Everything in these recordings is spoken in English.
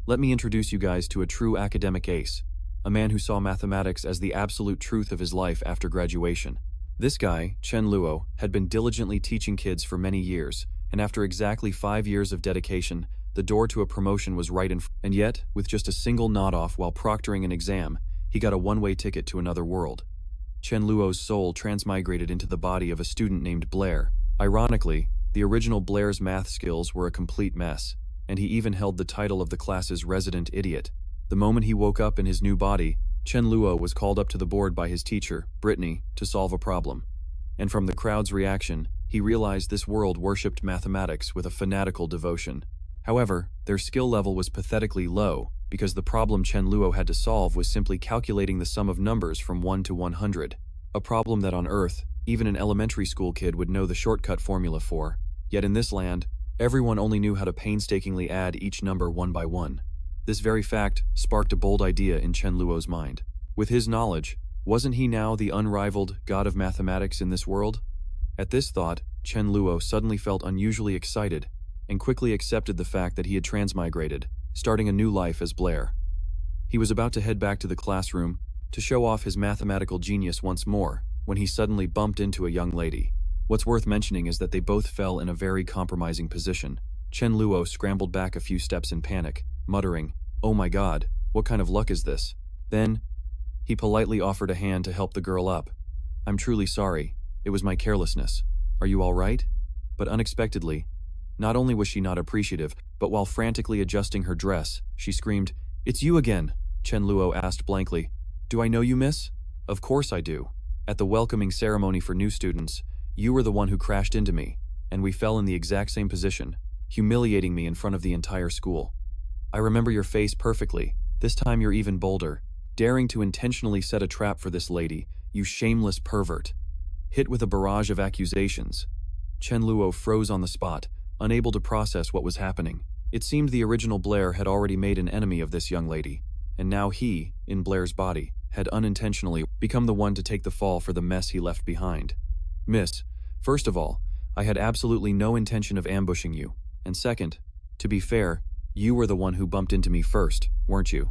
Let me introduce you guys to a true academic ace, a man who saw mathematics as the absolute truth of his life after graduation. This guy, Chen Luo, had been diligently teaching kids for many years, and after exactly 5 years of dedication, the door to a promotion was right in front. And yet, with just a single nod off while proctoring an exam, he got a one-way ticket to another world. Chen Luo's soul transmigrated into the body of a student named Blair. Ironically, the original Blair's math skills were a complete mess, and he even held the title of the class's resident idiot. The moment he woke up in his new body, Chen Luo was called up to the board by his teacher, Brittany, to solve a problem. And from the crowd's reaction, he realized this world worshipped mathematics with a fanatical devotion. However, their skill level was pathetically low, because the problem Chen Luo had to solve was simply calculating the sum of numbers from 1 to 100, a problem that on Earth, even an elementary school kid would know the shortcut formula for. Yet in this land, everyone only knew how to painstakingly add each number one by one. This very fact sparked a bold idea in Chen Luo's mind. With his knowledge, wasn't he now the unrivaled god of mathematics in this world? At this thought, Chen Luo suddenly felt unusually excited, and quickly accepted the fact that he had transmigrated, starting a new life as Blair. He was about to head back to the classroom to show off his mathematical genius once more, when he suddenly bumped into a young lady. What's worth mentioning is that they both fell in a very compromising position. Chen Luo scrambled back a few steps in panic, muttering, "Oh my god, what kind of luck is this?" Then, he politely offered a hand to help the girl up. "I'm truly sorry, it was my carelessness. Are you all right?" But unexpectedly, not only was she not appreciative, but while frantically adjusting her dress, she screamed, "It's you again!" Chen Luo asked blankly, "Do I know you, miss?" "Of course I do. At the welcoming ceremony for new students, you were the one who crashed into me, and we fell in the exact same position, humiliating me in front of the entire school. I remember your face perfectly. This time you're even bolder, daring to intentionally set a trap for this lady, you shameless pervert." Hit with a barrage of accusations, Chen Luo froze on the spot, unable to process what was happening. It seemed the original Blair had already made an enemy of this young lady, and now he, in Blair's body, had unintentionally become the one to take the fall for the mess he left behind. "Miss, first of all, I had absolutely no intention of ambushing you, and second, to be fair, you were the one who bumped into me first, weren't you?"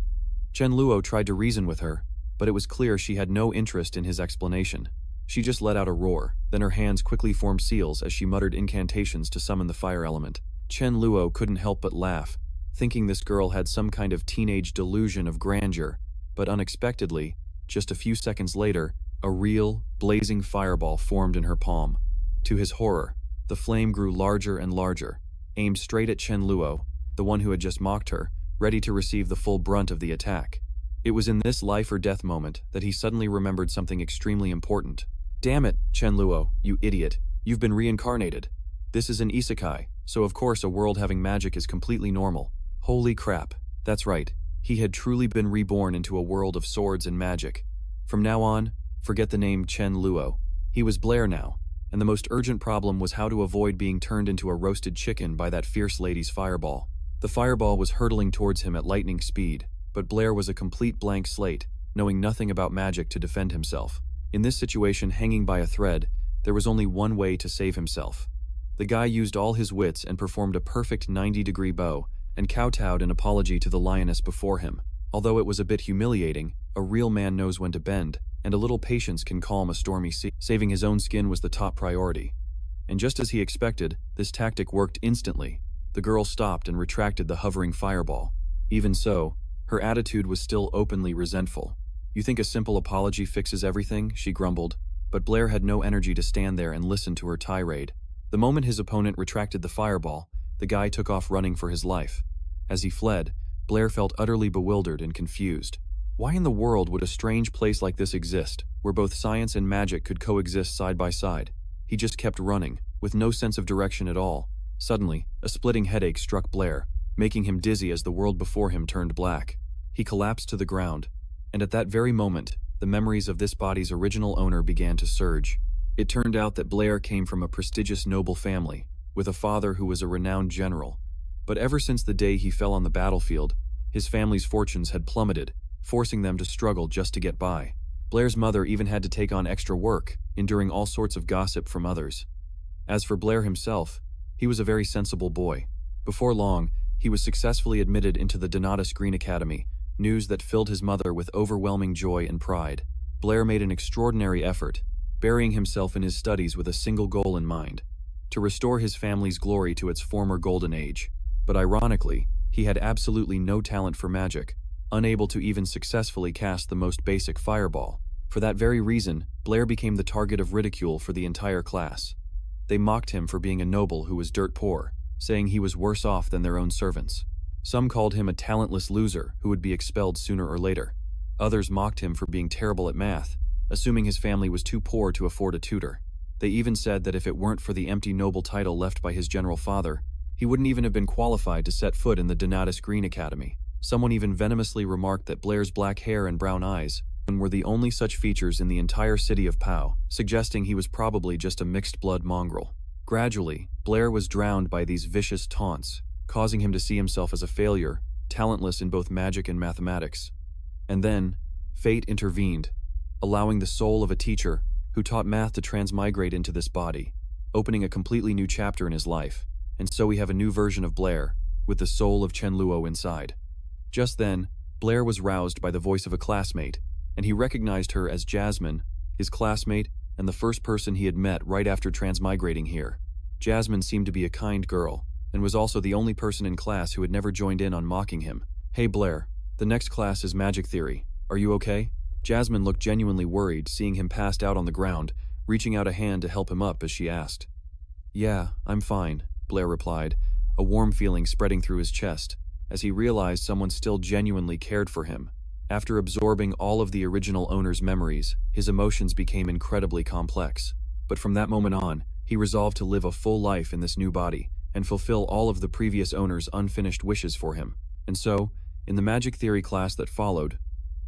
Chen Luo tried to reason with her, but it was clear she had no interest in his explanation. She just let out a roar, then her hands quickly formed seals as she muttered incantations to summon the fire element. Chen Luo couldn't help but laugh, thinking this girl had some kind of teenage delusion of grandeur, but unexpectedly, just a few seconds later, a real, blazing fireball formed in her palm. To his horror, the flame grew larger and larger, aimed straight at Chen Luo, the one who had just mocked her, ready to receive the full brunt of the attack. It was in this life-or-death moment that he suddenly remembered something extremely important. "Damn it, Chen Luo, you idiot. You've been reincarnated. This is an isekai, so of course a world having magic is completely normal." Holy crap, that's right. He had truly been reborn into a world of swords and magic. From now on, forget the name Chen Luo. He was Blair now, and the most urgent problem was how to avoid being turned into a roasted chicken by that fierce lady's fireball. The fireball was hurtling towards him at lightning speed, but Blair was a complete blank slate, knowing nothing about magic to defend himself. In this situation, hanging by a thread, there was only one way to save himself. The guy used all his wits and performed a perfect 90-degree bow, and kowtowed in apology to the lioness before him. Although it was a bit humiliating, a real man knows when to bend, and a little patience can calm a stormy sea. Saving his own skin was the top priority. And just as he expected, this tactic worked instantly. The girl stopped and retracted the hovering fireball. Even so, her attitude was still openly resentful. "You think a simple apology fixes everything?" she grumbled, but Blair had no energy to stand there and listen to her tirade. The moment his opponent retracted the fireball, the guy took off running for his life. As he fled, Blair felt utterly bewildered and confused. Why in the world would a strange place like this exist, where both science and magic could coexist side by side? He just kept running, with no sense of direction at all. Suddenly, a splitting headache struck Blair, making him dizzy as the world before him turned black. He collapsed to the ground, and at that very moment, the memories of this body's original owner began to surge. It turned out that Blair came from a prestigious noble family, with a father who was a renowned general. But ever since the day he fell on the battlefield, his family's fortunes had plummeted, forcing them to struggle just to get by. Blair's mother even had to take on extra work, enduring all sorts of gossip from others. As for Blair himself, he was a very sensible boy. Before long, he was successfully admitted into the Donatus Green Academy, news that filled his mother with overwhelming joy and pride. Blair made an extraordinary effort, burying himself in his studies with a single goal in mind: to restore his family's glory to its former golden age. But ironically, he had absolutely no talent for magic, unable to even successfully cast the most basic fireball. For that very reason, Blair became the target of ridicule for the entire class. They mocked him for being a noble who was dirt poor, saying he was worse off than their own servants. Some called him a talentless loser who would be expelled sooner or later. Others mocked him for being terrible at math, assuming his family was too poor to afford a tutor. They even said that if it weren't for the empty noble title left by his general father, he wouldn't even have been qualified to set foot in the Donatus Green Academy. Someone even venomously remarked that Blair's black hair and brown eyes were the only such features in the entire city of Pau, suggesting he was probably just a mixed-blood mongrel. Gradually, Blair was drowned by these vicious taunts, causing him to see himself as a failure, talentless in both magic and mathematics. And then, fate intervened, allowing the soul of a teacher who taught math to transmigrate into this body, opening a completely new chapter in his life. And so we have a new version of Blair, with the soul of Chen Luo inside. Just then, Blair was roused by the voice of a classmate, and he recognized her as Jasmine, his classmate and the first person he had met right after transmigrating here. Jasmine seemed to be a kind girl, and was also the only person in class who had never joined in on mocking him. "Hey Blair, the next class is magic theory. Are you okay?" Jasmine looked genuinely worried, seeing him passed out on the ground, reaching out a hand to help him up as she asked. "Yeah, I'm fine," Blair replied, a warm feeling spreading through his chest, as he realized someone still genuinely cared for him. After absorbing all of the original owner's memories, his emotions became incredibly complex. But from that moment on, he resolved to live a full life in this new body, and fulfill all of the previous owner's unfinished wishes for him. And so, in the magic theory class that followed,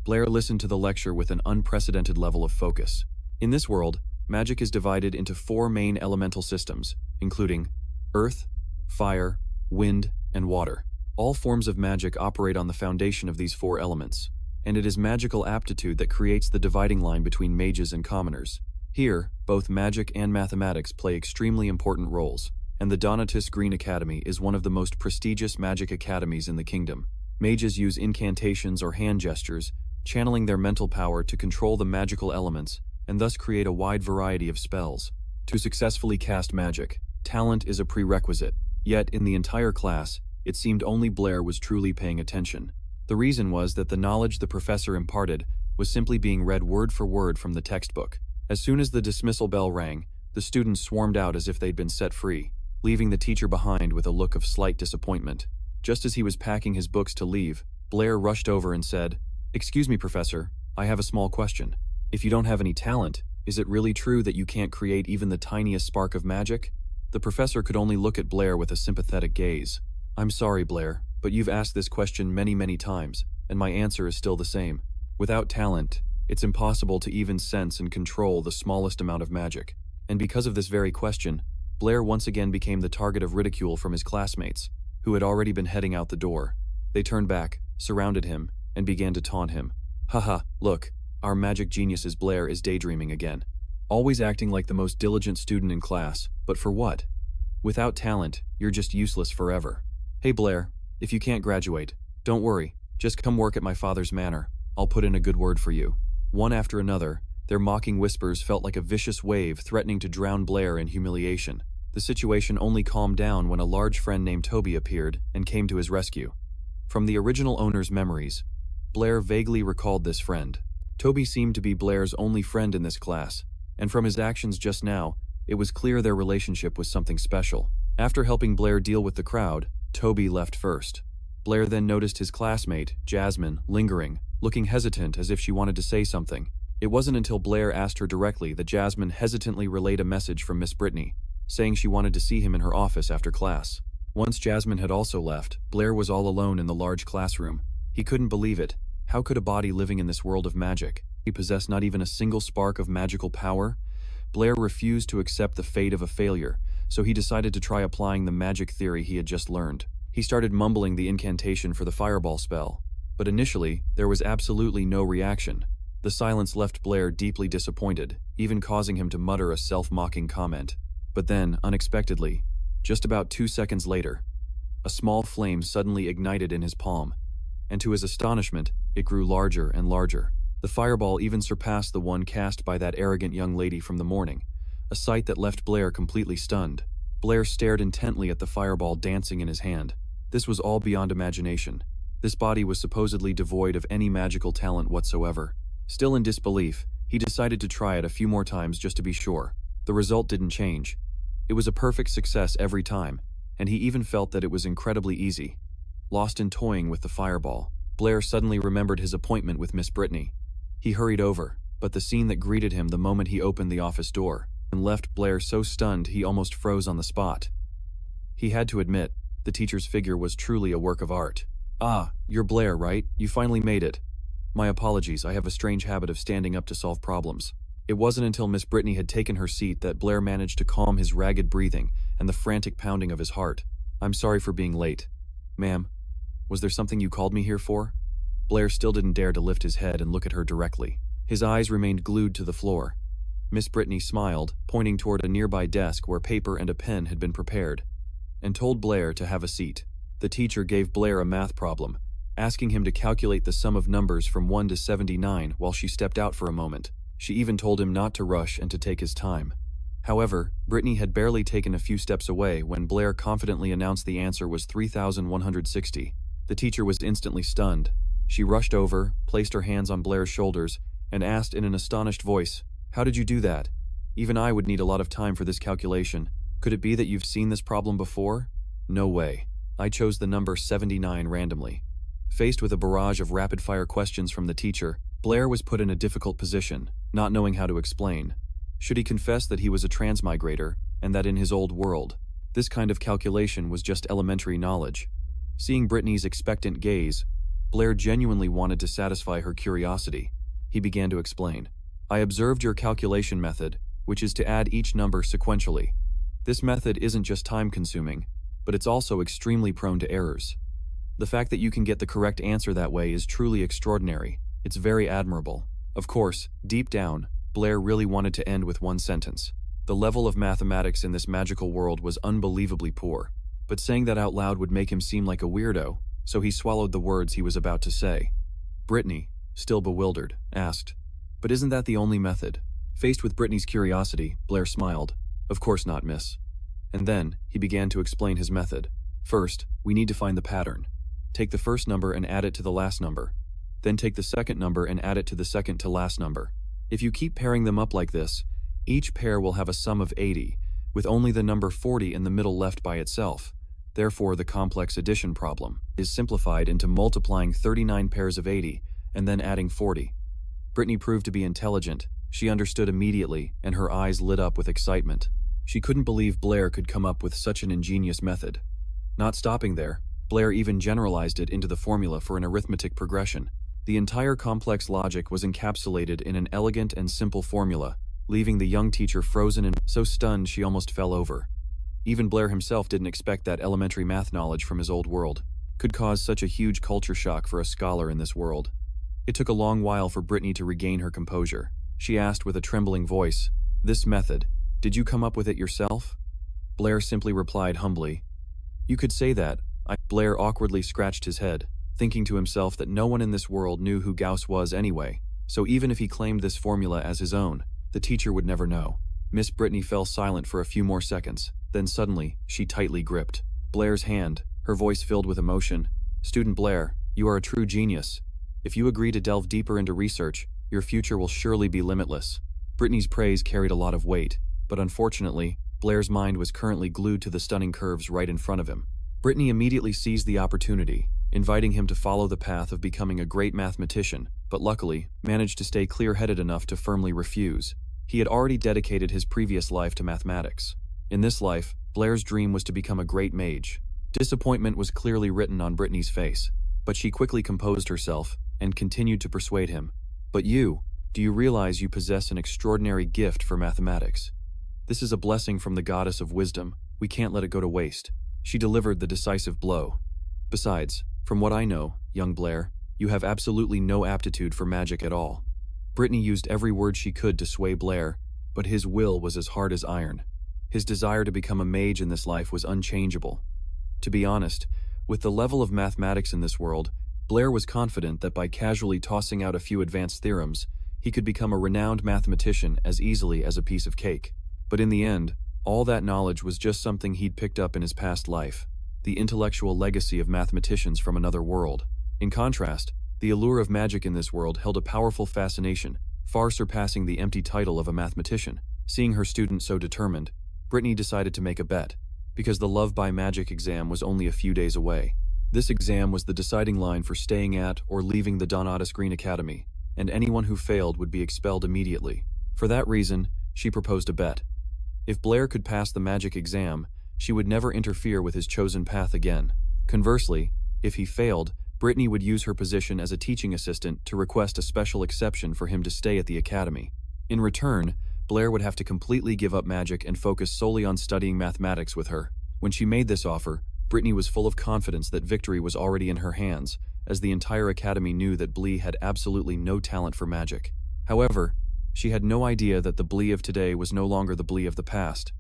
Blair listened to the lecture with an unprecedented level of focus. In this world, magic is divided into 4 main elemental systems, including earth, fire, wind, and water. All forms of magic operate on the foundation of these 4 elements, and it is magical aptitude that creates the dividing line between mages and commoners. Here, both magic and mathematics play extremely important roles, and the Donatus Green Academy is one of the most prestigious magic academies in the kingdom. Mages use incantations or hand gestures, channeling their mental power to control the magical elements, and thus create a wide variety of spells. To successfully cast magic, talent is a prerequisite, yet in the entire class, it seemed only Blair was truly paying attention. The reason was that the knowledge the professor imparted was simply being read word for word from the textbook. As soon as the dismissal bell rang, the students swarmed out as if they'd been set free, leaving the teacher behind with a look of slight disappointment. Just as he was packing his books to leave, Blair rushed over and said, "Excuse me, Professor, I have a small question. If you don't have any talent, is it really true that you can't create even the tiniest spark of magic?" The professor could only look at Blair with a sympathetic gaze. "I'm sorry, Blair, but you've asked this question many times, and my answer is still the same. Without talent, it's impossible to even sense and control the smallest amount of magic." And because of this very question, Blair once again became the target of ridicule from his classmates, who had already been heading out the door. They turned back, surrounded him, and began to taunt him. "Haha, look, our magic genius's Blair is daydreaming again. Always acting like the most diligent student in class, but for what? Without talent, you're just useless forever. Hey Blair, if you can't graduate, don't worry, just come work at my father's manor. I'll put in a good word for you." One after another, their mocking whispers felt like a vicious wave threatening to drown Blair in humiliation. The situation only calmed down when a large friend named Tobi appeared and came to his rescue. From the original owner's memories, Blair vaguely recalled this friend. Tobi seemed to be Blair's only friend in this class, and from his actions just now, it was clear their relationship was something special. After helping Blair deal with the crowd, Tobi left first. Blair then noticed his classmate, Jasmine, lingering, looking hesitant as if she wanted to say something. It wasn't until Blair asked her directly that Jasmine hesitantly relayed a message from Miss Brittany, saying she wanted to see him in her office after class. Once Jasmine had also left, Blair was all alone in the large classroom. He couldn't believe it. How could a body living in this world of magic possess not even a single spark of magical power? Blair refused to accept the fate of a failure, so he decided to try applying the magic theory he had just learned. He started mumbling the incantation for the fireball spell, but initially, there was absolutely no reaction. The silence left Blair deeply disappointed, even causing him to mutter a self-mocking comment. But then, unexpectedly, just about 2 seconds later, A small flame suddenly ignited in his palm, and to his astonishment, it grew larger and larger. The fireball even surpassed the one cast by that arrogant young lady from the morning, a sight that left Blair completely stunned. Blair stared intently at the fireball dancing in his hand. This was all beyond imagination. This body was supposedly devoid of any magical talent whatsoever. Still in disbelief, he decided to try it a few more times just to be sure. The result didn't change. It was a perfect success every time, and he even felt that it was incredibly easy. Lost in toying with the fireball, Blair suddenly remembered his appointment with Miss Brittany. He hurried over, but the scene that greeted him the moment he opened the office door and left Blair so stunned he almost froze on the spot. He had to admit, the teacher's figure was truly a work of art. "Ah, you're Blair, right? You finally made it. My apologies, I have a strange habit of standing up to solve problems." It wasn't until Miss Brittany had taken her seat that Blair managed to calm his ragged breathing and the frantic pounding of his heart. "I'm sorry for being late. Ma'am, was there something you called me here for?" Blair still didn't dare to lift his head and look at her directly. His eyes remained glued to the floor. Miss Brittany smiled, pointing toward a nearby desk where paper and a pen had been prepared, and told Blair to have a seat. The teacher gave Blair a math problem, asking him to calculate the sum of numbers from 1 to 79 while she stepped out for a moment. She even told him not to rush and to take his time. However, Brittany had barely taken a few steps away when Blair confidently announced the answer was 3,160. The teacher was instantly stunned. She rushed over, placed her hands on Blair's shoulders, and asked in an astonished voice, "How did you do that? Even I would need a lot of time for this calculation. Could it be that you've seen this problem before?" "No way. I chose the number 79 randomly." Faced with a barrage of rapid-fire questions from the teacher, Blair was put in a difficult position, not knowing how to explain. Should he confess that he was a transmigrator, and that in his old world, this kind of calculation was just elementary knowledge? Seeing Brittany's expectant gaze, Blair genuinely wanted to satisfy her curiosity. He began to explain. "I observed your calculation method, which is to add each number sequentially. This method isn't just time-consuming, but it's also extremely prone to errors. The fact that you can get the correct answer that way is truly extraordinary. It's very admirable." Of course, deep down, Blair really wanted to end with one sentence. The level of mathematics in this magical world was unbelievably poor, but saying that out loud would make him seem like a weirdo, so he swallowed the words he was about to say. Brittany, still bewildered, asked, "But isn't that the only method?" Faced with Brittany's curiosity, Blair smiled. "Of course not, miss." And then, he began to explain his method. "First, we need to find the pattern. Take the first number and add it to the last number. Then take the second number and add it to the second to last number. If you keep pairing them up like this, each pair will have a sum of 80, with only the number 40 in the middle left by itself. Therefore, the complex addition problem is simplified into multiplying 39 pairs of 80 and then adding 40. Brittany proved to be intelligent. She understood immediately, and her eyes lit up with excitement. She couldn't believe Blair could come up with such an ingenious method. Not stopping there, Blair even generalized it into the formula for an arithmetic progression. The entire complex logic was encapsulated in an elegant and simple formula, leaving the young teacher frozen and so stunned she almost fell over. Even Blair himself didn't expect that elementary math knowledge from his old world could cause such a huge culture shock for a scholar in this world. It took a long while for Brittany to regain her composure. She asked with a trembling voice, "This method, did you come up with it yourself?" Blair simply replied humbly, "You could say that." Blair awkwardly scratched his head, thinking to himself that no one in this world knew who Gauss was anyway, so even if he claimed this formula as his own, the teacher would never know. Miss Brittany fell silent for a few more seconds, then suddenly, she tightly gripped Blair's hand, her voice filled with emotion. "Student Blair, you are a true genius. If you agree to delve deeper into research, your future will surely be limitless." Brittany's praise carried a lot of weight, but unfortunately, Blair's mind was currently glued to the stunning curves right in front of him. Brittany immediately seized the opportunity, inviting him to follow the path of becoming a great mathematician, but luckily, managed to stay clear-headed enough to firmly refuse. He had already dedicated his previous life to mathematics. In this life, Blair's dream was to become a great mage. Disappointment was clearly written on Brittany's face, but she quickly composed herself and continued to persuade him. "But do you realize you possess an extraordinary gift for mathematics? This is a blessing from the goddess of wisdom. We can't let it go to waste." She delivered the decisive blow. "Besides, from what I know, young Blair, you have absolutely no aptitude for magic at all." Brittany used every word she could to sway Blair, but his will was as hard as iron. His desire to become a mage in this life was unchangeable. To be honest, with the level of mathematics in this world, Blair was confident that by casually tossing out a few advanced theorems, he could become a renowned mathematician as easily as a piece of cake. But in the end, all that knowledge was just something he'd picked up in his past life, the intellectual legacy of mathematicians from another world. In contrast, the allure of magic in this world held a powerful fascination, far surpassing the empty title of a mathematician. Seeing her student so determined, Brittany decided to make a bet, because the Love by Magic exam was only a few days away. This exam was the deciding line for staying at or leaving the Donatus Green Academy, and anyone who failed would be expelled immediately. For that reason, she proposed a bet. If Blair could pass the magic exam, she would never interfere with his chosen path again. Conversely, if he failed, Brittany would use her position as a teaching assistant to request a special exception for him to stay at the academy. In return, Blair would have to completely give up magic and focus solely on studying mathematics with her. When she made this offer, Brittany was full of confidence that victory was already in her hands, as the entire academy knew that Blair had absolutely no talent for magic. However, she had no idea that the Blair of today was no longer the Blair of the past,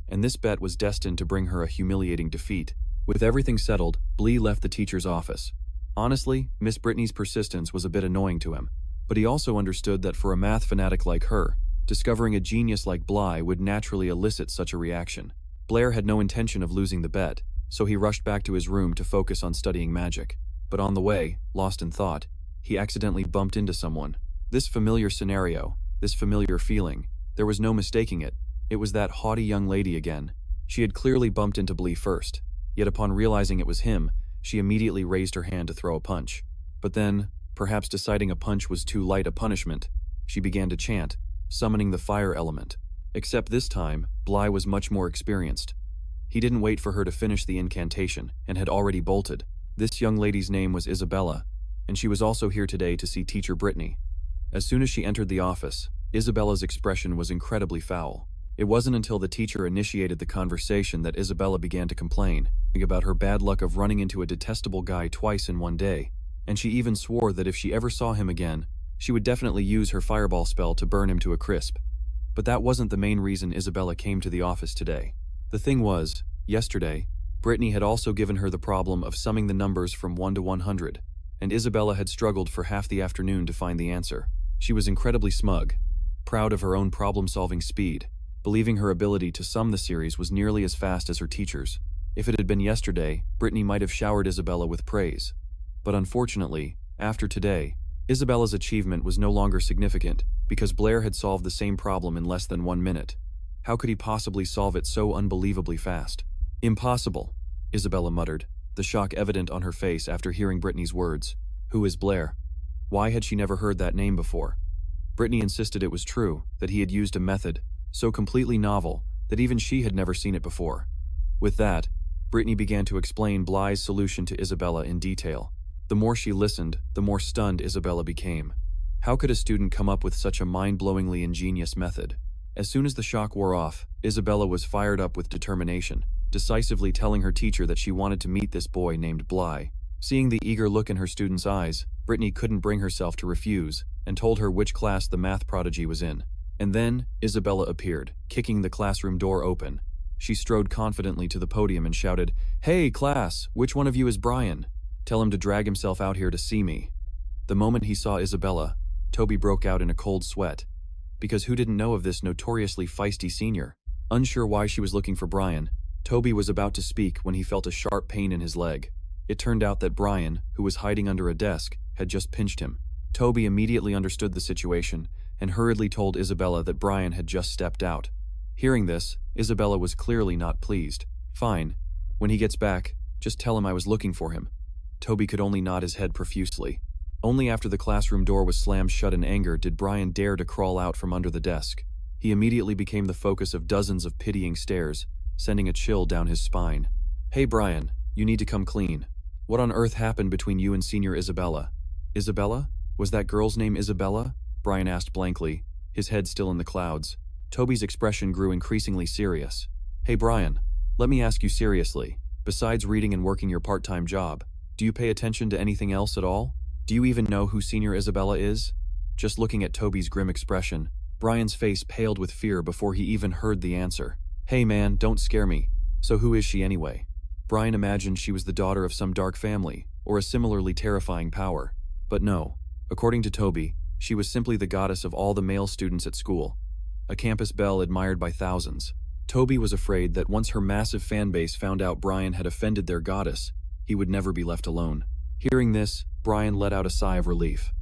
and this bet was destined to bring her a humiliating defeat. With everything settled, Blair left the teacher's office. Honestly, Miss Brittany's persistence was a bit annoying to him, but he also understood that for a math fanatic like her, discovering a genius like Blair would naturally elicit such a reaction. Blair had no intention of losing the bet, so he rushed back to his room to focus on studying magic. But on the way, lost in thought, he accidentally bumped into someone. This familiar scenario, this familiar feeling, there was no mistaking it. It was that haughty young lady again. She had clearly bumped into Blair first, yet upon realizing it was him, she immediately raised her hand to throw a punch. But then, perhaps deciding a punch was too light a punishment, she began to chant, summoning the fire element. Except this time, Blair was much more experienced. He didn't wait for her to finish the incantation, and had already bolted. This young lady's name was Isabella, and she was also here today to see teacher Brittany. As soon as she entered the office, Isabella's expression was incredibly foul. It wasn't until the teacher initiated the conversation that Isabella began to complain about her bad luck of running into a detestable guy twice in one day, and she even swore that if she ever saw him again, she would definitely use her fireball spell to burn him to a crisp. But that wasn't the main reason Isabella came to the office today. The thing was, yesterday, Brittany had also given her the problem of summing the numbers from 1 to 100, and Isabella had struggled for half the afternoon to find the answer. She was incredibly smug, proud of her own problem-solving speed, believing her ability to sum the series was nearly as fast as her teacher's. If it had been yesterday, Brittany might have showered Isabella with praise. But unfortunately, after today, Isabella's achievement was no longer significant, because Blair had solved the same problem in less than 1 minute. How could he possibly solve it so unbelievably fast? Impossible, Isabella muttered, the shock evident on her face after hearing Brittany's words. Who is Blair? Why had she never heard that name before? Brittany insisted it was true, that he had used a method so completely novel that even she had never seen it before. With that, Brittany began to explain Blair's solution to Isabella in detail. The more she listened, the more stunned Isabella became. How could a student come up with such a mind-blowingly ingenious method? As soon as the shock wore off, Isabella was fired up with determination, decisively telling her teacher that she wanted to meet this boy named Blair. Seeing the eager look in her student's eyes, Brittany couldn't bring herself to refuse, and told her which class the math prodigy was in. And then, Isabella appeared, kicking the classroom door open. She strode confidently to the podium and shouted, "Hey, class, which one of you is Brian? Tell him to drag himself out here to see me." The moment he saw Isabella, Tobi broke out in a cold sweat. Because who didn't know of this notoriously feisty senior? Unsure why she was looking for Brian, Tobi was about to speak when he felt a sharp pain in his leg. It turned out that Brian, who was hiding under a desk, had just pinched him. Tobi immediately understood the situation and hurriedly told Isabella that Brian had just stepped out. Hearing this, Isabella was clearly not pleased. "Fine. When he gets back, just tell him I was looking for him." Tobi could only nod his head profusely. Only after the classroom door was slammed shut in anger did Brian dare to crawl out from under the desk. He immediately became the focus of dozens of pitying stares, sending a chill down his spine. "Hey Brian, you need to come clean. What on earth happened between you and Senior Isabella?" "Isabella? Was that girl's name Isabella?" Brian asked blankly, his head still in the clouds. Tobi's expression grew increasingly serious. "Hey Brian, let me ask you seriously. Besides reading and working your part-time job, do you pay attention to anything else at all? Do you even know who Senior Isabella is?" Just looking at Tobi's grim expression, Brian's face paled with fear before he even heard the answer. "Hey man, don't scare me. So who is she anyway?" Brian imagined she was the daughter of some dark family, or a similarly terrifying power. But no, according to Tobi, she was simply the goddess of all the male students at school, a campus belle admired by thousands. Tobi was afraid that once her massive fanbase found out Brian had offended their goddess, he would never be left alone. Hearing this, Brian let out a sigh of relief.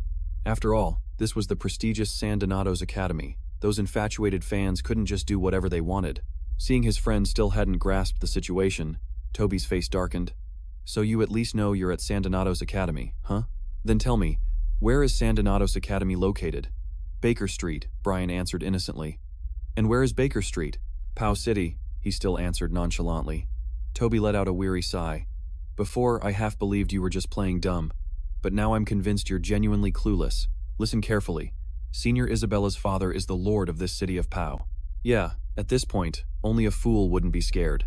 After all, this was the prestigious San Donato's Academy. Those infatuated fans couldn't just do whatever they wanted. Seeing his friend still hadn't grasped the situation, Tobi's face darkened. So you at least know you're at San Donato's Academy, huh? Then tell me, where is San Donato's Academy located? Baker Street, Brian answered innocently. And where is Baker Street? Pow City, he still answered nonchalantly. Tobi let out a weary sigh. Before, I half believed you were just playing dumb, but now I'm convinced you're genuinely clueless. Listen carefully. Senior Isabella's father is the lord of this city of Pow. Yeah, at this point, only a fool wouldn't be scared.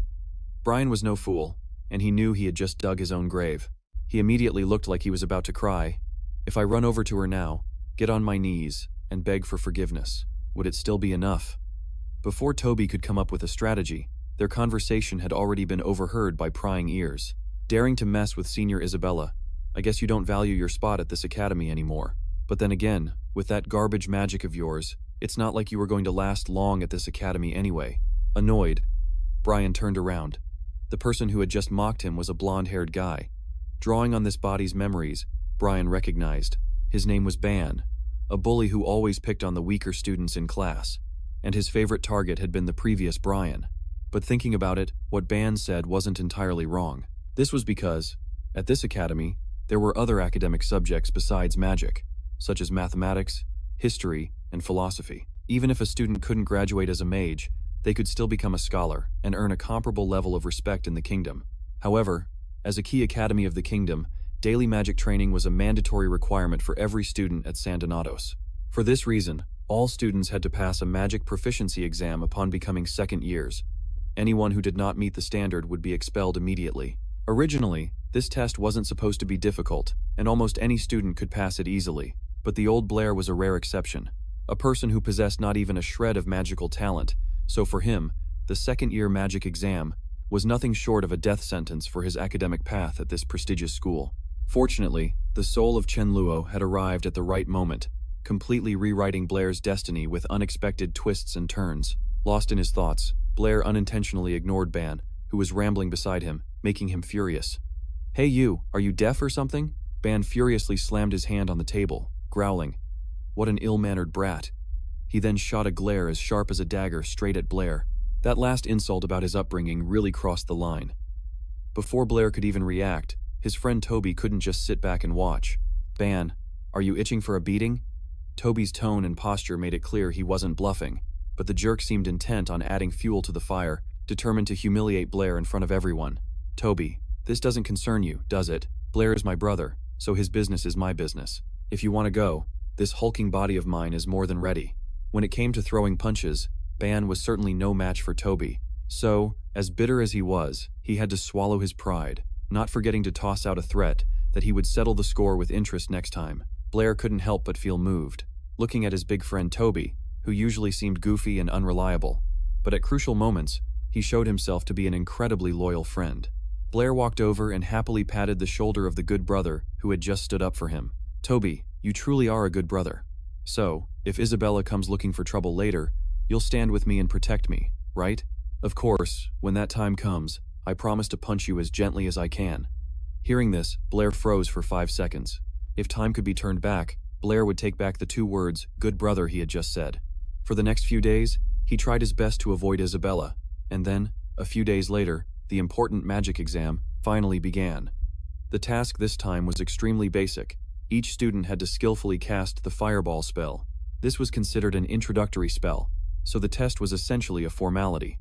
Brian was no fool, and he knew he had just dug his own grave. He immediately looked like he was about to cry. If I run over to her now, get on my knees, and beg for forgiveness, would it still be enough? Before Tobi could come up with a strategy, their conversation had already been overheard by prying ears. Daring to mess with Senior Isabella, I guess you don't value your spot at this academy anymore. But then again, with that garbage magic of yours, it's not like you were going to last long at this academy anyway. Annoyed, Brian turned around. The person who had just mocked him was a blonde-haired guy. Drawing on this body's memories, Brian recognized. His name was Ban, a bully who always picked on the weaker students in class, and his favorite target had been the previous Brian. But thinking about it, what Ban said wasn't entirely wrong. This was because, at this academy, there were other academic subjects besides magic, such as mathematics, history, and philosophy. Even if a student couldn't graduate as a mage, they could still become a scholar and earn a comparable level of respect in the kingdom. However, as a key academy of the kingdom, daily magic training was a mandatory requirement for every student at San Donatos. For this reason, all students had to pass a magic proficiency exam upon becoming second years. Anyone who did not meet the standard would be expelled immediately. Originally, this test wasn't supposed to be difficult, and almost any student could pass it easily, but the old Blair was a rare exception, a person who possessed not even a shred of magical talent, so for him, the second-year magic exam was nothing short of a death sentence for his academic path at this prestigious school. Fortunately, the soul of Chen Luo had arrived at the right moment, completely rewriting Blair's destiny with unexpected twists and turns. Lost in his thoughts, Blair unintentionally ignored Ban, who was rambling beside him, making him furious. Hey you, are you deaf or something? Ban furiously slammed his hand on the table, growling. What an ill-mannered brat. He then shot a glare as sharp as a dagger straight at Blair. That last insult about his upbringing really crossed the line. Before Blair could even react, his friend Tobi couldn't just sit back and watch. Ban, are you itching for a beating? Tobi's tone and posture made it clear he wasn't bluffing, but the jerk seemed intent on adding fuel to the fire, determined to humiliate Blair in front of everyone. Tobi, this doesn't concern you, does it? Blair is my brother, so his business is my business. If you want to go, this hulking body of mine is more than ready. When it came to throwing punches, Ban was certainly no match for Tobi. So, as bitter as he was, he had to swallow his pride, not forgetting to toss out a threat that he would settle the score with interest next time. Blair couldn't help but feel moved, looking at his big friend Tobi, who usually seemed goofy and unreliable. But at crucial moments, he showed himself to be an incredibly loyal friend. Blair walked over and happily patted the shoulder of the good brother who had just stood up for him. Tobi, you truly are a good brother. So, if Isabella comes looking for trouble later, you'll stand with me and protect me, right? Of course, when that time comes, I promise to punch you as gently as I can. Hearing this, Blair froze for 5 seconds. If time could be turned back, Blair would take back the 2 words, good brother, he had just said. For the next few days, he tried his best to avoid Isabella, and then, a few days later, the important magic exam finally began. The task this time was extremely basic. Each student had to skillfully cast the fireball spell. This was considered an introductory spell, so the test was essentially a formality.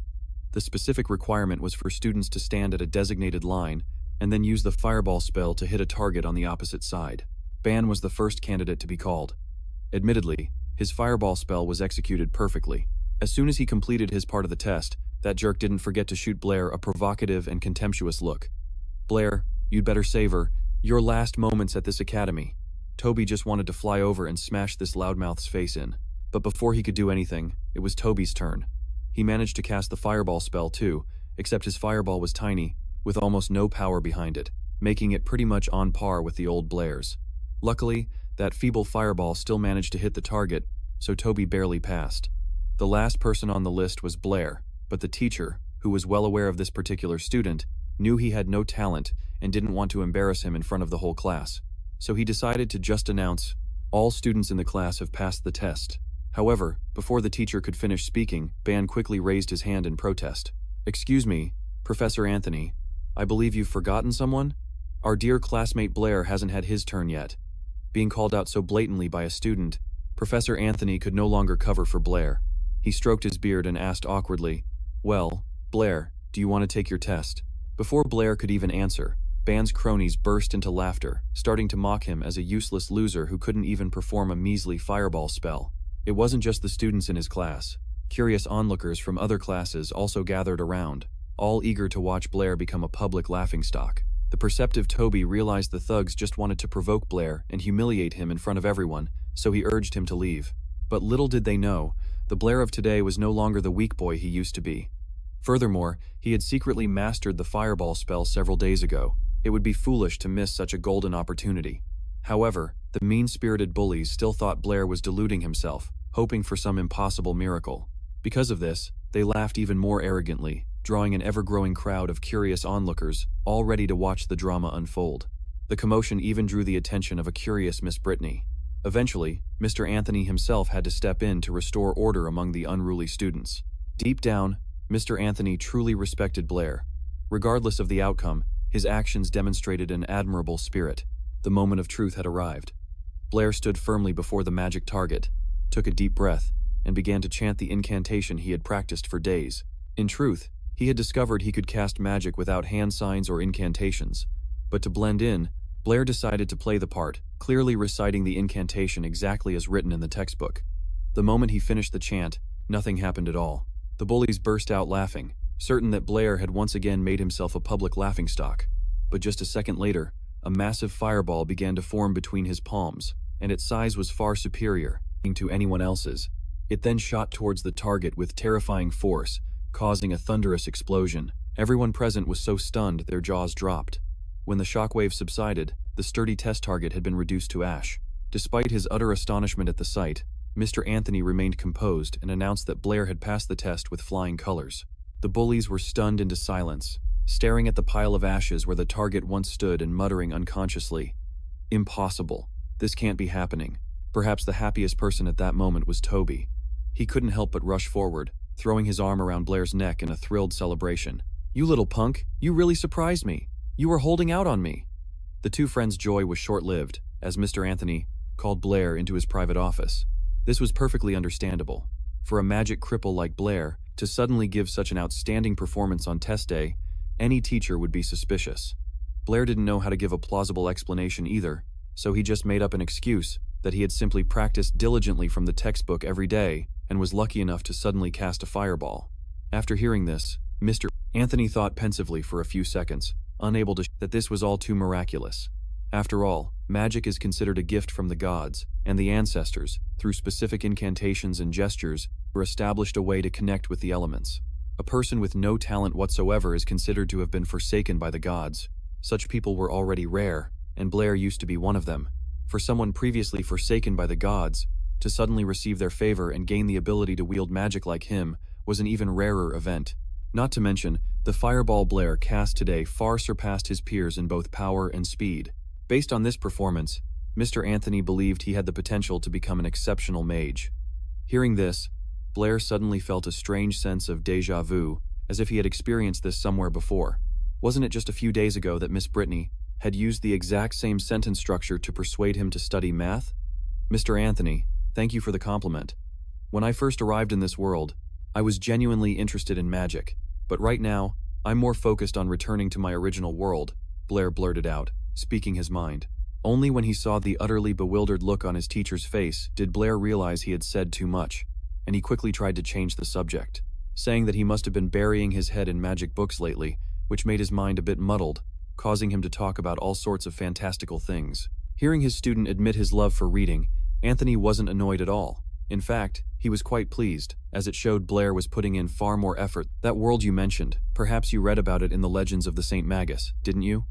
The specific requirement was for students to stand at a designated line and then use the fireball spell to hit a target on the opposite side. Ban was the first candidate to be called. Admittedly, his fireball spell was executed perfectly. As soon as he completed his part of the test, that jerk didn't forget to shoot Blair a provocative and contemptuous look. Blair, you'd better savor your last moments at this academy. Tobi just wanted to fly over and smash this loudmouth's face in. But before he could do anything, it was Tobi's turn. He managed to cast the fireball spell too, except his fireball was tiny, with almost no power behind it, making it pretty much on par with the old Blairs. Luckily, that feeble fireball still managed to hit the target, so Tobi barely passed. The last person on the list was Blair, but the teacher, who was well aware of this particular student, knew he had no talent and didn't want to embarrass him in front of the whole class. So he decided to just announce, "All students in the class have passed the test." However, before the teacher could finish speaking, Ban quickly raised his hand in protest. "Excuse me, Professor Anthony, I believe you've forgotten someone? Our dear classmate Blair hasn't had his turn yet." Being called out so blatantly by a student, Professor Anthony could no longer cover for Blair. He stroked his beard and asked awkwardly, "Well, Blair, do you want to take your test?" Before Blair could even answer, Ban's cronies burst into laughter, starting to mock him as a useless loser who couldn't even perform a measly fireball spell. It wasn't just the students in his class. Curious onlookers from other classes also gathered around, all eager to watch Blair become a public laughingstock. The perceptive Tobi realized the thugs just wanted to provoke Blair and humiliate him in front of everyone, so he urged him to leave. But little did they know, the Blair of today was no longer the weak boy he used to be. Furthermore, he had secretly mastered the fireball spell several days ago. It would be foolish to miss such a golden opportunity. However, the mean-spirited bullies still thought Blair was deluding himself, hoping for some impossible miracle. Because of this, they laughed even more arrogantly, drawing an ever-growing crowd of curious onlookers, all ready to watch the drama unfold. The commotion even drew the attention of a curious Miss Brittany. Eventually, Mr. Anthony himself had to step in to restore order among the unruly students. Deep down, Mr. Anthony truly respected Blair. Regardless of the outcome, his actions demonstrated an admirable spirit. The moment of truth had arrived. Blair stood firmly before the magic target, took a deep breath, and began to chant the incantation he had practiced for days. In truth, he had discovered he could cast magic without hand signs or incantations. But to blend in, Blair decided to play the part, clearly reciting the incantation exactly as written in the textbook. The moment he finished the chant, nothing happened at all. The bullies burst out laughing, certain that Blair had once again made himself a public laughingstock. But just a second later, a massive fireball began to form between his palms, and its size was far superior to anyone else's. It then shot towards the target with terrifying force, causing a thunderous explosion. Everyone present was so stunned their jaws dropped. When the shockwave subsided, the sturdy test target had been reduced to ash. Despite his utter astonishment at the sight, Mr. Anthony remained composed and announced that Blair had passed the test with flying colors. The bullies were stunned into silence, staring at the pile of ashes where the target once stood and muttering unconsciously, "Impossible. This can't be happening." Perhaps the happiest person at that moment was Tobi. He couldn't help but rush forward, throwing his arm around Blair's neck in a thrilled celebration. "You little punk, you really surprised me. You were holding out on me." The two friends' joy was short-lived, as Mr. Anthony called Blair into his private office. This was perfectly understandable. For a magic cripple like Blair to suddenly give such an outstanding performance on test day, any teacher would be suspicious. Blair didn't know how to give a plausible explanation either, so he just made up an excuse that he had simply practiced diligently from the textbook every day and was lucky enough to suddenly cast a fireball. After hearing this, Mr. Anthony thought pensively for a few seconds, unable to that this was all too miraculous. After all, magic is considered a gift from the gods, and the ancestors, through specific incantations and gestures, were established a way to connect with the elements. A person with no talent whatsoever is considered to have been forsaken by the gods. Such people were already rare, and Blair used to be one of them. For someone previously forsaken by the gods, to suddenly receive their favor and gain the ability to wield magic like him was an even rarer event. Not to mention, the fireball Blair cast today far surpassed his peers in both power and speed. Based on this performance, Mr. Anthony believed he had the potential to become an exceptional mage. Hearing this, Blair suddenly felt a strange sense of déjà vu, as if he had experienced this somewhere before. Wasn't it just a few days ago that Miss Brittany had used the exact same sentence structure to persuade him to study math? "Mr. Anthony, thank you for the compliment. When I first arrived in this world, I was genuinely interested in magic, but right now, I'm more focused on returning to my original world," Blair blurted out, speaking his mind. Only when he saw the utterly bewildered look on his teacher's face did Blair realize he had said too much, and he quickly tried to change the subject, saying that he must have been burying his head in magic books lately, which made his mind a bit muddled, causing him to talk about all sorts of fantastical things. Hearing his student admit his love for reading, Anthony wasn't annoyed at all. In fact, he was quite pleased, as it showed Blair was putting in far more effort. That world you mentioned, perhaps you read about it in the Legends of the St. Magus, didn't you?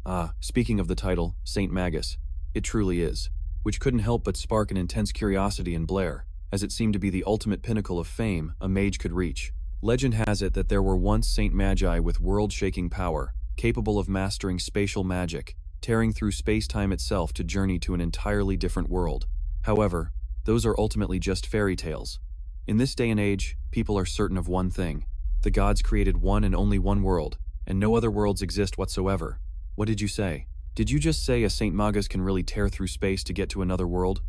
Ah, speaking of the title, St. Magus, it truly is. Which couldn't help but spark an intense curiosity in Blair, as it seemed to be the ultimate pinnacle of fame a mage could reach. Legend has it that there were once Saint Magi with world-shaking power, capable of mastering spatial magic, tearing through space-time itself to journey to an entirely different world. However, those are ultimately just fairy tales. In this day and age, people are certain of one thing. The gods created one and only one world, and no other worlds exist whatsoever. What did you say? Did you just say a Saint Magus can really tear through space to get to another world?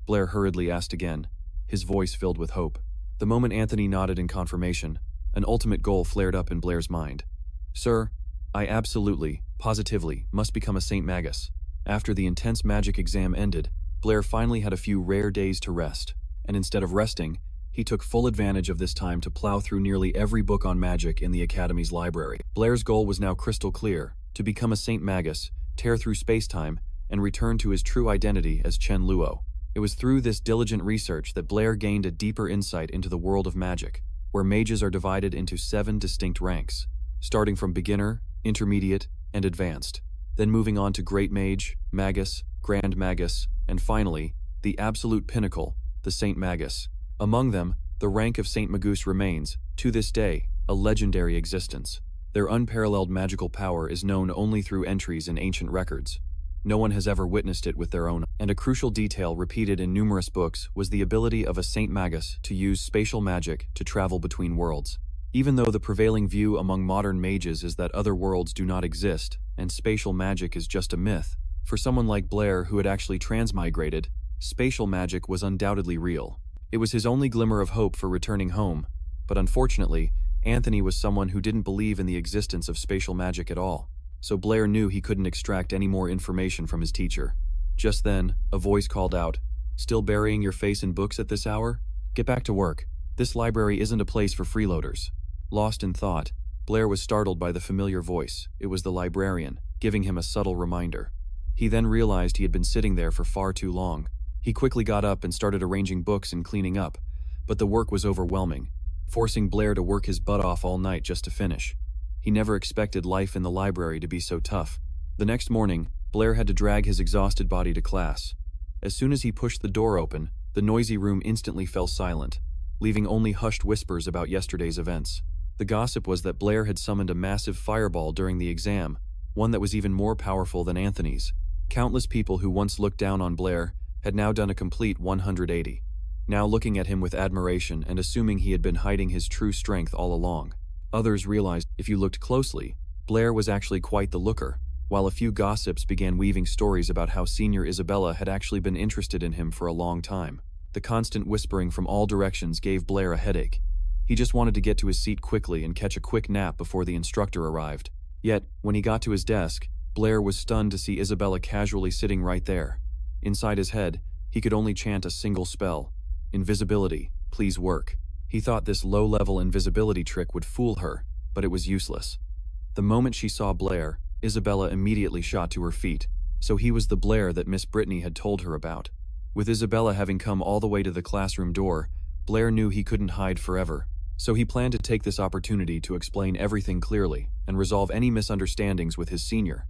Blair hurriedly asked again, his voice filled with hope. The moment Anthony nodded in confirmation, an ultimate goal flared up in Blair's mind. Sir, I absolutely, positively, must become a Saint Magus. After the intense magic exam ended, Blair finally had a few rare days to rest, and instead of resting, he took full advantage of this time to plow through nearly every book on magic in the Academy's library. Blair's goal was now crystal clear, to become a Saint Magus, tear through space-time, and return to his true identity as Chen Luo. It was through this diligent research that Blair gained a deeper insight into the world of magic, where mages are divided into 7 distinct ranks, starting from beginner, intermediate, and advanced, then moving on to Great Mage, Magus, Grand Magus, and finally, the absolute pinnacle, the Saint Magus. Among them, the rank of Saint Magus remains, to this day, a legendary existence. Their unparalleled magical power is known only through entries in ancient records. No one has ever witnessed it with their own, and a crucial detail repeated in numerous books was the ability of a Saint Magus to use spatial magic to travel between worlds. Even though the prevailing view among modern mages is that other worlds do not exist, and spatial magic is just a myth, for someone like Blair who had actually transmigrated, spatial magic was undoubtedly real. It was his only glimmer of hope for returning home, but unfortunately, Anthony was someone who didn't believe in the existence of spatial magic at all. So Blair knew he couldn't extract any more information from his teacher. Just then, a voice called out, "Still burying your face in books at this hour? Get back to work. This library isn't a place for freeloaders." Lost in thought, Blair was startled by the familiar voice. It was the librarian, giving him a subtle reminder. He then realized he had been sitting there for far too long. He quickly got up and started arranging books and cleaning up, but the work was overwhelming, forcing Blair to work his butt off all night just to finish. He never expected life in the library to be so tough. The next morning, Blair had to drag his exhausted body to class. As soon as he pushed the door open, the noisy room instantly fell silent, leaving only hushed whispers about yesterday's events. The gossip was that Blair had summoned a massive fireball during the exam, one that was even more powerful than Anthony's. Countless people who once looked down on Blair had now done a complete 180, now looking at him with admiration and assuming he had been hiding his true strength all along. Others realized, if you looked closely, Blair was actually quite the looker, while a few gossips began weaving stories about how senior Isabella had actually been interested in him for a long time. The constant whispering from all directions gave Blair a headache. He just wanted to get to his seat quickly and catch a quick nap before the instructor arrived. Yet, when he got to his desk, Blair was stunned to see Isabella casually sitting right there. Inside his head, he could only chant a single spell. Invisibility, please work. He thought this low-level invisibility trick would fool her, but it was useless. The moment she saw Blair, Isabella immediately shot to her feet. So he was the Blair that Miss Brittany had told her about. With Isabella having come all the way to the classroom door, Blair knew he couldn't hide forever. So he planned to take this opportunity to explain everything clearly and resolve any misunderstandings with his senior.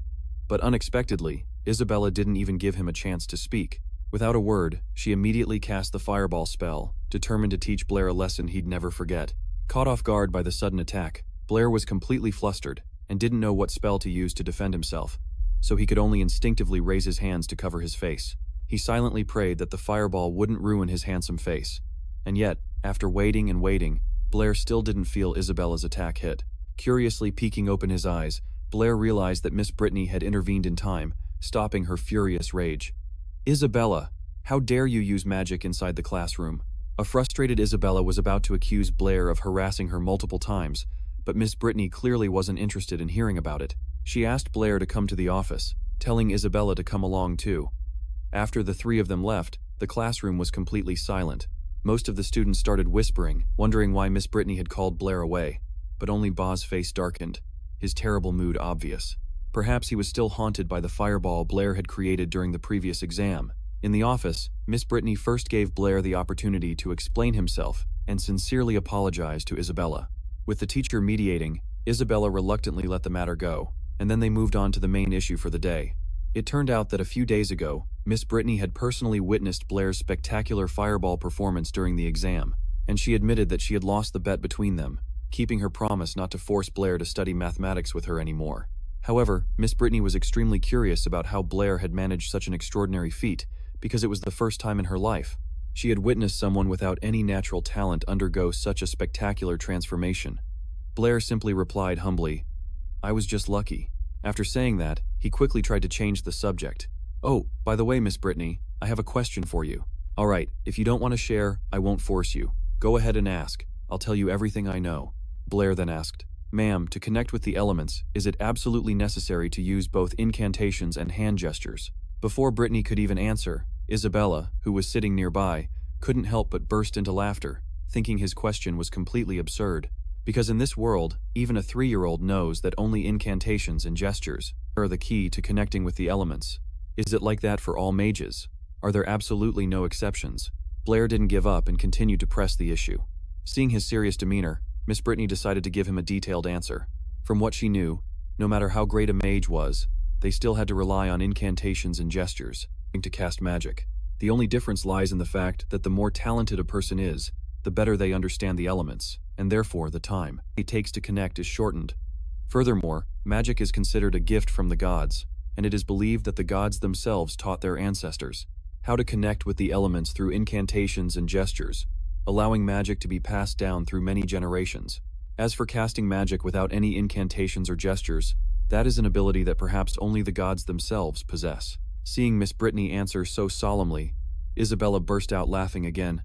But unexpectedly, Isabella didn't even give him a chance to speak. Without a word, she immediately cast the fireball spell, determined to teach Blair a lesson he'd never forget. Caught off guard by the sudden attack, Blair was completely flustered and didn't know what spell to use to defend himself, so he could only instinctively raise his hands to cover his face. He silently prayed that the fireball wouldn't ruin his handsome face. And yet, after waiting and waiting, Blair still didn't feel Isabella's attack hit. Curiously peeking open his eyes, Blair realized that Miss Brittany had intervened in time, stopping her furious rage. "Isabella, how dare you use magic inside the classroom?" A frustrated Isabella was about to accuse Blair of harassing her multiple times, but Miss Brittany clearly wasn't interested in hearing about it. She asked Blair to come to the office, telling Isabella to come along too. After the three of them left, the classroom was completely silent. Most of the students started whispering, wondering why Miss Brittany had called Blair away, but only Ba's face darkened, his terrible mood obvious. Perhaps he was still haunted by the fireball Blair had created during the previous exam, In the office, Miss Brittany first gave Blair the opportunity to explain himself and sincerely apologize to Isabella. With the teacher mediating, Isabella reluctantly let the matter go, and then they moved on to the main issue for the day. It turned out that a few days ago, Miss Brittany had personally witnessed Blair's spectacular fireball performance during the exam, and she admitted that she had lost the bet between them, keeping her promise not to force Blair to study mathematics with her anymore. However, Miss Brittany was extremely curious about how Blair had managed such an extraordinary feat, because it was the first time in her life. She had witnessed someone without any natural talent undergo such a spectacular transformation. Blair simply replied humbly, "I was just lucky." After saying that, he quickly tried to change the subject. "Oh, by the way, Miss Brittany, I have a question for you." "All right, if you don't want to share, I won't force you. Go ahead and ask. I'll tell you everything I know." Blair then asked, "Ma'am, to connect with the elements, is it absolutely necessary to use both incantations and hand gestures?" Before Brittany could even answer, Isabella, who was sitting nearby, couldn't help but burst into laughter, thinking his question was completely absurd. Because in this world, even a 3-year-old knows that only incantations and gestures are the key to connecting with the elements. Is it like that for all mages? Are there absolutely no exceptions? Blair didn't give up and continued to press the issue. Seeing his serious demeanor, Miss Brittany decided to give him a detailed answer. From what she knew, no matter how great a mage was, they still had to rely on incantations and gestures to cast magic. The only difference lies in the fact that the more talented a person is, the better they understand the elements, and therefore the time it takes to connect is shortened. Furthermore, magic is considered a gift from the gods, and it is believed that the gods themselves taught their ancestors how to connect with the elements through incantations and gestures, allowing magic to be passed down through many generations. As for casting magic without any incantations or gestures, that is an ability that perhaps only the gods themselves possess. Seeing Miss Brittany answer so solemnly, Isabella burst out laughing again.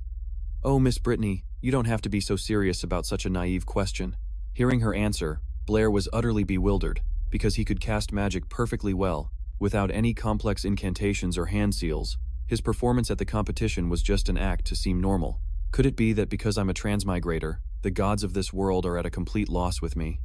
"Oh, Miss Brittany, you don't have to be so serious about such a naive question." Hearing her answer, Blair was utterly bewildered, because he could cast magic perfectly well, without any complex incantations or hand seals. His performance at the competition was just an act to seem normal. Could it be that because I'm a transmigrator, the gods of this world are at a complete loss with me?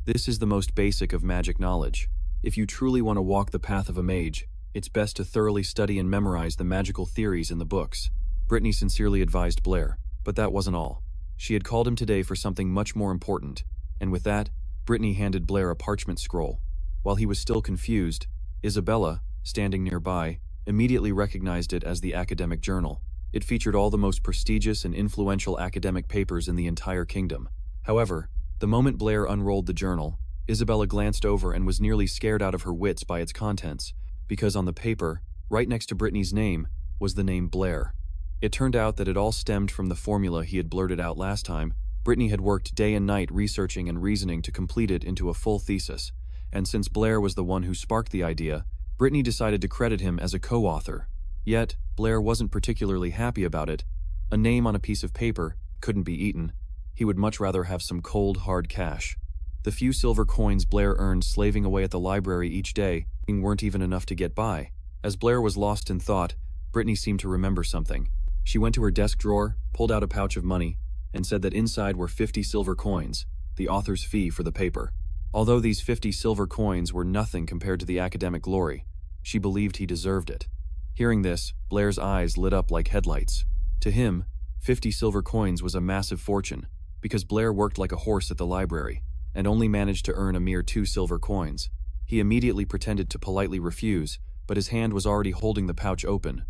This is the most basic of magic knowledge. If you truly want to walk the path of a mage, it's best to thoroughly study and memorize the magical theories in the books. Brittany sincerely advised Blair, but that wasn't all. She had called him today for something much more important, and with that, Brittany handed Blair a parchment scroll. While he was still confused, Isabella, standing nearby, immediately recognized it as the academic journal. It featured all the most prestigious and influential academic papers in the entire kingdom. However, the moment Blair unrolled the journal, Isabella glanced over and was nearly scared out of her wits by its contents, because on the paper, right next to Brittany's name, was the name Blair. It turned out that it all stemmed from the formula he had blurted out last time. Brittany had worked day and night researching and reasoning to complete it into a full thesis, and since Blair was the one who sparked the idea, Brittany decided to credit him as a co-author. Yet, Blair wasn't particularly happy about it. A name on a piece of paper couldn't be eaten. He would much rather have some cold, hard cash. The few silver coins Blair earned slaving away at the library each day weren't even enough to get by. As Blair was lost in thought, Brittany seemed to remember something. She went to her desk drawer, pulled out a pouch of money, and said that inside were 50 silver coins, the author's fee for the paper. Although these 50 silver coins were nothing compared to the academic glory, she believed he deserved it. Hearing this, Blair's eyes lit up like headlights. To him, 50 silver coins was a massive fortune, because Blair worked like a horse at the library, and only managed to earn a mere 2 silver coins. He immediately pretended to politely refuse, but his hand was already holding the pouch open,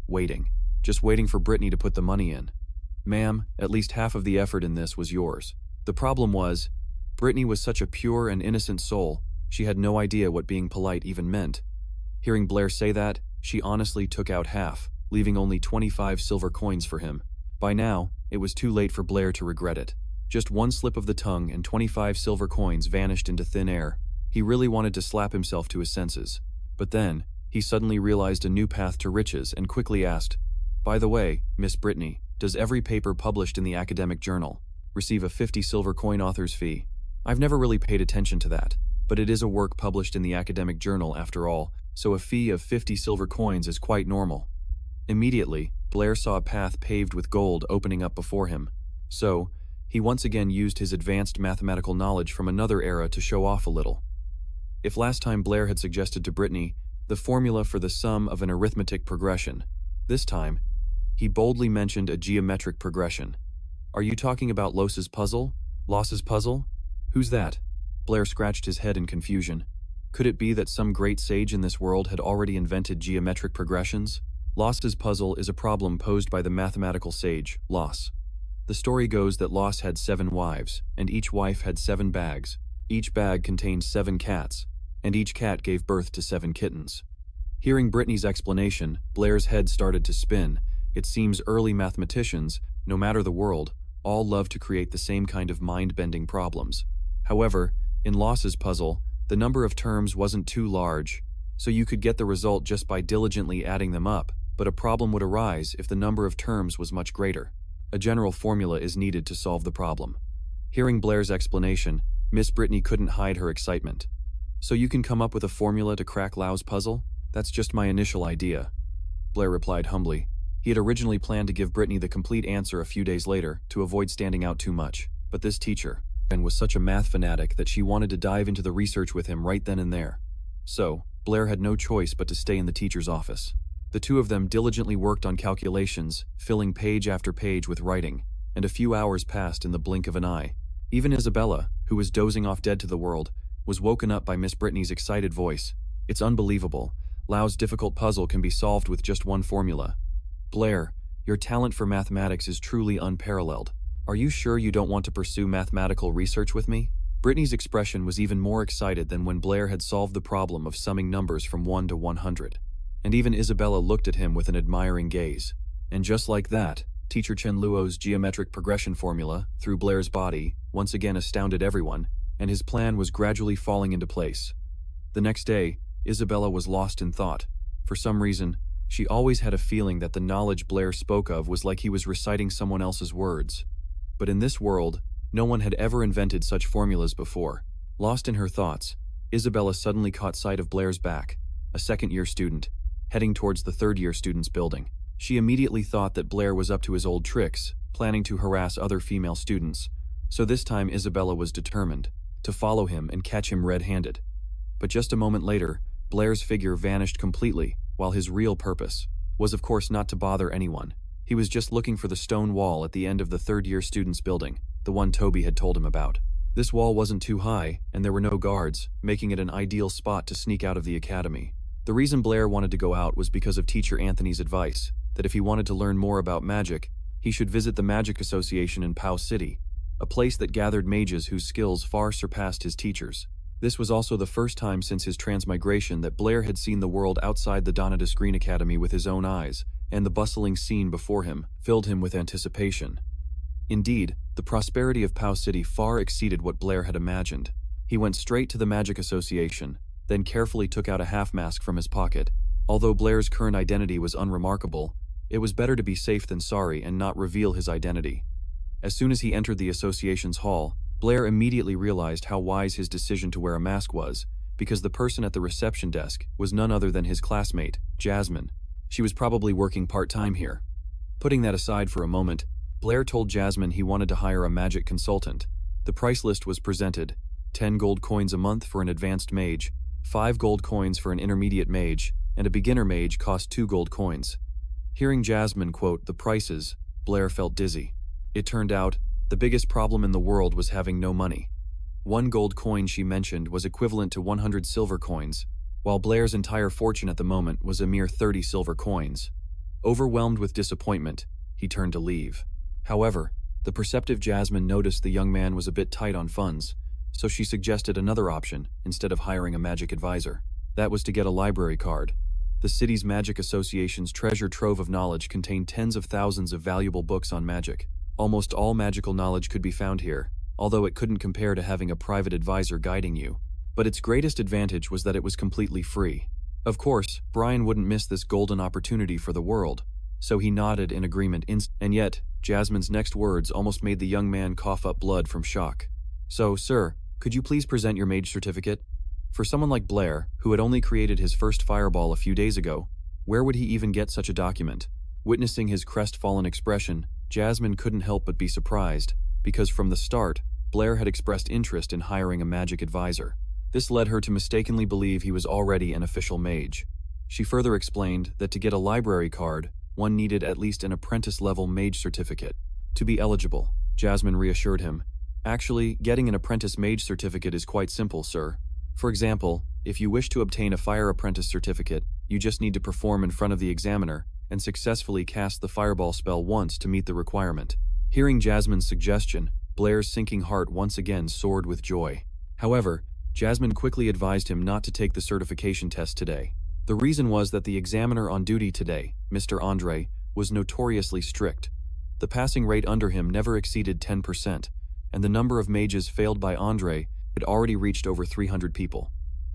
just waiting for Brittany to put the money in. "Ma'am, at least half of the effort in this was yours." The problem was, Brittany was such a pure and innocent soul, she had no idea what being polite even meant. Hearing Blair say that, she honestly took out half, leaving only 25 silver coins for him. By now, it was too late for Blair to regret it. Just one slip of the tongue and 25 silver coins vanished into thin air. He really wanted to slap himself to his senses. But then, he suddenly realized a new path to riches and quickly asked, "By the way, Miss Brittany, does every paper published in the academic journal receive a 50 silver coin author's fee?" "I've never really paid attention to that, but it is a work published in the academic journal after all, so a fee of 50 silver coins is quite normal." Immediately, Blair saw a path paved with gold opening up before him. So, he once again used his advanced mathematical knowledge from another era to show off a little. If last time Blair had suggested to Brittany the formula for the sum of an arithmetic progression, This time, he boldly mentioned a geometric progression. "Are you talking about Los's puzzle? Loss's puzzle? Who's that?" Blair scratched his head in confusion. Could it be that some great sage in this world had already invented geometric progressions? Los's puzzle is a problem posed by the mathematical sage, Los. The story goes that Los had 7 wives, and each wife had 7 bags. Each bag contained 7 cats, and each cat gave birth to 7 kittens. Hearing Brittany's explanation, Blair's head started to spin. It seems early mathematicians, no matter the world, all love to create the same kind of mind-bending problems. However, in Los's puzzle, the number of terms wasn't too large, so you could get the result just by diligently adding them up, but a problem would arise if the number of terms was much greater. A general formula is needed to solve the problem. Hearing Blair's explanation, Miss Brittany couldn't hide her excitement. "So you can come up with a formula to crack Lau's puzzle? That's just my initial idea," Blair replied humbly. He had originally planned to give Brittany the complete answer a few days later to avoid standing out too much, but this teacher was such a math fanatic that she wanted to dive into the research with him right then and there. So, Blair had no choice but to stay in the teacher's office. The two of them diligently worked on calculations, filling page after page with writing, and a few hours passed in the blink of an eye. Even Isabella, who was dozing off dead to the world, was woken up by Miss Brittany's excited voice. "It's unbelievable. Lau's difficult puzzle can be solved with just one formula. Blair, your talent for mathematics is truly unparalleled. Are you sure you don't want to pursue mathematical research with me?" Brittany's expression was even more excited than when Blair had solved the problem of summing numbers from 1 to 100. And even Isabella looked at him with an admiring gaze. And just like that, teacher Chen Luo's geometric progression formula, through Blair's body, once again astounded everyone, and his plan was gradually falling into place. The next day, Isabella was lost in thought. For some reason, she always had a feeling that the knowledge Blair spoke of was like he was reciting someone else's words. But in this world, no one had ever invented such formulas before. Lost in her thoughts, Isabella suddenly caught sight of Blair's back, a second-year student, heading towards the third-year student's building. She immediately thought that Blair was up to his old tricks, planning to harass other female students. So this time Isabella was determined to follow him and catch him red-handed. But just a moment later, Blair's figure vanished completely, while his real purpose was of course not to bother anyone. He was just looking for the stone wall at the end of the third-year student's building, the one Tobi had told him about. This wall wasn't too high, and there were no guards, making it an ideal spot to sneak out of the academy. The reason Blair wanted to go out was because of teacher Anthony's advice, that if he wanted to learn more about magic, he should visit the Magic Association in Pao City, a place that gathered mages whose skills far surpassed his teachers. This was also the first time since his transmigration that Blair had seen the world outside the Donata Screen Academy with his own eyes, and the bustling scene before him filled him with anticipation. Indeed, the prosperity of Pao City far exceeded what Blair had imagined. He went straight to the Magic Association, then carefully took out a half-mask from his pocket. Although Blair's current identity was unremarkable, it was better to be safe than sorry and not reveal his identity. As soon as he entered the association's hall, Blair immediately realized how wise his decision to wear a mask was, because the person at the reception desk was none other than his classmate, Jasmine. She was probably working part-time here. Putting that aside for a moment, Blair told Jasmine he wanted to hire a magic consultant. The price list was presented: 10 gold coins a month for an advanced mage, 5 gold coins for an intermediate mage, and a beginner mage cost 2 gold coins. Hearing Jasmine quote the prices, Blair felt dizzy. It turned out, the biggest problem in the world was having no money. 1 gold coin she mentioned was equivalent to 100 silver coins, while Blair's entire fortune at the moment was a mere 30 silver coins. Overwhelmed with disappointment, he turned to leave. However, the perceptive Jasmine noticed the young man was a bit tight on funds, so she suggested another option instead of hiring a magic advisor. That was to get a library card. The city's Magic Association's treasure trove of knowledge contained tens of thousands of valuable books on magic. Almost all magical knowledge could be found here, although it couldn't compare to having a private advisor guiding you. But its greatest advantage was that it was completely free. Of course, Brian wouldn't miss this golden opportunity for the world, so he nodded in agreement and yet, Jasmine's next words almost made the young man cough up blood from shock. "So, sir, could you please present your mage certificate?" For someone like Blair, who had only created his first fireball a few days ago, where would he even get such a document? Witnessing his crestfallen expression, Jasmine couldn't help but be surprised, because from the start, Blair had expressed interest in hiring a magic advisor. This led her to mistakenly believe he was already an official mage. She further explained that to get a library card, one needed at least an apprentice-level mage certificate to be eligible. Jasmine reassured him. Actually, getting an apprentice mage certificate is quite simple, sir. For example, if you wish to obtain a fire apprentice certificate, you just need to perform in front of the examiner and successfully cast the fireball spell once to meet the requirement. Hearing Jasmine's suggestion, Blair's sinking heart once again soared with joy. However, Jasmine quickly advised him not to take the certification test today. The reason was that the examiner on duty today, Mr. Andre, was notoriously strict. The passing rate under him never exceeded 10%, and the number of mages failed by Andre had already reached over 300 people.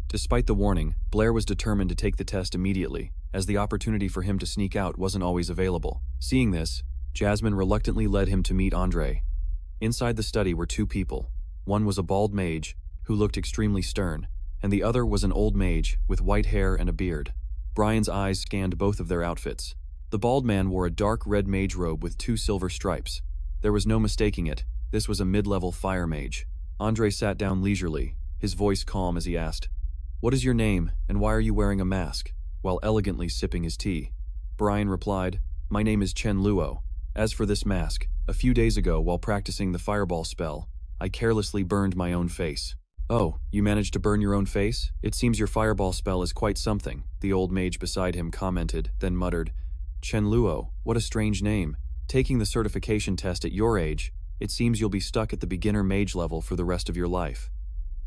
Despite the warning, Blair was determined to take the test immediately, as the opportunity for him to sneak out wasn't always available. Seeing this, Jasmine reluctantly led him to meet Andre. Inside the study were two people. One was a bald mage, who looked extremely stern, and the other was an old mage with white hair and a beard. Brian's eyes scanned both of their outfits. The bald man wore a dark red mage robe with 2 silver stripes. There was no mistaking it, this was a mid-level fire mage. Andre sat down leisurely, his voice calm as he asked, "What is your name, and why are you wearing a mask?" while elegantly sipping his tea. Brian replied, "My name is Chen Luo. As for this mask, a few days ago while practicing the fireball spell, I carelessly burned my own face." "Oh, you managed to burn your own face? It seems your fireball spell is quite something," the old mage beside him commented, then muttered, "Chen Luo, what a strange name. Taking the certification test at your age, it seems you'll be stuck at the beginner mage level for the rest of your life."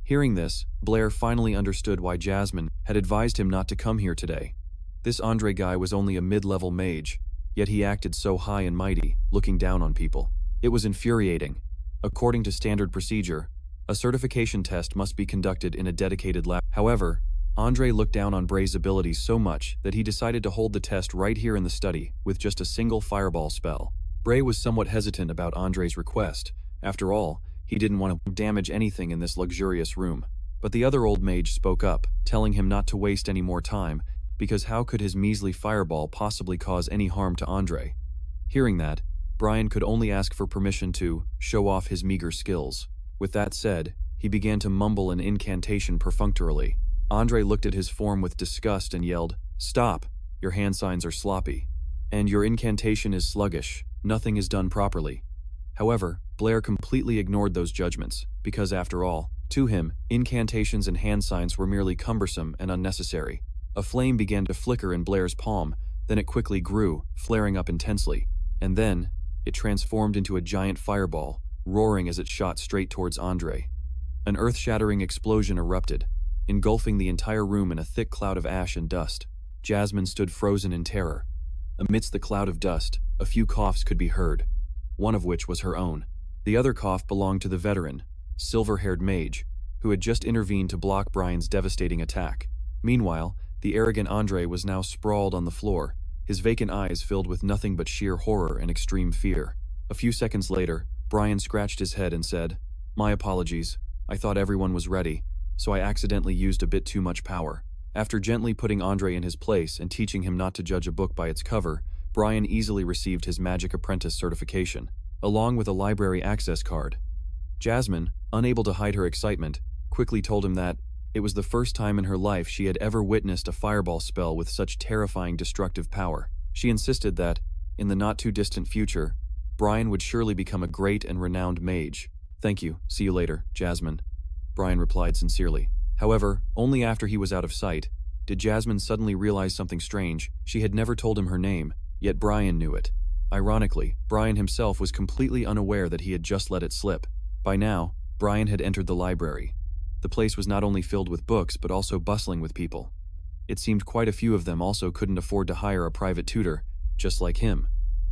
Hearing this, Blair finally understood why Jasmine had advised him not to come here today. This Andre guy was only a mid-level mage, yet he acted so high and mighty, looking down on people. It was infuriating. According to standard procedure, a certification test must be conducted in a dedicated lab. However, Andre looked down on Bray's abilities so much that he decided to hold the test right here in the study with just a single fireball spell. Bray was somewhat hesitant about Andre's request. After all, he didn't want to damage anything in this luxurious room. But the other old mage spoke up, telling him not to waste any more time, because how could his measly fireball possibly cause any harm to Andre? Hearing that, Brian could only ask for permission to show off his meager skills. With that said, he began to mumble an incantation perfunctorily. Andre looked at his form with disgust and yelled, "Stop! Your hand signs are sloppy. And your incantation is sluggish. Nothing is done properly." However, Blair completely ignored those judgments, because after all, to him, incantations and hand signs were merely cumbersome and unnecessary. A flame began to flicker in Blair's palm, then it quickly grew, flaring up intensely. And then, it transformed into a giant fireball, roaring as it shot straight towards Andre. An earth-shattering explosion erupted, engulfing the entire room in a thick cloud of ash and dust. Jasmine stood frozen in terror. Amidst the cloud of dust, a few coughs could be heard, one of which was her own. The other cough belonged to the veteran, silver-haired mage, who had just intervened to block Brian's devastating attack. Meanwhile, the arrogant Andre was now sprawled on the floor, his vacant eyes filled with nothing but sheer horror and extreme fear. A few seconds later, Brian scratched his head and said, "My apologies. I thought everyone was ready, so I accidentally used a bit too much power." After gently putting Andre in his place and teaching him not to judge a book by its cover, Brian easily received his Magic Apprentice certification, along with a library access card. Jasmine, unable to hide her excitement, quickly told him that it was the first time in her life she had ever witnessed a fireball spell with such terrifying destructive power. She insisted that, in the not-too-distant future, Brian would surely become a great and renowned mage. "Thank you, see you later, Jasmine," Brian replied sincerely. However, only after he was out of sight, did Jasmine suddenly realize something strange. She had never told him her name, yet Brian knew it. Ironically, Brian himself was completely unaware that he had just let it slip. By now, Brian had entered the library. The place was not only filled with books but also bustling with people. It seemed quite a few of them also couldn't afford to hire a private tutor, just like him.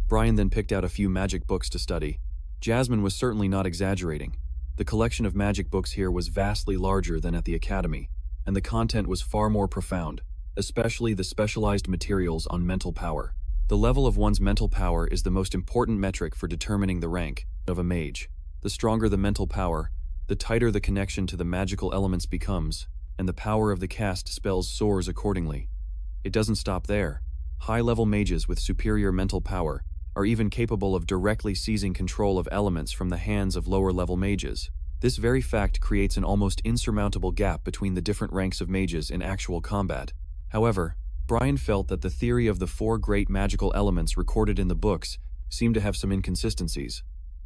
Brian then picked out a few magic books to study. Jasmine was certainly not exaggerating. The collection of magic books here was vastly larger than at the academy, and the content was far more profound, especially the specialized materials on mental power. The level of one's mental power is the most important metric for determining the rank of a mage. The stronger the mental power, the tighter the connection to the magical elements becomes, and the power of the cast spells soars accordingly. It doesn't stop there. High-level mages with superior mental power are even capable of directly seizing control of elements from the hands of lower-level mages. This very fact creates an almost insurmountable gap between the different ranks of mages in actual combat. However, Brian felt that the theory of the four great magical elements recorded in the books seemed to have some inconsistencies.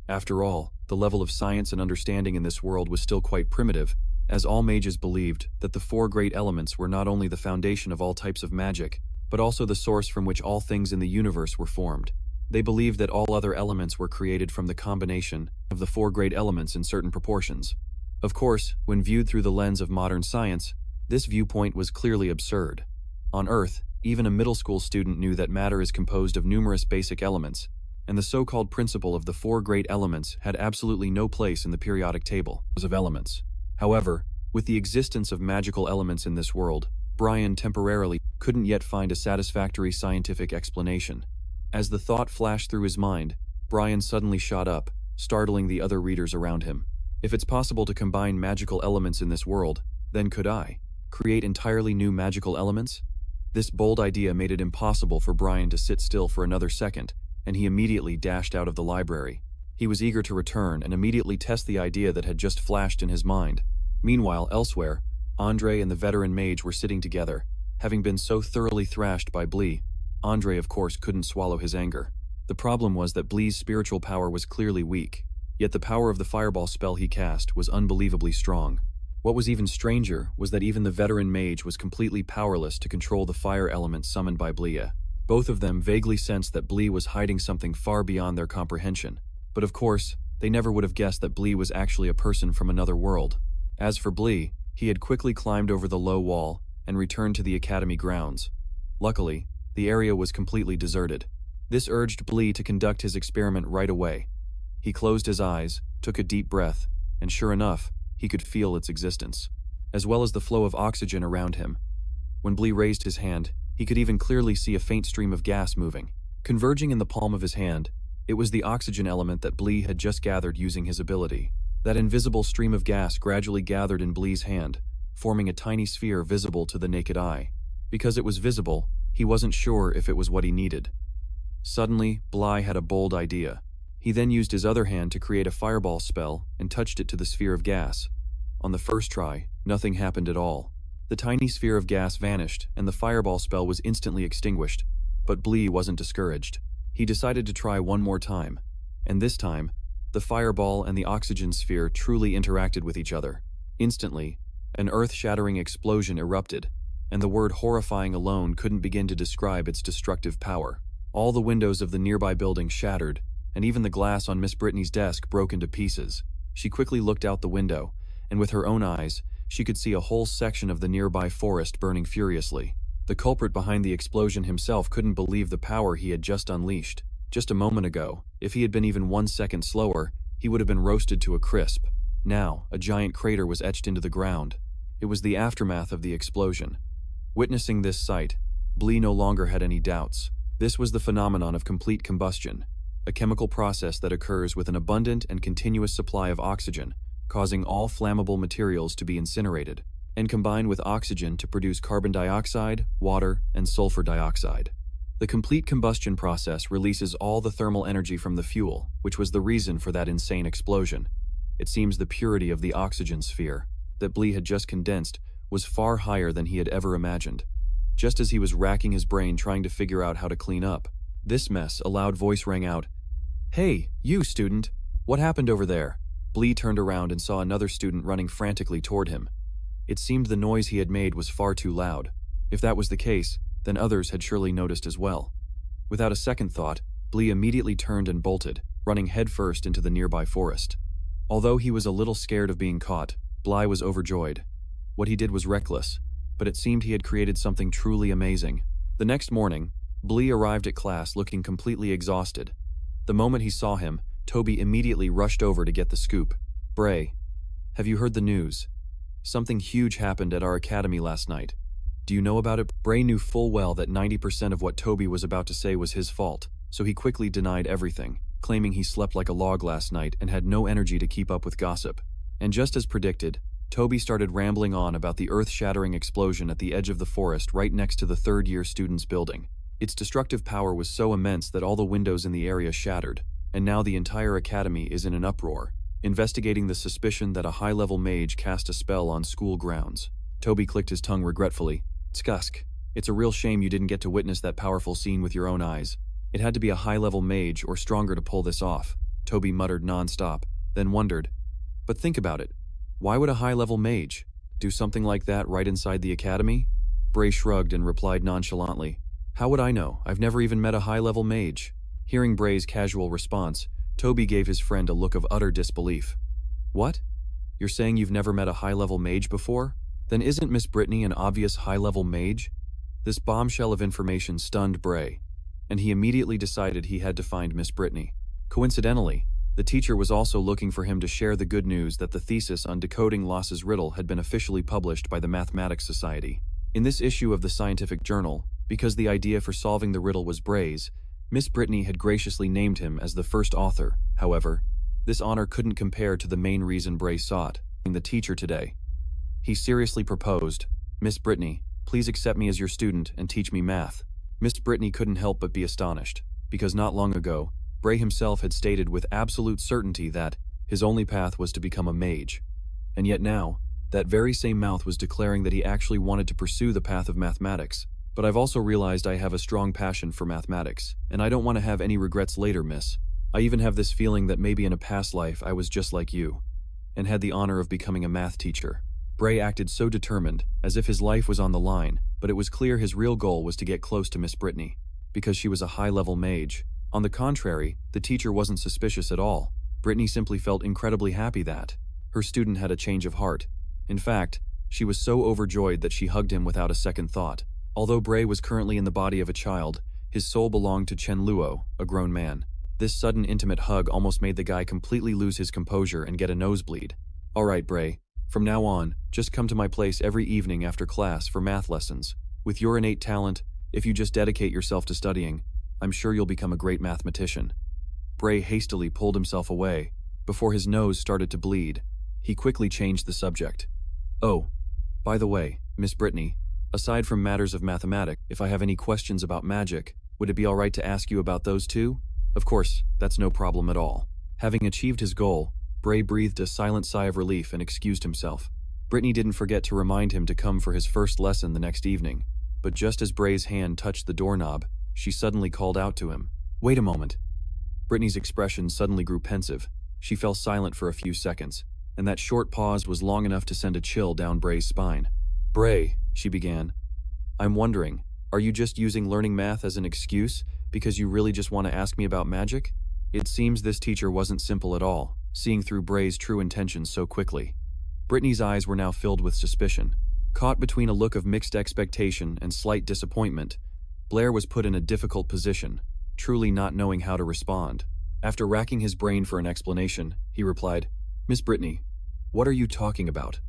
After all, the level of science and understanding in this world was still quite primitive, as all mages believed that the four great elements were not only the foundation of all types of magic, but also the source from which all things in the universe were formed. They believed that all other elements were created from the combination of the four great elements in certain proportions. Of course, when viewed through the lens of modern science, this viewpoint was clearly absurd. On Earth, even a middle school student knew that matter is composed of numerous basic elements, and the so-called principle of the four great elements had absolutely no place in the periodic table of elements. However, with the existence of magical elements in this world, Brian temporarily couldn't yet find a satisfactory scientific explanation. As the thought flashed through his mind, Brian suddenly shot up, startling the other readers around him. If it's possible to combine magical elements in this world, then could I create entirely new magical elements? This bold idea made it impossible for Brian to sit still for another second, and he immediately dashed out of the library. He was eager to return and immediately test the idea that had just flashed in his mind. Meanwhile, elsewhere, Andre and the veteran mage were sitting together. Having been so thoroughly thrashed by Blair, Andre of course couldn't swallow his anger. The problem was that Blair's spiritual power was clearly weak, yet the power of the fireball spell he cast was unbelievably strong. What was even stranger was that even the veteran mage was completely powerless to control the fire element summoned by Blair. Both of them vaguely sensed that Blair was hiding something far beyond their comprehension. But of course, they never would have guessed that Blair was actually a person from another world. As for Blair, he had quickly climbed over the low wall and returned to the academy grounds. Luckily, the area was completely deserted. This urged Blair to conduct his experiment right away. He closed his eyes, took a deep breath, and sure enough, he could feel its existence, as well as the flow of oxygen around him. When Blair raised his hand, he could even clearly see a faint stream of gas moving. Converging in the palm of his hand, it was the oxygen element that Blair had just gathered using his ability. That invisible stream of gas gradually gathered in Blair's hand, forming a tiny sphere visible to the naked eye. Because it was visible, he wasn't sure if it was what he needed. Suddenly, Blair had a bold idea. He then used his other hand to create a fireball spell and touched it to the sphere of gas. On the first try, nothing happened at all. The tiny sphere of gas vanished and the fireball spell was instantly extinguished, but Blair wasn't discouraged. He decided to try one more time, and this time, the fireball and the oxygen sphere truly interacted with each other. Instantly, an earth-shattering explosion erupted, and the word horrifying alone couldn't begin to describe its destructive power. All the windows of the nearby building shattered, and even the glass on Miss Brittany's desk broke into pieces. She quickly looked out the window, and with her own eyes, she could see a whole section of the nearby forest burning furiously. The culprit behind the explosion himself couldn't believe the power he had just unleashed. Just a moment ago, if he had been even 1 second slower, he would have been roasted to a crisp. Now, a giant crater was etched into the ground. It was the aftermath of the explosion. Witnessing this sight, Blair no longer had any doubts. This was the phenomenon of complete combustion, a chemical process that occurs with an abundant and continuous supply of oxygen, causing all flammable materials to be incinerated, and combine with oxygen to produce carbon dioxide, water, and sulfur dioxide. The complete combustion process releases all the thermal energy from the fuel, which was the reason for that insane explosion. It seems the purity of the oxygen sphere that Blair had just condensed was far higher than he had ever imagined. Just as he was racking his brain trying to figure out how to clean up this mess, a loud voice rang out. "Hey, you student! What happened over there?" Blair turned around and saw another student running frantically toward him. It seemed the noise he had made was far too loud. If that was the case, then others had surely noticed as well. Without a second thought, Blair immediately turned and bolted, running headfirst into the nearby forest. Although he was a little scared of being caught, Blair was overjoyed. What he did was reckless, but it seemed he had created something truly amazing. The next morning, Blair arrived at class looking completely exhausted. The moment he saw him, Tobi immediately rushed over to get the scoop. "Bray, have you heard the news? Something huge happened at our academy last night. Do you know about it?" Bray knew full well that 90% of what Tobi was about to say was his fault, so he quickly denied everything, claiming he slept like a log last night and had no energy to keep up with gossip. And just as predicted, Tobi started rambling on about the earth-shattering explosion at the edge of the forest right next to the third-year students' building. Its destructive power was so immense that all the windows in the area shattered, and now the entire academy is in an uproar, investigating the suspicion that a high-level mage cast a spell on school grounds. Tobi clicked his tongue regretfully. "Tskusk. It's a real shame you didn't get to witness that powerful scene with your own eyes. It had to be a high-level mage or stronger to pull this off, Tobi muttered non-stop, then wondered. But think about it. Why would a high-level mage do something like that right inside the academy? Bray shrugged and replied nonchalantly. How would I know? I've never even met a high-level mage. Hearing Bray's casual response, Tobi gave his friend a look of utter disbelief. What? You're saying you've never met a high-level mage before? Then isn't Miss Brittany an obvious high-level mage? This bombshell of information stunned Bray, and he immediately decided he had to find Miss Brittany. Coincidentally, the teacher was also looking for him to share the good news that the thesis on decoding Loss's riddle had been officially published by the Mathematics Society. In this issue of the scientific journal, because the idea for solving the riddle was Bray's, Miss Brittany had graciously named him as the first author. However, this honor couldn't compare to the main reason Bray sought the teacher today. He seriously proposed, Miss Brittany, please accept me as your student and teach me math. Miss Brittany couldn't help but be astonished, because not long ago, Bray himself had stated with absolute certainty that his only path was to become a mage. And yet now, that very same mouth was declaring that he actually wanted to pursue the path of mathematics. But I've also realized I have a strong passion for mathematics, and I don't want to have any regrets later, miss. I even have this feeling that maybe in a past life I was just like you, and had the honor of becoming a math teacher. Bray acted so determined, as if his life was on the line, but it was clear his real goal was to get close to Miss Brittany, because she was a high-level mage. On the contrary, the teacher wasn't suspicious at all. Brittany simply felt incredibly happy that her student had a change of heart. In fact, she was so overjoyed that she hugged him without a second thought. Although Bray was currently in the body of a child, his soul belonged to Chen Luo, a grown man. This sudden intimate hug almost made the guy completely lose his composure and get a nosebleed. All right, Bray, from now on, just come to my place every evening after class for math lessons. With your innate talent, if you just dedicate yourself to studying, I'm sure you'll become a great mathematician. Bray hastily pulled himself away. Before his nose started to bleed, he quickly changed the subject. Oh, by the way, Miss Brittany, aside from matters of mathematics, if I have any questions about magic, would it be all right to ask you about those too? Of course, that's no problem at all. Having achieved his goal, Bray breathed a silent sigh of relief and excused himself. Brittany didn't forget to remind him to come for his first lesson the next evening, but just as Bray's hand touched the doorknob, she suddenly called out to him. Wait a moment. Brittany's expression suddenly grew pensive. She fell silent for a few seconds, and that short pause was long enough to send a chill down Bray's spine. Bray, she began, I'm wondering, are you just using learning math as an excuse because you really just want to ask me about magic? It seems this teacher wasn't simple at all, seeing through Bray's true intentions so quickly. Brittany's eyes were now filled with suspicion. Caught between a look of mixed expectation and slight disappointment, Blair was put in a difficult position, truly not knowing how to respond. After racking his brain for an explanation, he replied, Miss Brittany, what are you talking about?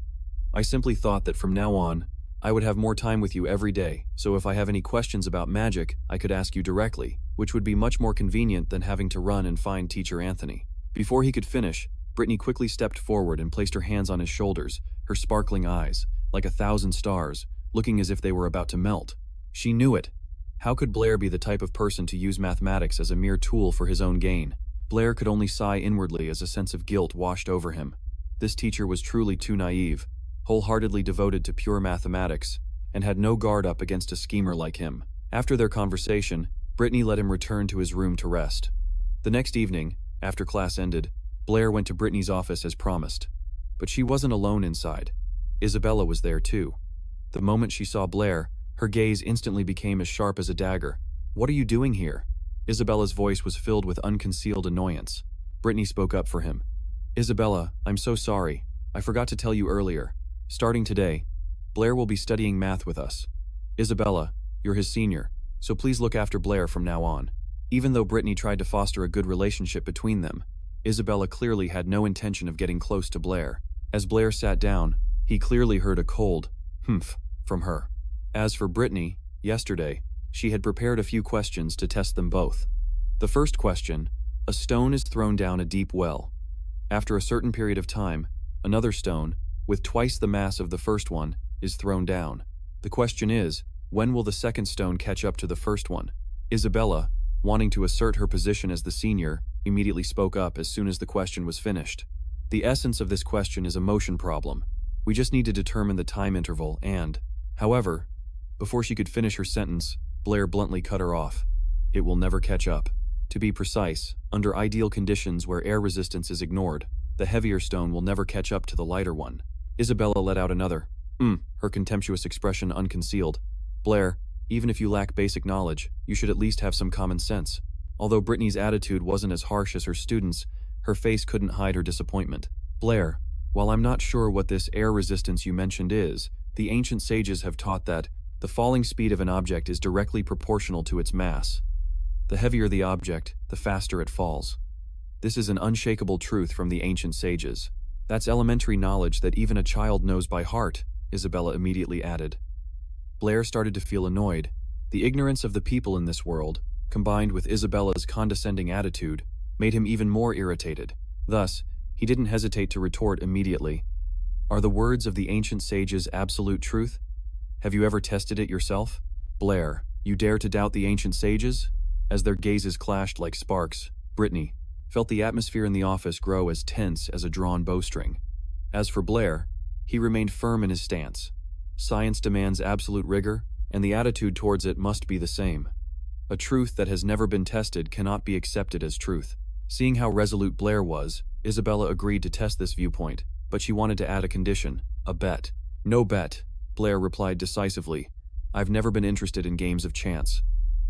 I simply thought that from now on, I would have more time with you every day, so if I have any questions about magic, I could ask you directly, which would be much more convenient than having to run and find Teacher Anthony. Before he could finish, Brittany quickly stepped forward and placed her hands on his shoulders, her sparkling eyes, like 1,000 stars, looking as if they were about to melt. She knew it. How could Blair be the type of person to use mathematics as a mere tool for his own gain? Blair could only sigh inwardly as a sense of guilt washed over him. This teacher was truly too naive, wholeheartedly devoted to pure mathematics, and had no guard up against a schemer like him. After their conversation, Brittany let him return to his room to rest. The next evening, after class ended, Blair went to Brittany's office as promised. But she wasn't alone inside. Isabella was there too. The moment she saw Blair, her gaze instantly became as sharp as a dagger. What are you doing here? Isabella's voice was filled with unconcealed annoyance. Brittany spoke up for him. Isabella, I'm so sorry. I forgot to tell you earlier. Starting today, Blair will be studying math with us. Isabella, you're his senior, so please look after Blair from now on. Even though Brittany tried to foster a good relationship between them, Isabella clearly had no intention of getting close to Blair. As Blair sat down, he clearly heard a cold humph from her. As for Brittany, yesterday, she had prepared a few questions to test them both. The first question, a stone is thrown down a deep well. After a certain period of time, another stone, with twice the mass of the first one, is thrown down. The question is, when will the second stone catch up to the first one? Isabella, wanting to assert her position as the senior, immediately spoke up as soon as the question was finished. The essence of this question is a motion problem. We just need to determine the time interval and, however, Before she could finish her sentence, Blair bluntly cut her off. It will never catch up. To be precise, under ideal conditions where air resistance is ignored, the heavier stone will never catch up to the lighter one. Isabella let out another, her contemptuous expression unconcealed. Blair, even if you lack basic knowledge, you should at least have some common sense. Although Brittany's attitude wasn't as harsh as her students', her face couldn't hide her disappointment. Blair, while I'm not sure what this air resistance you mentioned is, the ancient sages have taught that the falling speed of an object is directly proportional to its mass. The heavier the object, the faster it falls. This is an unshakable truth from the ancient sages. That's elementary knowledge that even a child knows by heart, Isabella immediately added. Blair started to feel annoyed. The ignorance of the people in this world, combined with Isabella's condescending attitude, made him even more irritated. Thus, he didn't hesitate to retort immediately. Are the words of the ancient sages absolute truth? Have you ever tested it yourself? Blair, you dare to doubt the ancient sages? As their gazes clashed like sparks, Brittany felt the atmosphere in the office grow as tense as a drawn bowstring. As for Blair, he remained firm in his stance. Science demands absolute rigor, and the attitude towards it must be the same. A truth that has never been tested cannot be accepted as truth. Seeing how resolute Blair was, Isabella agreed to test this viewpoint, but she wanted to add a condition, a bet. No bet, Blair replied decisively. I've never been interested in games of chance.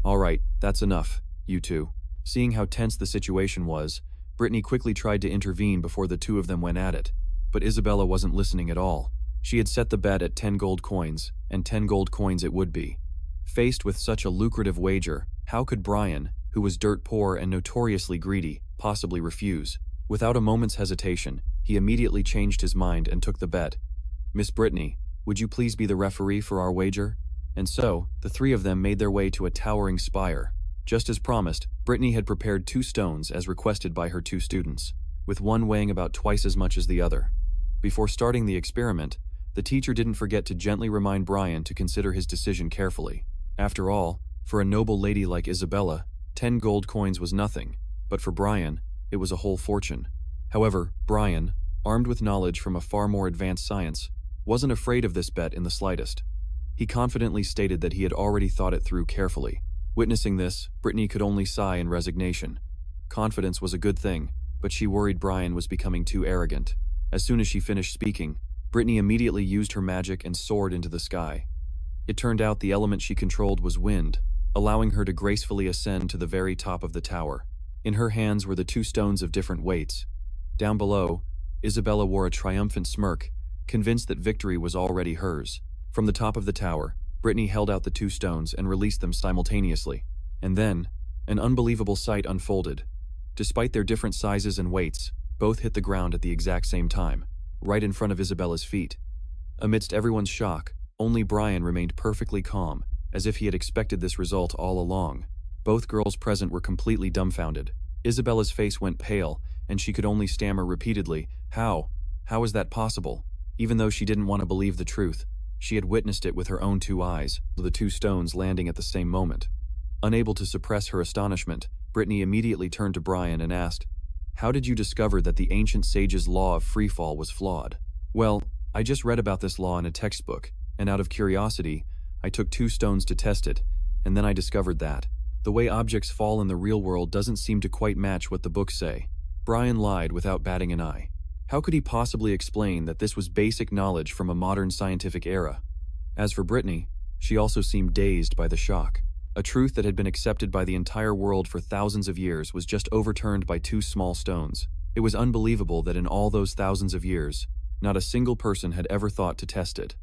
All right, that's enough, you two. Seeing how tense the situation was, Brittany quickly tried to intervene before the two of them went at it. But Isabella wasn't listening at all. She had set the bet at 10 gold coins, and 10 gold coins it would be. Faced with such a lucrative wager, how could Brian, who was dirt poor and notoriously greedy, possibly refuse? Without a moment's hesitation, he immediately changed his mind and took the bet. Miss Brittany, would you please be the referee for our wager? And so, the three of them made their way to a towering spire. Just as promised, Brittany had prepared 2 stones as requested by her 2 students, with one weighing about twice as much as the other. Before starting the experiment, the teacher didn't forget to gently remind Brian to consider his decision carefully. After all, for a noble lady like Isabella, 10 gold coins was nothing, but for Brian, it was a whole fortune. However, Brian, armed with knowledge from a far more advanced science, wasn't afraid of this bet in the slightest. He confidently stated that he had already thought it through carefully. Witnessing this, Brittany could only sigh in resignation. Confidence was a good thing, but she worried Brian was becoming too arrogant. As soon as she finished speaking, Brittany immediately used her magic and soared into the sky. It turned out the element she controlled was wind, allowing her to gracefully ascend to the very top of the tower. In her hands were the 2 stones of different weights. Down below, Isabella wore a triumphant smirk, convinced that victory was already hers. From the top of the tower, Brittany held out the 2 stones and released them simultaneously. And then, an unbelievable sight unfolded. Despite their different sizes and weights, both hit the ground at the exact same time, right in front of Isabella's feet. Amidst everyone's shock, only Brian remained perfectly calm, as if he had expected this result all along. Both girls present were completely dumbfounded. Isabella's face went pale, and she could only stammer repeatedly, How is that possible? Even though she didn't want to believe the truth, she had witnessed it with her own 2 eyes, the 2 stones landing at the same moment. Unable to suppress her astonishment, Brittany immediately turned to Brian and asked, How did you discover that the ancient sages' law of freefall was flawed? Well, I just read about this law in a textbook, and out of curiosity, I took 2 stones to test it, and then I discovered that the way objects fall in the real world doesn't seem to quite match what the books say. Brian lied without batting an eye. How could he possibly explain that this was basic knowledge from a modern scientific era? As for Brittany, she also seemed dazed by the shock. A truth that had been accepted by the entire world for thousands of years was just overturned by 2 small stones. It was unbelievable that in all those thousands of years, not a single person had ever thought to test it.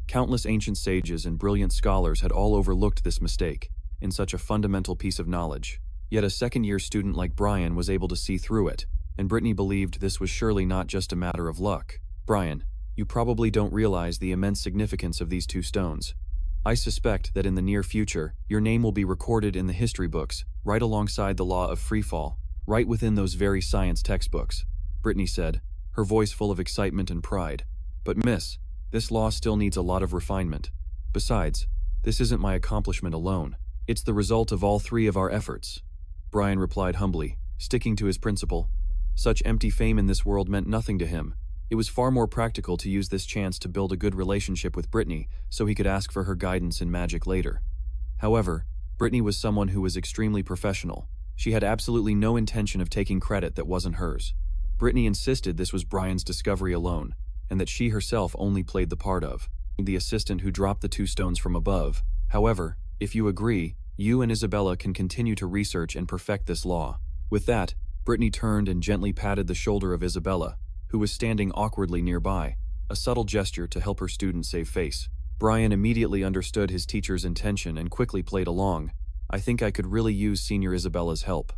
Countless ancient sages and brilliant scholars had all overlooked this mistake in such a fundamental piece of knowledge. Yet a second-year student like Brian was able to see through it, and Brittany believed this was surely not just a matter of luck. Brian, you probably don't realize the immense significance of these 2 stones. I suspect that in the near future, your name will be recorded in the history books, right alongside the law of freefall, right within those very science textbooks, Brittany said, her voice full of excitement and pride. But miss, this law still needs a lot of refinement. Besides, this isn't my accomplishment alone. It's the result of all 3 of our efforts. Brian replied humbly, sticking to his principle. Such empty fame in this world meant nothing to him. It was far more practical to use this chance to build a good relationship with Brittany so he could ask for her guidance in magic later. However, Brittany was someone who was extremely professional. She had absolutely no intention of taking credit that wasn't hers. Brittany insisted this was Brian's discovery alone, and that she herself only played the part of the assistant who dropped the 2 stones from above. However, if you agree, you and Isabella can continue to research and perfect this law. With that, Brittany turned and gently patted the shoulder of Isabella, who was standing awkwardly nearby, a subtle gesture to help her student save face. Brian immediately understood his teacher's intention and quickly played along. I think I could really use Senior Isabella's help.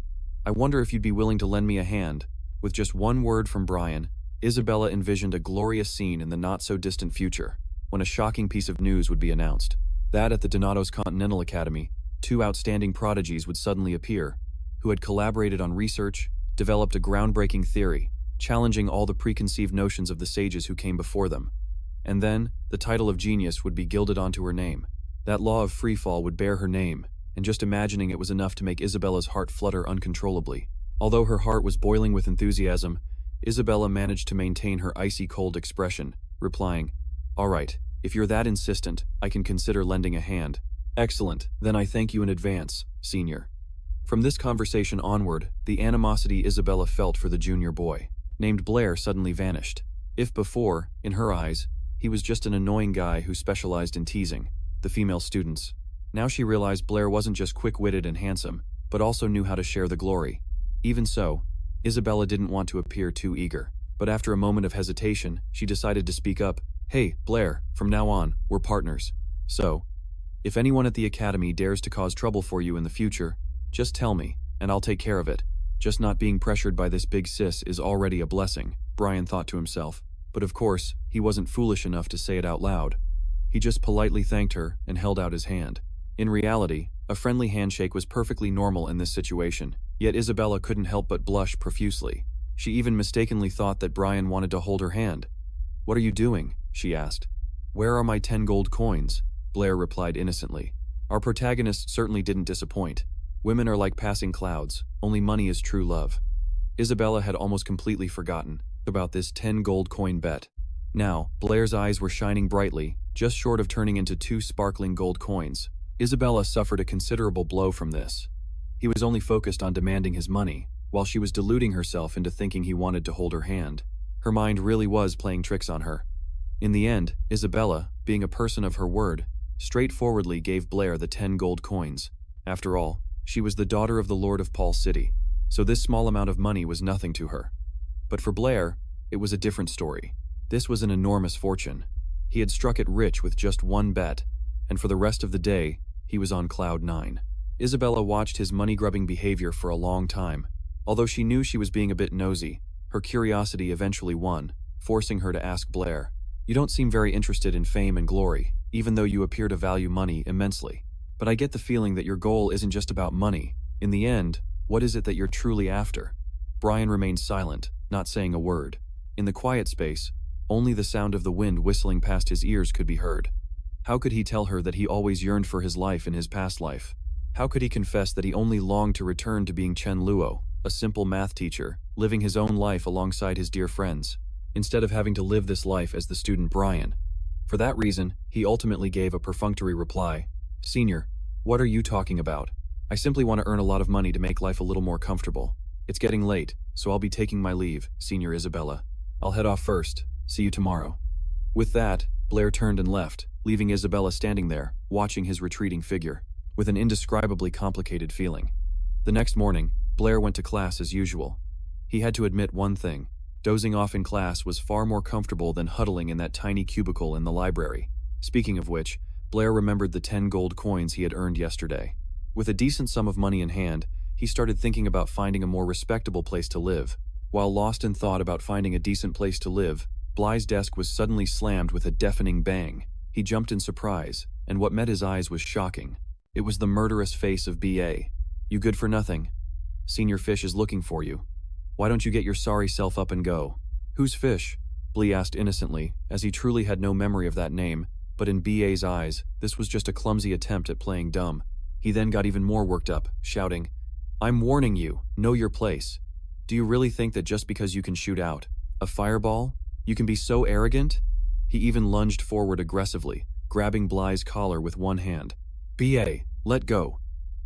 I wonder if you'd be willing to lend me a hand. With just one word from Brian, Isabella envisioned a glorious scene in the not-so-distant future, when a shocking piece of news would be announced. That at the Donato's Continental Academy, 2 outstanding prodigies would suddenly appear, who had collaborated on research, developed a groundbreaking theory, challenging all the preconceived notions of the sages who came before them. And then, the title of genius would be gilded onto her name. That law of freefall would bear her name, and just imagining it was enough to make Isabella's heart flutter uncontrollably. Although her heart was boiling with enthusiasm, Isabella managed to maintain her icy cold expression, replying, "All right, if you're that insistent, I can consider lending a hand." "Excellent, then I thank you in advance, Senior." From this conversation onward, the animosity Isabella felt for the junior boy, named Blair, suddenly vanished. If before, in her eyes, he was just an annoying guy who specialized in teasing the female students, now she realized Blair wasn't just quick-witted and handsome, but also knew how to share the glory. Even so, Isabella didn't want to appear too eager, but after a moment of hesitation, she decided to speak up. "Hey, Blair, from now on, we're partners. So, if anyone at the academy dares to cause trouble for you in the future, just tell me, and I'll take care of it. Just not being pressured by this big sis is already a blessing," Brian thought to himself. But of course, he wasn't foolish enough to say it out loud. He just politely thanked her and held out his hand. In reality, a friendly handshake was perfectly normal in this situation, yet Isabella couldn't help but blush profusely. She even mistakenly thought that Brian wanted to hold her hand. "What are you doing?" she asked. "Where are my 10 gold coins?" Blair replied innocently. Our protagonist certainly didn't disappoint. Women are like passing clouds, only money is true love. Isabella had almost completely forgotten about this 10 gold coin bet. Now, Blair's eyes were shining brightly, just short of turning into 2 sparkling gold coins. Isabella suffered a considerable blow from this. He was only focused on demanding his money, while she was deluding herself into thinking he wanted to hold her hand. Her mind really was playing tricks on her. In the end, Isabella, being a person of her word, straightforwardly gave Blair the 10 gold coins. After all, she was the daughter of the Lord of Paul City, so this small amount of money was nothing to her. But for Blair, it was a different story. This was an enormous fortune. He had struck it rich with just one bet, and for the rest of the day, he was on cloud 9. Isabella watched his money-grubbing behavior for a long time. Although she knew she was being a bit nosy, her curiosity eventually won, forcing her to ask Blair, "You don't seem very interested in fame and glory, even though you appear to value money immensely. But I get the feeling that your goal isn't just about money. In the end, what is it that you're truly after?" Brian remained silent, not saying a word. In the quiet space, only the sound of the wind whistling past his ears could be heard. How could he tell her that he always yearned for his life in his past life? How could he confess that he only longed to return to being Chen Luo, a simple math teacher, living his own life alongside his dear friends, instead of having to live this life as the student Brian? For that reason, he ultimately gave a perfunctory reply. "Senior, what are you talking about? I simply want to earn a lot of money to make life a little more comfortable. It's getting late, so I'll be taking my leave, Senior Isabella. I'll head off first. See you tomorrow." With that, Blair turned and left, leaving Isabella standing there, watching his retreating figure, with an indescribably complicated feeling. The next morning, Blair went to class as usual. He had to admit one thing. Dozing off in class was far more comfortable than huddling in that tiny cubicle in the library. Speaking of which, Blair remembered the 10 gold coins he had earned yesterday. With a decent sum of money in hand, he started thinking about finding a more respectable place to live. While lost in thought about finding a decent place to live, Bly's desk was suddenly slammed with a deafening bang. He jumped in surprise, and what met his eyes was shocking. It was the murderous face of B.A. "You good for nothing? Senior Fish is looking for you. Why don't you get your sorry self up and go?" "Who's Fish?" Blee asked innocently, as he truly had no memory of that name, but in B.A.'s eyes, this was just a clumsy attempt at playing dumb. He then got even more worked up, shouting, "I'm warning you, know your place. Do you really think that just because you can shoot out a fireball, You can be so arrogant? He even lunged forward aggressively, grabbing Bly's collar with one hand. "BA, let go."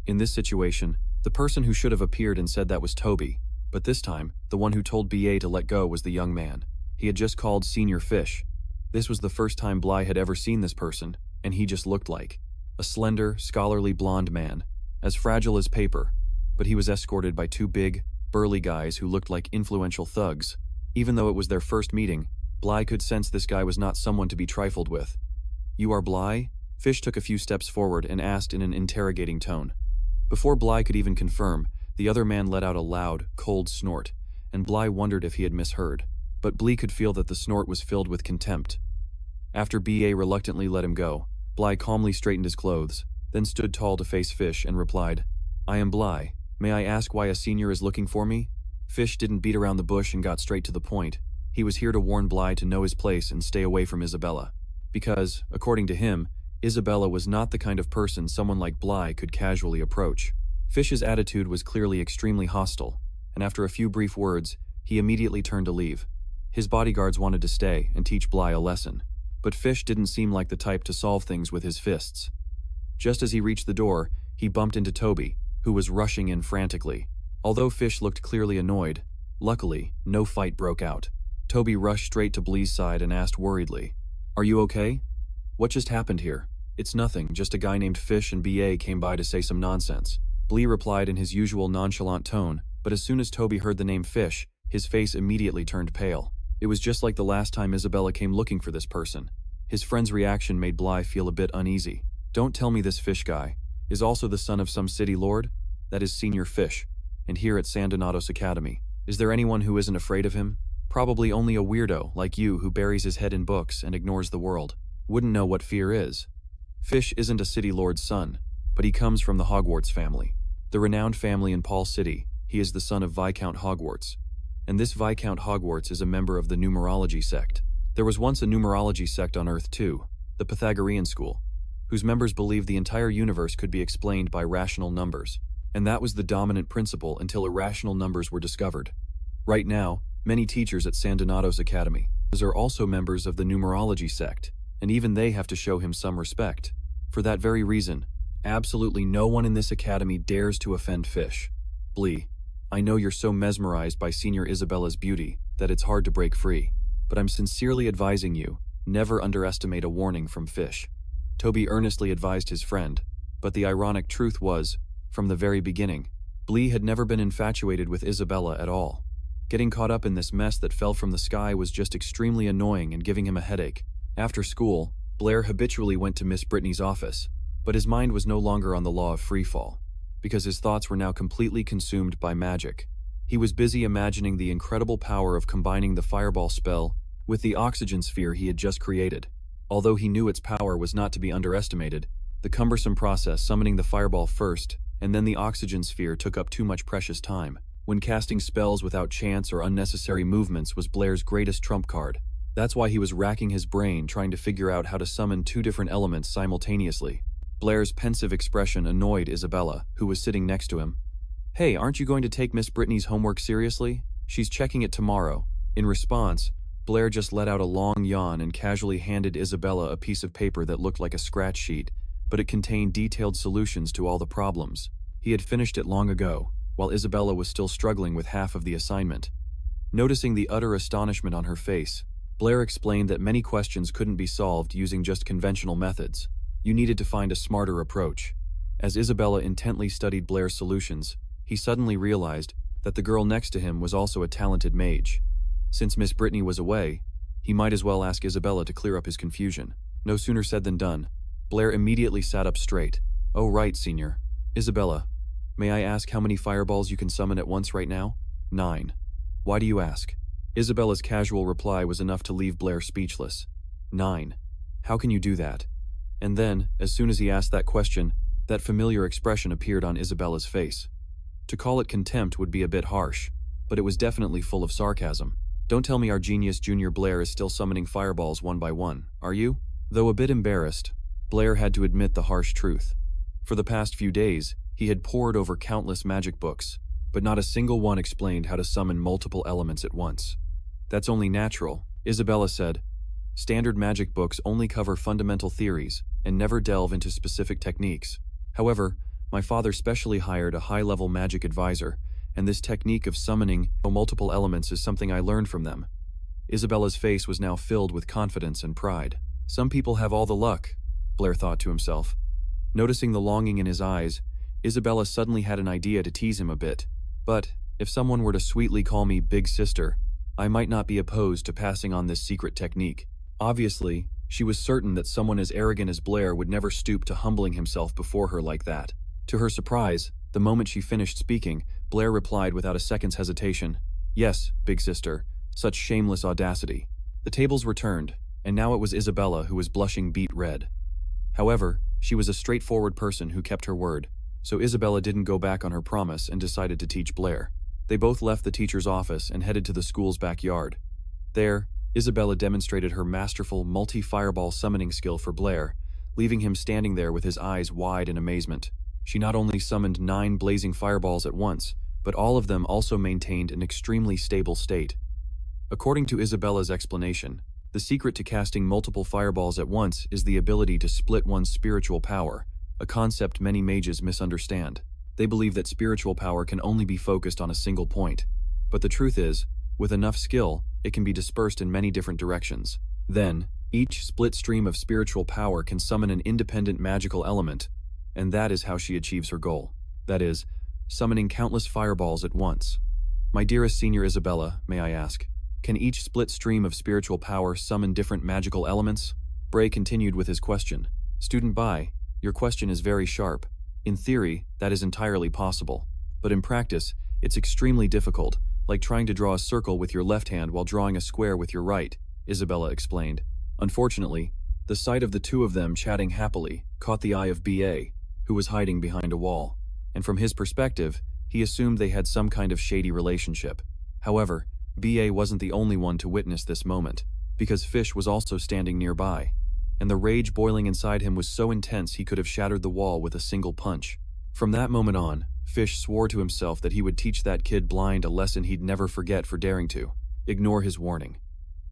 In this situation, the person who should have appeared and said that was Tobi, but this time, the one who told BA to let go was the young man. He had just called Senior Fish. This was the first time Bly had ever seen this person, and he just looked like a slender, scholarly blonde man, as fragile as paper, but he was escorted by two big, burly guys who looked like influential thugs. Even though it was their first meeting, Bly could sense this guy was not someone to be trifled with. "You are Bly?" Fish took a few steps forward and asked in an interrogating tone. Before Bly could even confirm, the other man let out a loud, cold snort, and Bly wondered if he had misheard. But Bly could feel that the snort was filled with contempt. After BA reluctantly let him go, Bly calmly straightened his clothes, then stood tall to face Fish and replied, "I am Bly. May I ask why a senior is looking for me?" Fish didn't beat around the bush and got straight to the point. He was here to warn Bly to know his place and stay away from Isabella. Because, according to him, Isabella was not the kind of person someone like Bly could casually approach. Fish's attitude was clearly extremely hostile, and after a few brief words, he immediately turned to leave. His bodyguards wanted to stay and teach Bly a lesson, but Fish didn't seem like the type to solve things with his fists. Just as he reached the door, he bumped into Tobi, who was rushing in frantically. Although Fish looked clearly annoyed, luckily, no fight broke out. Tobi rushed straight to Bly's side and asked worriedly, "Are you okay? What just happened here?" "It's nothing, just a guy named Fish and BA came by to say some nonsense." Bly replied in his usual nonchalant tone, but as soon as Tobi heard the name Fish, his face immediately turned pale. It was just like the last time Isabella came looking for this person. His friend's reaction made Bly feel a bit uneasy. "Don't tell me this Fish guy is also the son of some city lord? That is Senior Fish, and here at San Donatos Academy. Is there anyone who isn't afraid of him? Probably only a weirdo like you who buries his head in books and ignores the world. Wouldn't know what fear is." Fish isn't a city lord's son, but he comes from the Hogwarts family. The renowned family in Paul City. He is the son of Viscount Hogwarts. And this Viscount Hogwarts is a member of the numerology sect. There was once a numerology sect on Earth too, the Pythagorean school, whose members believed the entire universe could be explained by rational numbers. And that was the dominant principle until irrational numbers were discovered. Right now, many teachers at San Donatos Academy are also members of the numerology sect, and even they have to show him some respect. For that very reason, absolutely no one in this academy dares to offend Fish. Bly, I know you're so mesmerized by Senior Isabella's beauty that it's hard to break free, but I'm sincerely advising you, never underestimate a warning from Fish. Tobi earnestly advised his friend, but the ironic truth was, from the very beginning, Bly had never been infatuated with Isabella at all. Getting caught up in this mess that fell from the sky was just extremely annoying and giving him a headache. After school, Blair habitually went to Miss Brittany's office, but his mind was no longer on the law of freefall, because his thoughts were now completely consumed by magic. He was busy imagining the incredible power of combining the fireball spell with the oxygen sphere he had just created. Although he knew its power was not to be underestimated, the cumbersome process summoning the fireball first and then the oxygen sphere took up too much precious time. When casting spells without chance or unnecessary movements was Blair's greatest trump card. That's why he was racking his brain trying to figure out how to summon two different elements simultaneously. Blair's pensive expression annoyed Isabella, who was sitting next to him. "Hey, aren't you going to take Miss Brittany's homework seriously? She's checking it tomorrow." In response, Blair just let out a long yawn and casually handed Isabella a piece of paper that looked like a scratch sheet, but it contained detailed solutions to all the problems. He had finished it long ago, while Isabella was still struggling with half of the assignment. Noticing the utter astonishment on her face, Blair explained that many questions couldn't be solved using just conventional methods. You needed to find a smarter approach. As Isabella intently studied Blair's solutions, he suddenly realized that the girl next to him was also a talented mage. Since Miss Brittany was away, he might as well ask Isabella to clear up his confusion. No sooner said than done. Blair immediately sat up straight. "Oh right, Senior. Isabella, may I ask how many fireballs you can summon at once right now?" 9. "Why do you ask?" Isabella's casual reply was enough to leave Blair speechless. 9. How can you do that? And then, as soon as he asked that question, that familiar expression appeared on Isabella's face. To call it contempt would be a bit harsh, but it was definitely full of sarcasm. "Don't tell me our genius Junior Blair is still summoning fireballs one by one, are you?" Though a bit embarrassed, Blair had to admit the harsh truth. For the past few days, he had pored over countless magic books, but not a single one explained how to summon multiple elements at once. "That's only natural. Isabella said, "Standard magic books only cover fundamental theories and never delve into specific techniques. However, my father specially hired a high-level magic advisor, and this technique of summoning multiple elements is something I learned from them." Isabella's face was now filled with confidence and pride. Some people have all the luck, Blair thought to himself. Noticing the longing in his eyes, Isabella suddenly had an idea to tease him a bit. "But if someone were to sweetly call me Big Sister, I might not be opposed to passing on this secret technique." Obviously, she was certain that someone as arrogant as Blair would never stoop to humbling himself before her like that. To her surprise, the moment she finished speaking, Blair replied without a second's hesitation, "Yes, Big Sister, such shameless audacity." The tables were turned, and now it was Isabella who was blushing beet red. However, she was a straightforward person who kept her word, so Isabella didn't go back on her promise and decided to teach Blair. They both left the teacher's office and headed to the school's backyard. There, Isabella demonstrated her masterful multi-fireball summoning skill for Blair, leaving him standing there with his eyes wide in amazement. She not only summoned 9 blazing fireballs at once, but all of them also maintained an extremely stable state. According to Isabella's explanation, the secret to casting multiple fireballs at once is the ability to split one's spiritual power, a concept many mages misunderstand. They believe that spiritual power can only be focused on a single point. But the truth is, with enough skill, it can be dispersed in many different directions. Then, each split stream of spiritual power can summon an independent magical element, and that is how she achieves her goal. That is, summoning countless fireballs at once. My dearest Senior Isabella, may I ask, can each split stream of spiritual power summon different magical elements? Bray continued with his question. Student Bai, your question is very sharp. In theory, that is entirely possible. But in practice, it's extremely difficult, like trying to draw a circle with your left hand while drawing a square with your right, Isabella explained. Unfortunately, the sight of the two of them chatting happily caught the eye of B.A., who was hiding behind a wall. And from his perspective, he assumed they had some kind of shady relationship. However, B.A. wasn't the only one to witness this moment, because Fish was also standing nearby, and the rage boiling inside him was so intense he could have shattered the wall with a single punch. From that moment on, Fish swore to himself that he would teach that kid blind a lesson he'd never forget for daring to ignore his warning.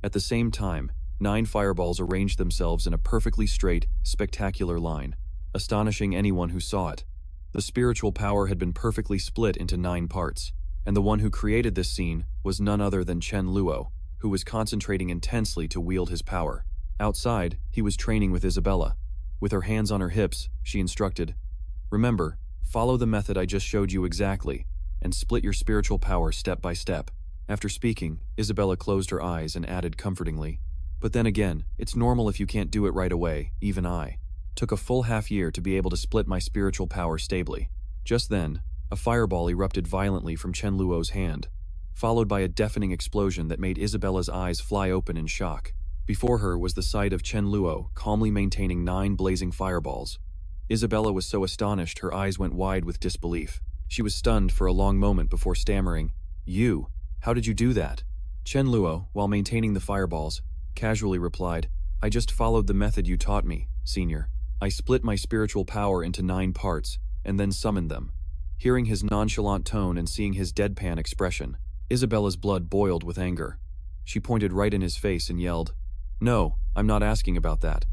At the same time, 9 fireballs arranged themselves in a perfectly straight, spectacular line, astonishing anyone who saw it. The spiritual power had been perfectly split into 9 parts, and the one who created this scene was none other than Chen Luo, who was concentrating intensely to wield his power. Outside, he was training with Isabella. With her hands on her hips, she instructed, "Remember, follow the method I just showed you exactly, and split your spiritual power step by step." After speaking, Isabella closed her eyes and added comfortingly, "But then again, it's normal if you can't do it right away, even I. Took a full half-year to be able to split my spiritual power stably." Just then, a fireball erupted violently from Chen Luo's hand, followed by a deafening explosion that made Isabella's eyes fly open in shock. Before her was the sight of Chen Luo calmly maintaining 9 blazing fireballs. Isabella was so astonished her eyes went wide with disbelief. She was stunned for a long moment before stammering, "You? How did you do that?" Chen Luo, while maintaining the fireballs, casually replied, "I just followed the method you taught me, Senior. I split my spiritual power into 9 parts, and then summoned them." Hearing his nonchalant tone and seeing his deadpan expression, Isabella's blood boiled with anger. She pointed right in his face and yelled, "No, I'm not asking about that.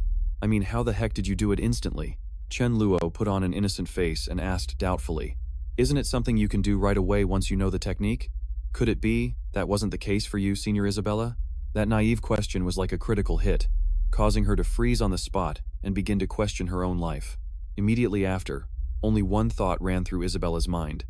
I mean, how the heck did you do it instantly?" Chen Luo put on an innocent face and asked doubtfully, "Isn't it something you can do right away once you know the technique? Could it be that wasn't the case for you, Senior Isabella?" That naive question was like a critical hit, causing her to freeze on the spot and begin to question her own life. Immediately after, only one thought ran through Isabella's mind.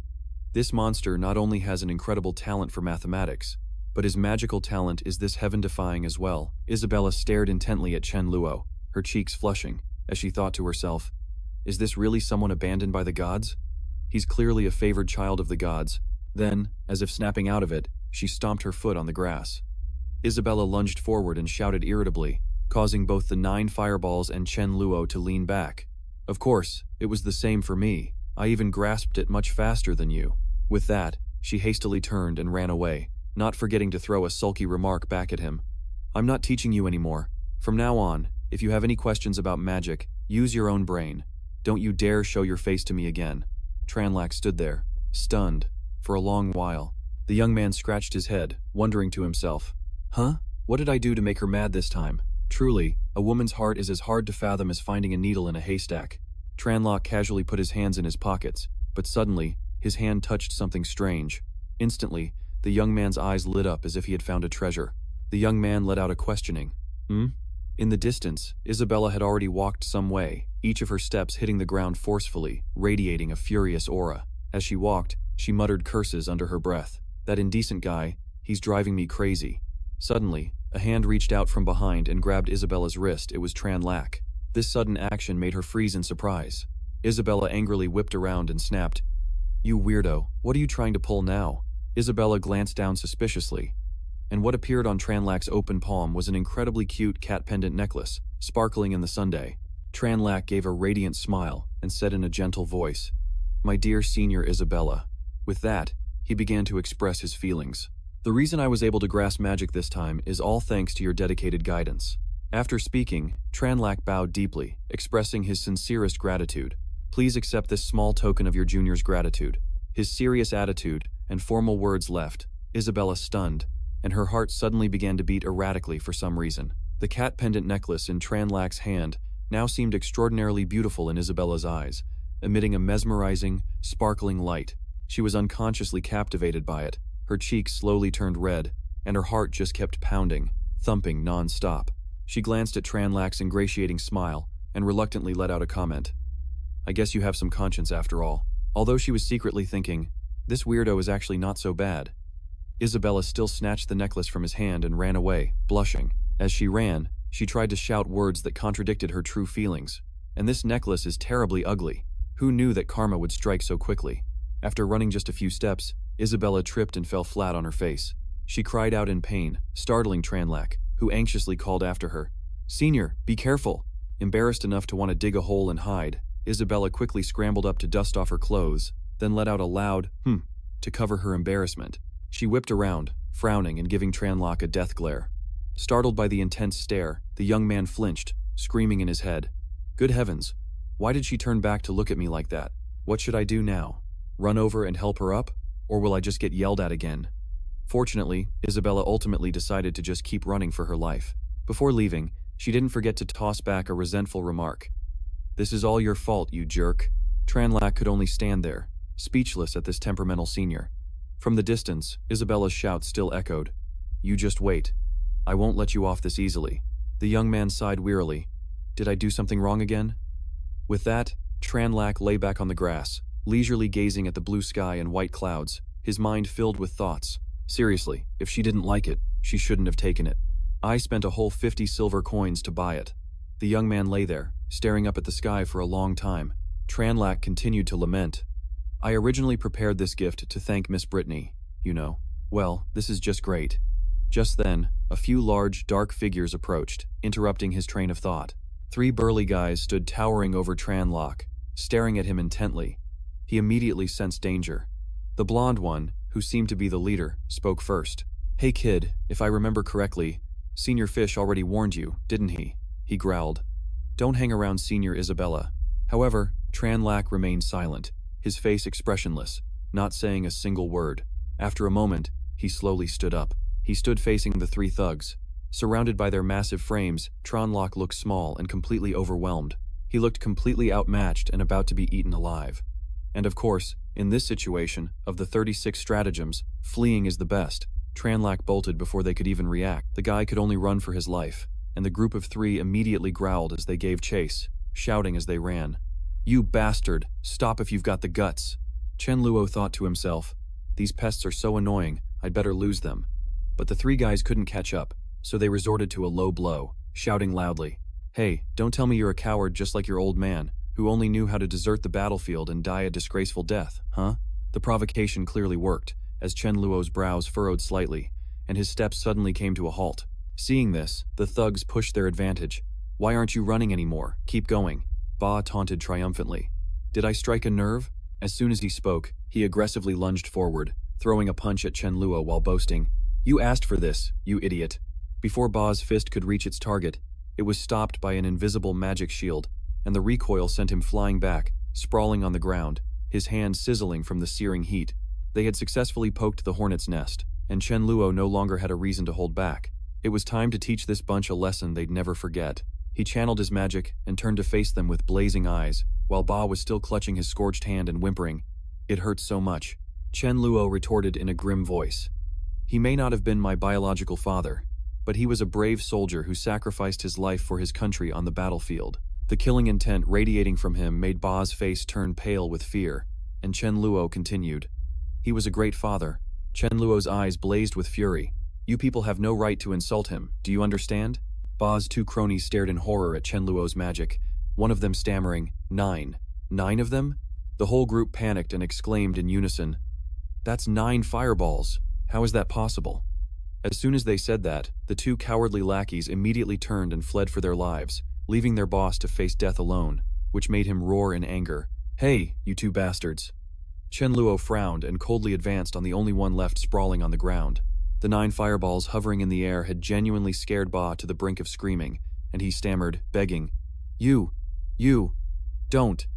This monster not only has an incredible talent for mathematics, but his magical talent is this heaven-defying as well. Isabella stared intently at Chen Luo, her cheeks flushing, as she thought to herself, "Is this really someone abandoned by the gods? He's clearly a favored child of the gods." Then, as if snapping out of it, she stomped her foot on the grass. Isabella lunged forward and shouted irritably, causing both the 9 fireballs and Chen Luo to lean back. "Of course, it was the same for me. I even grasped it much faster than you." With that, she hastily turned and ran away, not forgetting to throw a sulky remark back at him. "I'm not teaching you anymore. From now on, if you have any questions about magic, use your own brain. Don't you dare show your face to me again." Tranlak stood there, stunned, for a long while. The young man scratched his head, wondering to himself, "Huh? What did I do to make her mad this time? Truly, a woman's heart is as hard to fathom as finding a needle in a haystack. Tranlock casually put his hands in his pockets, but suddenly, his hand touched something strange. Instantly, the young man's eyes lit up as if he had found a treasure. The young man let out a questioning. In the distance, Isabella had already walked some way, each of her steps hitting the ground forcefully, radiating a furious aura. As she walked, she muttered curses under her breath. That indecent guy, he's driving me crazy. Suddenly, a hand reached out from behind and grabbed Isabella's wrist. It was Tranlack. This sudden action made her freeze in surprise. Isabella angrily whipped around and snapped, "You weirdo, what are you trying to pull now?" Isabella glanced down suspiciously, and what appeared on Tranlack's open palm was an incredibly cute cat pendant necklace, sparkling in the sunday. Tranlack gave a radiant smile and said in a gentle voice, "My dear Senior Isabella." With that, he began to express his feelings. "The reason I was able to grasp magic this time is all thanks to your dedicated guidance." After speaking, Tranlack bowed deeply, expressing his sincerest gratitude. "Please accept this small token of your junior's gratitude." His serious attitude and formal words left Isabella stunned, and her heart suddenly began to beat erratically for some reason. The cat pendant necklace in Tranlack's hand now seemed extraordinarily beautiful in Isabella's eyes, emitting a mesmerizing, sparkling light. She was unconsciously captivated by it. Her cheeks slowly turned red, and her heart just kept pounding, thumping non-stop. She glanced at Tranlack's ingratiating smile and reluctantly let out a comment. "I guess you have some conscience after all." Although she was secretly thinking, this weirdo is actually not so bad. Isabella still snatched the necklace from his hand and ran away, blushing. As she ran, she tried to shout words that contradicted her true feelings. "And this necklace is terribly ugly. Who knew that karma would strike so quickly?" After running just a few steps, Isabella tripped and fell flat on her face. She cried out in pain, startling Tranlack, who anxiously called after her, "Senior, be careful!" Embarrassed enough to want to dig a hole and hide, Isabella quickly scrambled up to dust off her clothes, then let out a loud, to cover her embarrassment. She whipped around, frowning and giving Tranlock a death glare. Startled by the intense stare, the young man flinched, screaming in his head, "Good heavens! Why did she turn back to look at me like that? What should I do now? Run over and help her up? Or will I just get yelled at again?" Fortunately, Isabella ultimately decided to just keep running for her life. Before leaving, she didn't forget to toss back a resentful remark. "This is all your fault, you jerk." Tranlack could only stand there, speechless at this temperamental senior. From the distance, Isabella's shout still echoed, "You just wait. I won't let you off this easily." The young man sighed wearily. "Did I do something wrong again?" With that, Tranlack lay back on the grass, leisurely gazing at the blue sky and white clouds, his mind filled with thoughts. Seriously, if she didn't like it, she shouldn't have taken it. I spent a whole 50 silver coins to buy it. The young man lay there, staring up at the sky for a long time. Tranlack continued to lament. "I originally prepared this gift to thank Miss Brittany, you know. Well, this is just great." Just then, a few large, dark figures approached, interrupting his train of thought. 3 burly guys stood towering over Tranlack, staring at him intently. He immediately sensed danger. The blonde one, who seemed to be the leader, spoke first. "Hey kid, if I remember correctly, Senior Fish already warned you, didn't he?" He growled. "Don't hang around Senior Isabella." However, Tranlack remained silent, his face expressionless, not saying a single word. After a moment, he slowly stood up. He stood facing the 3 thugs. Surrounded by their massive frames, Tranlack looked small and completely overwhelmed. He looked completely outmatched and about to be eaten alive. And of course, in this situation, of the 36 stratagems, fleeing is the best. Tranlack bolted before they could even react. The guy could only run for his life, and the group of 3 immediately growled as they gave chase, shouting as they ran, "You bastard! Stop if you've got the guts!" Chen Luo thought to himself, "These pests are so annoying, I'd better lose them." But the 3 guys couldn't catch up, so they resorted to a low blow, shouting loudly, "Hey, don't tell me you're a coward just like your old man, who only knew how to desert the battlefield and die a disgraceful death, huh?" The provocation clearly worked, as Chen Luo's brows furrowed slightly, and his steps suddenly came to a halt. Seeing this, the thugs pushed their advantage. "Why aren't you running anymore? Keep going." Ba taunted triumphantly. "Did I strike a nerve?" As soon as he spoke, he aggressively lunged forward, throwing a punch at Chen Luo while boasting, "You asked for this, you idiot." Before Ba's fist could reach its target, it was stopped by an invisible magic shield, and the recoil sent him flying back, sprawling on the ground, his hand sizzling from the searing heat. They had successfully poked the hornet's nest, and Chen Luo no longer had a reason to hold back. It was time to teach this bunch a lesson they'd never forget. He channeled his magic and turned to face them with blazing eyes, while Ba was still clutching his scorched hand and whimpering, "It hurts so much." Chen Luo retorted in a grim voice. "He may not have been my biological father, but he was a brave soldier who sacrificed his life for his country on the battlefield." The killing intent radiating from him made Ba's face turn pale with fear, and Chen Luo continued, "He was a great father." Chen Luo's eyes blazed with fury. "You people have no right to insult him, do you understand?" Ba's two cronies stared in horror at Chen Luo's magic, one of them stammering, "9. 9 of them?" The whole group panicked and exclaimed in unison, "That's 9 fireballs. How is that possible?" As soon as they said that, the two cowardly lackeys immediately turned and fled for their lives, leaving their boss to face death alone, which made him roar in anger. "Hey, you two bastards." Chen Luo frowned and coldly advanced on the only one left sprawling on the ground. The 9 fireballs hovering in the air had genuinely scared Ba to the brink of screaming, and he stammered, begging, You, don't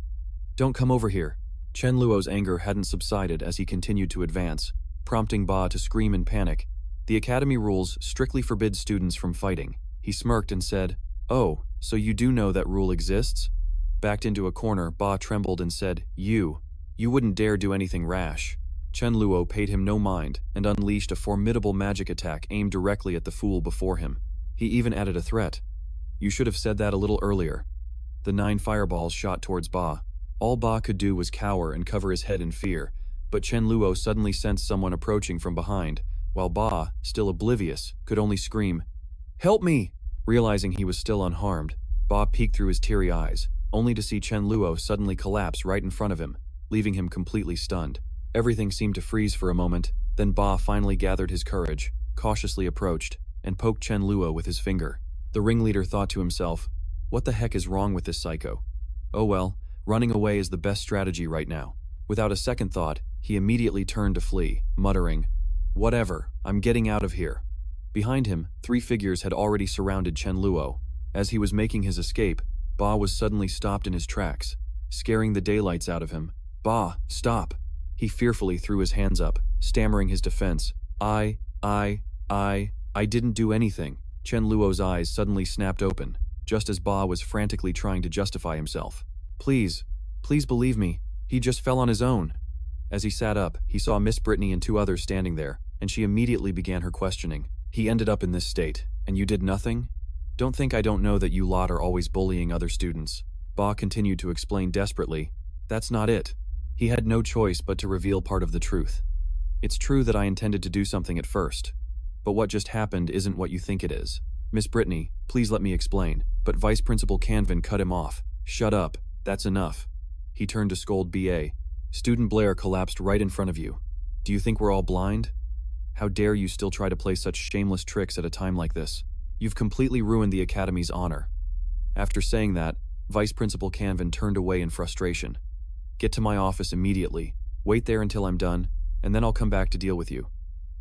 come over here." Chen Luo's anger hadn't subsided as he continued to advance, prompting Ba to scream in panic. "The academy rules strictly forbid students from fighting." He smirked and said, "Oh, so you do know that rule exists?" Backed into a corner, Ba trembled and said, You wouldn't dare do anything rash." Chen Luo paid him no mind and unleashed a formidable magic attack aimed directly at the fool before him. He even added a threat. "You should have said that a little earlier." The 9 fireballs shot towards Ba. All Ba could do was cower and cover his head in fear, but Chen Luo suddenly sensed someone approaching from behind, while Ba, still oblivious, could only scream, "Help me!" Realizing he was still unharmed, Ba peeked through his teary eyes, only to see Chen Luo suddenly collapse right in front of him, leaving him completely stunned. Everything seemed to freeze for a moment, then Ba finally gathered his courage, cautiously approached, and poked Chen Luo with his finger. The ringleader thought to himself, "What the heck is wrong with this psycho? Oh well, running away is the best strategy right now." Without a second thought, he immediately turned to flee, muttering, "Whatever, I'm getting out of here." Behind him, 3 figures had already surrounded Chen Luo. As he was making his escape, Ba was suddenly stopped in his tracks, scaring the daylights out of him. "Ba, stop!" He fearfully threw his hands up, stammering his defense. I didn't do anything." Chen Luo's eyes suddenly snapped open, just as Ba was frantically trying to justify himself. Please believe me, he just fell on his own." As he sat up, he saw Miss Brittany and 2 others standing there, and she immediately began her questioning. "He ended up in this state, and you did nothing? Don't think I don't know that you lot are always bullying other students." Ba continued to explain desperately, "That's not it. He had no choice but to reveal part of the truth. It's true that I intended to do something at first, but what just happened isn't what you think it is." "Miss Brittany, please let me explain," but Vice Principal Canvin cut him off. "Shut up, that's enough." He turned to scold BA. "Student Blair collapsed right in front of you. Do you think we're all blind? How dare you still try to play such shameless tricks at a time like this? You've completely ruined the Academy's honor." After saying that, Vice Principal Canvin turned away in frustration. "Get to my office immediately. Wait there until I'm done, and then I'll come back to deal with you."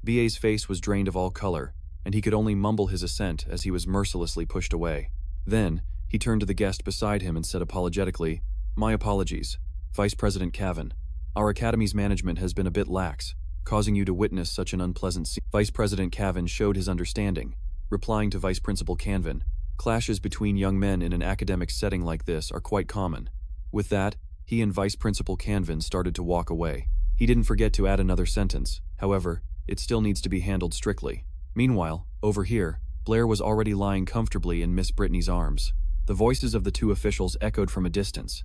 BA's face was drained of all color, and he could only mumble his assent as he was mercilessly pushed away. Then, he turned to the guest beside him and said apologetically, "My apologies, Vice President Cavan. Our Academy's management has been a bit lax, causing you to witness such an unpleasant scene." Vice President Cavan showed his understanding, replying to Vice Principal Canvin, "Clashes between young men in an academic setting like this are quite common." With that, he and Vice Principal Canvin started to walk away. He didn't forget to add another sentence, however, it still needs to be handled strictly. Meanwhile, over here, Blair was already lying comfortably in Miss Brittany's arms. The voices of the 2 officials echoed from a distance,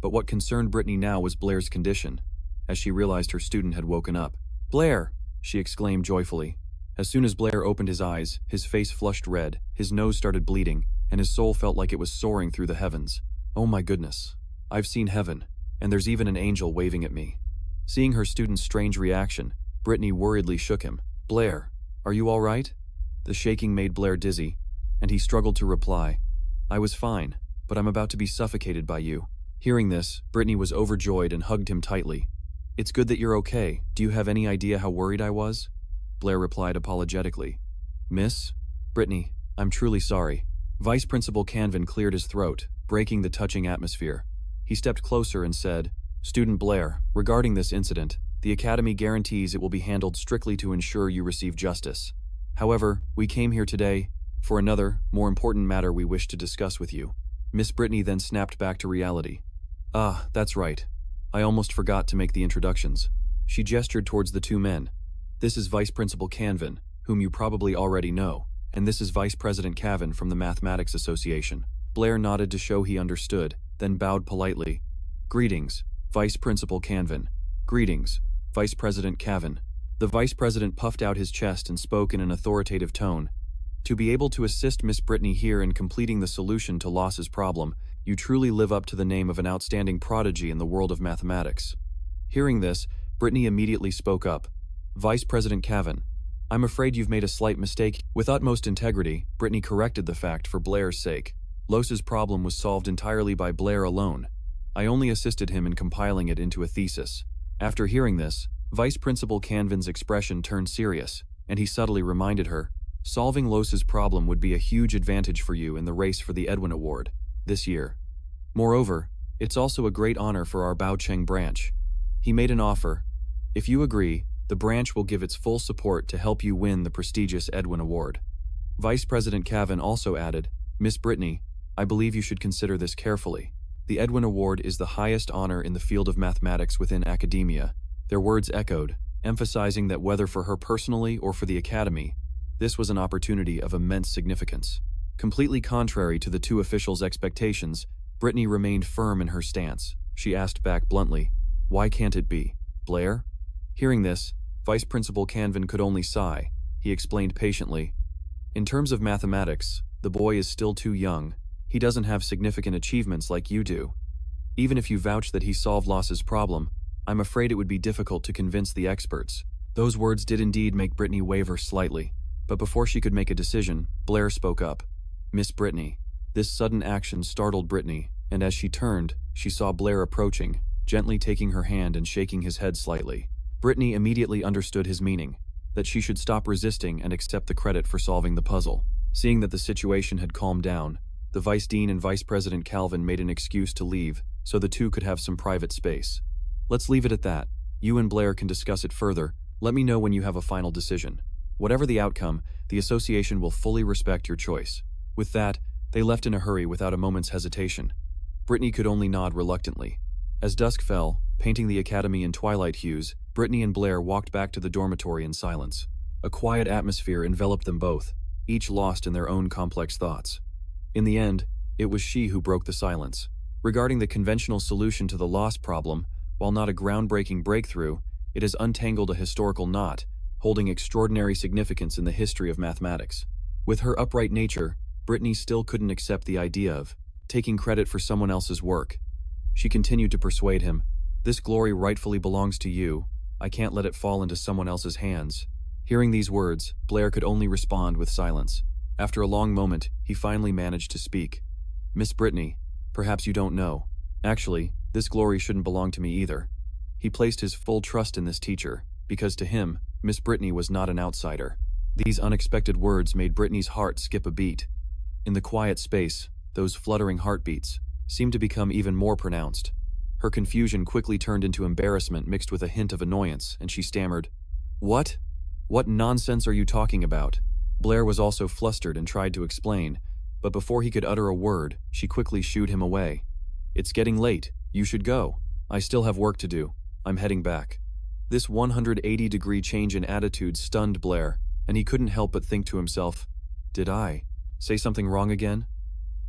but what concerned Brittany now was Blair's condition, as she realized her student had woken up. "Blair!" she exclaimed joyfully. As soon as Blair opened his eyes, his face flushed red, his nose started bleeding, and his soul felt like it was soaring through the heavens. "Oh my goodness. I've seen heaven, and there's even an angel waving at me." Seeing her student's strange reaction, Brittany worriedly shook him. "Blair, are you all right?" The shaking made Blair dizzy, and he struggled to reply, "I was fine, but I'm about to be suffocated by you." Hearing this, Brittany was overjoyed and hugged him tightly. "It's good that you're okay. Do you have any idea how worried I was?" Blair replied apologetically. "Miss Brittany, I'm truly sorry." Vice Principal Canvin cleared his throat, breaking the touching atmosphere. He stepped closer and said, "Student Blair, regarding this incident, the Academy guarantees it will be handled strictly to ensure you receive justice. However, we came here today for another, more important matter we wish to discuss with you. Miss Brittany then snapped back to reality. Ah, that's right. I almost forgot to make the introductions. She gestured towards the two men. This is Vice Principal Canvin, whom you probably already know, and this is Vice President Cavan from the Mathematics Association. Blair nodded to show he understood, then bowed politely. Greetings, Vice Principal Canvin. Greetings, Vice President Cavan. The Vice President puffed out his chest and spoke in an authoritative tone. To be able to assist Miss Brittany here in completing the solution to Loss's problem, you truly live up to the name of an outstanding prodigy in the world of mathematics. Hearing this, Brittany immediately spoke up. Vice President Cavan, I'm afraid you've made a slight mistake. With utmost integrity, Brittany corrected the fact for Blair's sake. Loss's problem was solved entirely by Blair alone. I only assisted him in compiling it into a thesis. After hearing this, Vice Principal Canvin's expression turned serious, and he subtly reminded her, solving Loss's problem would be a huge advantage for you in the race for the Edwin Award this year. Moreover, it's also a great honor for our Baocheng branch. He made an offer. If you agree, the branch will give its full support to help you win the prestigious Edwin Award. Vice President Cavan also added, Miss Brittany, I believe you should consider this carefully. The Edwin Award is the highest honor in the field of mathematics within academia. Their words echoed, emphasizing that whether for her personally or for the academy, this was an opportunity of immense significance. Completely contrary to the two officials' expectations, Brittany remained firm in her stance. She asked back bluntly, why can't it be, Blair? Hearing this, Vice Principal Canvin could only sigh. He explained patiently, in terms of mathematics, the boy is still too young. He doesn't have significant achievements like you do. Even if you vouch that he solved Loss's problem, I'm afraid it would be difficult to convince the experts. Those words did indeed make Brittany waver slightly, but before she could make a decision, Blair spoke up. Miss Brittany. This sudden action startled Brittany, and as she turned, she saw Blair approaching, gently taking her hand and shaking his head slightly. Brittany immediately understood his meaning, that she should stop resisting and accept the credit for solving the puzzle. Seeing that the situation had calmed down, the Vice Dean and Vice President Calvin made an excuse to leave, so the two could have some private space. Let's leave it at that. You and Blair can discuss it further. Let me know when you have a final decision. Whatever the outcome, the association will fully respect your choice. With that, they left in a hurry without a moment's hesitation. Brittany could only nod reluctantly. As dusk fell, painting the academy in twilight hues, Brittany and Blair walked back to the dormitory in silence. A quiet atmosphere enveloped them both, each lost in their own complex thoughts. In the end, it was she who broke the silence. Regarding the conventional solution to the loss problem, while not a groundbreaking breakthrough, it has untangled a historical knot, holding extraordinary significance in the history of mathematics. With her upright nature, Brittany still couldn't accept the idea of taking credit for someone else's work. She continued to persuade him, this glory rightfully belongs to you. I can't let it fall into someone else's hands. Hearing these words, Blair could only respond with silence. After a long moment, he finally managed to speak. Miss Brittany, perhaps you don't know. Actually, this glory shouldn't belong to me either. He placed his full trust in this teacher, because to him, Miss Brittany was not an outsider. These unexpected words made Brittany's heart skip a beat. In the quiet space, those fluttering heartbeats seemed to become even more pronounced. Her confusion quickly turned into embarrassment mixed with a hint of annoyance, and she stammered, What? What nonsense are you talking about? Blair was also flustered and tried to explain, but before he could utter a word, she quickly shooed him away. It's getting late. You should go. I still have work to do. I'm heading back. This 180-degree change in attitude stunned Blair, and he couldn't help but think to himself, did I say something wrong again?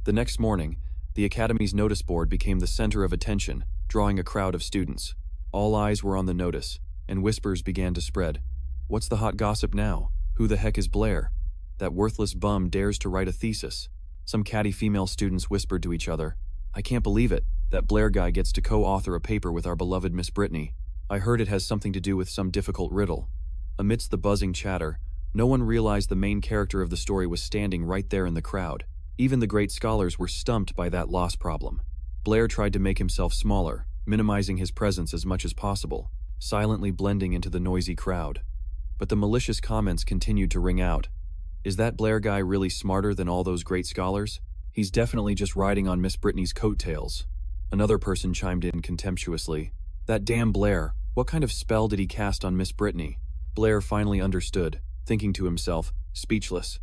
The next morning, the Academy's notice board became the center of attention, drawing a crowd of students. All eyes were on the notice, and whispers began to spread. What's the hot gossip now? Who the heck is Blair? That worthless bum dares to write a thesis. Some catty female students whispered to each other, I can't believe it. That Blair guy gets to co-author a paper with our beloved Miss Brittany. I heard it has something to do with some difficult riddle. Amidst the buzzing chatter, no one realized the main character of the story was standing right there in the crowd. Even the great scholars were stumped by that loss problem. Blair tried to make himself smaller, minimizing his presence as much as possible, silently blending into the noisy crowd. But the malicious comments continued to ring out. Is that Blair guy really smarter than all those great scholars? He's definitely just riding on Miss Brittany's coattails. Another person chimed in contemptuously. That damn Blair, what kind of spell did he cast on Miss Brittany? Blair finally understood, thinking to himself, speechless.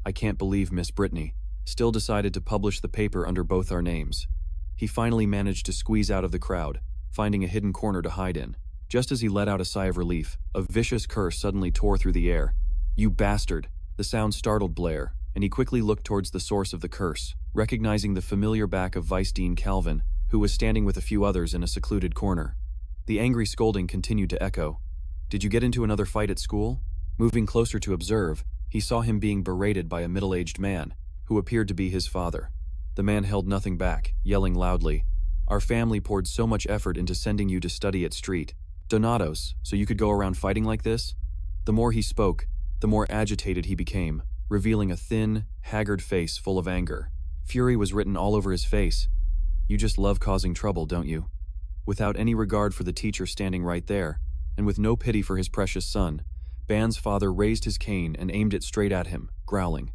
I can't believe Miss Brittany still decided to publish the paper under both our names. He finally managed to squeeze out of the crowd, finding a hidden corner to hide in. Just as he let out a sigh of relief, a vicious curse suddenly tore through the air. "You bastard!" The sound startled Blair, and he quickly looked towards the source of the curse, recognizing the familiar back of Vice Dean Calvin, who was standing with a few others in a secluded corner. The angry scolding continued to echo. "Did you get into another fight at school?" Moving closer to observe, he saw him being berated by a middle-aged man, who appeared to be his father. The man held nothing back, yelling loudly, "Our family poured so much effort into sending you to study at Street Donatos, so you could go around fighting like this?" The more he spoke, the more agitated he became, revealing a thin, haggard face full of anger. Fury was written all over his face. "You just love causing trouble, don't you?" Without any regard for the teacher standing right there, and with no pity for his precious son, Ban's father raised his cane and aimed it straight at him, growling,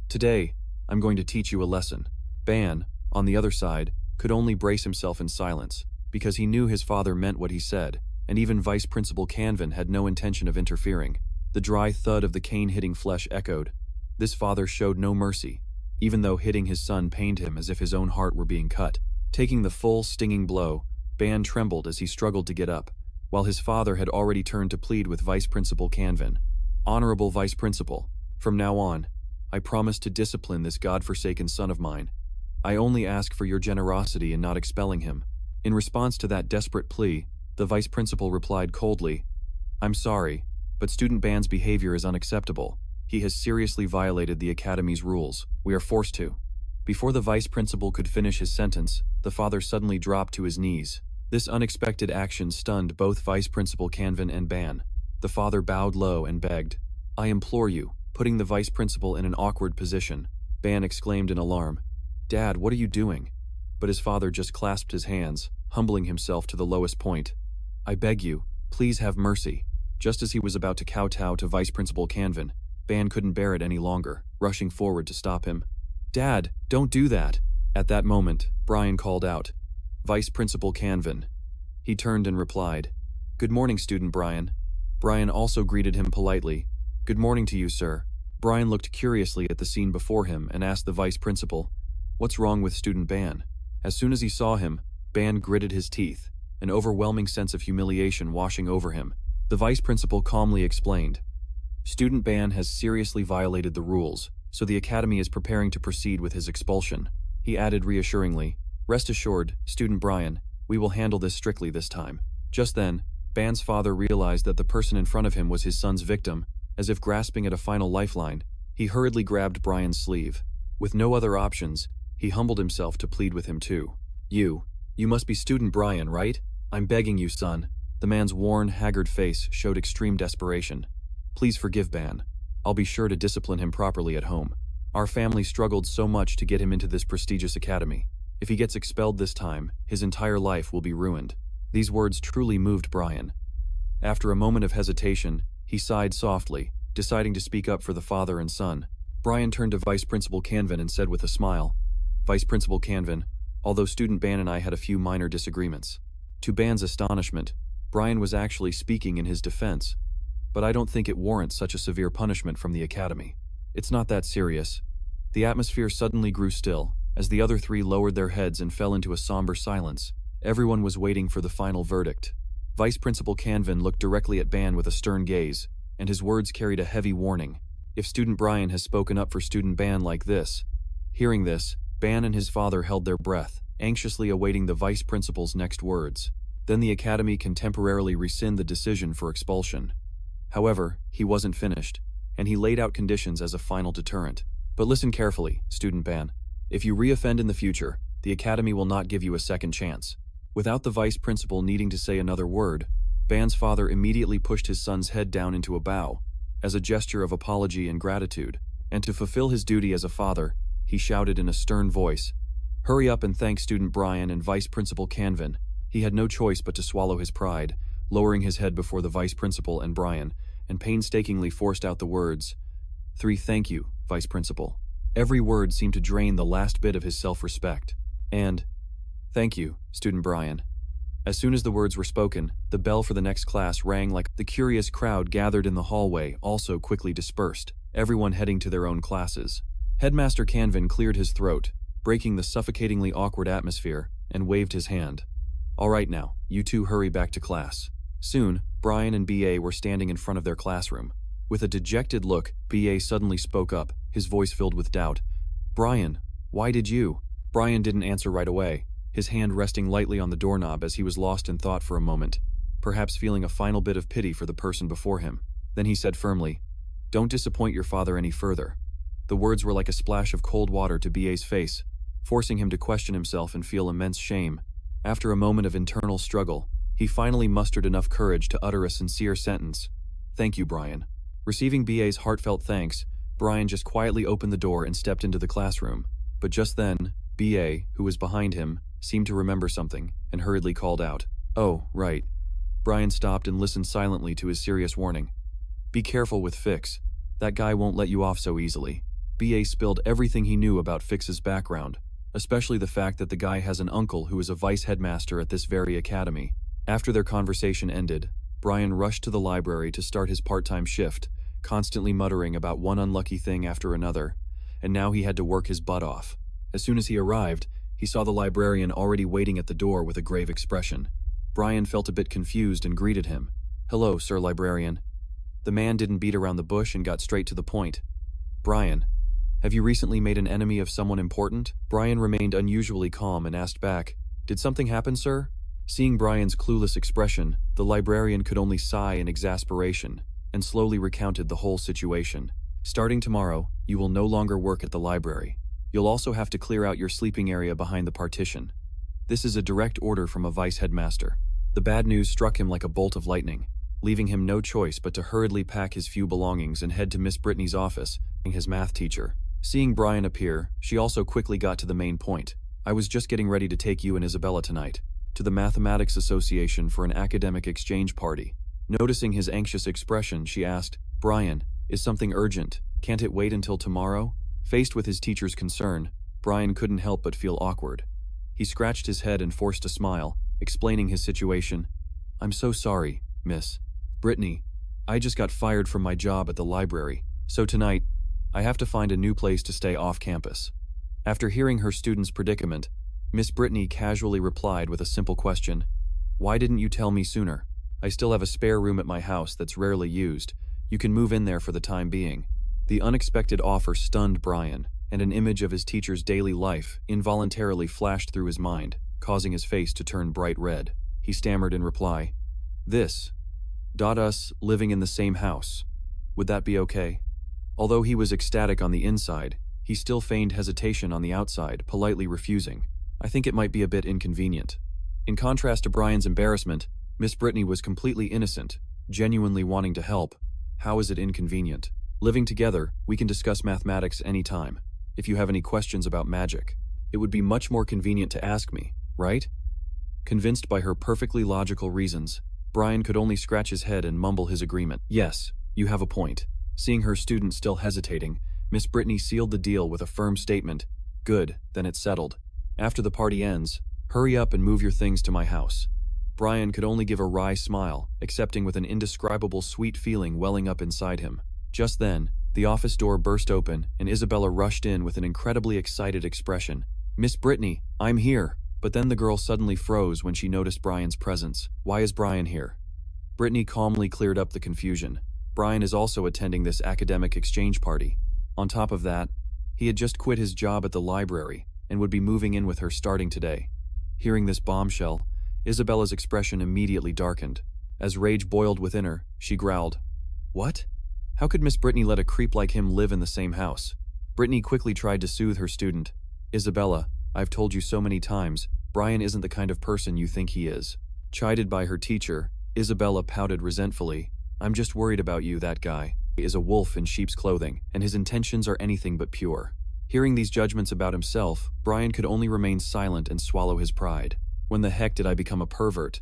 "Today, I'm going to teach you a lesson." Ban, on the other side, could only brace himself in silence, because he knew his father meant what he said, and even Vice Principal Canvin had no intention of interfering. The dry thud of the cane hitting flesh echoed. This father showed no mercy, even though hitting his son pained him as if his own heart were being cut. Taking the full, stinging blow, Ban trembled as he struggled to get up, while his father had already turned to plead with Vice Principal Canvin. "Honorable Vice Principal, from now on, I promise to discipline this God-forsaken son of mine. I only ask for your generosity in not expelling him." In response to that desperate plea, the Vice Principal replied coldly, "I'm sorry, but student Ban's behavior is unacceptable. He has seriously violated the Academy's rules. We are forced to." Before the Vice Principal could finish his sentence, the father suddenly dropped to his knees. This unexpected action stunned both Vice Principal Canvin and Ban. The father bowed low and begged, "I implore you," putting the Vice Principal in an awkward position. Ban exclaimed in alarm, "Dad, what are you doing?" But his father just clasped his hands, humbling himself to the lowest point. "I beg you, please have mercy." Just as he was about to kowtow to Vice Principal Canvin, Ban couldn't bear it any longer, rushing forward to stop him. "Dad, don't do that." At that moment, Brian called out, "Vice Principal Canvin." He turned and replied, "Good morning, student Brian." Brian also greeted him politely, "Good morning to you, sir." Brian looked curiously at the scene before him and asked the Vice Principal, "What's wrong with student Ban?" As soon as he saw him, Ban gritted his teeth, an overwhelming sense of humiliation washing over him. The Vice Principal calmly explained, "Student Ban has seriously violated the rules, so the Academy is preparing to proceed with his expulsion." He added reassuringly, "Rest assured, student Brian, we will handle this strictly this time." Just then, Ban's father realized that the person in front of him was his son's victim. As if grasping at a final lifeline, he hurriedly grabbed Brian's sleeve. With no other options, he humbled himself to plead with him too. You must be student Brian, right? I'm begging you, son." The man's worn, haggard face showed extreme desperation. "Please forgive Ban. I'll be sure to discipline him properly at home. Our family struggled so much to get him into this prestigious academy. If he gets expelled this time, his entire life will be ruined." These words truly moved Brian. After a moment of hesitation, he sighed softly, deciding to speak up for the father and son. Brian turned to Vice Principal Canvin and said with a smile, "Vice Principal Canvin, although student Ban and I had a few minor disagreements." To Ban's astonishment, Brian was actually speaking in his defense. "But I don't think it warrants such a severe punishment from the Academy. It's not that serious." The atmosphere suddenly grew still, as the other three lowered their heads and fell into a somber silence. Everyone was waiting for the final verdict. Vice Principal Canvin looked directly at Ban with a stern gaze, and his words carried a heavy warning. If student Brian has spoken up for student Ban like this. Hearing this, Ban and his father held their breath, anxiously awaiting the Vice Principal's next words. Then the Academy can temporarily rescind the decision for expulsion. However, he wasn't finished, and he laid out conditions as a final deterrent. "But listen carefully, student Ban. If you reoffend in the future, the Academy will not give you a second chance." Without the Vice Principal needing to say another word, Ban's father immediately pushed his son's head down into a bow, as a gesture of apology and gratitude. And to fulfill his duty as a father, he shouted in a stern voice, "Hurry up and thank student Brian and Vice Principal Canvin." He had no choice but to swallow his pride, lowering his head before the Vice Principal and Brian, and painstakingly forced out the words, "Thank you, Vice Principal." Every word seemed to drain the last bit of his self-respect. And, "Thank you, student Brian." As soon as the words were spoken, the bell for the next class rang like the curious crowd gathered in the hallway also quickly dispersed. everyone heading to their own classes. Headmaster Canvin cleared his throat, breaking the suffocatingly awkward atmosphere, and waved his hand. All right now, you two hurry back to class. Soon, Brian and B.A. were standing in front of their classroom. With a dejected look, B.A. suddenly spoke up, his voice filled with doubt. Brian, why did you? Brian didn't answer right away, his hand resting lightly on the doorknob as he was lost in thought for a moment, perhaps feeling a final bit of pity for the person before him. Then he said firmly, Don't disappoint your father any further. The words were like a splash of cold water to B.A.'s face, forcing him to question himself and feel immense shame. After a moment of internal struggle, he finally mustered enough courage to utter a sincere sentence. Thank you, Brian. Receiving B.A.'s heartfelt thanks, Brian just quietly opened the door and stepped into the classroom. But just then, B.A., who was behind him, seemed to remember something and hurriedly called out, Oh, right. Brian stopped and listened silently to his serious warning. Be careful with Fix. That guy won't let you off so easily. B.A. spilled everything he knew about Fix's background, especially the fact that the guy has an uncle who is a vice headmaster at this very academy. After their conversation ended, Brian rushed to the library to start his part-time shift, constantly muttering about one unlucky thing after another, and now he had to work his butt off. As soon as he arrived, he saw the librarian already waiting at the door with a grave expression. Brian felt a bit confused and greeted him. Hello, Sir Librarian. The man didn't beat around the bush and got straight to the point. Brian, have you recently made an enemy of someone important? Brian remained unusually calm and asked back, Did something happen, sir? Seeing Brian's clueless expression, the librarian could only sigh in exasperation and slowly recounted the whole situation. Starting tomorrow, you will no longer work at the library. You'll also have to clear out your sleeping area behind the partition. This is a direct order from a vice headmaster. The bad news struck him like a bolt of lightning, leaving him no choice but to hurriedly pack his few belongings and head to Miss Brittany's office, his math teacher. Seeing Brian appear, she also quickly got to the main point. I was just getting ready to take you and Isabella tonight to the Mathematics Association for an academic exchange party. Noticing his anxious expression, she asked, Brian, is something urgent? Can't it wait until tomorrow? Faced with his teacher's concern, Brian couldn't help but feel awkward. He scratched his head and forced a smile, explaining his situation. I'm so sorry, Miss Brittany. I just got fired from my job at the library, so tonight, I have to find a new place to stay off campus. After hearing her student's predicament, Miss Brittany casually replied with a simple question. Why didn't you tell me sooner? I still have a spare room at my house that's rarely used. You can move in there for the time being. The unexpected offer stunned Brian, and an image of his teacher's daily life involuntarily flashed through his mind, causing his face to turn bright red. He stammered in reply, us living in the same house. Would that be okay? Although he was ecstatic on the inside, he still feigned hesitation on the outside, politely refusing. I think it might be a bit inconvenient. In contrast to Brian's embarrassment, Miss Brittany was completely innocent, genuinely wanting to help. How is it inconvenient? Living together, we can discuss mathematics anytime. If you have any questions about magic, it would be much more convenient to ask me, right? Convinced by her perfectly logical reasons, Brian could only scratch his head and mumble his agreement. Yes, you have a point. Seeing her student still hesitating, Miss Brittany sealed the deal with a firm statement. Good, then it's settled. After the party ends, hurry up and move your things to my house. Brian could only give a wry smile, accepting with an indescribable sweet feeling welling up inside him. Just then, the office door burst open and Isabella rushed in with an incredibly excited expression. Miss Brittany, I'm here. But then the girl suddenly froze when she noticed Brian's presence. Why is Brian here? Brittany calmly cleared up the confusion. Brian is also attending this academic exchange party. On top of that, he had just quit his job at the library and would be moving in with her starting today. Hearing this bombshell, Isabella's expression immediately darkened. As rage boiled within her, she growled, What? How could Miss Brittany let a creep like him live in the same house? Brittany quickly tried to soothe her student. Isabella, I've told you so many times, Brian isn't the kind of person you think he is. Chided by her teacher, Isabella pouted resentfully. I'm just worried about you, that guy. He is a wolf in sheep's clothing, and his intentions are anything but pure. Hearing these judgments about himself, Brian could only remain silent and swallow his pride. When the heck did I become a pervert?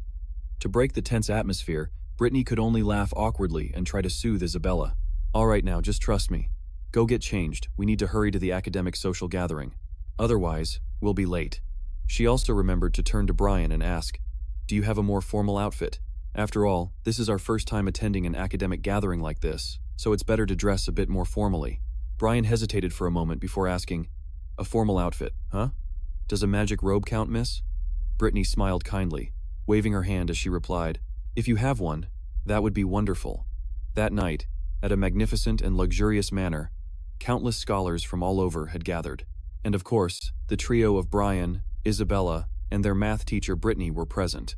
To break the tense atmosphere, Brittany could only laugh awkwardly and try to soothe Isabella. All right now, just trust me. Go get changed. We need to hurry to the academic social gathering. Otherwise, we'll be late. She also remembered to turn to Brian and ask, Do you have a more formal outfit? After all, this is our first time attending an academic gathering like this, so it's better to dress a bit more formally. Brian hesitated for a moment before asking, "A formal outfit, huh? Does a magic robe count, miss?" Brittany smiled kindly, waving her hand as she replied, "If you have one, that would be wonderful." That night, at a magnificent and luxurious manor, countless scholars from all over had gathered. And of course, the trio of Brian, Isabella, and their math teacher Brittany were present.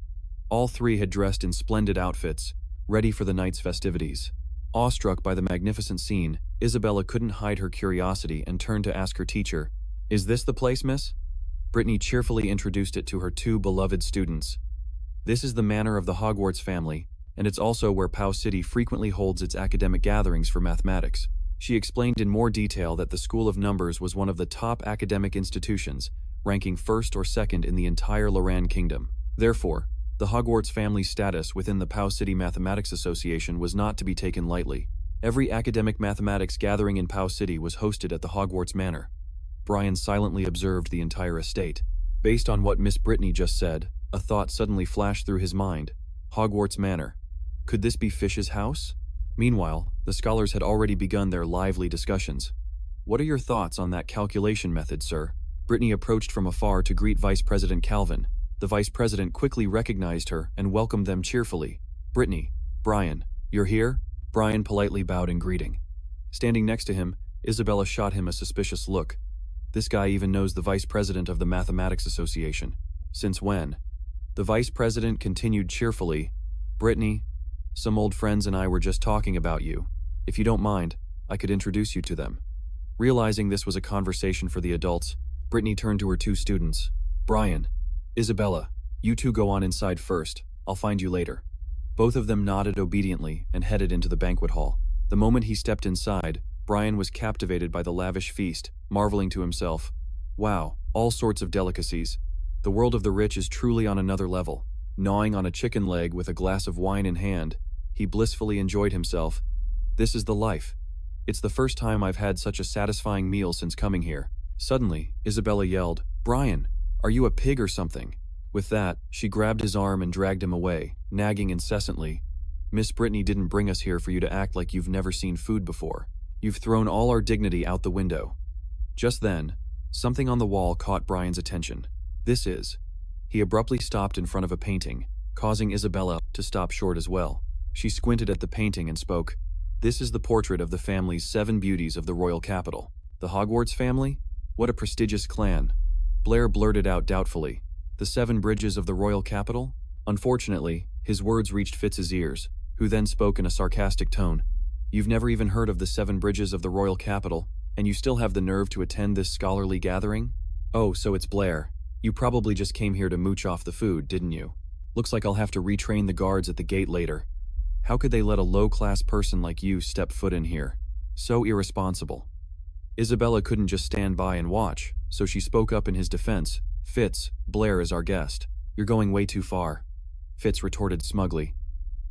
All three had dressed in splendid outfits, ready for the night's festivities. Awestruck by the magnificent scene, Isabella couldn't hide her curiosity and turned to ask her teacher, "Is this the place, miss?" Brittany cheerfully introduced it to her two beloved students. "This is the manor of the Hogwarts family, and it's also where Pao City frequently holds its academic gatherings for mathematics." She explained in more detail that the School of Numbers was one of the top academic institutions, ranking first or second in the entire Loran Kingdom. Therefore, the Hogwarts family's status within the Pao City Mathematics Association was not to be taken lightly. Every academic mathematics gathering in Pao City was hosted at the Hogwarts Manor. Brian silently observed the entire estate. Based on what Miss Brittany just said, a thought suddenly flashed through his mind. Hogwarts Manor. Could this be Fish's house? Meanwhile, the scholars had already begun their lively discussions. "What are your thoughts on that calculation method, sir?" Brittany approached from afar to greet Vice President Calvin. The Vice President quickly recognized her and welcomed them cheerfully. "Brittany, Brian, you're here?" Brian politely bowed in greeting. Standing next to him, Isabella shot him a suspicious look. This guy even knows the Vice President of the Mathematics Association. Since when? The Vice President continued cheerfully, "Brittany, some old friends and I were just talking about you. If you don't mind, I could introduce you to them." Realizing this was a conversation for the adults, Brittany turned to her two students. "Brian, Isabella, you two go on inside first. I'll find you later." Both of them nodded obediently and headed into the banquet hall. The moment he stepped inside, Brian was captivated by the lavish feast, marveling to himself, "Wow, all sorts of delicacies. The world of the rich is truly on another level." Gnawing on a chicken leg with a glass of wine in hand, he blissfully enjoyed himself. "This is the life. It's the first time I've had such a satisfying meal since coming here." Suddenly, Isabella yelled, "Brian, are you a pig or something?" With that, she grabbed his arm and dragged him away, nagging incessantly, "Miss Brittany didn't bring us here for you to act like you've never seen food before. You've thrown all our dignity out the window." Just then, something on the wall caught Brian's attention. "This is..." He abruptly stopped in front of a painting, causing Isabella to stop short as well. She squinted at the painting and spoke, "This is the portrait of the family's 7 beauties of the royal capital." "The Hogwarts family? What a prestigious clan." Blair blurted out doubtfully, "The 7 bridges of the royal capital?" Unfortunately, his words reached Fitz's ears, who then spoke in a sarcastic tone, "You've never even heard of the 7 bridges of the royal capital, and you still have the nerve to attend this scholarly gathering? Oh, so it's Blair. You probably just came here to mooch off the food, didn't you? Looks like I'll have to retrain the guards at the gate later. How could they let a low-class person like you step foot in here? So irresponsible." Isabella couldn't just stand by and watch, so she spoke up in his defense. "Fitz, Blair is our guest. You're going way too far." Fitz retorted smugly,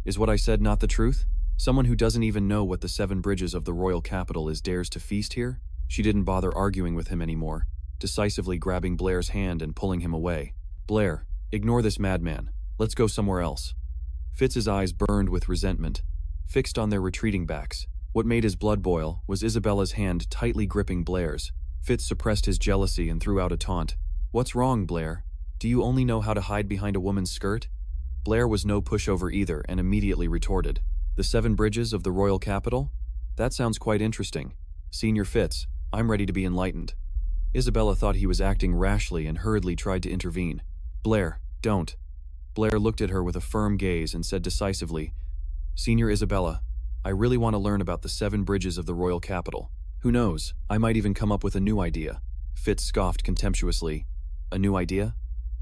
"Is what I said not the truth? Someone who doesn't even know what the 7 bridges of the royal capital is dares to feast here?" She didn't bother arguing with him anymore, decisively grabbing Blair's hand and pulling him away. "Blair, ignore this madman. Let's go somewhere else." Fitz's eyes burned with resentment, fixed on their retreating backs. What made his blood boil was Isabella's hand tightly gripping Blair's. Fitz suppressed his jealousy and threw out a taunt. "What's wrong, Blair? Do you only know how to hide behind a woman's skirt?" Blair was no pushover either and immediately retorted, "The 7 bridges of the royal capital? That sounds quite interesting. Senior Fitz, I'm ready to be enlightened." Isabella thought he was acting rashly and hurriedly tried to intervene. "Blair, don't." Blair looked at her with a firm gaze and said decisively, "Senior Isabella, I really want to learn about the 7 bridges of the royal capital. Who knows, I might even come up with a new idea." Fitz scoffed contemptuously. "A new idea?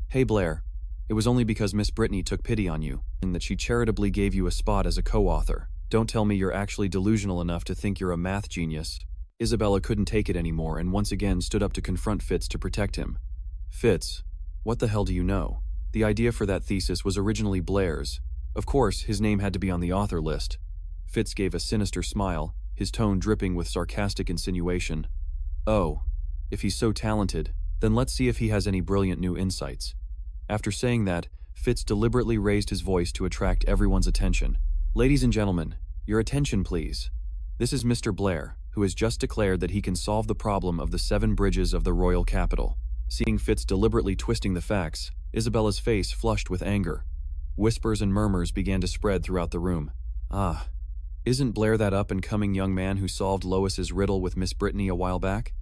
Hey Blair, it was only because Miss Brittany took pity on you and that she charitably gave you a spot as a co-author. Don't tell me you're actually delusional enough to think you're a math genius." Isabella couldn't take it anymore and once again stood up to confront Fitz to protect him. "Fitz, what the hell do you know? The idea for that thesis was originally Blair's. Of course, his name had to be on the author list." Fitz gave a sinister smile, his tone dripping with sarcastic insinuation. "Oh, if he's so talented, then let's see if he has any brilliant new insights." After saying that, Fitz deliberately raised his voice to attract everyone's attention. "Ladies and gentlemen, your attention please. This is Mr. Blair, who has just declared that he can solve the problem of the 7 bridges of the royal capital. Seeing Fitz deliberately twisting the facts, Isabella's face flushed with anger. Whispers and murmurs began to spread throughout the room. Ah, isn't Blair that up-and-coming young man who solved Lois's riddle with Miss Brittany a while back?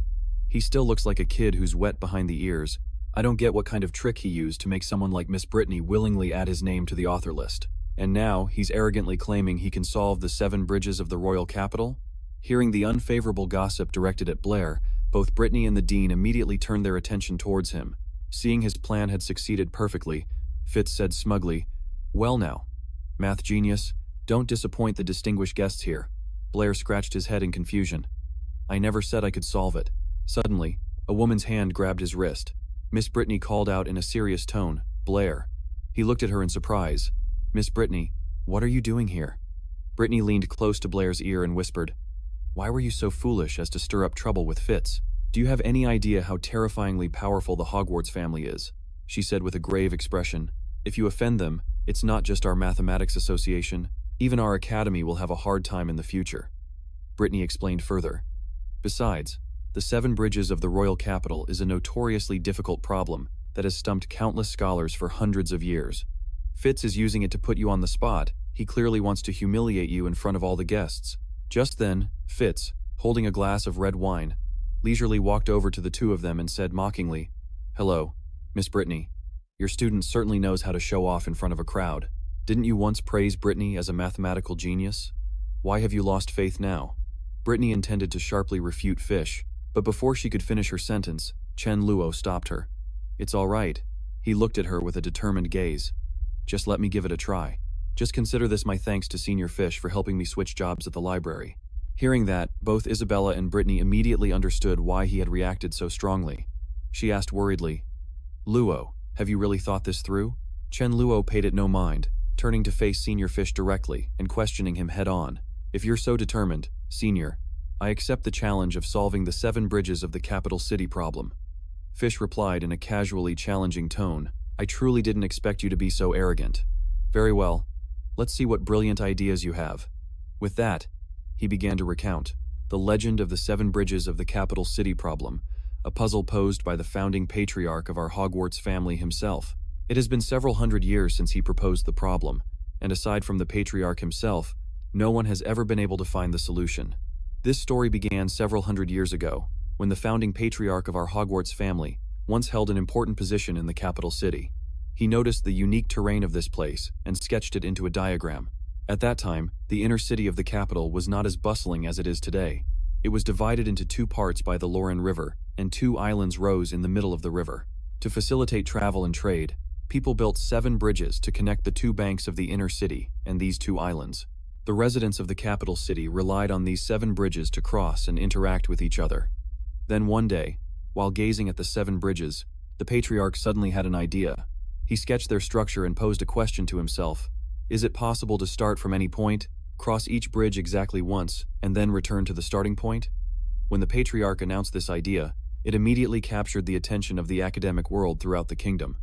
He still looks like a kid who's wet behind the ears. I don't get what kind of trick he used to make someone like Miss Brittany willingly add his name to the author list. And now he's arrogantly claiming he can solve the 7 bridges of the royal capital? Hearing the unfavorable gossip directed at Blair, both Brittany and the dean immediately turned their attention towards him. Seeing his plan had succeeded perfectly, Fitz said smugly, "Well now, math genius, don't disappoint the distinguished guests here." Blair scratched his head in confusion. "I never said I could solve it." Suddenly, a woman's hand grabbed his wrist. Miss Brittany called out in a serious tone, "Blair." He looked at her in surprise. "Miss Brittany, what are you doing here?" Brittany leaned close to Blair's ear and whispered, "Why were you so foolish as to stir up trouble with Fitz? Do you have any idea how terrifyingly powerful the Hogwarts family is?" she said with a grave expression. "If you offend them, it's not just our mathematics association. Even our academy will have a hard time in the future." Brittany explained further. "Besides, the 7 bridges of the royal capital is a notoriously difficult problem that has stumped countless scholars for hundreds of years. Fitz is using it to put you on the spot. He clearly wants to humiliate you in front of all the guests." Just then, Fitz, holding a glass of red wine, leisurely walked over to the two of them and said mockingly, "Hello, Miss Brittany. Your student certainly knows how to show off in front of a crowd. Didn't you once praise Brittany as a mathematical genius? Why have you lost faith now?" Brittany intended to sharply refute Fish, but before she could finish her sentence, Chen Luo stopped her. "It's all right." He looked at her with a determined gaze. "Just let me give it a try. Just consider this my thanks to Senior Fish for helping me switch jobs at the library." Hearing that, both Isabella and Brittany immediately understood why he had reacted so strongly. She asked worriedly, "Luo, have you really thought this through?" Chen Luo paid it no mind, turning to face Senior Fish directly and questioning him head-on. "If you're so determined, Senior, I accept the challenge of solving the 7 bridges of the capital city problem." Fish replied in a casually challenging tone, "I truly didn't expect you to be so arrogant. Very well. Let's see what brilliant ideas you have." With that, he began to recount the legend of the 7 bridges of the capital city problem, a puzzle posed by the founding patriarch of our Hogwarts family himself. It has been several hundred years since he proposed the problem, and aside from the patriarch himself, no one has ever been able to find the solution. This story began several hundred years ago, when the founding patriarch of our Hogwarts family once held an important position in the capital city. He noticed the unique terrain of this place and sketched it into a diagram. At that time, the inner city of the capital was not as bustling as it is today. It was divided into 2 parts by the Lauren River, and 2 islands rose in the middle of the river. To facilitate travel and trade, people built 7 bridges to connect the 2 banks of the inner city and these 2 islands. The residents of the capital city relied on these 7 bridges to cross and interact with each other. Then one day, while gazing at the 7 bridges, the patriarch suddenly had an idea. He sketched their structure and posed a question to himself. Is it possible to start from any point, cross each bridge exactly once, and then return to the starting point? When the patriarch announced this idea, it immediately captured the attention of the academic world throughout the kingdom.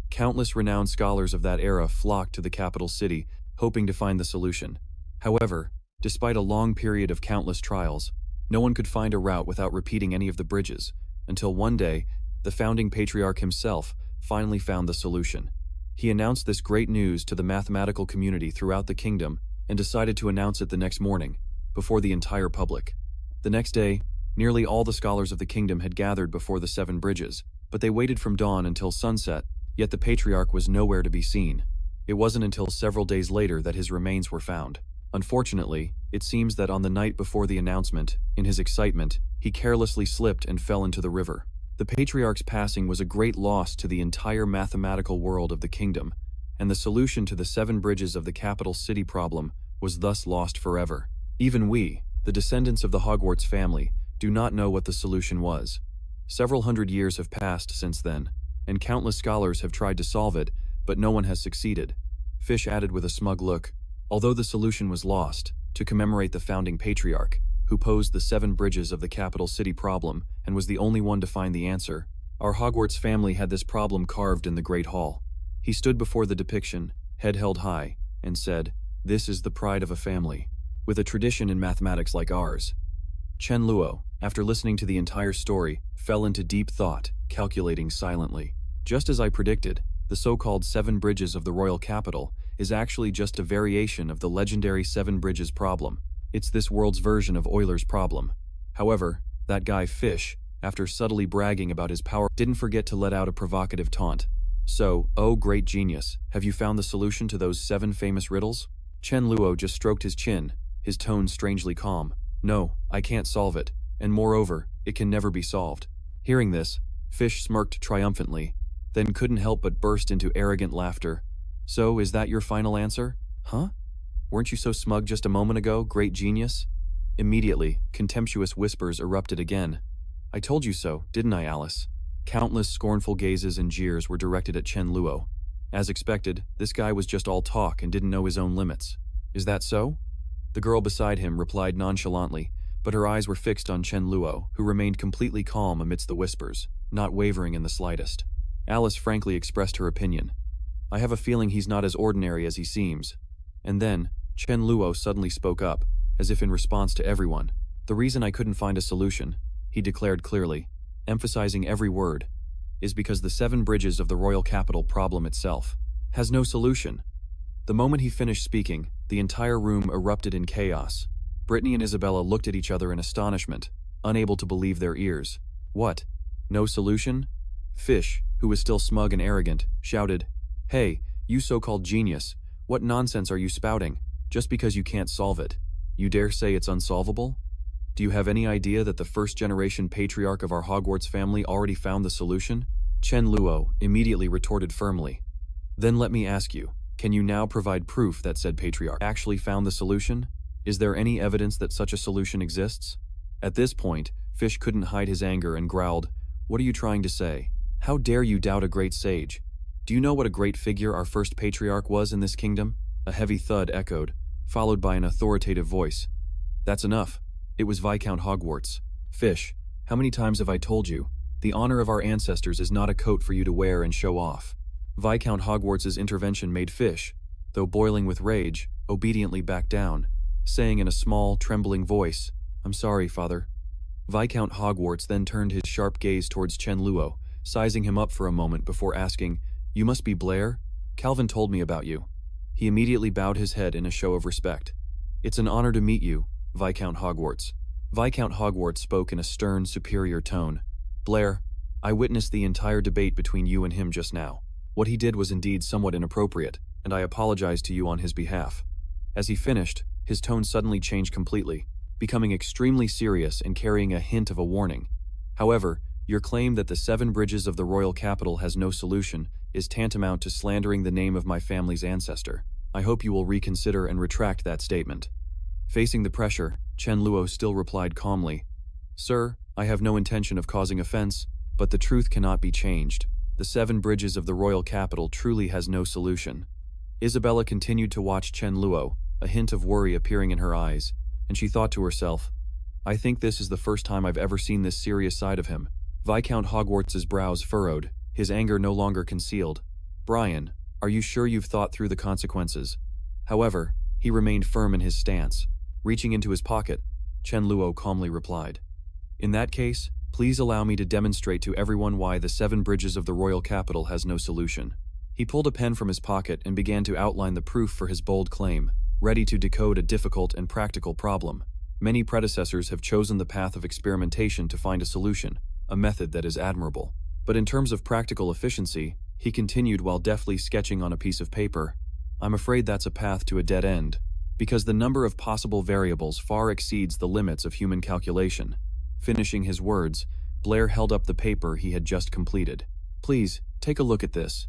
Countless renowned scholars of that era flocked to the capital city, hoping to find the solution. However, despite a long period of countless trials, no one could find a route without repeating any of the bridges, until one day, the founding patriarch himself finally found the solution. He announced this great news to the mathematical community throughout the kingdom and decided to announce it the next morning, before the entire public. The next day, nearly all the scholars of the kingdom had gathered before the 7 bridges, but they waited from dawn until sunset, yet the patriarch was nowhere to be seen. It wasn't until several days later that his remains were found. Unfortunately, it seems that on the night before the announcement, in his excitement, he carelessly slipped and fell into the river. The patriarch's passing was a great loss to the entire mathematical world of the kingdom, and the solution to the 7 bridges of the capital city problem was thus lost forever. Even we, the descendants of the Hogwarts family, do not know what the solution was. Several hundred years have passed since then, and countless scholars have tried to solve it, but no one has succeeded. Fish added with a smug look, although the solution was lost, to commemorate the founding patriarch, who posed the 7 bridges of the capital city problem and was the only one to find the answer, our Hogwarts family had this problem carved in the Great Hall. He stood before the depiction, head held high, and said, "This is the pride of a family." with a tradition in mathematics like ours. Chen Luo, after listening to the entire story, fell into deep thought, calculating silently. Just as I predicted, the so-called Seven Bridges of the Royal Capital is actually just a variation of the legendary Seven Bridges problem. It's this world's version of Euler's problem. However, that guy Fish, after subtly bragging about his power, didn't forget to let out a provocative taunt. So, oh great genius, have you found the solution to those 7 famous riddles? Chen Luo just stroked his chin, his tone strangely calm. No, I can't solve it, and moreover, it can never be solved. Hearing this, Fish smirked triumphantly, then couldn't help but burst into arrogant laughter. So, is that your final answer? Huh? Weren't you so smug just a moment ago, great genius? Immediately, contemptuous whispers erupted again. I told you so, didn't I, Alice? Countless scornful gazes and jeers were directed at Chen Luo. As expected, this guy was just all talk and didn't know his own limits. Is that so? The girl beside him replied nonchalantly, but her eyes were fixed on Chen Luo, who remained completely calm amidst the whispers, not wavering in the slightest. Alice frankly expressed her opinion. I have a feeling he's not as ordinary as he seems. And then, Chen Luo suddenly spoke up, as if in response to everyone. The reason I couldn't find a solution, he declared clearly, emphasizing every word, is because the 7 bridges of the royal capital problem itself has no solution. The moment he finished speaking, the entire room erupted in chaos. Brittany and Isabella looked at each other in astonishment, unable to believe their ears. What? No solution? Fish, who was still smug and arrogant, shouted, Hey, you so-called genius, what nonsense are you spouting? Just because you can't solve it, you dare say it's unsolvable? Do you have any idea that the first-generation patriarch of our Hogwarts family already found the solution? Chen Luo immediately retorted firmly. Then let me ask you, can you now provide proof that said patriarch actually found the solution? Is there any evidence that such a solution exists? At this point, Fish couldn't hide his anger and growled, What are you trying to say? How dare you doubt a great sage? Do you know what a great figure our first patriarch was in this kingdom? A heavy thud echoed, followed by an authoritative voice. That's enough. It was Viscount Hogwarts. Fish, how many times have I told you? The honor of our ancestors is not a coat for you to wear and show off. Viscount Hogwarts' intervention made Fish, though boiling with rage, obediently back down, saying in a small, trembling voice, I'm sorry, father. Viscount Hogwarts then turned his sharp gaze towards Chen Luo, sizing him up for a moment before asking, You must be Blair? Calvin told me about you. He immediately bowed his head in a show of respect. It's an honor to meet you, Viscount Hogwarts. Viscount Hogwarts spoke in a stern, superior tone. Blair, I witnessed the entire debate between you and him just now. What he did was indeed somewhat inappropriate, and I apologize to you on his behalf. As he finished, his tone suddenly changed completely, becoming extremely serious and carrying a hint of a warning. However, your claim that the 7 bridges of the royal capital has no solution is tantamount to slandering the name of my family's ancestor. I hope you will reconsider and retract that statement. Facing the pressure, Chen Luo still replied calmly, Sir, I have no intention of causing offense, but the truth cannot be changed. The 7 bridges of the royal capital truly has no solution. Isabella continued to watch Chen Luo, a hint of worry appearing in her eyes, and she thought to herself, I think this is the first time I've ever seen this serious side of him. Viscount Hogwarts' brows furrowed, his anger no longer concealed. Brian, are you sure you've thought through the consequences? However, he remained firm in his stance. Reaching into his pocket, Chen Luo calmly replied, In that case, please allow me to demonstrate to everyone why the 7 bridges of the royal capital has no solution. He pulled a pen from his pocket and began to outline the proof for his bold claim, ready to decode a difficult and practical problem. Many predecessors have chosen the path of experimentation to find a solution, a method that is admirable. But in terms of practical efficiency, he continued while deftly sketching on a piece of paper, I'm afraid that's a path to a dead end, because the number of possible variables far exceeds the limits of human calculation. Finishing his words, Blair held up the paper he had just completed. Please, take a look at this.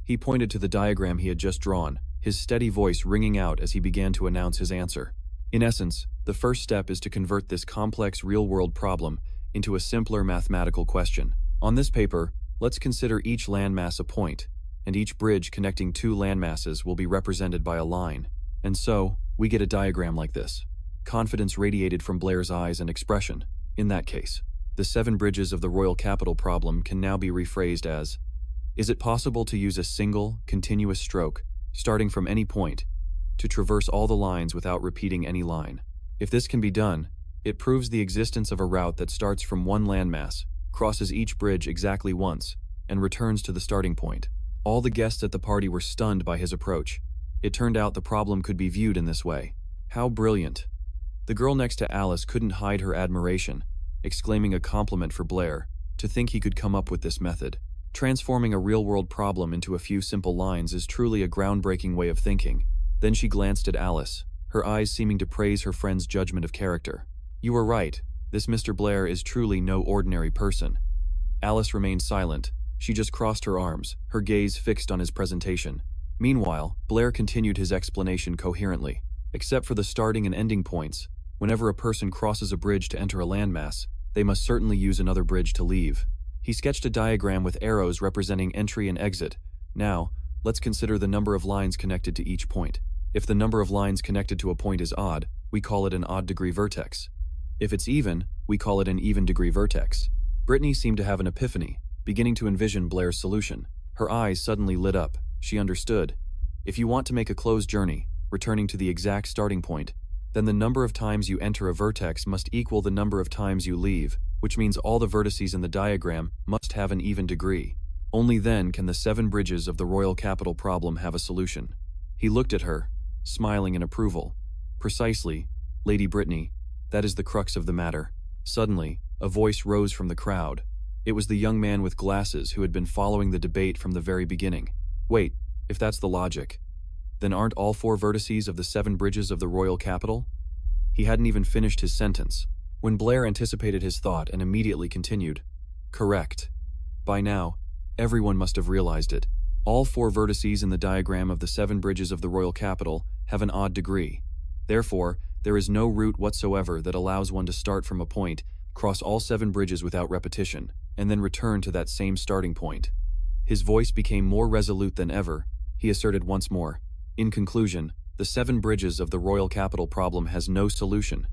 He pointed to the diagram he had just drawn, his steady voice ringing out as he began to announce his answer. In essence, the first step is to convert this complex real-world problem into a simpler mathematical question. On this paper, let's consider each landmass a point, and each bridge connecting 2 landmasses will be represented by a line. And so, we get a diagram like this. Confidence radiated from Blair's eyes and expression. In that case, the 7 bridges of the royal capital problem can now be rephrased as, is it possible to use a single, continuous stroke, starting from any point, to traverse all the lines without repeating any line. If this can be done, it proves the existence of a route that starts from one landmass, crosses each bridge exactly once, and returns to the starting point. All the guests at the party were stunned by his approach. It turned out the problem could be viewed in this way. How brilliant. The girl next to Alice couldn't hide her admiration, exclaiming a compliment for Blair. To think he could come up with this method. Transforming a real-world problem into a few simple lines is truly a groundbreaking way of thinking. Then she glanced at Alice, her eyes seeming to praise her friend's judgment of character. You were right, this Mr. Blair is truly no ordinary person. Alice remained silent. She just crossed her arms, her gaze fixed on his presentation. Meanwhile, Blair continued his explanation coherently. Except for the starting and ending points, whenever a person crosses a bridge to enter a landmass, they must certainly use another bridge to leave. He sketched a diagram with arrows representing entry and exit. Now, let's consider the number of lines connected to each point. If the number of lines connected to a point is odd, we call it an odd-degree vertex. If it's even, we call it an even-degree vertex. Brittany seemed to have an epiphany, beginning to envision Blair's solution. Her eyes suddenly lit up. She understood. If you want to make a closed journey, returning to the exact starting point, then the number of times you enter a vertex must equal the number of times you leave, which means all the vertices in the diagram must have an even degree. Only then can the 7 bridges of the royal capital problem have a solution. He looked at her, smiling in approval. Precisely, Lady Brittany, that is the crux of the matter. Suddenly, a voice rose from the crowd. It was the young man with glasses who had been following the debate from the very beginning. Wait, if that's the logic, then aren't all 4 vertices of the 7 bridges of the royal capital? He hadn't even finished his sentence, when Blair anticipated his thought and immediately continued. Correct. By now, everyone must have realized it. All 4 vertices in the diagram of the 7 bridges of the royal capital have an odd degree. Therefore, there is no route whatsoever that allows one to start from a point, cross all 7 bridges without repetition, and then return to that same starting point. His voice became more resolute than ever. He asserted once more. In conclusion, the 7 bridges of the royal capital problem has no solution.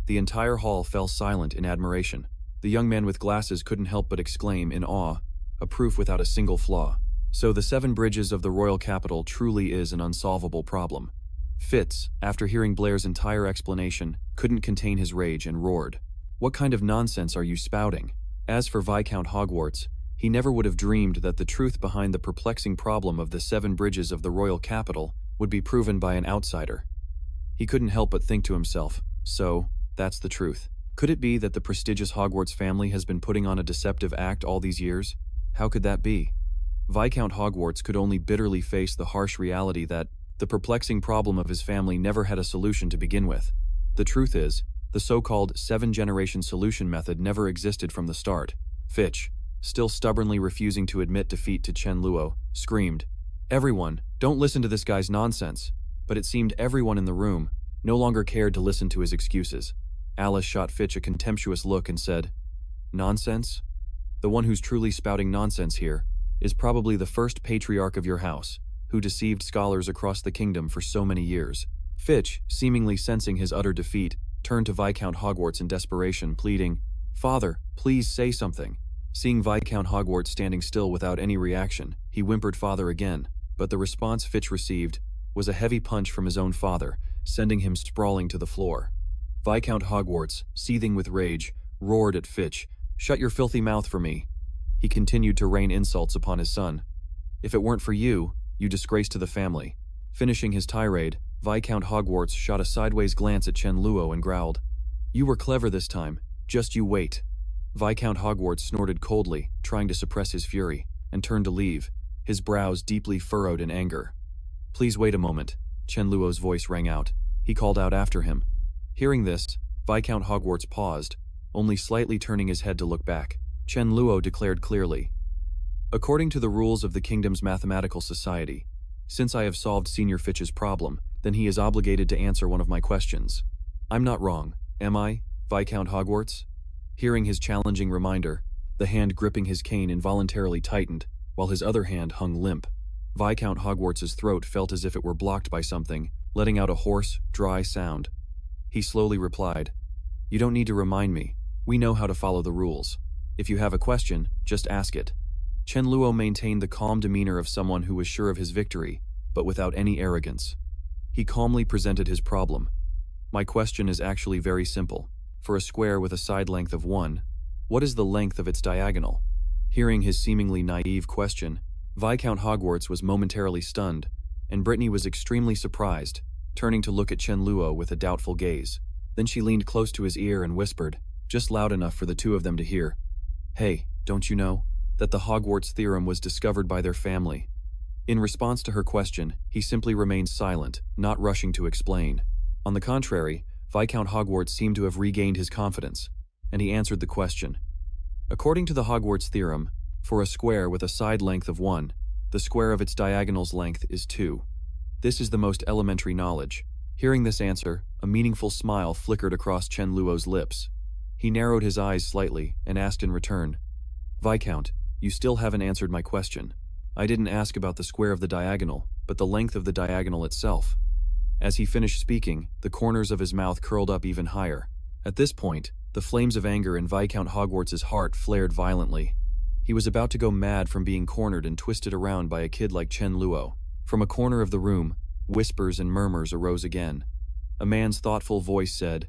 The entire hall fell silent in admiration. The young man with glasses couldn't help but exclaim in awe, a proof without a single flaw. So the 7 bridges of the royal capital truly is an unsolvable problem. Fitz, after hearing Blair's entire explanation, couldn't contain his rage and roared. What kind of nonsense are you spouting? As for Viscount Hogwarts, he never would have dreamed that the truth behind the perplexing problem of the 7 bridges of the royal capital would be proven by an outsider. He couldn't help but think to himself, so, that's the truth. Could it be that the prestigious Hogwarts family has been putting on a deceptive act all these years? How could that be? Viscount Hogwarts could only bitterly face the harsh reality that the perplexing problem of his family never had a solution to begin with. The truth is, the so-called 7-generation solution method never existed from the start. Fitch, still stubbornly refusing to admit defeat to Chen Luo, screamed, "Everyone, don't listen to this guy's nonsense." But it seemed everyone in the room no longer cared to listen to his excuses. Alice shot Fitch a contemptuous look and said, "Nonsense? The one who's truly spouting nonsense here is probably the first patriarch of your house, who deceived scholars across the kingdom for so many years." Fitch, seemingly sensing his utter defeat, turned to Viscount Hogwarts in desperation, pleading, "Father, please say something." Seeing Viscount Hogwarts standing still without any reaction, he whimpered "Father" again, but the response Fitch received was a heavy punch from his own father, sending him sprawling to the floor. Viscount Hogwarts, seething with rage, roared at Fitch, "Shut your filthy mouth for me." He continued to rain insults upon his son. "If it weren't for you, you disgrace to the family." Finishing his tirade, Viscount Hogwarts shot a sideways glance at Chen Luo and growled, "You were clever this time, just you wait." Viscount Hogwarts snorted coldly, trying to suppress his fury, and turned to leave, his brows deeply furrowed in anger. "Please wait a moment," Chen Luo's voice rang out. He called out after him. Hearing this, Viscount Hogwarts paused, only slightly turning his head to look back. Chen Luo declared clearly, "According to the rules of the kingdom's mathematical society, since I have solved Senior Fitch's problem, then he is obligated to answer one of my questions. I'm not wrong, am I, Viscount Hogwarts?" Hearing his challenging reminder, the hand gripping his cane involuntarily tightened, while his other hand hung limp. Viscount Hogwarts's throat felt as if it were blocked by something, letting out a hoarse, dry sound. He slowly replied, "You don't need to remind me. We know how to follow the rules. If you have a question, just ask it." Chen Luo maintained the calm demeanor of someone who was sure of his victory, but without any arrogance. He calmly presented his problem. My question is actually very simple. For a square with a side length of 1, what is the length of its diagonal? Hearing his seemingly naive question, Viscount Hogwarts was momentarily stunned, and Brittany was extremely surprised, turning to look at Chen Luo with a doubtful gaze. Then she leaned close to his ear and whispered, just loud enough for the two of them to hear, "Hey, don't you know that the Hogwarts theorem was discovered by their family?" In response to her question, he simply remained silent, not rushing to explain. On the contrary, Viscount Hogwarts seemed to have regained his confidence, and he answered the question. According to the Hogwarts theorem, for a square with a side length of 1, the square of its diagonal's length is 2. This is the most elementary knowledge. Hearing this answer, a meaningful smile flickered across Chen Luo's lips. He narrowed his eyes slightly and asked in return, "Viscount, you still haven't answered my question. I didn't ask about the square of the diagonal, but the length of the diagonal itself." As he finished speaking, the corners of his mouth curled up even higher. At this point, the flames of anger in Viscount Hogwarts' heart flared violently. He was about to go mad from being cornered and twisted around by a kid like Chen Luo. From a corner of the room, whispers and murmurs arose again. A man's thoughtful voice said,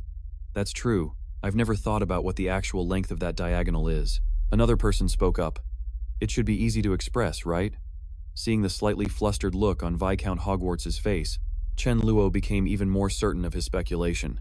"That's true. I've never thought about what the actual length of that diagonal is." Another person spoke up. "It should be easy to express, right?" Seeing the slightly flustered look on Viscount Hogwarts' face, Chen Luo became even more certain of his speculation.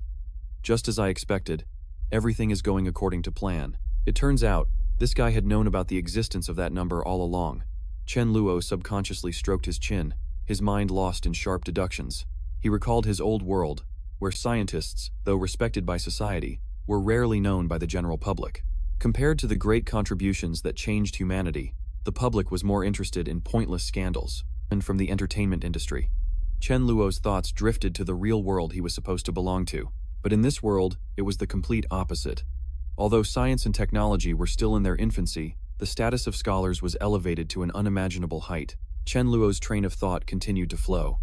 "Just as I expected, everything is going according to plan." It turns out, this guy had known about the existence of that number all along. Chen Luo subconsciously stroked his chin, his mind lost in sharp deductions. He recalled his old world, where scientists, though respected by society, were rarely known by the general public. Compared to the great contributions that changed humanity, the public was more interested in pointless scandals, and from the entertainment industry. Chen Luo's thoughts drifted to the real world he was supposed to belong to. But in this world, it was the complete opposite. Although science and technology were still in their infancy, the status of scholars was elevated to an unimaginable height. Chen Luo's train of thought continued to flow.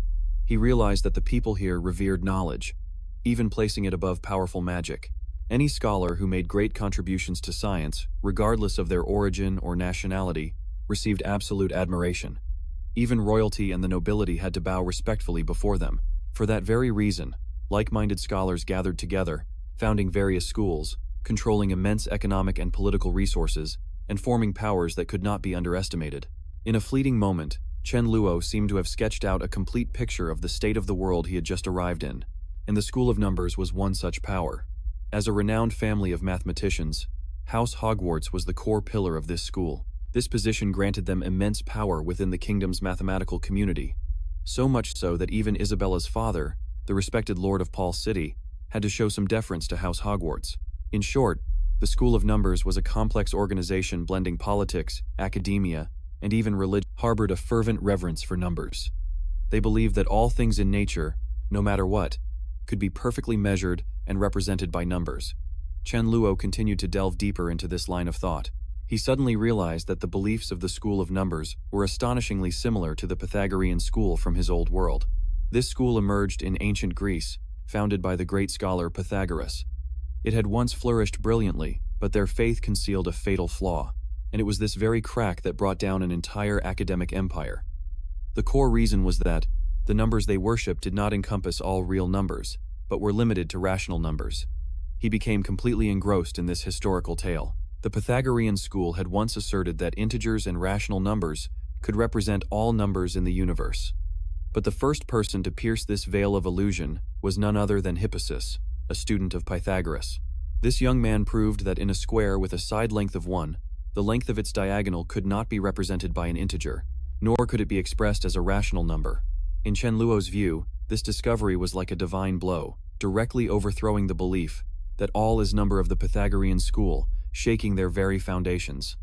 He realized that the people here revered knowledge, even placing it above powerful magic. Any scholar who made great contributions to science, regardless of their origin or nationality, received absolute admiration. Even royalty and the nobility had to bow respectfully before them. For that very reason, like-minded scholars gathered together, founding various schools, controlling immense economic and political resources, and forming powers that could not be underestimated. In a fleeting moment, Chen Luo seemed to have sketched out a complete picture of the state of the world he had just arrived in, and the School of Numbers was one such power. As a renowned family of mathematicians, House Hogwarts was the core pillar of this school. This position granted them immense power within the kingdom's mathematical community, so much so that even Isabella's father, the respected Lord of Paul City, had to show some deference to House Hogwarts. In short, the School of Numbers was a complex organization blending politics, academia, and even religion, harbored a fervent reverence for numbers. They believed that all things in nature, no matter what, could be perfectly measured and represented by numbers. Chen Luo continued to delve deeper into this line of thought. He suddenly realized that the beliefs of the School of Numbers were astonishingly similar to the Pythagorean school from his old world. This school emerged in ancient Greece, founded by the great scholar Pythagoras. It had once flourished brilliantly, but their faith concealed a fatal flaw, and it was this very crack that brought down an entire academic empire. The core reason was that the numbers they worshipped did not encompass all real numbers, but were limited to rational numbers. He became completely engrossed in this historical tale. The Pythagorean school had once asserted that integers and rational numbers could represent all numbers in the universe. But the first person to pierce this veil of illusion was none other than Hippasus, a student of Pythagoras. This young man proved that in a square with a side length of 1, the length of its diagonal could not be represented by an integer, nor could it be expressed as a rational number. In Chen Luo's view, this discovery was like a divine blow, directly overthrowing the belief that all is number of the Pythagorean school, shaking their very foundations.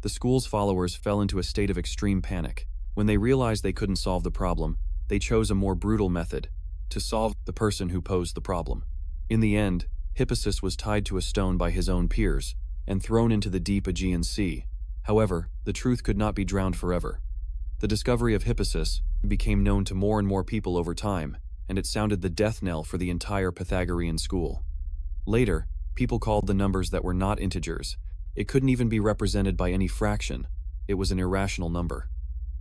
The school's followers fell into a state of extreme panic. When they realized they couldn't solve the problem, they chose a more brutal method, to solve the person who posed the problem. In the end, Hippasus was tied to a stone by his own peers, and thrown into the deep Aegean Sea. However, the truth could not be drowned forever. The discovery of Hippasus became known to more and more people over time, and it sounded the death knell for the entire Pythagorean school. Later, people called the numbers that were not integers. It couldn't even be represented by any fraction. It was an irrational number.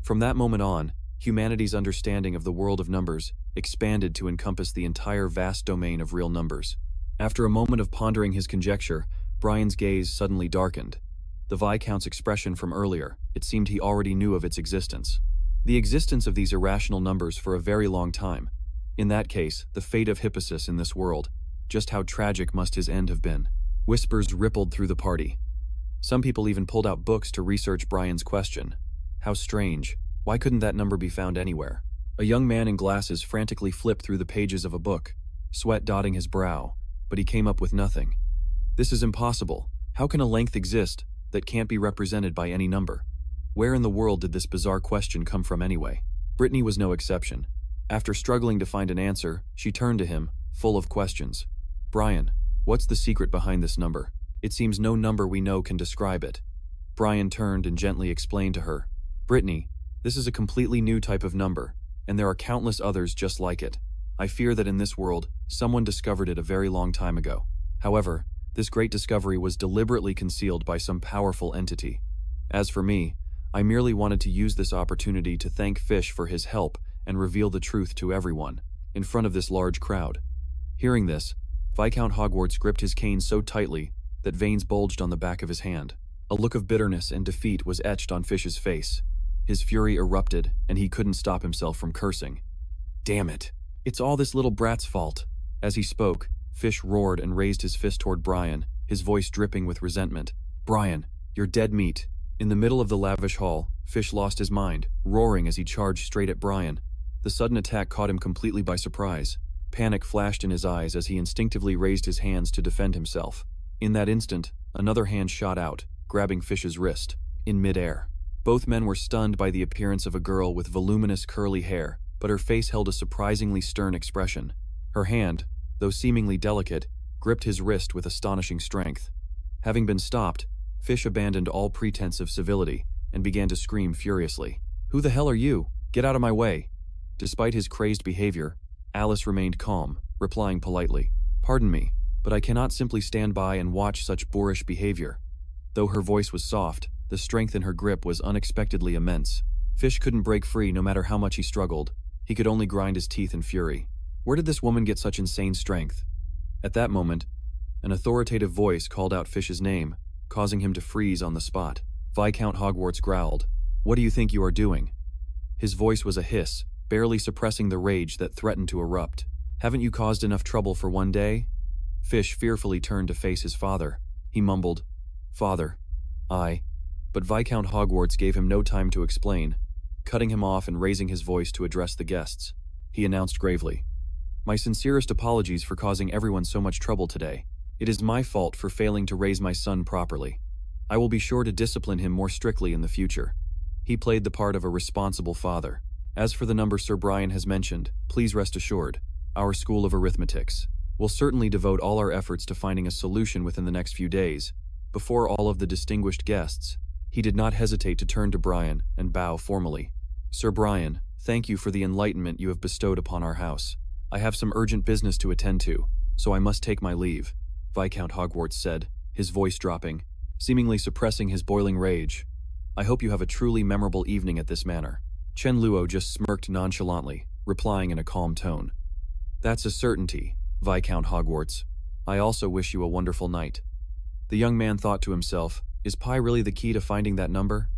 From that moment on, Humanity's understanding of the world of numbers expanded to encompass the entire vast domain of real numbers. After a moment of pondering his conjecture, Brian's gaze suddenly darkened. The Viscount's expression from earlier, it seemed he already knew of its existence. The existence of these irrational numbers for a very long time. In that case, the fate of Hippasus in this world, just how tragic must his end have been. Whispers rippled through the party. Some people even pulled out books to research Brian's question. How strange. Why couldn't that number be found anywhere? A young man in glasses frantically flipped through the pages of a book, sweat dotting his brow, but he came up with nothing. This is impossible. How can a length exist that can't be represented by any number? Where in the world did this bizarre question come from anyway? Brittany was no exception. After struggling to find an answer, she turned to him, full of questions. Brian, what's the secret behind this number? It seems no number we know can describe it. Brian turned and gently explained to her. Brittany, this is a completely new type of number, and there are countless others just like it. I fear that in this world, someone discovered it a very long time ago. However, this great discovery was deliberately concealed by some powerful entity. As for me, I merely wanted to use this opportunity to thank Fish for his help and reveal the truth to everyone, in front of this large crowd. Hearing this, Viscount Hogwarts gripped his cane so tightly that veins bulged on the back of his hand. A look of bitterness and defeat was etched on Fish's face. His fury erupted, and he couldn't stop himself from cursing. Damn it! It's all this little brat's fault. As he spoke, Fish roared and raised his fist toward Brian, his voice dripping with resentment. Brian, you're dead meat. In the middle of the lavish hall, Fish lost his mind, roaring as he charged straight at Brian. The sudden attack caught him completely by surprise. Panic flashed in his eyes as he instinctively raised his hands to defend himself. In that instant, another hand shot out, grabbing Fish's wrist, in midair. Both men were stunned by the appearance of a girl with voluminous curly hair, but her face held a surprisingly stern expression. Her hand, though seemingly delicate, gripped his wrist with astonishing strength. Having been stopped, Fish abandoned all pretense of civility and began to scream furiously. Who the hell are you? Get out of my way! Despite his crazed behavior, Alice remained calm, replying politely. Pardon me, but I cannot simply stand by and watch such boorish behavior. Though her voice was soft, the strength in her grip was unexpectedly immense. Fish couldn't break free no matter how much he struggled. He could only grind his teeth in fury. Where did this woman get such insane strength? At that moment, an authoritative voice called out Fish's name, causing him to freeze on the spot. Viscount Hogwarts growled. What do you think you are doing? His voice was a hiss, barely suppressing the rage that threatened to erupt. Haven't you caused enough trouble for one day? Fish fearfully turned to face his father. He mumbled, Father, But Viscount Hogwarts gave him no time to explain, cutting him off and raising his voice to address the guests. He announced gravely, My sincerest apologies for causing everyone so much trouble today. It is my fault for failing to raise my son properly. I will be sure to discipline him more strictly in the future. He played the part of a responsible father. As for the number Sir Brian has mentioned, please rest assured, our School of Arithmetics will certainly devote all our efforts to finding a solution within the next few days. Before all of the distinguished guests, he did not hesitate to turn to Brian and bow formally. Sir Brian, thank you for the enlightenment you have bestowed upon our house. I have some urgent business to attend to, so I must take my leave, Viscount Hogwarts said, his voice dropping, seemingly suppressing his boiling rage. I hope you have a truly memorable evening at this manor. Chen Luo just smirked nonchalantly, replying in a calm tone. That's a certainty, Viscount Hogwarts. I also wish you a wonderful night. The young man thought to himself, is pi really the key to finding that number?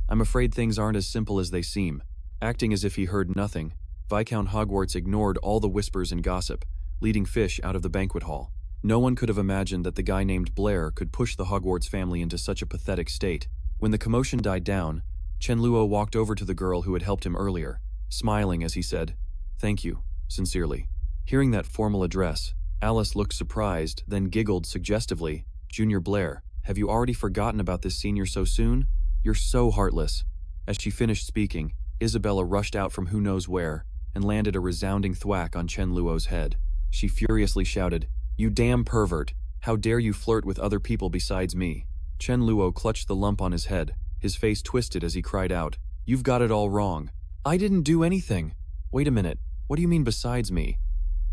I'm afraid things aren't as simple as they seem. Acting as if he heard nothing, Viscount Hogwarts ignored all the whispers and gossip, leading Fish out of the banquet hall. No one could have imagined that the guy named Blair could push the Hogwarts family into such a pathetic state. When the commotion died down, Chen Luo walked over to the girl who had helped him earlier, smiling as he said, Thank you, sincerely. Hearing that formal address, Alice looked surprised, then giggled suggestively. Junior Blair, have you already forgotten about this senior so soon? You're so heartless. As she finished speaking, Isabella rushed out from who knows where and landed a resounding thwack on Chen Luo's head. She furiously shouted, You damn pervert! How dare you flirt with other people besides me? Chen Luo clutched the lump on his head, his face twisted as he cried out, You've got it all wrong. I didn't do anything. Wait a minute, what do you mean besides me?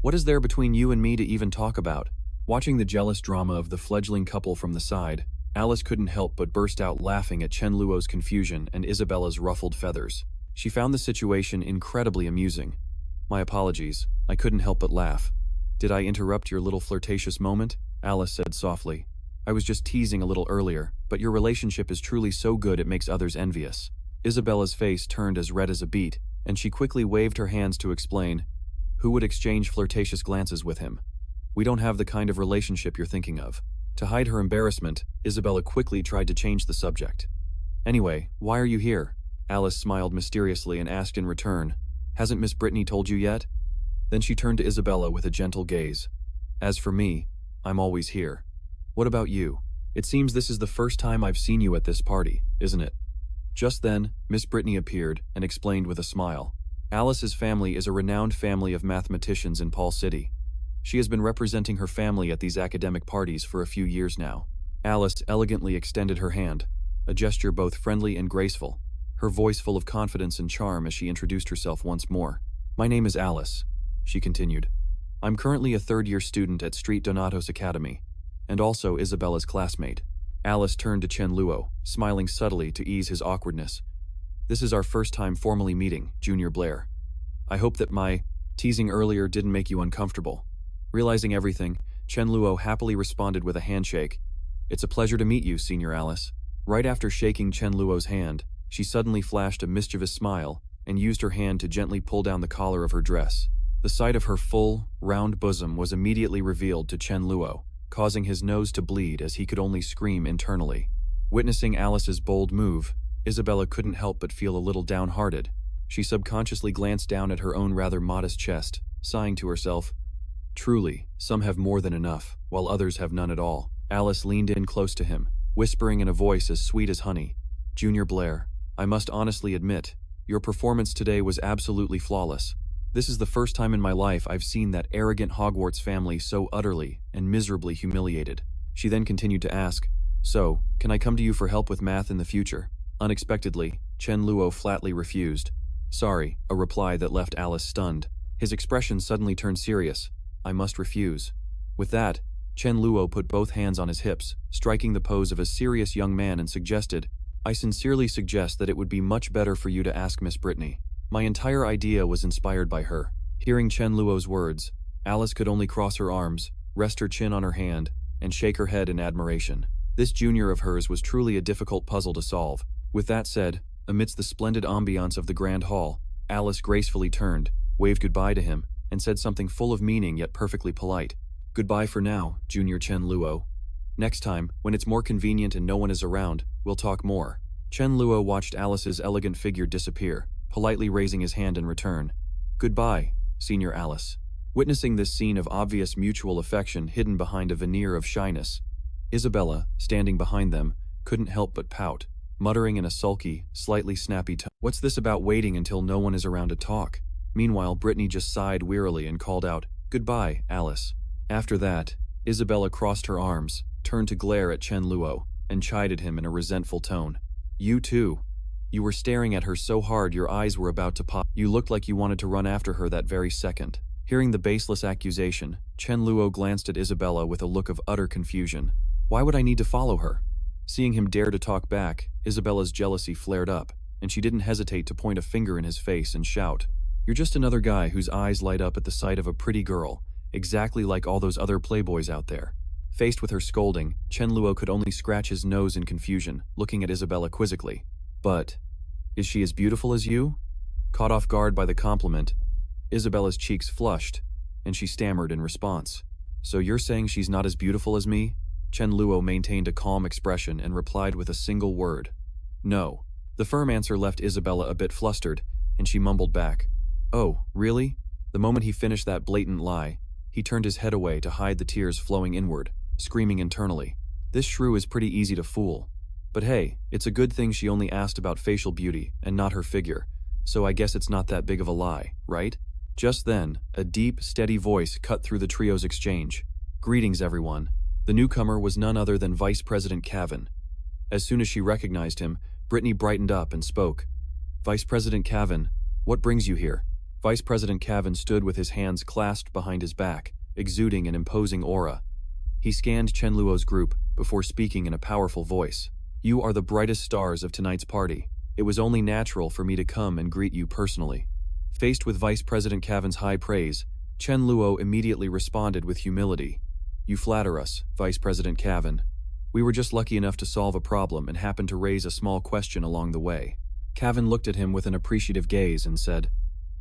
What is there between you and me to even talk about? Watching the jealous drama of the fledgling couple from the side, Alice couldn't help but burst out laughing at Chen Luo's confusion and Isabella's ruffled feathers. She found the situation incredibly amusing. My apologies, I couldn't help but laugh. Did I interrupt your little flirtatious moment? Alice said softly. I was just teasing a little earlier, but your relationship is truly so good it makes others envious. Isabella's face turned as red as a beet, and she quickly waved her hands to explain. Who would exchange flirtatious glances with him? We don't have the kind of relationship you're thinking of. To hide her embarrassment, Isabella quickly tried to change the subject. Anyway, why are you here? Alice smiled mysteriously and asked in return, Hasn't Miss Brittany told you yet? Then she turned to Isabella with a gentle gaze. As for me, I'm always here. What about you? It seems this is the first time I've seen you at this party, isn't it? Just then, Miss Brittany appeared and explained with a smile. Alice's family is a renowned family of mathematicians in Paul City. She has been representing her family at these academic parties for a few years now. Alice elegantly extended her hand, a gesture both friendly and graceful, her voice full of confidence and charm as she introduced herself once more. My name is Alice, she continued. I'm currently a third-year student at Street Donatos Academy, and also Isabella's classmate. Alice turned to Chen Luo, smiling subtly to ease his awkwardness. This is our first time formally meeting, Junior Blair. I hope that my teasing earlier didn't make you uncomfortable. Realizing everything, Chen Luo happily responded with a handshake. It's a pleasure to meet you, Senior Alice. Right after shaking Chen Luo's hand, she suddenly flashed a mischievous smile and used her hand to gently pull down the collar of her dress. The sight of her full, round bosom was immediately revealed to Chen Luo, causing his nose to bleed as he could only scream internally. Witnessing Alice's bold move, Isabella couldn't help but feel a little downhearted. She subconsciously glanced down at her own rather modest chest, sighing to herself, Truly, some have more than enough, while others have none at all. Alice leaned in close to him, whispering in a voice as sweet as honey, Junior Blair, I must honestly admit, your performance today was absolutely flawless. This is the first time in my life I've seen that arrogant Hogwarts family so utterly and miserably humiliated. She then continued to ask, So, can I come to you for help with math in the future? Unexpectedly, Chen Luo flatly refused. Sorry, a reply that left Alice stunned. His expression suddenly turned serious. I must refuse. With that, Chen Luo put both hands on his hips, striking the pose of a serious young man and suggested, I sincerely suggest that it would be much better for you to ask Miss Brittany. My entire idea was inspired by her. Hearing Chen Luo's words, Alice could only cross her arms, rest her chin on her hand, and shake her head in admiration. This junior of hers was truly a difficult puzzle to solve. With that said, amidst the splendid ambiance of the grand hall, Alice gracefully turned, waved goodbye to him, and said something full of meaning yet perfectly polite. Goodbye for now, Junior Chen Luo. Next time, when it's more convenient and no one is around, we'll talk more. Chen Luo watched Alice's elegant figure disappear, politely raising his hand in return. Goodbye, Senior Alice. Witnessing this scene of obvious mutual affection hidden behind a veneer of shyness, Isabella, standing behind them, couldn't help but pout, muttering in a sulky, slightly snappy tone. What's this about waiting until no one is around to talk? Meanwhile, Brittany just sighed wearily and called out, Goodbye, Alice. After that, Isabella crossed her arms, turned to glare at Chen Luo, and chided him in a resentful tone. You too. You were staring at her so hard your eyes were about to pop. You looked like you wanted to run after her that very second. Hearing the baseless accusation, Chen Luo glanced at Isabella with a look of utter confusion. Why would I need to follow her? Seeing him dare to talk back, Isabella's jealousy flared up, and she didn't hesitate to point a finger in his face and shout, You're just another guy whose eyes light up at the sight of a pretty girl, exactly like all those other playboys out there. Faced with her scolding, Chen Luo could only scratch his nose in confusion, looking at Isabella quizzically. But, is she as beautiful as you? Caught off guard by the compliment, Isabella's cheeks flushed, and she stammered in response. So you're saying she's not as beautiful as me? Chen Luo maintained a calm expression and replied with a single word. No. The firm answer left Isabella a bit flustered, and she mumbled back. Oh, really? The moment he finished that blatant lie, he turned his head away to hide the tears flowing inward, screaming internally. This shrew is pretty easy to fool. But hey, it's a good thing she only asked about facial beauty and not her figure, so I guess it's not that big of a lie, right? Just then, a deep, steady voice cut through the trio's exchange. Greetings, everyone. The newcomer was none other than Vice President Cavan. As soon as she recognized him, Brittany brightened up and spoke. Vice President Cavan, what brings you here? Vice President Cavan stood with his hands clasped behind his back, exuding an imposing aura. He scanned Chen Luo's group before speaking in a powerful voice. You are the brightest stars of tonight's party, It was only natural for me to come and greet you personally." Faced with Vice President Cavan's high praise, Chen Luo immediately responded with humility. "You flatter us, Vice President Cavan. We were just lucky enough to solve a problem and happened to raise a small question along the way." Cavan looked at him with an appreciative gaze and said,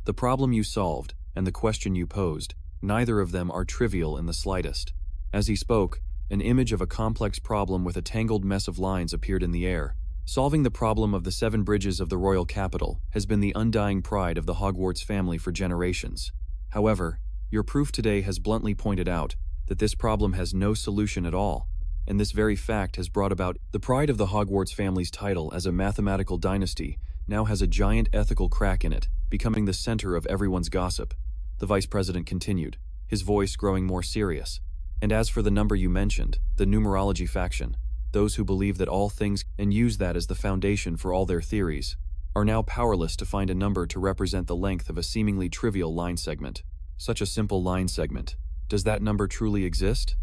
"The problem you solved and the question you posed, neither of them are trivial in the slightest." As he spoke, an image of a complex problem with a tangled mess of lines appeared in the air. Solving the problem of the 7 bridges of the royal capital has been the undying pride of the Hogwarts family for generations. However, your proof today has bluntly pointed out that this problem has no solution at all, and this very fact has brought about the pride of the Hogwarts family's title as a mathematical dynasty now has a giant ethical crack in it, becoming the center of everyone's gossip. The vice president continued, his voice growing more serious. "And as for the number you mentioned, the numerology faction, those who believe that all things and use that as the foundation for all their theories, are now powerless to find a number to represent the length of a seemingly trivial line segment. Such a simple line segment. Does that number truly exist?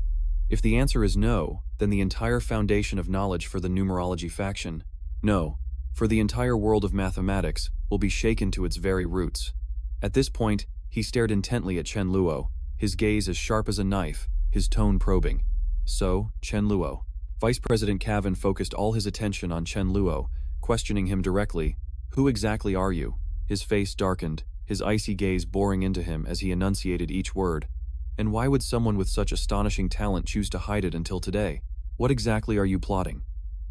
If the answer is no, then the entire foundation of knowledge for the numerology faction, no, for the entire world of mathematics, will be shaken to its very roots." At this point, he stared intently at Chen Luo, his gaze as sharp as a knife, his tone probing. "So, Chen Luo." Vice President Cavan focused all his attention on Chen Luo, questioning him directly, "Who exactly are you?" His face darkened, his icy gaze boring into him as he enunciated each word. "And why would someone with such astonishing talent choose to hide it until today? What exactly are you plotting?"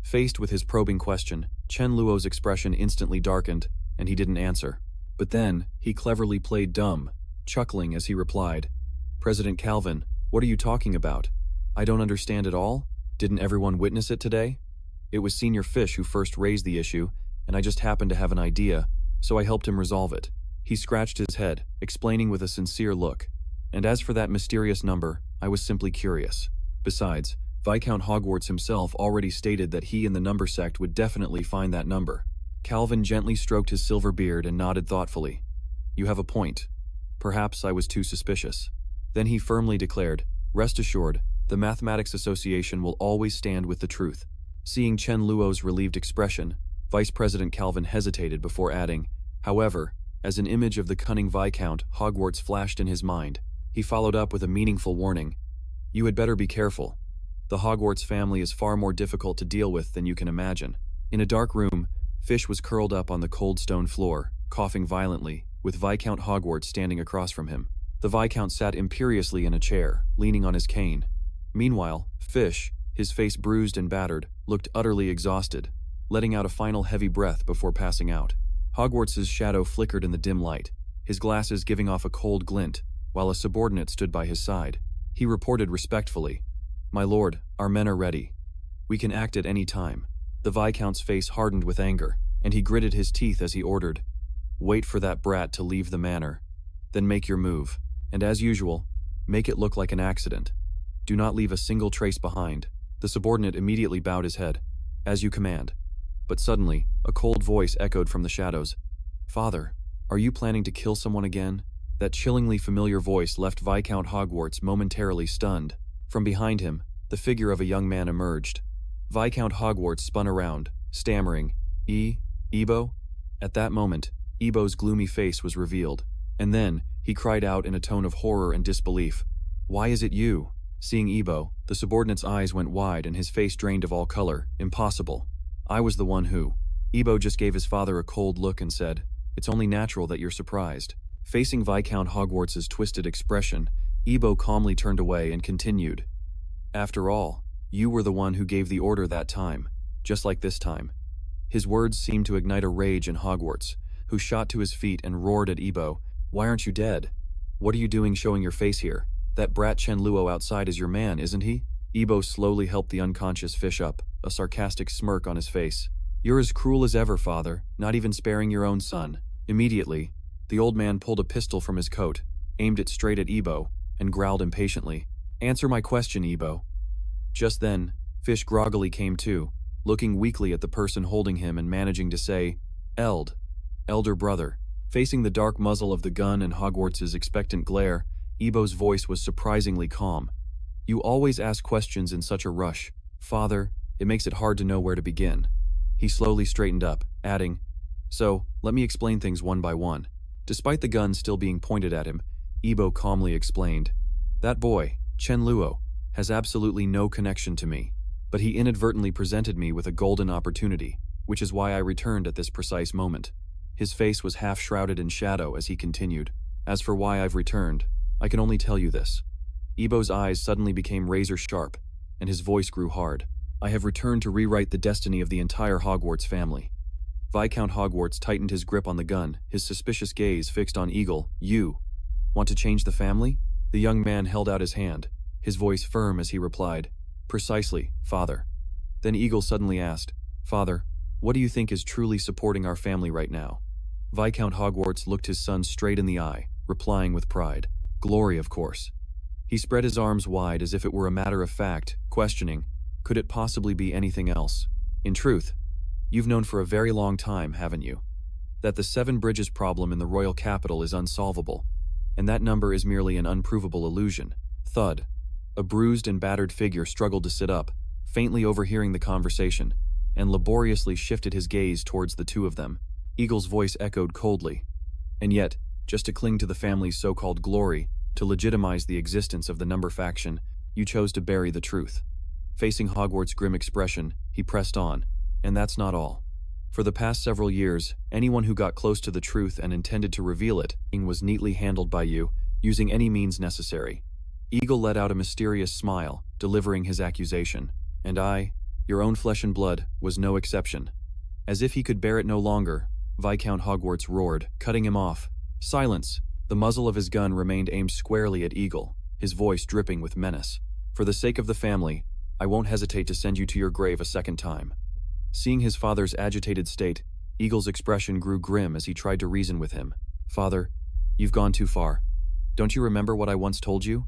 Faced with his probing question, Chen Luo's expression instantly darkened, and he didn't answer. But then, he cleverly played dumb, chuckling as he replied, "President Calvin, what are you talking about? I don't understand at all? Didn't everyone witness it today? It was Senior Fish who first raised the issue, and I just happened to have an idea, so I helped him resolve it." He scratched his head, explaining with a sincere look, "And as for that mysterious number, I was simply curious. Besides, Viscount Hogwarts himself already stated that he and the number sect would definitely find that number." Calvin gently stroked his silver beard and nodded thoughtfully. "You have a point. Perhaps I was too suspicious." Then he firmly declared, "Rest assured, the Mathematics Association will always stand with the truth." Seeing Chen Luo's relieved expression, Vice President Calvin hesitated before adding, "However, as an image of the cunning Viscount Hogwarts flashed in his mind, he followed up with a meaningful warning. You had better be careful. The Hogwarts family is far more difficult to deal with than you can imagine." In a dark room, Fish was curled up on the cold stone floor, coughing violently, with Viscount Hogwarts standing across from him. The Viscount sat imperiously in a chair, leaning on his cane. Meanwhile, Fish, his face bruised and battered, looked utterly exhausted, letting out a final heavy breath before passing out. Hogwarts's shadow flickered in the dim light, his glasses giving off a cold glint, while a subordinate stood by his side. He reported respectfully, "My lord, our men are ready. We can act at any time." The Viscount's face hardened with anger, and he gritted his teeth as he ordered, "Wait for that brat to leave the manor. Then make your move. And as usual, make it look like an accident. Do not leave a single trace behind." The subordinate immediately bowed his head. "As you command." But suddenly, a cold voice echoed from the shadows. "Father, are you planning to kill someone again?" That chillingly familiar voice left Viscount Hogwarts momentarily stunned. From behind him, the figure of a young man emerged. Viscount Hogwarts spun around, stammering, Ebo?" At that moment, Ebo's gloomy face was revealed, and then he cried out in a tone of horror and disbelief, "Why is it you?" Seeing Ebo, the subordinate's eyes went wide and his face drained of all color. "Impossible. I was the one who..." Ebo just gave his father a cold look and said, "It's only natural that you're surprised." Facing Viscount Hogwarts's twisted expression, Ebo calmly turned away and continued, "After all, you were the one who gave the order that time, just like this time." His words seemed to ignite a rage in Hogwarts, who shot to his feet and roared at Ebo, "Why aren't you dead? What are you doing showing your face here? That brat Chen Luo outside is your man, isn't he?" Ebo slowly helped the unconscious Fish up, a sarcastic smirk on his face. "You're as cruel as ever, father, not even sparing your own son." Immediately, the old man pulled a pistol from his coat, aimed it straight at Ebo, and growled impatiently, "Answer my question, Ebo." Just then, Fish groggily came to, looking weakly at the person holding him and managing to say, Elder brother." Facing the dark muzzle of the gun and Hogwarts's expectant glare, Ebo's voice was surprisingly calm. "You always ask questions in such a rush. Father, it makes it hard to know where to begin." He slowly straightened up, adding, So, let me explain things one by one. Despite the gun still being pointed at him, Ibo calmly explained, "That boy, Chen Luo, has absolutely no connection to me, but he inadvertently presented me with a golden opportunity, which is why I returned at this precise moment." His face was half shrouded in shadow as he continued, "As for why I've returned, I can only tell you this." Ibo's eyes suddenly became razor sharp, and his voice grew hard. "I have returned to rewrite the destiny of the entire Hogwarts family." Viscount Hogwarts tightened his grip on the gun, his suspicious gaze fixed on Eagle. "You want to change the family?" The young man held out his hand, his voice firm as he replied, "Precisely, Father." Then Eagle suddenly asked, "Father, what do you think is truly supporting our family right now?" Viscount Hogwarts looked his son straight in the eye, replying with pride, "Glory, of course." He spread his arms wide as if it were a matter of fact, questioning, "Could it possibly be anything else? In truth, you've known for a very long time, haven't you, that the Seven Bridges problem in the royal capital is unsolvable, and that number is merely an unprovable illusion." Thud. A bruised and battered figure struggled to sit up, faintly overhearing the conversation, and laboriously shifted his gaze towards the two of them. Eagle's voice echoed coldly, "And yet, just to cling to the family's so-called glory, to legitimize the existence of the number faction, you chose to bury the truth." Facing Hogwarts' grim expression, he pressed on, "And that's not all. For the past several years, anyone who got close to the truth and intended to reveal it was neatly handled by you, using any means necessary." Eagle let out a mysterious smile, delivering his accusation. "And I, your own flesh and blood, was no exception." As if he could bear it no longer, Viscount Hogwarts roared, cutting him off. "Silence!" The muzzle of his gun remained aimed squarely at Eagle, his voice dripping with menace. "For the sake of the family, I won't hesitate to send you to your grave a second time." Seeing his father's agitated state, Eagle's expression grew grim as he tried to reason with him. "Father, you've gone too far. Don't you remember what I once told you?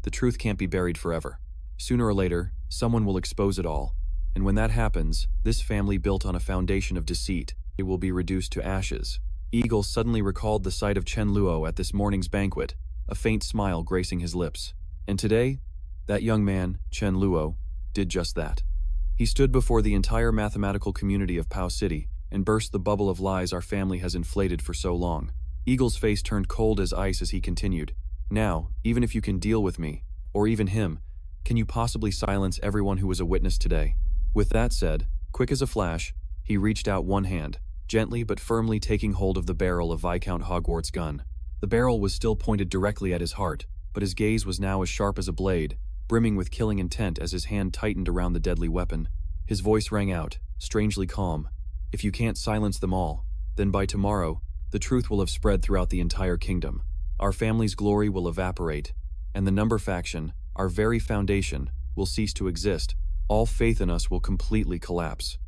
The truth can't be buried forever. Sooner or later, someone will expose it all, and when that happens, this family built on a foundation of deceit, it will be reduced to ashes." Eagle suddenly recalled the sight of Chen Luo at this morning's banquet, a faint smile gracing his lips. And today, that young man, Chen Luo, did just that. He stood before the entire mathematical community of Pao City and burst the bubble of lies our family has inflated for so long. Eagle's face turned cold as ice as he continued, "Now, even if you can deal with me, or even him, can you possibly silence everyone who was a witness today?" With that said, quick as a flash, he reached out one hand, gently but firmly taking hold of the barrel of Viscount Hogwarts' gun. The barrel was still pointed directly at his heart, but his gaze was now as sharp as a blade, brimming with killing intent as his hand tightened around the deadly weapon. His voice rang out, strangely calm, "If you can't silence them all, then by tomorrow, the truth will have spread throughout the entire kingdom. Our family's glory will evaporate, and the number faction, our very foundation, will cease to exist. All faith in us will completely collapse."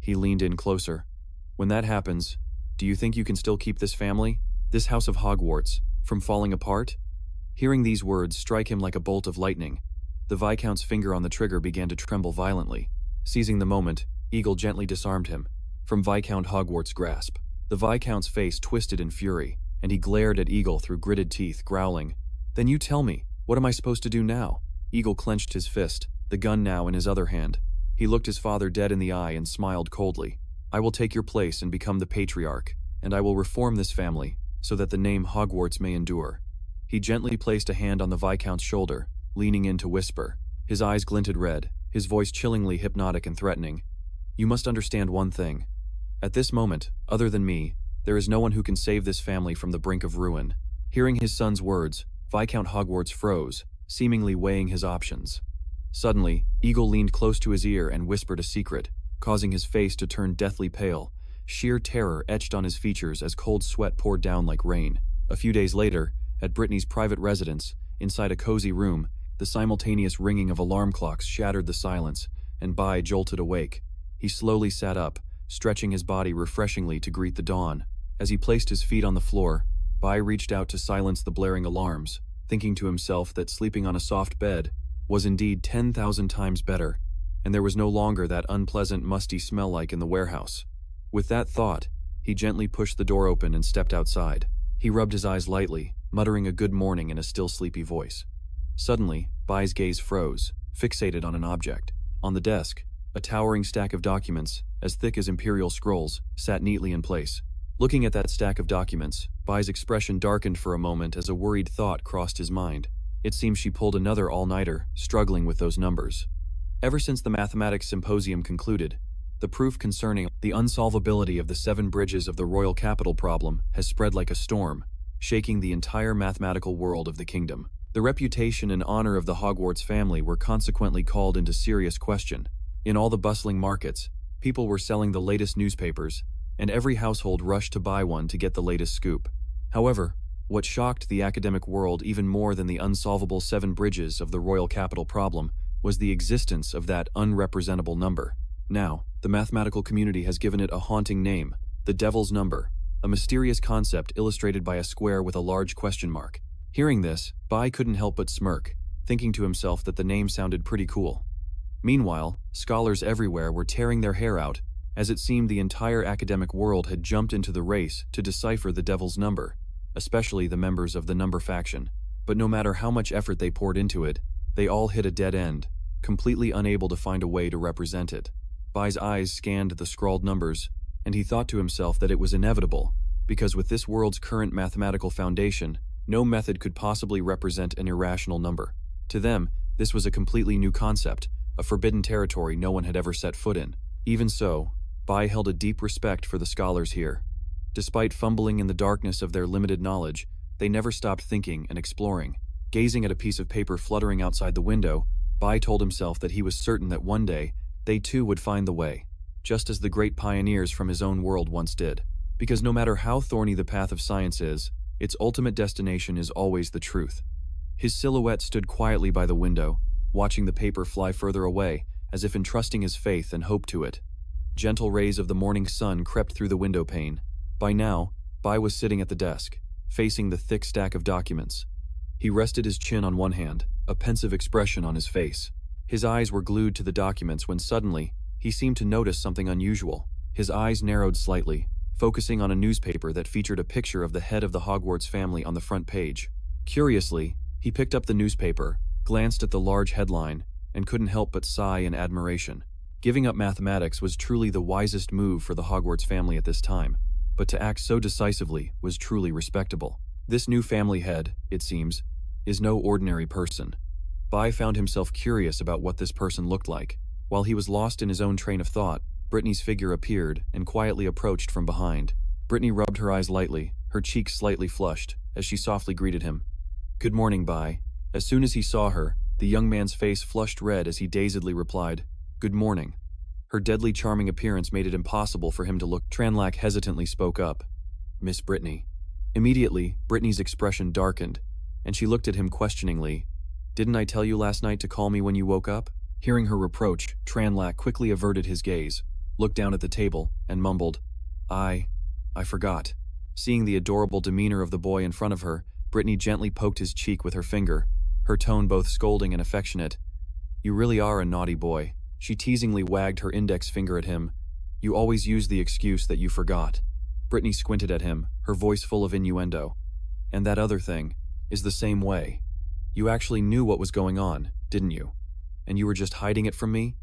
He leaned in closer. "When that happens, do you think you can still keep this family, this house of Hogwarts, from falling apart?" Hearing these words strike him like a bolt of lightning, the Viscount's finger on the trigger began to tremble violently. Seizing the moment, Eagle gently disarmed him from Viscount Hogwarts' grasp. The Viscount's face twisted in fury, and he glared at Eagle through gritted teeth, growling, "Then you tell me, what am I supposed to do now?" Eagle clenched his fist, the gun now in his other hand. He looked his father dead in the eye and smiled coldly. "I will take your place and become the patriarch, and I will reform this family so that the name Hogwarts may endure." He gently placed a hand on the Viscount's shoulder, leaning in to whisper. His eyes glinted red, his voice chillingly hypnotic and threatening. "You must understand one thing. At this moment, other than me, there is no one who can save this family from the brink of ruin." Hearing his son's words, Viscount Hogwarts froze, seemingly weighing his options. Suddenly, Eagle leaned close to his ear and whispered a secret, causing his face to turn deathly pale. Sheer terror etched on his features as cold sweat poured down like rain. A few days later, at Brittany's private residence, inside a cozy room, the simultaneous ringing of alarm clocks shattered the silence, and Bai jolted awake. He slowly sat up, stretching his body refreshingly to greet the dawn. As he placed his feet on the floor, Bai reached out to silence the blaring alarms, thinking to himself that sleeping on a soft bed was indeed 10,000 times better, and there was no longer that unpleasant musty smell like in the warehouse. With that thought, he gently pushed the door open and stepped outside. He rubbed his eyes lightly, muttering a good morning in a still sleepy voice. Suddenly, Bai's gaze froze, fixated on an object. On the desk, A towering stack of documents, as thick as imperial scrolls, sat neatly in place. Looking at that stack of documents, Bai's expression darkened for a moment as a worried thought crossed his mind. It seems she pulled another all-nighter, struggling with those numbers. Ever since the mathematics symposium concluded, the proof concerning the unsolvability of the 7 bridges of the royal capital problem has spread like a storm, shaking the entire mathematical world of the kingdom. The reputation and honor of the Hogwarts family were consequently called into serious question. In all the bustling markets, people were selling the latest newspapers, and every household rushed to buy one to get the latest scoop. However, what shocked the academic world even more than the unsolvable 7 bridges of the royal capital problem was the existence of that unrepresentable number. Now, the mathematical community has given it a haunting name, the devil's number, a mysterious concept illustrated by a square with a large question mark. Hearing this, Bai couldn't help but smirk, thinking to himself that the name sounded pretty cool. Meanwhile, scholars everywhere were tearing their hair out, as it seemed the entire academic world had jumped into the race to decipher the devil's number, especially the members of the number faction. But no matter how much effort they poured into it, they all hit a dead end, completely unable to find a way to represent it. Bai's eyes scanned the scrawled numbers, and he thought to himself that it was inevitable, because with this world's current mathematical foundation, no method could possibly represent an irrational number. To them, this was a completely new concept, a forbidden territory no one had ever set foot in. Even so, Bai held a deep respect for the scholars here. Despite fumbling in the darkness of their limited knowledge, they never stopped thinking and exploring. Gazing at a piece of paper fluttering outside the window, Bai told himself that he was certain that one day, they too would find the way, just as the great pioneers from his own world once did. Because no matter how thorny the path of science is, its ultimate destination is always the truth. His silhouette stood quietly by the window, watching the paper fly further away, as if entrusting his faith and hope to it. Gentle rays of the morning sun crept through the window pane. By now, Bai was sitting at the desk, facing the thick stack of documents. He rested his chin on one hand, a pensive expression on his face. His eyes were glued to the documents when suddenly, he seemed to notice something unusual. His eyes narrowed slightly, focusing on a newspaper that featured a picture of the head of the Hogwarts family on the front page. Curiously, he picked up the newspaper, glanced at the large headline, and couldn't help but sigh in admiration. Giving up mathematics was truly the wisest move for the Hogwarts family at this time, but to act so decisively was truly respectable. This new family head, it seems, is no ordinary person. Bai found himself curious about what this person looked like. While he was lost in his own train of thought, Brittany's figure appeared and quietly approached from behind. Brittany rubbed her eyes lightly, her cheeks slightly flushed, as she softly greeted him. "Good morning, Bai." As soon as he saw her, the young man's face flushed red as he dazedly replied, "Good morning." Her deadly charming appearance made it impossible for him to look. Tranlac hesitantly spoke up, "Miss Brittany." Immediately, Brittany's expression darkened, and she looked at him questioningly. "Didn't I tell you last night to call me when you woke up?" Hearing her reproach, Tranlac quickly averted his gaze, looked down at the table, and mumbled, I forgot." Seeing the adorable demeanor of the boy in front of her, Brittany gently poked his cheek with her finger, her tone both scolding and affectionate. "You really are a naughty boy." She teasingly wagged her index finger at him. "You always use the excuse that you forgot." Brittany squinted at him, her voice full of innuendo. "And that other thing is the same way. You actually knew what was going on, didn't you? And you were just hiding it from me?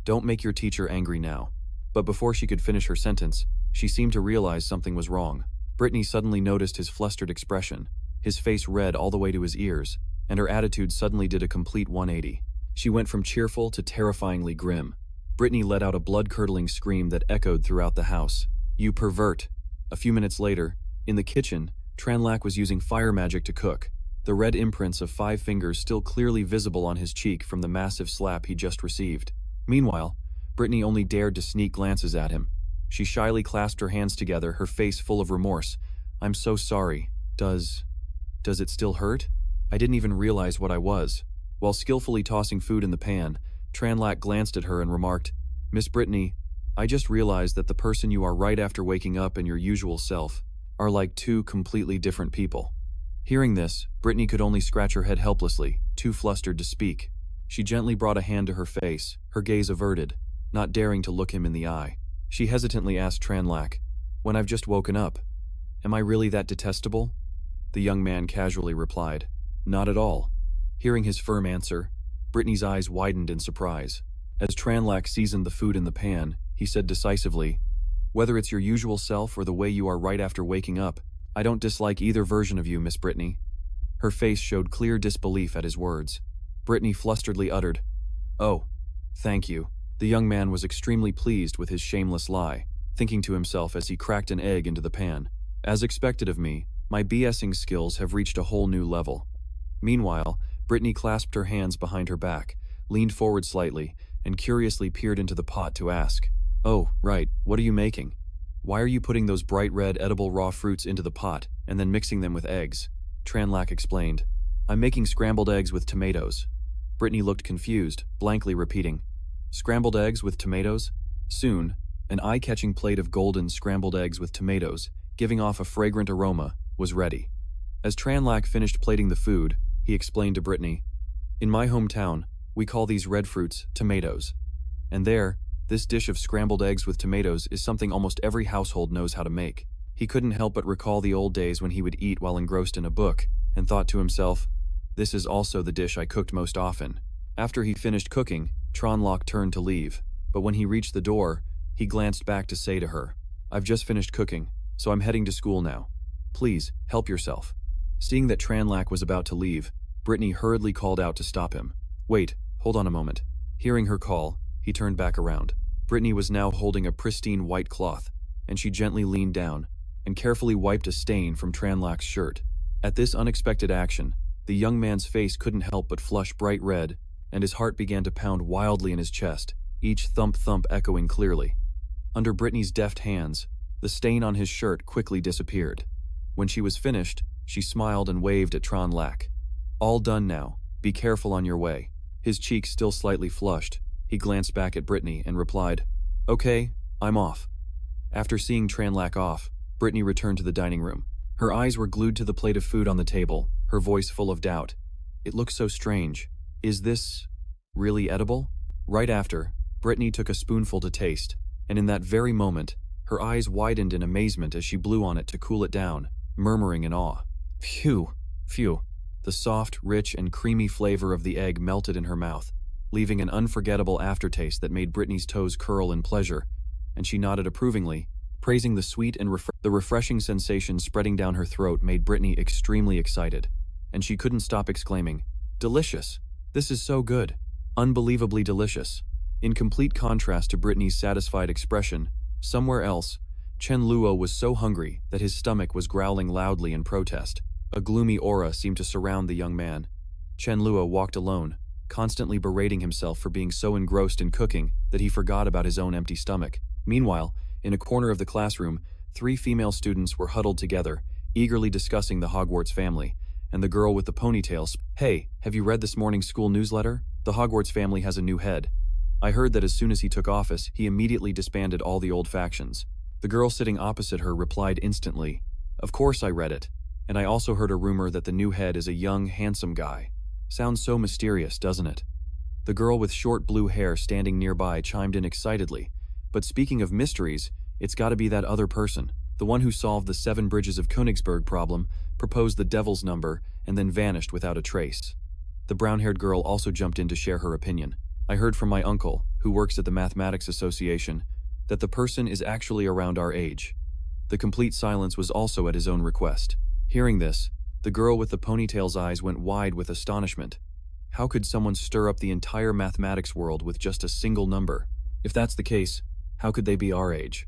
Don't make your teacher angry now." But before she could finish her sentence, she seemed to realize something was wrong. Brittany suddenly noticed his flustered expression, his face red all the way to his ears, and her attitude suddenly did a complete 180. She went from cheerful to terrifyingly grim. Brittany let out a blood-curdling scream that echoed throughout the house. "You pervert." A few minutes later, in the kitchen, Tranlac was using fire magic to cook, the red imprints of 5 fingers still clearly visible on his cheek from the massive slap he just received. Meanwhile, Brittany only dared to sneak glances at him. She shyly clasped her hands together, her face full of remorse. "I'm so sorry. Does it still hurt? I didn't even realize what I was." While skillfully tossing food in the pan, Tranlac glanced at her and remarked, "Miss Brittany, I just realized that the person you are right after waking up and your usual self are like 2 completely different people." Hearing this, Brittany could only scratch her head helplessly, too flustered to speak. She gently brought a hand to her face, her gaze averted, not daring to look him in the eye. She hesitantly asked Tranlac, "When I've just woken up, am I really that detestable?" The young man casually replied, "Not at all." Hearing his firm answer, Brittany's eyes widened in surprise. As Tranlac seasoned the food in the pan, he said decisively, "Whether it's your usual self or the way you are right after waking up, I don't dislike either version of you, Miss Brittany." Her face showed clear disbelief at his words. Brittany flusteredly uttered, "Oh, thank you." The young man was extremely pleased with his shameless lie, thinking to himself as he cracked an egg into the pan. As expected of me, my BSing skills have reached a whole new level. Meanwhile, Brittany clasped her hands behind her back, leaned forward slightly, and curiously peered into the pot to ask, "Oh, right, what are you making? Why are you putting those bright red edible raw fruits into the pot and then mixing them with eggs?" Tranlac explained, "I'm making scrambled eggs with tomatoes." Brittany looked confused, blankly repeating, "Scrambled eggs with tomatoes?" Soon, an eye-catching plate of golden scrambled eggs with tomatoes, giving off a fragrant aroma, was ready. As Tranlac finished plating the food, he explained to Brittany, "In my hometown, we call these red fruits tomatoes. And there, this dish of scrambled eggs with tomatoes is something almost every household knows how to make." He couldn't help but recall the old days when he would eat while engrossed in a book, and thought to himself, "This is also the dish I cooked most often." After he finished cooking, Tranlac turned to leave, but when he reached the door, he glanced back to say to her, "I've just finished cooking, so I'm heading to school now. Please, help yourself." Seeing that Tranlac was about to leave, Brittany hurriedly called out to stop him. "Wait, hold on a moment." Hearing her call, he turned back around. Brittany was now holding a pristine white cloth, and she gently leaned down and carefully wiped a stain from Tranlac's shirt. At this unexpected action, the young man's face couldn't help but flush bright red, and his heart began to pound wildly in his chest, each thump-thump echoing clearly. Under Brittany's deft hands, the stain on his shirt quickly disappeared. When she was finished, she smiled and waved at Tranlac. "All done now. Be careful on your way." His cheeks still slightly flushed, he glanced back at Brittany and replied, "Okay, I'm off." After seeing Tranlac off, Brittany returned to the dining room. Her eyes were glued to the plate of food on the table, her voice full of doubt. "It looks so strange. Is this really edible?" Right after, Brittany took a spoonful to taste, and in that very moment, her eyes widened in amazement as she blew on it to cool it down, murmuring in awe, "Phew, phew." The soft, rich, and creamy flavor of the egg melted in her mouth, leaving an unforgettable aftertaste that made Brittany's toes curl in pleasure, and she nodded approvingly, praising the sweet and the refreshing sensation spreading down her throat made Brittany extremely excited, and she couldn't stop exclaiming, "Delicious! This is so good! Unbelievably delicious!" In complete contrast to Brittany's satisfied expression, somewhere else, Chen Luo was so hungry that his stomach was growling loudly in protest. A gloomy aura seemed to surround the young man. Chen Luo walked alone, constantly berating himself for being so engrossed in cooking that he forgot about his own empty stomach. Meanwhile, in a corner of the classroom, 3 female students were huddled together, eagerly discussing the Hogwarts family, and the girl with the ponytail, "Hey, have you read this morning's school newsletter? The Hogwarts family has a new head. I heard that as soon as he took office, he immediately disbanded all the old factions." The girl sitting opposite her replied instantly, "Of course I read it, and I also heard a rumor that the new head is a young, handsome guy. Sounds so mysterious, doesn't it?" The girl with short blue hair standing nearby chimed in excitedly, "But speaking of mysteries, it's gotta be that other person, the one who solved the 7 Bridges of Königsberg problem, proposed the devil's number, and then vanished without a trace." The brown-haired girl also jumped in to share her opinion. "I heard from my uncle, who works at the Mathematics Association, that the person is actually around our age." The complete silence was also at his own request. Hearing this, the girl with the ponytail's eyes went wide with astonishment. How could someone stir up the entire mathematics world with just a single number? If that's the case, how could they be our age?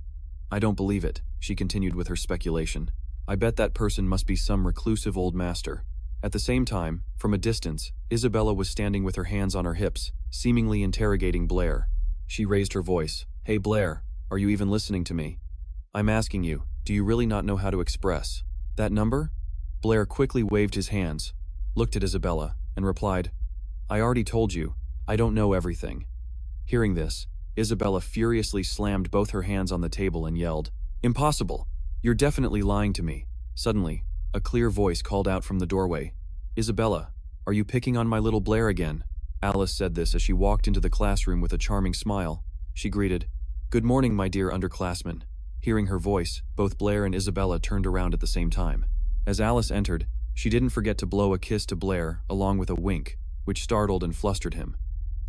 "I don't believe it," she continued with her speculation. "I bet that person must be some reclusive old master." At the same time, from a distance, Isabella was standing with her hands on her hips, seemingly interrogating Blair. She raised her voice. "Hey Blair, are you even listening to me? I'm asking you, do you really not know how to express that number?" Blair quickly waved his hands, looked at Isabella, and replied, "I already told you, I don't know everything." Hearing this, Isabella furiously slammed both her hands on the table and yelled, "Impossible! You're definitely lying to me." Suddenly, a clear voice called out from the doorway, "Isabella, are you picking on my little Blair again?" Alice said this as she walked into the classroom with a charming smile. She greeted, "Good morning, my dear underclassmen." Hearing her voice, both Blair and Isabella turned around at the same time. As Alice entered, she didn't forget to blow a kiss to Blair along with a wink, which startled and flustered him.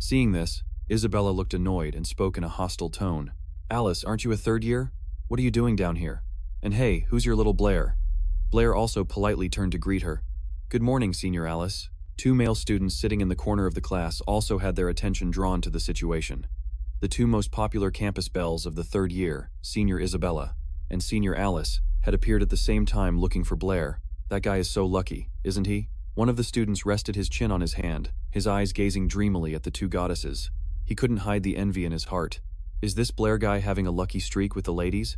Seeing this, Isabella looked annoyed and spoke in a hostile tone. Alice, aren't you a third year? What are you doing down here? And hey, who's your little Blair? Blair also politely turned to greet her. Good morning, Senior Alice. Two male students sitting in the corner of the class also had their attention drawn to the situation. The two most popular campus belles of the third year, Senior Isabella and Senior Alice, had appeared at the same time looking for Blair. That guy is so lucky, isn't he? One of the students rested his chin on his hand, his eyes gazing dreamily at the two goddesses. He couldn't hide the envy in his heart. Is this Blair guy having a lucky streak with the ladies?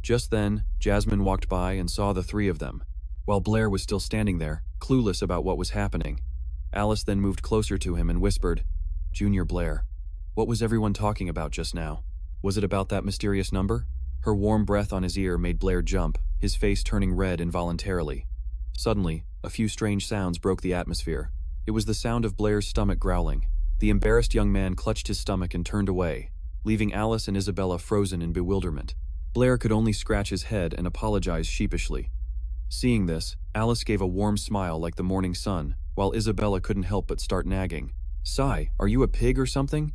Just then, Jasmine walked by and saw the three of them, while Blair was still standing there, clueless about what was happening. Alice then moved closer to him and whispered, Junior Blair, what was everyone talking about just now? Was it about that mysterious number? Her warm breath on his ear made Blair jump, his face turning red involuntarily. Suddenly, a few strange sounds broke the atmosphere. It was the sound of Blair's stomach growling. The embarrassed young man clutched his stomach and turned away, leaving Alice and Isabella frozen in bewilderment. Blair could only scratch his head and apologize sheepishly. Seeing this, Alice gave a warm smile like the morning sun, while Isabella couldn't help but start nagging. Sigh, are you a pig or something?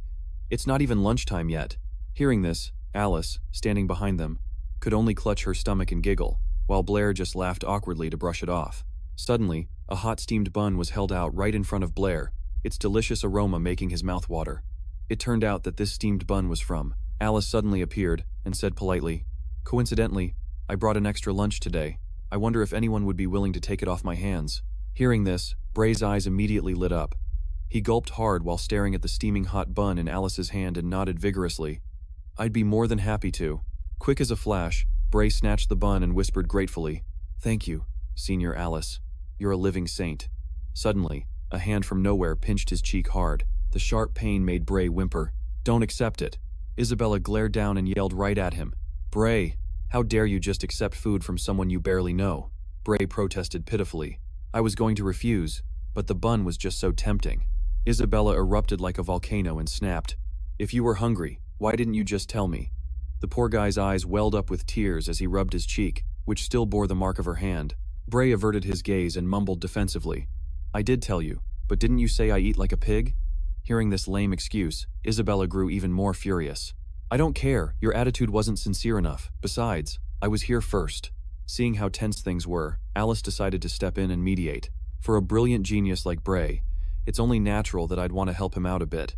It's not even lunchtime yet. Hearing this, Alice, standing behind them, could only clutch her stomach and giggle, while Blair just laughed awkwardly to brush it off. Suddenly, a hot steamed bun was held out right in front of Blair, its delicious aroma making his mouth water. It turned out that this steamed bun was from. Alice suddenly appeared and said politely, Coincidentally, I brought an extra lunch today. I wonder if anyone would be willing to take it off my hands. Hearing this, Bray's eyes immediately lit up. He gulped hard while staring at the steaming hot bun in Alice's hand and nodded vigorously. I'd be more than happy to. Quick as a flash, Bray snatched the bun and whispered gratefully, Thank you, Senior Alice. You're a living saint. Suddenly, a hand from nowhere pinched his cheek hard. The sharp pain made Bray whimper. Don't accept it. Isabella glared down and yelled right at him. Bray, how dare you just accept food from someone you barely know? Bray protested pitifully. I was going to refuse, but the bun was just so tempting. Isabella erupted like a volcano and snapped. If you were hungry, why didn't you just tell me? The poor guy's eyes welled up with tears as he rubbed his cheek, which still bore the mark of her hand. Bray averted his gaze and mumbled defensively. I did tell you, but didn't you say I eat like a pig? Hearing this lame excuse, Isabella grew even more furious. I don't care, your attitude wasn't sincere enough. Besides, I was here first. Seeing how tense things were, Alice decided to step in and mediate. For a brilliant genius like Bray, it's only natural that I'd want to help him out a bit.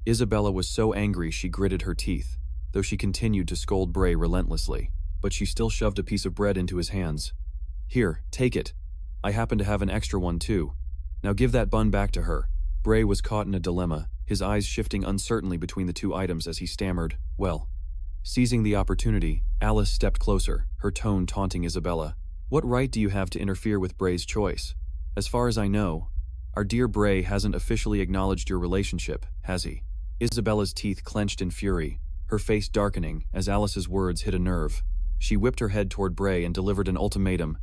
Isabella was so angry she gritted her teeth, though she continued to scold Bray relentlessly, but she still shoved a piece of bread into his hands. Here, take it. I happen to have an extra one too. Now give that bun back to her. Bray was caught in a dilemma, his eyes shifting uncertainly between the two items as he stammered, well. Seizing the opportunity, Alice stepped closer, her tone taunting Isabella. What right do you have to interfere with Bray's choice? As far as I know, our dear Bray hasn't officially acknowledged your relationship, has he? Isabella's teeth clenched in fury, her face darkening as Alice's words hit a nerve. She whipped her head toward Bray and delivered an ultimatum.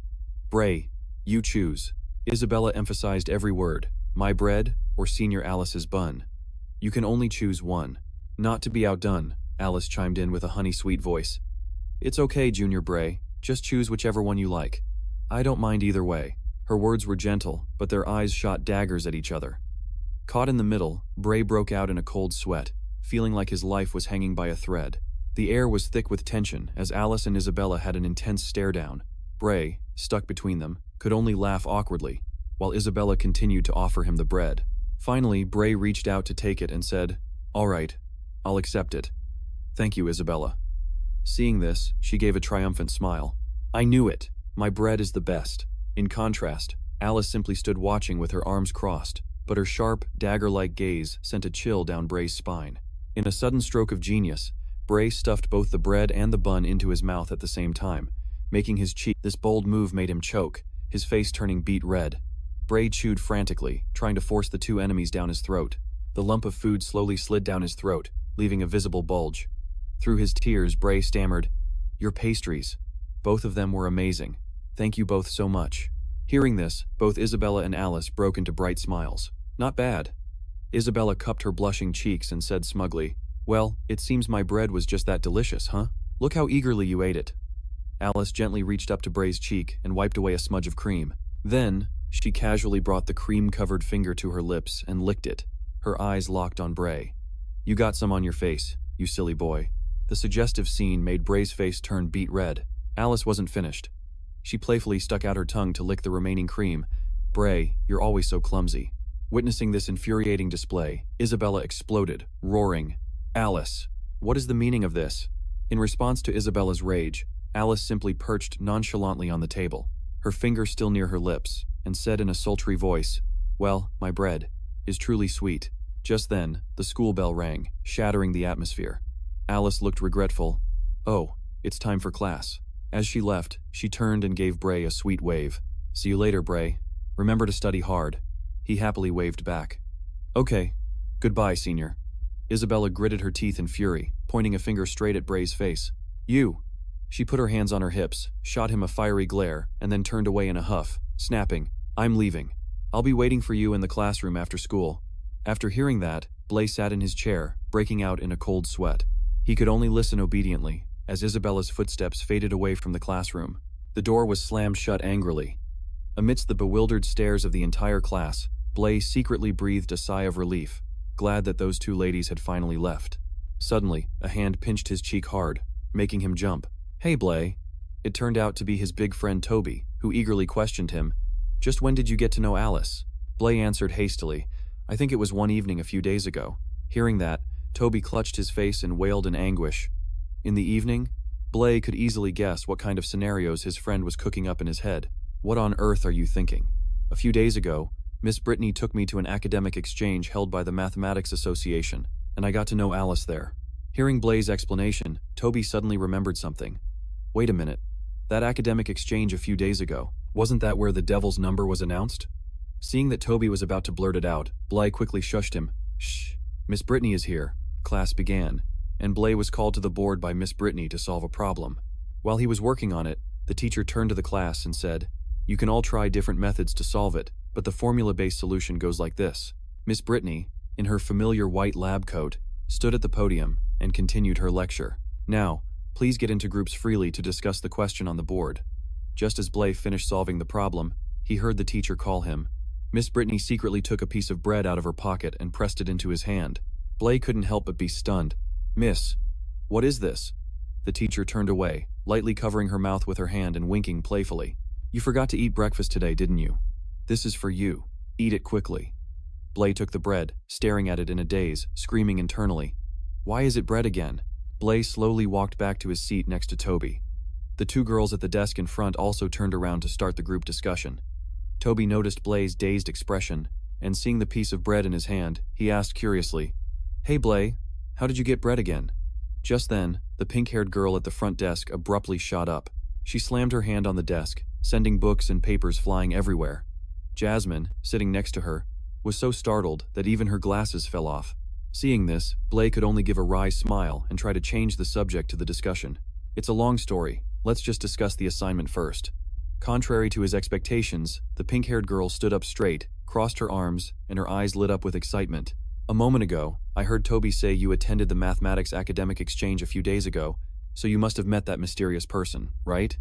Bray, you choose. Isabella emphasized every word. My bread or Senior Alice's bun. You can only choose one. Not to be outdone, Alice chimed in with a honey-sweet voice. It's okay, Junior Bray. Just choose whichever one you like. I don't mind either way. Her words were gentle, but their eyes shot daggers at each other. Caught in the middle, Bray broke out in a cold sweat, feeling like his life was hanging by a thread. The air was thick with tension as Alice and Isabella had an intense stare-down. Bray, stuck between them, could only laugh awkwardly, while Isabella continued to offer him the bread. Finally, Bray reached out to take it and said, All right, I'll accept it. Thank you, Isabella. Seeing this, she gave a triumphant smile. I knew it. My bread is the best. In contrast, Alice simply stood watching with her arms crossed, but her sharp, dagger-like gaze sent a chill down Bray's spine. In a sudden stroke of genius, Bray stuffed both the bread and the bun into his mouth at the same time, making his cheek. This bold move made him choke, his face turning beet red. Bray chewed frantically, trying to force the two enemies down his throat. The lump of food slowly slid down his throat, leaving a visible bulge. Through his tears, Bray stammered, Your pastries. Both of them were amazing. Thank you both so much. Hearing this, both Isabella and Alice broke into bright smiles. Not bad. Isabella cupped her blushing cheeks and said smugly, Well, it seems my bread was just that delicious, huh? Look how eagerly you ate it. Alice gently reached up to Bray's cheek and wiped away a smudge of cream. Then, she casually brought the cream-covered finger to her lips and licked it, her eyes locked on Bray. You got some on your face, you silly boy. The suggestive scene made Bray's face turn beet red. Alice wasn't finished. She playfully stuck out her tongue to lick the remaining cream. Bray, you're always so clumsy. Witnessing this infuriating display, Isabella exploded, roaring, Alice, what is the meaning of this? In response to Isabella's rage, Alice simply perched nonchalantly on the table, her finger still near her lips, and said in a sultry voice, well, my bread is truly sweet. Just then, the school bell rang, shattering the atmosphere. Alice looked regretful. Oh, it's time for class. As she left, she turned and gave Bray a sweet wave. See you later, Bray. Remember to study hard. He happily waved back. Okay. Goodbye, senior. Isabella gritted her teeth in fury, pointing a finger straight at Bray's face. You! She put her hands on her hips, shot him a fiery glare, and then turned away in a huff, snapping, I'm leaving. I'll be waiting for you in the classroom after school. After hearing that, Blair sat in his chair, breaking out in a cold sweat. He could only listen obediently, as Isabella's footsteps faded away from the classroom. The door was slammed shut angrily. Amidst the bewildered stares of the entire class, Blair secretly breathed a sigh of relief, glad that those two ladies had finally left. Suddenly, a hand pinched his cheek hard, making him jump. Hey, Blair. It turned out to be his big friend Tobi, who eagerly questioned him. Just when did you get to know Alice? Blair answered hastily. I think it was one evening a few days ago. Hearing that, Tobi clutched his face and wailed in anguish. In the evening? Blair could easily guess what kind of scenarios his friend was cooking up in his head. What on earth are you thinking? A few days ago, Miss Brittany took me to an academic exchange held by the Mathematics Association, and I got to know Alice there. Hearing Blair's explanation, Tobi suddenly remembered something. Wait a minute. That academic exchange a few days ago, wasn't that where the devil's number was announced? Seeing that Tobi was about to blurt it out, Blair quickly shushed him. Shh. Miss Brittany is here. Class began, and Blair was called to the board by Miss Brittany to solve a problem. While he was working on it, the teacher turned to the class and said, you can all try different methods to solve it, but the formula-based solution goes like this. Miss Brittany, in her familiar white lab coat, stood at the podium and continued her lecture. Now, please get into groups freely to discuss the question on the board. Just as Blair finished solving the problem, he heard the teacher call him. Miss Brittany secretly took a piece of bread out of her pocket and pressed it into his hand. Blair couldn't help but be stunned. Miss, what is this? The teacher turned away, lightly covering her mouth with her hand and winking playfully. You forgot to eat breakfast today, didn't you? This is for you. Eat it quickly. Blair took the bread, staring at it in a daze, screaming internally. Why is it bread again? Blair slowly walked back to his seat next to Tobi. The two girls at the desk in front also turned around to start the group discussion. Tobi noticed Blair's dazed expression, and seeing the piece of bread in his hand, he asked curiously, Hey Blair, how did you get bread again? Just then, the pink-haired girl at the front desk abruptly shot up. She slammed her hand on the desk, sending books and papers flying everywhere. Jasmine, sitting next to her, was so startled that even her glasses fell off. Seeing this, Blair could only give a wry smile and try to change the subject to the discussion. It's a long story. Let's just discuss the assignment first. Contrary to his expectations, the pink-haired girl stood up straight, crossed her arms, and her eyes lit up with excitement. A moment ago, I heard Tobi say you attended the mathematics academic exchange a few days ago, so you must have met that mysterious person, right?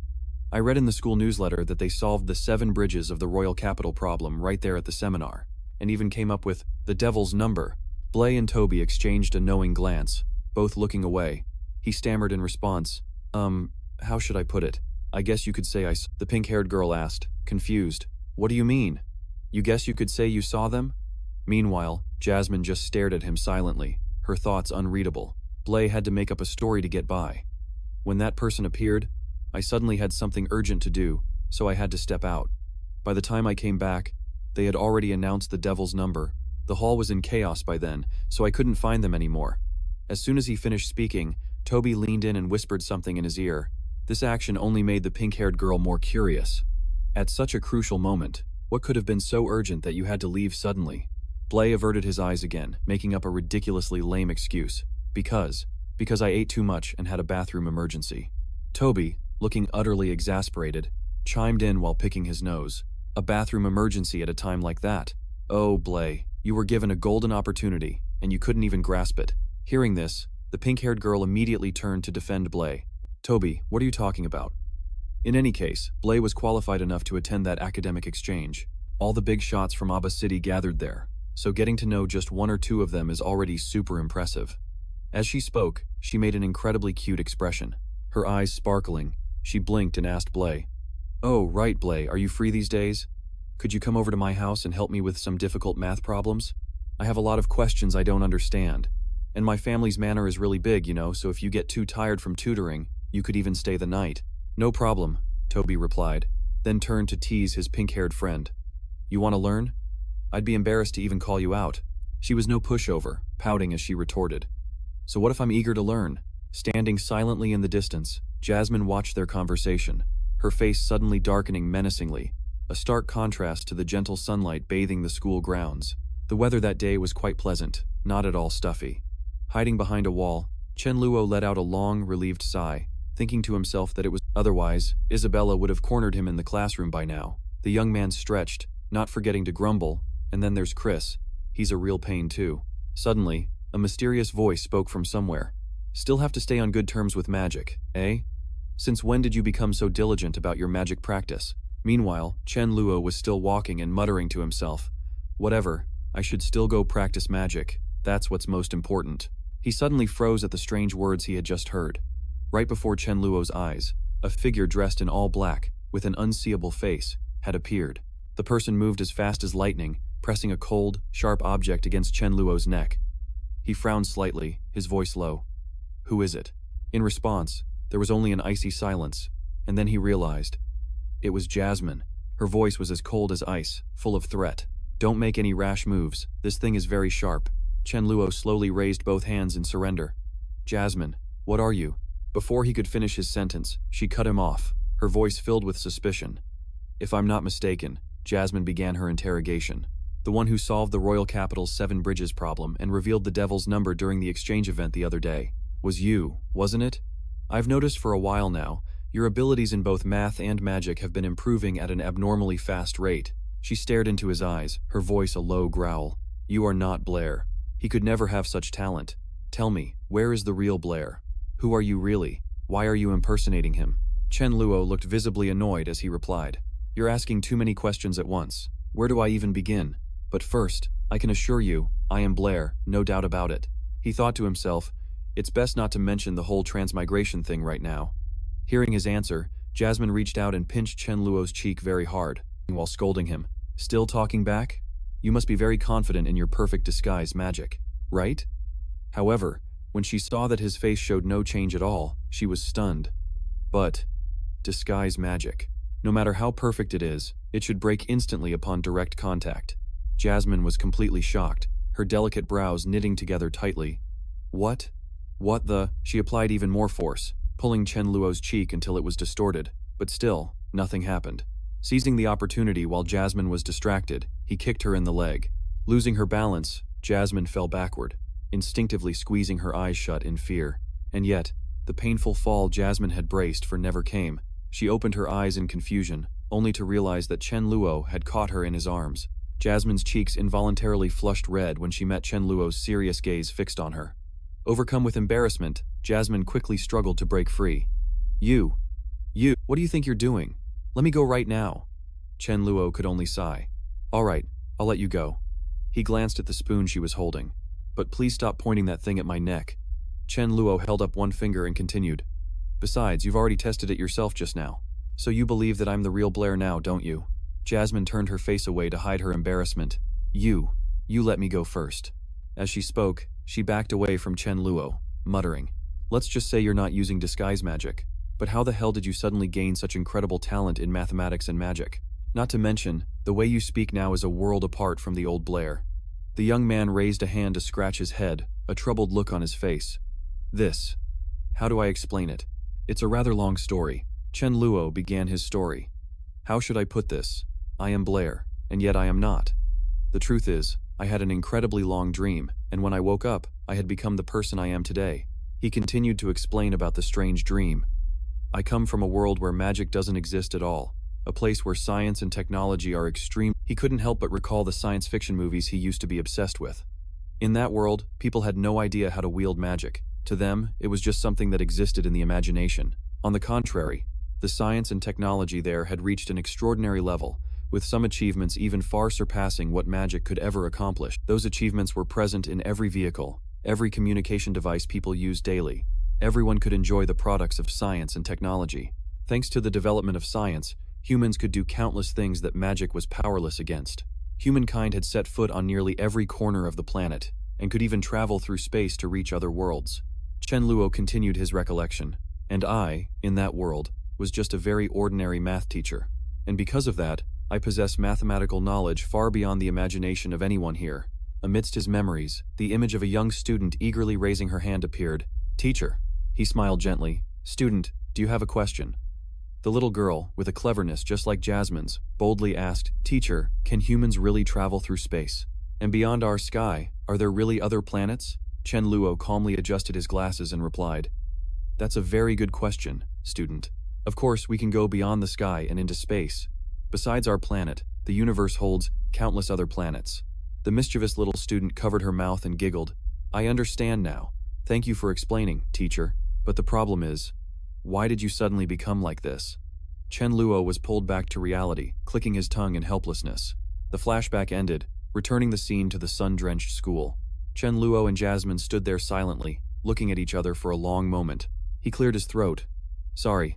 I read in the school newsletter that they solved the 7 bridges of the royal capital problem right there at the seminar, and even came up with the devil's number. Blair and Tobi exchanged a knowing glance, both looking away. He stammered in response, how should I put it? I guess you could say The pink-haired girl asked, confused. What do you mean? You guess you could say you saw them? Meanwhile, Jasmine just stared at him silently, her thoughts unreadable. Blair had to make up a story to get by. When that person appeared, I suddenly had something urgent to do, so I had to step out. By the time I came back, they had already announced the devil's number. The hall was in chaos by then, so I couldn't find them anymore. As soon as he finished speaking, Tobi leaned in and whispered something in his ear. This action only made the pink-haired girl more curious. At such a crucial moment, what could have been so urgent that you had to leave suddenly? Blair averted his eyes again, making up a ridiculously lame excuse. Because I ate too much and had a bathroom emergency. Tobi, looking utterly exasperated, chimed in while picking his nose. A bathroom emergency at a time like that? Oh, Blair, you were given a golden opportunity, and you couldn't even grasp it. Hearing this, the pink-haired girl immediately turned to defend Blair. Tobi, what are you talking about? In any case, Blair was qualified enough to attend that academic exchange. All the big shots from Abba City gathered there. so getting to know just one or two of them is already super impressive. As she spoke, she made an incredibly cute expression. Her eyes sparkling, she blinked and asked Blair, "Oh, right, Blair, are you free these days? Could you come over to my house and help me with some difficult math problems? I have a lot of questions I don't understand. And my family's manor is really big, so if you get too tired from tutoring, you could even stay the night." "No problem," Tobi replied, then turned to tease his pink-haired friend. "You want to learn? I'd be embarrassed to even call you out." She was no pushover, pouting as she retorted, "So what if I'm eager to learn?" Standing silently in the distance, Jasmine watched their conversation, her face suddenly darkening menacingly, a stark contrast to the gentle sunlight bathing the school grounds. The weather that day was quite pleasant, not at all stuffy. Hiding behind a wall, Chen Luo let out a long, relieved sigh, thinking to himself that it was otherwise, Isabella would have cornered him in the classroom by now. The young man stretched, not forgetting to grumble, and then there's Chris. He's a real pain too. Suddenly, a mysterious voice spoke from somewhere. "Still have to stay on good terms with magic, eh? Since when did you become so diligent about your magic practice?" Meanwhile, Chen Luo was still walking and muttering to himself, "Whatever, I should still go practice magic. That's what's most important." He suddenly froze at the strange words he had just heard. Right before Chen Luo's eyes, a figure dressed in all black, with an unseeable face, had appeared. The person moved as fast as lightning, pressing a cold, sharp object against Chen Luo's neck. He frowned slightly, his voice low. "Who is it?" In response, there was only an icy silence, and then he realized. It was Jasmine. Her voice was as cold as ice, full of threat. "Don't make any rash moves, this thing is very sharp." Chen Luo slowly raised both hands in surrender. "Jasmine, what are you?" Before he could finish his sentence, she cut him off, her voice filled with suspicion. "If I'm not mistaken," Jasmine began her interrogation. "The one who solved the Royal Capital's 7 Bridges problem and revealed the Devil's number during the exchange event the other day. Was you, wasn't it? I've noticed for a while now, your abilities in both math and magic have been improving at an abnormally fast rate." She stared into his eyes, her voice a low growl. "You are not Blair. He could never have such talent. Tell me, where is the real Blair? Who are you really? Why are you impersonating him?" Chen Luo looked visibly annoyed as he replied. "You're asking too many questions at once. Where do I even begin? But first, I can assure you, I am Blair, no doubt about it." He thought to himself, it's best not to mention the whole transmigration thing right now. Hearing his answer, Jasmine reached out and pinched Chen Luo's cheek very hard, while scolding him. "Still talking back? You must be very confident in your perfect disguise magic, right?" However, when she saw that his face showed no change at all, she was stunned. But disguise magic. No matter how perfect it is, it should break instantly upon direct contact. Jasmine was completely shocked, her delicate brows knitting together tightly. What the? She applied even more force, pulling Chen Luo's cheek until it was distorted, but still, nothing happened. Seizing the opportunity while Jasmine was distracted, he kicked her in the leg. Losing her balance, Jasmine fell backward, instinctively squeezing her eyes shut in fear. And yet, the painful fall Jasmine had braced for never came. She opened her eyes in confusion, only to realize that Chen Luo had caught her in his arms. Jasmine's cheeks involuntarily flushed red when she met Chen Luo's serious gaze fixed on her. Overcome with embarrassment, Jasmine quickly struggled to break free. You, what do you think you're doing? Let me go right now." Chen Luo could only sigh. "All right, I'll let you go." He glanced at the spoon she was holding. "But please stop pointing that thing at my neck." Chen Luo held up one finger and continued. "Besides, you've already tested it yourself just now. So you believe that I'm the real Blair now, don't you?" Jasmine turned her face away to hide her embarrassment. You let me go first." As she spoke, she backed away from Chen Luo, muttering, "Let's just say you're not using disguise magic. But how the hell did you suddenly gain such incredible talent in mathematics and magic? Not to mention, the way you speak now is a world apart from the old Blair." The young man raised a hand to scratch his head, a troubled look on his face. How do I explain it? It's a rather long story." Chen Luo began his story. "How should I put this? I am Blair, and yet I am not. The truth is, I had an incredibly long dream, and when I woke up, I had become the person I am today." He continued to explain about the strange dream. "I come from a world where magic doesn't exist at all, a place where science and technology are extreme." He couldn't help but recall the science fiction movies he used to be obsessed with. In that world, people had no idea how to wield magic. To them, it was just something that existed in the imagination. On the contrary, the science and technology there had reached an extraordinary level, with some achievements even far surpassing what magic could ever accomplish. Those achievements were present in every vehicle, every communication device people use daily. Everyone could enjoy the products of science and technology. Thanks to the development of science, humans could do countless things that magic was powerless against. Humankind had set foot on nearly every corner of the planet, and could even travel through space to reach other worlds. Chen Luo continued his recollection, and I, in that world, was just a very ordinary math teacher. And because of that, I possess mathematical knowledge far beyond the imagination of anyone here. Amidst his memories, the image of a young student eagerly raising her hand appeared. "Teacher." He smiled gently. "Student, do you have a question?" The little girl, with a cleverness just like Jasmine's, boldly asked, "Teacher, can humans really travel through space? And beyond our sky, are there really other planets?" Chen Luo calmly adjusted his glasses and replied, "That's a very good question, student. Of course, we can go beyond the sky and into space. Besides our planet, the universe holds countless other planets." The mischievous little student covered her mouth and giggled. "I understand now. Thank you for explaining, teacher. But the problem is, why did you suddenly become like this?" Chen Luo was pulled back to reality, clicking his tongue in helplessness. The flashback ended, returning the scene to the sun-drenched school. Chen Luo and Jasmine stood there silently, looking at each other for a long moment. He cleared his throat. "Sorry,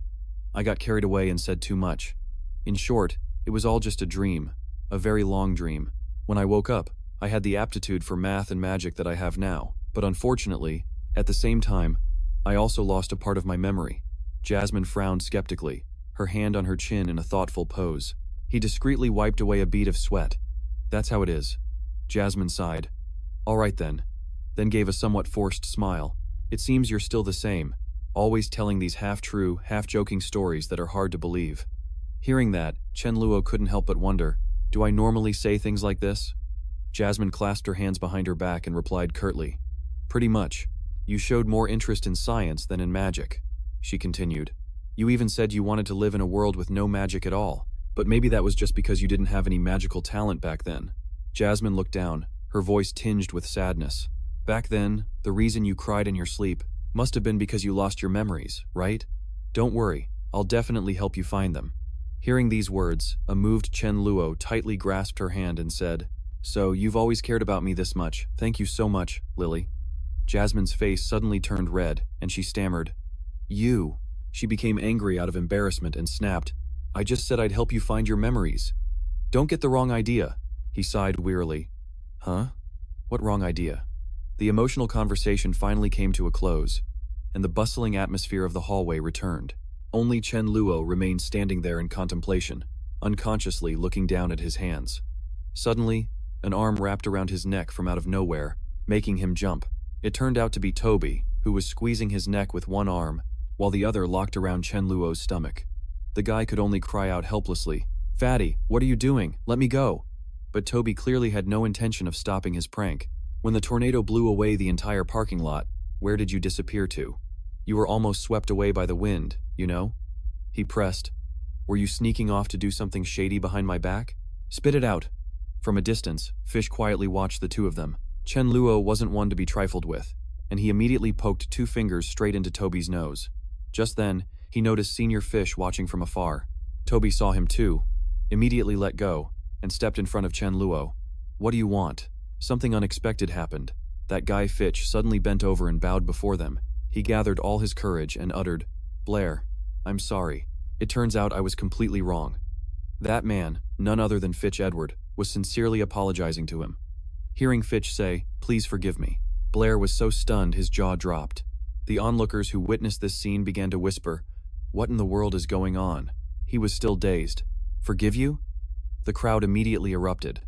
I got carried away and said too much. In short, it was all just a dream, a very long dream. When I woke up, I had the aptitude for math and magic that I have now, but unfortunately, at the same time, I also lost a part of my memory." Jasmine frowned skeptically, her hand on her chin in a thoughtful pose. He discreetly wiped away a bead of sweat. "That's how it is." Jasmine sighed. "All right then gave a somewhat forced smile. "It seems you're still the same, always telling these half-true, half-joking stories that are hard to believe." Hearing that, Chen Luo couldn't help but wonder, "Do I normally say things like this?" Jasmine clasped her hands behind her back and replied curtly, "Pretty much. You showed more interest in science than in magic," she continued. "You even said you wanted to live in a world with no magic at all, but maybe that was just because you didn't have any magical talent back then." Jasmine looked down, her voice tinged with sadness. "Back then, the reason you cried in your sleep must have been because you lost your memories, right? Don't worry, I'll definitely help you find them." Hearing these words, a moved Chen Luo tightly grasped her hand and said, "So you've always cared about me this much. Thank you so much, Lily." Jasmine's face suddenly turned red, and she stammered, "You." She became angry out of embarrassment and snapped, "I just said I'd help you find your memories. Don't get the wrong idea." He sighed wearily. "Huh? What wrong idea?" The emotional conversation finally came to a close, and the bustling atmosphere of the hallway returned. Only Chen Luo remained standing there in contemplation, unconsciously looking down at his hands. Suddenly, an arm wrapped around his neck from out of nowhere, making him jump. It turned out to be Tobi, who was squeezing his neck with one arm, while the other locked around Chen Luo's stomach. The guy could only cry out helplessly, "Fatty, what are you doing? Let me go." But Tobi clearly had no intention of stopping his prank. "When the tornado blew away the entire parking lot, where did you disappear to? You were almost swept away by the wind, you know?" He pressed. "Were you sneaking off to do something shady behind my back? Spit it out." From a distance, Fish quietly watched the two of them. Chen Luo wasn't one to be trifled with, and he immediately poked 2 fingers straight into Tobi's nose. Just then, he noticed Senior Fish watching from afar. Tobi saw him too, immediately let go, and stepped in front of Chen Luo. "What do you want?" Something unexpected happened. That guy Fitch suddenly bent over and bowed before them. He gathered all his courage and uttered, "Blair, I'm sorry. It turns out I was completely wrong." That man, none other than Fitch Edward, was sincerely apologizing to him. Hearing Fitch say, "Please forgive me," Blair was so stunned his jaw dropped. The onlookers who witnessed this scene began to whisper, "What in the world is going on?" He was still dazed. "Forgive you?" The crowd immediately erupted.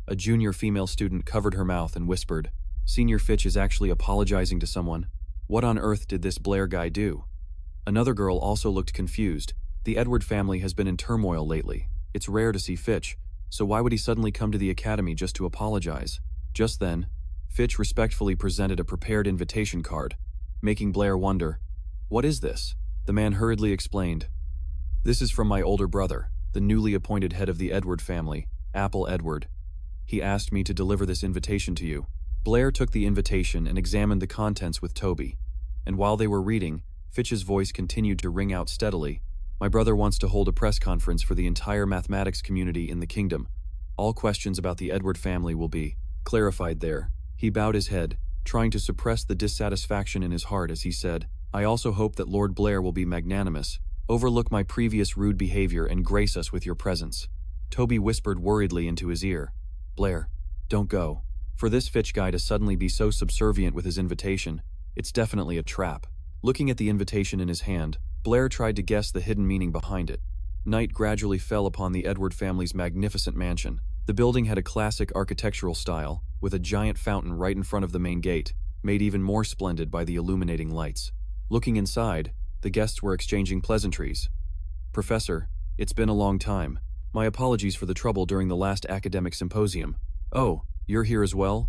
A junior female student covered her mouth and whispered, "Senior Fitch is actually apologizing to someone. What on earth did this Blair guy do?" Another girl also looked confused. The Edward family has been in turmoil lately. It's rare to see Fitch, so why would he suddenly come to the academy just to apologize? Just then, Fitch respectfully presented a prepared invitation card, making Blair wonder, "What is this?" The man hurriedly explained, "This is from my older brother, the newly appointed head of the Edward family, Apple Edward. He asked me to deliver this invitation to you." Blair took the invitation and examined the contents with Tobi, and while they were reading, Fitch's voice continued to ring out steadily. My brother wants to hold a press conference for the entire mathematics community in the kingdom. All questions about the Edward family will be clarified there. He bowed his head, trying to suppress the dissatisfaction in his heart as he said, I also hope that Lord Blair will be magnanimous, overlook my previous rude behavior and grace us with your presence. Tobi whispered worriedly into his ear, Blair, don't go. For this Fitch guy to suddenly be so subservient with his invitation, it's definitely a trap. Looking at the invitation in his hand, Blair tried to guess the hidden meaning behind it. Night gradually fell upon the Edward family's magnificent mansion. The building had a classic architectural style, with a giant fountain right in front of the main gate, made even more splendid by the illuminating lights. Looking inside, the guests were exchanging pleasantries. Professor, it's been a long time. My apologies for the trouble during the last academic symposium. Oh, you're here as well?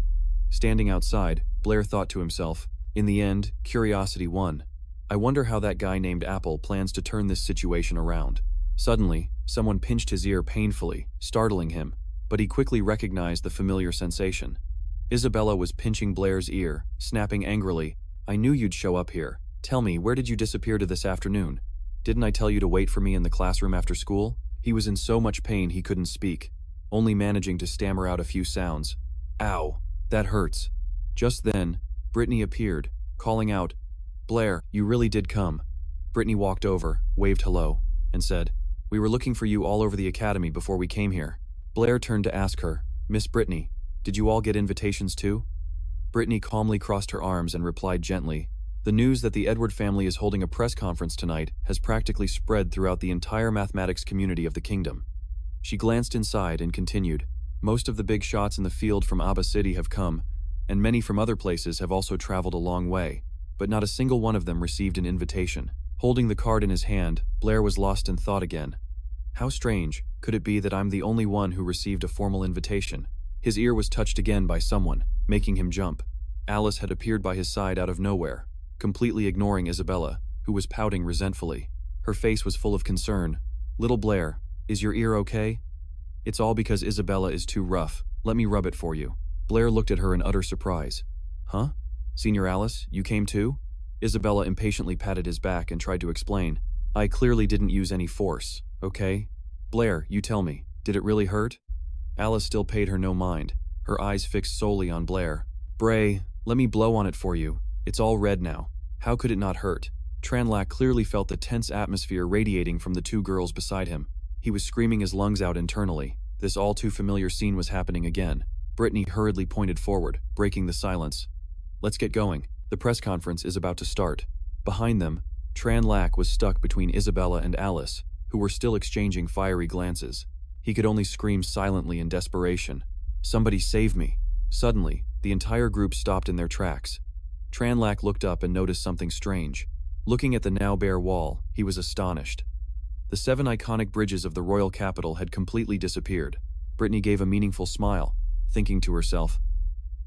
Standing outside, Blair thought to himself, in the end, curiosity won. I wonder how that guy named Apple plans to turn this situation around. Suddenly, someone pinched his ear painfully, startling him, but he quickly recognized the familiar sensation. Isabella was pinching Blair's ear, snapping angrily, I knew you'd show up here. Tell me, where did you disappear to this afternoon? Didn't I tell you to wait for me in the classroom after school? He was in so much pain he couldn't speak, only managing to stammer out a few sounds. Ow, that hurts. Just then, Brittany appeared, calling out, Blair, you really did come. Brittany walked over, waved hello, and said, We were looking for you all over the academy before we came here. Blair turned to ask her, Miss Brittany, did you all get invitations too? Brittany calmly crossed her arms and replied gently, The news that the Edward family is holding a press conference tonight has practically spread throughout the entire mathematics community of the kingdom. She glanced inside and continued, Most of the big shots in the field from Abba City have come, and many from other places have also traveled a long way, but not a single one of them received an invitation. Holding the card in his hand, Blair was lost in thought again. How strange, could it be that I'm the only one who received a formal invitation? His ear was touched again by someone, making him jump. Alice had appeared by his side out of nowhere, completely ignoring Isabella, who was pouting resentfully. Her face was full of concern. Little Blair, is your ear okay? It's all because Isabella is too rough. Let me rub it for you. Blair looked at her in utter surprise. Huh? Senior Alice, you came too? Isabella impatiently patted his back and tried to explain. I clearly didn't use any force, okay? Blair, you tell me, did it really hurt? Alice still paid her no mind, her eyes fixed solely on Blair. Bray, let me blow on it for you. It's all red now. How could it not hurt? Tranlac clearly felt the tense atmosphere radiating from the two girls beside him. He was screaming his lungs out internally. This all too familiar scene was happening again. Brittany hurriedly pointed forward, breaking the silence. Let's get going. The press conference is about to start. Behind them, Tranlac was stuck between Isabella and Alice, who were still exchanging fiery glances. He could only scream silently in desperation. Somebody save me. Suddenly, the entire group stopped in their tracks. Tranlac looked up and noticed something strange. Looking at the now bare wall, he was astonished. The 7 iconic bridges of the royal capital had completely disappeared. Brittany gave a meaningful smile, thinking to herself,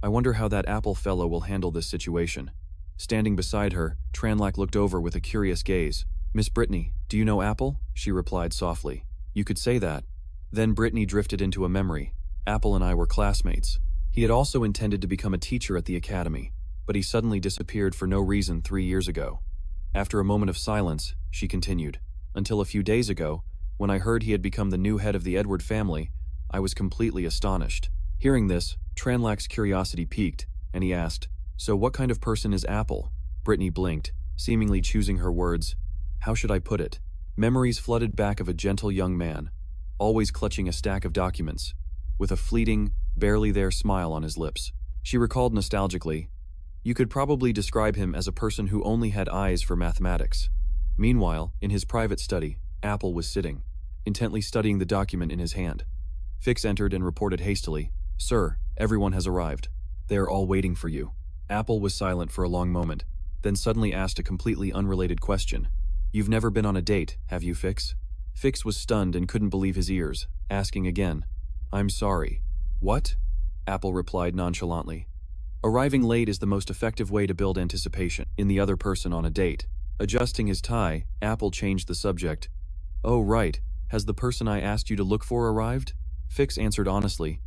I wonder how that Apple fellow will handle this situation. Standing beside her, Tranlac looked over with a curious gaze. Miss Brittany, do you know Apple? She replied softly. You could say that. Then Brittany drifted into a memory. Apple and I were classmates. He had also intended to become a teacher at the academy, but he suddenly disappeared for no reason 3 years ago. After a moment of silence, she continued, Until a few days ago, when I heard he had become the new head of the Edward family, I was completely astonished. Hearing this, Tranlac's curiosity piqued, and he asked, So what kind of person is Apple? Brittany blinked, seemingly choosing her words. How should I put it? Memories flooded back of a gentle young man, always clutching a stack of documents, with a fleeting, barely there smile on his lips. She recalled nostalgically, You could probably describe him as a person who only had eyes for mathematics. Meanwhile, in his private study, Apple was sitting, intently studying the document in his hand. Fix entered and reported hastily, Sir, everyone has arrived. They are all waiting for you. Apple was silent for a long moment, then suddenly asked a completely unrelated question. You've never been on a date, have you, Fix? Fix was stunned and couldn't believe his ears, asking again, I'm sorry. What? Apple replied nonchalantly. Arriving late is the most effective way to build anticipation in the other person on a date. Adjusting his tie, Apple changed the subject. Oh, right. Has the person I asked you to look for arrived? Fix answered honestly.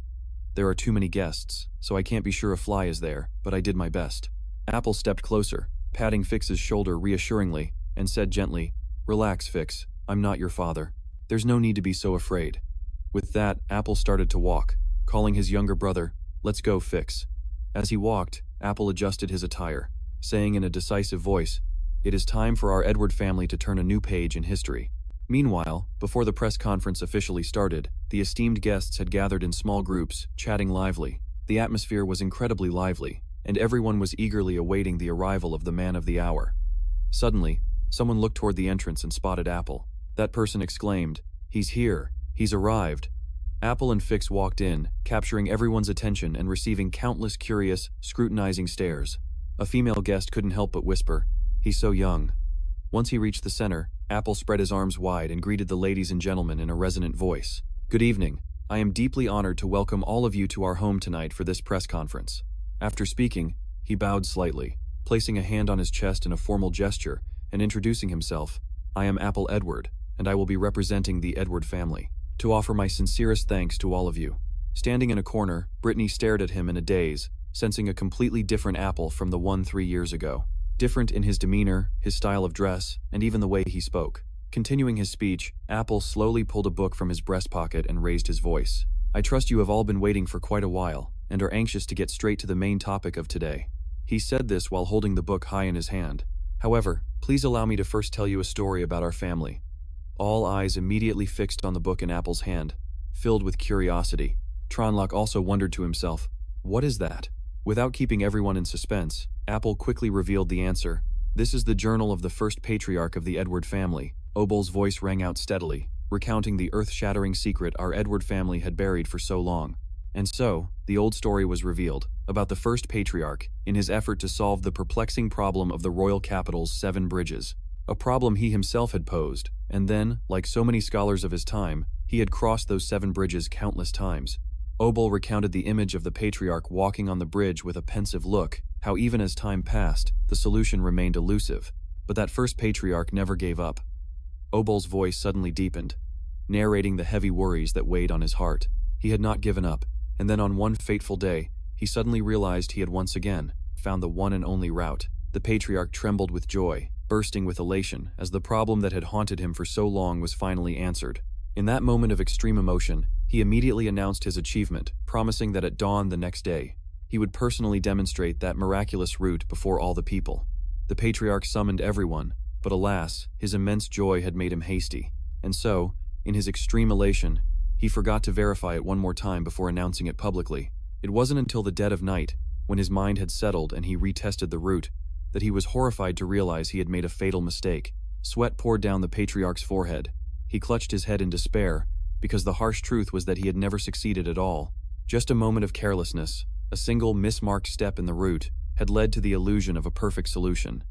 There are too many guests, so I can't be sure a fly is there, but I did my best. Apple stepped closer, patting Fix's shoulder reassuringly, and said gently, Relax, Fix. I'm not your father. There's no need to be so afraid." With that, Apple started to walk, calling his younger brother, "Let's go, Fix." As he walked, Apple adjusted his attire, saying in a decisive voice, "It is time for our Edward family to turn a new page in history." Meanwhile, before the press conference officially started, the esteemed guests had gathered in small groups, chatting lively. The atmosphere was incredibly lively, and everyone was eagerly awaiting the arrival of the man of the hour. Suddenly, someone looked toward the entrance and spotted Apple. That person exclaimed, "He's here! He's arrived!" Apple and Fix walked in, capturing everyone's attention and receiving countless curious, scrutinizing stares. A female guest couldn't help but whisper, "He's so young." Once he reached the center, Apple spread his arms wide and greeted the ladies and gentlemen in a resonant voice. "Good evening. I am deeply honored to welcome all of you to our home tonight for this press conference." After speaking, he bowed slightly, placing a hand on his chest in a formal gesture and introducing himself. "I am Apple Edward, and I will be representing the Edward family, to offer my sincerest thanks to all of you." Standing in a corner, Brittany stared at him in a daze, sensing a completely different Apple from the one 3 years ago. Different in his demeanor, his style of dress, and even the way he spoke. Continuing his speech, Apple slowly pulled a book from his breast pocket and raised his voice. "I trust you have all been waiting for quite a while, and are anxious to get straight to the main topic of today." He said this while holding the book high in his hand. "However, please allow me to first tell you a story about our family." All eyes immediately fixed on the book in Apple's hand, filled with curiosity. Tronlock also wondered to himself, "What is that?" Without keeping everyone in suspense, Apple quickly revealed the answer. "This is the journal of the first patriarch of the Edward family." Obel's voice rang out steadily, recounting the earth-shattering secret our Edward family had buried for so long. And so, the old story was revealed, about the first patriarch, in his effort to solve the perplexing problem of the royal capital's 7 bridges. A problem he himself had posed, and then, like so many scholars of his time, he had crossed those 7 bridges countless times. Obel recounted the image of the patriarch walking on the bridge with a pensive look, how even as time passed, the solution remained elusive. But that first patriarch never gave up. Obel's voice suddenly deepened, narrating the heavy worries that weighed on his heart. He had not given up, and then on one fateful day, he suddenly realized he had once again found the one and only route. The patriarch trembled with joy, bursting with elation, as the problem that had haunted him for so long was finally answered. In that moment of extreme emotion, he immediately announced his achievement, promising that at dawn the next day, he would personally demonstrate that miraculous route before all the people. The patriarch summoned everyone, but alas, his immense joy had made him hasty, and so, in his extreme elation, he forgot to verify it one more time before announcing it publicly. It wasn't until the dead of night, when his mind had settled and he retested the route, that he was horrified to realize he had made a fatal mistake. Sweat poured down the patriarch's forehead. He clutched his head in despair, because the harsh truth was that he had never succeeded at all. Just a moment of carelessness, a single mismarked step in the route, had led to the illusion of a perfect solution.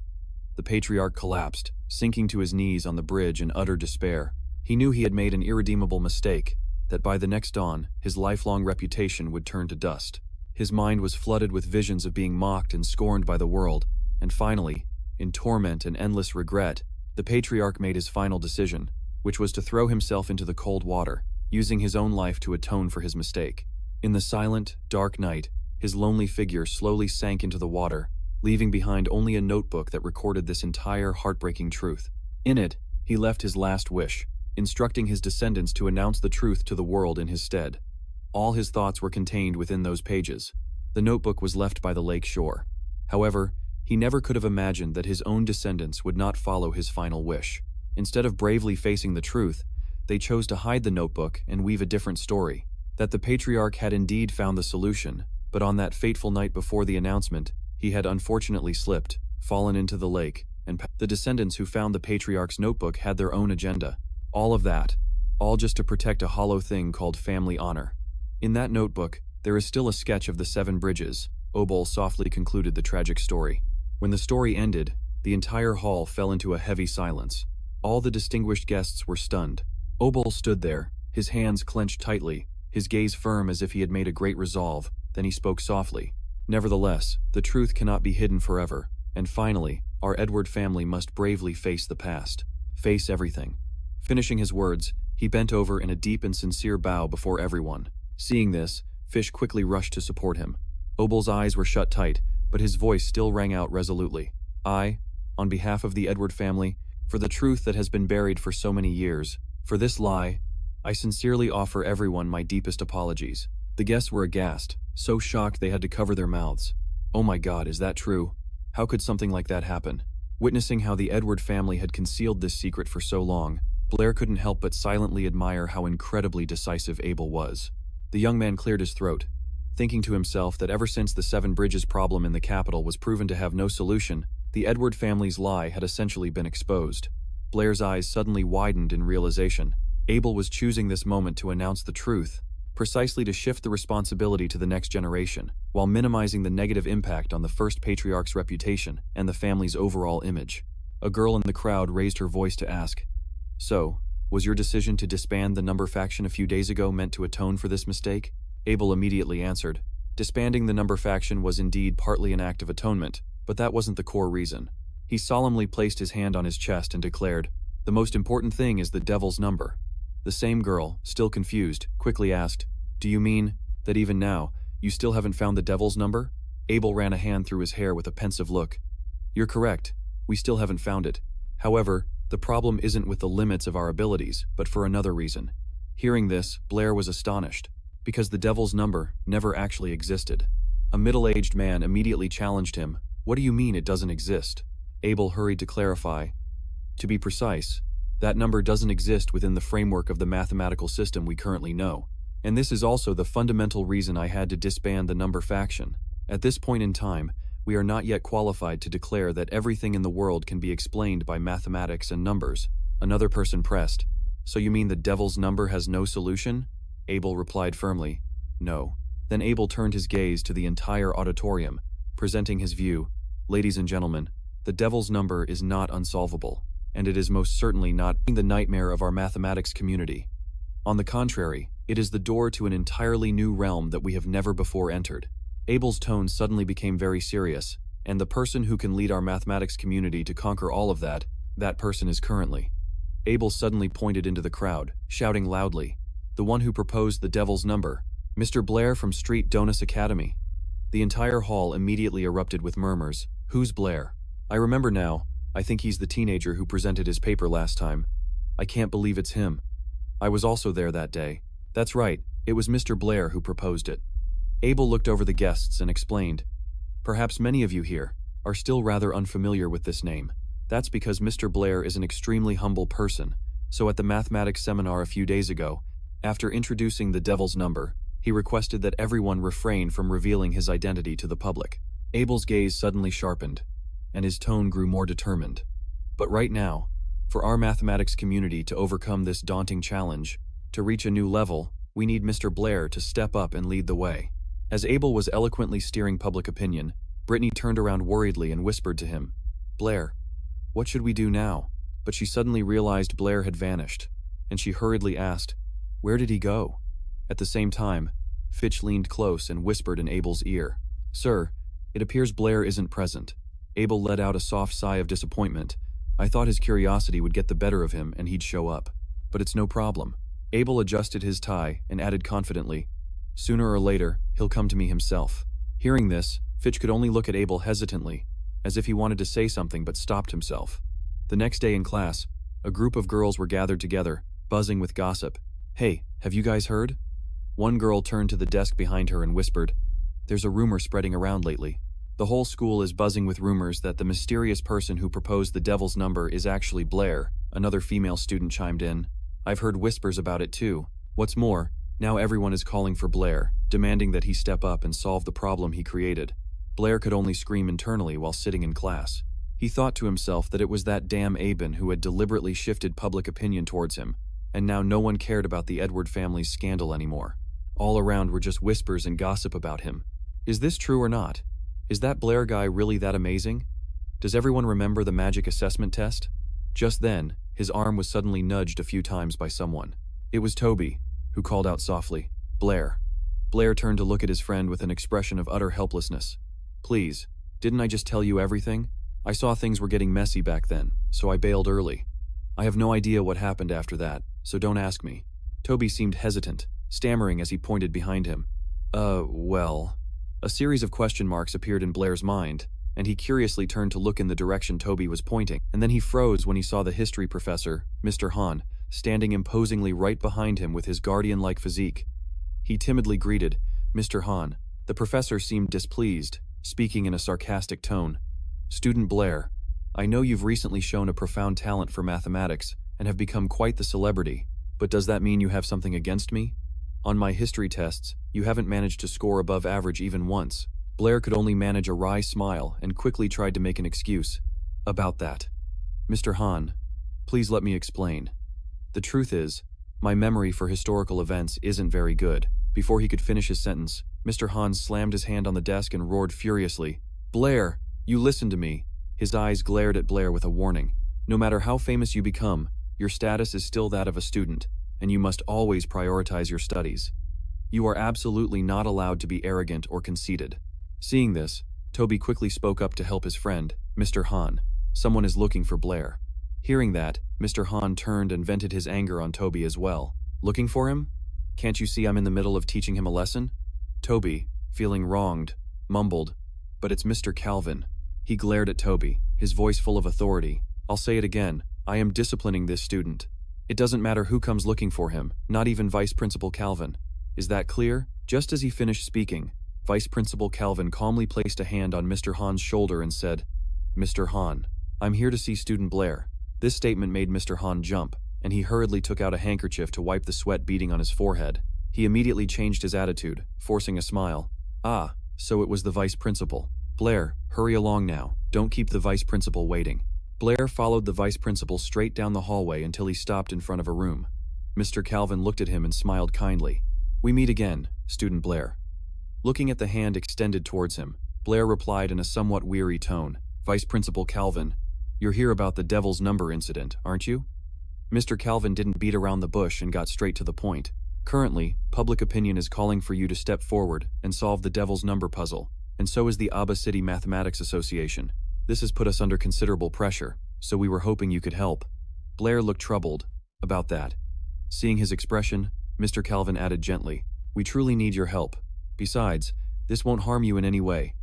The patriarch collapsed, sinking to his knees on the bridge in utter despair. He knew he had made an irredeemable mistake, that by the next dawn, his lifelong reputation would turn to dust. His mind was flooded with visions of being mocked and scorned by the world, and finally, in torment and endless regret, the patriarch made his final decision, which was to throw himself into the cold water, using his own life to atone for his mistake. In the silent, dark night, his lonely figure slowly sank into the water, leaving behind only a notebook that recorded this entire heartbreaking truth. In it, he left his last wish, instructing his descendants to announce the truth to the world in his stead. All his thoughts were contained within those pages. The notebook was left by the lake shore. However, he never could have imagined that his own descendants would not follow his final wish. Instead of bravely facing the truth, they chose to hide the notebook and weave a different story. That the patriarch had indeed found the solution, but on that fateful night before the announcement, he had unfortunately slipped, fallen into the lake, and the descendants who found the patriarch's notebook had their own agenda. All of that, all just to protect a hollow thing called family honor. In that notebook, there is still a sketch of the 7 bridges. Obel softly concluded the tragic story. When the story ended, the entire hall fell into a heavy silence. All the distinguished guests were stunned. Obel stood there, his hands clenched tightly, his gaze firm as if he had made a great resolve. Then he spoke softly. "Nevertheless, the truth cannot be hidden forever, and finally, our Edward family must bravely face the past. Face everything." Finishing his words, he bent over in a deep and sincere bow before everyone. Seeing this, Fish quickly rushed to support him. Obel's eyes were shut tight, but his voice still rang out resolutely. "I, on behalf of the Edward family, for the truth that has been buried for so many years. For this lie, I sincerely offer everyone my deepest apologies." The guests were aghast, so shocked they had to cover their mouths. Oh my God, is that true? How could something like that happen? Witnessing how the Edward family had concealed this secret for so long, Blair couldn't help but silently admire how incredibly decisive Abel was. The young man cleared his throat, thinking to himself that ever since the Seven Bridges problem in the capital was proven to have no solution, the Edward family's lie had essentially been exposed. Blair's eyes suddenly widened in realization. Abel was choosing this moment to announce the truth, precisely to shift the responsibility to the next generation, while minimizing the negative impact on the first patriarch's reputation and the family's overall image. A girl in the crowd raised her voice to ask, "So, was your decision to disband the number faction a few days ago meant to atone for this mistake?" Abel immediately answered, "Disbanding the number faction was indeed partly an act of atonement, but that wasn't the core reason." He solemnly placed his hand on his chest and declared, "The most important thing is the devil's number." The same girl, still confused, quickly asked, "Do you mean that even now, you still haven't found the devil's number?" Abel ran a hand through his hair with a pensive look. "You're correct. We still haven't found it. However, the problem isn't with the limits of our abilities, but for another reason." Hearing this, Blair was astonished, because the devil's number never actually existed. A middle-aged man immediately challenged him, "What do you mean it doesn't exist?" Abel hurried to clarify. "To be precise, that number doesn't exist within the framework of the mathematical system we currently know. And this is also the fundamental reason I had to disband the number faction. At this point in time, we are not yet qualified to declare that everything in the world can be explained by mathematics and numbers." Another person pressed, "So you mean the devil's number has no solution?" Abel replied firmly, "No." Then Abel turned his gaze to the entire auditorium, presenting his view. "Ladies and gentlemen, the devil's number is not unsolvable, and it is most certainly not the nightmare of our mathematics community. On the contrary, it is the door to an entirely new realm that we have never before entered." Abel's tone suddenly became very serious, and the person who can lead our mathematics community to conquer all of that person is currently. Abel suddenly pointed into the crowd, shouting loudly, "The one who proposed the devil's number, Mr. Blair from Street Donis Academy." The entire hall immediately erupted with murmurs. "Who's Blair? I remember now. I think he's the teenager who presented his paper last time. I can't believe it's him. I was also there that day. That's right, it was Mr. Blair who proposed it." Abel looked over the guests and explained, "Perhaps many of you here are still rather unfamiliar with this name. That's because Mr. Blair is an extremely humble person, so at the mathematics seminar a few days ago, after introducing the devil's number, he requested that everyone refrain from revealing his identity to the public." Abel's gaze suddenly sharpened, and his tone grew more determined. "But right now, for our mathematics community to overcome this daunting challenge, to reach a new level, we need Mr. Blair to step up and lead the way." As Abel was eloquently steering public opinion, Brittany turned around worriedly and whispered to him, "Blair, what should we do now?" But she suddenly realized Blair had vanished, and she hurriedly asked, "Where did he go?" At the same time, Fitch leaned close and whispered in Abel's ear, "Sir, it appears Blair isn't present." Abel let out a soft sigh of disappointment. "I thought his curiosity would get the better of him and he'd show up. But it's no problem." Abel adjusted his tie and added confidently, "Sooner or later, he'll come to me himself." Hearing this, Fitch could only look at Abel hesitantly, as if he wanted to say something but stopped himself. The next day in class, a group of girls were gathered together, buzzing with gossip. "Hey, have you guys heard?" One girl turned to the desk behind her and whispered, "There's a rumor spreading around lately. The whole school is buzzing with rumors that the mysterious person who proposed the devil's number is actually Blair." Another female student chimed in, "I've heard whispers about it too. What's more, now everyone is calling for Blair, demanding that he step up and solve the problem he created." Blair could only scream internally while sitting in class. He thought to himself that it was that damn Aben who had deliberately shifted public opinion towards him, and now no one cared about the Edward family's scandal anymore. All around were just whispers and gossip about him. Is this true or not? Is that Blair guy really that amazing? Does everyone remember the magic assessment test? Just then, his arm was suddenly nudged a few times by someone. It was Tobi, who called out softly, "Blair." Blair turned to look at his friend with an expression of utter helplessness. "Please, didn't I just tell you everything? I saw things were getting messy back then, so I bailed early. I have no idea what happened after that, so don't ask me." Tobi seemed hesitant, stammering as he pointed behind him. Well... A series of question marks appeared in Blair's mind, and he curiously turned to look in the direction Tobi was pointing, and then he froze when he saw the history professor, Mr. Han, standing imposingly right behind him with his guardian-like physique. He timidly greeted, "Mr. Han." The professor seemed displeased, speaking in a sarcastic tone. "Student Blair, I know you've recently shown a profound talent for mathematics and have become quite the celebrity, but does that mean you have something against me? On my history tests, you haven't managed to score above average even once." Blair could only manage a wry smile and quickly tried to make an excuse. "About that. Mr. Han, please let me explain. The truth is, my memory for historical events isn't very good." Before he could finish his sentence, Mr. Han slammed his hand on the desk and roared furiously, "Blair, you listen to me." His eyes glared at Blair with a warning. "No matter how famous you become, your status is still that of a student, and you must always prioritize your studies. You are absolutely not allowed to be arrogant or conceited." Seeing this, Tobi quickly spoke up to help his friend, Mr. Han. "Someone is looking for Blair." Hearing that, Mr. Han turned and vented his anger on Tobi as well. "Looking for him? Can't you see I'm in the middle of teaching him a lesson?" Tobi, feeling wronged, mumbled, "But it's Mr. Calvin." He glared at Tobi, his voice full of authority. "I'll say it again, I am disciplining this student. It doesn't matter who comes looking for him, not even Vice Principal Calvin. Is that clear?" Just as he finished speaking, Vice Principal Calvin calmly placed a hand on Mr. Han's shoulder and said, "Mr. Han, I'm here to see student Blair." This statement made Mr. Han jump, and he hurriedly took out a handkerchief to wipe the sweat beading on his forehead. He immediately changed his attitude, forcing a smile. "Ah, so it was the Vice Principal. Blair, hurry along now. Don't keep the Vice Principal waiting." Blair followed the Vice Principal straight down the hallway until he stopped in front of a room. Mr. Calvin looked at him and smiled kindly. "We meet again, student Blair." Looking at the hand extended towards him, Blair replied in a somewhat weary tone, "Vice Principal Calvin, you're here about the devil's number incident, aren't you?" Mr. Calvin didn't beat around the bush and got straight to the point. "Currently, public opinion is calling for you to step forward and solve the devil's number puzzle, and so is the Aba City Mathematics Association. This has put us under considerable pressure, so we were hoping you could help." Blair looked troubled about that. Seeing his expression, Mr. Calvin added gently, "We truly need your help. Besides, this won't harm you in any way.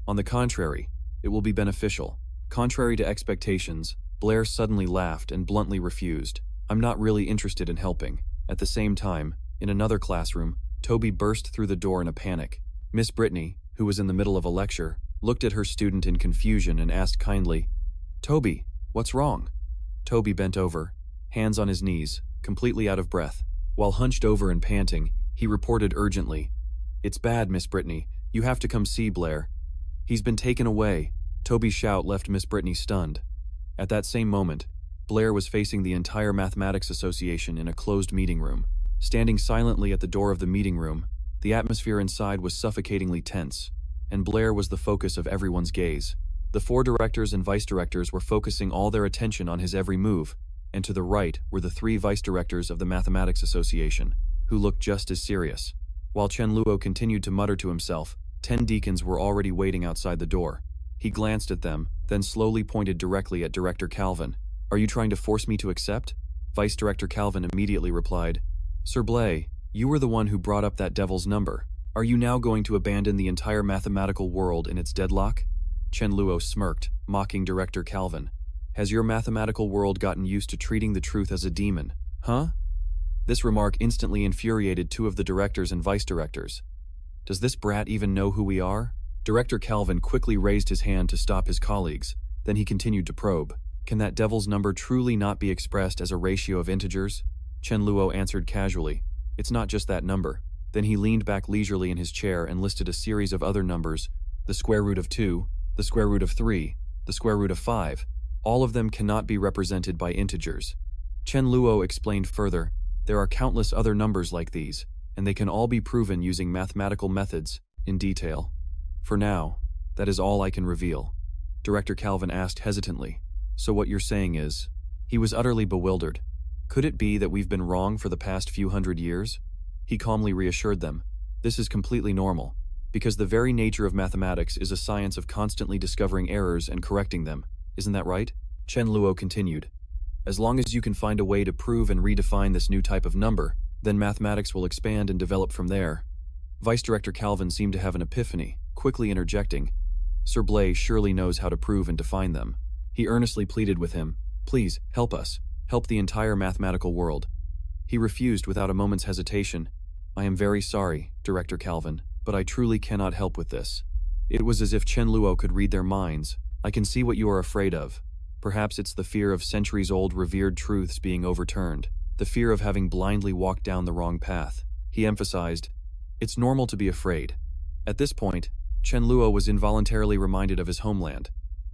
On the contrary, it will be beneficial." Contrary to expectations, Blair suddenly laughed and bluntly refused. "I'm not really interested in helping." At the same time, in another classroom, Tobi burst through the door in a panic. Miss Brittany, who was in the middle of a lecture, looked at her student in confusion and asked kindly, "Tobi, what's wrong?" Tobi bent over, hands on his knees, completely out of breath. While hunched over and panting, he reported urgently, "It's bad, Miss Brittany. You have to come see Blair. He's been taken away." Tobi's shout left Miss Brittany stunned. At that same moment, Blair was facing the entire Mathematics Association in a closed meeting room. Standing silently at the door of the meeting room, the atmosphere inside was suffocatingly tense, and Blair was the focus of everyone's gaze. The 4 directors and vice directors were focusing all their attention on his every move, and to the right were the 3 vice directors of the Mathematics Association, who looked just as serious. While Chen Luo continued to mutter to himself, 10 deacons were already waiting outside the door. He glanced at them, then slowly pointed directly at Director Calvin. "Are you trying to force me to accept?" Vice Director Calvin immediately replied, "Sir Blair, you were the one who brought up that devil's number. Are you now going to abandon the entire mathematical world in its deadlock?" Chen Luo smirked, mocking Director Calvin. "Has your mathematical world gotten used to treating the truth as a demon, huh?" This remark instantly infuriated 2 of the directors and vice directors. "Does this brat even know who we are?" Director Calvin quickly raised his hand to stop his colleagues, then he continued to probe. "Can that devil's number truly not be expressed as a ratio of integers?" Chen Luo answered casually, "It's not just that number." Then he leaned back leisurely in his chair and listed a series of other numbers: the square root of 2, the square root of 3, the square root of 5. All of them cannot be represented by integers. Chen Luo explained further, "There are countless other numbers like these, and they can all be proven using mathematical methods, in detail. For now, that is all I can reveal." Director Calvin asked hesitantly, "So what you're saying is..." He was utterly bewildered. "Could it be that we've been wrong for the past few hundred years?" He calmly reassured them, "This is completely normal, because the very nature of mathematics is a science of constantly discovering errors and correcting them. Isn't that right?" Chen Luo continued, "As long as you can find a way to prove and redefine this new type of number, then mathematics will expand and develop from there." Vice Director Calvin seemed to have an epiphany, quickly interjecting, Sir Blair surely knows how to prove and define them. He earnestly pleaded with him, "Please, help us. Help the entire mathematical world." He refused without a moment's hesitation. "I am very sorry, Director Calvin, but I truly cannot help with this." It was as if Chen Luo could read their minds. "I can see what you are afraid of. Perhaps it's the fear of centuries-old revered truths being overturned, the fear of having blindly walked down the wrong path." He emphasized, "It's normal to be afraid." At this point, Chen Luo was involuntarily reminded of his homeland.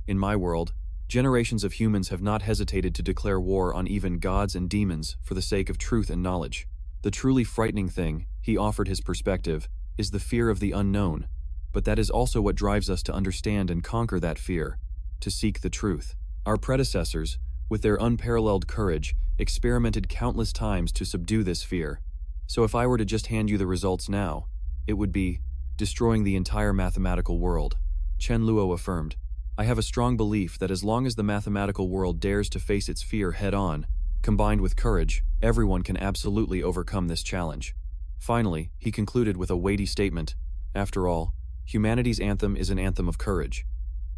"In my world, generations of humans have not hesitated to declare war on even gods and demons for the sake of truth and knowledge. The truly frightening thing," he offered his perspective, "is the fear of the unknown. But that is also what drives us to understand and conquer that fear, to seek the truth. Our predecessors, with their unparalleled courage, experimented countless times to subdue this fear. So if I were to just hand you the results now, it would be destroying the entire mathematical world." Chen Luo affirmed, "I have a strong belief that as long as the mathematical world dares to face its fear head-on, combined with courage, everyone can absolutely overcome this challenge." Finally, he concluded with a weighty statement, "After all, humanity's anthem is an anthem of courage."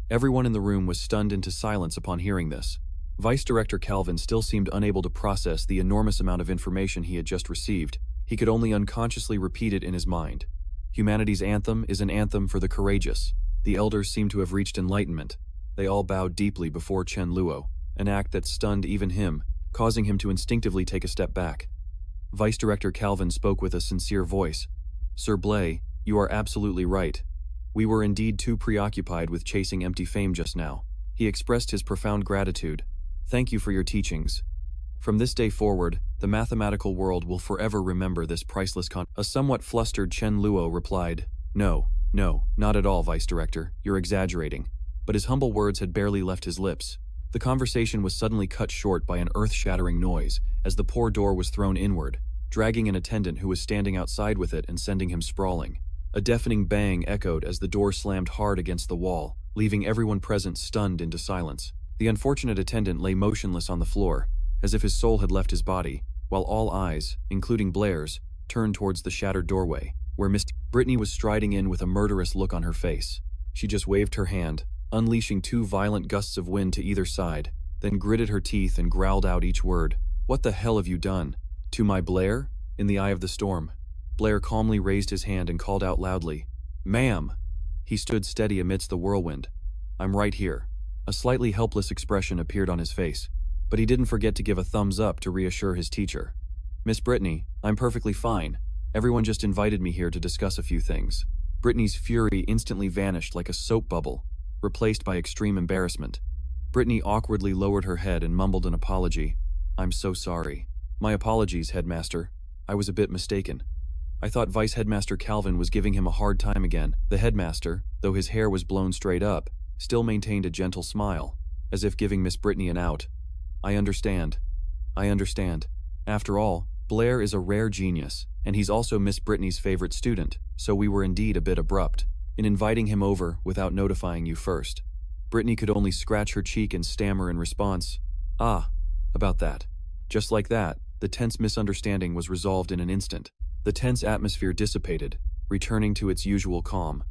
Everyone in the room was stunned into silence upon hearing this. Vice Director Calvin still seemed unable to process the enormous amount of information he had just received. He could only unconsciously repeat it in his mind. Humanity's anthem is an anthem for the courageous. The elders seemed to have reached enlightenment. They all bowed deeply before Chen Luo, an act that stunned even him, causing him to instinctively take a step back. Vice Director Calvin spoke with a sincere voice. "Sir Blair, you are absolutely right. We were indeed too preoccupied with chasing empty fame just now." He expressed his profound gratitude. "Thank you for your teachings. From this day forward, the mathematical world will forever remember this priceless A somewhat flustered Chen Luo replied, No, not at all, Vice Director, you're exaggerating." But his humble words had barely left his lips. The conversation was suddenly cut short by an earth-shattering noise, as the poor door was thrown inward, dragging an attendant who was standing outside with it and sending him sprawling. A deafening bang echoed as the door slammed hard against the wall, leaving everyone present stunned into silence. The unfortunate attendant lay motionless on the floor, as if his soul had left his body, while all eyes, including Blair's, turned towards the shattered doorway, where Miss Brittany was striding in with a murderous look on her face. She just waved her hand, unleashing 2 violent gusts of wind to either side, then gritted her teeth and growled out each word. "What the hell have you done? To my Blair?" In the eye of the storm, Blair calmly raised his hand and called out loudly, "Ma'am!" He stood steady amidst the whirlwind. "I'm right here." A slightly helpless expression appeared on his face, but he didn't forget to give a thumbs up to reassure his teacher. "Miss Brittany, I'm perfectly fine. Everyone just invited me here to discuss a few things." Brittany's fury instantly vanished like a soap bubble, replaced by extreme embarrassment. Brittany awkwardly lowered her head and mumbled an apology. "I'm so sorry." "My apologies, Headmaster. I was a bit mistaken. I thought Vice Headmaster Calvin was giving him a hard time again." The headmaster, though his hair was blown straight up, still maintained a gentle smile, as if giving Miss Brittany an out. I understand. After all, Blair is a rare genius, and he's also Miss Brittany's favorite student, so we were indeed a bit abrupt in inviting him over without notifying you first." Brittany could only scratch her cheek and stammer in response, "Ah, about that." Just like that, the tense misunderstanding was resolved in an instant. The tense atmosphere dissipated, returning to its usual calm.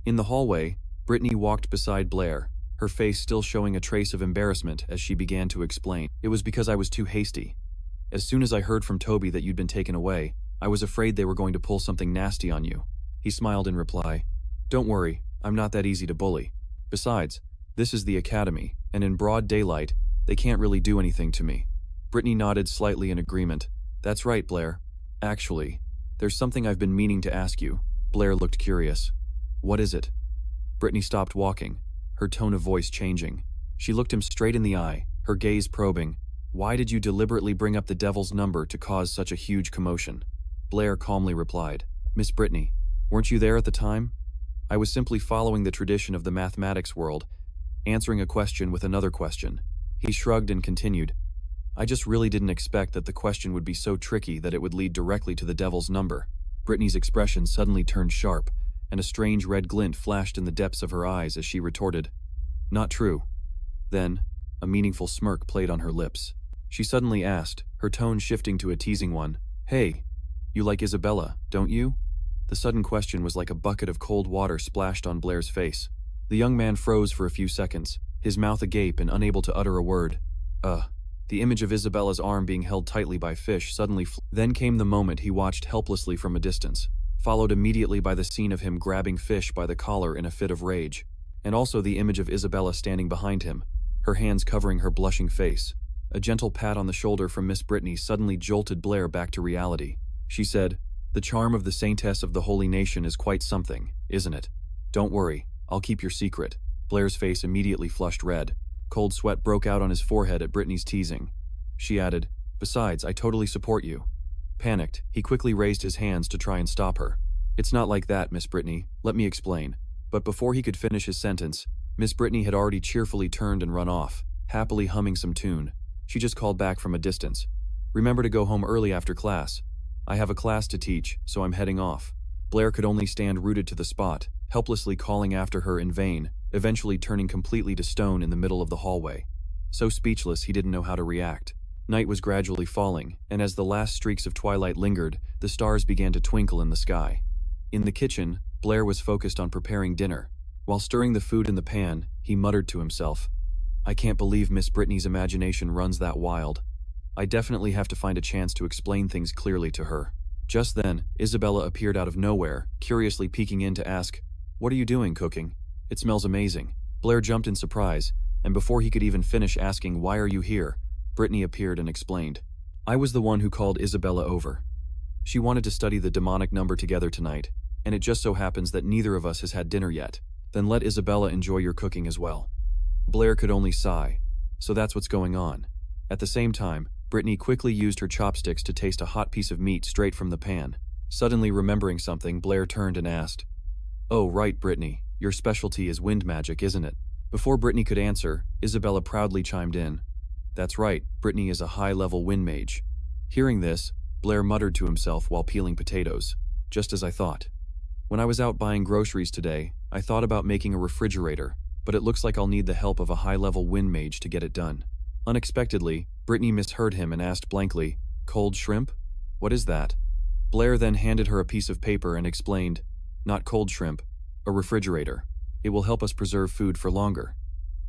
In the hallway, Brittany walked beside Blair, her face still showing a trace of embarrassment as she began to explain. "It was because I was too hasty. As soon as I heard from Tobi that you'd been taken away, I was afraid they were going to pull something nasty on you." He smiled in reply. "Don't worry, I'm not that easy to bully. Besides, this is the academy, and in broad daylight, they can't really do anything to me." Brittany nodded slightly in agreement. "That's right, Blair. Actually, there's something I've been meaning to ask you." Blair looked curious. "What is it?" Brittany stopped walking, her tone of voice changing. She looked him straight in the eye, her gaze probing. "Why did you deliberately bring up the devil's number to cause such a huge commotion?" Blair calmly replied, "Miss Brittany, weren't you there at the time? I was simply following the tradition of the mathematics world, answering a question with another question." He shrugged and continued, "I just really didn't expect that the question would be so tricky that it would lead directly to the devil's number." Brittany's expression suddenly turned sharp, and a strange red glint flashed in the depths of her eyes as she retorted, "Not true." Then, a meaningful smirk played on her lips. She suddenly asked, her tone shifting to a teasing one, "Hey, you like Isabella, don't you?" The sudden question was like a bucket of cold water splashed on Blair's face. The young man froze for a few seconds, his mouth agape and unable to utter a word. The image of Isabella's arm being held tightly by fish suddenly Then came the moment he watched helplessly from a distance, followed immediately by the scene of him grabbing fish by the collar in a fit of rage, and also the image of Isabella standing behind him, her hands covering her blushing face. A gentle pat on the shoulder from Miss Brittany suddenly jolted Blair back to reality. She said, "The charm of the saintess of the holy nation is quite something, isn't it? Don't worry, I'll keep your secret." Blair's face immediately flushed red. Cold sweat broke out on his forehead at Brittany's teasing. She added, "Besides, I totally support you." Panicked, he quickly raised his hands to try and stop her. "It's not like that, Miss Brittany. Let me explain." But before he could finish his sentence, Miss Brittany had already cheerfully turned and run off, happily humming some tune. She just called back from a distance. "Remember to go home early after class. I have a class to teach, so I'm heading off." Blair could only stand rooted to the spot, helplessly calling after her in vain, eventually turning completely to stone in the middle of the hallway. So speechless he didn't know how to react. Night was gradually falling, and as the last streaks of twilight lingered, the stars began to twinkle in the sky. In the kitchen, Blair was focused on preparing dinner. While stirring the food in the pan, he muttered to himself, "I can't believe Miss Brittany's imagination runs that wild. I definitely have to find a chance to explain things clearly to her." Just then, Isabella appeared out of nowhere, curiously peeking in to ask, "What are you doing, cooking? It smells amazing." Blair jumped in surprise, and before he could even finish asking, "Why are you here?" Brittany appeared and explained, "I was the one who called Isabella over. She wanted to study the demonic number together tonight, and it just so happens that neither of us has had dinner yet. Then let Isabella enjoy your cooking as well." Blair could only sigh. So that's what's going on. At the same time, Brittany quickly used her chopsticks to taste a hot piece of meat straight from the pan. Suddenly remembering something, Blair turned and asked, "Oh, right, Brittany. Your specialty is wind magic, isn't it?" Before Brittany could answer, Isabella proudly chimed in, "That's right, Brittany is a high-level wind mage." Hearing this, Blair muttered to himself while peeling potatoes. "Just as I thought. When I was out buying groceries today, I thought about making a refrigerator, but it looks like I'll need the help of a high-level wind mage to get it done." Unexpectedly, Brittany misheard him and asked blankly, "Cold shrimp? What is that?" Blair then handed her a piece of paper and explained, "Not cold shrimp, a refrigerator. It will help us preserve food for longer."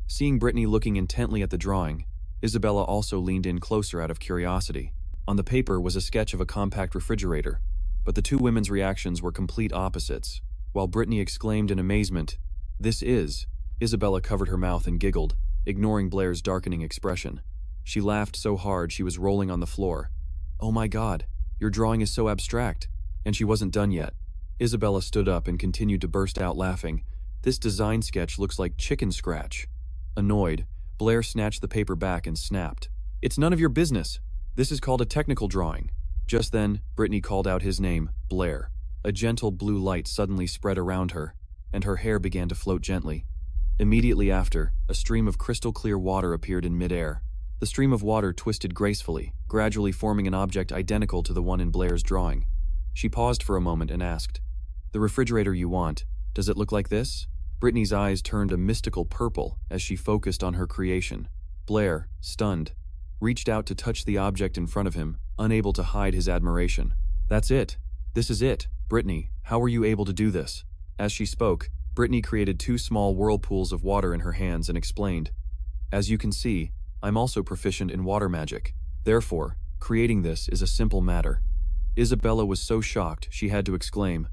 Seeing Brittany looking intently at the drawing, Isabella also leaned in closer out of curiosity. On the paper was a sketch of a compact refrigerator, but the two women's reactions were complete opposites. While Brittany exclaimed in amazement, "This is," Isabella covered her mouth and giggled, ignoring Blair's darkening expression. She laughed so hard she was rolling on the floor. "Oh my God, your drawing is so abstract." And she wasn't done yet. Isabella stood up and continued to burst out laughing. "This design sketch looks like chicken scratch." Annoyed, Blair snatched the paper back and snapped, "It's none of your business. This is called a technical drawing." Just then, Brittany called out his name, Blair. A gentle blue light suddenly spread around her, and her hair began to float gently. Immediately after, a stream of crystal-clear water appeared in midair. The stream of water twisted gracefully, gradually forming an object identical to the one in Blair's drawing. She paused for a moment and asked, "The refrigerator you want, does it look like this?" Brittany's eyes turned a mystical purple as she focused on her creation. Blair, stunned, reached out to touch the object in front of him, unable to hide his admiration. "That's it. This is it. Brittany, how were you able to do this?" As she spoke, Brittany created two small whirlpools of water in her hands and explained, "As you can see, I'm also proficient in water magic. Therefore, creating this is a simple matter." Isabella was so shocked she had to exclaim,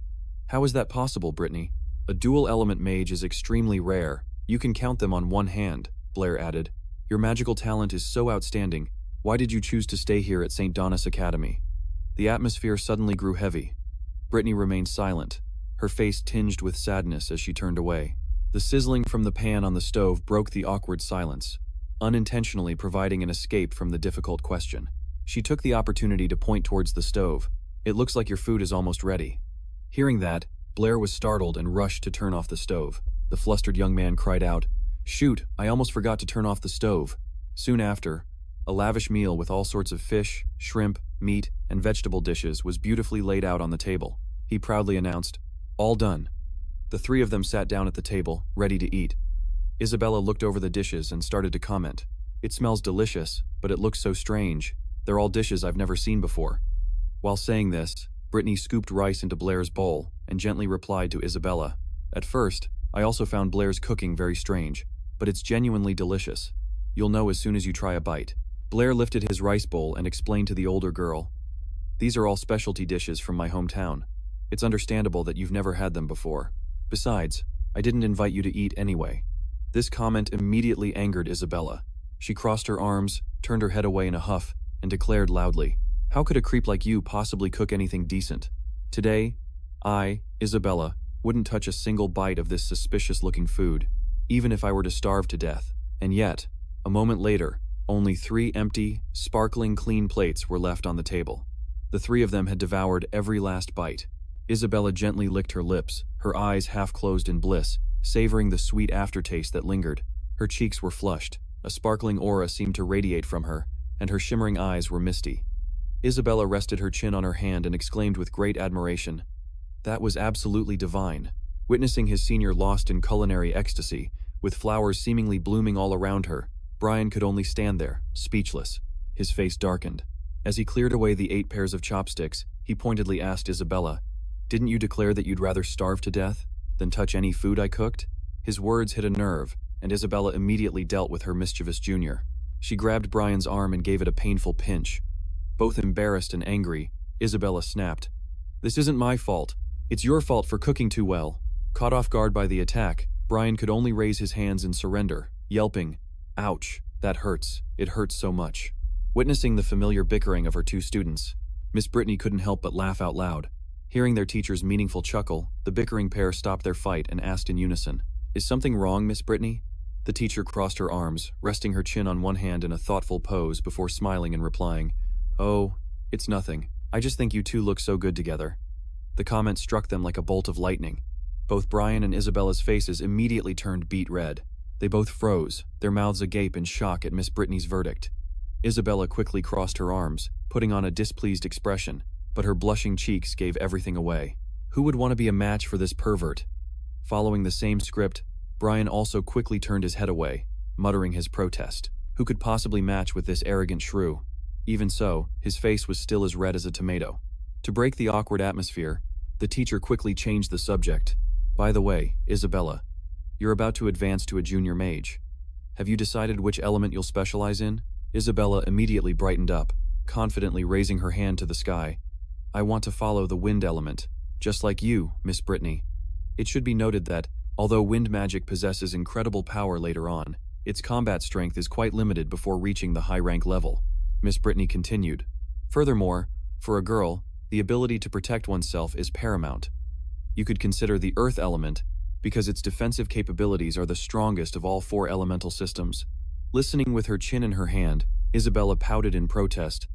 "How is that possible, Brittany? A dual-element mage is extremely rare. You can count them on one hand," Blair added. "Your magical talent is so outstanding. Why did you choose to stay here at St. Donna's Academy?" The atmosphere suddenly grew heavy. Brittany remained silent, her face tinged with sadness as she turned away. The sizzling from the pan on the stove broke the awkward silence, unintentionally providing an escape from the difficult question. She took the opportunity to point towards the stove. "It looks like your food is almost ready." Hearing that, Blair was startled and rushed to turn off the stove. The flustered young man cried out, "Shoot, I almost forgot to turn off the stove." Soon after, a lavish meal with all sorts of fish, shrimp, meat, and vegetable dishes was beautifully laid out on the table. He proudly announced, "All done." The three of them sat down at the table, ready to eat. Isabella looked over the dishes and started to comment, "It smells delicious, but it looks so strange. They're all dishes I've never seen before." While saying this, Brittany scooped rice into Blair's bowl and gently replied to Isabella, "At first, I also found Blair's cooking very strange, but it's genuinely delicious. You'll know as soon as you try a bite. Blair lifted his rice bowl and explained to the older girl, "These are all specialty dishes from my hometown. It's understandable that you've never had them before. Besides, I didn't invite you to eat anyway." This comment immediately angered Isabella. She crossed her arms, turned her head away in a huff, and declared loudly, "How could a creep like you possibly cook anything decent? Today, I, Isabella, wouldn't touch a single bite of this suspicious-looking food, even if I were to starve to death." And yet, a moment later, only 3 empty, sparkling clean plates were left on the table. The 3 of them had devoured every last bite. Isabella gently licked her lips, her eyes half closed in bliss, savoring the sweet aftertaste that lingered. Her cheeks were flushed, a sparkling aura seemed to radiate from her, and her shimmering eyes were misty. Isabella rested her chin on her hand and exclaimed with great admiration, "That was absolutely divine." Witnessing his senior lost in culinary ecstasy, with flowers seemingly blooming all around her, Brian could only stand there, speechless. His face darkened. As he cleared away the 8 pairs of chopsticks, he pointedly asked Isabella, "Didn't you declare that you'd rather starve to death than touch any food I cooked?" His words hit a nerve, and Isabella immediately dealt with her mischievous junior. She grabbed Brian's arm and gave it a painful pinch. Both embarrassed and angry, Isabella snapped, "This isn't my fault. It's your fault for cooking too well." Caught off guard by the attack, Brian could only raise his hands in surrender, yelping, "Ouch, that hurts. It hurts so much." Witnessing the familiar bickering of her 2 students, Miss Brittany couldn't help but laugh out loud. Hearing their teacher's meaningful chuckle, the bickering pair stopped their fight and asked in unison, "Is something wrong, Miss Brittany?" The teacher crossed her arms, resting her chin on one hand in a thoughtful pose before smiling and replying, "Oh, it's nothing. I just think you 2 look so good together." The comment struck them like a bolt of lightning. Both Brian and Isabella's faces immediately turned beet red. They both froze, their mouths agape in shock at Miss Brittany's verdict. Isabella quickly crossed her arms, putting on a displeased expression, but her blushing cheeks gave everything away. Who would want to be a match for this pervert? Following the same script, Brian also quickly turned his head away, muttering his protest. Who could possibly match with this arrogant shrew? Even so, his face was still as red as a tomato. To break the awkward atmosphere, the teacher quickly changed the subject. "By the way, Isabella, you're about to advance to a junior mage. Have you decided which element you'll specialize in?" Isabella immediately brightened up, confidently raising her hand to the sky. "I want to follow the wind element, just like you, Miss Brittany." It should be noted that, although wind magic possesses incredible power later on, its combat strength is quite limited before reaching the high rank level. Miss Brittany continued, "Furthermore, for a girl, the ability to protect oneself is paramount. You could consider the earth element, because its defensive capabilities are the strongest of all 4 elemental systems." Listening with her chin in her hand, Isabella pouted in protest.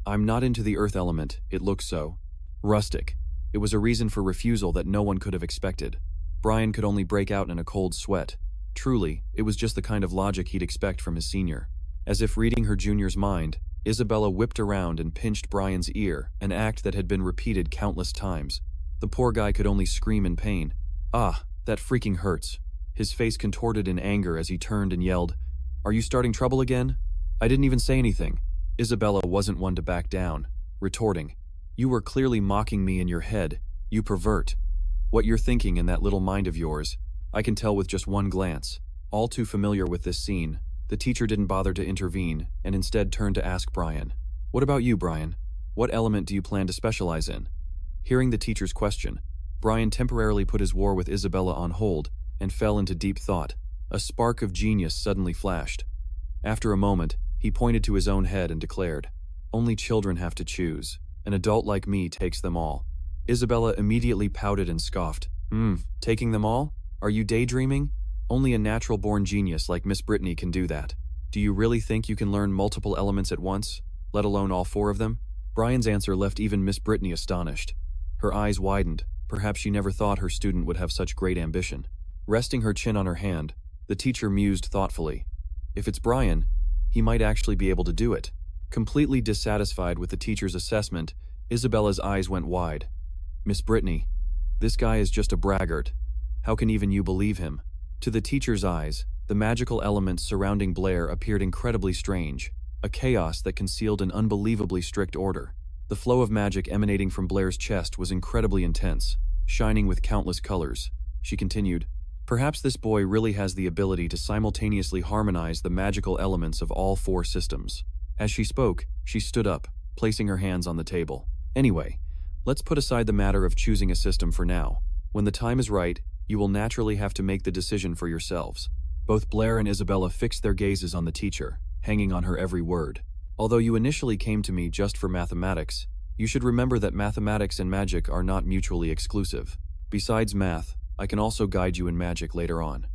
"I'm not into the earth element, it looks so rustic." It was a reason for refusal that no one could have expected. Brian could only break out in a cold sweat. Truly, it was just the kind of logic he'd expect from his senior. As if reading her junior's mind, Isabella whipped around and pinched Brian's ear, an act that had been repeated countless times. The poor guy could only scream in pain. "Ah, that freaking hurts." His face contorted in anger as he turned and yelled, "Are you starting trouble again? I didn't even say anything." Isabella wasn't one to back down, retorting, "You were clearly mocking me in your head, you pervert. What you're thinking in that little mind of yours, I can tell with just one glance." All too familiar with this scene, the teacher didn't bother to intervene and instead turned to ask Brian, "What about you, Brian? What element do you plan to specialize in?" Hearing the teacher's question, Brian temporarily put his war with Isabella on hold and fell into deep thought. A spark of genius suddenly flashed. After a moment, he pointed to his own head and declared, "Only children have to choose. An adult like me takes them all." Isabella immediately pouted and scoffed. Taking them all? Are you daydreaming? Only a natural-born genius like Miss Brittany can do that. Do you really think you can learn multiple elements at once, let alone all 4 of them?" Brian's answer left even Miss Brittany astonished. Her eyes widened. Perhaps she never thought her student would have such great ambition. Resting her chin on her hand, the teacher mused thoughtfully. If it's Brian, he might actually be able to do it. Completely dissatisfied with the teacher's assessment, Isabella's eyes went wide. "Miss Brittany, this guy is just a braggart. How can even you believe him?" To the teacher's eyes, the magical elements surrounding Blair appeared incredibly strange, a chaos that concealed an unbelievably strict order. The flow of magic emanating from Blair's chest was incredibly intense, shining with countless colors. She continued, Perhaps this boy really has the ability to simultaneously harmonize the magical elements of all 4 systems. As she spoke, she stood up, placing her hands on the table. Anyway, let's put aside the matter of choosing a system for now. When the time is right, you will naturally have to make the decision for yourselves. Both Blair and Isabella fixed their gazes on the teacher, hanging on her every word. Although you initially came to me just for mathematics, you should remember that mathematics and magic are not mutually exclusive. Besides math, I can also guide you in magic later on.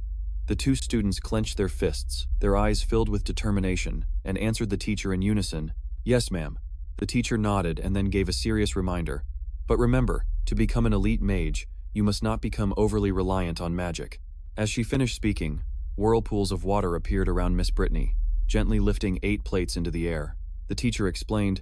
The 2 students clenched their fists, their eyes filled with determination, and answered the teacher in unison, "Yes, ma'am." The teacher nodded and then gave a serious reminder. But remember, to become an elite mage, you must not become overly reliant on magic. As she finished speaking, whirlpools of water appeared around Miss Brittany, gently lifting 8 plates into the air. The teacher explained,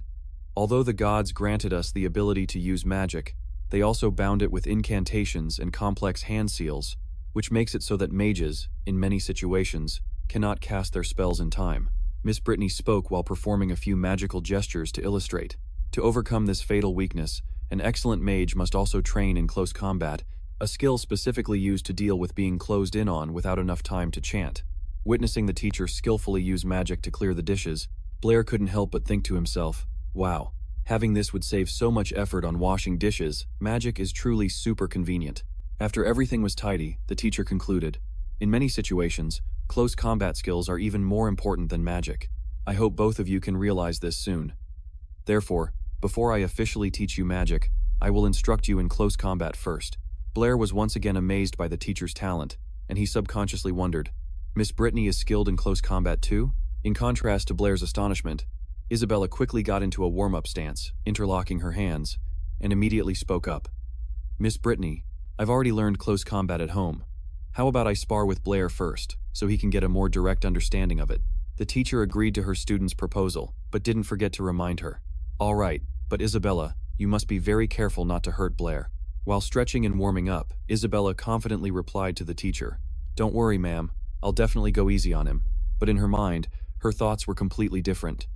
"Although the gods granted us the ability to use magic, they also bound it with incantations and complex hand seals, which makes it so that mages, in many situations, cannot cast their spells in time." Miss Brittany spoke while performing a few magical gestures to illustrate. To overcome this fatal weakness, an excellent mage must also train in close combat, a skill specifically used to deal with being closed in on without enough time to chant. Witnessing the teacher skillfully use magic to clear the dishes, Blair couldn't help but think to himself, wow, having this would save so much effort on washing dishes. Magic is truly super convenient. After everything was tidy, the teacher concluded, "In many situations, close combat skills are even more important than magic. I hope both of you can realize this soon. Therefore, before I officially teach you magic, I will instruct you in close combat first." Blair was once again amazed by the teacher's talent, and he subconsciously wondered, Miss Brittany is skilled in close combat too? In contrast to Blair's astonishment, Isabella quickly got into a warm-up stance, interlocking her hands, and immediately spoke up. "Miss Brittany, I've already learned close combat at home. How about I spar with Blair first, so he can get a more direct understanding of it?" The teacher agreed to her student's proposal, but didn't forget to remind her. "All right, but Isabella, you must be very careful not to hurt Blair." While stretching and warming up, Isabella confidently replied to the teacher, "Don't worry, ma'am, I'll definitely go easy on him." But in her mind, her thoughts were completely different.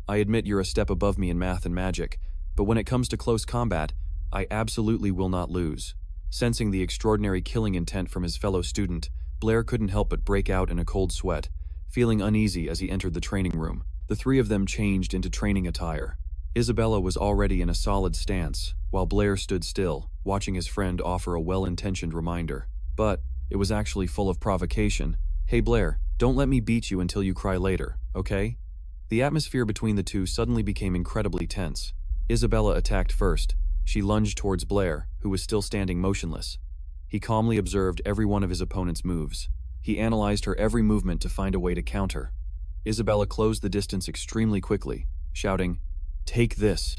I admit you're a step above me in math and magic, but when it comes to close combat, I absolutely will not lose." Sensing the extraordinary killing intent from his fellow student, Blair couldn't help but break out in a cold sweat, feeling uneasy as he entered the training room. The 3 of them changed into training attire. Isabella was already in a solid stance, while Blair stood still, watching his friend offer a well-intentioned reminder. But it was actually full of provocation. "Hey Blair, don't let me beat you until you cry later, okay?" The atmosphere between the 2 suddenly became incredibly tense. Isabella attacked first. She lunged towards Blair, who was still standing motionless. He calmly observed every one of his opponent's moves. He analyzed her every movement to find a way to counter. Isabella closed the distance extremely quickly, shouting, "Take this!"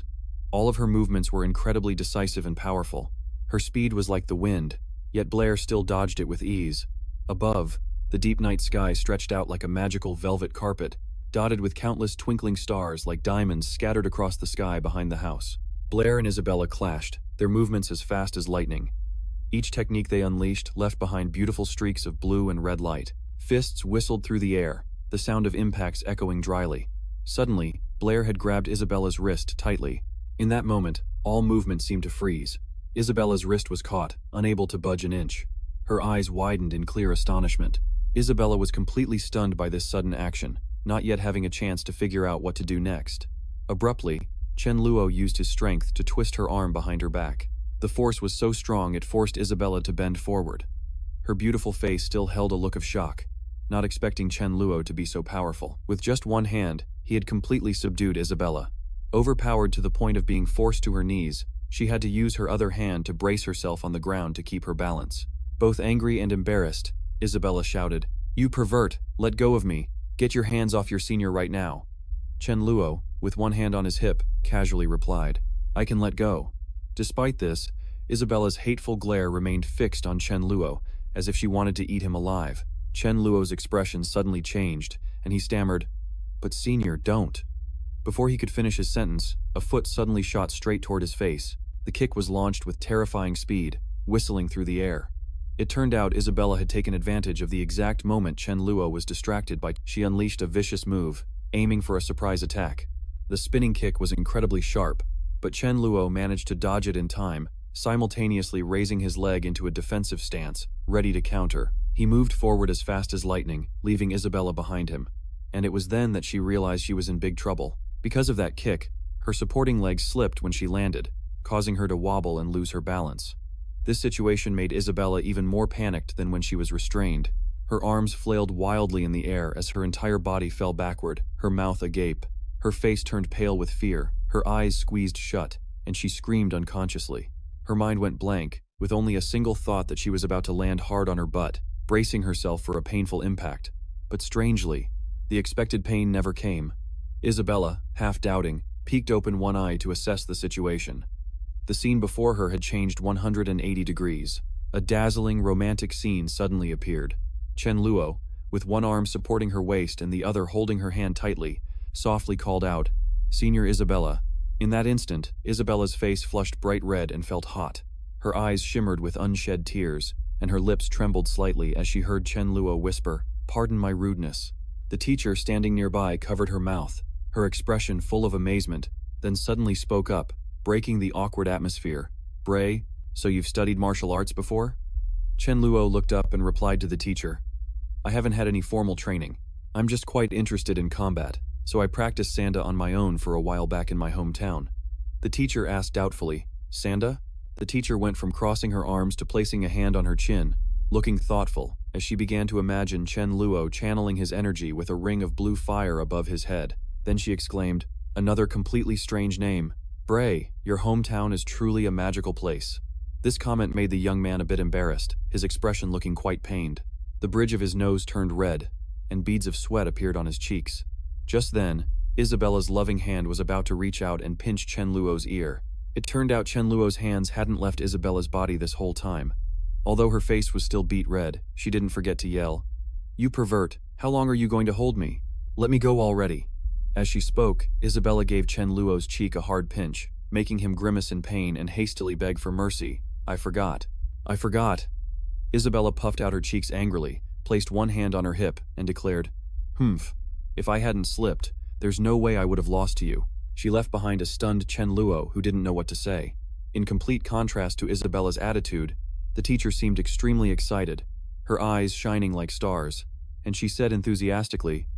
All of her movements were incredibly decisive and powerful. Her speed was like the wind, yet Blair still dodged it with ease. Above, the deep night sky stretched out like a magical velvet carpet, dotted with countless twinkling stars like diamonds scattered across the sky behind the house. Blair and Isabella clashed, their movements as fast as lightning. Each technique they unleashed left behind beautiful streaks of blue and red light. Fists whistled through the air, the sound of impacts echoing dryly. Suddenly, Blair had grabbed Isabella's wrist tightly. In that moment, all movement seemed to freeze. Isabella's wrist was caught, unable to budge an inch. Her eyes widened in clear astonishment. Isabella was completely stunned by this sudden action, not yet having a chance to figure out what to do next. Abruptly, Chen Luo used his strength to twist her arm behind her back. The force was so strong it forced Isabella to bend forward. Her beautiful face still held a look of shock, not expecting Chen Luo to be so powerful. With just one hand, he had completely subdued Isabella. Overpowered to the point of being forced to her knees, she had to use her other hand to brace herself on the ground to keep her balance. Both angry and embarrassed, Isabella shouted, "You pervert, let go of me. Get your hands off your senior right now." Chen Luo, with one hand on his hip, casually replied, "I can let go." Despite this, Isabella's hateful glare remained fixed on Chen Luo, as if she wanted to eat him alive. Chen Luo's expression suddenly changed, and he stammered, "But senior, don't." Before he could finish his sentence, a foot suddenly shot straight toward his face. The kick was launched with terrifying speed, whistling through the air. It turned out Isabella had taken advantage of the exact moment Chen Luo was distracted by. She unleashed a vicious move, aiming for a surprise attack. The spinning kick was incredibly sharp, but Chen Luo managed to dodge it in time, simultaneously raising his leg into a defensive stance, ready to counter. He moved forward as fast as lightning, leaving Isabella behind him. And it was then that she realized she was in big trouble. Because of that kick, her supporting leg slipped when she landed, causing her to wobble and lose her balance. This situation made Isabella even more panicked than when she was restrained. Her arms flailed wildly in the air as her entire body fell backward, her mouth agape. Her face turned pale with fear, her eyes squeezed shut, and she screamed unconsciously. Her mind went blank, with only a single thought that she was about to land hard on her butt, bracing herself for a painful impact. But strangely, the expected pain never came. Isabella, half doubting, peeked open one eye to assess the situation. The scene before her had changed 180 degrees. A dazzling, romantic scene suddenly appeared. Chen Luo, with one arm supporting her waist and the other holding her hand tightly, softly called out, "Senior Isabella." In that instant, Isabella's face flushed bright red and felt hot. Her eyes shimmered with unshed tears, and her lips trembled slightly as she heard Chen Luo whisper, "Pardon my rudeness." The teacher standing nearby covered her mouth, her expression full of amazement, then suddenly spoke up, breaking the awkward atmosphere. "Bray, so you've studied martial arts before?" Chen Luo looked up and replied to the teacher, "I haven't had any formal training. I'm just quite interested in combat, so I practiced Sanda on my own for a while back in my hometown." The teacher asked doubtfully, "Sanda?" The teacher went from crossing her arms to placing a hand on her chin, looking thoughtful, as she began to imagine Chen Luo channeling his energy with a ring of blue fire above his head. Then she exclaimed, "Another completely strange name. Bray, your hometown is truly a magical place." This comment made the young man a bit embarrassed, his expression looking quite pained. The bridge of his nose turned red, and beads of sweat appeared on his cheeks. Just then, Isabella's loving hand was about to reach out and pinch Chen Luo's ear. It turned out Chen Luo's hands hadn't left Isabella's body this whole time. Although her face was still beet red, she didn't forget to yell, "You pervert, how long are you going to hold me? Let me go already." As she spoke, Isabella gave Chen Luo's cheek a hard pinch, making him grimace in pain and hastily beg for mercy. I forgot. Isabella puffed out her cheeks angrily, placed one hand on her hip, and declared, "Humph, if I hadn't slipped, there's no way I would have lost to you." She left behind a stunned Chen Luo who didn't know what to say. In complete contrast to Isabella's attitude, the teacher seemed extremely excited, her eyes shining like stars, and she said enthusiastically,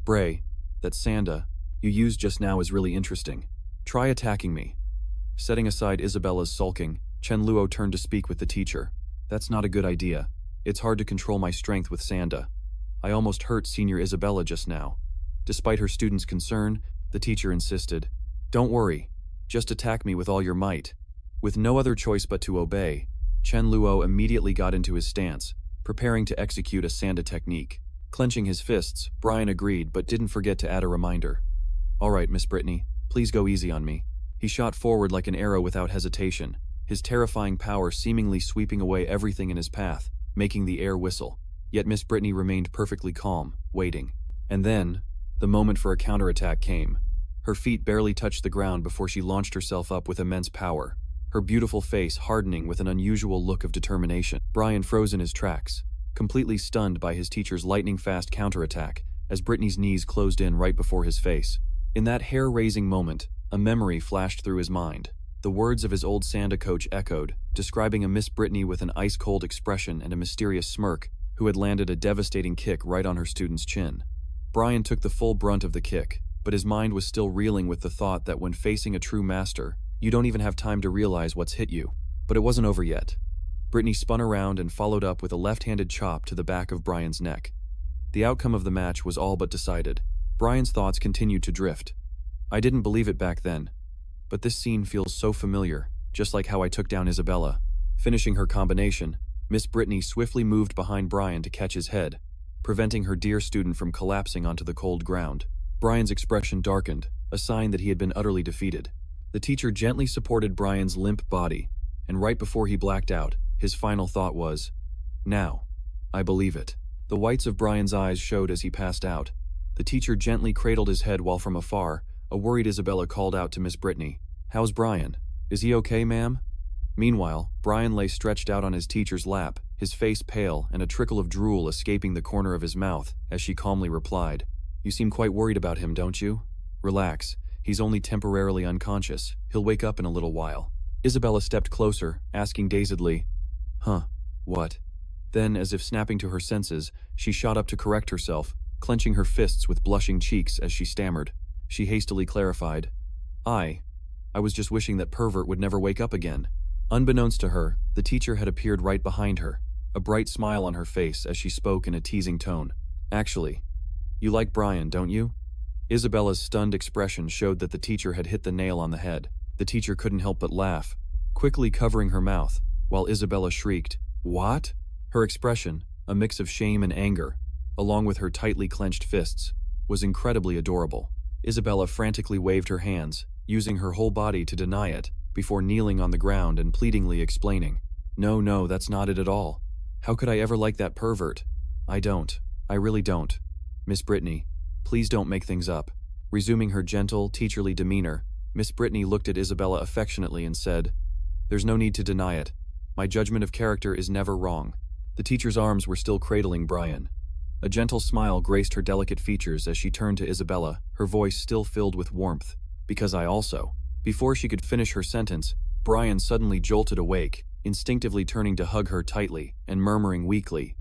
"Bray, that Sanda you used just now is really interesting. Try attacking me." Setting aside Isabella's sulking, Chen Luo turned to speak with the teacher. "That's not a good idea. It's hard to control my strength with Sanda. I almost hurt Senior Isabella just now." Despite her student's concern, the teacher insisted, "Don't worry, just attack me with all your might." With no other choice but to obey, Chen Luo immediately got into his stance, preparing to execute a Sanda technique. Clenching his fists, Brian agreed but didn't forget to add a reminder. "All right, Miss Brittany, please go easy on me." He shot forward like an arrow without hesitation, his terrifying power seemingly sweeping away everything in his path, making the air whistle. Yet Miss Brittany remained perfectly calm, waiting. And then, the moment for a counterattack came. Her feet barely touched the ground before she launched herself up with immense power, her beautiful face hardening with an unusual look of determination. Brian froze in his tracks, completely stunned by his teacher's lightning-fast counterattack, as Brittany's knees closed in right before his face. In that hair-raising moment, a memory flashed through his mind. The words of his old Sanda coach echoed, describing a Miss Brittany with an ice-cold expression and a mysterious smirk, who had landed a devastating kick right on her student's chin. Brian took the full brunt of the kick, but his mind was still reeling with the thought that when facing a true master, you don't even have time to realize what's hit you. But it wasn't over yet. Brittany spun around and followed up with a left-handed chop to the back of Brian's neck. The outcome of the match was all but decided. Brian's thoughts continued to drift. "I didn't believe it back then, but this scene feels so familiar, just like how I took down Isabella." Finishing her combination, Miss Brittany swiftly moved behind Brian to catch his head, preventing her dear student from collapsing onto the cold ground. Brian's expression darkened, a sign that he had been utterly defeated. The teacher gently supported Brian's limp body, and right before he blacked out, his final thought was, "Now, I believe it." The whites of Brian's eyes showed as he passed out. The teacher gently cradled his head while from afar, a worried Isabella called out to Miss Brittany, "How's Brian? Is he okay, ma'am?" Meanwhile, Brian lay stretched out on his teacher's lap, his face pale and a trickle of drool escaping the corner of his mouth, as she calmly replied, "You seem quite worried about him, don't you? Relax, he's only temporarily unconscious. He'll wake up in a little while." Isabella stepped closer, asking dazedly, "Huh, what?" Then, as if snapping to her senses, she shot up to correct herself, clenching her fists with blushing cheeks as she stammered. She hastily clarified, I was just wishing that pervert would never wake up again." Unbeknownst to her, the teacher had appeared right behind her, a bright smile on her face as she spoke in a teasing tone. "Actually, you like Brian, don't you?" Isabella's stunned expression showed that the teacher had hit the nail on the head. The teacher couldn't help but laugh, quickly covering her mouth, while Isabella shrieked, "What?" Her expression, a mix of shame and anger, along with her tightly clenched fists, was incredibly adorable. Isabella frantically waved her hands, using her whole body to deny it, before kneeling on the ground and pleadingly explaining, No, that's not it at all. How could I ever like that pervert? I really don't. Miss Brittany, please don't make things up." Resuming her gentle, teacherly demeanor, Miss Brittany looked at Isabella affectionately and said, "There's no need to deny it. My judgment of character is never wrong." The teacher's arms were still cradling Brian. A gentle smile graced her delicate features as she turned to Isabella, her voice still filled with warmth. "Because I also." Before she could finish her sentence, Brian suddenly jolted awake, instinctively turning to hug her tightly and murmuring weakly,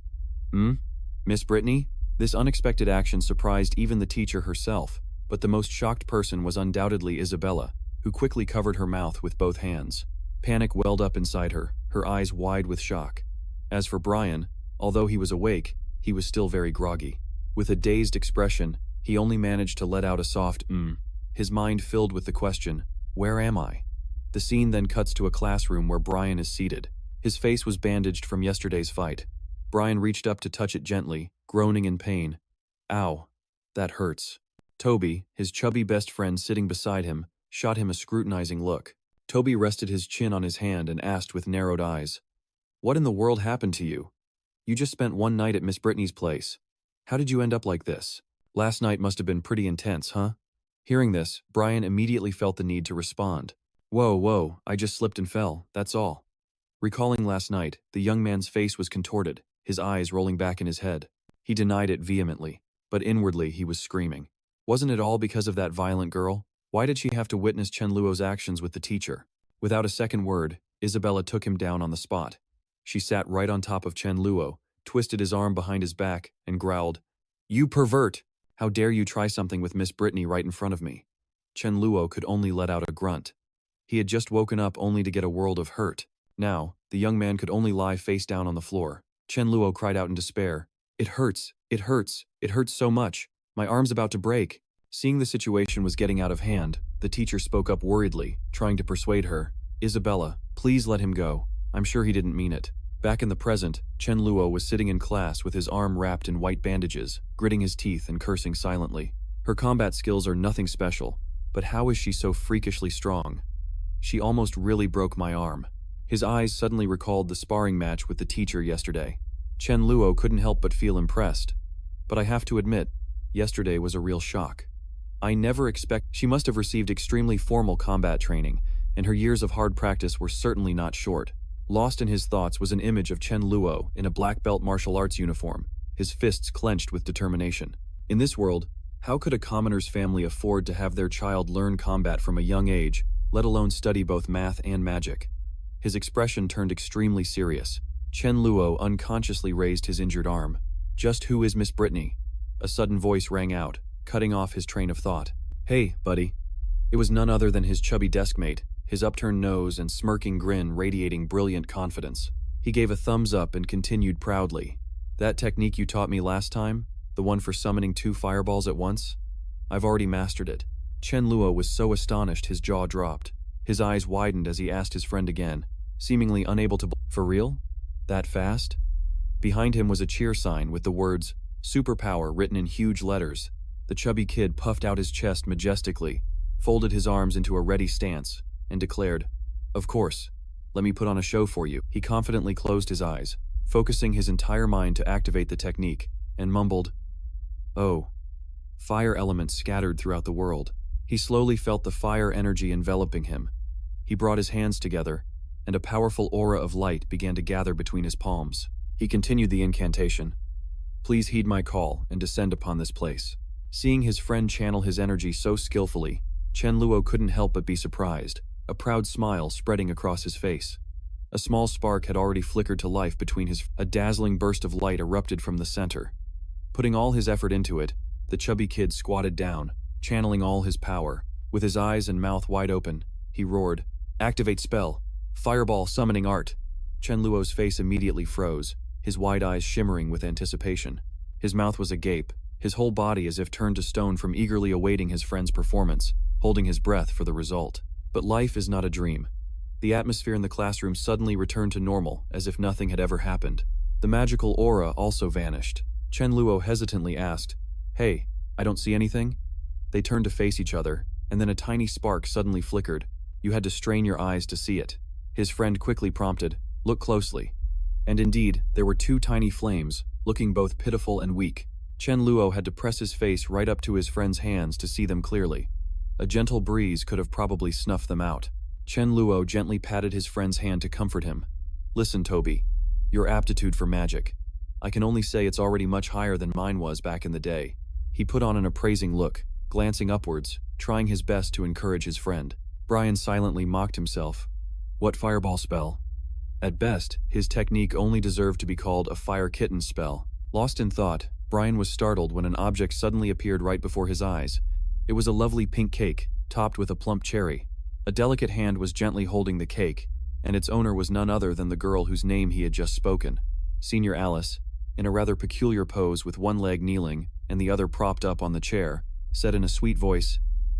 Miss Brittany?" This unexpected action surprised even the teacher herself, but the most shocked person was undoubtedly Isabella, who quickly covered her mouth with both hands. Panic welled up inside her, her eyes wide with shock. As for Brian, although he was awake, he was still very groggy. With a dazed expression, he only managed to let out a soft his mind filled with the question, "Where am I?" The scene then cuts to a classroom where Brian is seated. His face was bandaged from yesterday's fight. Brian reached up to touch it gently, groaning in pain. "Ow, that hurts." Tobi, his chubby best friend sitting beside him, shot him a scrutinizing look. Tobi rested his chin on his hand and asked with narrowed eyes, "What in the world happened to you? You just spent one night at Miss Brittany's place. How did you end up like this? Last night must have been pretty intense, huh?" Hearing this, Brian immediately felt the need to respond. Whoa, I just slipped and fell, that's all." Recalling last night, the young man's face was contorted, his eyes rolling back in his head. He denied it vehemently, but inwardly he was screaming. Wasn't it all because of that violent girl? Why did she have to witness Chen Luo's actions with the teacher? Without a second word, Isabella took him down on the spot. She sat right on top of Chen Luo, twisted his arm behind his back, and growled, "You pervert! How dare you try something with Miss Brittany right in front of me?" Chen Luo could only let out a grunt. He had just woken up only to get a world of hurt. Now, the young man could only lie face down on the floor. Chen Luo cried out in despair, It hurts so much. My arm's about to break." Seeing the situation was getting out of hand, the teacher spoke up worriedly, trying to persuade her, "Isabella, please let him go. I'm sure he didn't mean it." Back in the present, Chen Luo was sitting in class with his arm wrapped in white bandages, gritting his teeth and cursing silently. Her combat skills are nothing special, but how is she so freakishly strong? "She almost really broke my arm." His eyes suddenly recalled the sparring match with the teacher yesterday. Chen Luo couldn't help but feel impressed. "But I have to admit, yesterday was a real shock. I never expect." She must have received extremely formal combat training, and her years of hard practice were certainly not short. Lost in his thoughts was an image of Chen Luo in a black belt martial arts uniform, his fists clenched with determination. In this world, how could a commoner's family afford to have their child learn combat from a young age, let alone study both math and magic? His expression turned extremely serious. Chen Luo unconsciously raised his injured arm. "Just who is Miss Brittany?" A sudden voice rang out, cutting off his train of thought. "Hey, buddy." It was none other than his chubby deskmate, his upturned nose and smirking grin radiating brilliant confidence. He gave a thumbs up and continued proudly, "That technique you taught me last time, the one for summoning 2 fireballs at once? I've already mastered it." Chen Luo was so astonished his jaw dropped. His eyes widened as he asked his friend again, seemingly unable to "For real? That fast?" Behind him was a cheer sign with the words, "Superpower" written in huge letters. The chubby kid puffed out his chest majestically, folded his arms into a ready stance, and declared, "Of course. Let me put on a show for you." He confidently closed his eyes, focusing his entire mind to activate the technique, and mumbled, "Oh." Fire elements scattered throughout the world. He slowly felt the fire energy enveloping him. He brought his hands together, and a powerful aura of light began to gather between his palms. He continued the incantation, "Please heed my call and descend upon this place." Seeing his friend channel his energy so skillfully, Chen Luo couldn't help but be surprised. a proud smile spreading across his face. A small spark had already flickered to life between his. A dazzling burst of light erupted from the center. Putting all his effort into it, the chubby kid squatted down, channeling all his power. With his eyes and mouth wide open, he roared, "Activate spell! Fireball summoning art!" Chen Luo's face immediately froze, his wide eyes shimmering with anticipation. His mouth was agape, his whole body as if turned to stone from eagerly awaiting his friend's performance, holding his breath for the result. But life is not a dream. The atmosphere in the classroom suddenly returned to normal, as if nothing had ever happened. The magical aura also vanished. Chen Luo hesitantly asked, "Hey, I don't see anything?" They turned to face each other, and then a tiny spark suddenly flickered. You had to strain your eyes to see it. His friend quickly prompted, "Look closely." And indeed, there were two tiny flames, looking both pitiful and weak. Chen Luo had to press his face right up to his friend's hands to see them clearly. A gentle breeze could have probably snuffed them out. Chen Luo gently patted his friend's hand to comfort him. "Listen, Tobi, your aptitude for magic. I can only say it's already much higher than mine was back in the day." He put on an appraising look, glancing upwards, trying his best to encourage his friend. Brian silently mocked himself. What fireball spell? At best, his technique only deserved to be called a fire kitten spell. Lost in thought, Brian was startled when an object suddenly appeared right before his eyes. It was a lovely pink cake, topped with a plump cherry. A delicate hand was gently holding the cake, and its owner was none other than the girl whose name he had just spoken. Senior Alice, in a rather peculiar pose with one leg kneeling and the other propped up on the chair, said in a sweet voice,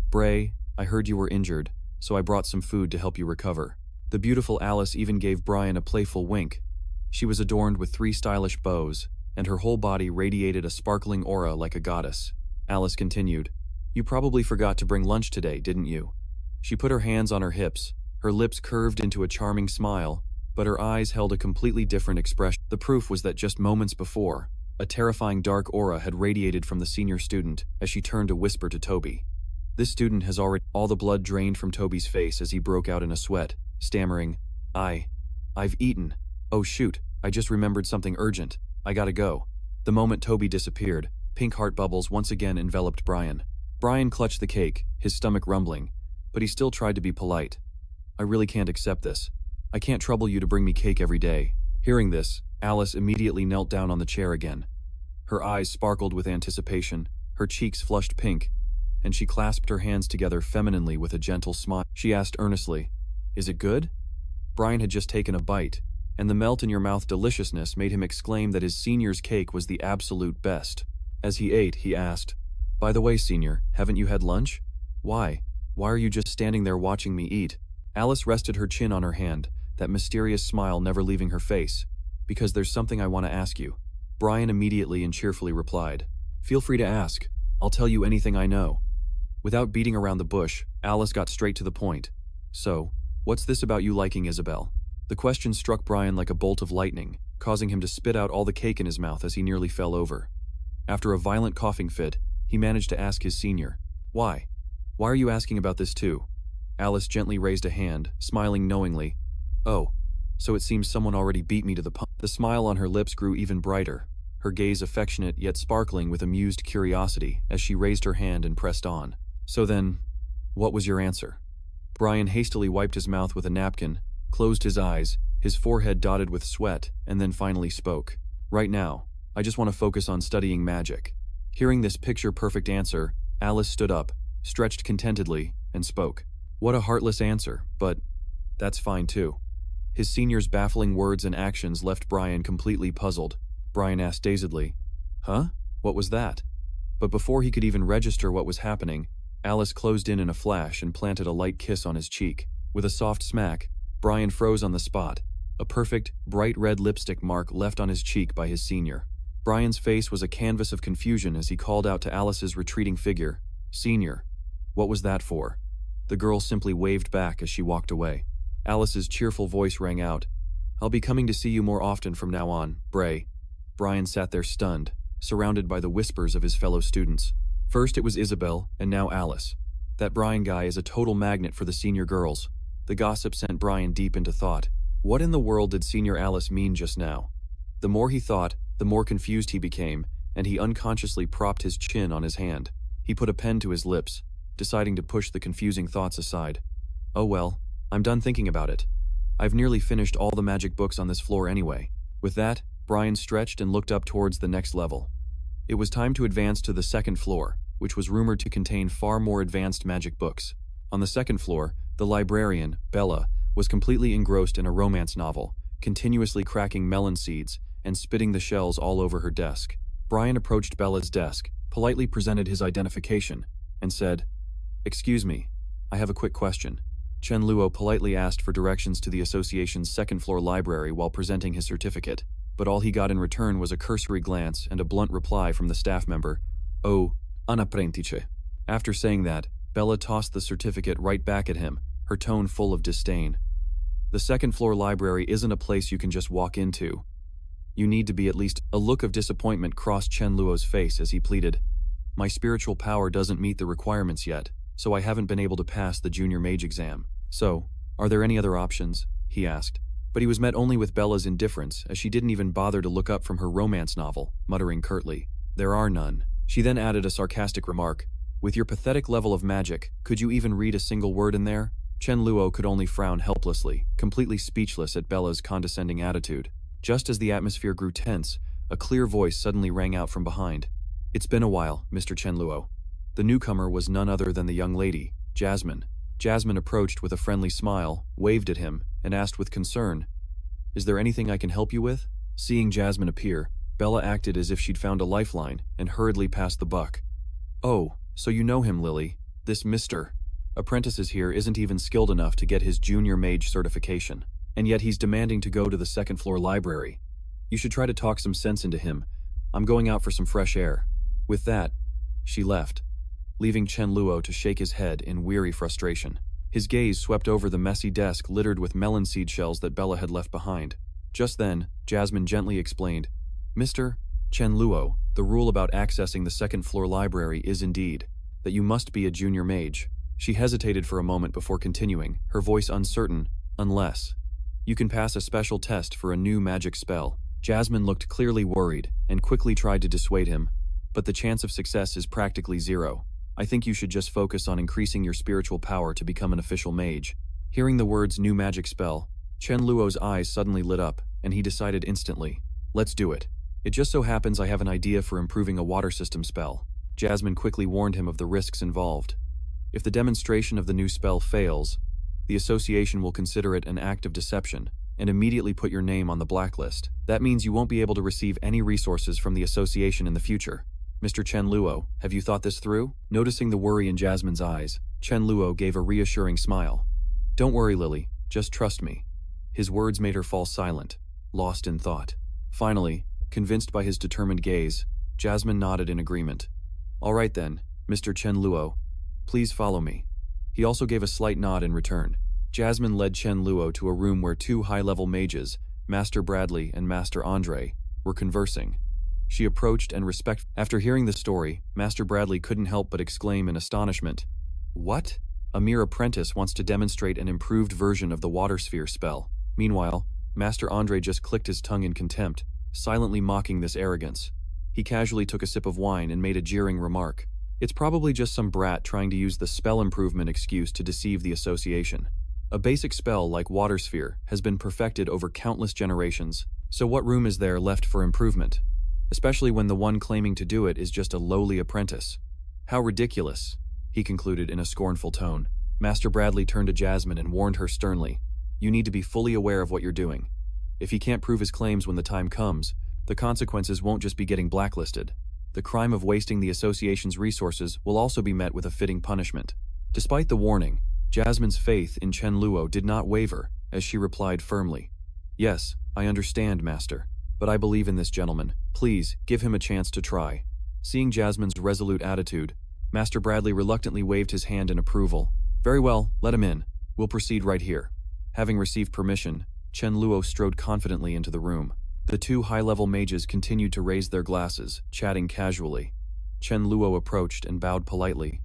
"Bray, I heard you were injured, so I brought some food to help you recover." The beautiful Alice even gave Brian a playful wink. She was adorned with 3 stylish bows, and her whole body radiated a sparkling aura like a goddess. Alice continued, "You probably forgot to bring lunch today, didn't you?" She put her hands on her hips, her lips curved into a charming smile, but her eyes held a completely different expression. The proof was that just moments before, a terrifying dark aura had radiated from the senior student as she turned to whisper to Tobi. This student has already. All the blood drained from Tobi's face as he broke out in a sweat, stammering, I've eaten. Oh shoot, I just remembered something urgent. I gotta go." The moment Tobi disappeared, pink heart bubbles once again enveloped Brian. Brian clutched the cake, his stomach rumbling, but he still tried to be polite. "I really can't accept this. I can't trouble you to bring me cake every day." Hearing this, Alice immediately knelt down on the chair again. Her eyes sparkled with anticipation, her cheeks flushed pink, and she clasped her hands together femininely with a gentle smile. She asked earnestly, "Is it good?" Brian had just taken a bite, and the melt-in-your-mouth deliciousness made him exclaim that his senior's cake was the absolute best. As he ate, he asked, "By the way, senior, haven't you had lunch? Why? Why are you just standing there watching me eat?" Alice rested her chin on her hand, that mysterious smile never leaving her face. "Because there's something I want to ask you." Brian immediately and cheerfully replied, "Feel free to ask. I'll tell you anything I know." Without beating around the bush, Alice got straight to the point. "So, what's this about you liking Isabelle?" The question struck Brian like a bolt of lightning, causing him to spit out all the cake in his mouth as he nearly fell over. After a violent coughing fit, he managed to ask his senior, "Why? Why are you asking about this too?" Alice gently raised a hand, smiling knowingly. "Oh, so it seems someone already beat me to the punch." The smile on her lips grew even brighter, her gaze affectionate yet sparkling with amused curiosity as she raised her hand and pressed on. "So then, what was your answer?" Brian hastily wiped his mouth with a napkin, closed his eyes, his forehead dotted with sweat, and then finally spoke. "Right now, I just want to focus on studying magic." Hearing this picture-perfect answer, Alice stood up, stretched contentedly, and spoke. What a heartless answer, but that's fine too. His senior's baffling words and actions left Brian completely puzzled. Brian asked dazedly, "Huh? What was that?" But before he could even register what was happening, Alice closed in a flash and planted a light kiss on his cheek. With a soft smack, Brian froze on the spot, a perfect, bright red lipstick mark left on his cheek by his senior. Brian's face was a canvas of confusion as he called out to Alice's retreating figure, "Senior, what was that for?" The girl simply waved back as she walked away. Alice's cheerful voice rang out, "I'll be coming to see you more often from now on, Bray." Brian sat there stunned, surrounded by the whispers of his fellow students. First it was Isabelle, and now Alice. That Brian guy is a total magnet for the senior girls. The gossip sent Brian deep into thought. What in the world did Senior Alice mean just now? The more he thought, the more confused he became, and he unconsciously propped his chin on his hand. He put a pen to his lips, deciding to push the confusing thoughts aside. Oh well, I'm done thinking about it. I've nearly finished all the magic books on this floor anyway. With that, Brian stretched and looked up towards the next level. It was time to advance to the second floor, which was rumored to contain far more advanced magic books. On the second floor, the librarian, Bella, was completely engrossed in a romance novel, continuously cracking melon seeds and spitting the shells all over her desk. Brian approached Bella's desk, politely presented his identification, and said, "Excuse me, I have a quick question." Chen Luo politely asked for directions to the association's second-floor library while presenting his certificate, but all he got in return was a cursory glance and a blunt reply from the staff member, "Oh, un apprentice." After saying that, Bella tossed the certificate right back at him, her tone full of disdain. "The second-floor library isn't a place you can just walk into. You need to be at least." A look of disappointment crossed Chen Luo's face as he pleaded, "My spiritual power doesn't meet the requirements yet, so I haven't been able to pass the junior mage exam. So, are there any other options?" he asked. But he was met only with Bella's indifference, as she didn't even bother to look up from her romance novel, muttering curtly, "There are none." She then added a sarcastic remark, "With your pathetic level of magic, could you even read a single word in there?" Chen Luo could only frown helplessly, completely speechless at Bella's condescending attitude. Just as the atmosphere grew tense, a clear voice suddenly rang out from behind. "It's been a while, Mr. Chen Luo." The newcomer was none other than the young lady, Jasmine. Jasmine approached with a friendly smile, waved at him, and asked with concern, "Is there anything I can help you with?" Seeing Jasmine appear, Bella acted as if she'd found a lifeline and hurriedly passed the buck. "Oh, so you know him, Lily. This Mr. Apprentices here isn't even skilled enough to get his junior mage certification, and yet he's demanding to go to the second-floor library. You should try to talk some sense into him. I'm going out for some fresh air." With that, she left, leaving Chen Luo to shake his head in weary frustration. His gaze swept over the messy desk littered with melon seed shells that Bella had left behind. Just then, Jasmine gently explained, "Mr. Chen Luo, the rule about accessing the second-floor library is indeed that you must be a junior mage." She hesitated for a moment before continuing, her voice uncertain, "Unless you can pass a special test for a new magic spell." Jasmine looked clearly worried and quickly tried to dissuade him, "But the chance of success is practically zero. I think you should just focus on increasing your spiritual power to become an official mage." Hearing the words "new magic spell," Chen Luo's eyes suddenly lit up, and he decided instantly, "Let's do it. It just so happens I have an idea for improving a water system spell." Jasmine quickly warned him of the risks involved. If the demonstration of the new spell fails, the association will consider it an act of deception and immediately put your name on the blacklist. That means you won't be able to receive any resources from the association in the future. Mr. Chen Luo, have you thought this through? Noticing the worry in Jasmine's eyes, Chen Luo gave a reassuring smile. "Don't worry, Lily, just trust me." His words made her fall silent, lost in thought. Finally, convinced by his determined gaze, Jasmine nodded in agreement. "All right then, Mr. Chen Luo, please follow me." He also gave a slight nod in return. Jasmine led Chen Luo to a room where two high-level mages, Master Bradley and Master Andre, were conversing. She approached and After hearing the story, Master Bradley couldn't help but exclaim in astonishment, "What? A mere apprentice wants to demonstrate an improved version of the water sphere spell." Meanwhile, Master Andre just clicked his tongue in contempt, silently mocking this arrogance. He casually took a sip of wine and made a jeering remark. "It's probably just some brat trying to use the spell improvement excuse to deceive the association. A basic spell like water sphere has been perfected over countless generations, so what room is there left for improvement? Especially when the one claiming to do it is just a lowly apprentice. How ridiculous," he concluded in a scornful tone. Master Bradley turned to Jasmine and warned her sternly, "You need to be fully aware of what you're doing. If he can't prove his claims when the time comes, the consequences won't just be getting blacklisted. The crime of wasting the association's resources will also be met with a fitting punishment." Despite the warning, Jasmine's faith in Chen Luo did not waver, as she replied firmly, "Yes, I understand, Master. But I believe in this gentleman. Please, give him a chance to try." Seeing Jasmine's resolute attitude, Master Bradley reluctantly waved his hand in approval. "Very well, let him in. We'll proceed right here." Having received permission, Chen Luo strode confidently into the room. The two high-level mages continued to raise their glasses, chatting casually. Chen Luo approached and bowed politely.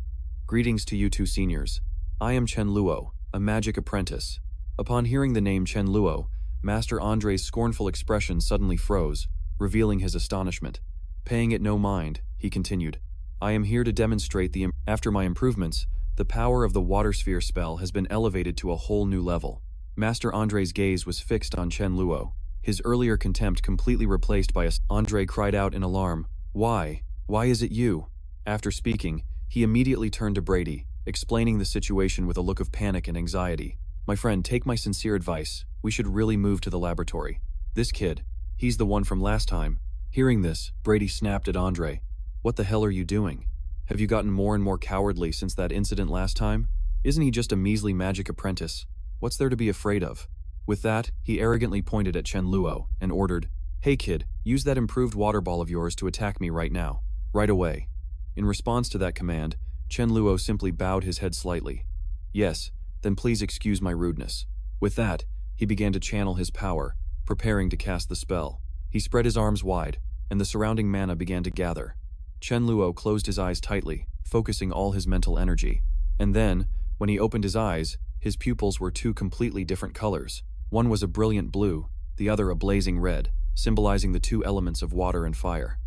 "Greetings to you two seniors. I am Chen Luo, a magic apprentice." Upon hearing the name Chen Luo, Master Andre's scornful expression suddenly froze, revealing his astonishment. Paying it no mind, he continued, "I am here to demonstrate after my improvements, The power of the water sphere spell has been elevated to a whole new level. Master Andre's gaze was fixed on Chen Luo, his earlier contempt completely replaced by a... Andre cried out in alarm, "Why? Why is it you?" After speaking, he immediately turned to Brady, explaining the situation with a look of panic and anxiety. "My friend, take my sincere advice. We should really move to the laboratory. This kid, he's the one from last time." Hearing this, Brady snapped at Andre. "What the hell are you doing? Have you gotten more and more cowardly since that incident last time? Isn't he just a measly magic apprentice? What's there to be afraid of?" With that, he arrogantly pointed at Chen Luo and ordered, "Hey kid, use that improved water ball of yours to attack me right now. Right away." In response to that command, Chen Luo simply bowed his head slightly. "Yes, then please excuse my rudeness." With that, he began to channel his power, preparing to cast the spell. He spread his arms wide, and the surrounding mana began to gather. Chen Luo closed his eyes tightly, focusing all his mental energy. And then, when he opened his eyes, his pupils were two completely different colors. One was a brilliant blue, the other a blazing red, symbolizing the two elements of water and fire.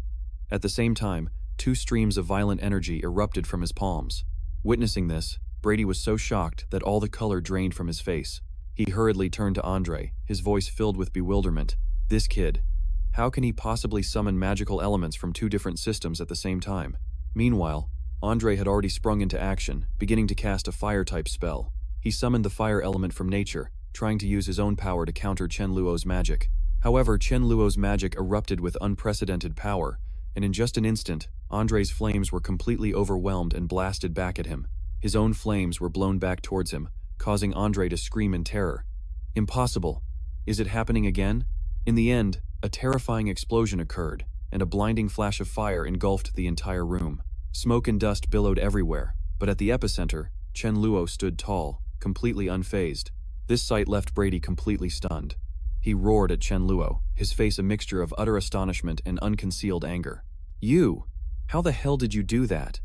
At the same time, two streams of violent energy erupted from his palms. Witnessing this, Brady was so shocked that all the color drained from his face. He hurriedly turned to Andre, his voice filled with bewilderment. "This kid. How can he possibly summon magical elements from two different systems at the same time?" Meanwhile, Andre had already sprung into action, beginning to cast a fire-type spell. He summoned the fire element from nature, trying to use his own power to counter Chen Luo's magic. However, Chen Luo's magic erupted with unprecedented power, and in just an instant, Andre's flames were completely overwhelmed and blasted back at him. His own flames were blown back towards him, causing Andre to scream in terror. "Impossible! Is it happening again?" In the end, a terrifying explosion occurred, and a blinding flash of fire engulfed the entire room. Smoke and dust billowed everywhere, but at the epicenter, Chen Luo stood tall, completely unfazed. This sight left Brady completely stunned. He roared at Chen Luo, his face a mixture of utter astonishment and unconcealed anger. "You! How the hell did you do that?"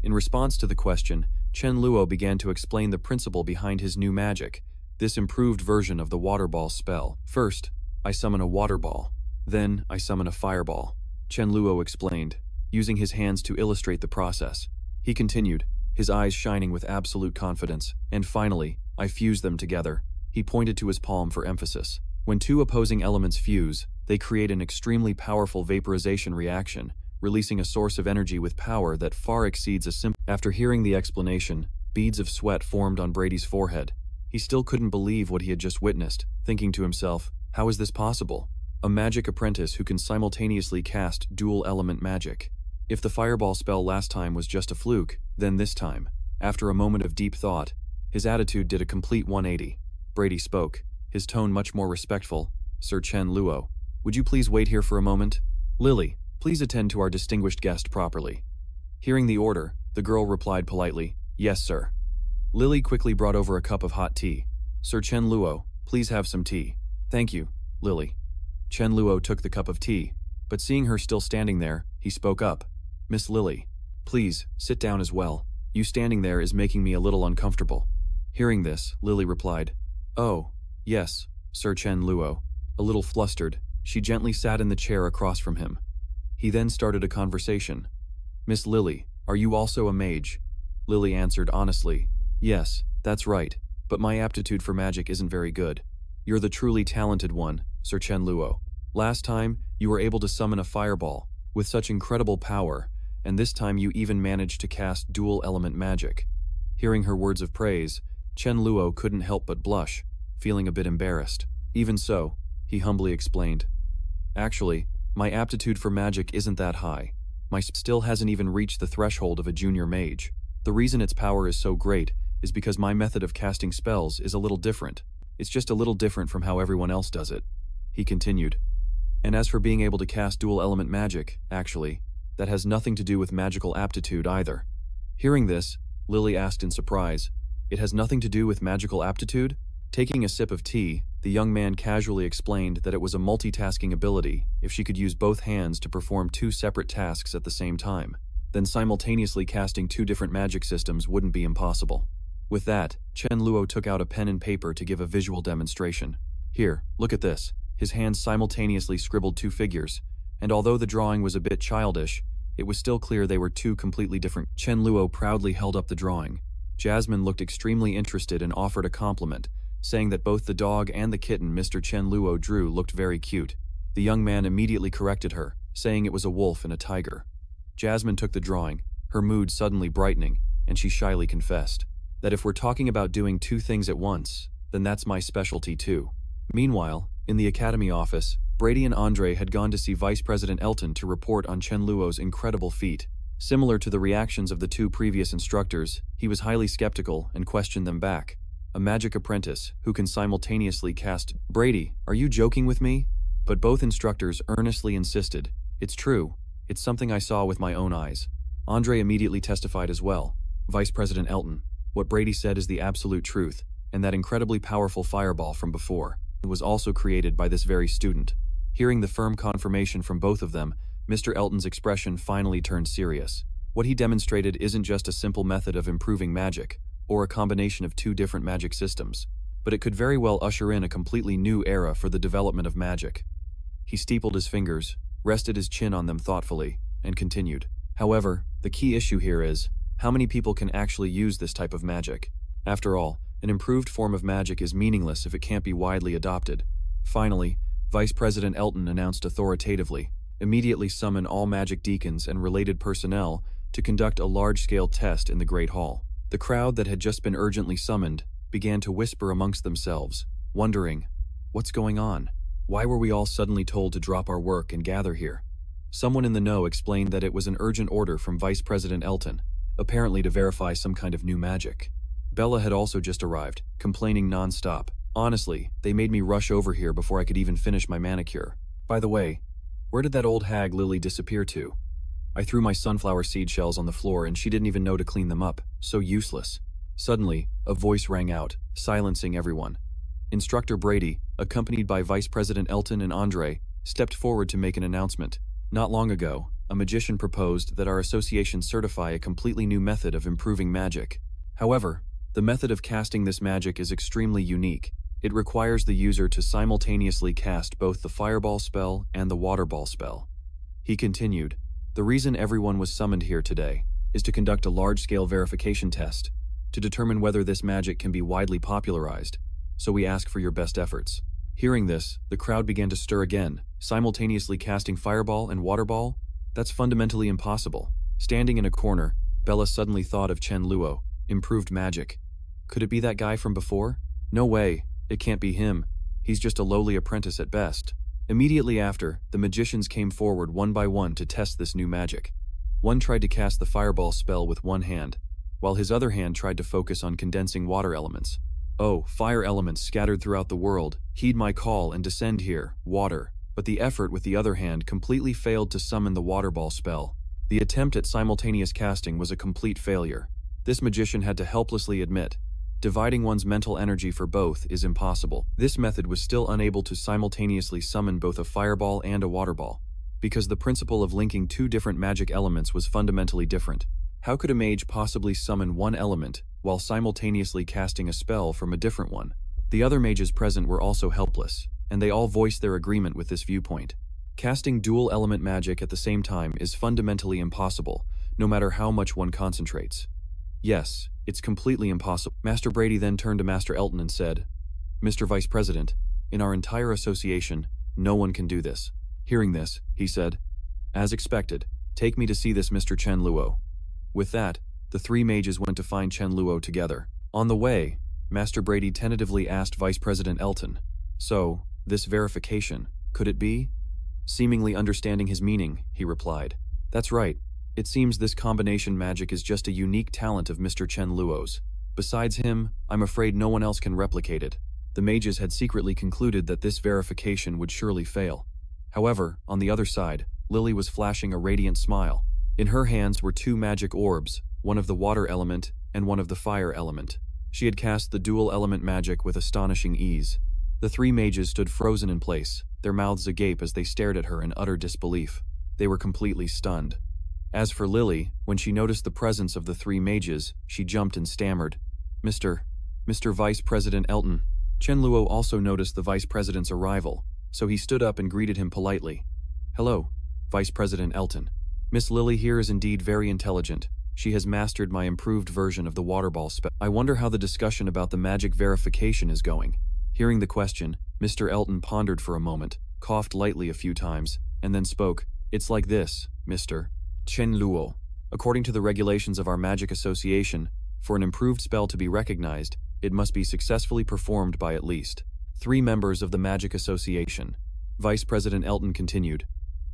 In response to the question, Chen Luo began to explain the principle behind his new magic, this improved version of the water ball spell. "First, I summon a water ball. Then, I summon a fireball," Chen Luo explained, using his hands to illustrate the process. He continued, his eyes shining with absolute confidence, "And finally, I fuse them together." He pointed to his palm for emphasis. When two opposing elements fuse, they create an extremely powerful vaporization reaction, releasing a source of energy with power that far exceeds a simple... After hearing the explanation, beads of sweat formed on Brady's forehead. He still couldn't believe what he had just witnessed, thinking to himself, how is this possible? A magic apprentice who can simultaneously cast dual-element magic. If the fireball spell last time was just a fluke, then this time, after a moment of deep thought, his attitude did a complete 180. Brady spoke, his tone much more respectful. "Sir Chen Luo, would you please wait here for a moment? Lily, please attend to our distinguished guest properly." Hearing the order, the girl replied politely, "Yes, sir." Lily quickly brought over a cup of hot tea. "Sir Chen Luo, please have some tea." "Thank you, Lily." Chen Luo took the cup of tea, but seeing her still standing there, he spoke up. "Miss Lily, please, sit down as well. You standing there is making me a little uncomfortable." Hearing this, Lily replied, "Oh, yes, Sir Chen Luo." A little flustered, she gently sat in the chair across from him. He then started a conversation. "Miss Lily, are you also a mage?" Lily answered honestly, "Yes, that's right, but my aptitude for magic isn't very good." "You're the truly talented one, Sir Chen Luo. Last time, you were able to summon a fireball with such incredible power, and this time you even managed to cast dual-element magic." Hearing her words of praise, Chen Luo couldn't help but blush, feeling a bit embarrassed. "Even so," he humbly explained, "actually, my aptitude for magic isn't that high. My still hasn't even reached the threshold of a junior mage. The reason its power is so great is because my method of casting spells is a little different. It's just a little different from how everyone else does it," he continued. "And as for being able to cast dual-element magic, actually, that has nothing to do with magical aptitude either." Hearing this, Lily asked in surprise, "It has nothing to do with magical aptitude?" Taking a sip of tea, the young man casually explained that it was a multitasking ability if she could use both hands to perform two separate tasks at the same time. Then simultaneously casting two different magic systems wouldn't be impossible. With that, Chen Luo took out a pen and paper to give a visual demonstration. "Here, look at this." His hands simultaneously scribbled two figures, and although the drawing was a bit childish, it was still clear they were two completely different. Chen Luo proudly held up the drawing. Jasmine looked extremely interested and offered a compliment, saying that both the dog and the kitten Mr. Chen Luo drew looked very cute. The young man immediately corrected her, saying it was a wolf and a tiger. Jasmine took the drawing, her mood suddenly brightening, and she shyly confessed that if we're talking about doing two things at once, then that's my specialty too. Meanwhile, in the academy office, Brady and Andre had gone to see Vice President Elton to report on Chen Luo's incredible feat. Similar to the reactions of the two previous instructors, he was highly skeptical and questioned them back. A magic apprentice who can simultaneously cast— Brady, are you joking with me? But both instructors earnestly insisted, it's true, it's something I saw with my own eyes. Andre immediately testified as well. Vice President Elton, what Brady said is the absolute truth, and that incredibly powerful fireball from before was also created by this very student. Hearing the firm confirmation from both of them, Mr. Elton's expression finally turned serious. What he demonstrated isn't just a simple method of improving magic, or a combination of two different magic systems, but it could very well usher in a completely new era for the development of magic. He steepled his fingers, rested his chin on them thoughtfully, and continued. However, the key issue here is, how many people can actually use this type of magic? After all, an improved form of magic is meaningless if it can't be widely adopted. Finally, Vice President Elton announced authoritatively, immediately summon all magic deacons and related personnel to conduct a large-scale test in the Great Hall. The crowd that had just been urgently summoned began to whisper amongst themselves, wondering, what's going on? Why were we all suddenly told to drop our work and gather here? Someone in the know explained that it was an urgent order from Vice President Elton, apparently to verify some kind of new magic. Bella had also just arrived, complaining non-stop. Honestly, they made me rush over here before I could even finish my manicure. By the way, where did that old hag Lily disappear to? I threw my sunflower seed shells on the floor and she didn't even know to clean them up. So useless. Suddenly, a voice rang out, silencing everyone. Instructor Brady, accompanied by Vice President Elton and Andre, stepped forward to make an announcement. Not long ago, a magician proposed that our association certify a completely new method of improving magic. However, the method of casting this magic is extremely unique. It requires the user to simultaneously cast both the fireball spell and the waterball spell. He continued, the reason everyone was summoned here today is to conduct a large-scale verification test to determine whether this magic can be widely popularized, so we ask for your best efforts. Hearing this, the crowd began to stir again, simultaneously casting fireball and waterball? That's fundamentally impossible. Standing in a corner, Bella suddenly thought of Chen Luo, improved magic. Could it be that guy from before? No way, it can't be him. He's just a lowly apprentice at best. Immediately after, the magicians came forward one by one to test this new magic. One tried to cast the fireball spell with one hand, while his other hand tried to focus on condensing water elements. Oh, fire elements scattered throughout the world, heed my call and descend here, water. But the effort with the other hand completely failed to summon the waterball spell. The attempt at simultaneous casting was a complete failure. This magician had to helplessly admit, dividing one's mental energy for both is impossible. This method was still unable to simultaneously summon both a fireball and a waterball, because the principle of linking two different magic elements was fundamentally different. How could a mage possibly summon one element while simultaneously casting a spell from a different one? The other mages present were also helpless, and they all voiced their agreement with this viewpoint. Casting dual element magic at the same time is fundamentally impossible, no matter how much one concentrates. Yes, it's completely impossible. Master Brady then turned to Master Elton and said, Mr. Vice President, in our entire association, no one can do this. Hearing this, he said, as expected, take me to see this Mr. Chen Luo. With that, the three mages went to find Chen Luo together. On the way, Master Brady tentatively asked Vice President Elton, so, this verification, could it be? Seemingly understanding his meaning, he replied, that's right. It seems this combination magic is just a unique talent of Mr. Chen Luo's. Besides him, I'm afraid no one else can replicate it. The mages had secretly concluded that this verification would surely fail. However, on the other side, Lily was flashing a radiant smile. In her hands were two magic orbs, one of the water element and one of the fire element. She had cast the dual element magic with astonishing ease. The three mages stood frozen in place, their mouths agape as they stared at her in utter disbelief. They were completely stunned. As for Lily, when she noticed the presence of the three mages, she jumped and stammered, Mr. Vice President Elton. Chen Luo also noticed the Vice President's arrival, so he stood up and greeted him politely. Hello, Vice President Elton. Miss Lily here is indeed very intelligent. She has mastered my improved version of the water ball spell. I wonder how the discussion about the magic verification is going. Hearing the question, Mr. Elton pondered for a moment, coughed lightly a few times, and then spoke. It's like this, Mr. Chen Luo. According to the regulations of our magic association, for an improved spell to be recognized, it must be successfully performed by at least 3 members of the magic association. Vice President Elton continued.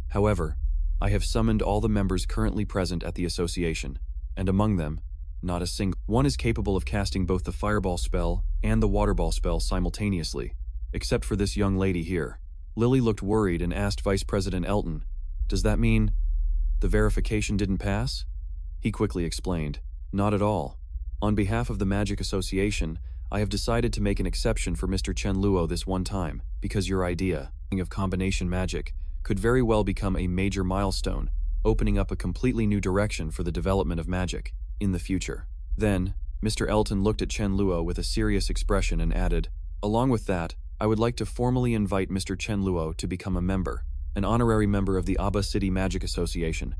However, I have summoned all the members currently present at the association, and among them, not a single one is capable of casting both the fireball spell and the water ball spell simultaneously, except for this young lady here. Lily looked worried and asked Vice President Elton, "Does that mean the verification didn't pass?" He quickly explained, "Not at all. On behalf of the Magic Association, I have decided to make an exception for Mr. Chen Luo this one time, because your idea of combination magic could very well become a major milestone, opening up a completely new direction for the development of magic in the future." Then, Mr. Elton looked at Chen Luo with a serious expression and added, "Along with that, I would like to formally invite Mr. Chen Luo to become a member, an honorary member of the Aba City Magic Association.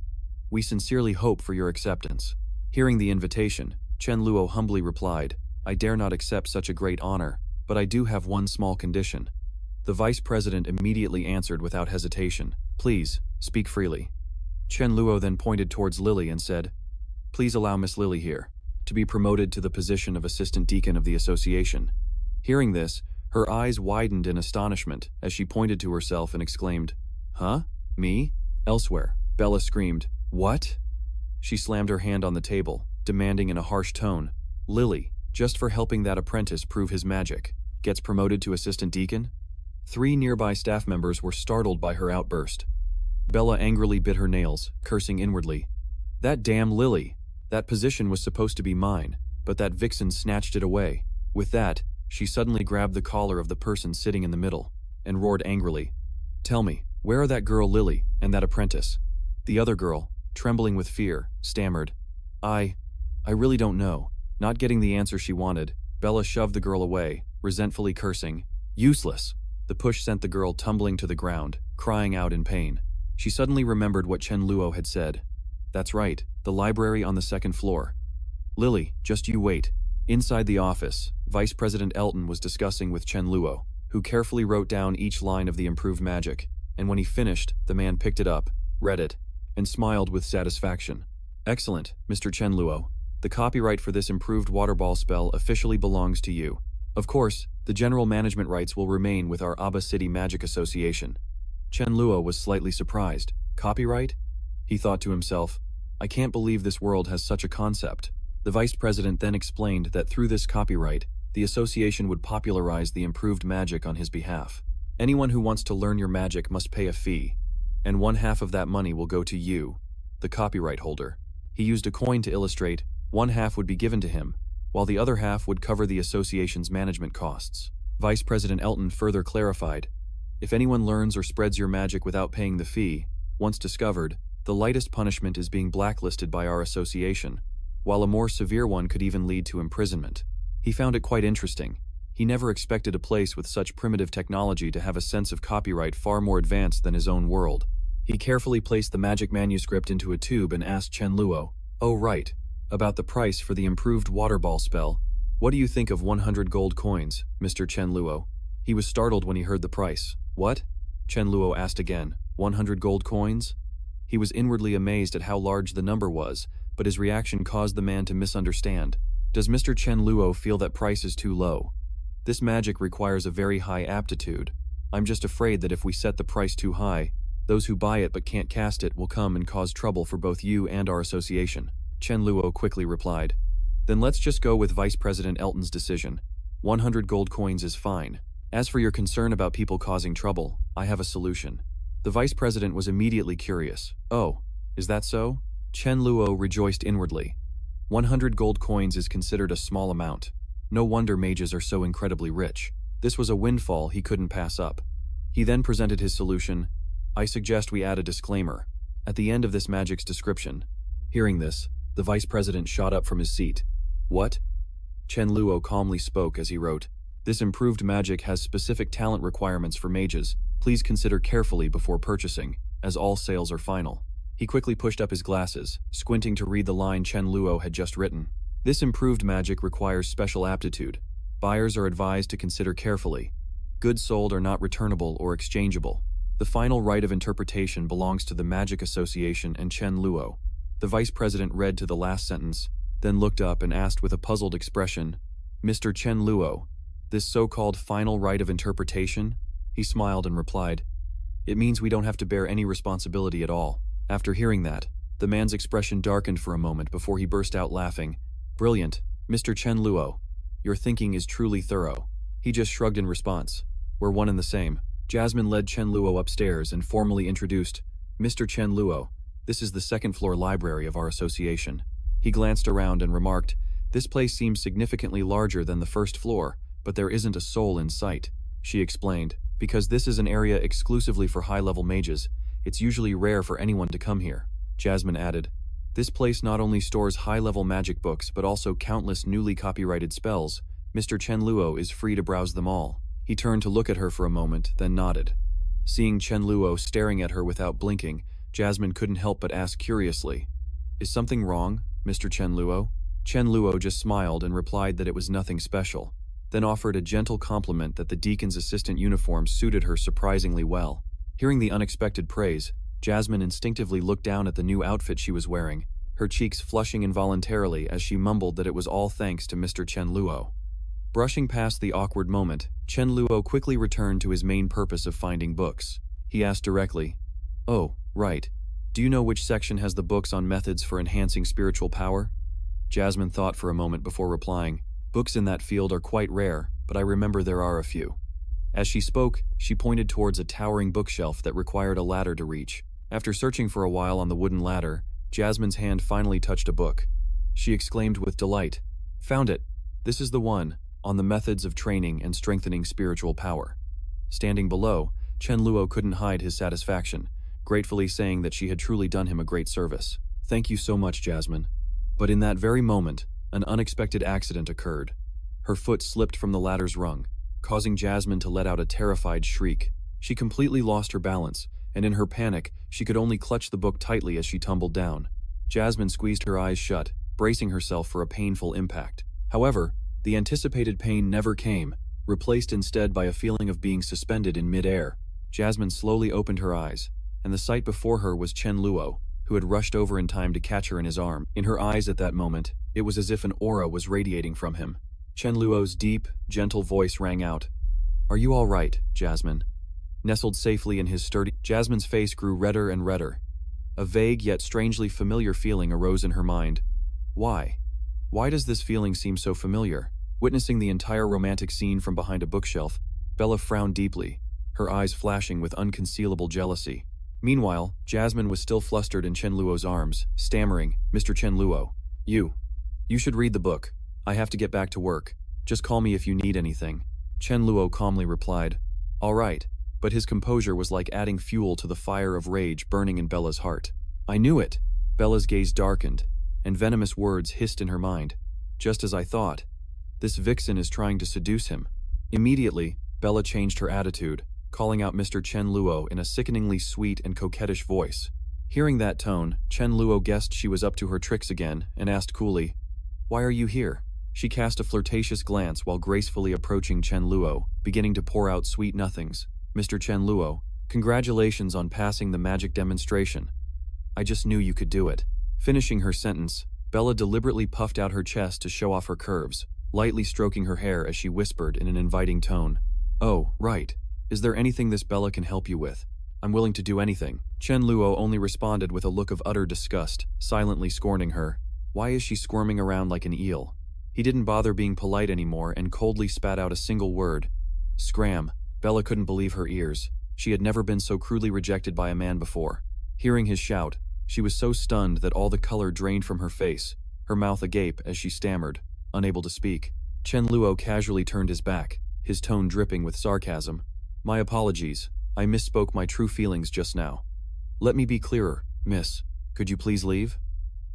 We sincerely hope for your acceptance." Hearing the invitation, Chen Luo humbly replied, "I dare not accept such a great honor, but I do have one small condition." The vice president immediately answered without hesitation, "Please, speak freely." Chen Luo then pointed towards Lily and said, "Please allow Miss Lily here to be promoted to the position of assistant deacon of the association." Hearing this, her eyes widened in astonishment as she pointed to herself and exclaimed, "Huh? Me?" Elsewhere, Bella screamed, "What?" She slammed her hand on the table, demanding in a harsh tone, "Lily, just for helping that apprentice prove his magic, gets promoted to assistant deacon?" 3 nearby staff members were startled by her outburst. Bella angrily bit her nails, cursing inwardly, "That damn Lily! That position was supposed to be mine, but that vixen snatched it away." With that, she suddenly grabbed the collar of the person sitting in the middle, and roared angrily, "Tell me, where are that girl Lily and that apprentice?" The other girl, trembling with fear, stammered, I really don't know." Not getting the answer she wanted, Bella shoved the girl away, resentfully cursing, "Useless!" The push sent the girl tumbling to the ground, crying out in pain. She suddenly remembered what Chen Luo had said. That's right, the library on the 2nd floor. "Lily, just you wait." Inside the office, Vice President Elton was discussing with Chen Luo, who carefully wrote down each line of the improved magic, and when he finished, the man picked it up, read it, and smiled with satisfaction. "Excellent, Mr. Chen Luo. The copyright for this improved water ball spell officially belongs to you. Of course, the general management rights will remain with our Aba City Magic Association." Chen Luo was slightly surprised. Copyright? He thought to himself, I can't believe this world has such a concept. The vice president then explained that through this copyright, the association would popularize the improved magic on his behalf. Anyone who wants to learn your magic must pay a fee, and 1/2 of that money will go to you, the copyright holder. He used a coin to illustrate 1/2 would be given to him, while the other half would cover the association's management costs. Vice President Elton further clarified, if anyone learns or spreads your magic without paying the fee, once discovered, the lightest punishment is being blacklisted by our association, while a more severe one could even lead to imprisonment. He found it quite interesting. He never expected a place with such primitive technology to have a sense of copyright far more advanced than his own world. He carefully placed the magic manuscript into a tube and asked Chen Luo, "Oh right, about the price for the improved water ball spell. What do you think of 100 gold coins, Mr. Chen Luo?" He was startled when he heard the price. "What?" Chen Luo asked again. 100 gold coins? He was inwardly amazed at how large the number was, but his reaction caused the man to misunderstand. Does Mr. Chen Luo feel that price is too low? This magic requires a very high aptitude. I'm just afraid that if we set the price too high, those who buy it but can't cast it will come and cause trouble for both you and our association. Chen Luo quickly replied. Then let's just go with Vice President Elton's decision. 100 gold coins is fine. As for your concern about people causing trouble, I have a solution. The vice president was immediately curious. Oh, is that so? Chen Luo rejoiced inwardly. 100 gold coins is considered a small amount. No wonder mages are so incredibly rich. This was a windfall he couldn't pass up. He then presented his solution. I suggest we add a disclaimer at the end of this magic's description. Hearing this, the vice president shot up from his seat. What? Chen Luo calmly spoke as he wrote, This improved magic has specific talent requirements for mages. Please consider carefully before purchasing, as all sales are final. He quickly pushed up his glasses, squinting to read the line Chen Luo had just written. This improved magic requires special aptitude. Buyers are advised to consider carefully. Goods sold are not returnable or exchangeable. The final right of interpretation belongs to the Magic Association and Chen Luo. The vice president read to the last sentence, then looked up and asked with a puzzled expression, "Mr. Chen Luo, this so-called final right of interpretation?" He smiled and replied, "It means we don't have to bear any responsibility at all." After hearing that, the man's expression darkened for a moment before he burst out laughing. "Brilliant, Mr. Chen Luo. Your thinking is truly thorough." He just shrugged in response. "We're one and the same." Jasmine led Chen Luo upstairs and formally introduced, "Mr. Chen Luo, this is the second-floor library of our association." He glanced around and remarked, "This place seems significantly larger than the first floor, but there isn't a soul in sight." She explained, "Because this is an area exclusively for high-level mages, it's usually rare for anyone to come here." Jasmine added, "This place not only stores high-level magic books but also countless newly copyrighted spells. Mr. Chen Luo is free to browse them all." He turned to look at her for a moment, then nodded. Seeing Chen Luo staring at her without blinking, Jasmine couldn't help but ask curiously, "Is something wrong, Mr. Chen Luo?" Chen Luo just smiled and replied that it was nothing special, then offered a gentle compliment that the deacon's assistant uniform suited her surprisingly well. Hearing the unexpected praise, Jasmine instinctively looked down at the new outfit she was wearing, her cheeks flushing involuntarily as she mumbled that it was all thanks to Mr. Chen Luo. Brushing past the awkward moment, Chen Luo quickly returned to his main purpose of finding books. He asked directly, "Oh, right. Do you know which section has the books on methods for enhancing spiritual power?" Jasmine thought for a moment before replying, "Books in that field are quite rare, but I remember there are a few." As she spoke, she pointed towards a towering bookshelf that required a ladder to reach. After searching for a while on the wooden ladder, Jasmine's hand finally touched a book. She exclaimed with delight, "Found it! This is the one, on the methods of training and strengthening spiritual power." Standing below, Chen Luo couldn't hide his satisfaction, gratefully saying that she had truly done him a great service. "Thank you so much, Jasmine." But in that very moment, an unexpected accident occurred. Her foot slipped from the ladder's rung, causing Jasmine to let out a terrified shriek. She completely lost her balance, and in her panic, she could only clutch the book tightly as she tumbled down. Jasmine squeezed her eyes shut, bracing herself for a painful impact. However, the anticipated pain never came, replaced instead by a feeling of being suspended in mid-air. Jasmine slowly opened her eyes, and the sight before her was Chen Luo, who had rushed over in time to catch her in his arm. In her eyes at that moment, it was as if an aura was radiating from him. Chen Luo's deep, gentle voice rang out, "Are you all right, Jasmine?" Nestled safely in his sturdy, Jasmine's face grew redder and redder. A vague yet strangely familiar feeling arose in her mind. Why? Why does this feeling seem so familiar? Witnessing the entire romantic scene from behind a bookshelf, Bella frowned deeply, her eyes flashing with unconcealable jealousy. Meanwhile, Jasmine was still flustered in Chen Luo's arms, stammering, "Mr. Chen Luo, you should read the book. I have to get back to work. Just call me if you need anything." Chen Luo calmly replied, "All right," but his composure was like adding fuel to the fire of rage burning in Bella's heart. "I knew it." Bella's gaze darkened, and venomous words hissed in her mind. "Just as I thought. This vixen is trying to seduce him." Immediately, Bella changed her attitude, calling out Mr. Chen Luo in a sickeningly sweet and coquettish voice. Hearing that tone, Chen Luo guessed she was up to her tricks again and asked coolly, "Why are you here?" She cast a flirtatious glance while gracefully approaching Chen Luo, beginning to pour out sweet nothings. "Mr. Chen Luo, congratulations on passing the magic demonstration. I just knew you could do it." Finishing her sentence, Bella deliberately puffed out her chest to show off her curves, lightly stroking her hair as she whispered in an inviting tone, "Oh, right. Is there anything this Bella can help you with? I'm willing to do anything." Chen Luo only responded with a look of utter disgust, silently scorning her. Why is she squirming around like an eel? He didn't bother being polite anymore and coldly spat out a single word. Scram. Bella couldn't believe her ears. She had never been so crudely rejected by a man before. Hearing his shout, she was so stunned that all the color drained from her face, her mouth agape as she stammered, unable to speak. Chen Luo casually turned his back, his tone dripping with sarcasm. "My apologies. I misspoke my true feelings just now. Let me be clearer, miss. Could you please leave?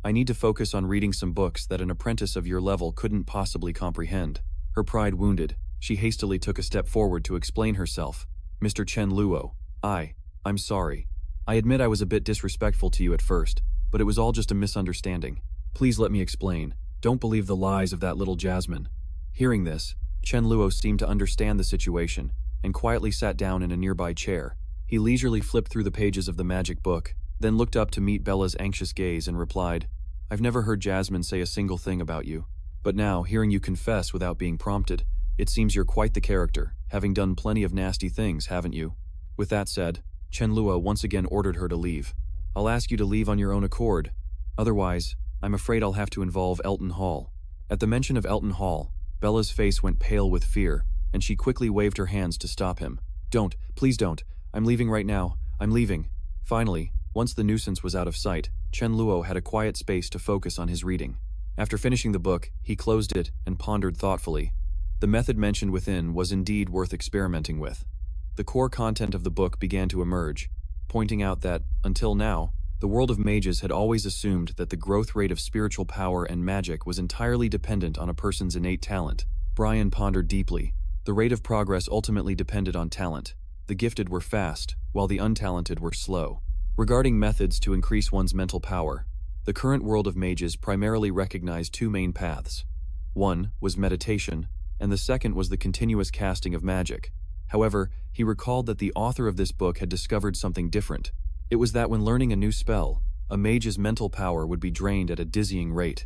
I need to focus on reading some books that an apprentice of your level couldn't possibly comprehend." Her pride wounded, she hastily took a step forward to explain herself. "Mr. Chen Luo, I'm sorry. I admit I was a bit disrespectful to you at first, but it was all just a misunderstanding. Please let me explain. Don't believe the lies of that little Jasmine." Hearing this, Chen Luo seemed to understand the situation and quietly sat down in a nearby chair. He leisurely flipped through the pages of the magic book, then looked up to meet Bella's anxious gaze and replied, "I've never heard Jasmine say a single thing about you. But now, hearing you confess without being prompted, it seems you're quite the character, having done plenty of nasty things, haven't you?" With that said, Chen Luo once again ordered her to leave. "I'll ask you to leave on your own accord. Otherwise, I'm afraid I'll have to involve Elton Hall." At the mention of Elton Hall, Bella's face went pale with fear, and she quickly waved her hands to stop him. "Don't, please don't. I'm leaving right now. I'm leaving." Finally, once the nuisance was out of sight, Chen Luo had a quiet space to focus on his reading. After finishing the book, he closed it and pondered thoughtfully. The method mentioned within was indeed worth experimenting with. The core content of the book began to emerge, pointing out that, until now, the world of mages had always assumed that the growth rate of spiritual power and magic was entirely dependent on a person's innate talent. Brian pondered deeply. The rate of progress ultimately depended on talent. The gifted were fast, while the untalented were slow. Regarding methods to increase one's mental power, the current world of mages primarily recognized two main paths. One was meditation, and the second was the continuous casting of magic. However, he recalled that the author of this book had discovered something different. It was that when learning a new spell, a mage's mental power would be drained at a dizzying rate.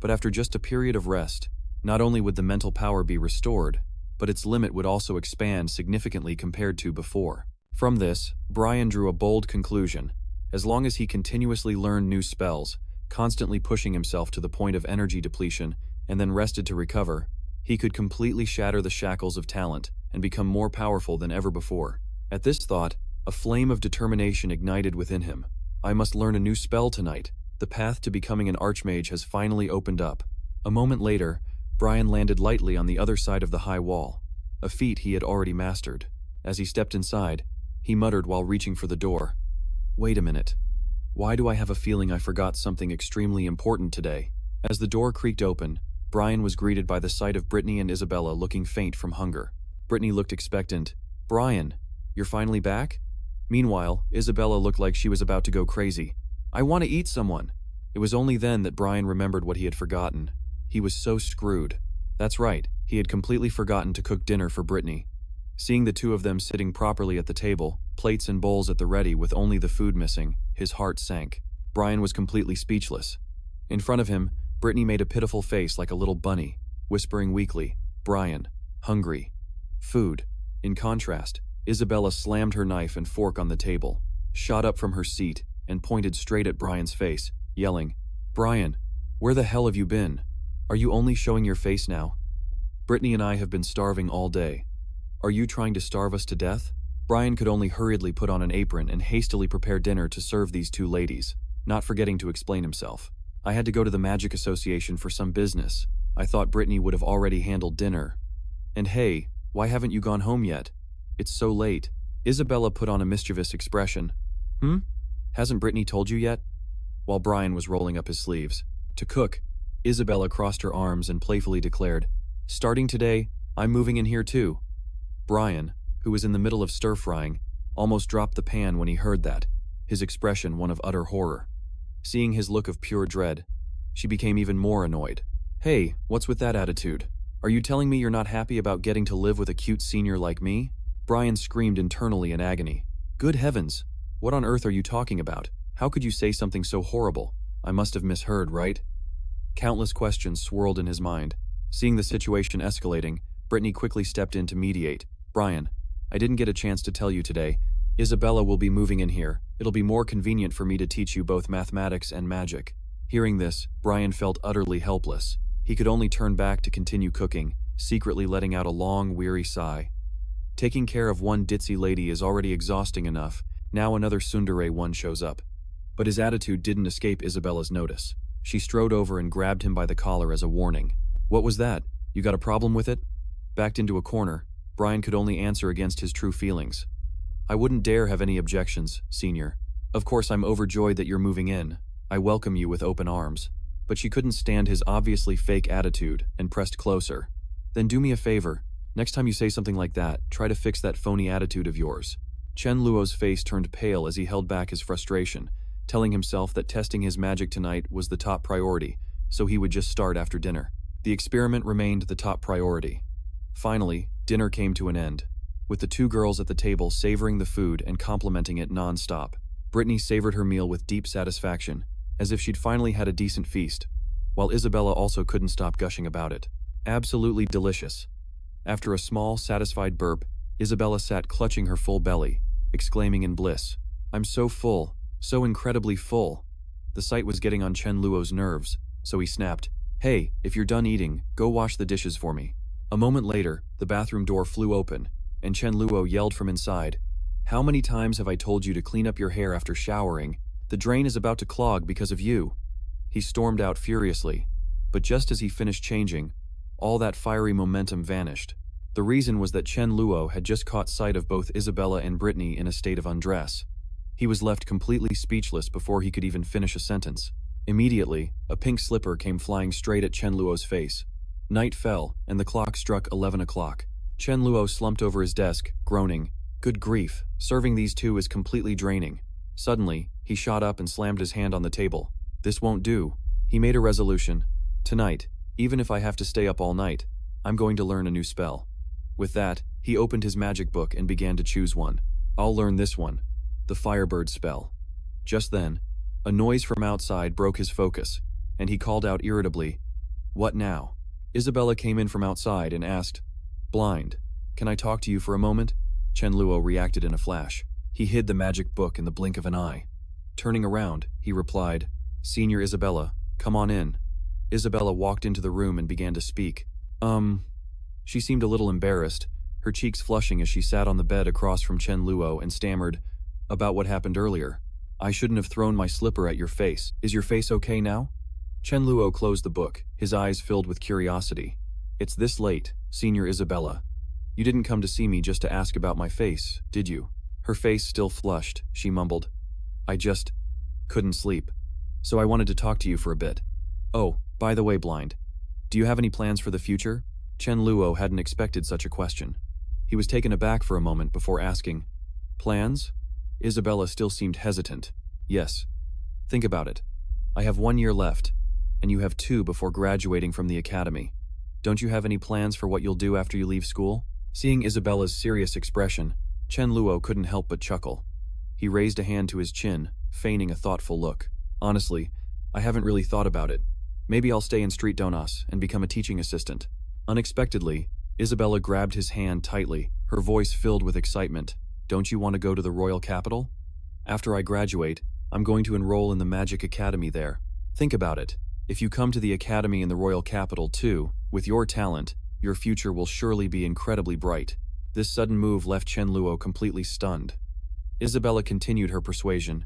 But after just a period of rest, not only would the mental power be restored, but its limit would also expand significantly compared to before. From this, Brian drew a bold conclusion. As long as he continuously learned new spells, constantly pushing himself to the point of energy depletion, and then rested to recover, he could completely shatter the shackles of talent and become more powerful than ever before. At this thought, a flame of determination ignited within him. "I must learn a new spell tonight. The path to becoming an archmage has finally opened up." A moment later, Brian landed lightly on the other side of the high wall, a feat he had already mastered. As he stepped inside, he muttered while reaching for the door, "Wait a minute. Why do I have a feeling I forgot something extremely important today?" As the door creaked open, Brian was greeted by the sight of Brittany and Isabella looking faint from hunger. Brittany looked expectant. "Brian, you're finally back?" Meanwhile, Isabella looked like she was about to go crazy. "I want to eat someone." It was only then that Brian remembered what he had forgotten. He was so screwed. That's right, he had completely forgotten to cook dinner for Brittany. Seeing the two of them sitting properly at the table, plates and bowls at the ready with only the food missing, his heart sank. Brian was completely speechless. In front of him, Brittany made a pitiful face like a little bunny, whispering weakly, "Brian, hungry. Food." In contrast, Isabella slammed her knife and fork on the table, shot up from her seat, and pointed straight at Brian's face, yelling, "Brian, where the hell have you been? Are you only showing your face now? Brittany and I have been starving all day. Are you trying to starve us to death?" Brian could only hurriedly put on an apron and hastily prepare dinner to serve these two ladies, not forgetting to explain himself. "I had to go to the Magic Association for some business. I thought Brittany would have already handled dinner. And hey, why haven't you gone home yet? It's so late." Isabella put on a mischievous expression. Hasn't Brittany told you yet?" While Brian was rolling up his sleeves. To cook, Isabella crossed her arms and playfully declared, "Starting today, I'm moving in here too." Brian, who was in the middle of stir-frying, almost dropped the pan when he heard that, his expression one of utter horror. Seeing his look of pure dread, she became even more annoyed. "Hey, what's with that attitude? Are you telling me you're not happy about getting to live with a cute senior like me?" Brian screamed internally in agony. "Good heavens, what on earth are you talking about? How could you say something so horrible? I must have misheard, right?" Countless questions swirled in his mind. Seeing the situation escalating, Brittany quickly stepped in to mediate. "Brian, I didn't get a chance to tell you today. Isabella will be moving in here. It'll be more convenient for me to teach you both mathematics and magic." Hearing this, Brian felt utterly helpless. He could only turn back to continue cooking, secretly letting out a long, weary sigh. Taking care of one ditzy lady is already exhausting enough, now another tsundere one shows up. But his attitude didn't escape Isabella's notice. She strode over and grabbed him by the collar as a warning. "What was that? You got a problem with it?" Backed into a corner, Brian could only answer against his true feelings. "I wouldn't dare have any objections, Senior. Of course I'm overjoyed that you're moving in. I welcome you with open arms." But she couldn't stand his obviously fake attitude and pressed closer. "Then do me a favor. Next time you say something like that, try to fix that phony attitude of yours. Chen Luo's face turned pale as he held back his frustration, telling himself that testing his magic tonight was the top priority, so he would just start after dinner. The experiment remained the top priority. Finally, dinner came to an end, with the two girls at the table savoring the food and complimenting it non-stop. Brittany savored her meal with deep satisfaction, as if she'd finally had a decent feast, while Isabella also couldn't stop gushing about it. Absolutely delicious. After a small, satisfied burp, Isabella sat clutching her full belly, exclaiming in bliss, "I'm so full, so incredibly full." The sight was getting on Chen Luo's nerves, so he snapped, "Hey, if you're done eating, go wash the dishes for me." A moment later, the bathroom door flew open, and Chen Luo yelled from inside, "How many times have I told you to clean up your hair after showering? The drain is about to clog because of you." He stormed out furiously, but just as he finished changing, all that fiery momentum vanished. The reason was that Chen Luo had just caught sight of both Isabella and Brittany in a state of undress. He was left completely speechless before he could even finish a sentence. Immediately, a pink slipper came flying straight at Chen Luo's face. Night fell, and the clock struck 11 o'clock. Chen Luo slumped over his desk, groaning, "Good grief, serving these two is completely draining." Suddenly, he shot up and slammed his hand on the table. "This won't do." He made a resolution. "Tonight, even if I have to stay up all night, I'm going to learn a new spell." With that, he opened his magic book and began to choose one. "I'll learn this one, the Firebird spell." Just then, a noise from outside broke his focus, and he called out irritably, "What now?" Isabella came in from outside and asked, "Blind, can I talk to you for a moment?" Chen Luo reacted in a flash. He hid the magic book in the blink of an eye. Turning around, he replied, "Senior Isabella, come on in." Isabella walked into the room and began to speak. She seemed a little embarrassed, her cheeks flushing as she sat on the bed across from Chen Luo and stammered, "About what happened earlier. I shouldn't have thrown my slipper at your face. Is your face okay now?" Chen Luo closed the book, his eyes filled with curiosity. "It's this late, Senior Isabella. You didn't come to see me just to ask about my face, did you?" Her face still flushed, she mumbled, "I just couldn't sleep. So I wanted to talk to you for a bit. Oh, by the way, Blind, do you have any plans for the future?" Chen Luo hadn't expected such a question. He was taken aback for a moment before asking, "Plans?" Isabella still seemed hesitant. "Yes. Think about it. I have 1 year left, and you have 2 before graduating from the academy. Don't you have any plans for what you'll do after you leave school?" Seeing Isabella's serious expression, Chen Luo couldn't help but chuckle. He raised a hand to his chin, feigning a thoughtful look. "Honestly, I haven't really thought about it. Maybe I'll stay in street donuts and become a teaching assistant." Unexpectedly, Isabella grabbed his hand tightly, her voice filled with excitement. "Don't you want to go to the royal capital? After I graduate, I'm going to enroll in the magic academy there. Think about it. If you come to the academy in the royal capital too, with your talent, your future will surely be incredibly bright." This sudden move left Chen Luo completely stunned. Isabella continued her persuasion.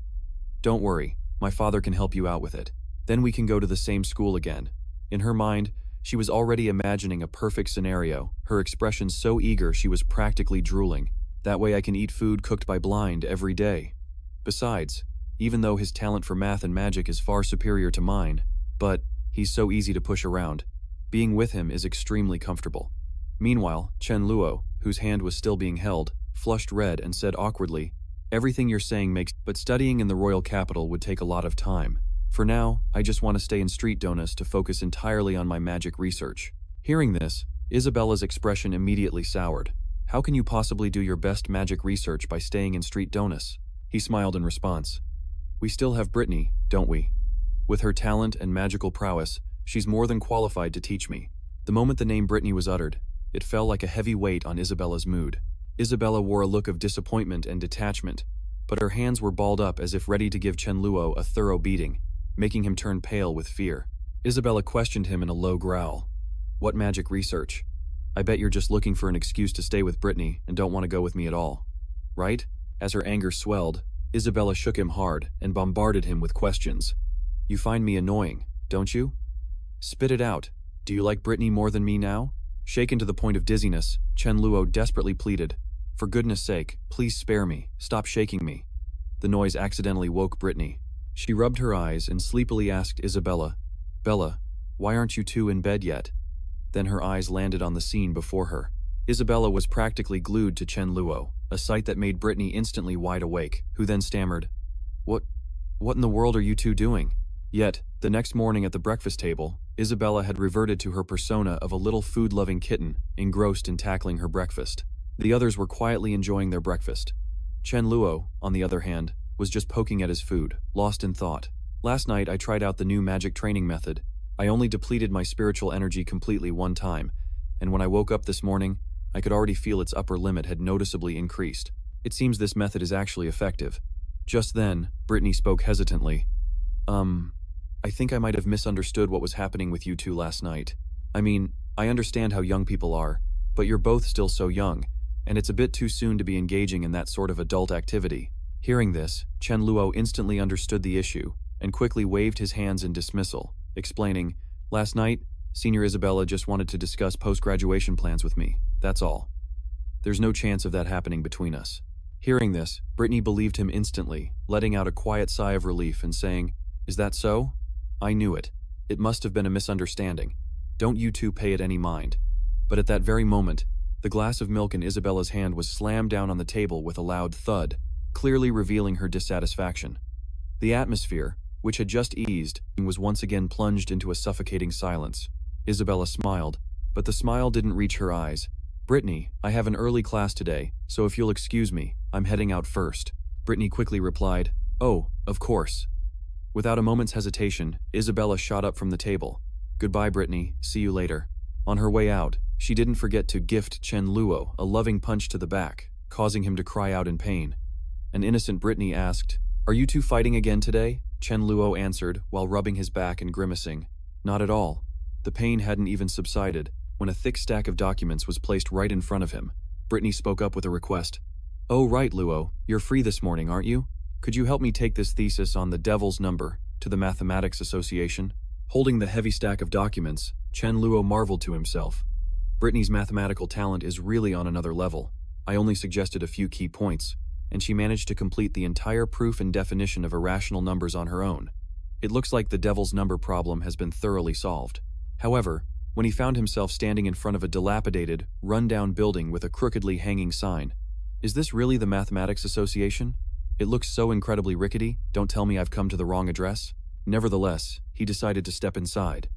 "Don't worry, my father can help you out with it. Then we can go to the same school again." In her mind, she was already imagining a perfect scenario, her expression so eager she was practically drooling. "That way I can eat food cooked by Blind every day. Besides, even though his talent for math and magic is far superior to mine, but he's so easy to push around. Being with him is extremely comfortable." Meanwhile, Chen Luo, whose hand was still being held, flushed red and said awkwardly, "Everything you're saying makes, but studying in the royal capital would take a lot of time. For now, I just want to stay in street donuts to focus entirely on my magic research." Hearing this, Isabella's expression immediately soured. "How can you possibly do your best magic research by staying in street donuts?" He smiled in response. "We still have Brittany, don't we? With her talent and magical prowess, she's more than qualified to teach me." The moment the name Brittany was uttered, it fell like a heavy weight on Isabella's mood. Isabella wore a look of disappointment and detachment, but her hands were balled up as if ready to give Chen Luo a thorough beating, making him turn pale with fear. Isabella questioned him in a low growl. "What magic research? I bet you're just looking for an excuse to stay with Brittany and don't want to go with me at all. Right?" As her anger swelled, Isabella shook him hard and bombarded him with questions. "You find me annoying, don't you? Spit it out. Do you like Brittany more than me now?" Shaken to the point of dizziness, Chen Luo desperately pleaded, "For goodness sake, please spare me, stop shaking me." The noise accidentally woke Brittany. She rubbed her eyes and sleepily asked Isabella, "Bella, why aren't you two in bed yet?" Then her eyes landed on the scene before her. Isabella was practically glued to Chen Luo. a sight that made Brittany instantly wide awake, who then stammered, What in the world are you two doing? Yet, the next morning at the breakfast table, Isabella had reverted to her persona of a little food-loving kitten, engrossed in tackling her breakfast. The others were quietly enjoying their breakfast. Chen Luo, on the other hand, was just poking at his food, lost in thought. Last night I tried out the new magic training method. I only depleted my spiritual energy completely one time, and when I woke up this morning, I could already feel its upper limit had noticeably increased. It seems this method is actually effective. Just then, Brittany spoke hesitantly. I think I might have misunderstood what was happening with you two last night. I mean, I understand how young people are, but you're both still so young, and it's a bit too soon to be engaging in that sort of adult activity. Hearing this, Chen Luo instantly understood the issue and quickly waved his hands in dismissal, explaining, Last night, Senior Isabella just wanted to discuss post-graduation plans with me, that's all. There's no chance of that happening between us. Hearing this, Brittany believed him instantly, letting out a quiet sigh of relief and saying, Is that so? I knew it. It must have been a misunderstanding. Don't you two pay it any mind. But at that very moment, the glass of milk in Isabella's hand was slammed down on the table with a loud thud, clearly revealing her dissatisfaction. The atmosphere, which had just eased, was once again plunged into a suffocating silence. Isabella smiled, but the smile didn't reach her eyes. Brittany, I have an early class today, so if you'll excuse me, I'm heading out first. Brittany quickly replied, Oh, of course. Without a moment's hesitation, Isabella shot up from the table. Goodbye, Brittany, see you later. On her way out, she didn't forget to gift Chen Luo a loving punch to the back, causing him to cry out in pain. An innocent Brittany asked, Are you two fighting again today? Chen Luo answered, while rubbing his back and grimacing. Not at all. The pain hadn't even subsided, when a thick stack of documents was placed right in front of him. Brittany spoke up with a request. Oh right, Luo, you're free this morning, aren't you? Could you help me take this thesis on the devil's number to the Mathematics Association? Holding the heavy stack of documents, Chen Luo marveled to himself. Brittany's mathematical talent is really on another level. I only suggested a few key points, and she managed to complete the entire proof and definition of irrational numbers on her own. It looks like the devil's number problem has been thoroughly solved. However, when he found himself standing in front of a dilapidated, run-down building with a crookedly hanging sign, Is this really the Mathematics Association? It looks so incredibly rickety, don't tell me I've come to the wrong address. Nevertheless, he decided to step inside.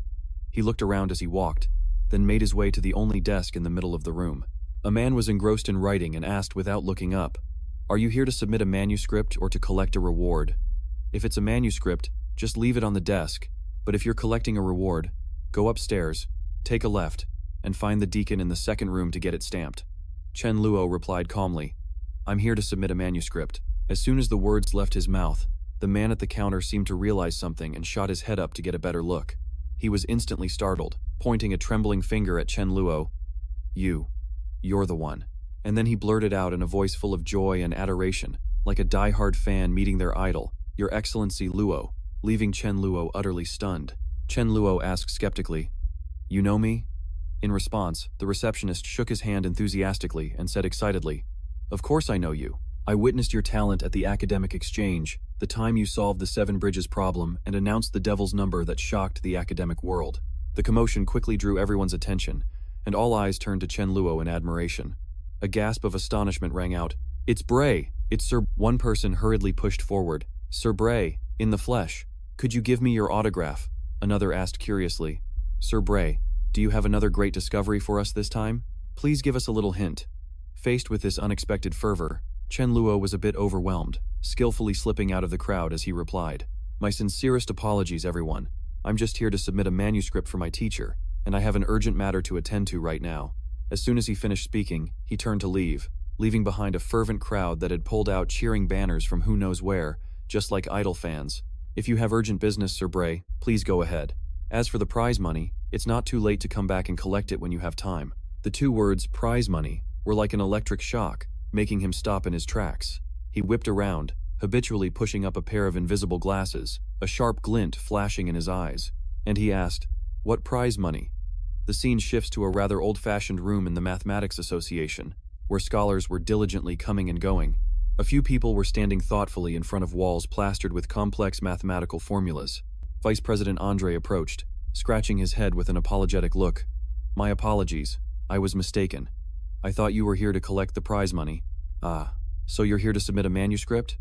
He looked around as he walked, then made his way to the only desk in the middle of the room. A man was engrossed in writing and asked without looking up, Are you here to submit a manuscript or to collect a reward? If it's a manuscript, just leave it on the desk, but if you're collecting a reward, go upstairs, take a left, and find the deacon in the second room to get it stamped. Chen Luo replied calmly, I'm here to submit a manuscript. As soon as the words left his mouth, the man at the counter seemed to realize something and shot his head up to get a better look. He was instantly startled, pointing a trembling finger at Chen Luo. You're the one. And then he blurted out in a voice full of joy and adoration, like a die-hard fan meeting their idol, Your Excellency Luo, leaving Chen Luo utterly stunned. Chen Luo asked skeptically, You know me? In response, the receptionist shook his hand enthusiastically and said excitedly, Of course I know you. I witnessed your talent at the academic exchange, the time you solved the Seven Bridges problem and announced the devil's number that shocked the academic world. The commotion quickly drew everyone's attention, and all eyes turned to Chen Luo in admiration. A gasp of astonishment rang out. It's Bray! It's Sir... One person hurriedly pushed forward. Sir Bray, in the flesh. Could you give me your autograph? Another asked curiously. Sir Bray, do you have another great discovery for us this time? Please give us a little hint. Faced with this unexpected fervor, Chen Luo was a bit overwhelmed, skillfully slipping out of the crowd as he replied, My sincerest apologies, everyone. I'm just here to submit a manuscript for my teacher, and I have an urgent matter to attend to right now. As soon as he finished speaking, he turned to leave, leaving behind a fervent crowd that had pulled out cheering banners from who knows where, just like idol fans. If you have urgent business, Sir Bray, please go ahead. As for the prize money, it's not too late to come back and collect it when you have time. The two words, prize money, were like an electric shock, making him stop in his tracks. He whipped around, habitually pushing up a pair of invisible glasses, a sharp glint flashing in his eyes. And he asked, What prize money? The scene shifts to a rather old-fashioned room in the Mathematics Association, where scholars were diligently coming and going. A few people were standing thoughtfully in front of walls plastered with complex mathematical formulas. Vice President Andre approached, scratching his head with an apologetic look. My apologies. I was mistaken. I thought you were here to collect the prize money. Ah, so you're here to submit a manuscript?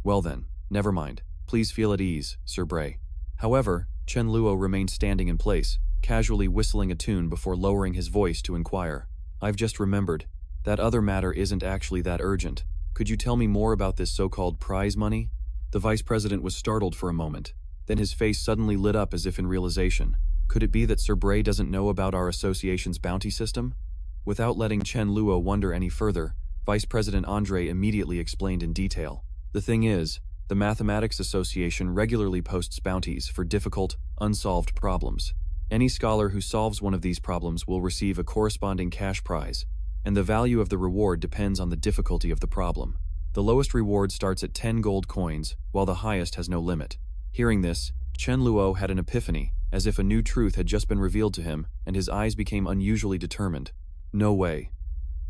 Well then, never mind. Please feel at ease, Sir Bray. However, Chen Luo remained standing in place, casually whistling a tune before lowering his voice to inquire. I've just remembered. That other matter isn't actually that urgent. Could you tell me more about this so-called prize money? The vice president was startled for a moment. Then his face suddenly lit up as if in realization. Could it be that Sir Bray doesn't know about our association's bounty system? Without letting Chen Luo wonder any further, Vice President Andre immediately explained in detail. The thing is, the Mathematics Association regularly posts bounties for difficult, unsolved problems. Any scholar who solves one of these problems will receive a corresponding cash prize, and the value of the reward depends on the difficulty of the problem. The lowest reward starts at 10 gold coins, while the highest has no limit. Hearing this, Chen Luo had an epiphany, as if a new truth had just been revealed to him, and his eyes became unusually determined. No way.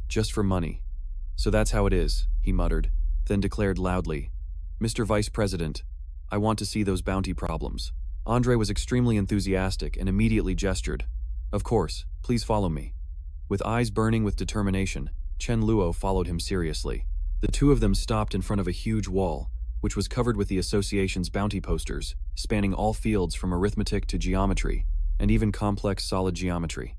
Just for money. So that's how it is, he muttered, then declared loudly, Mr. Vice President, I want to see those bounty problems. Andre was extremely enthusiastic and immediately gestured. Of course, please follow me. With eyes burning with determination, Chen Luo followed him seriously. The two of them stopped in front of a huge wall, which was covered with the association's bounty posters, spanning all fields from arithmetic to geometry, and even complex solid geometry.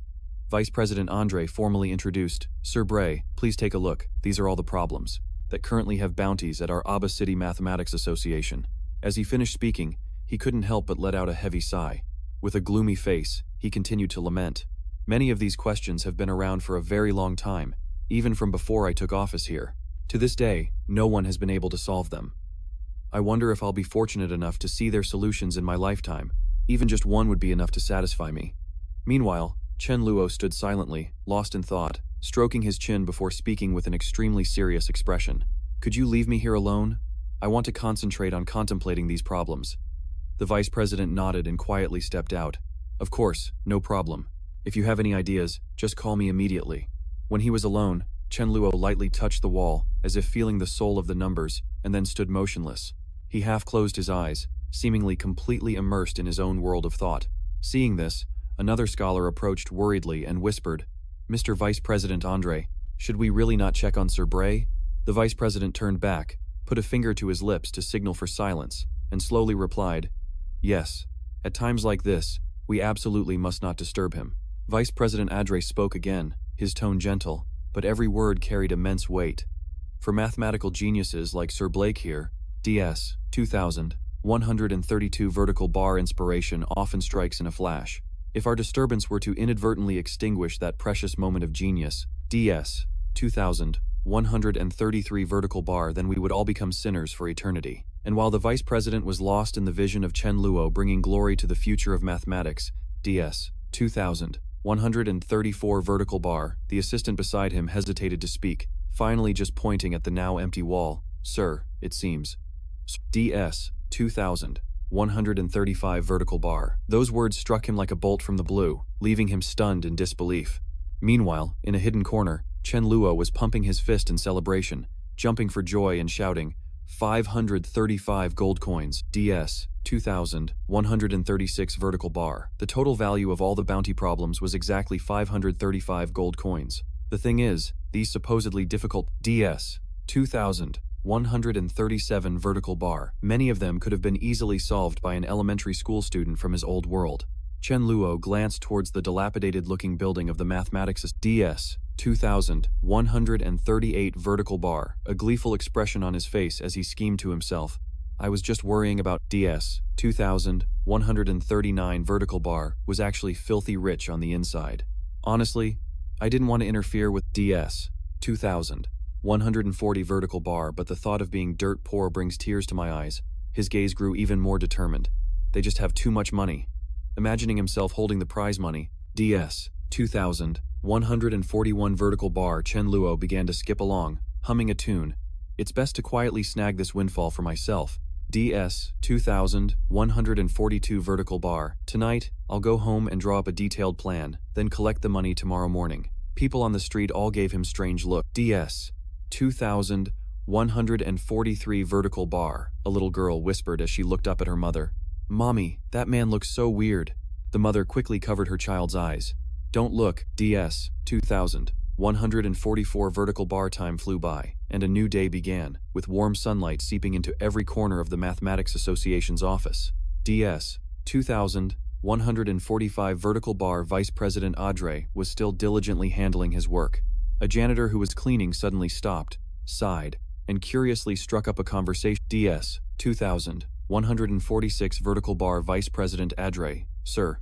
Vice President Andre formally introduced, Sir Bray, please take a look, these are all the problems that currently have bounties at our Aba City Mathematics Association. As he finished speaking, he couldn't help but let out a heavy sigh. With a gloomy face, he continued to lament. Many of these questions have been around for a very long time, even from before I took office here. To this day, no one has been able to solve them. I wonder if I'll be fortunate enough to see their solutions in my lifetime. Even just one would be enough to satisfy me. Meanwhile, Chen Luo stood silently, lost in thought, stroking his chin before speaking with an extremely serious expression. Could you leave me here alone? I want to concentrate on contemplating these problems. The vice president nodded and quietly stepped out. Of course, no problem. If you have any ideas, just call me immediately. When he was alone, Chen Luo lightly touched the wall, as if feeling the soul of the numbers, and then stood motionless. He half closed his eyes, seemingly completely immersed in his own world of thought. Seeing this, another scholar approached worriedly and whispered, Mr. Vice President Andre, should we really not check on Sir Bray? The vice president turned back, put a finger to his lips to signal for silence, and slowly replied, Yes, at times like this, we absolutely must not disturb him. Vice President Andre spoke again, his tone gentle, but every word carried immense weight. For mathematical geniuses like Sir Blake here, DS 2132 vertical bar inspiration often strikes in a flash. If our disturbance were to inadvertently extinguish that precious moment of genius, DS 2133 vertical bar, then we would all become sinners for eternity. And while the vice president was lost in the vision of Chen Luo bringing glory to the future of mathematics, DS 2134 vertical bar, the assistant beside him hesitated to speak, finally just pointing at the now empty wall. Sir, it seems. DS 2135 vertical bar. Those words struck him like a bolt from the blue, leaving him stunned in disbelief. Meanwhile, in a hidden corner, Chen Luo was pumping his fist in celebration, jumping for joy and shouting, 535 gold coins, DS 2136 vertical bar. The total value of all the bounty problems was exactly 535 gold coins. The thing is, these supposedly difficult DS 2137 vertical bar, many of them could have been easily solved by an elementary school student from his old world. Chen Luo glanced towards the dilapidated-looking building of the mathematics DS 2138 vertical bar, a gleeful expression on his face as he schemed to himself. I was just worrying about DS 2139 vertical bar was actually filthy rich on the inside. Honestly, I didn't want to interfere with DS 2140 vertical bar, but the thought of being dirt poor brings tears to my eyes. His gaze grew even more determined. They just have too much money. Imagining himself holding the prize money, DS 2141 vertical bar, Chen Luo began to skip along, humming a tune. It's best to quietly snag this windfall for myself. DS 2142 vertical bar. Tonight, I'll go home and draw up a detailed plan, then collect the money tomorrow morning. People on the street all gave him strange looks. DS 2143 vertical bar, a little girl whispered as she looked up at her mother. Mommy, that man looks so weird. The mother quickly covered her child's eyes. Don't look. DS 144 vertical bar time flew by, and a new day began, with warm sunlight seeping into every corner of the Mathematics Association's office. DS 2145 vertical bar Vice President Audrey was still diligently handling his work. A janitor who was cleaning suddenly stopped, sighed, and curiously struck up a conversation. DS 2146 vertical bar Vice President Audrey, sir.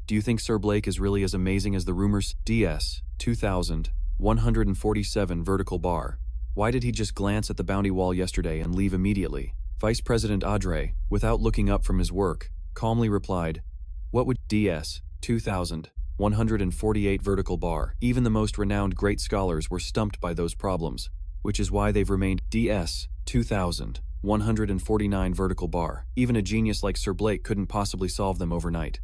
Do you think Sir Blake is really as amazing as the rumors? DS 2147 vertical bar. Why did he just glance at the bounty wall yesterday and leave immediately? Vice President Audrey, without looking up from his work, calmly replied, what would DS 2148 vertical bar? Even the most renowned great scholars were stumped by those problems, which is why they've remained. DS 2149 vertical bar. Even a genius like Sir Blake couldn't possibly solve them overnight.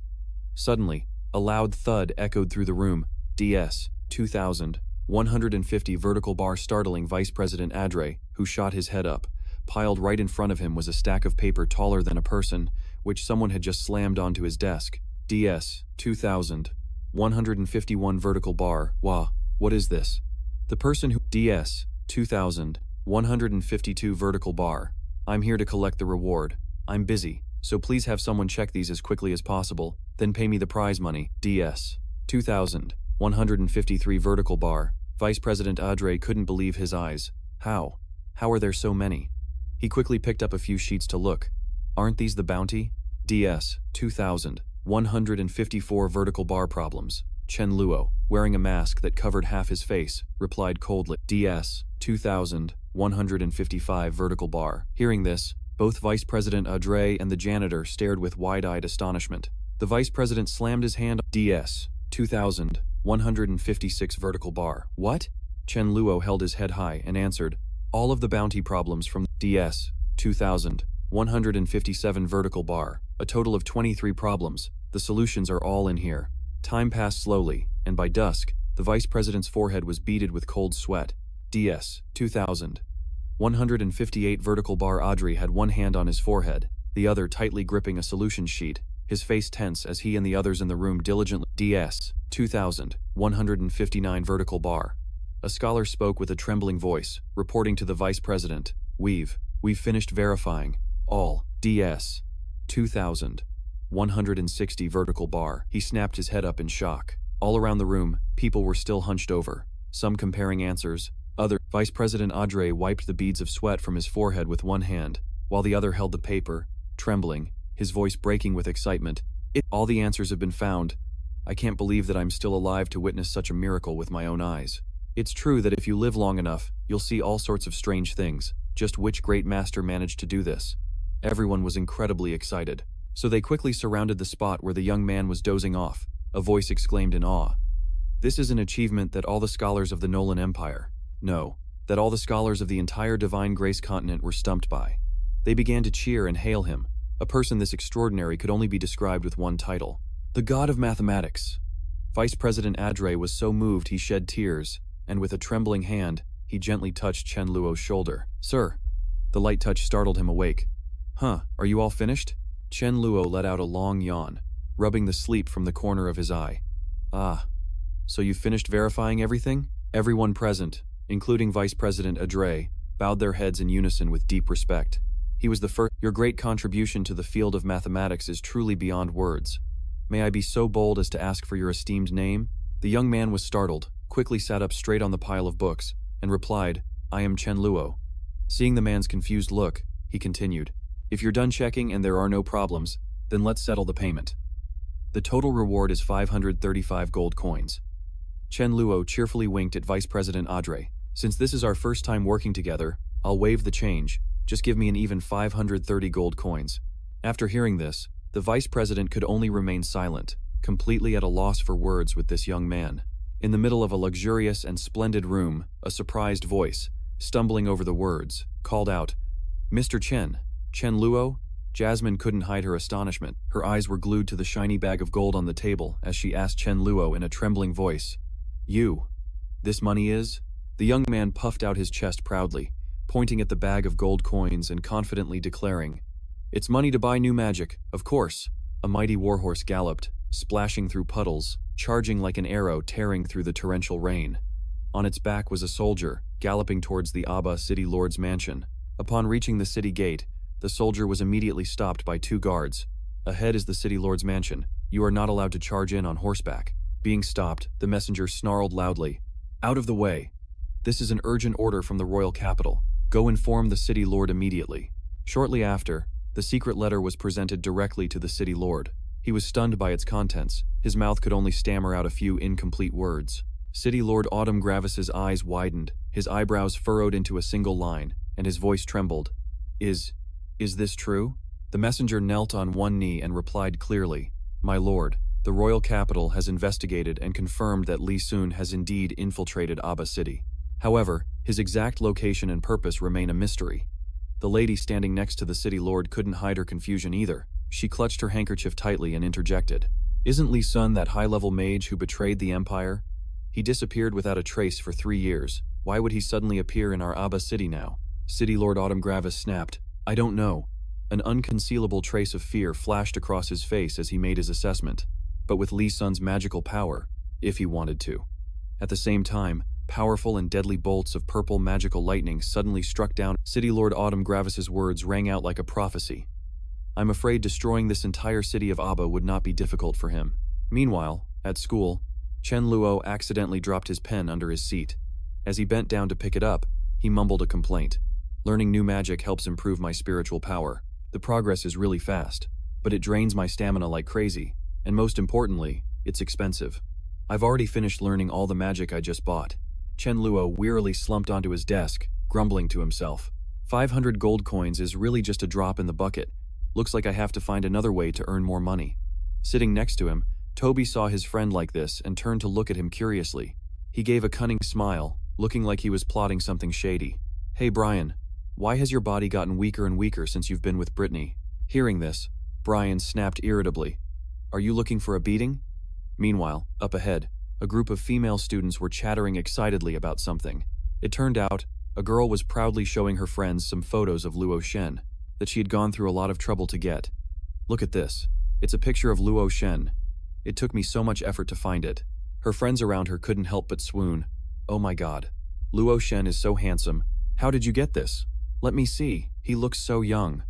Suddenly, a loud thud echoed through the room. DS 2150 vertical bar. Startling Vice President Audrey, who shot his head up. Piled right in front of him was a stack of paper taller than a person, which someone had just slammed onto his desk. DS 2151 vertical bar. Wah, what is this? The person who. DS 2152 vertical bar. I'm here to collect the reward. I'm busy, so please have someone check these as quickly as possible, then pay me the prize money. DS 2153 vertical bar. Vice President Audrey couldn't believe his eyes. How? How are there so many? He quickly picked up a few sheets to look. Aren't these the bounty? DS 2154 vertical bar problems. Chen Luo, wearing a mask that covered half his face, replied coldly. DS 2155 vertical bar. Hearing this, both Vice President Audrey and the janitor stared with wide-eyed astonishment. The Vice President slammed his hand on DS 2156 vertical bar. What? Chen Luo held his head high and answered, all of the bounty problems from DS 2157 vertical bar. A total of 23 problems. The solutions are all in here. Time passed slowly, and by dusk, the Vice President's forehead was beaded with cold sweat. DS 2158 vertical bar. Audrey had one hand on his forehead, the other tightly gripping a solution sheet, his face tense as he and the others in the room diligently. DS 2159 vertical bar. A scholar spoke with a trembling voice, reporting to the Vice President, We've finished verifying. All. DS 2160 vertical bar. He snapped his head up in shock. All around the room, people were still hunched over, some comparing answers, other. Vice President Audrey wiped the beads of sweat from his forehead with one hand, while the other held the paper, trembling, his voice breaking with excitement. All the answers have been found. I can't believe that I'm still alive to witness such a miracle with my own eyes. It's true that if you live long enough, you'll see all sorts of strange things. Just which great master managed to do this? Everyone was incredibly excited, so they quickly surrounded the spot where the young man was dozing off. A voice exclaimed in awe. This is an achievement that all the scholars of the Nolan Empire, no, that all the scholars of the entire Divine Grace continent were stumped by. They began to cheer and hail him. A person this extraordinary could only be described with one title. The God of Mathematics. Vice President Audrey was so moved he shed tears, and with a trembling hand, he gently touched Chen Luo's shoulder. Sir. The light touch startled him awake. Huh, are you all finished? Chen Luo let out a long yawn, rubbing the sleep from the corner of his eye. Ah, so you've finished verifying everything? Everyone present, including Vice President Audrey, bowed their heads in unison with deep respect. He was the first. Your great contribution to the field of mathematics is truly beyond words. May I be so bold as to ask for your esteemed name? The young man was startled, quickly sat up straight on the pile of books, and replied, I am Chen Luo. Seeing the man's confused look, he continued, If you're done checking and there are no problems, then let's settle the payment. The total reward is 535 gold coins. Chen Luo cheerfully winked at Vice President Audrey. Since this is our first time working together, I'll waive the change. Just give me an even 530 gold coins. After hearing this, the Vice President could only remain silent, completely at a loss for words with this young man. In the middle of a luxurious and splendid room, a surprised voice, stumbling over the words, called out, Mr. Chen Luo? Jasmine couldn't hide her astonishment. Her eyes were glued to the shiny bag of gold on the table as she asked Chen Luo in a trembling voice, You. This money is? The young man puffed out his chest proudly, pointing at the bag of gold coins and confidently declaring, It's money to buy new magic, of course. A mighty warhorse galloped, splashing through puddles, charging like an arrow tearing through the torrential rain. On its back was a soldier, galloping towards the Abba city lord's mansion. Upon reaching the city gate, the soldier was immediately stopped by 2 guards. Ahead is the city lord's mansion. You are not allowed to charge in on horseback. Being stopped, the messenger snarled loudly, "Out of the way! This is an urgent order from the royal capital. Go inform the city lord immediately." Shortly after, the secret letter was presented directly to the city lord. He was stunned by its contents. His mouth could only stammer out a few incomplete words. City Lord Autumn Gravis's eyes widened, his eyebrows furrowed into a single line, and his voice trembled. Is this true?" The messenger knelt on one knee and replied clearly, "My lord, the royal capital has investigated and confirmed that Li Sun has indeed infiltrated Abba City. However, his exact location and purpose remain a mystery." The lady standing next to the city lord couldn't hide her confusion either. She clutched her handkerchief tightly and interjected, "Isn't Li Sun that high-level mage who betrayed the empire? He disappeared without a trace for 3 years. Why would he suddenly appear in our Abba City now?" City Lord Autumn Gravis snapped, "I don't know." An unconcealable trace of fear flashed across his face as he made his assessment. But with Li Sun's magical power, if he wanted to. At the same time, powerful and deadly bolts of purple magical lightning suddenly struck down. City Lord Autumn Gravis's words rang out like a prophecy. "I'm afraid destroying this entire city of Abba would not be difficult for him." Meanwhile, at school, Chen Luo accidentally dropped his pen under his seat. As he bent down to pick it up, he mumbled a complaint. "Learning new magic helps improve my spiritual power. The progress is really fast, but it drains my stamina like crazy, and most importantly, it's expensive. I've already finished learning all the magic I just bought." Chen Luo wearily slumped onto his desk, grumbling to himself. 500 gold coins is really just a drop in the bucket. Looks like I have to find another way to earn more money. Sitting next to him, Tobi saw his friend like this and turned to look at him curiously. He gave a cunning smile, looking like he was plotting something shady. "Hey Brian, why has your body gotten weaker and weaker since you've been with Brittany?" Hearing this, Brian snapped irritably, "Are you looking for a beating?" Meanwhile, up ahead, a group of female students were chattering excitedly about something. It turned out, a girl was proudly showing her friends some photos of Luo Shen that she had gone through a lot of trouble to get. "Look at this. It's a picture of Luo Shen. It took me so much effort to find it." Her friends around her couldn't help but swoon. "Oh my god. Luo Shen is so handsome. How did you get this? Let me see. He looks so young."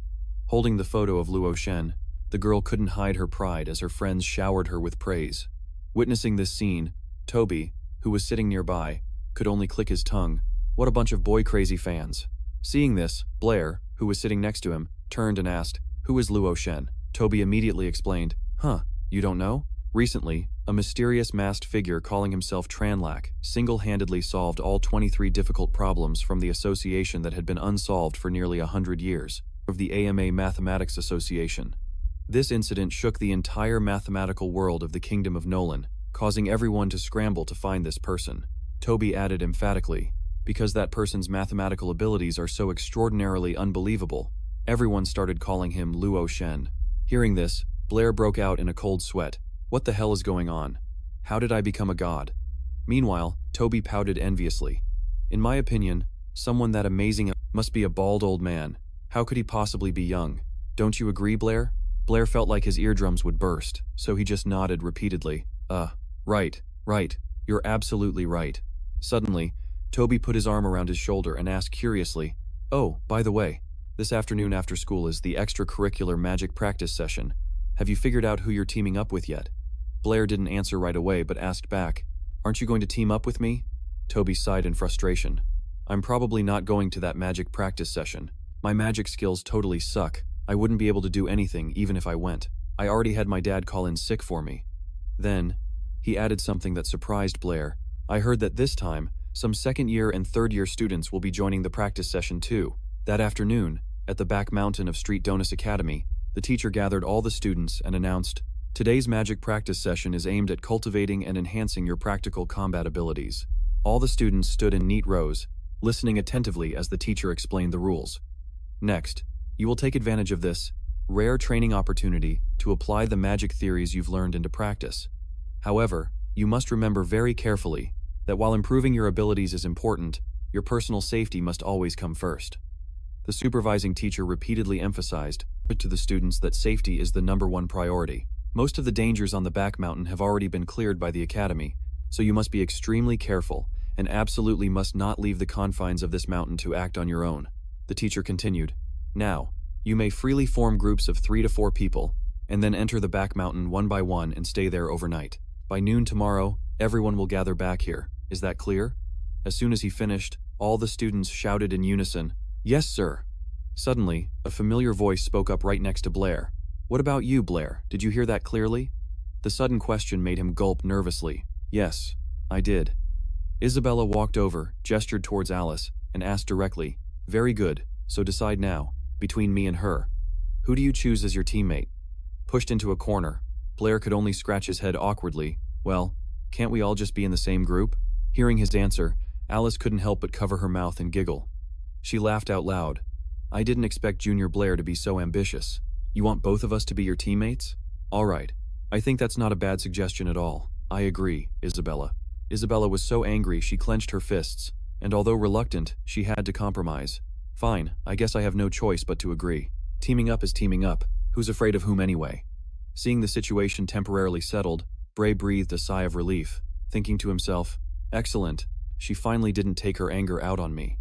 Holding the photo of Luo Shen, the girl couldn't hide her pride as her friends showered her with praise. Witnessing this scene, Tobi, who was sitting nearby, could only click his tongue. What a bunch of boy-crazy fans. Seeing this, Blair, who was sitting next to him, turned and asked, "Who is Luo Shen?" Tobi immediately explained, You don't know? Recently, a mysterious masked figure calling himself Tranlac single-handedly solved all 23 difficult problems from the association that had been unsolved for nearly 100 years, of the AMA Mathematics Association. This incident shook the entire mathematical world of the Kingdom of Nolan, causing everyone to scramble to find this person. Tobi added emphatically, "Because that person's mathematical abilities are so extraordinarily unbelievable, everyone started calling him Luo Shen." Hearing this, Blair broke out in a cold sweat. What the hell is going on? How did I become a god? Meanwhile, Tobi pouted enviously. "In my opinion, someone that amazing must be a bald old man. How could he possibly be young? Don't you agree, Blair?" Blair felt like his eardrums would burst, so he just nodded repeatedly. Right. You're absolutely right." Suddenly, Tobi put his arm around his shoulder and asked curiously, "Oh, by the way, this afternoon after school is the extracurricular magic practice session. Have you figured out who you're teaming up with yet?" Blair didn't answer right away but asked back, "Aren't you going to team up with me?" Tobi sighed in frustration. "I'm probably not going to that magic practice session. My magic skills totally suck. I wouldn't be able to do anything even if I went. I already had my dad call in sick for me." Then, he added something that surprised Blair. "I heard that this time, some second-year and third-year students will be joining the practice session too." That afternoon, at the back mountain of Street Donus Academy, the teacher gathered all the students and announced, "Today's magic practice session is aimed at cultivating and enhancing your practical combat abilities." All the students stood in neat rows, listening attentively as the teacher explained the rules. "Next, you will take advantage of this rare training opportunity to apply the magic theories you've learned into practice. However, you must remember very carefully that while improving your abilities is important, your personal safety must always come first." The supervising teacher repeatedly emphasized to the students that safety is the #1 priority. Most of the dangers on the back mountain have already been cleared by the academy, so you must be extremely careful and absolutely must not leave the confines of this mountain to act on your own. The teacher continued. Now, you may freely form groups of 3 to 4 people, and then enter the back mountain one by one and stay there overnight. By noon tomorrow, everyone will gather back here. Is that clear? As soon as he finished, all the students shouted in unison, "Yes, sir." Suddenly, a familiar voice spoke up right next to Blair. "What about you, Blair? Did you hear that clearly?" The sudden question made him gulp nervously. "Yes, I did." Isabella walked over, gestured towards Alice, and asked directly, "Very good, so decide now, between me and her. Who do you choose as your teammate?" Pushed into a corner, Blair could only scratch his head awkwardly. "Well, can't we all just be in the same group?" Hearing his answer, Alice couldn't help but cover her mouth and giggle. She laughed out loud. "I didn't expect Junior Blair to be so ambitious. You want both of us to be your teammates? All right. I think that's not a bad suggestion at all. I agree, Isabella." Isabella was so angry she clenched her fists, and although reluctant, she had to compromise. "Fine, I guess I have no choice but to agree. Teaming up is teaming up. Who's afraid of whom anyway?" Seeing the situation temporarily settled, Bray breathed a sigh of relief, thinking to himself, "Excellent, she finally didn't take her anger out on me."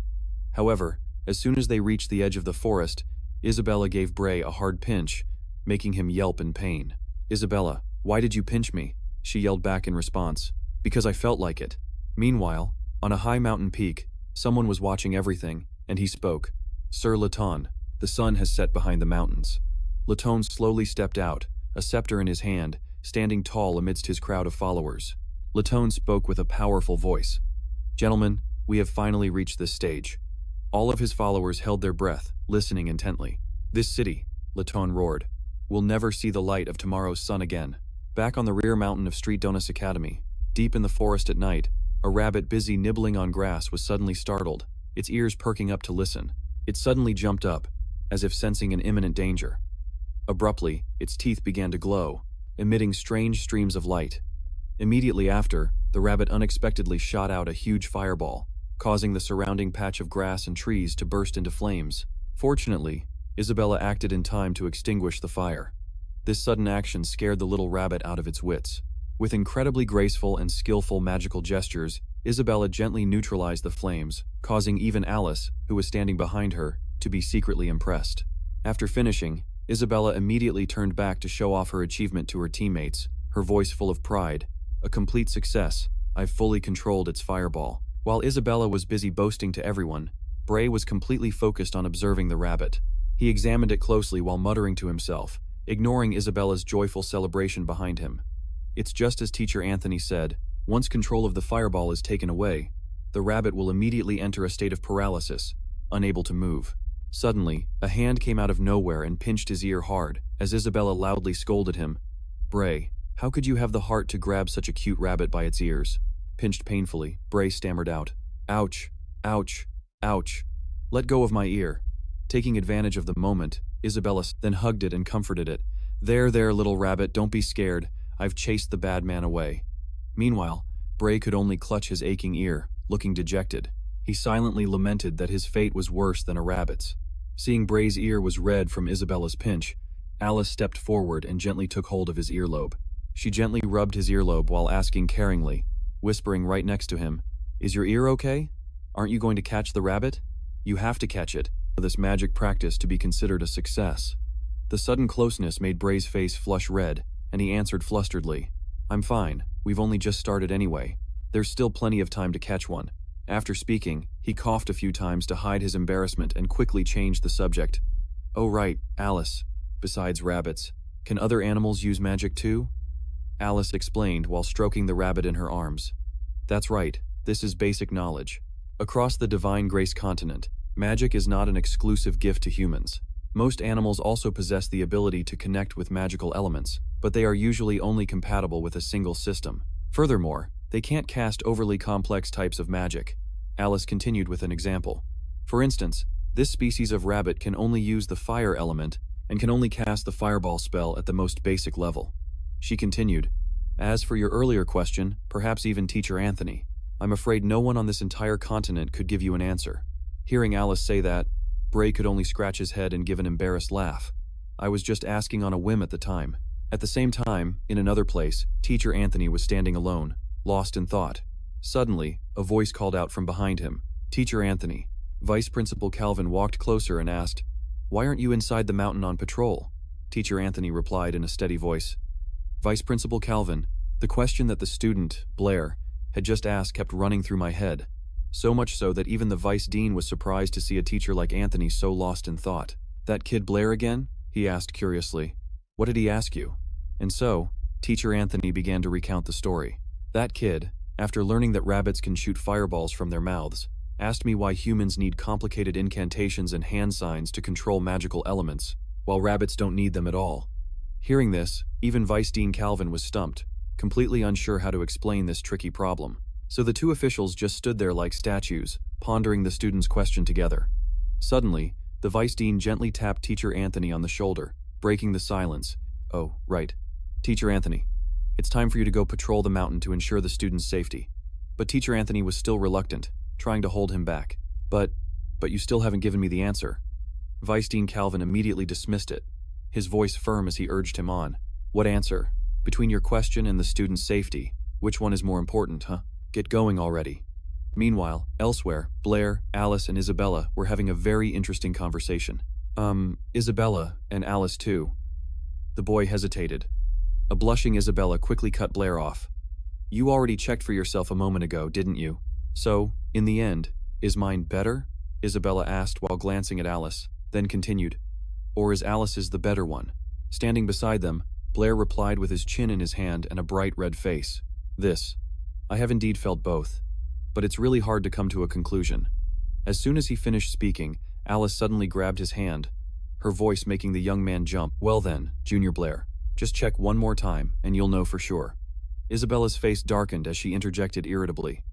However, as soon as they reached the edge of the forest, Isabella gave Bray a hard pinch, making him yelp in pain. "Isabella, why did you pinch me?" she yelled back in response. "Because I felt like it." Meanwhile, on a high mountain peak, someone was watching everything, and he spoke. "Sir Laton, the sun has set behind the mountains." Laton slowly stepped out, a scepter in his hand, standing tall amidst his crowd of followers. Laton spoke with a powerful voice. "Gentlemen, we have finally reached this stage." All of his followers held their breath, listening intently. "This city," Laton roared, "will never see the light of tomorrow's sun again." Back on the rear mountain of Street Donis Academy, deep in the forest at night, a rabbit busy nibbling on grass was suddenly startled, its ears perking up to listen. It suddenly jumped up, as if sensing an imminent danger. Abruptly, its teeth began to glow, emitting strange streams of light. Immediately after, the rabbit unexpectedly shot out a huge fireball, causing the surrounding patch of grass and trees to burst into flames. Fortunately, Isabella acted in time to extinguish the fire. This sudden action scared the little rabbit out of its wits. With incredibly graceful and skillful magical gestures, Isabella gently neutralized the flames, causing even Alice, who was standing behind her, to be secretly impressed. After finishing, Isabella immediately turned back to show off her achievement to her teammates, her voice full of pride. "A complete success. I've fully controlled its fireball." While Isabella was busy boasting to everyone, Bray was completely focused on observing the rabbit. He examined it closely while muttering to himself, ignoring Isabella's joyful celebration behind him. It's just as Teacher Anthony said, once control of the fireball is taken away, the rabbit will immediately enter a state of paralysis, unable to move. Suddenly, a hand came out of nowhere and pinched his ear hard, as Isabella loudly scolded him. "Bray, how could you have the heart to grab such a cute rabbit by its ears?" Pinched painfully, Bray stammered out, "Ouch, ouch, ouch. Let go of my ear." Taking advantage of the moment, Isabella then hugged it and comforted it. There, little rabbit, don't be scared. I've chased the bad man away." Meanwhile, Bray could only clutch his aching ear, looking dejected. He silently lamented that his fate was worse than a rabbit's. Seeing Bray's ear was red from Isabella's pinch, Alice stepped forward and gently took hold of his earlobe. She gently rubbed his earlobe while asking caringly, whispering right next to him, "Is your ear okay? Aren't you going to catch the rabbit? You have to catch it for this magic practice to be considered a success." The sudden closeness made Bray's face flush red, and he answered flusteredly, "I'm fine, we've only just started anyway. There's still plenty of time to catch one." After speaking, he coughed a few times to hide his embarrassment and quickly changed the subject. "Oh right, Alice. Besides rabbits, can other animals use magic too?" Alice explained while stroking the rabbit in her arms. "That's right, this is basic knowledge. Across the Divine Grace continent, magic is not an exclusive gift to humans. Most animals also possess the ability to connect with magical elements, but they are usually only compatible with a single system. Furthermore, they can't cast overly complex types of magic." Alice continued with an example. "For instance, this species of rabbit can only use the fire element and can only cast the fireball spell at the most basic level." She continued, "As for your earlier question, perhaps even Teacher Anthony, I'm afraid no one on this entire continent could give you an answer." Hearing Alice say that, Bray could only scratch his head and give an embarrassed laugh. "I was just asking on a whim at the time." At the same time, in another place, Teacher Anthony was standing alone, lost in thought. Suddenly, a voice called out from behind him, "Teacher Anthony." Vice Principal Calvin walked closer and asked, "Why aren't you inside the mountain on patrol?" Teacher Anthony replied in a steady voice, "Vice Principal Calvin, the question that the student, Blair, had just asked kept running through my head. So much so that even the Vice Dean was surprised to see a teacher like Anthony so lost in thought." "That kid Blair again?" he asked curiously. "What did he ask you?" And so, Teacher Anthony began to recount the story. "That kid, after learning that rabbits can shoot fireballs from their mouths, asked me why humans need complicated incantations and hand signs to control magical elements, while rabbits don't need them at all." Hearing this, even Vice Dean Calvin was stumped, completely unsure how to explain this tricky problem. So the two officials just stood there like statues, pondering the student's question together. Suddenly, the Vice Dean gently tapped Teacher Anthony on the shoulder, breaking the silence. "Oh, right. Teacher Anthony, it's time for you to go patrol the mountain to ensure the student's safety." But Teacher Anthony was still reluctant, trying to hold him back. But you still haven't given me the answer." Vice Dean Calvin immediately dismissed it, his voice firm as he urged him on. "What answer? Between your question and the student's safety, which one is more important, huh? Get going already." Meanwhile, elsewhere, Blair, Alice, and Isabella were having a very interesting conversation. Isabella, and Alice too." The boy hesitated. A blushing Isabella quickly cut Blair off. "You already checked for yourself a moment ago, didn't you? So, in the end, is mine better?" Isabella asked while glancing at Alice, then continued, "Or is Alice's the better one?" Standing beside them, Blair replied with his chin in his hand and a bright red face. I have indeed felt both. But it's really hard to come to a conclusion." As soon as he finished speaking, Alice suddenly grabbed his hand, her voice making the young man jump. "Well then, Junior Blair, just check one more time and you'll know for sure." Isabella's face darkened as she interjected irritably,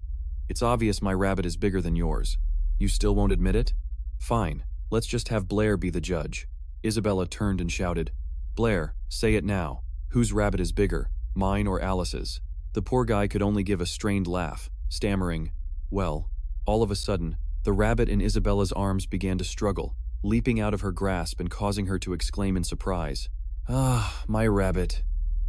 "It's obvious my rabbit is bigger than yours. You still won't admit it? Fine, let's just have Blair be the judge." Isabella turned and shouted, "Blair, say it now. Whose rabbit is bigger, mine or Alice's?" The poor guy could only give a strained laugh, stammering, "Well." All of a sudden, the rabbit in Isabella's arms began to struggle, leaping out of her grasp and causing her to exclaim in surprise, "Ah, my rabbit."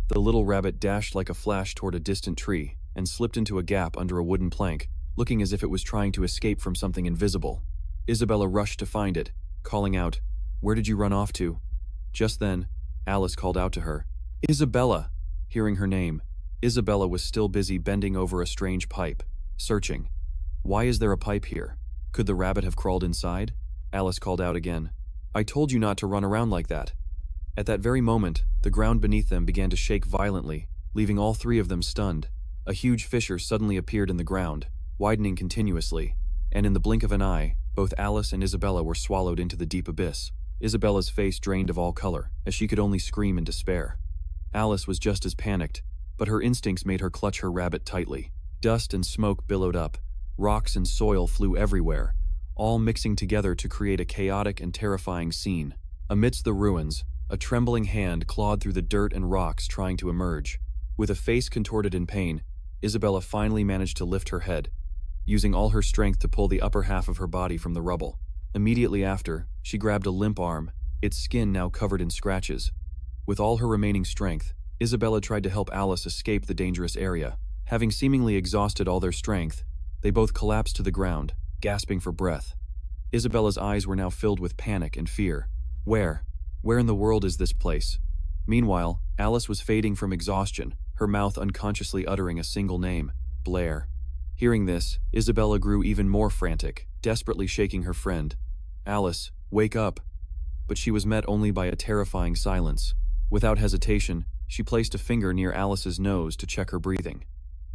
The little rabbit dashed like a flash toward a distant tree and slipped into a gap under a wooden plank, looking as if it was trying to escape from something invisible. Isabella rushed to find it, calling out, "Where did you run off to?" Just then, Alice called out to her, "Isabella!" Hearing her name, Isabella was still busy bending over a strange pipe, searching. "Why is there a pipe here? Could the rabbit have crawled inside?" Alice called out again, "I told you not to run around like that." At that very moment, the ground beneath them began to shake violently, leaving all three of them stunned. A huge fissure suddenly appeared in the ground, widening continuously, and in the blink of an eye, both Alice and Isabella were swallowed into the deep abyss. Isabella's face drained of all color, as she could only scream in despair. Alice was just as panicked, but her instincts made her clutch her rabbit tightly. Dust and smoke billowed up, rocks and soil flew everywhere, all mixing together to create a chaotic and terrifying scene. Amidst the ruins, a trembling hand clawed through the dirt and rocks trying to emerge. With a face contorted in pain, Isabella finally managed to lift her head, using all her strength to pull the upper half of her body from the rubble. Immediately after, she grabbed a limp arm, its skin now covered in scratches. With all her remaining strength, Isabella tried to help Alice escape the dangerous area. Having seemingly exhausted all their strength, they both collapsed to the ground, gasping for breath. Isabella's eyes were now filled with panic and fear. Where in the world is this place? Meanwhile, Alice was fading from exhaustion, her mouth unconsciously uttering a single name, Blair. Hearing this, Isabella grew even more frantic, desperately shaking her friend. "Alice, wake up." But she was met only by a terrifying silence. Without hesitation, she placed a finger near Alice's nose to check her breathing.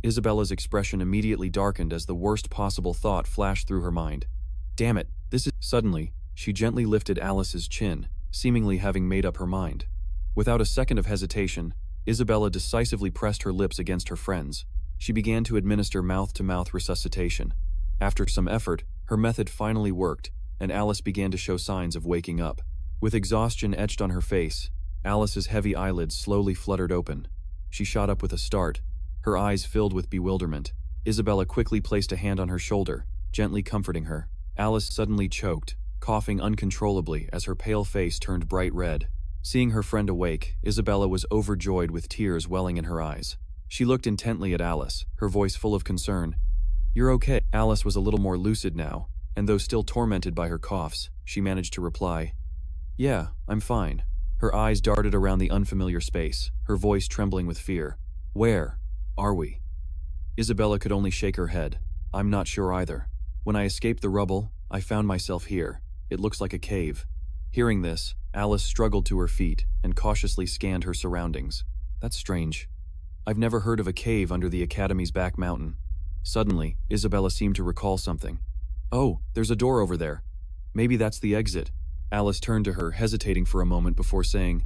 Isabella's expression immediately darkened as the worst possible thought flashed through her mind. "Damn it, this is—" Suddenly, she gently lifted Alice's chin, seemingly having made up her mind. Without a second of hesitation, Isabella decisively pressed her lips against her friend's. She began to administer mouth-to-mouth resuscitation. After some effort, her method finally worked, and Alice began to show signs of waking up. With exhaustion etched on her face, Alice's heavy eyelids slowly fluttered open. She shot up with a start, her eyes filled with bewilderment. Isabella quickly placed a hand on her shoulder, gently comforting her. Alice suddenly choked, coughing uncontrollably as her pale face turned bright red. Seeing her friend awake, Isabella was overjoyed with tears welling in her eyes. She looked intently at Alice, her voice full of concern. You're okay. Alice was a little more lucid now, and though still tormented by her coughs, she managed to reply, Yeah, I'm fine. Her eyes darted around the unfamiliar space, her voice trembling with fear. Where are we? Isabella could only shake her head. I'm not sure either. When I escaped the rubble, I found myself here. It looks like a cave. Hearing this, Alice struggled to her feet and cautiously scanned her surroundings. That's strange. I've never heard of a cave under the Academy's back mountain. Suddenly, Isabella seemed to recall something. Oh, there's a door over there. Maybe that's the exit. Alice turned to her, hesitating for a moment before saying,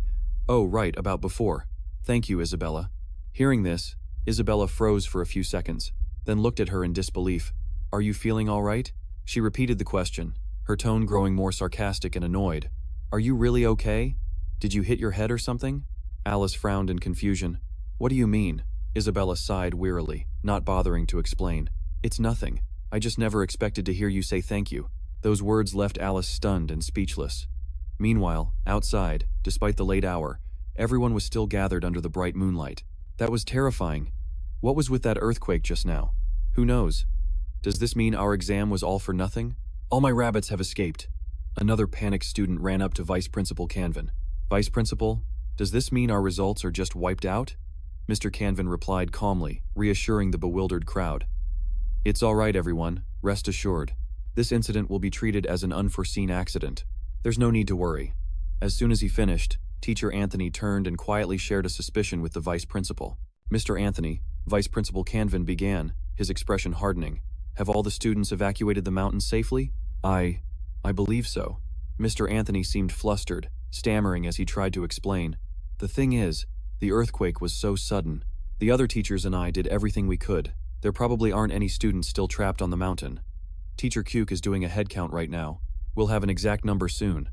Oh, right, about before. Thank you, Isabella. Hearing this, Isabella froze for a few seconds, then looked at her in disbelief. Are you feeling all right? She repeated the question, her tone growing more sarcastic and annoyed. Are you really okay? Did you hit your head or something? Alice frowned in confusion. What do you mean? Isabella sighed wearily, not bothering to explain. It's nothing. I just never expected to hear you say thank you. Those words left Alice stunned and speechless. Meanwhile, outside, despite the late hour, everyone was still gathered under the bright moonlight. That was terrifying. What was with that earthquake just now? Who knows? Does this mean our exam was all for nothing? All my rabbits have escaped. Another panicked student ran up to Vice Principal Canvin. Vice Principal, does this mean our results are just wiped out? Mr. Canvin replied calmly, reassuring the bewildered crowd. It's all right, everyone. Rest assured. This incident will be treated as an unforeseen accident. There's no need to worry. As soon as he finished, Teacher Anthony turned and quietly shared a suspicion with the Vice Principal. Mr. Anthony, Vice Principal Canvin began, his expression hardening. Have all the students evacuated the mountain safely? I believe so. Mr. Anthony seemed flustered, stammering as he tried to explain. The thing is, the earthquake was so sudden. The other teachers and I did everything we could. There probably aren't any students still trapped on the mountain. Teacher Cuke is doing a head count right now. We'll have an exact number soon.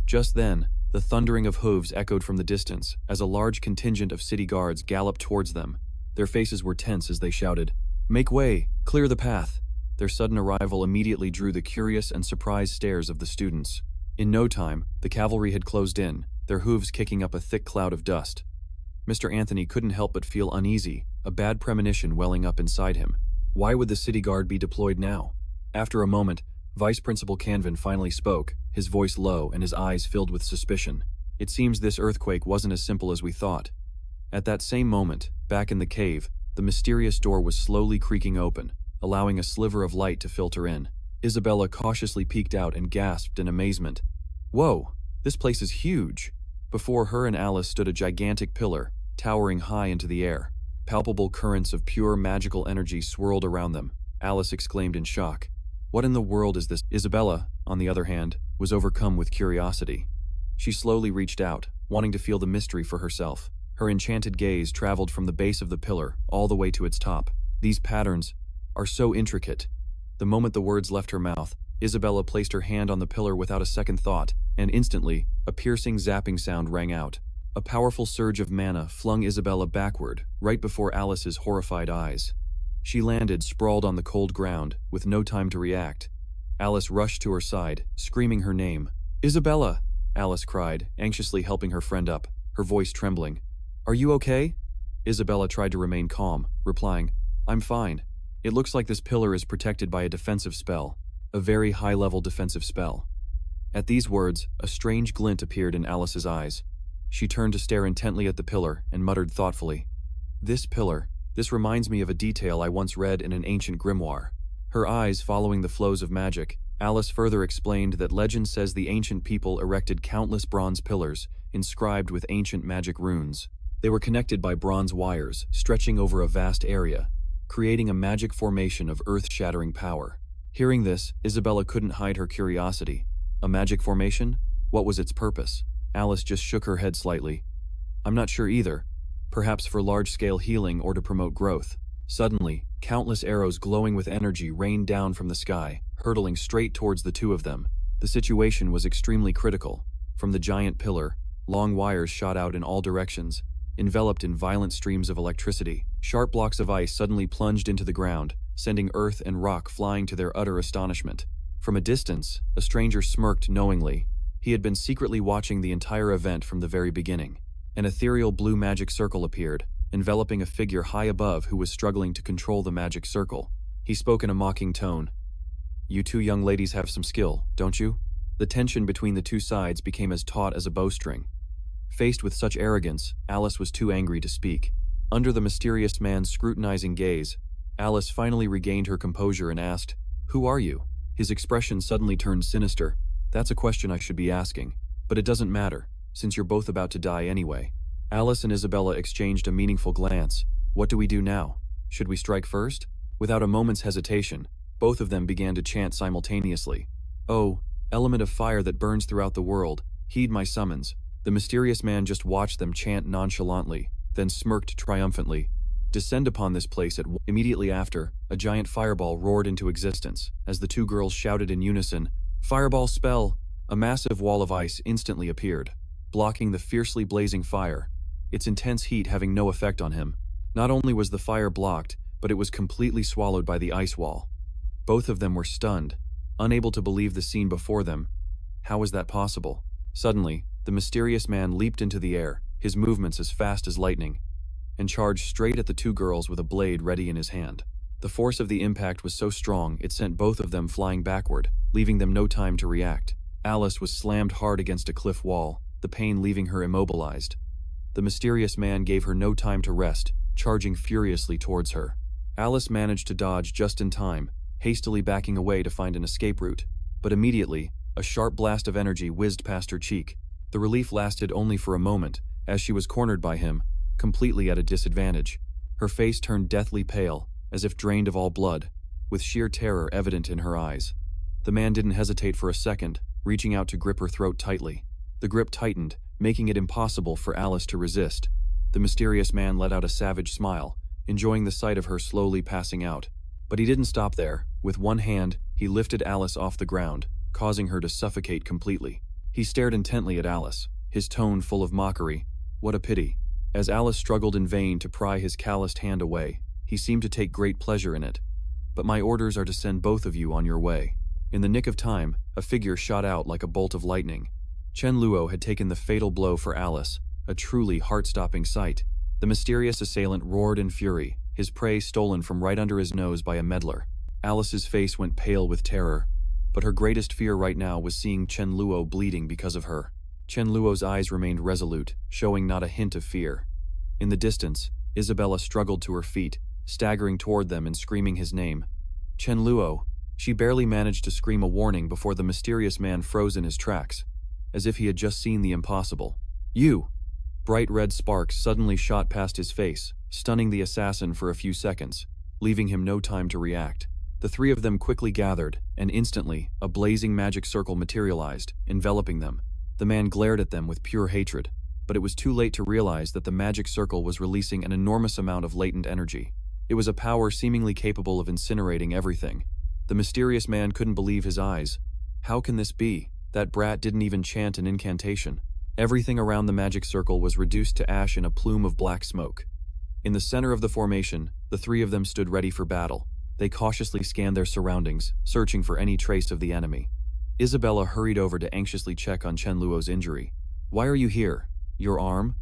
Just then, the thundering of hooves echoed from the distance as a large contingent of city guards galloped towards them. Their faces were tense as they shouted, Make way! Clear the path! Their sudden arrival immediately drew the curious and surprised stares of the students. In no time, the cavalry had closed in, their hooves kicking up a thick cloud of dust. Mr. Anthony couldn't help but feel uneasy, a bad premonition welling up inside him. Why would the city guard be deployed now? After a moment, Vice Principal Canvin finally spoke, his voice low and his eyes filled with suspicion. It seems this earthquake wasn't as simple as we thought. At that same moment, back in the cave, the mysterious door was slowly creaking open, allowing a sliver of light to filter in. Isabella cautiously peeked out and gasped in amazement. Whoa, this place is huge! Before her and Alice stood a gigantic pillar, towering high into the air. Palpable currents of pure magical energy swirled around them. Alice exclaimed in shock. What in the world is this? Isabella, on the other hand, was overcome with curiosity. She slowly reached out, wanting to feel the mystery for herself. Her enchanted gaze traveled from the base of the pillar all the way to its top. These patterns are so intricate. The moment the words left her mouth, Isabella placed her hand on the pillar without a second thought, and instantly, a piercing zapping sound rang out. A powerful surge of mana flung Isabella backward, right before Alice's horrified eyes. She landed sprawled on the cold ground, with no time to react. Alice rushed to her side, screaming her name. Isabella! Alice cried, anxiously helping her friend up, her voice trembling. Are you okay? Isabella tried to remain calm, replying, I'm fine. It looks like this pillar is protected by a defensive spell, a very high-level defensive spell. At these words, a strange glint appeared in Alice's eyes. She turned to stare intently at the pillar and muttered thoughtfully, This pillar, this reminds me of a detail I once read in an ancient grimoire. Her eyes following the flows of magic, Alice further explained that legend says the ancient people erected countless bronze pillars, inscribed with ancient magic runes. They were connected by bronze wires, stretching over a vast area, creating a magic formation of earth-shattering power. Hearing this, Isabella couldn't hide her curiosity. A magic formation? What was its purpose? Alice just shook her head slightly. I'm not sure either. Perhaps for large-scale healing or to promote growth. Suddenly, countless arrows glowing with energy rained down from the sky, hurtling straight towards the two of them. The situation was extremely critical. From the giant pillar, long wires shot out in all directions, enveloped in violent streams of electricity. Sharp blocks of ice suddenly plunged into the ground, sending earth and rock flying to their utter astonishment. From a distance, a stranger smirked knowingly. He had been secretly watching the entire event from the very beginning. An ethereal blue magic circle appeared, enveloping a figure high above who was struggling to control the magic circle. He spoke in a mocking tone. You two young ladies have some skill, don't you? The tension between the two sides became as taut as a bowstring. Faced with such arrogance, Alice was too angry to speak. Under the mysterious man's scrutinizing gaze, Alice finally regained her composure and asked, "Who are you?" His expression suddenly turned sinister. "That's a question I should be asking. But it doesn't matter, since you're both about to die anyway." Alice and Isabella exchanged a meaningful glance. What do we do now? Should we strike first? Without a moment's hesitation, both of them began to chant simultaneously. "Oh, element of fire that burns throughout the world, heed my summons." The mysterious man just watched them chant nonchalantly, then smirked triumphantly. "Descend upon this place at once." Immediately after, a giant fireball roared into existence. As the two girls shouted in unison, "Fireball spell!" a massive wall of ice instantly appeared, blocking the fiercely blazing fire, its intense heat having no effect on him. Not only was the fire blocked, but it was completely swallowed by the ice wall. Both of them were stunned, unable to believe the scene before them. How was that possible? Suddenly, the mysterious man leaped into the air, his movements as fast as lightning, and charged straight at the two girls with a blade ready in his hand. The force of the impact was so strong it sent both of them flying backward, leaving them no time to react. Alice was slammed hard against a cliff wall, the pain leaving her immobilized. The mysterious man gave her no time to rest, charging furiously towards her. Alice managed to dodge just in time, hastily backing away to find an escape route, but immediately, a sharp blast of energy whizzed past her cheek. The relief lasted only for a moment, as she was cornered by him, completely at a disadvantage. Her face turned deathly pale, as if drained of all blood, with sheer terror evident in her eyes. The man didn't hesitate for a second, reaching out to grip her throat tightly. The grip tightened, making it impossible for Alice to resist. The mysterious man let out a savage smile, enjoying the sight of her slowly passing out. But he didn't stop there. With one hand, he lifted Alice off the ground, causing her to suffocate completely. He stared intently at Alice, his tone full of mockery. What a pity. As Alice struggled in vain to pry his calloused hand away, he seemed to take great pleasure in it. "But my orders are to send both of you on your way." In the nick of time, a figure shot out like a bolt of lightning. Chen Luo had taken the fatal blow for Alice, a truly heart-stopping sight. The mysterious assailant roared in fury, his prey stolen from right under his nose by a meddler. Alice's face went pale with terror, but her greatest fear right now was seeing Chen Luo bleeding because of her. Chen Luo's eyes remained resolute, showing not a hint of fear. In the distance, Isabella struggled to her feet, staggering toward them and screaming his name. "Chen Luo!" She barely managed to scream a warning before the mysterious man froze in his tracks, as if he had just seen the impossible. "You!" Bright red sparks suddenly shot past his face, stunning the assassin for a few seconds, leaving him no time to react. The three of them quickly gathered, and instantly, a blazing magic circle materialized, enveloping them. The man glared at them with pure hatred, but it was too late to realize that the magic circle was releasing an enormous amount of latent energy. It was a power seemingly capable of incinerating everything. The mysterious man couldn't believe his eyes. How can this be? That brat didn't even chant an incantation. Everything around the magic circle was reduced to ash in a plume of black smoke. In the center of the formation, the three of them stood ready for battle. They cautiously scanned their surroundings, searching for any trace of the enemy. Isabella hurried over to anxiously check on Chen Luo's injury. "Why are you here? Your arm?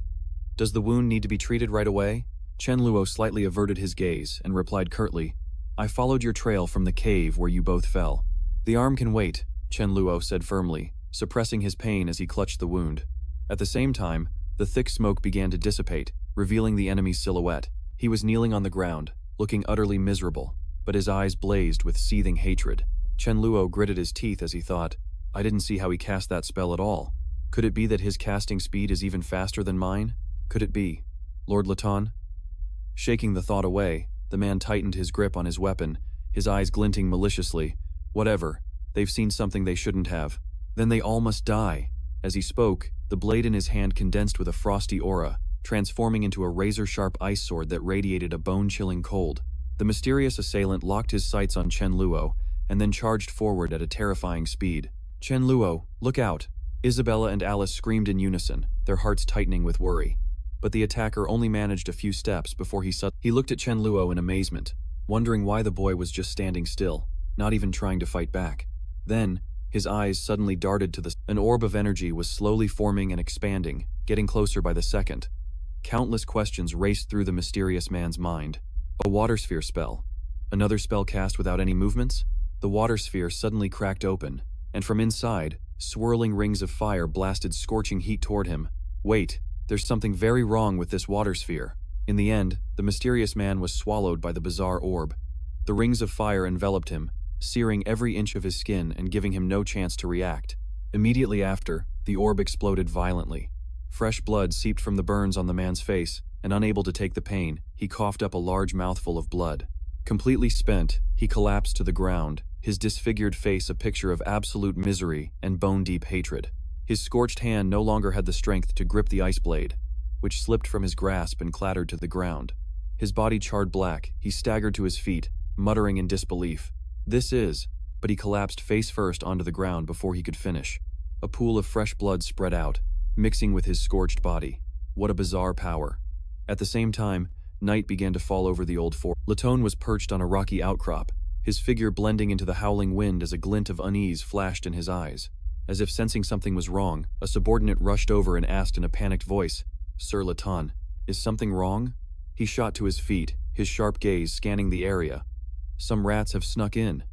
Does the wound need to be treated right away?" Chen Luo slightly averted his gaze and replied curtly, "I followed your trail from the cave where you both fell." "The arm can wait," Chen Luo said firmly, suppressing his pain as he clutched the wound. At the same time, the thick smoke began to dissipate, revealing the enemy's silhouette. He was kneeling on the ground, looking utterly miserable, but his eyes blazed with seething hatred. Chen Luo gritted his teeth as he thought, "I didn't see how he cast that spell at all. Could it be that his casting speed is even faster than mine? Could it be Lord Laton?" Shaking the thought away, the man tightened his grip on his weapon, his eyes glinting maliciously. "Whatever, they've seen something they shouldn't have. Then they all must die." As he spoke, the blade in his hand condensed with a frosty aura, transforming into a razor-sharp ice sword that radiated a bone-chilling cold. The mysterious assailant locked his sights on Chen Luo, and then charged forward at a terrifying speed. "Chen Luo, look out!" Isabella and Alice screamed in unison, their hearts tightening with worry. But the attacker only managed a few steps before he looked at Chen Luo in amazement, wondering why the boy was just standing still, not even trying to fight back. Then, his eyes suddenly darted to an orb of energy was slowly forming and expanding, getting closer by the second. Countless questions raced through the mysterious man's mind. A water sphere spell. Another spell cast without any movements? The water sphere suddenly cracked open, and from inside, swirling rings of fire blasted scorching heat toward him. Wait, there's something very wrong with this water sphere. In the end, the mysterious man was swallowed by the bizarre orb. The rings of fire enveloped him, searing every inch of his skin and giving him no chance to react. Immediately after, the orb exploded violently. Fresh blood seeped from the burns on the man's face, and unable to take the pain, he coughed up a large mouthful of blood. Completely spent, he collapsed to the ground, his disfigured face a picture of absolute misery and bone-deep hatred. His scorched hand no longer had the strength to grip the ice blade, which slipped from his grasp and clattered to the ground. His body charred black, he staggered to his feet, muttering in disbelief. But he collapsed face first onto the ground before he could finish. A pool of fresh blood spread out, mixing with his scorched body. What a bizarre power. At the same time, night began to fall over the old fort. Latone was perched on a rocky outcrop, his figure blending into the howling wind as a glint of unease flashed in his eyes. As if sensing something was wrong, a subordinate rushed over and asked in a panicked voice, "Sir Latone, is something wrong?" He shot to his feet, his sharp gaze scanning the area. Some rats have snuck in.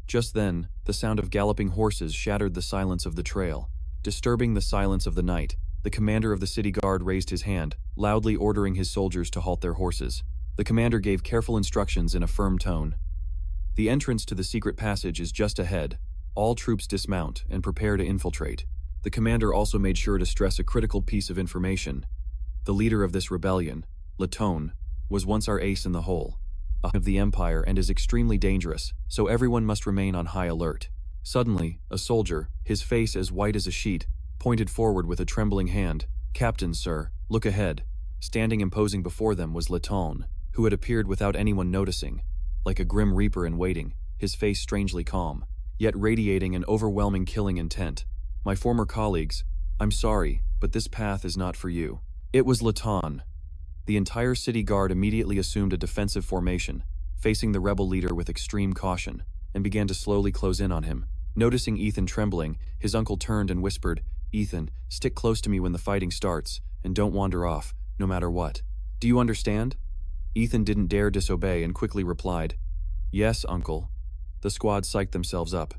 Just then, the sound of galloping horses shattered the silence of the trail. Disturbing the silence of the night, the commander of the city guard raised his hand, loudly ordering his soldiers to halt their horses. The commander gave careful instructions in a firm tone. "The entrance to the secret passage is just ahead. All troops dismount and prepare to infiltrate." The commander also made sure to stress a critical piece of information. The leader of this rebellion, Latone, was once our ace in the hole, of the Empire, and is extremely dangerous, so everyone must remain on high alert. Suddenly, a soldier, his face as white as a sheet, pointed forward with a trembling hand. "Captain, sir, look ahead." Standing imposing before them was Latone, who had appeared without anyone noticing, like a grim reaper in waiting, his face strangely calm, yet radiating an overwhelming killing intent. "My former colleagues, I'm sorry, but this path is not for you." It was Latone. The entire city guard immediately assumed a defensive formation, facing the rebel leader with extreme caution, and began to slowly close in on him. Noticing Ethan trembling, his uncle turned and whispered, "Ethan, stick close to me when the fighting starts, and don't wander off, no matter what. Do you understand?" Ethan didn't dare disobey and quickly replied, "Yes, uncle." The squad psyched themselves up.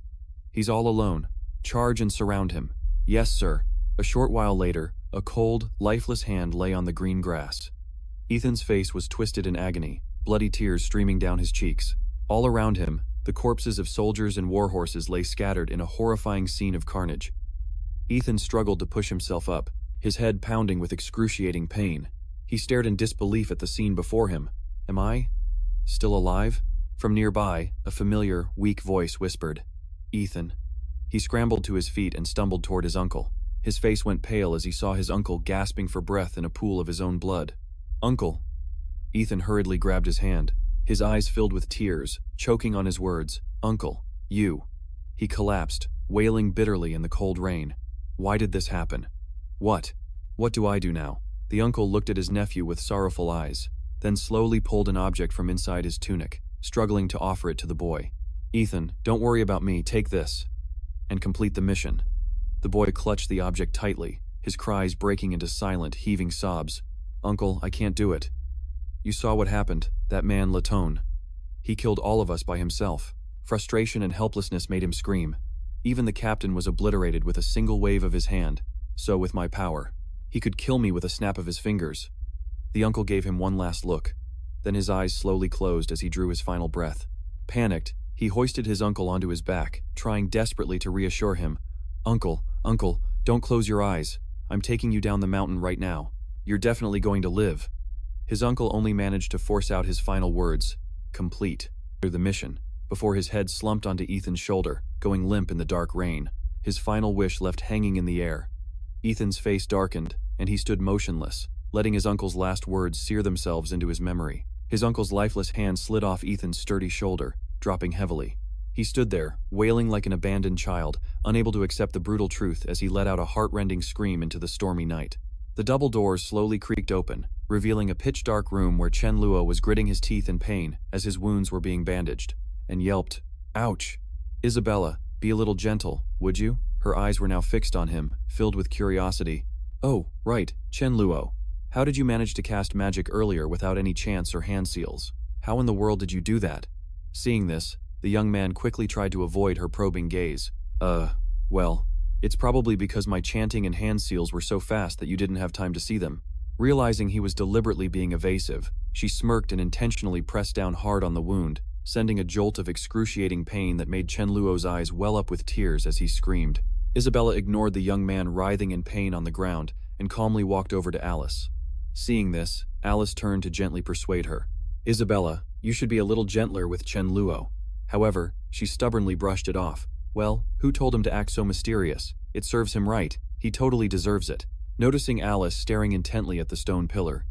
"He's all alone. Charge and surround him." "Yes, sir." A short while later, a cold, lifeless hand lay on the green grass. Ethan's face was twisted in agony, bloody tears streaming down his cheeks. All around him, the corpses of soldiers and war horses lay scattered in a horrifying scene of carnage. Ethan struggled to push himself up, his head pounding with excruciating pain. He stared in disbelief at the scene before him. "Am I still alive?" From nearby, a familiar, weak voice whispered, "Ethan." He scrambled to his feet and stumbled toward his uncle. His face went pale as he saw his uncle gasping for breath in a pool of his own blood. "Uncle." Ethan hurriedly grabbed his hand, his eyes filled with tears, choking on his words. "Uncle, you." He collapsed, wailing bitterly in the cold rain. "Why did this happen? What do I do now?" The uncle looked at his nephew with sorrowful eyes, then slowly pulled an object from inside his tunic, struggling to offer it to the boy. "Ethan, don't worry about me, take this, and complete the mission." The boy clutched the object tightly, his cries breaking into silent, heaving sobs. "Uncle, I can't do it. You saw what happened, that man Latone. He killed all of us by himself." Frustration and helplessness made him scream. Even the captain was obliterated with a single wave of his hand. So with my power, he could kill me with a snap of his fingers. The uncle gave him one last look. Then his eyes slowly closed as he drew his final breath. Panicked, he hoisted his uncle onto his back, trying desperately to reassure him. Uncle, don't close your eyes. I'm taking you down the mountain right now. You're definitely going to live." His uncle only managed to force out his final words, "Complete," through the mission, before his head slumped onto Ethan's shoulder, going limp in the dark rain. His final wish left hanging in the air. Ethan's face darkened, and he stood motionless, letting his uncle's last words sear themselves into his memory. His uncle's lifeless hand slid off Ethan's sturdy shoulder, dropping heavily. He stood there, wailing like an abandoned child, unable to accept the brutal truth as he let out a heart-rending scream into the stormy night. The double doors slowly creaked open, revealing a pitch-dark room where Chen Luo was gritting his teeth in pain as his wounds were being bandaged, and yelped, "Ouch! Isabella, be a little gentle, would you?" Her eyes were now fixed on him, filled with curiosity. "Oh, right, Chen Luo. How did you manage to cast magic earlier without any chance or hand seals? How in the world did you do that?" Seeing this, the young man quickly tried to avoid her probing gaze. Well, it's probably because my chanting and hand seals were so fast that you didn't have time to see them. Realizing he was deliberately being evasive, she smirked and intentionally pressed down hard on the wound, sending a jolt of excruciating pain that made Chen Luo's eyes well up with tears as he screamed. Isabella ignored the young man writhing in pain on the ground and calmly walked over to Alice. Seeing this, Alice turned to gently persuade her. Isabella, you should be a little gentler with Chen Luo. However, she stubbornly brushed it off. Well, who told him to act so mysterious? It serves him right. He totally deserves it. Noticing Alice staring intently at the stone pillar,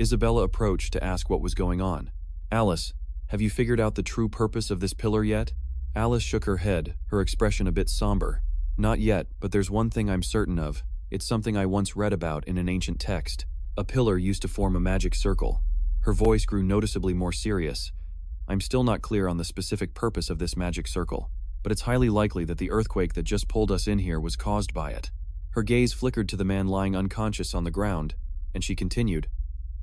Isabella approached to ask what was going on. Alice, have you figured out the true purpose of this pillar yet? Alice shook her head, her expression a bit somber. Not yet, but there's one thing I'm certain of. It's something I once read about in an ancient text. A pillar used to form a magic circle. Her voice grew noticeably more serious. I'm still not clear on the specific purpose of this magic circle, but it's highly likely that the earthquake that just pulled us in here was caused by it. Her gaze flickered to the man lying unconscious on the ground, and she continued,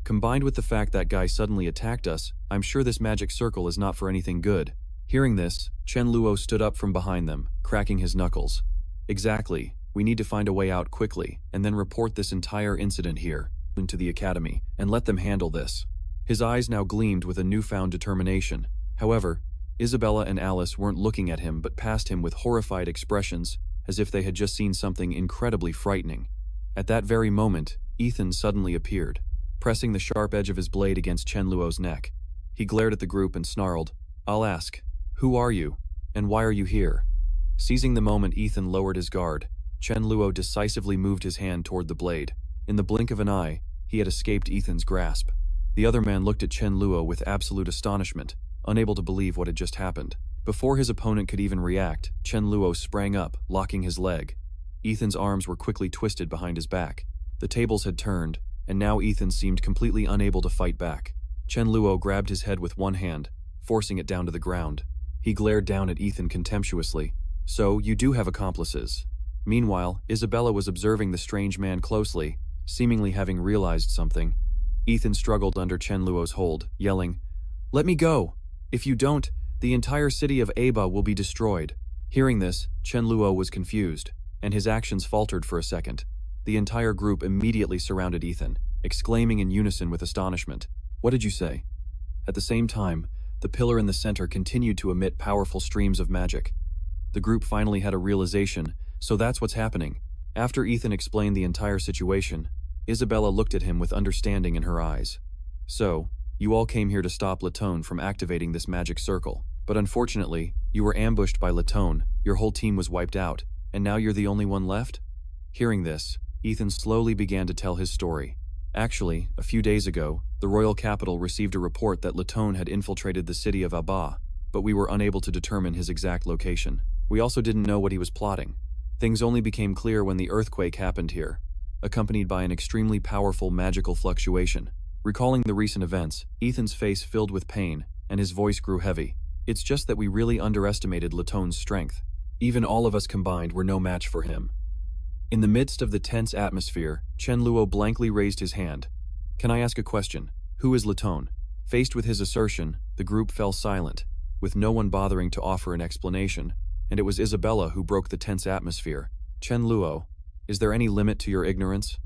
combined with the fact that guy suddenly attacked us, I'm sure this magic circle is not for anything good. Hearing this, Chen Luo stood up from behind them, cracking his knuckles. Exactly, we need to find a way out quickly, and then report this entire incident here into the academy, and let them handle this. His eyes now gleamed with a newfound determination. However, Isabella and Alice weren't looking at him but past him with horrified expressions, as if they had just seen something incredibly frightening. At that very moment, Ethan suddenly appeared, pressing the sharp edge of his blade against Chen Luo's neck. He glared at the group and snarled, I'll ask, who are you, and why are you here? Seizing the moment Ethan lowered his guard, Chen Luo decisively moved his hand toward the blade. In the blink of an eye, he had escaped Ethan's grasp. The other man looked at Chen Luo with absolute astonishment, unable to believe what had just happened. Before his opponent could even react, Chen Luo sprang up, locking his leg. Ethan's arms were quickly twisted behind his back. The tables had turned, and now Ethan seemed completely unable to fight back. Chen Luo grabbed his head with one hand, forcing it down to the ground. He glared down at Ethan contemptuously. So, you do have accomplices. Meanwhile, Isabella was observing the strange man closely, seemingly having realized something. Ethan struggled under Chen Luo's hold, yelling, Let me go! If you don't, the entire city of Aba will be destroyed. Hearing this, Chen Luo was confused, and his actions faltered for a second. The entire group immediately surrounded Ethan, exclaiming in unison with astonishment, What did you say? At the same time, the pillar in the center continued to emit powerful streams of magic. The group finally had a realization, so that's what's happening. After Ethan explained the entire situation, Isabella looked at him with understanding in her eyes. So, you all came here to stop Latone from activating this magic circle. But unfortunately, you were ambushed by Latone, your whole team was wiped out, and now you're the only one left? Hearing this, Ethan slowly began to tell his story. Actually, a few days ago, the royal capital received a report that Latone had infiltrated the city of Aba, but we were unable to determine his exact location. We also didn't know what he was plotting. Things only became clear when the earthquake happened here, accompanied by an extremely powerful magical fluctuation. Recalling the recent events, Ethan's face filled with pain, and his voice grew heavy. It's just that we really underestimated Latone's strength. Even all of us combined were no match for him. In the midst of the tense atmosphere, Chen Luo blankly raised his hand. Can I ask a question? Who is Latone? Faced with his assertion, the group fell silent, with no one bothering to offer an explanation, and it was Isabella who broke the tense atmosphere. Chen Luo, is there any limit to your ignorance?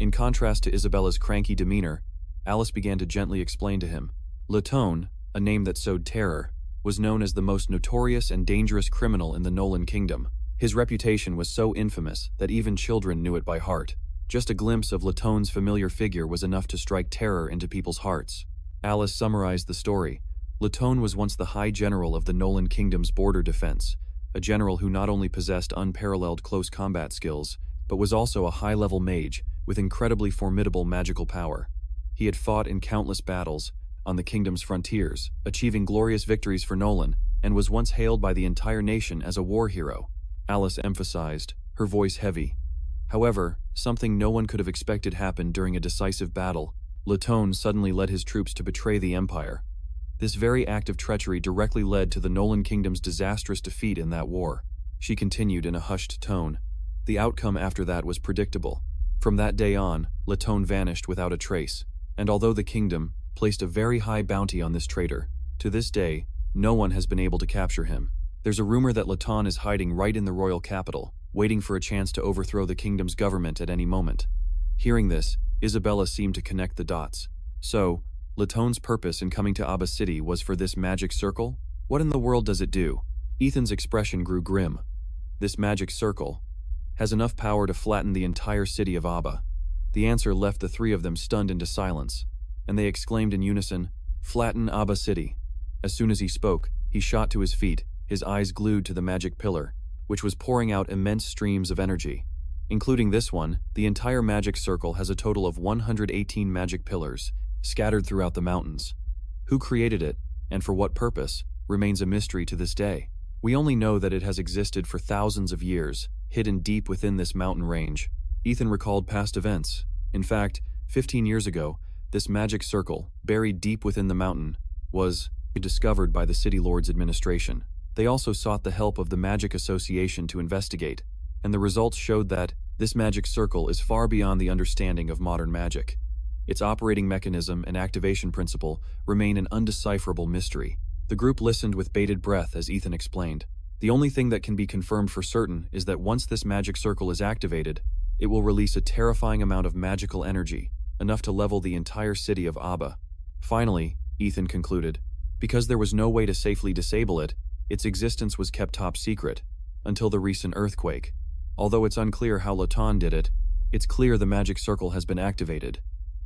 In contrast to Isabella's cranky demeanor, Alice began to gently explain to him. Latone, a name that sowed terror, was known as the most notorious and dangerous criminal in the Nolan Kingdom. His reputation was so infamous that even children knew it by heart. Just a glimpse of Latone's familiar figure was enough to strike terror into people's hearts. Alice summarized the story. Latone was once the High General of the Nolan Kingdom's border defense, a general who not only possessed unparalleled close combat skills, but was also a high-level mage with incredibly formidable magical power. He had fought in countless battles on the kingdom's frontiers, achieving glorious victories for Nolan, and was once hailed by the entire nation as a war hero. Alice emphasized, her voice heavy. However, something no one could have expected happened during a decisive battle. Latone suddenly led his troops to betray the Empire. This very act of treachery directly led to the Nolan Kingdom's disastrous defeat in that war. She continued in a hushed tone. The outcome after that was predictable. From that day on, Latone vanished without a trace, and although the kingdom placed a very high bounty on this traitor, to this day, no one has been able to capture him. There's a rumor that Laton is hiding right in the royal capital, waiting for a chance to overthrow the kingdom's government at any moment. Hearing this, Isabella seemed to connect the dots. So, Laton's purpose in coming to Abba City was for this magic circle? What in the world does it do? Ethan's expression grew grim. This magic circle has enough power to flatten the entire city of Abba. The answer left the three of them stunned into silence, and they exclaimed in unison, "Flatten Abba City." As soon as he spoke, he shot to his feet, his eyes glued to the magic pillar, which was pouring out immense streams of energy. Including this one, the entire magic circle has a total of 118 magic pillars, scattered throughout the mountains. Who created it, and for what purpose, remains a mystery to this day. We only know that it has existed for thousands of years, hidden deep within this mountain range. Ethan recalled past events. In fact, 15 years ago, this magic circle, buried deep within the mountain, was discovered by the City Lord's administration. They also sought the help of the Magic Association to investigate, and the results showed that this magic circle is far beyond the understanding of modern magic. Its operating mechanism and activation principle remain an undecipherable mystery. The group listened with bated breath as Ethan explained. The only thing that can be confirmed for certain is that once this magic circle is activated, it will release a terrifying amount of magical energy, enough to level the entire city of Abba. Finally, Ethan concluded, because there was no way to safely disable it, its existence was kept top secret, until the recent earthquake. Although it's unclear how Laton did it, it's clear the magic circle has been activated.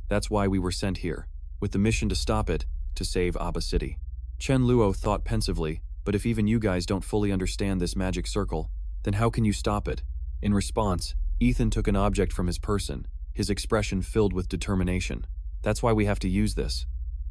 That's why we were sent here, with the mission to stop it, to save Abba City. Chen Luo thought pensively, but if even you guys don't fully understand this magic circle, then how can you stop it? In response, Ethan took an object from his person, his expression filled with determination. That's why we have to use this.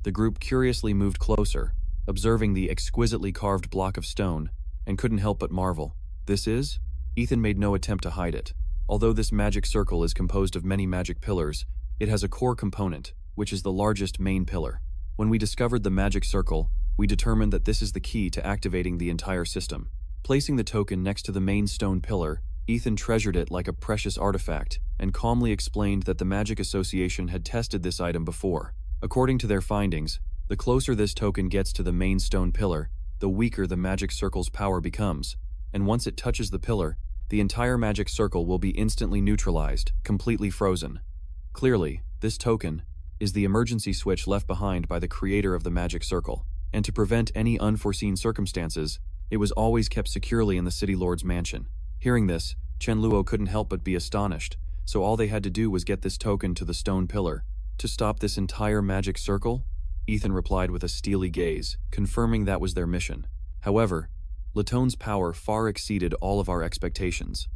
The group curiously moved closer, observing the exquisitely carved block of stone, and couldn't help but marvel. This is? Ethan made no attempt to hide it. Although this magic circle is composed of many magic pillars, it has a core component, which is the largest main pillar. When we discovered the magic circle, we determined that this is the key to activating the entire system. Placing the token next to the main stone pillar, Ethan treasured it like a precious artifact and calmly explained that the Magic Association had tested this item before. According to their findings, the closer this token gets to the main stone pillar, the weaker the magic circle's power becomes, and once it touches the pillar, the entire magic circle will be instantly neutralized, completely frozen. Clearly, this token is the emergency switch left behind by the creator of the magic circle, and to prevent any unforeseen circumstances, it was always kept securely in the City Lord's mansion. Hearing this, Chen Luo couldn't help but be astonished, so all they had to do was get this token to the stone pillar. To stop this entire magic circle? Ethan replied with a steely gaze, confirming that was their mission. However, Laton's power far exceeded all of our expectations.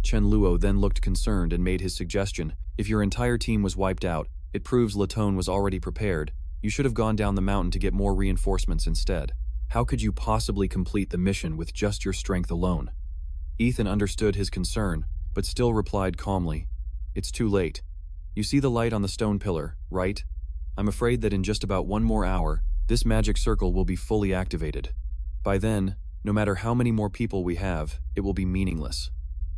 Chen Luo then looked concerned and made his suggestion. If your entire team was wiped out, it proves Laton was already prepared. You should have gone down the mountain to get more reinforcements instead. How could you possibly complete the mission with just your strength alone? Ethan understood his concern, but still replied calmly, "It's too late. You see the light on the stone pillar, right? I'm afraid that in just about 1 more hour, this magic circle will be fully activated. By then, no matter how many more people we have, it will be meaningless."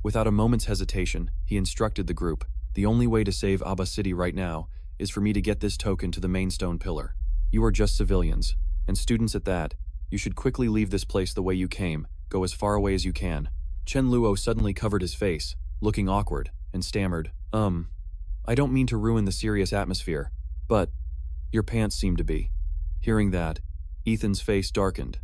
Without a moment's hesitation, he instructed the group, "The only way to save Abba City right now is for me to get this token to the main stone pillar. You are just civilians, and students at that. You should quickly leave this place the way you came, go as far away as you can." Chen Luo suddenly covered his face, looking awkward, and stammered, I don't mean to ruin the serious atmosphere, but your pants seem to be." Hearing that, Ethan's face darkened,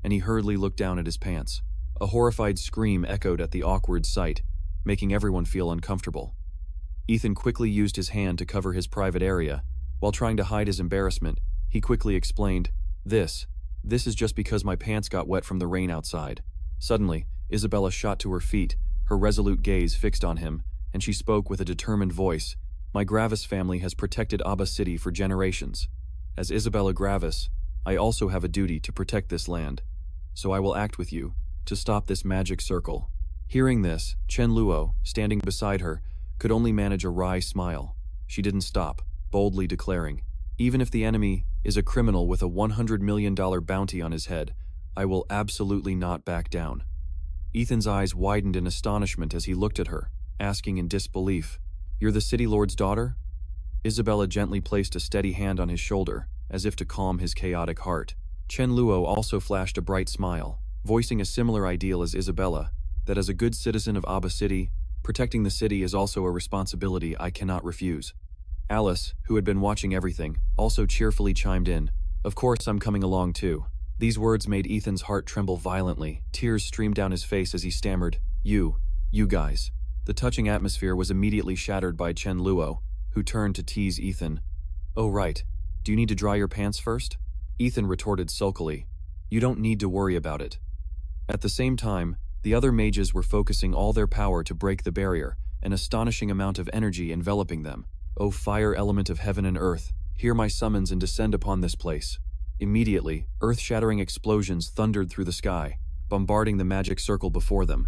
and he hurriedly looked down at his pants. A horrified scream echoed at the awkward sight, making everyone feel uncomfortable. Ethan quickly used his hand to cover his private area. While trying to hide his embarrassment, he quickly explained, This is just because my pants got wet from the rain outside." Suddenly, Isabella shot to her feet, her resolute gaze fixed on him, and she spoke with a determined voice. "My Gravis family has protected Abba City for generations. As Isabella Gravis, I also have a duty to protect this land. So I will act with you, to stop this magic circle." Hearing this, Chen Luo, standing beside her, could only manage a wry smile. She didn't stop, boldly declaring, "Even if the enemy is a criminal with a $100 million bounty on his head, I will absolutely not back down." Ethan's eyes widened in astonishment as he looked at her, asking in disbelief, "You're the City Lord's daughter?" Isabella gently placed a steady hand on his shoulder, as if to calm his chaotic heart. Chen Luo also flashed a bright smile, voicing a similar ideal as Isabella, that as a good citizen of Aba City, protecting the city is also a responsibility I cannot refuse. Alice, who had been watching everything, also cheerfully chimed in, "Of course I'm coming along too." These words made Ethan's heart tremble violently. Tears streamed down his face as he stammered, You guys." The touching atmosphere was immediately shattered by Chen Luo, who turned to tease Ethan. "Oh right, do you need to dry your pants first?" Ethan retorted sulkily, "You don't need to worry about it." At the same time, the other mages were focusing all their power to break the barrier, an astonishing amount of energy enveloping them. "O fire element of heaven and earth, hear my summons and descend upon this place." Immediately, earth-shattering explosions thundered through the sky, bombarding the magic circle before them.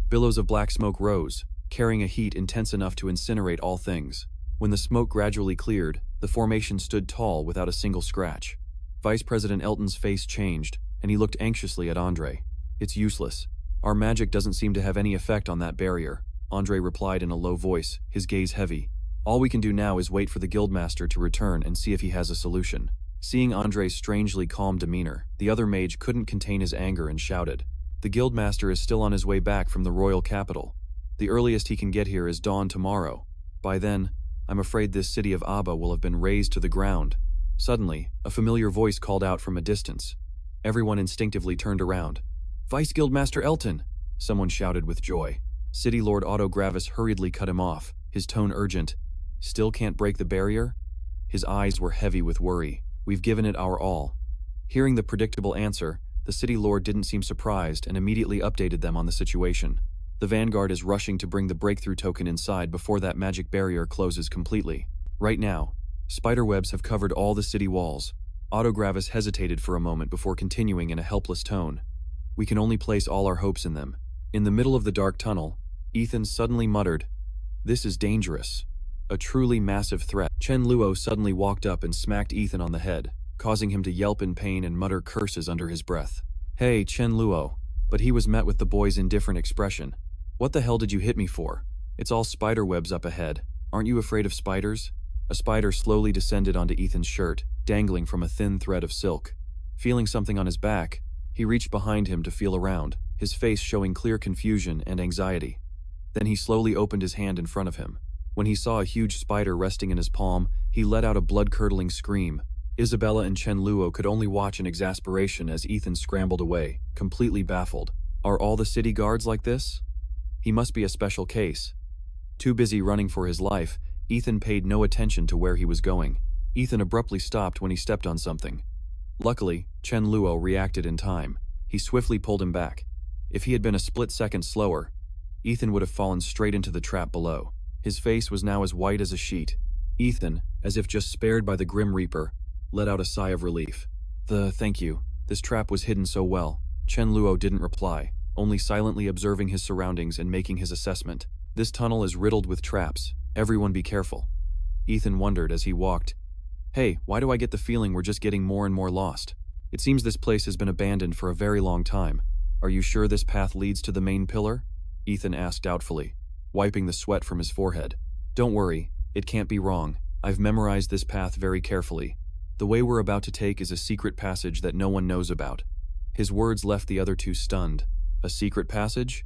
Billows of black smoke rose, carrying a heat intense enough to incinerate all things. When the smoke gradually cleared, the formation stood tall without a single scratch. Vice President Elton's face changed, and he looked anxiously at Andre. "It's useless. Our magic doesn't seem to have any effect on that barrier," Andre replied in a low voice, his gaze heavy. "All we can do now is wait for the guildmaster to return and see if he has a solution." Seeing Andre's strangely calm demeanor, the other mage couldn't contain his anger and shouted, "The guildmaster is still on his way back from the royal capital. The earliest he can get here is dawn tomorrow. By then, I'm afraid this city of Aba will have been razed to the ground." Suddenly, a familiar voice called out from a distance. Everyone instinctively turned around. "Vice Guildmaster Elton!" someone shouted with joy. City Lord Otto Gravis hurriedly cut him off, his tone urgent. "Still can't break the barrier?" His eyes were heavy with worry. "We've given it our all." Hearing the predictable answer, the city lord didn't seem surprised and immediately updated them on the situation. "The Vanguard is rushing to bring the breakthrough token inside before that magic barrier closes completely. Right now, spiderwebs have covered all the city walls." Otto Gravis hesitated for a moment before continuing in a helpless tone. "We can only place all our hopes in them." In the middle of the dark tunnel, Ethan suddenly muttered, "This is dangerous. A truly massive threat." Chen Luo suddenly walked up and smacked Ethan on the head, causing him to yelp in pain and mutter curses under his breath. "Hey, Chen Luo." But he was met with the boy's indifferent expression. "What the hell did you hit me for? It's all spider webs up ahead. Aren't you afraid of spiders?" A spider slowly descended onto Ethan's shirt, dangling from a thin thread of silk. Feeling something on his back, he reached behind him to feel around, his face showing clear confusion and anxiety. Then he slowly opened his hand in front of him. When he saw a huge spider resting in his palm, he let out a blood-curdling scream. Isabella and Chen Luo could only watch in exasperation as Ethan scrambled away, completely baffled. Are all the city guards like this? He must be a special case. Too busy running for his life, Ethan paid no attention to where he was going. Ethan abruptly stopped when he stepped on something. Luckily, Chen Luo reacted in time. He swiftly pulled him back. If he had been a split second slower, Ethan would have fallen straight into the trap below. His face was now as white as a sheet. Ethan, as if just spared by the Grim Reaper, let out a sigh of relief. Thank you. This trap was hidden so well." Chen Luo didn't reply, only silently observing his surroundings and making his assessment. "This tunnel is riddled with traps. Everyone be careful." Ethan wondered as he walked. "Hey, why do I get the feeling we're just getting more and more lost? It seems this place has been abandoned for a very long time. Are you sure this path leads to the main pillar?" Ethan asked doubtfully, wiping the sweat from his forehead. "Don't worry, it can't be wrong. I've memorized this path very carefully. The way we're about to take is a secret passage that no one knows about." His words left the other two stunned. A secret passage?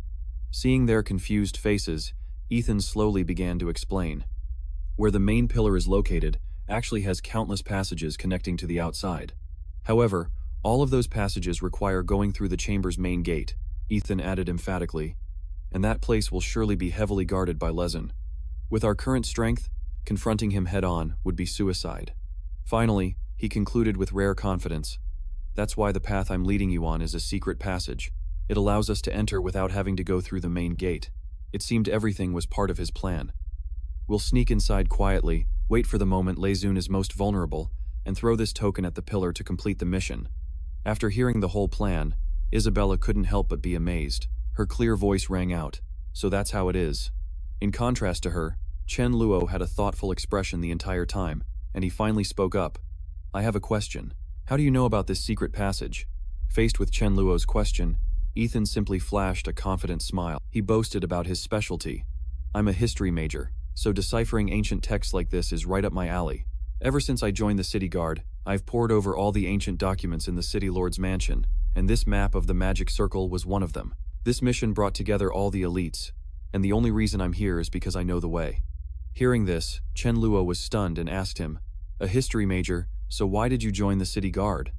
Seeing their confused faces, Ethan slowly began to explain. Where the main pillar is located actually has countless passages connecting to the outside. However, all of those passages require going through the chamber's main gate, Ethan added emphatically. And that place will surely be heavily guarded by Lezen. With our current strength, confronting him head-on would be suicide. Finally, he concluded with rare confidence. That's why the path I'm leading you on is a secret passage. It allows us to enter without having to go through the main gate. It seemed everything was part of his plan. We'll sneak inside quietly, wait for the moment Lezun is most vulnerable, and throw this token at the pillar to complete the mission. After hearing the whole plan, Isabella couldn't help but be amazed. Her clear voice rang out, "So that's how it is." In contrast to her, Chen Luo had a thoughtful expression the entire time, and he finally spoke up. "I have a question. How do you know about this secret passage?" Faced with Chen Luo's question, Ethan simply flashed a confident smile. He boasted about his specialty. "I'm a history major, so deciphering ancient texts like this is right up my alley. Ever since I joined the city guard, I've pored over all the ancient documents in the City Lord's mansion, and this map of the magic circle was one of them. This mission brought together all the elites, and the only reason I'm here is because I know the way." Hearing this, Chen Luo was stunned and asked him, "A history major, so why did you join the city guard?"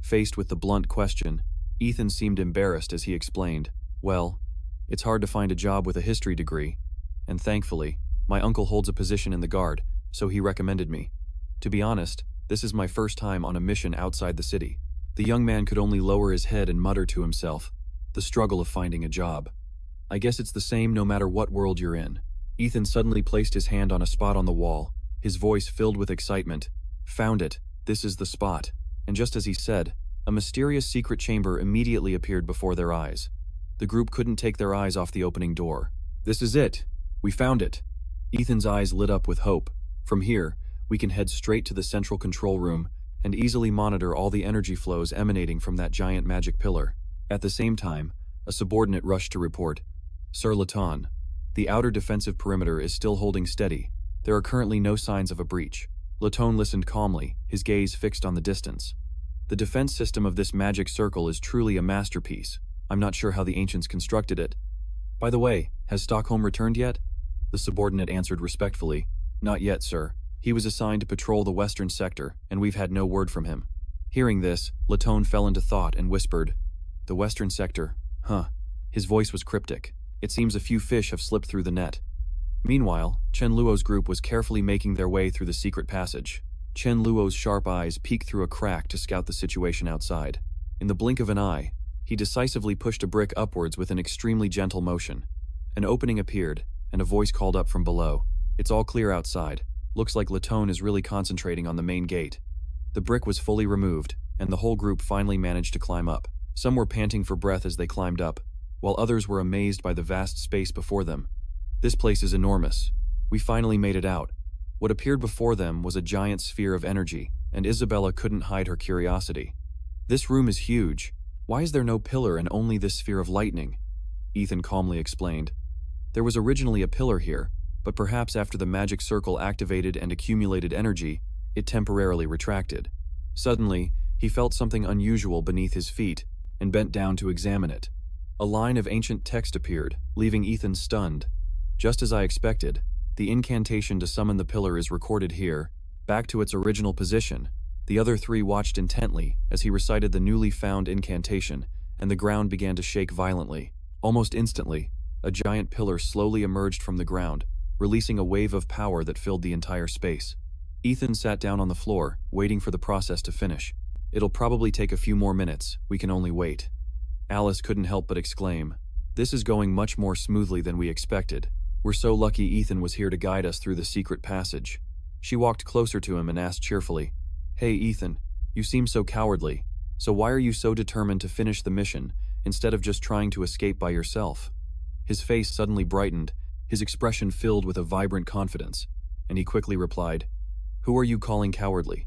Faced with the blunt question, Ethan seemed embarrassed as he explained, "Well, it's hard to find a job with a history degree, and thankfully, my uncle holds a position in the guard, so he recommended me. To be honest, this is my first time on a mission outside the city." The young man could only lower his head and mutter to himself, "The struggle of finding a job. I guess it's the same no matter what world you're in." Ethan suddenly placed his hand on a spot on the wall, his voice filled with excitement. "Found it. This is the spot." And just as he said, a mysterious secret chamber immediately appeared before their eyes. The group couldn't take their eyes off the opening door. "This is it. We found it." Ethan's eyes lit up with hope. "From here, we can head straight to the central control room and easily monitor all the energy flows emanating from that giant magic pillar." At the same time, a subordinate rushed to report, "Sir Laton, the outer defensive perimeter is still holding steady. There are currently no signs of a breach." Laton listened calmly, his gaze fixed on the distance. "The defense system of this magic circle is truly a masterpiece. I'm not sure how the ancients constructed it. By the way, has Stockholm returned yet?" The subordinate answered respectfully, "Not yet, sir. He was assigned to patrol the western sector, and we've had no word from him." Hearing this, Laton fell into thought and whispered, "The western sector, huh?" His voice was cryptic. "It seems a few fish have slipped through the net." Meanwhile, Chen Luo's group was carefully making their way through the secret passage. Chen Luo's sharp eyes peeked through a crack to scout the situation outside. In the blink of an eye, he decisively pushed a brick upwards with an extremely gentle motion. An opening appeared, and a voice called up from below, "It's all clear outside. Looks like Laton is really concentrating on the main gate." The brick was fully removed, and the whole group finally managed to climb up. Some were panting for breath as they climbed up, while others were amazed by the vast space before them. "This place is enormous. We finally made it out." What appeared before them was a giant sphere of energy, and Isabella couldn't hide her curiosity. "This room is huge. Why is there no pillar and only this sphere of lightning?" Ethan calmly explained. "There was originally a pillar here, but perhaps after the magic circle activated and accumulated energy, it temporarily retracted." Suddenly, he felt something unusual beneath his feet and bent down to examine it. A line of ancient text appeared, leaving Ethan stunned. "Just as I expected, the incantation to summon the pillar is recorded here, back to its original position." The other three watched intently as he recited the newly found incantation, and the ground began to shake violently. Almost instantly, a giant pillar slowly emerged from the ground, releasing a wave of power that filled the entire space. Ethan sat down on the floor, waiting for the process to finish. "It'll probably take a few more minutes. We can only wait." Alice couldn't help but exclaim, "This is going much more smoothly than we expected. We're so lucky Ethan was here to guide us through the secret passage." She walked closer to him and asked cheerfully, "Hey Ethan, you seem so cowardly. So why are you so determined to finish the mission, instead of just trying to escape by yourself?" His face suddenly brightened, his expression filled with a vibrant confidence, and he quickly replied, "Who are you calling cowardly?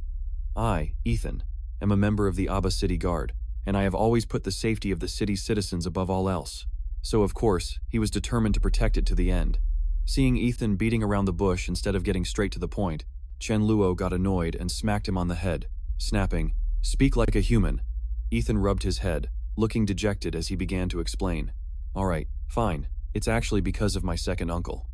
I, Ethan, am a member of the Abba City Guard, and I have always put the safety of the city's citizens above all else." So of course, he was determined to protect it to the end. Seeing Ethan beating around the bush instead of getting straight to the point, Chen Luo got annoyed and smacked him on the head, snapping, "Speak like a human." Ethan rubbed his head, looking dejected as he began to explain, "All right, fine, it's actually because of my second uncle."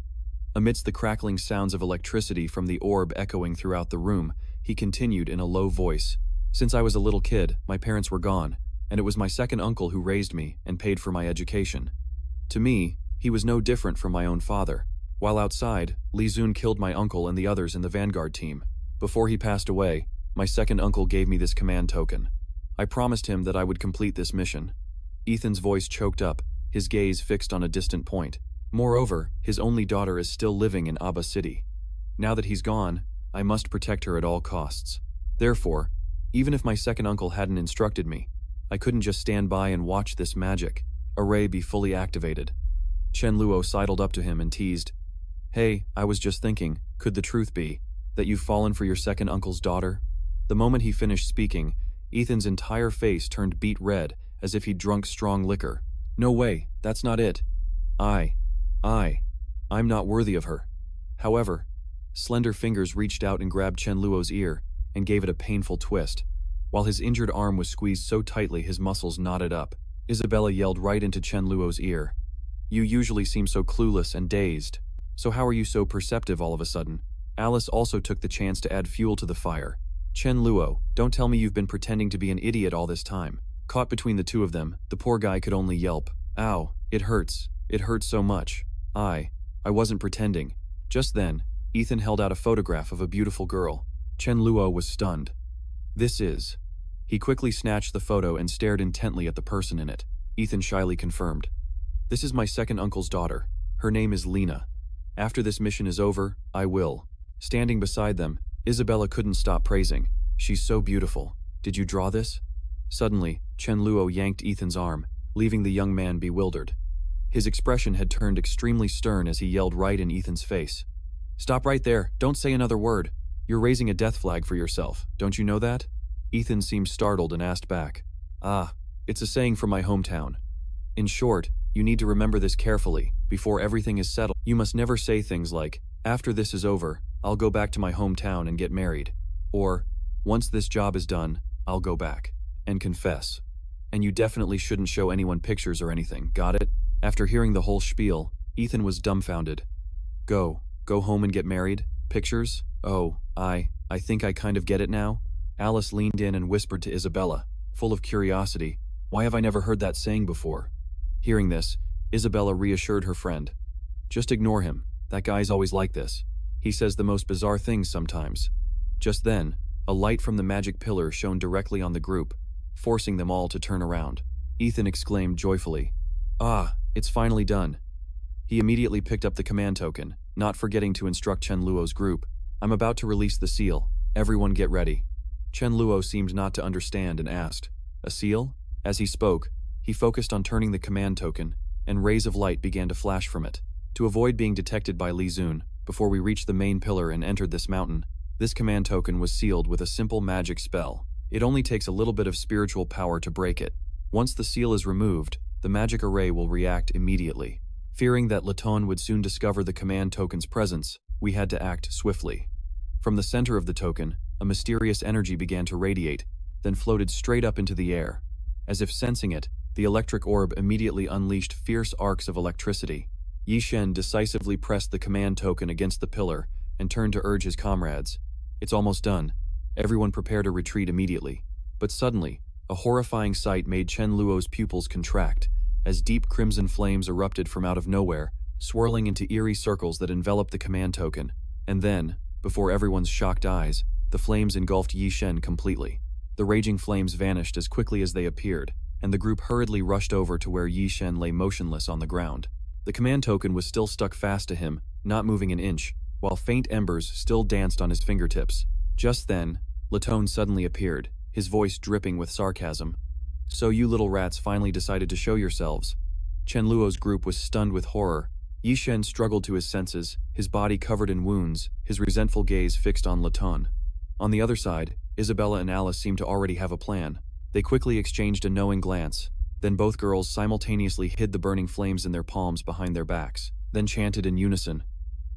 Amidst the crackling sounds of electricity from the orb echoing throughout the room, he continued in a low voice, "Since I was a little kid, my parents were gone, and it was my second uncle who raised me and paid for my education. To me, he was no different from my own father. While outside, Li Zun killed my uncle and the others in the Vanguard team. Before he passed away, my second uncle gave me this command token. I promised him that I would complete this mission." Ethan's voice choked up, his gaze fixed on a distant point. "Moreover, his only daughter is still living in Abba City. Now that he's gone, I must protect her at all costs. Therefore, even if my second uncle hadn't instructed me, I couldn't just stand by and watch this magic array be fully activated." Chen Luo sidled up to him and teased, "Hey, I was just thinking, could the truth be that you've fallen for your second uncle's daughter?" The moment he finished speaking, Ethan's entire face turned beet red as if he'd drunk strong liquor. "No way, that's not it. I'm not worthy of her." However, slender fingers reached out and grabbed Chen Luo's ear, and gave it a painful twist. While his injured arm was squeezed so tightly his muscles knotted up, Isabella yelled right into Chen Luo's ear. "You usually seem so clueless and dazed. So how are you so perceptive all of a sudden?" Alice also took the chance to add fuel to the fire. "Chen Luo, don't tell me you've been pretending to be an idiot all this time." Caught between the two of them, the poor guy could only yelp. "Ow, it hurts. It hurts so much. I wasn't pretending." Just then, Ethan held out a photograph of a beautiful girl. Chen Luo was stunned. "This is..." He quickly snatched the photo and stared intently at the person in it. Ethan shyly confirmed. "This is my second uncle's daughter. Her name is Lena. After this mission is over, I will." Standing beside them, Isabella couldn't stop praising. "She's so beautiful. Did you draw this?" Suddenly, Chen Luo yanked Ethan's arm, leaving the young man bewildered. His expression had turned extremely stern as he yelled right in Ethan's face. "Stop right there, don't say another word. You're raising a death flag for yourself, don't you know that?" Ethan seemed startled and asked back. "Ah, it's a saying from my hometown. In short, you need to remember this carefully. Before everything is settled, you must never say things like, 'After this is over, I'll go back to my hometown and get married.' Or, 'Once this job is done, I'll go back and confess.' And you definitely shouldn't show anyone pictures or anything, got it?" After hearing the whole spiel, Ethan was dumbfounded. Go home and get married? Pictures? Oh, I think I kind of get it now." Alice leaned in and whispered to Isabella, full of curiosity, "Why have I never heard that saying before?" Hearing this, Isabella reassured her friend. "Just ignore him. That guy's always like this. He says the most bizarre things sometimes." Just then, a light from the magic pillar shone directly on the group, forcing them all to turn around. Ethan exclaimed joyfully, "Ah, it's finally done." He immediately picked up the command token, not forgetting to instruct Chen Luo's group. "I'm about to release the seal. Everyone get ready." Chen Luo seemed not to understand and asked, "A seal?" As he spoke, he focused on turning the command token, and rays of light began to flash from it. To avoid being detected by Li Zun, before we reached the main pillar and entered this mountain, this command token was sealed with a simple magic spell. It only takes a little bit of spiritual power to break it. Once the seal is removed, the magic array will react immediately. Fearing that Laton would soon discover the command token's presence, we had to act swiftly. From the center of the token, a mysterious energy began to radiate, then floated straight up into the air. As if sensing it, the electric orb immediately unleashed fierce arcs of electricity. Yi Shen decisively pressed the command token against the pillar and turned to urge his comrades. "It's almost done. Everyone prepare to retreat immediately." But suddenly, a horrifying sight made Chen Luo's pupils contract, as deep crimson flames erupted from out of nowhere, swirling into eerie circles that enveloped the command token. And then, before everyone's shocked eyes, the flames engulfed Yi Shen completely. The raging flames vanished as quickly as they appeared, and the group hurriedly rushed over to where Yi Shen lay motionless on the ground. The command token was still stuck fast to him, not moving an inch, while faint embers still danced on his fingertips. Just then, Laton suddenly appeared, his voice dripping with sarcasm. "So you little rats finally decided to show yourselves." Chen Luo's group was stunned with horror. Yi Shen struggled to his senses, his body covered in wounds, his resentful gaze fixed on Laton. On the other side, Isabella and Alice seemed to already have a plan. They quickly exchanged a knowing glance. Then both girls simultaneously hid the burning flames in their palms behind their backs, then chanted in unison,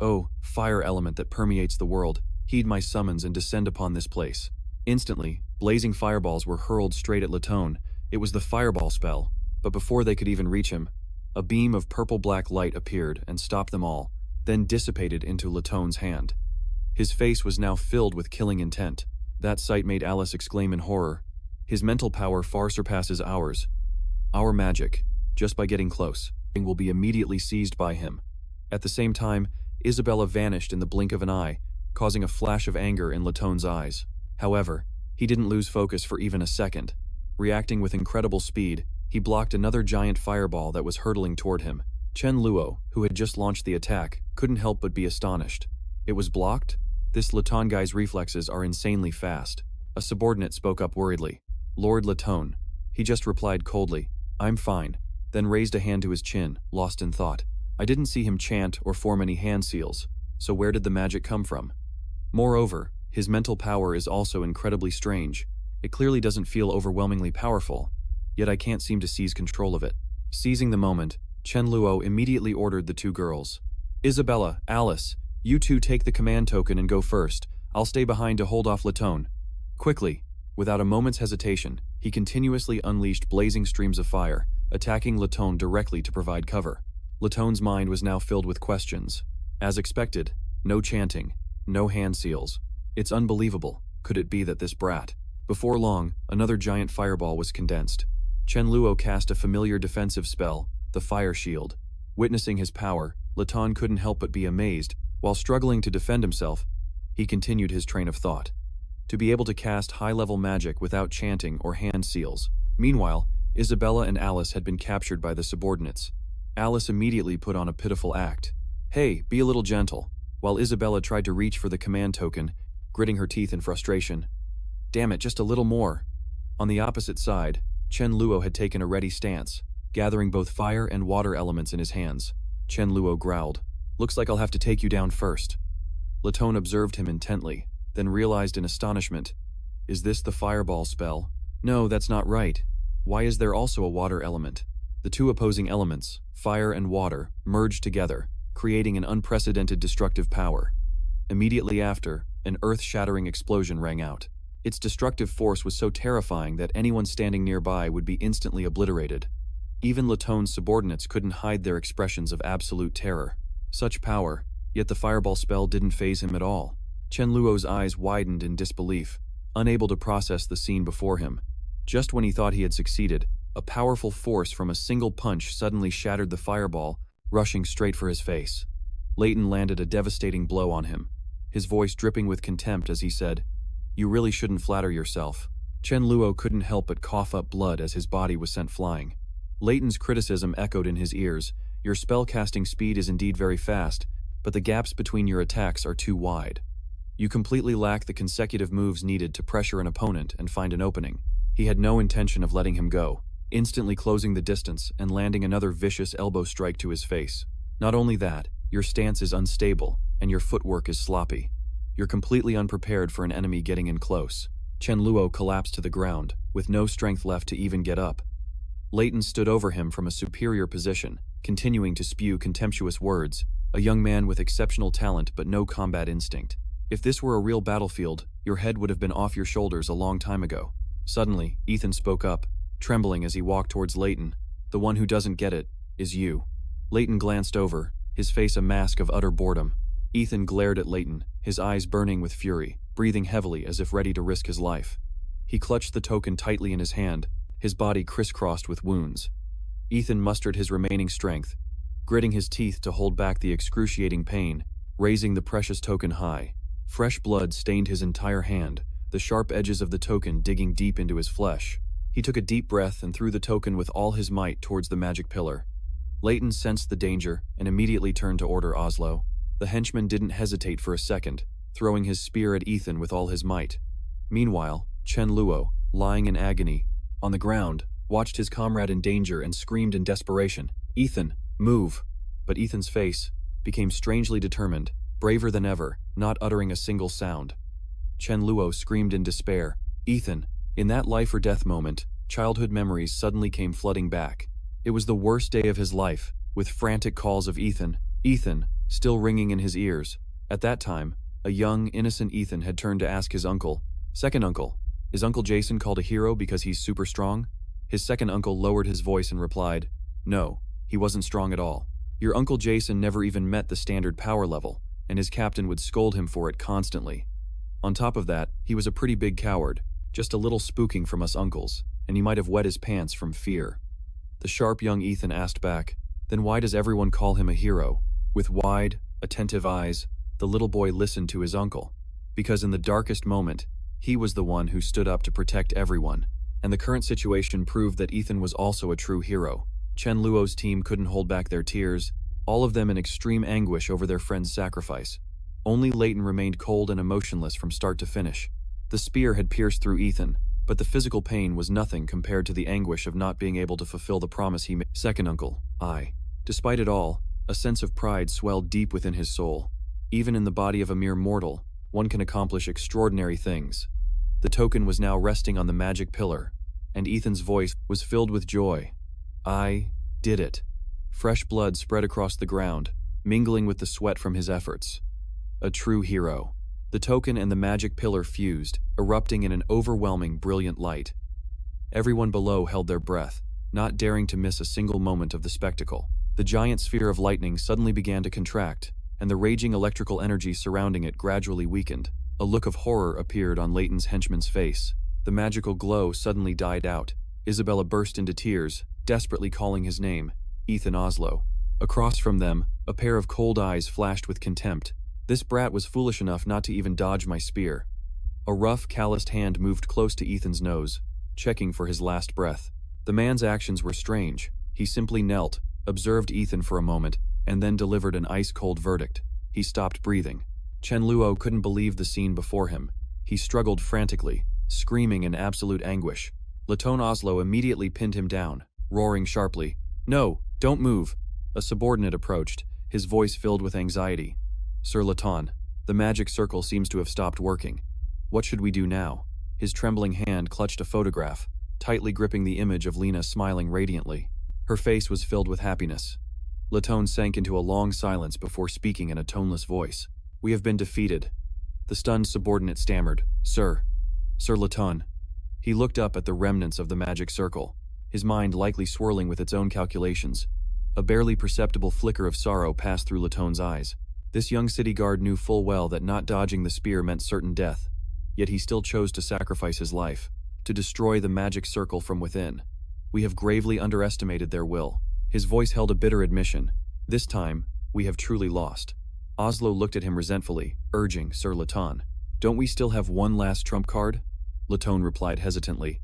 "Oh, fire element that permeates the world, heed my summons and descend upon this place." Instantly, blazing fireballs were hurled straight at Laton. It was the fireball spell, but before they could even reach him, a beam of purple-black light appeared and stopped them all, then dissipated into Laton's hand. His face was now filled with killing intent. That sight made Alice exclaim in horror. His mental power far surpasses ours. Our magic, just by getting close, will be immediately seized by him. At the same time, Isabella vanished in the blink of an eye, causing a flash of anger in Laton's eyes. However, he didn't lose focus for even a second. Reacting with incredible speed, he blocked another giant fireball that was hurtling toward him. Chen Luo, who had just launched the attack, couldn't help but be astonished. It was blocked? This Laton guy's reflexes are insanely fast. A subordinate spoke up worriedly. "Lord Laton." He just replied coldly, "I'm fine," then raised a hand to his chin, lost in thought. I didn't see him chant or form any hand seals, so where did the magic come from? Moreover, his mental power is also incredibly strange. It clearly doesn't feel overwhelmingly powerful, yet I can't seem to seize control of it. Seizing the moment, Chen Luo immediately ordered the two girls. "Isabella, Alice, you two take the command token and go first. I'll stay behind to hold off Laton." Quickly, without a moment's hesitation, he continuously unleashed blazing streams of fire, attacking Latone directly to provide cover. Latone's mind was now filled with questions. As expected, no chanting, no hand seals. It's unbelievable. Could it be that this brat? Before long, another giant fireball was condensed. Chen Luo cast a familiar defensive spell, the Fire Shield. Witnessing his power, Latone couldn't help but be amazed. While struggling to defend himself, he continued his train of thought. To be able to cast high-level magic without chanting or hand seals. Meanwhile, Isabella and Alice had been captured by the subordinates. Alice immediately put on a pitiful act. "Hey, be a little gentle," while Isabella tried to reach for the command token, gritting her teeth in frustration. "Damn it, just a little more." On the opposite side, Chen Luo had taken a ready stance, gathering both fire and water elements in his hands. Chen Luo growled, "Looks like I'll have to take you down first." Latone observed him intently, then realized in astonishment, "Is this the fireball spell? No, that's not right. Why is there also a water element?" The two opposing elements, fire and water, merged together, creating an unprecedented destructive power. Immediately after, an earth-shattering explosion rang out. Its destructive force was so terrifying that anyone standing nearby would be instantly obliterated. Even Latone's subordinates couldn't hide their expressions of absolute terror. Such power, yet the fireball spell didn't faze him at all. Chen Luo's eyes widened in disbelief, unable to process the scene before him. Just when he thought he had succeeded, a powerful force from a single punch suddenly shattered the fireball, rushing straight for his face. Leighton landed a devastating blow on him, his voice dripping with contempt as he said, "You really shouldn't flatter yourself." Chen Luo couldn't help but cough up blood as his body was sent flying. Leighton's criticism echoed in his ears. "Your spell-casting speed is indeed very fast, but the gaps between your attacks are too wide. You completely lack the consecutive moves needed to pressure an opponent and find an opening." He had no intention of letting him go, instantly closing the distance and landing another vicious elbow strike to his face. "Not only that, your stance is unstable, and your footwork is sloppy. You're completely unprepared for an enemy getting in close." Chen Luo collapsed to the ground, with no strength left to even get up. Leighton stood over him from a superior position, continuing to spew contemptuous words, a young man with exceptional talent but no combat instinct. "If this were a real battlefield, your head would have been off your shoulders a long time ago." Suddenly, Ethan spoke up, trembling as he walked towards Leighton. "The one who doesn't get it is you." Leighton glanced over, his face a mask of utter boredom. Ethan glared at Leighton, his eyes burning with fury, breathing heavily as if ready to risk his life. He clutched the token tightly in his hand, his body crisscrossed with wounds. Ethan mustered his remaining strength, gritting his teeth to hold back the excruciating pain, raising the precious token high. Fresh blood stained his entire hand, the sharp edges of the token digging deep into his flesh. He took a deep breath and threw the token with all his might towards the magic pillar. Leighton sensed the danger and immediately turned to order Oslo. The henchman didn't hesitate for a second, throwing his spear at Ethan with all his might. Meanwhile, Chen Luo, lying in agony, on the ground, watched his comrade in danger and screamed in desperation, "Ethan, move!" But Ethan's face became strangely determined, braver than ever, not uttering a single sound. Chen Luo screamed in despair, "Ethan!" In that life-or-death moment, childhood memories suddenly came flooding back. It was the worst day of his life, with frantic calls of "Ethan, Ethan," still ringing in his ears. At that time, a young, innocent Ethan had turned to ask his uncle, "Second uncle, is Uncle Jason called a hero because he's super strong?" His second uncle lowered his voice and replied, "No, he wasn't strong at all. Your Uncle Jason never even met the standard power level, and his captain would scold him for it constantly. On top of that, he was a pretty big coward, just a little spooking from us uncles, and he might have wet his pants from fear." The sharp young Ethan asked back, "Then why does everyone call him a hero?" With wide, attentive eyes, the little boy listened to his uncle. Because in the darkest moment, he was the one who stood up to protect everyone, and the current situation proved that Ethan was also a true hero. Chen Luo's team couldn't hold back their tears, all of them in extreme anguish over their friend's sacrifice. Only Leighton remained cold and emotionless from start to finish. The spear had pierced through Ethan, but the physical pain was nothing compared to the anguish of not being able to fulfill the promise he made. "Second uncle, I." Despite it all, a sense of pride swelled deep within his soul. Even in the body of a mere mortal, one can accomplish extraordinary things. The token was now resting on the magic pillar, and Ethan's voice was filled with joy. "I did it." Fresh blood spread across the ground, mingling with the sweat from his efforts. A true hero. The token and the magic pillar fused, erupting in an overwhelming, brilliant light. Everyone below held their breath, not daring to miss a single moment of the spectacle. The giant sphere of lightning suddenly began to contract, and the raging electrical energy surrounding it gradually weakened. A look of horror appeared on Leighton's henchman's face. The magical glow suddenly died out. Isabella burst into tears, desperately calling his name, Ethan Oslo. Across from them, a pair of cold eyes flashed with contempt. This brat was foolish enough not to even dodge my spear. A rough, calloused hand moved close to Ethan's nose, checking for his last breath. The man's actions were strange. He simply knelt, observed Ethan for a moment, and then delivered an ice-cold verdict. He stopped breathing. Chen Luo couldn't believe the scene before him. He struggled frantically, screaming in absolute anguish. Laton Oslo immediately pinned him down, roaring sharply, "No, don't move!" A subordinate approached, his voice filled with anxiety. "Sir Laton, the magic circle seems to have stopped working. What should we do now?" His trembling hand clutched a photograph, tightly gripping the image of Lena smiling radiantly. Her face was filled with happiness. Laton sank into a long silence before speaking in a toneless voice. "We have been defeated." The stunned subordinate stammered, Sir Laton." He looked up at the remnants of the magic circle, his mind likely swirling with its own calculations. A barely perceptible flicker of sorrow passed through Laton's eyes. This young city guard knew full well that not dodging the spear meant certain death, yet he still chose to sacrifice his life, to destroy the magic circle from within. "We have gravely underestimated their will." His voice held a bitter admission. "This time, we have truly lost." Oslo looked at him resentfully, urging, "Sir Laton, don't we still have one last trump card?" Laton replied hesitantly,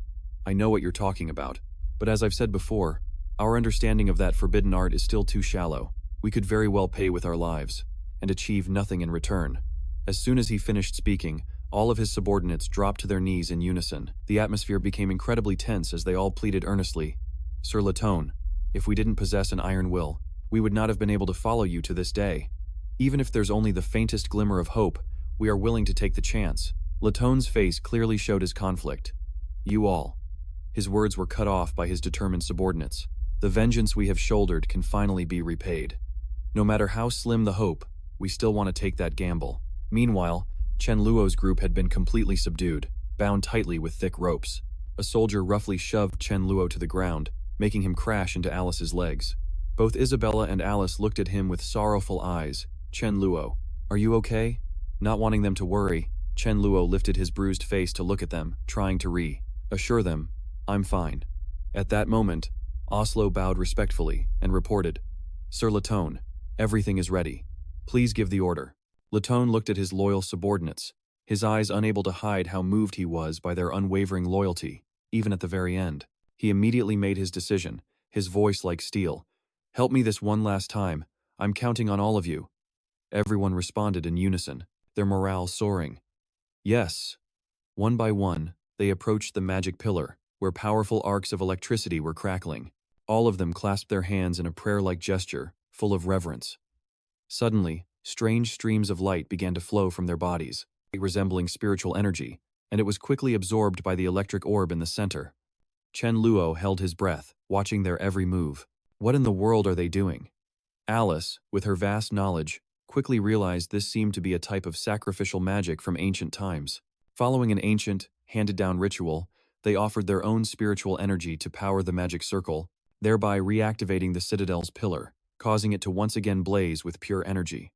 "I know what you're talking about, but as I've said before, our understanding of that forbidden art is still too shallow. We could very well pay with our lives, and achieve nothing in return." As soon as he finished speaking, all of his subordinates dropped to their knees in unison. The atmosphere became incredibly tense as they all pleaded earnestly, "Sir Laton, if we didn't possess an iron will, we would not have been able to follow you to this day. Even if there's only the faintest glimmer of hope, we are willing to take the chance." Laton's face clearly showed his conflict. "You all." His words were cut off by his determined subordinates. "The vengeance we have shouldered can finally be repaid. No matter how slim the hope, we still want to take that gamble." Meanwhile, Chen Luo's group had been completely subdued, bound tightly with thick ropes. A soldier roughly shoved Chen Luo to the ground, making him crash into Alice's legs. Both Isabella and Alice looked at him with sorrowful eyes. "Chen Luo, are you okay?" Not wanting them to worry, Chen Luo lifted his bruised face to look at them, trying to reassure them, "I'm fine." At that moment, Oslo bowed respectfully and reported, "Sir Laton, everything is ready. Please give the order." Laton looked at his loyal subordinates, his eyes unable to hide how moved he was by their unwavering loyalty, even at the very end. He immediately made his decision, his voice like steel. "Help me this one last time. I'm counting on all of you." Everyone responded in unison, their morale soaring. "Yes." One by one, they approached the magic pillar, where powerful arcs of electricity were crackling. All of them clasped their hands in a prayer-like gesture, full of reverence. Suddenly, strange streams of light began to flow from their bodies, resembling spiritual energy, and it was quickly absorbed by the electric orb in the center. Chen Luo held his breath, watching their every move. What in the world are they doing? Alice, with her vast knowledge, quickly realized this seemed to be a type of sacrificial magic from ancient times. Following an ancient, handed-down ritual, they offered their own spiritual energy to power the magic circle, thereby reactivating the Citadel's pillar, causing it to once again blaze with pure energy.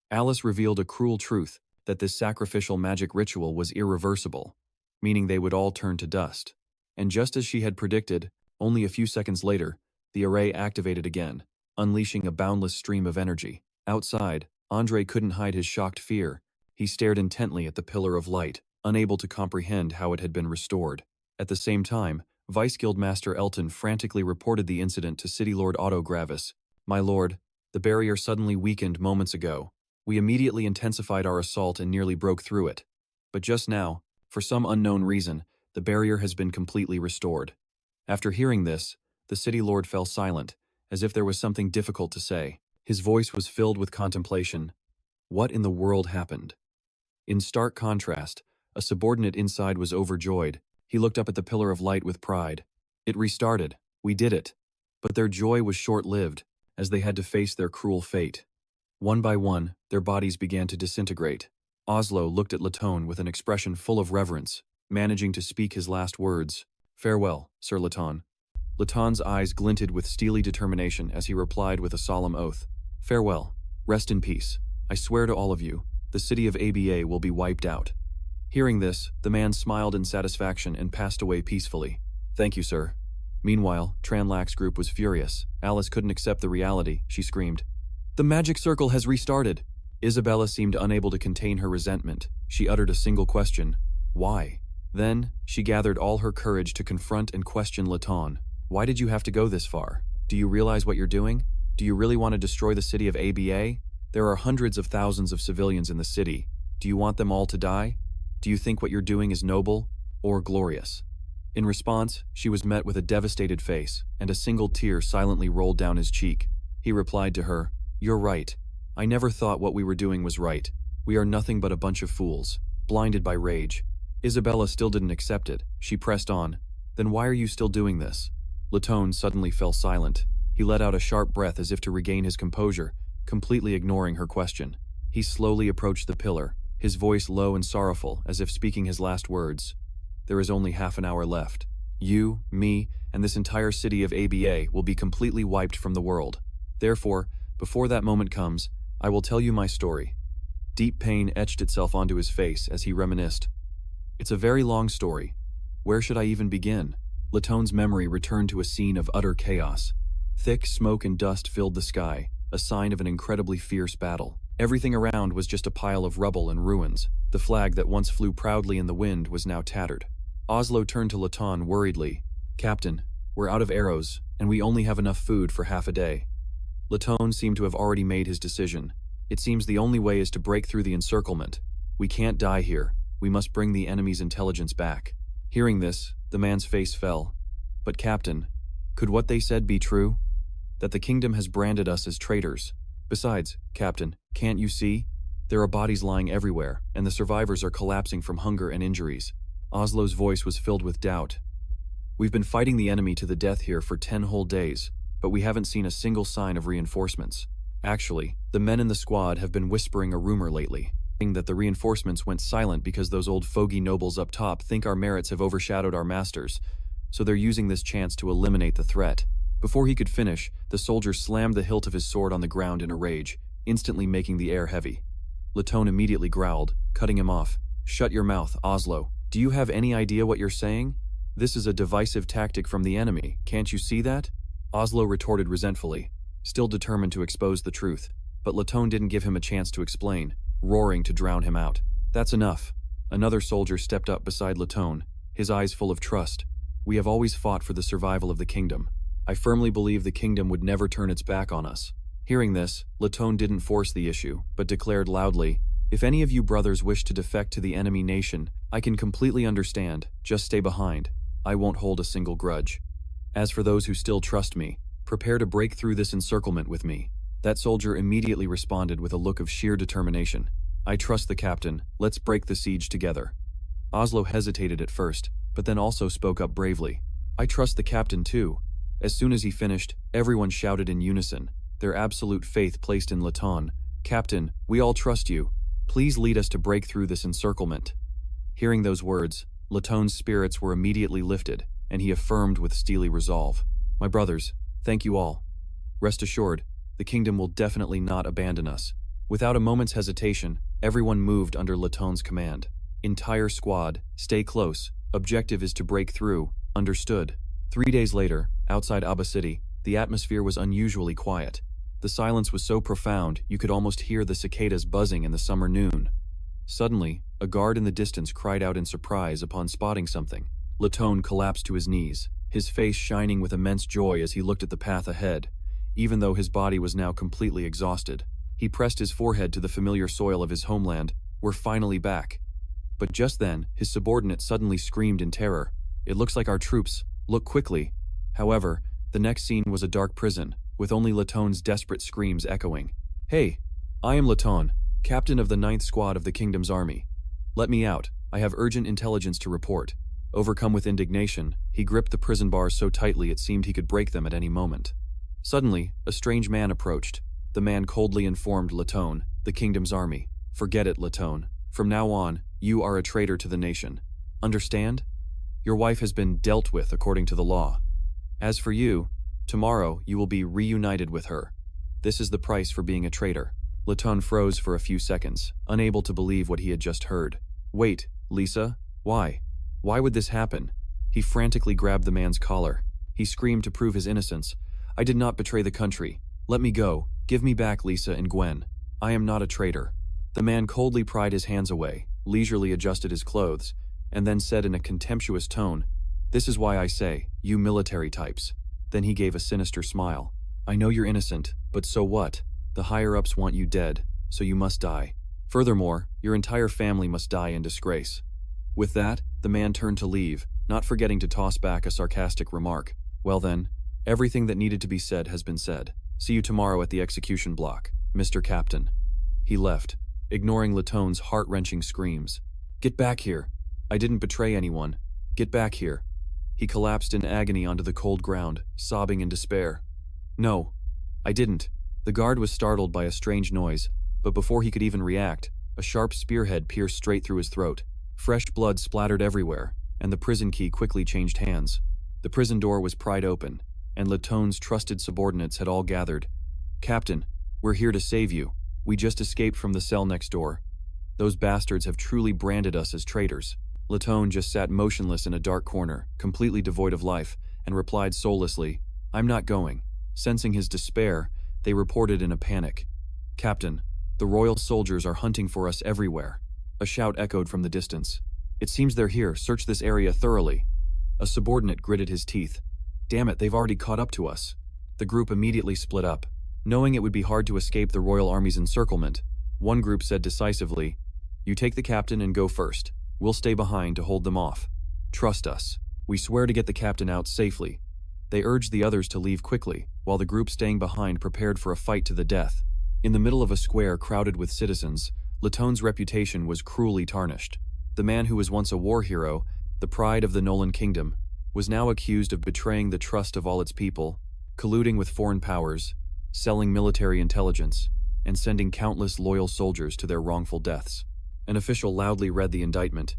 Alice revealed a cruel truth, that this sacrificial magic ritual was irreversible, meaning they would all turn to dust. And just as she had predicted, only a few seconds later, the array activated again, unleashing a boundless stream of energy. Outside, Andre couldn't hide his shocked fear. He stared intently at the pillar of light, unable to comprehend how it had been restored. At the same time, Vice Guildmaster Elton frantically reported the incident to City Lord Otto Gravis. "My lord, the barrier suddenly weakened moments ago. We immediately intensified our assault and nearly broke through it. But just now, for some unknown reason, the barrier has been completely restored." After hearing this, the City Lord fell silent, as if there was something difficult to say. His voice was filled with contemplation. What in the world happened? In stark contrast, a subordinate inside was overjoyed. He looked up at the pillar of light with pride. It restarted. We did it. But their joy was short-lived, as they had to face their cruel fate. One by one, their bodies began to disintegrate. Oslo looked at Latone with an expression full of reverence, managing to speak his last words. "Farewell, Sir Latone." Latone's eyes glinted with steely determination as he replied with a solemn oath. "Farewell. Rest in peace. I swear to all of you, the city of ABA will be wiped out." Hearing this, the man smiled in satisfaction and passed away peacefully. "Thank you, sir." Meanwhile, Tranlax's group was furious. Alice couldn't accept the reality, she screamed. "The magic circle has restarted." Isabella seemed unable to contain her resentment. She uttered a single question. Why? Then, she gathered all her courage to confront and question Latone. "Why did you have to go this far? Do you realize what you're doing? Do you really want to destroy the city of ABA? There are hundreds of thousands of civilians in the city. Do you want them all to die? Do you think what you're doing is noble or glorious?" In response, she was met with a devastated face, and a single tear silently rolled down his cheek. He replied to her, "You're right. I never thought what we were doing was right. We are nothing but a bunch of fools, blinded by rage." Isabella still didn't accept it. She pressed on. "Then why are you still doing this?" Latone suddenly fell silent. He let out a sharp breath as if to regain his composure, completely ignoring her question. He slowly approached the pillar, his voice low and sorrowful, as if speaking his last words. "There is only half an hour left. You, me, and this entire city of ABA will be completely wiped from the world. Therefore, before that moment comes, I will tell you my story." Deep pain etched itself onto his face as he reminisced. "It's a very long story. Where should I even begin?" Latone's memory returned to a scene of utter chaos. Thick smoke and dust filled the sky, a sign of an incredibly fierce battle. Everything around was just a pile of rubble and ruins. The flag that once flew proudly in the wind was now tattered. Oslo turned to Latone worriedly. "Captain, we're out of arrows, and we only have enough food for half a day." Latone seemed to have already made his decision. "It seems the only way is to break through the encirclement. We can't die here. We must bring the enemy's intelligence back." Hearing this, the man's face fell. "But Captain, could what they said be true? That the kingdom has branded us as traitors? Besides, Captain, can't you see? There are bodies lying everywhere, and the survivors are collapsing from hunger and injuries." Oslo's voice was filled with doubt. "We've been fighting the enemy to the death here for 10 whole days, but we haven't seen a single sign of reinforcements. Actually, the men in the squad have been whispering a rumor lately, that the reinforcements went silent because those old fogey nobles up top think our merits have overshadowed our masters, so they're using this chance to eliminate the threat." Before he could finish, the soldier slammed the hilt of his sword on the ground in a rage, instantly making the air heavy. Latone immediately growled, cutting him off. "Shut your mouth, Oslo. Do you have any idea what you're saying? This is a divisive tactic from the enemy, can't you see that?" Oslo retorted resentfully, still determined to expose the truth, but Latone didn't give him a chance to explain, roaring to drown him out. "That's enough." Another soldier stepped up beside Latone, his eyes full of trust. "We have always fought for the survival of the kingdom. I firmly believe the kingdom would never turn its back on us." Hearing this, Latone didn't force the issue, but declared loudly, "If any of you brothers wish to defect to the enemy nation, I can completely understand. Just stay behind. I won't hold a single grudge. As for those who still trust me, prepare to break through this encirclement with me." That soldier immediately responded with a look of sheer determination. "I trust the captain. Let's break the siege together." Oslo hesitated at first, but then also spoke up bravely. "I trust the captain too." As soon as he finished, everyone shouted in unison, their absolute faith placed in Latone. "Captain, we all trust you. Please lead us to break through this encirclement." Hearing those words, Latone's spirits were immediately lifted, and he affirmed with steely resolve, "My brothers, thank you all. Rest assured, the kingdom will definitely not abandon us." Without a moment's hesitation, everyone moved under Latone's command. "Entire squad, stay close. Objective is to break through. Understood." 3 days later, outside Aba City, the atmosphere was unusually quiet. The silence was so profound you could almost hear the cicadas buzzing in the summer noon. Suddenly, a guard in the distance cried out in surprise upon spotting something. Latone collapsed to his knees, his face shining with immense joy as he looked at the path ahead, even though his body was now completely exhausted. He pressed his forehead to the familiar soil of his homeland. "We're finally back." But just then, his subordinate suddenly screamed in terror. "It looks like our troops. Look quickly." However, the next scene was a dark prison, with only Latone's desperate screams echoing. "Hey, I am Latone, captain of the 9th Squad of the Kingdom's army. Let me out. I have urgent intelligence to report." Overcome with indignation, he gripped the prison bars so tightly it seemed he could break them at any moment. Suddenly, a strange man approached. The man coldly informed Latone, "The Kingdom's army. Forget it, Latone. From now on, you are a traitor to the nation. Understand? Your wife has been dealt with according to the law. As for you, tomorrow you will be reunited with her. This is the price for being a traitor." Laton froze for a few seconds, unable to believe what he had just heard. "Wait, Lisa, why? Why would this happen?" He frantically grabbed the man's collar. He screamed to prove his innocence. "I did not betray the country. Let me go. Give me back Lisa and Gwen. I am not a traitor." The man coldly pried his hands away, leisurely adjusted his clothes, and then said in a contemptuous tone, "This is why I say, you military types." Then he gave a sinister smile. "I know you're innocent, but so what? The higher-ups want you dead, so you must die. Furthermore, your entire family must die in disgrace." With that, the man turned to leave, not forgetting to toss back a sarcastic remark. "Well then, everything that needed to be said has been said. See you tomorrow at the execution block, Mr. Captain." He left, ignoring Laton's heart-wrenching screams. "Get back here. I didn't betray anyone. Get back here." He collapsed in agony onto the cold ground, sobbing in despair. "No, I didn't." The guard was startled by a strange noise, but before he could even react, a sharp spearhead pierced straight through his throat. Fresh blood splattered everywhere, and the prison key quickly changed hands. The prison door was pried open, and Laton's trusted subordinates had all gathered. "Captain, we're here to save you. We just escaped from the cell next door. Those bastards have truly branded us as traitors." Laton just sat motionless in a dark corner, completely devoid of life, and replied soullessly, "I'm not going." Sensing his despair, they reported in a panic, "Captain, the royal soldiers are hunting for us everywhere." A shout echoed from the distance. "It seems they're here. Search this area thoroughly." A subordinate gritted his teeth. "Damn it, they've already caught up to us." The group immediately split up. Knowing it would be hard to escape the royal army's encirclement, one group said decisively, "You take the captain and go first. We'll stay behind to hold them off. Trust us. We swear to get the captain out safely." They urged the others to leave quickly, while the group staying behind prepared for a fight to the death. In the middle of a square crowded with citizens, Laton's reputation was cruelly tarnished. The man who was once a war hero, the pride of the Nolan kingdom, was now accused of betraying the trust of all its people, colluding with foreign powers, selling military intelligence, and sending countless loyal soldiers to their wrongful deaths. An official loudly read the indictment.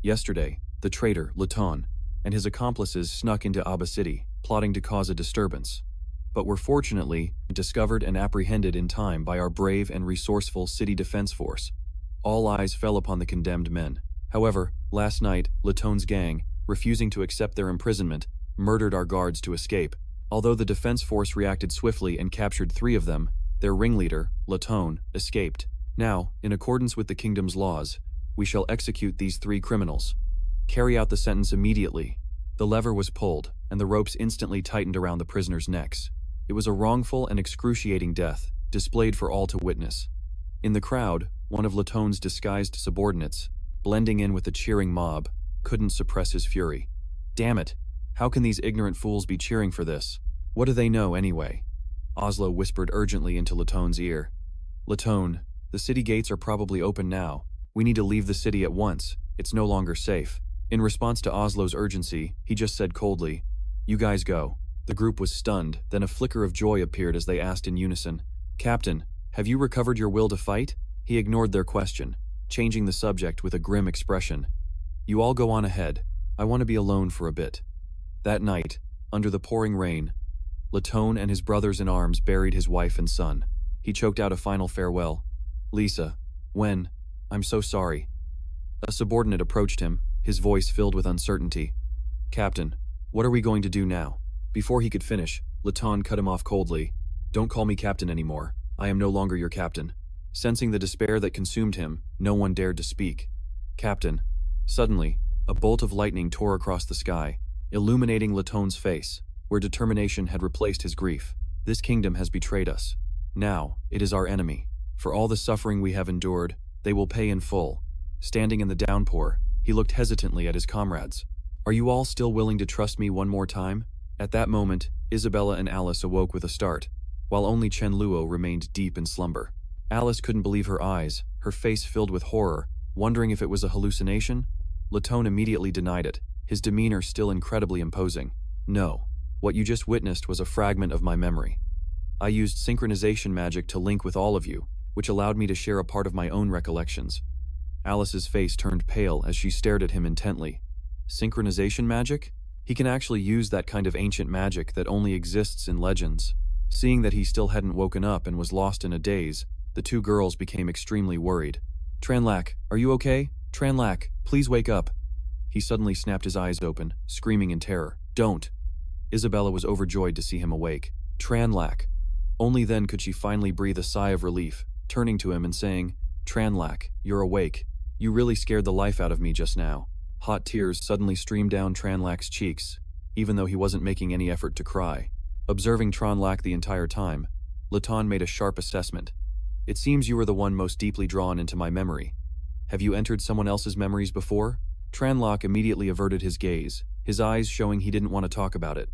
Yesterday, the traitor, Laton, and his accomplices snuck into Aba City, plotting to cause a disturbance, but were fortunately discovered and apprehended in time by our brave and resourceful city defense force. All eyes fell upon the condemned men. However, last night, Laton's gang, refusing to accept their imprisonment, murdered our guards to escape. Although the defense force reacted swiftly and captured 3 of them, their ringleader, Laton, escaped. Now, in accordance with the kingdom's laws, we shall execute these 3 criminals. Carry out the sentence immediately." The lever was pulled, and the ropes instantly tightened around the prisoners' necks. It was a wrongful and excruciating death, displayed for all to witness. In the crowd, one of Laton's disguised subordinates, blending in with the cheering mob, couldn't suppress his fury. "Damn it! How can these ignorant fools be cheering for this? What do they know, anyway?" Oslo whispered urgently into Laton's ear. "Laton, the city gates are probably open now. We need to leave the city at once. It's no longer safe." In response to Oslo's urgency, he just said coldly, "You guys go." The group was stunned, then a flicker of joy appeared as they asked in unison, "Captain, have you recovered your will to fight?" He ignored their question, changing the subject with a grim expression. "You all go on ahead. I want to be alone for a bit." That night, under the pouring rain, Laton and his brothers-in-arms buried his wife and son. He choked out a final farewell. "Lisa, when? I'm so sorry." A subordinate approached him, his voice filled with uncertainty. "Captain, what are we going to do now?" Before he could finish, Laton cut him off coldly. "Don't call me captain anymore. I am no longer your captain." Sensing the despair that consumed him, no one dared to speak. "Captain." Suddenly, a bolt of lightning tore across the sky, illuminating Laton's face, where determination had replaced his grief. "This kingdom has betrayed us. Now, it is our enemy. For all the suffering we have endured, they will pay in full." Standing in the downpour, he looked hesitantly at his comrades. "Are you all still willing to trust me one more time?" At that moment, Isabella and Alice awoke with a start, while only Chen Luo remained deep in slumber. Alice couldn't believe her eyes, her face filled with horror, wondering if it was a hallucination. Laton immediately denied it, his demeanor still incredibly imposing. "No, what you just witnessed was a fragment of my memory. I used synchronization magic to link with all of you, which allowed me to share a part of my own recollections. Alice's face turned pale as she stared at him intently. Synchronization magic? He can actually use that kind of ancient magic that only exists in legends. Seeing that he still hadn't woken up and was lost in a daze, the two girls became extremely worried. Tranlac, are you okay? Tranlac, please wake up. He suddenly snapped his eyes open, screaming in terror. Don't. Isabella was overjoyed to see him awake. Tranlac. Only then could she finally breathe a sigh of relief, turning to him and saying, Tranlac, you're awake. You really scared the life out of me just now. Hot tears suddenly streamed down Tranlac's cheeks, even though he wasn't making any effort to cry. Observing Tranlac the entire time, Latan made a sharp assessment. It seems you were the one most deeply drawn into my memory. Have you entered someone else's memories before? Tranlac immediately averted his gaze, his eyes showing he didn't want to talk about it.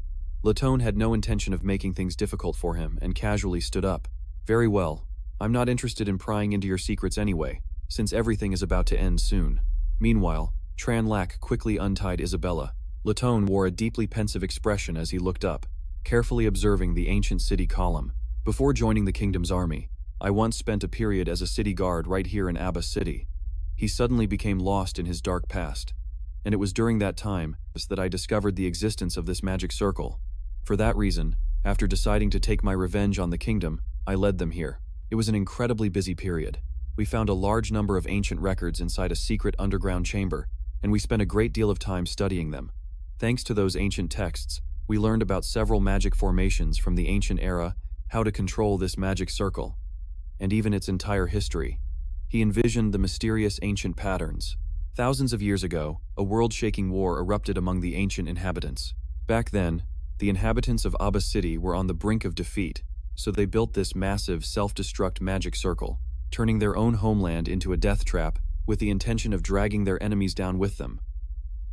Latan had no intention of making things difficult for him and casually stood up. Very well. I'm not interested in prying into your secrets anyway, since everything is about to end soon. Meanwhile, Tranlac quickly untied Isabella. Latan wore a deeply pensive expression as he looked up, carefully observing the ancient city column. Before joining the kingdom's army, I once spent a period as a city guard right here in Abba City. He suddenly became lost in his dark past, and it was during that time that I discovered the existence of this magic circle. For that reason, after deciding to take my revenge on the kingdom, I led them here. It was an incredibly busy period. We found a large number of ancient records inside a secret underground chamber, and we spent a great deal of time studying them. Thanks to those ancient texts, we learned about several magic formations from the ancient era, how to control this magic circle, and even its entire history. He envisioned the mysterious ancient patterns. Thousands of years ago, a world-shaking war erupted among the ancient inhabitants. Back then, the inhabitants of Abba City were on the brink of defeat, so they built this massive self-destruct magic circle, turning their own homeland into a death trap with the intention of dragging their enemies down with them.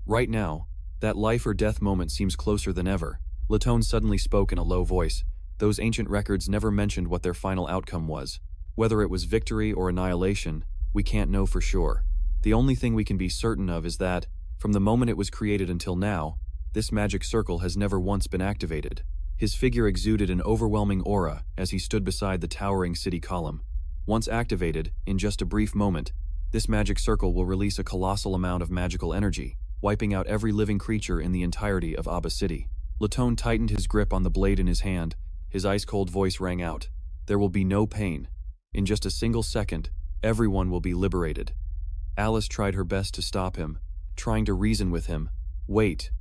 Right now, that life or death moment seems closer than ever. Latan suddenly spoke in a low voice. Those ancient records never mentioned what their final outcome was. Whether it was victory or annihilation, we can't know for sure. The only thing we can be certain of is that, from the moment it was created until now, this magic circle has never once been activated. His figure exuded an overwhelming aura as he stood beside the towering city column. Once activated, in just a brief moment, this magic circle will release a colossal amount of magical energy, wiping out every living creature in the entirety of Abba City. Latan tightened his grip on the blade in his hand. His ice-cold voice rang out. There will be no pain. In just a single second, everyone will be liberated. Alice tried her best to stop him, trying to reason with him. Wait.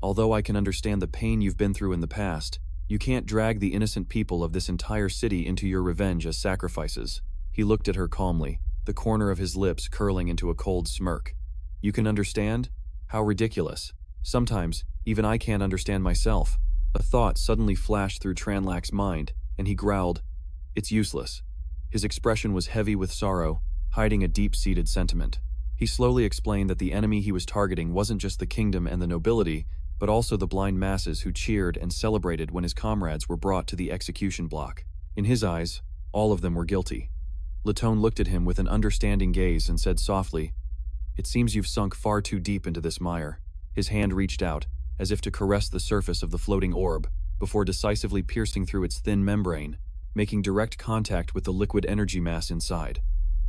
Although I can understand the pain you've been through in the past, you can't drag the innocent people of this entire city into your revenge as sacrifices. He looked at her calmly, the corner of his lips curling into a cold smirk. You can understand? How ridiculous. Sometimes, even I can't understand myself. A thought suddenly flashed through Tranlac's mind, and he growled, It's useless. His expression was heavy with sorrow, hiding a deep-seated sentiment. He slowly explained that the enemy he was targeting wasn't just the kingdom and the nobility, but also the blind masses who cheered and celebrated when his comrades were brought to the execution block. In his eyes, all of them were guilty. Latan looked at him with an understanding gaze and said softly, It seems you've sunk far too deep into this mire. His hand reached out, as if to caress the surface of the floating orb, before decisively piercing through its thin membrane, making direct contact with the liquid energy mass inside.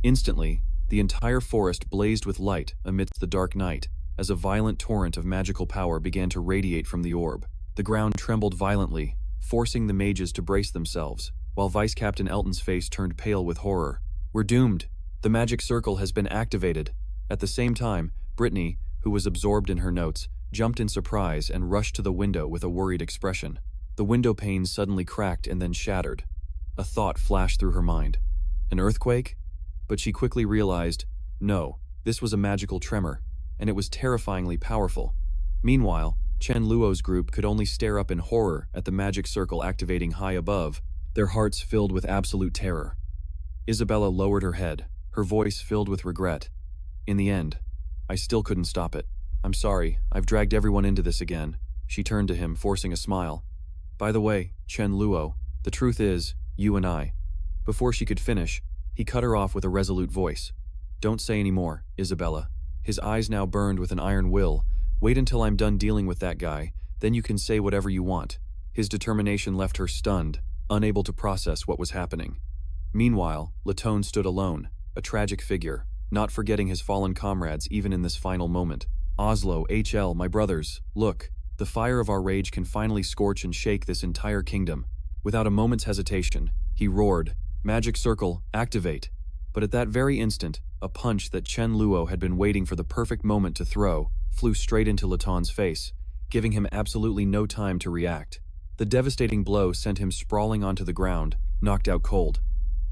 Instantly, the entire forest blazed with light amidst the dark night, as a violent torrent of magical power began to radiate from the orb. The ground trembled violently, forcing the mages to brace themselves, while Vice Captain Elton's face turned pale with horror. We're doomed. The magic circle has been activated. At the same time, Brittany, who was absorbed in her notes, jumped in surprise and rushed to the window with a worried expression. The window panes suddenly cracked and then shattered. A thought flashed through her mind. An earthquake? But she quickly realized, no, this was a magical tremor, and it was terrifyingly powerful. Meanwhile, Chen Luo's group could only stare up in horror at the magic circle activating high above, their hearts filled with absolute terror. Isabella lowered her head, her voice filled with regret. In the end, I still couldn't stop it. I'm sorry, I've dragged everyone into this again. She turned to him, forcing a smile. By the way, Chen Luo, the truth is, you and I. Before she could finish, he cut her off with a resolute voice. Don't say any more, Isabella. His eyes now burned with an iron will. Wait until I'm done dealing with that guy, then you can say whatever you want. His determination left her stunned, unable to process what was happening. Meanwhile, Latan stood alone, a tragic figure. not forgetting his fallen comrades even in this final moment. Oslo, HL, my brothers, look, the fire of our rage can finally scorch and shake this entire kingdom. Without a moment's hesitation, he roared, "Magic circle, activate." But at that very instant, a punch that Chen Luo had been waiting for the perfect moment to throw flew straight into Laton's face, giving him absolutely no time to react. The devastating blow sent him sprawling onto the ground, knocked out cold.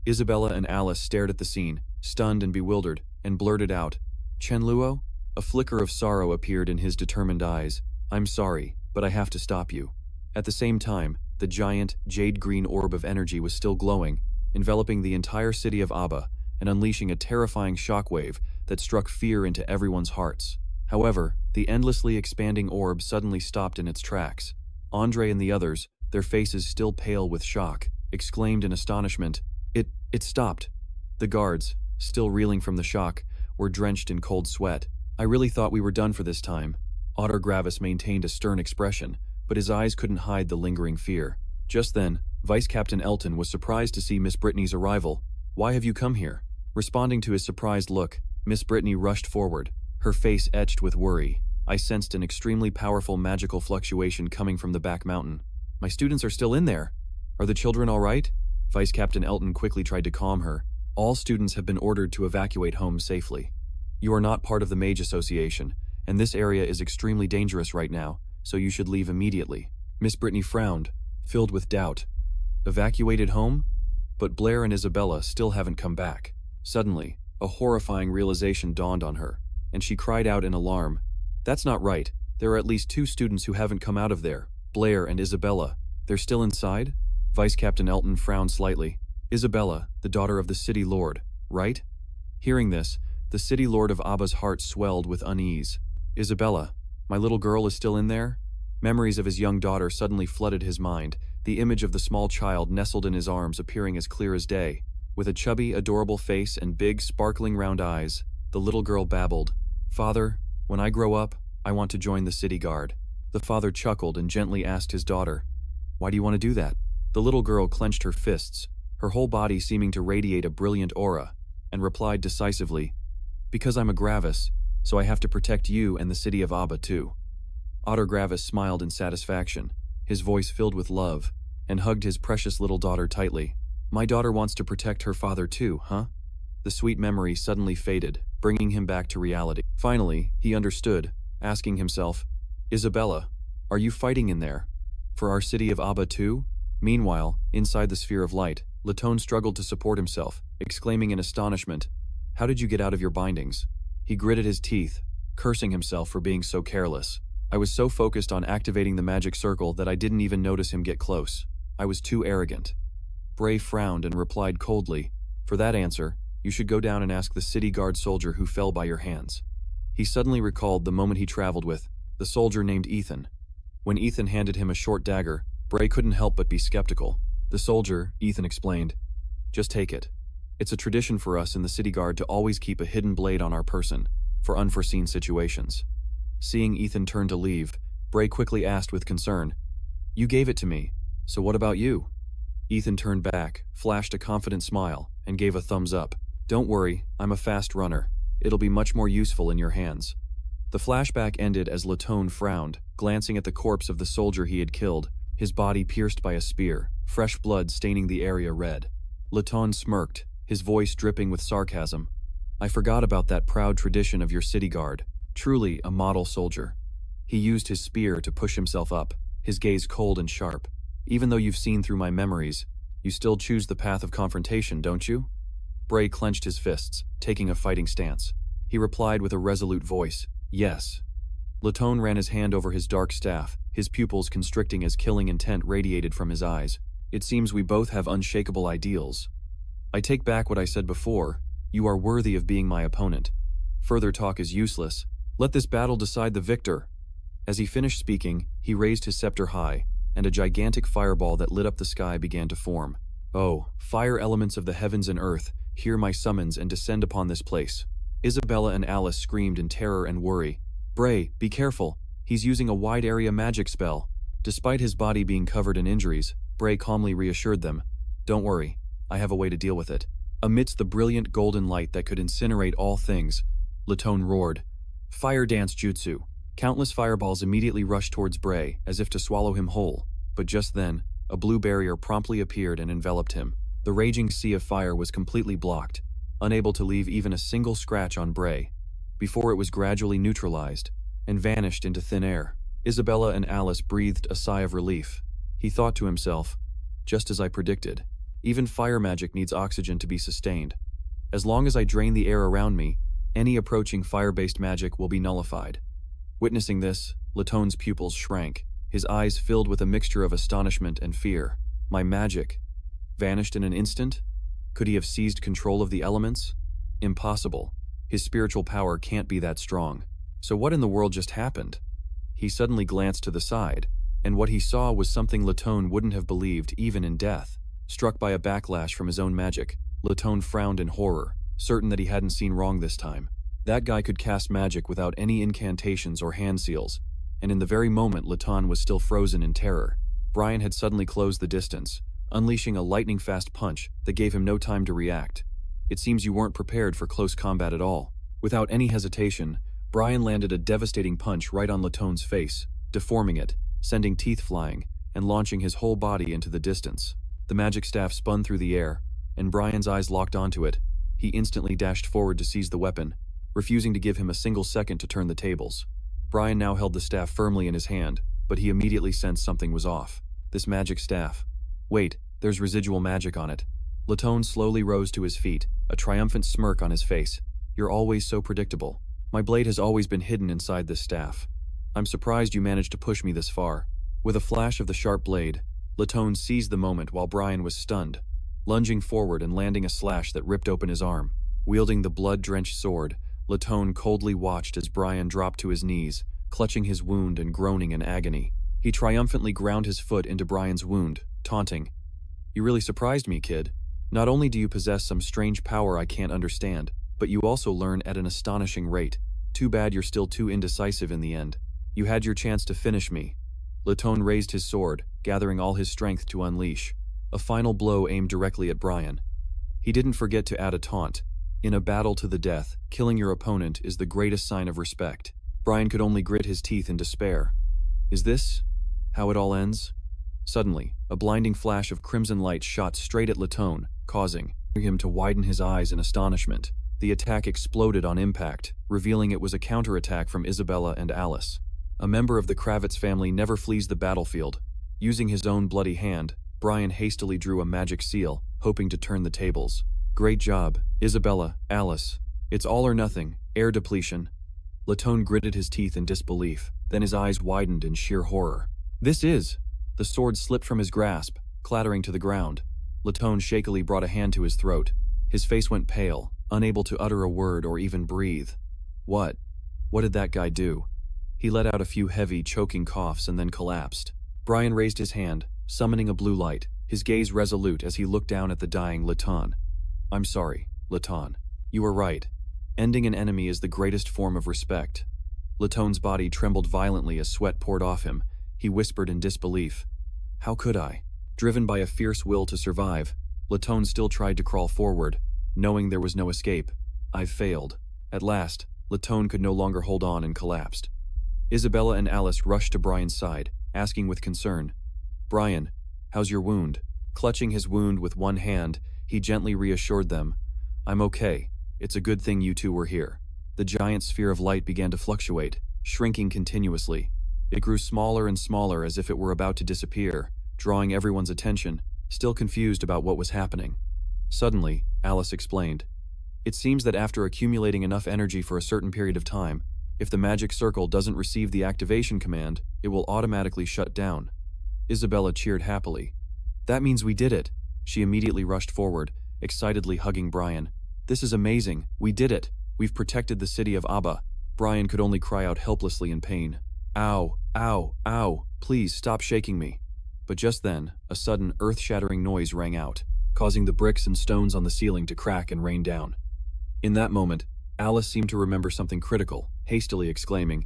Isabella and Alice stared at the scene, stunned and bewildered, and blurted out, "Chen Luo?" A flicker of sorrow appeared in his determined eyes. "I'm sorry, but I have to stop you." At the same time, the giant, jade-green orb of energy was still glowing, enveloping the entire city of Abba and unleashing a terrifying shockwave that struck fear into everyone's hearts. However, the endlessly expanding orb suddenly stopped in its tracks. Andre and the others, their faces still pale with shock, exclaimed in astonishment, It stopped." The guards, still reeling from the shock, were drenched in cold sweat. "I really thought we were done for this time." Otter Gravis maintained a stern expression, but his eyes couldn't hide the lingering fear. Just then, Vice Captain Elton was surprised to see Miss Brittany's arrival. "Why have you come here?" Responding to his surprised look, Miss Brittany rushed forward, her face etched with worry. I sensed an extremely powerful magical fluctuation coming from the back mountain. "My students are still in there. Are the children all right?" Vice Captain Elton quickly tried to calm her. "All students have been ordered to evacuate home safely. You are not part of the Mage Association, and this area is extremely dangerous right now, so you should leave immediately." Miss Brittany frowned, filled with doubt. "Evacuated home? But Blair and Isabella still haven't come back." Suddenly, a horrifying realization dawned on her, and she cried out in alarm, "That's not right. There are at least 2 students who haven't come out of there. Blair and Isabella. They're still inside?" Vice Captain Elton frowned slightly. "Isabella, the daughter of the city lord, right?" Hearing this, the city lord of Abba's heart swelled with unease. "Isabella, my little girl is still in there?" Memories of his young daughter suddenly flooded his mind, the image of the small child nestled in his arms appearing as clear as day. With a chubby, adorable face and big, sparkling round eyes, the little girl babbled, "Father, when I grow up, I want to join the city guard." The father chuckled and gently asked his daughter, "Why do you want to do that?" The little girl clenched her fists, her whole body seeming to radiate a brilliant aura, and replied decisively, "Because I'm a Gravis, so I have to protect you and the city of Abba too." Otter Gravis smiled in satisfaction, his voice filled with love, and hugged his precious little daughter tightly. "My daughter wants to protect her father too, huh?" The sweet memory suddenly faded, bringing him back to reality. Finally, he understood, asking himself, "Isabella, are you fighting in there? For our city of Abba too?" Meanwhile, inside the sphere of light, Laton struggled to support himself, exclaiming in astonishment, "How did you get out of your bindings?" He gritted his teeth, cursing himself for being so careless. "I was so focused on activating the magic circle that I didn't even notice him get close. I was too arrogant." Bray frowned and replied coldly, "For that answer, you should go down and ask the city guard soldier who fell by your hands." He suddenly recalled the moment he traveled with, the soldier named Ethan. When Ethan handed him a short dagger, Bray couldn't help but be skeptical. "The soldier," Ethan explained, "just take it. It's a tradition for us in the city guard to always keep a hidden blade on our person, for unforeseen situations." Seeing Ethan turn to leave, Bray quickly asked with concern, "You gave it to me, so what about you?" Ethan turned back, flashed a confident smile, and gave a thumbs up. "Don't worry, I'm a fast runner. It'll be much more useful in your hands." The flashback ended as Laton frowned, glancing at the corpse of the soldier he had killed, his body pierced by a spear, fresh blood staining the area red. Laton smirked, his voice dripping with sarcasm. "I forgot about that proud tradition of your city guard. Truly a model soldier." He used his spear to push himself up, his gaze cold and sharp. "Even though you've seen through my memories, you still choose the path of confrontation, don't you?" Bray clenched his fists, taking a fighting stance. He replied with a resolute voice, "Yes." Laton ran his hand over his dark staff, his pupils constricting as killing intent radiated from his eyes. "It seems we both have unshakable ideals. I take back what I said before. You are worthy of being my opponent. Further talk is useless. Let this battle decide the victor." As he finished speaking, he raised his scepter high, and a gigantic fireball that lit up the sky began to form. "Oh, fire elements of the heavens and earth, hear my summons and descend upon this place." Isabella and Alice screamed in terror and worry. "Bray, be careful. He's using a wide area magic spell." Despite his body being covered in injuries, Bray calmly reassured them, "Don't worry, I have a way to deal with it." Amidst the brilliant golden light that could incinerate all things, Latone roared, "Fire dance jutsu!" Countless fireballs immediately rushed towards Bray, as if to swallow him whole, but just then, a blue barrier promptly appeared and enveloped him. The raging sea of fire was completely blocked, unable to leave even a single scratch on Bray, before it was gradually neutralized and vanished into thin air. Isabella and Alice breathed a sigh of relief. He thought to himself, just as I predicted, even fire magic needs oxygen to be sustained. As long as I drain the air around me, any approaching fire-based magic will be nullified. Witnessing this, Latone's pupils shrank, his eyes filled with a mixture of astonishment and fear. My magic vanished in an instant? Could he have seized control of the elements? Impossible. His spiritual power can't be that strong. So what in the world just happened? He suddenly glanced to the side, and what he saw was something Latone wouldn't have believed even in death. Struck by a backlash from his own magic, Latone frowned in horror, certain that he hadn't seen wrong this time. That guy could cast magic without any incantations or hand seals, and in the very moment Latone was still frozen in terror. Brian had suddenly closed the distance, unleashing a lightning-fast punch that gave him no time to react. It seems you weren't prepared for close combat at all. Without any hesitation, Brian landed a devastating punch right on Latone's face, deforming it, sending teeth flying, and launching his whole body into the distance. The magic staff spun through the air, and Brian's eyes locked onto it. He instantly dashed forward to seize the weapon, refusing to give him a single second to turn the tables. Brian now held the staff firmly in his hand, but he immediately sensed something was off. This magic staff. Wait, there's residual magic on it. Latone slowly rose to his feet, a triumphant smirk on his face. You're always so predictable. My blade has always been hidden inside this staff. I'm surprised you managed to push me this far. With a flash of the sharp blade, Latone seized the moment while Brian was stunned, lunging forward and landing a slash that ripped open his arm. Wielding the blood-drenched sword, Latone coldly watched as Brian dropped to his knees, clutching his wound and groaning in agony. He triumphantly ground his foot into Brian's wound, taunting, "You really surprised me, kid. Not only do you possess some strange power I can't understand, but you also learn at an astonishing rate. Too bad you're still too indecisive in the end. You had your chance to finish me." Latone raised his sword, gathering all his strength to unleash a final blow aimed directly at Brian. He didn't forget to add a taunt. In a battle to the death, killing your opponent is the greatest sign of respect. Brian could only grit his teeth in despair. Is this how it all ends? Suddenly, a blinding flash of crimson light shot straight at Latone, causing him to widen his eyes in astonishment. The attack exploded on impact, revealing it was a counterattack from Isabella and Alice. A member of the Kravitz family never flees the battlefield. Using his own bloody hand, Brian hastily drew a magic seal, hoping to turn the tables. Great job, Isabella, Alice. It's all or nothing, air depletion. Latone gritted his teeth in disbelief, then his eyes widened in sheer horror. This is... The sword slipped from his grasp, clattering to the ground. Latone shakily brought a hand to his throat. His face went pale, unable to utter a word or even breathe. What? What did that guy do? He let out a few heavy, choking coughs and then collapsed. Brian raised his hand, summoning a blue light, his gaze resolute as he looked down at the dying Latone. I'm sorry, Latone. You were right. Ending an enemy is the greatest form of respect. Latone's body trembled violently as sweat poured off him. He whispered in disbelief. How could I? Driven by a fierce will to survive, Latone still tried to crawl forward, knowing there was no escape. I've failed. At last, Latone could no longer hold on and collapsed. Isabella and Alice rushed to Brian's side, asking with concern, Brian, how's your wound? Clutching his wound with one hand, he gently reassured them, I'm okay. It's a good thing you two were here. The giant sphere of light began to fluctuate, shrinking continuously. It grew smaller and smaller as if it were about to disappear, drawing everyone's attention, still confused about what was happening. Suddenly, Alice explained, It seems that after accumulating enough energy for a certain period of time, if the magic circle doesn't receive the activation command, it will automatically shut down. Isabella cheered happily. That means we did it. She immediately rushed forward, excitedly hugging Brian. This is amazing. We did it. We've protected the city of Abba. Brian could only cry out helplessly in pain. Ow, ow, ow, please stop shaking me. But just then, a sudden earth-shattering noise rang out, causing the bricks and stones on the ceiling to crack and rain down. In that moment, Alice seemed to remember something critical, hastily exclaiming,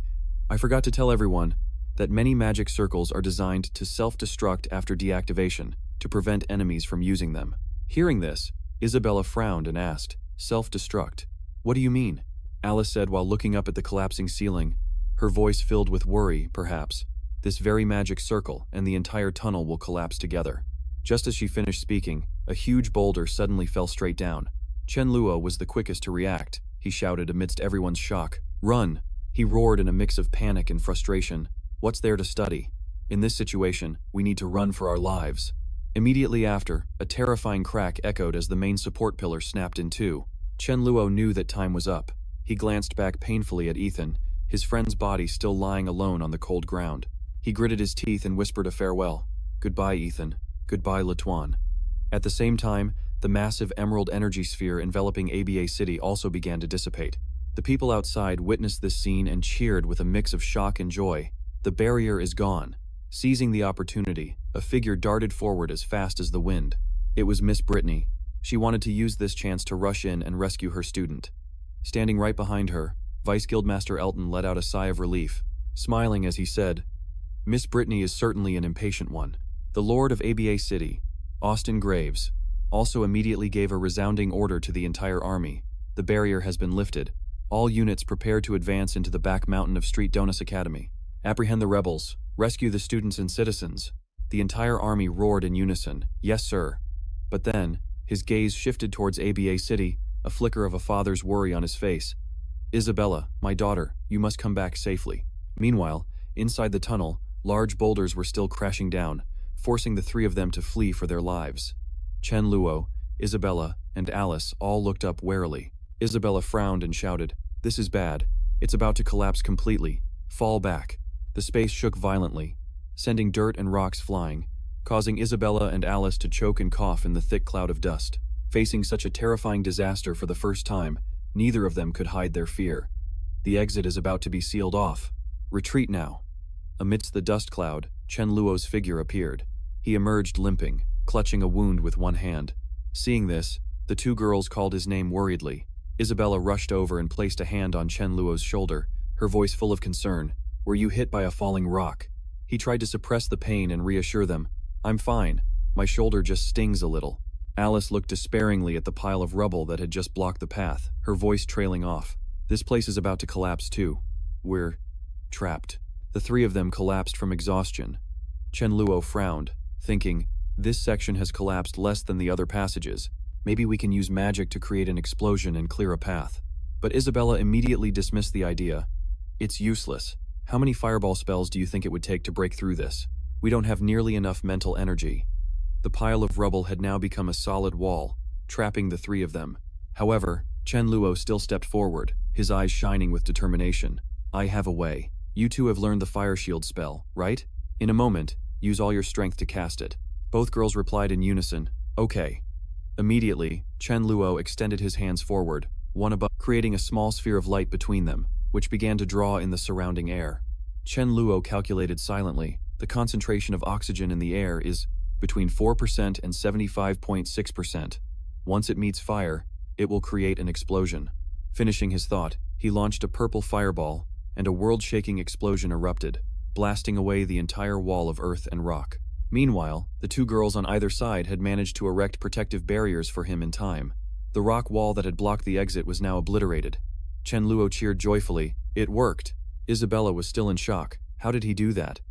I forgot to tell everyone that many magic circles are designed to self-destruct after deactivation, to prevent enemies from using them. Hearing this, Isabella frowned and asked, "Self-destruct? What do you mean?" Alice said while looking up at the collapsing ceiling, her voice filled with worry, perhaps. "This very magic circle and the entire tunnel will collapse together." Just as she finished speaking, a huge boulder suddenly fell straight down. Chen Luo was the quickest to react. He shouted amidst everyone's shock, "Run!" He roared in a mix of panic and frustration. "What's there to study? In this situation, we need to run for our lives." Immediately after, a terrifying crack echoed as the main support pillar snapped in two. Chen Luo knew that time was up. He glanced back painfully at Ethan, his friend's body still lying alone on the cold ground. He gritted his teeth and whispered a farewell. "Goodbye, Ethan. Goodbye, Latuan." At the same time, the massive emerald energy sphere enveloping ABA City also began to dissipate. The people outside witnessed this scene and cheered with a mix of shock and joy. The barrier is gone. Seizing the opportunity, a figure darted forward as fast as the wind. It was Miss Brittany. She wanted to use this chance to rush in and rescue her student. Standing right behind her, Vice Guildmaster Elton let out a sigh of relief, smiling as he said, "Miss Brittany is certainly an impatient one." The Lord of ABA City, Austin Graves, also immediately gave a resounding order to the entire army. "The barrier has been lifted. All units prepare to advance into the back mountain of Street Donis Academy. Apprehend the rebels. Rescue the students and citizens." The entire army roared in unison, "Yes, sir." But then, his gaze shifted towards ABA City, a flicker of a father's worry on his face. "Isabella, my daughter, you must come back safely." Meanwhile, inside the tunnel, large boulders were still crashing down, forcing the three of them to flee for their lives. Chen Luo, Isabella, and Alice all looked up warily. Isabella frowned and shouted, "This is bad. It's about to collapse completely. Fall back." The space shook violently, sending dirt and rocks flying, causing Isabella and Alice to choke and cough in the thick cloud of dust. Facing such a terrifying disaster for the first time, neither of them could hide their fear. The exit is about to be sealed off. Retreat now. Amidst the dust cloud, Chen Luo's figure appeared. He emerged limping, clutching a wound with one hand. Seeing this, the two girls called his name worriedly. Isabella rushed over and placed a hand on Chen Luo's shoulder, her voice full of concern. "Were you hit by a falling rock?" He tried to suppress the pain and reassure them. "I'm fine. My shoulder just stings a little." Alice looked despairingly at the pile of rubble that had just blocked the path, her voice trailing off. "This place is about to collapse too. We're trapped." The three of them collapsed from exhaustion. Chen Luo frowned, thinking, "This section has collapsed less than the other passages. Maybe we can use magic to create an explosion and clear a path." But Isabella immediately dismissed the idea. "It's useless. How many fireball spells do you think it would take to break through this? We don't have nearly enough mental energy." The pile of rubble had now become a solid wall, trapping the three of them. However, Chen Luo still stepped forward, his eyes shining with determination. "I have a way. You two have learned the fire shield spell, right? In a moment, use all your strength to cast it." Both girls replied in unison, "Okay." Immediately, Chen Luo extended his hands forward, one above, creating a small sphere of light between them, which began to draw in the surrounding air. Chen Luo calculated silently, the concentration of oxygen in the air is between 4% and 75.6%. Once it meets fire, it will create an explosion. Finishing his thought, he launched a purple fireball, and a world-shaking explosion erupted, blasting away the entire wall of earth and rock. Meanwhile, the two girls on either side had managed to erect protective barriers for him in time. The rock wall that had blocked the exit was now obliterated. Chen Luo cheered joyfully. It worked. Isabella was still in shock. How did he do that?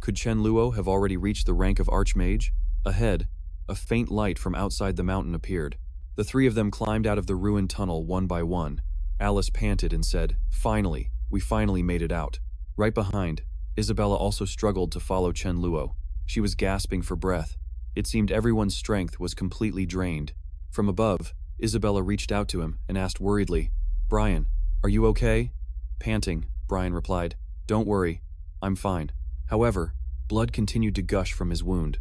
Could Chen Luo have already reached the rank of Archmage? Ahead, a faint light from outside the mountain appeared. The three of them climbed out of the ruined tunnel one by one. Alice panted and said, "Finally, we finally made it out." Right behind, Isabella also struggled to follow Chen Luo. She was gasping for breath. It seemed everyone's strength was completely drained. From above, Isabella reached out to him and asked worriedly, "Brian, are you okay?" Panting, Brian replied, "Don't worry, I'm fine." However, blood continued to gush from his wound.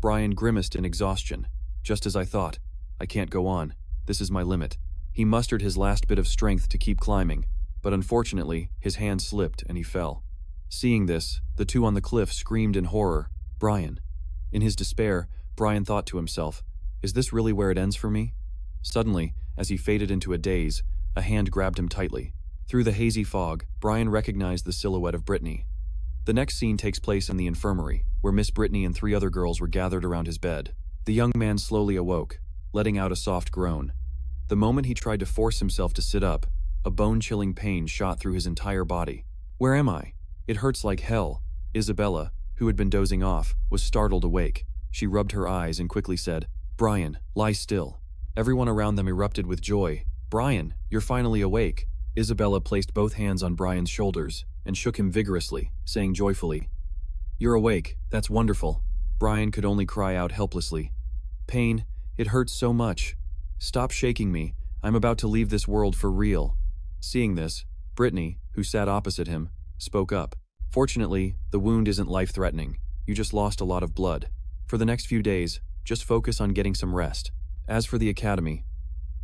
Brian grimaced in exhaustion. "Just as I thought. I can't go on. This is my limit." He mustered his last bit of strength to keep climbing, but unfortunately, his hand slipped and he fell. Seeing this, the two on the cliff screamed in horror, "Brian." In his despair, Brian thought to himself, "Is this really where it ends for me?" Suddenly, as he faded into a daze, a hand grabbed him tightly. Through the hazy fog, Brian recognized the silhouette of Brittany. The next scene takes place in the infirmary, where Miss Brittany and three other girls were gathered around his bed. The young man slowly awoke. letting out a soft groan. The moment he tried to force himself to sit up, a bone-chilling pain shot through his entire body. "Where am I? It hurts like hell." Isabella, who had been dozing off, was startled awake. She rubbed her eyes and quickly said, "Brian, lie still." Everyone around them erupted with joy. "Brian, you're finally awake." Isabella placed both hands on Brian's shoulders and shook him vigorously, saying joyfully, "You're awake, that's wonderful." Brian could only cry out helplessly, "Pain, it hurts so much. Stop shaking me, I'm about to leave this world for real." Seeing this, Brittany, who sat opposite him, spoke up. "Fortunately, the wound isn't life-threatening. You just lost a lot of blood. For the next few days, just focus on getting some rest. As for the academy,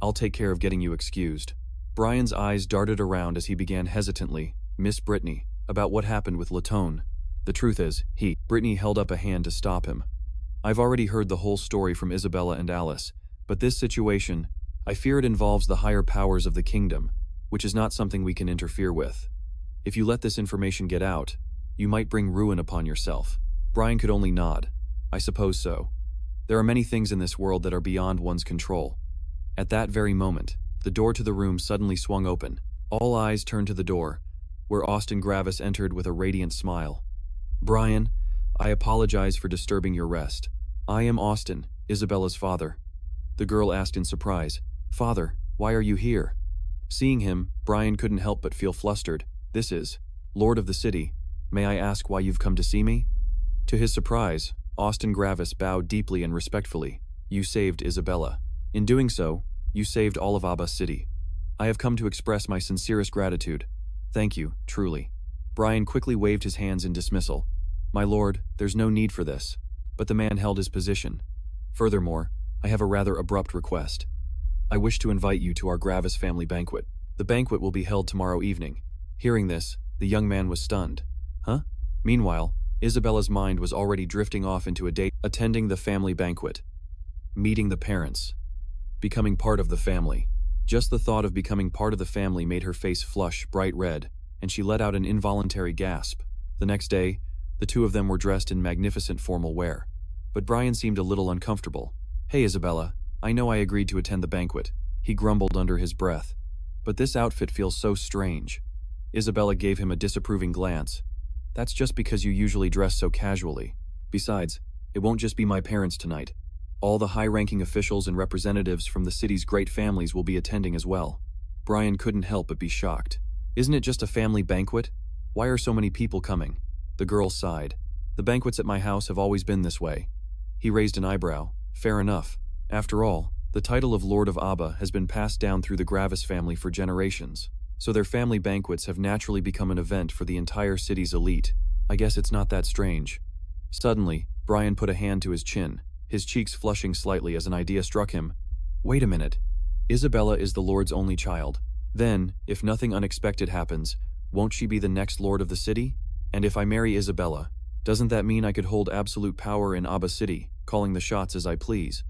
I'll take care of getting you excused." Brian's eyes darted around as he began hesitantly, "Miss Brittany, about what happened with Latone." "The truth is, Brittany held up a hand to stop him. "I've already heard the whole story from Isabella and Alice, but this situation, I fear it involves the higher powers of the kingdom, which is not something we can interfere with. If you let this information get out, you might bring ruin upon yourself." Brian could only nod. "I suppose so. There are many things in this world that are beyond one's control." At that very moment, the door to the room suddenly swung open. All eyes turned to the door, where Austin Gravis entered with a radiant smile. "Brian, I apologize for disturbing your rest. I am Austin, Isabella's father." The girl asked in surprise, "Father, why are you here?" Seeing him, Brian couldn't help but feel flustered. "This is Lord of the City. May I ask why you've come to see me?" To his surprise, Austin Gravis bowed deeply and respectfully. "You saved Isabella. In doing so, you saved all of Abba City. I have come to express my sincerest gratitude. Thank you, truly." Brian quickly waved his hands in dismissal. "My lord, there's no need for this." But the man held his position. "Furthermore, I have a rather abrupt request. I wish to invite you to our Gravis family banquet. The banquet will be held tomorrow evening." Hearing this, the young man was stunned. "Huh?" Meanwhile, Isabella's mind was already drifting off into a date, attending the family banquet, meeting the parents, becoming part of the family. Just the thought of becoming part of the family made her face flush bright red, and she let out an involuntary gasp. The next day, the two of them were dressed in magnificent formal wear. But Brian seemed a little uncomfortable. "Hey Isabella, I know I agreed to attend the banquet," he grumbled under his breath. "But this outfit feels so strange." Isabella gave him a disapproving glance. "That's just because you usually dress so casually. Besides, it won't just be my parents tonight. All the high-ranking officials and representatives from the city's great families will be attending as well." Brian couldn't help but be shocked. "Isn't it just a family banquet? Why are so many people coming?" The girl sighed. "The banquets at my house have always been this way." He raised an eyebrow. "Fair enough. After all, the title of Lord of Abba has been passed down through the Gravis family for generations, so their family banquets have naturally become an event for the entire city's elite. I guess it's not that strange." Suddenly, Brian put a hand to his chin, his cheeks flushing slightly as an idea struck him. "Wait a minute. Isabella is the Lord's only child. Then, if nothing unexpected happens, won't she be the next Lord of the city? And if I marry Isabella, doesn't that mean I could hold absolute power in Abba City, calling the shots as I please?"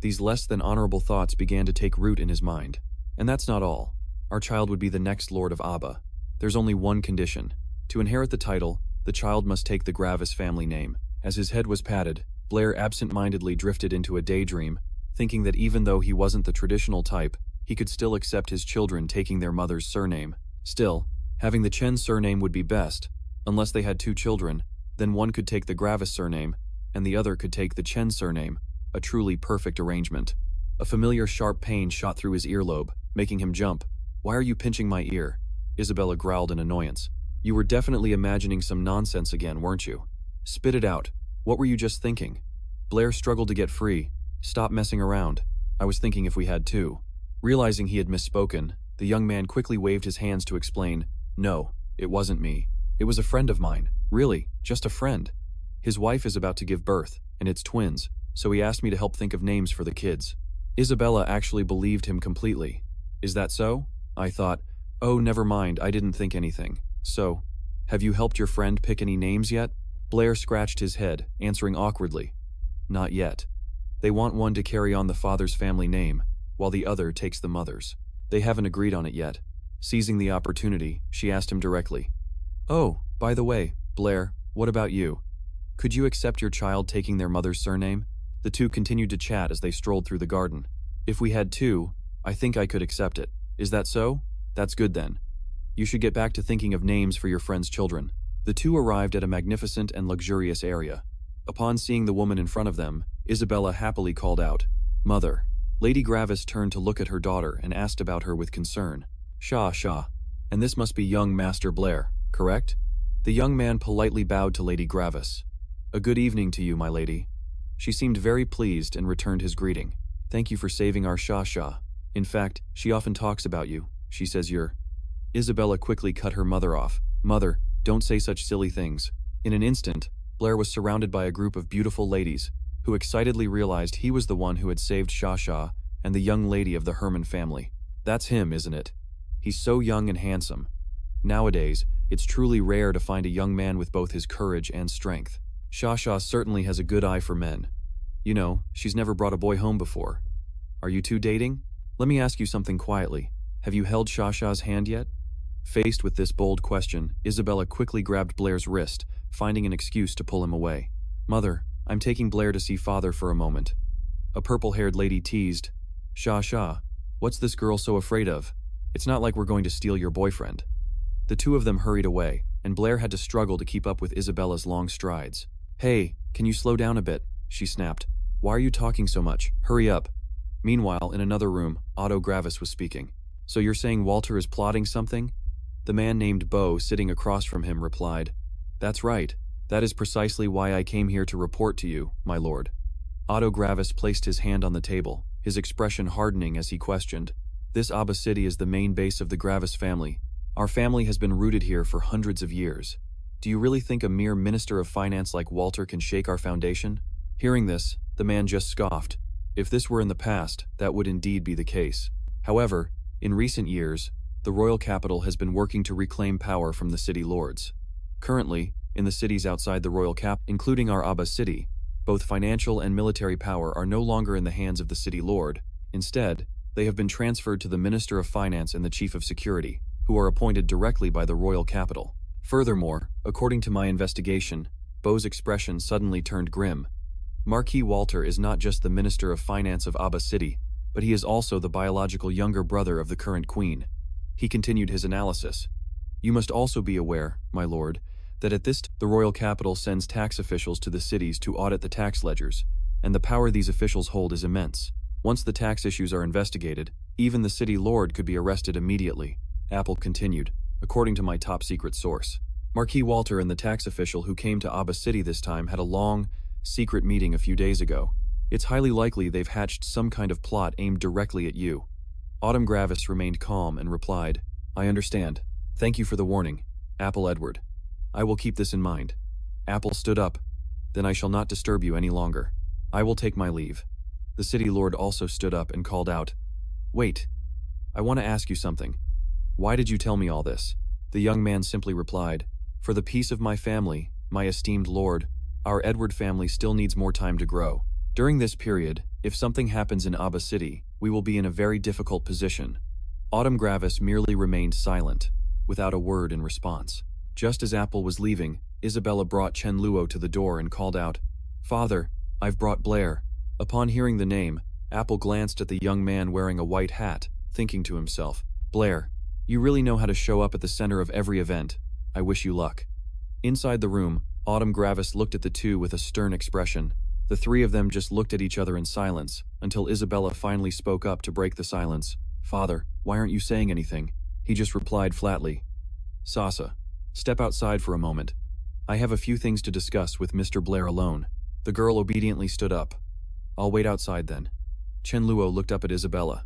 These less than honorable thoughts began to take root in his mind. "And that's not all. Our child would be the next Lord of Abba. There's only one condition. To inherit the title, the child must take the Gravis family name." As his head was patted, Blair absent-mindedly drifted into a daydream, thinking that even though he wasn't the traditional type, he could still accept his children taking their mother's surname. Still, having the Chen surname would be best. Unless they had two children, then one could take the Gravis surname, and the other could take the Chen surname, a truly perfect arrangement. A familiar sharp pain shot through his earlobe, making him jump. "Why are you pinching my ear?" Isabella growled in annoyance. "You were definitely imagining some nonsense again, weren't you? Spit it out. What were you just thinking?" Blair struggled to get free. "Stop messing around. I was thinking if we had two." Realizing he had misspoken, the young man quickly waved his hands to explain, "No, it wasn't me. It was a friend of mine. Really, just a friend. His wife is about to give birth, and it's twins, so he asked me to help think of names for the kids." Isabella actually believed him completely. "Is that so?" I thought, "Oh, never mind, I didn't think anything. So, have you helped your friend pick any names yet?" Blair scratched his head, answering awkwardly, "Not yet. They want one to carry on the father's family name, while the other takes the mother's. They haven't agreed on it yet." Seizing the opportunity, she asked him directly, "Oh, by the way, Blair, what about you? Could you accept your child taking their mother's surname?" The two continued to chat as they strolled through the garden. If we had two, I think I could accept it. Is that so? That's good then. You should get back to thinking of names for your friends' children. The two arrived at a magnificent and luxurious area. Upon seeing the woman in front of them, Isabella happily called out, "Mother." Lady Gravis turned to look at her daughter and asked about her with concern. Shah. And this must be young Master Blair, correct? The young man politely bowed to Lady Gravis. A good evening to you, my lady. She seemed very pleased and returned his greeting. Thank you for saving our Shah. In fact, she often talks about you. She says you're... Isabella quickly cut her mother off. Mother, don't say such silly things. In an instant, Blair was surrounded by a group of beautiful ladies who excitedly realized he was the one who had saved Shah and the young lady of the Herman family. That's him, isn't it? He's so young and handsome. Nowadays, it's truly rare to find a young man with both his courage and strength. Shah certainly has a good eye for men. You know, she's never brought a boy home before. Are you two dating? Let me ask you something quietly. Have you held Shah's hand yet? Faced with this bold question, Isabella quickly grabbed Blair's wrist, finding an excuse to pull him away. Mother, I'm taking Blair to see father for a moment. A purple-haired lady teased. Shah, what's this girl so afraid of? It's not like we're going to steal your boyfriend. The two of them hurried away, and Blair had to struggle to keep up with Isabella's long strides. Hey, can you slow down a bit? She snapped. Why are you talking so much? Hurry up. Meanwhile, in another room, Otto Gravis was speaking. So you're saying Walter is plotting something? The man named Beau, sitting across from him, replied. That's right. That is precisely why I came here to report to you, my lord. Otto Gravis placed his hand on the table, his expression hardening as he questioned. This Abba city is the main base of the Gravis family. Our family has been rooted here for hundreds of years. Do you really think a mere minister of finance like Walter can shake our foundation? Hearing this, the man just scoffed. If this were in the past, that would indeed be the case. However, in recent years, the royal capital has been working to reclaim power from the city lords. Currently, in the cities outside the royal cap, including our Abba city, both financial and military power are no longer in the hands of the city lord. Instead, they have been transferred to the Minister of Finance and the Chief of Security, who are appointed directly by the royal capital. Furthermore, according to my investigation, Beau's expression suddenly turned grim. Marquis Walter is not just the Minister of Finance of Abba City, but he is also the biological younger brother of the current queen. He continued his analysis. You must also be aware, my lord, that at this the royal capital sends tax officials to the cities to audit the tax ledgers, and the power these officials hold is immense. Once the tax issues are investigated, even the city lord could be arrested immediately. Apple continued, according to my top-secret source. Marquis Walter and the tax official who came to Abba City this time had a long, secret meeting a few days ago. It's highly likely they've hatched some kind of plot aimed directly at you. Autumn Gravis remained calm and replied, I understand. Thank you for the warning, Apple Edward. I will keep this in mind. Apple stood up. Then I shall not disturb you any longer. I will take my leave. The city lord also stood up and called out, Wait, I want to ask you something. Why did you tell me all this? The young man simply replied, For the peace of my family, my esteemed lord, our Edward family still needs more time to grow. During this period, if something happens in Abba City, we will be in a very difficult position. Autumn Gravis merely remained silent, without a word in response. Just as Apple was leaving, Isabella brought Chen Luo to the door and called out, Father, I've brought Blair. Upon hearing the name, Apple glanced at the young man wearing a white hat, thinking to himself, Blair, you really know how to show up at the center of every event. I wish you luck. Inside the room, Autumn Gravis looked at the two with a stern expression. The three of them just looked at each other in silence, until Isabella finally spoke up to break the silence. Father, why aren't you saying anything? He just replied flatly, Sasa, step outside for a moment. I have a few things to discuss with Mr. Blair alone. The girl obediently stood up. I'll wait outside then. Chen Luo looked up at Isabella.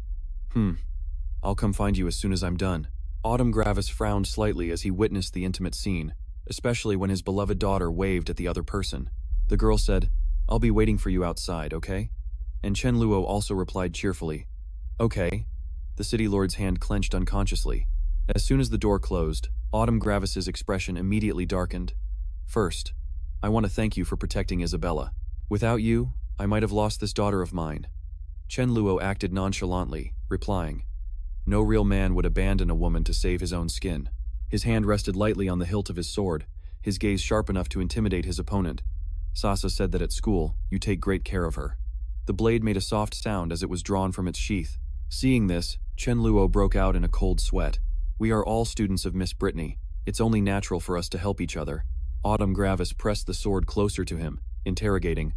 I'll come find you as soon as I'm done. Autumn Gravis frowned slightly as he witnessed the intimate scene, especially when his beloved daughter waved at the other person. The girl said, I'll be waiting for you outside, okay? And Chen Luo also replied cheerfully, Okay. The city lord's hand clenched unconsciously. As soon as the door closed, Autumn Gravis's expression immediately darkened. First, I want to thank you for protecting Isabella. Without you, I might have lost this daughter of mine. Chen Luo acted nonchalantly, replying, No real man would abandon a woman to save his own skin. His hand rested lightly on the hilt of his sword, his gaze sharp enough to intimidate his opponent. Sasa said that at school, you take great care of her. The blade made a soft sound as it was drawn from its sheath. Seeing this, Chen Luo broke out in a cold sweat. "We are all students of Miss Brittany. It's only natural for us to help each other." Autumn Gravis pressed the sword closer to him, interrogating.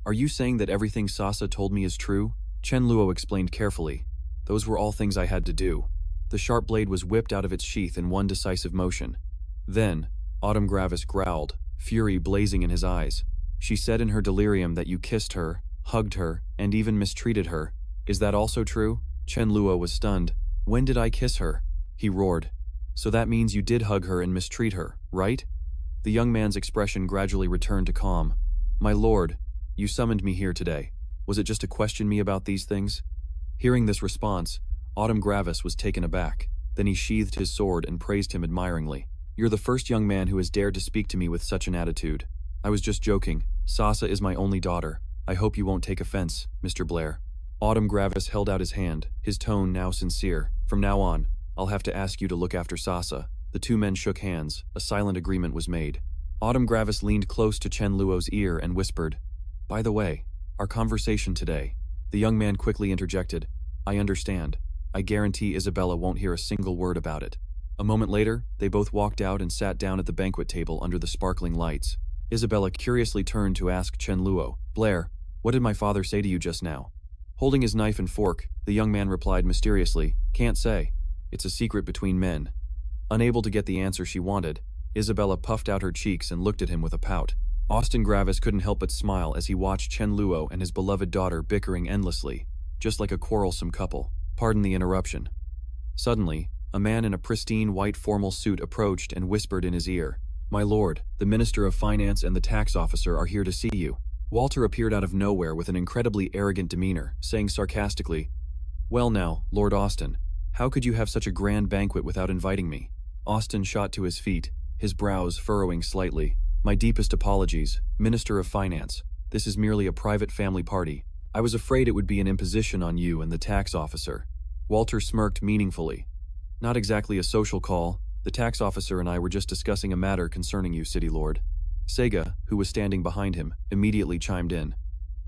"Are you saying that everything Sasa told me is true?" Chen Luo explained carefully. "Those were all things I had to do." The sharp blade was whipped out of its sheath in one decisive motion. Then, Autumn Gravis growled, fury blazing in his eyes. "She said in her delirium that you kissed her, hugged her, and even mistreated her. Is that also true?" Chen Luo was stunned. "When did I kiss her?" he roared. "So that means you did hug her and mistreat her, right?" The young man's expression gradually returned to calm. "My lord, you summoned me here today. Was it just to question me about these things?" Hearing this response, Autumn Gravis was taken aback. Then he sheathed his sword and praised him admiringly. "You're the first young man who has dared to speak to me with such an attitude. I was just joking. Sasa is my only daughter. I hope you won't take offense, Mr. Blair." Autumn Gravis held out his hand, his tone now sincere. "From now on, I'll have to ask you to look after Sasa." The two men shook hands. A silent agreement was made. Autumn Gravis leaned close to Chen Luo's ear and whispered, "By the way, our conversation today." The young man quickly interjected, "I understand. I guarantee Isabella won't hear a single word about it." A moment later, they both walked out and sat down at the banquet table under the sparkling lights. Isabella curiously turned to ask Chen Luo, "Blair, what did my father say to you just now?" Holding his knife and fork, the young man replied mysteriously, "Can't say. It's a secret between men." Unable to get the answer she wanted, Isabella puffed out her cheeks and looked at him with a pout. Austin Gravis couldn't help but smile as he watched Chen Luo and his beloved daughter bickering endlessly, just like a quarrelsome couple. Pardon the interruption. Suddenly, a man in a pristine white formal suit approached and whispered in his ear, "My lord, the Minister of Finance and the tax officer are here to see you." Walter appeared out of nowhere with an incredibly arrogant demeanor, saying sarcastically, "Well now, Lord Austin, how could you have such a grand banquet without inviting me?" Austin shot to his feet, his brows furrowing slightly. "My deepest apologies, Minister of Finance. This is merely a private family party. I was afraid it would be an imposition on you and the tax officer." Walter smirked meaningfully. "Not exactly a social call. The tax officer and I were just discussing a matter concerning you, City Lord." Sega, who was standing behind him, immediately chimed in.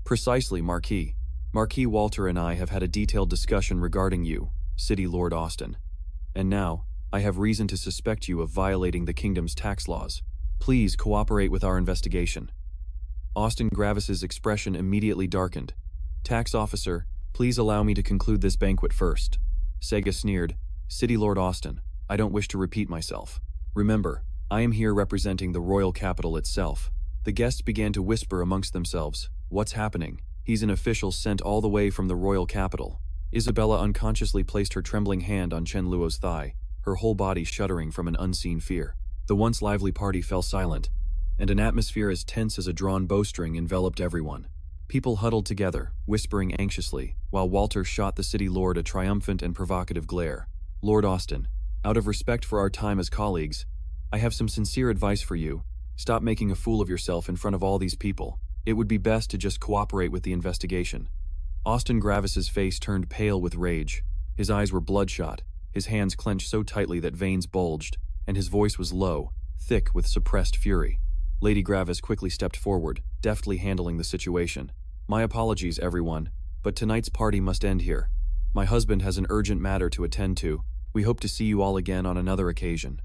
"Precisely, Marquis. Marquis Walter and I have had a detailed discussion regarding you, City Lord Austin. And now, I have reason to suspect you of violating the kingdom's tax laws. Please cooperate with our investigation." Austin Gravis's expression immediately darkened. "Tax officer, please allow me to conclude this banquet first." Sega sneered, "City Lord Austin, I don't wish to repeat myself. Remember, I am here representing the royal capital itself." The guests began to whisper amongst themselves, "What's happening? He's an official sent all the way from the royal capital." Isabella unconsciously placed her trembling hand on Chen Luo's thigh, her whole body shuddering from an unseen fear. The once lively party fell silent, and an atmosphere as tense as a drawn bowstring enveloped everyone. People huddled together, whispering anxiously, while Walter shot the city lord a triumphant and provocative glare. "Lord Austin, out of respect for our time as colleagues, I have some sincere advice for you. Stop making a fool of yourself in front of all these people. It would be best to just cooperate with the investigation." Austin Gravis's face turned pale with rage. His eyes were bloodshot, his hands clenched so tightly that veins bulged, and his voice was low, thick with suppressed fury. Lady Gravis quickly stepped forward, deftly handling the situation. "My apologies, everyone, but tonight's party must end here. My husband has an urgent matter to attend to. We hope to see you all again on another occasion."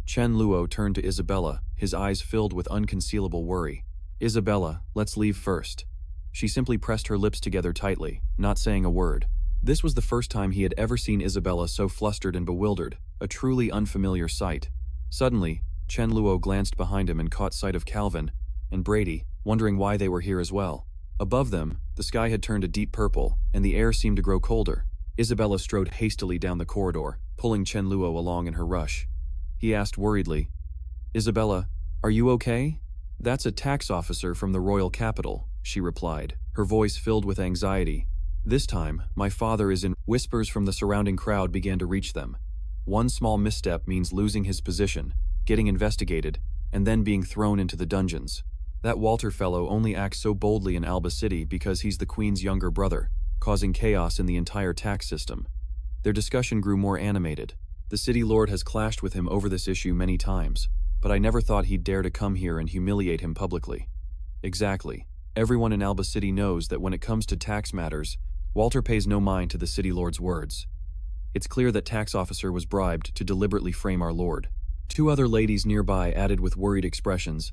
Chen Luo turned to Isabella, his eyes filled with unconcealable worry. "Isabella, let's leave first." She simply pressed her lips together tightly, not saying a word. This was the first time he had ever seen Isabella so flustered and bewildered, a truly unfamiliar sight. Suddenly, Chen Luo glanced behind him and caught sight of Calvin and Brady, wondering why they were here as well. Above them, the sky had turned a deep purple, and the air seemed to grow colder. Isabella strode hastily down the corridor, pulling Chen Luo along in her rush. He asked worriedly, "Isabella, are you okay?" "That's a tax officer from the royal capital," she replied, her voice filled with anxiety. "This time, my father is in." Whispers from the surrounding crowd began to reach them. One small misstep means losing his position, getting investigated, and then being thrown into the dungeons. That Walter fellow only acts so boldly in Alba City because he's the Queen's younger brother, causing chaos in the entire tax system. Their discussion grew more animated. "The city lord has clashed with him over this issue many times, but I never thought he'd dare to come here and humiliate him publicly." "Exactly. Everyone in Alba City knows that when it comes to tax matters, Walter pays no mind to the city lord's words. It's clear that tax officer was bribed to deliberately frame our lord. Two other ladies nearby added with worried expressions,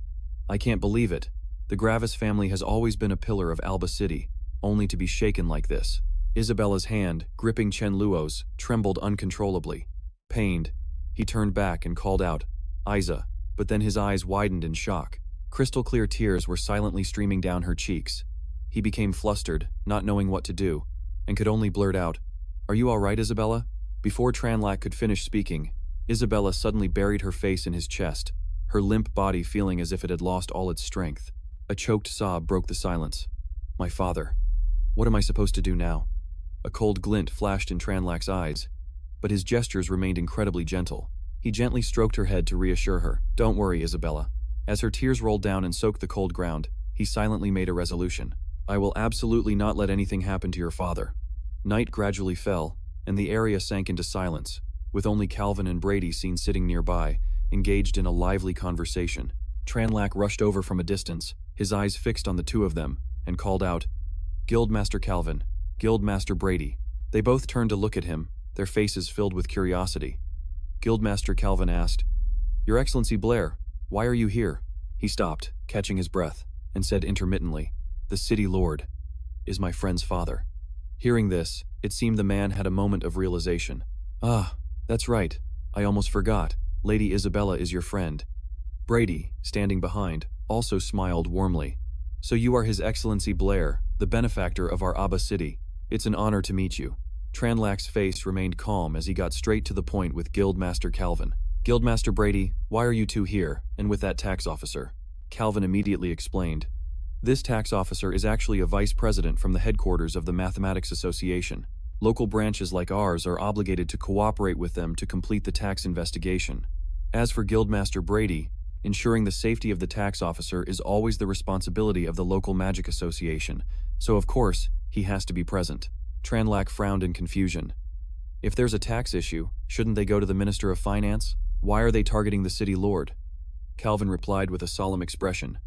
I can't believe it. The Gravis family has always been a pillar of Alba City, only to be shaken like this. Isabella's hand, gripping Chen Luo's, trembled uncontrollably. Pained, he turned back and called out, Isa, but then his eyes widened in shock. Crystal-clear tears were silently streaming down her cheeks. He became flustered, not knowing what to do, and could only blurt out, Are you all right, Isabella? Before Tranlac could finish speaking, Isabella suddenly buried her face in his chest, her limp body feeling as if it had lost all its strength. A choked sob broke the silence. My father. What am I supposed to do now? A cold glint flashed in Tranlac's eyes, but his gestures remained incredibly gentle. He gently stroked her head to reassure her. Don't worry, Isabella. As her tears rolled down and soaked the cold ground, he silently made a resolution. I will absolutely not let anything happen to your father. Night gradually fell, and the area sank into silence, with only Calvin and Brady seen sitting nearby, engaged in a lively conversation. Tranlac rushed over from a distance, his eyes fixed on the two of them, and called out, Guildmaster Calvin, Guildmaster Brady. They both turned to look at him, their faces filled with curiosity. Guildmaster Calvin asked, Your Excellency Blair, why are you here? He stopped, catching his breath, and said intermittently, The city lord is my friend's father. Hearing this, it seemed the man had a moment of realization. Ah, that's right. I almost forgot. Lady Isabella is your friend. Brady, standing behind, also smiled warmly. So you are His Excellency Blair, the benefactor of our Abba City. It's an honor to meet you. Tranlac's face remained calm as he got straight to the point with Guildmaster Calvin. Guildmaster Brady, why are you two here, and with that tax officer? Calvin immediately explained. This tax officer is actually a vice president from the headquarters of the Mathematics Association. Local branches like ours are obligated to cooperate with them to complete the tax investigation. As for Guildmaster Brady, ensuring the safety of the tax officer is always the responsibility of the local magic association, so of course, he has to be present. Tranlac frowned in confusion. If there's a tax issue, shouldn't they go to the Minister of Finance? Why are they targeting the city lord? Calvin replied with a solemn expression.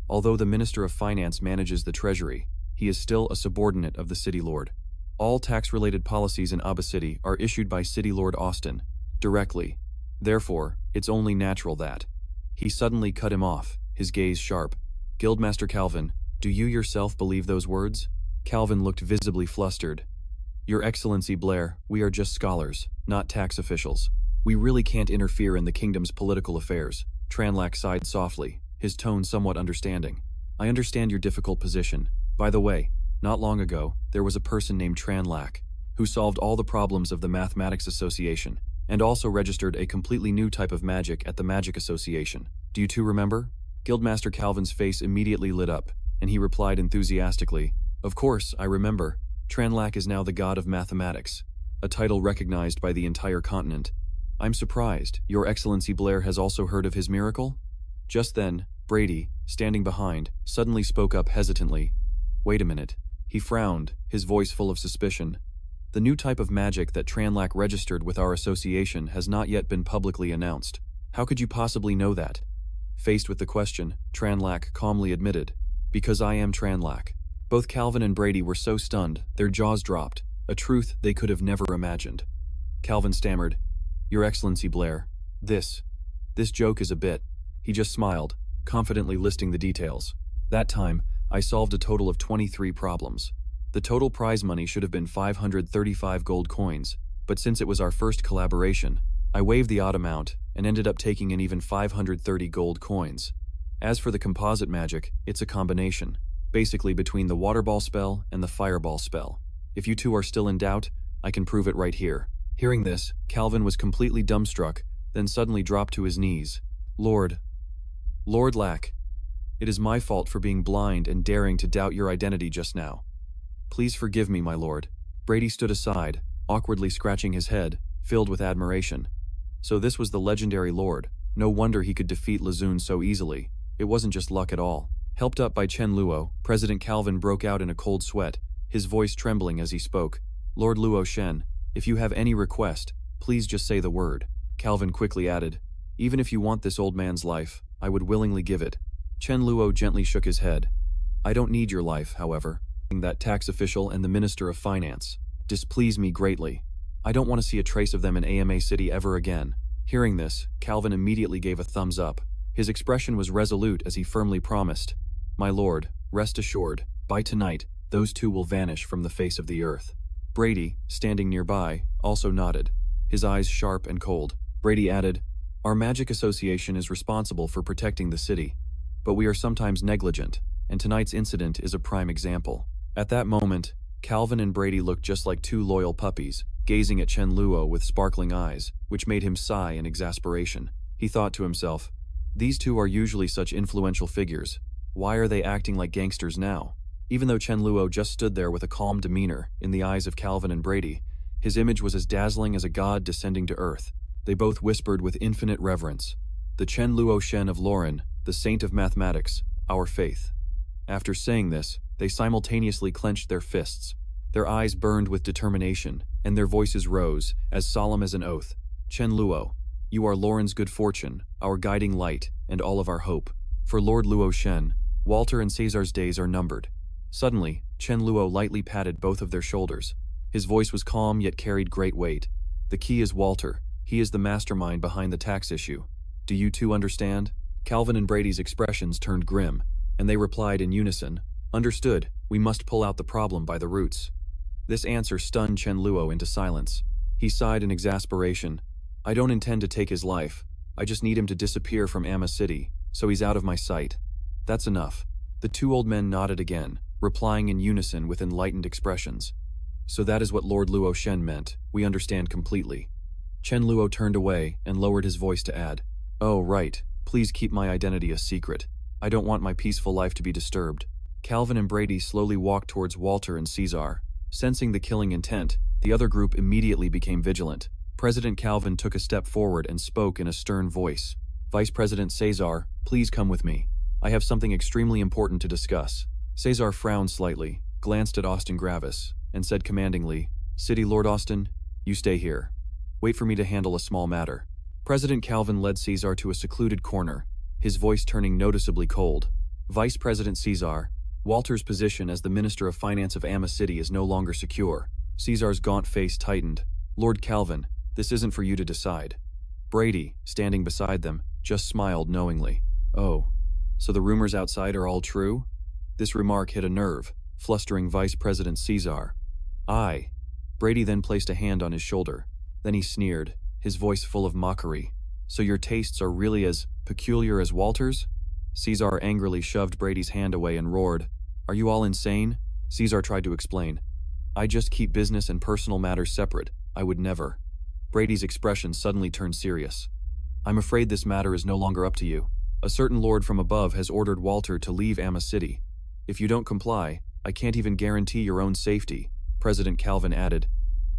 Although the Minister of Finance manages the treasury, he is still a subordinate of the city lord. All tax-related policies in Abba City are issued by City Lord Austin, directly. Therefore, it's only natural that. He suddenly cut him off, his gaze sharp. Guildmaster Calvin, do you yourself believe those words? Calvin looked visibly flustered. Your Excellency Blair, we are just scholars, not tax officials. We really can't interfere in the kingdom's political affairs. Tranlac sighed softly, his tone somewhat understanding. I understand your difficult position. By the way, not long ago, there was a person named Tranlac, who solved all the problems of the Mathematics Association, and also registered a completely new type of magic at the Magic Association. Do you two remember? Guildmaster Calvin's face immediately lit up, and he replied enthusiastically, Of course, I remember. Tranlac is now the god of mathematics, a title recognized by the entire continent. I'm surprised. Your Excellency Blair has also heard of his miracle? Just then, Brady, standing behind, suddenly spoke up hesitantly. Wait a minute. He frowned, his voice full of suspicion. The new type of magic that Tranlac registered with our association has not yet been publicly announced. How could you possibly know that? Faced with the question, Tranlac calmly admitted, Because I am Tranlac. Both Calvin and Brady were so stunned, their jaws dropped, a truth they could have never imagined. Calvin stammered, Your Excellency Blair, this joke is a bit. He just smiled, confidently listing the details. That time, I solved a total of 23 problems. The total prize money should have been 535 gold coins, but since it was our first collaboration, I waived the odd amount and ended up taking in even 530 gold coins. As for the composite magic, it's a combination, basically between the water ball spell and the fireball spell. If you two are still in doubt, I can prove it right here. Hearing this, Calvin was completely dumbstruck, then suddenly dropped to his knees. Lord Lack, it is my fault for being blind and daring to doubt your identity just now. Please forgive me, my lord. Brady stood aside, awkwardly scratching his head, filled with admiration. So this was the legendary lord. No wonder he could defeat Lezoon so easily. It wasn't just luck at all. Helped up by Chen Luo, President Calvin broke out in a cold sweat, his voice trembling as he spoke. Lord Luo Shen, if you have any request, please just say the word. Calvin quickly added, Even if you want this old man's life, I would willingly give it. Chen Luo gently shook his head. I don't need your life, however. That tax official and the Minister of Finance displease me greatly. I don't want to see a trace of them in AMA City ever again. Hearing this, Calvin immediately gave a thumbs up. His expression was resolute as he firmly promised, "My lord, rest assured, by tonight, those two will vanish from the face of the earth." Brady, standing nearby, also nodded, his eyes sharp and cold. Brady added, "Our magic association is responsible for protecting the city, but we are sometimes negligent, and tonight's incident is a prime example." At that moment, Calvin and Brady looked just like two loyal puppies, gazing at Chen Luo with sparkling eyes, which made him sigh in exasperation. He thought to himself, "These two are usually such influential figures. Why are they acting like gangsters now?" Even though Chen Luo just stood there with a calm demeanor, in the eyes of Calvin and Brady, his image was as dazzling as a god descending to earth. They both whispered with infinite reverence, "The Chen Luo Shen of Lauren, the saint of mathematics, our faith." After saying this, they simultaneously clenched their fists. Their eyes burned with determination, and their voices rose, as solemn as an oath. "Chen Luo, you are Lauren's good fortune, our guiding light, and all of our hope. For Lord Luo Shen, Walter and Cesar's days are numbered." Suddenly, Chen Luo lightly patted both of their shoulders. His voice was calm yet carried great weight. "The key is Walter. He is the mastermind behind the tax issue. Do you two understand?" Calvin and Brady's expressions turned grim, and they replied in unison, "Understood. We must pull out the problem by the roots." This answer stunned Chen Luo into silence. He sighed in exasperation. "I don't intend to take his life. I just need him to disappear from Amma City, so he's out of my sight. That's enough." The two old men nodded again, replying in unison with enlightened expressions. "So that is what Lord Luo Shen meant. We understand completely." Chen Luo turned away and lowered his voice to add, "Oh, right. Please keep my identity a secret. I don't want my peaceful life to be disturbed." Calvin and Brady slowly walked towards Walter and Cesar. Sensing the killing intent, the other group immediately became vigilant. President Calvin took a step forward and spoke in a stern voice. "Vice President Cesar, please come with me. I have something extremely important to discuss." Cesar frowned slightly, glanced at Austin Gravis, and said commandingly, "City Lord Austin, you stay here. Wait for me to handle a small matter." President Calvin led Cesar to a secluded corner, his voice turning noticeably cold. "Vice President Cesar, Walter's position as the Minister of Finance of Amma City is no longer secure." Cesar's gaunt face tightened. "Lord Calvin, this isn't for you to decide." Brady, standing beside them, just smiled knowingly. "Oh, so the rumors outside are all true?" This remark hit a nerve, flustering Vice President Cesar. "Aye." Brady then placed a hand on his shoulder. Then he sneered, his voice full of mockery. "So your tastes are really as peculiar as Walter's?" Cesar angrily shoved Brady's hand away and roared, "Are you all insane?" Cesar tried to explain. "I just keep business and personal matters separate. I would never." Brady's expression suddenly turned serious. "I'm afraid this matter is no longer up to you. A certain lord from above has ordered Walter to leave Amma City. If you don't comply, I can't even guarantee your own safety," President Calvin added.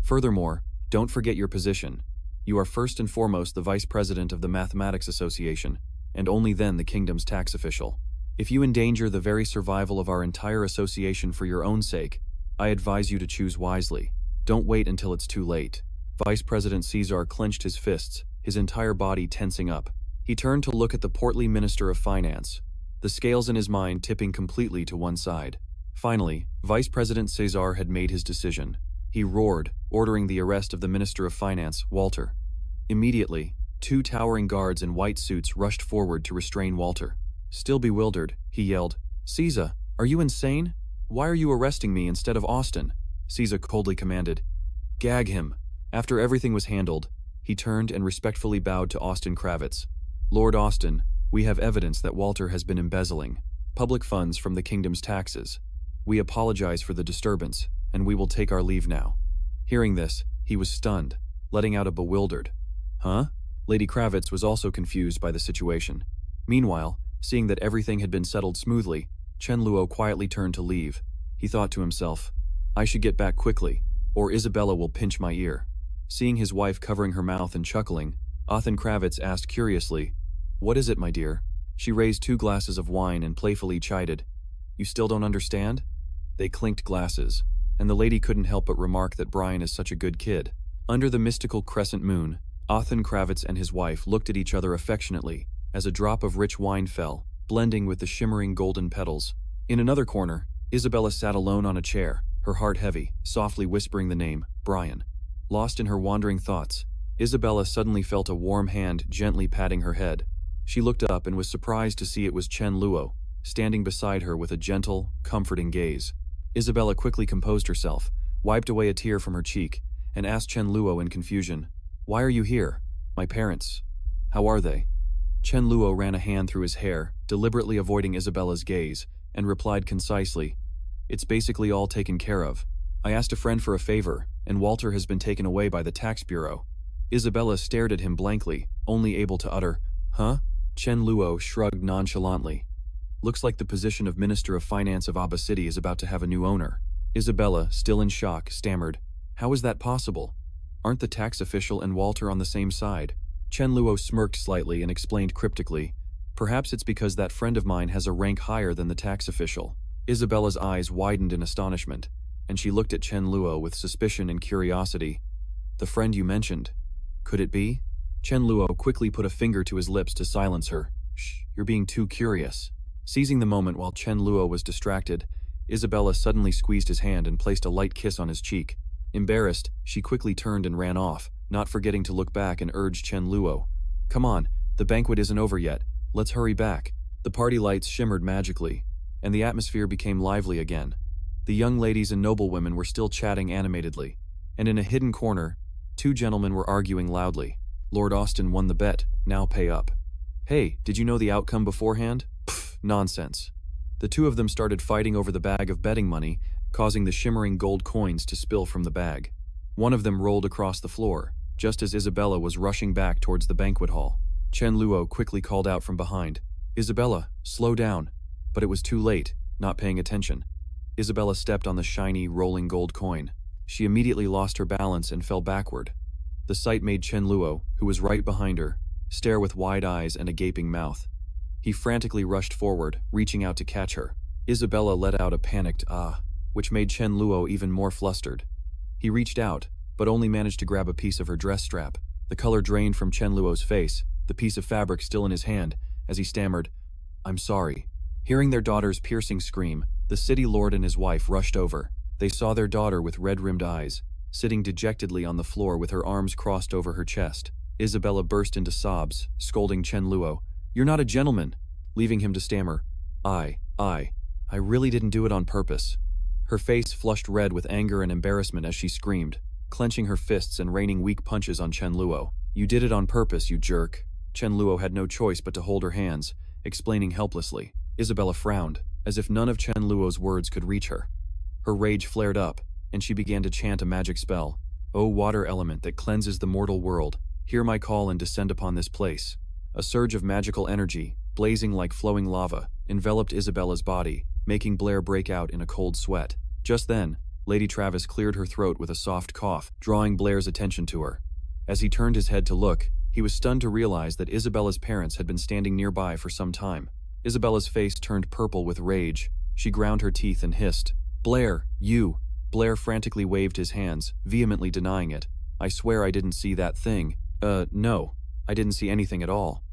"Furthermore, don't forget your position. You are first and foremost the Vice President of the Mathematics Association, and only then the kingdom's tax official. If you endanger the very survival of our entire association for your own sake, I advise you to choose wisely. Don't wait until it's too late." Vice President Cesar clenched his fists, his entire body tensing up. He turned to look at the portly Minister of Finance, the scales in his mind tipping completely to one side. Finally, Vice President Cesar had made his decision. He roared, ordering the arrest of the Minister of Finance, Walter. Immediately, two towering guards in white suits rushed forward to restrain Walter. Still bewildered, he yelled, "Caesar, are you insane? Why are you arresting me instead of Austin?" Caesar coldly commanded, "Gag him." After everything was handled, he turned and respectfully bowed to Austin Kravitz. "Lord Austin, we have evidence that Walter has been embezzling public funds from the kingdom's taxes. We apologize for the disturbance, and we will take our leave now." Hearing this, he was stunned, letting out a bewildered, "Huh?" Lady Kravitz was also confused by the situation. Meanwhile, seeing that everything had been settled smoothly, Chen Luo quietly turned to leave. He thought to himself, "I should get back quickly, or Isabella will pinch my ear." Seeing his wife covering her mouth and chuckling, Austin Kravitz asked curiously, "What is it, my dear?" She raised 2 glasses of wine and playfully chided, "You still don't understand?" They clinked glasses, and the lady couldn't help but remark that Brian is such a good kid. Under the mystical crescent moon, Austin Kravitz and his wife looked at each other affectionately as a drop of rich wine fell, blending with the shimmering golden petals. In another corner, Isabella sat alone on a chair, her heart heavy, softly whispering the name, Brian. Lost in her wandering thoughts, Isabella suddenly felt a warm hand gently patting her head. She looked up and was surprised to see it was Chen Luo, standing beside her with a gentle, comforting gaze. Isabella quickly composed herself, wiped away a tear from her cheek, and asked Chen Luo in confusion, "Why are you here? My parents. How are they?" Chen Luo ran a hand through his hair, deliberately avoiding Isabella's gaze, and replied concisely, "It's basically all taken care of. I asked a friend for a favor, and Walter has been taken away by the tax bureau." Isabella stared at him blankly, only able to utter, "Huh?" Chen Luo shrugged nonchalantly. "Looks like the position of Minister of Finance of Aba City is about to have a new owner." Isabella, still in shock, stammered, "How is that possible? Aren't the tax official and Walter on the same side?" Chen Luo smirked slightly and explained cryptically, "Perhaps it's because that friend of mine has a rank higher than the tax official." Isabella's eyes widened in astonishment, and she looked at Chen Luo with suspicion and curiosity. "The friend you mentioned. Could it be?" Chen Luo quickly put a finger to his lips to silence her. "Shh, you're being too curious." Seizing the moment while Chen Luo was distracted, Isabella suddenly squeezed his hand and placed a light kiss on his cheek. Embarrassed, she quickly turned and ran off, not forgetting to look back and urge Chen Luo, "Come on, the banquet isn't over yet. Let's hurry back." The party lights shimmered magically, and the atmosphere became lively again. The young ladies and noblewomen were still chatting animatedly, and in a hidden corner, two gentlemen were arguing loudly. Lord Austin won the bet, now pay up. "Hey, did you know the outcome beforehand?" Pfft, nonsense. The two of them started fighting over the bag of betting money, causing the shimmering gold coins to spill from the bag. One of them rolled across the floor, just as Isabella was rushing back towards the banquet hall. Chen Luo quickly called out from behind, "Isabella, slow down." But it was too late, not paying attention. Isabella stepped on the shiny, rolling gold coin. She immediately lost her balance and fell backward. The sight made Chen Luo, who was right behind her, stare with wide eyes and a gaping mouth. He frantically rushed forward, reaching out to catch her. Isabella let out a panicked "ah," which made Chen Luo even more flustered. He reached out, but only managed to grab a piece of her dress strap. The color drained from Chen Luo's face, the piece of fabric still in his hand, as he stammered, "I'm sorry." Hearing their daughter's piercing scream, the city lord and his wife rushed over. They saw their daughter with red-rimmed eyes, sitting dejectedly on the floor with her arms crossed over her chest. Isabella burst into sobs, scolding Chen Luo, "You're not a gentleman," leaving him to stammer, I really didn't do it on purpose." Her face flushed red with anger and embarrassment as she screamed, clenching her fists and raining weak punches on Chen Luo. "You did it on purpose, you jerk." Chen Luo had no choice but to hold her hands, explaining helplessly. Isabella frowned, as if none of Chen Luo's words could reach her. Her rage flared up, and she began to chant a magic spell. "O water element that cleanses the mortal world, hear my call and descend upon this place." A surge of magical energy, blazing like flowing lava, enveloped Isabella's body, making Blair break out in a cold sweat. Just then, Lady Travis cleared her throat with a soft cough, drawing Blair's attention to her. As he turned his head to look, he was stunned to realize that Isabella's parents had been standing nearby for some time. Isabella's face turned purple with rage. She ground her teeth and hissed, "Blair, you!" Blair frantically waved his hands, vehemently denying it. "I swear I didn't see that thing. No, I didn't see anything at all."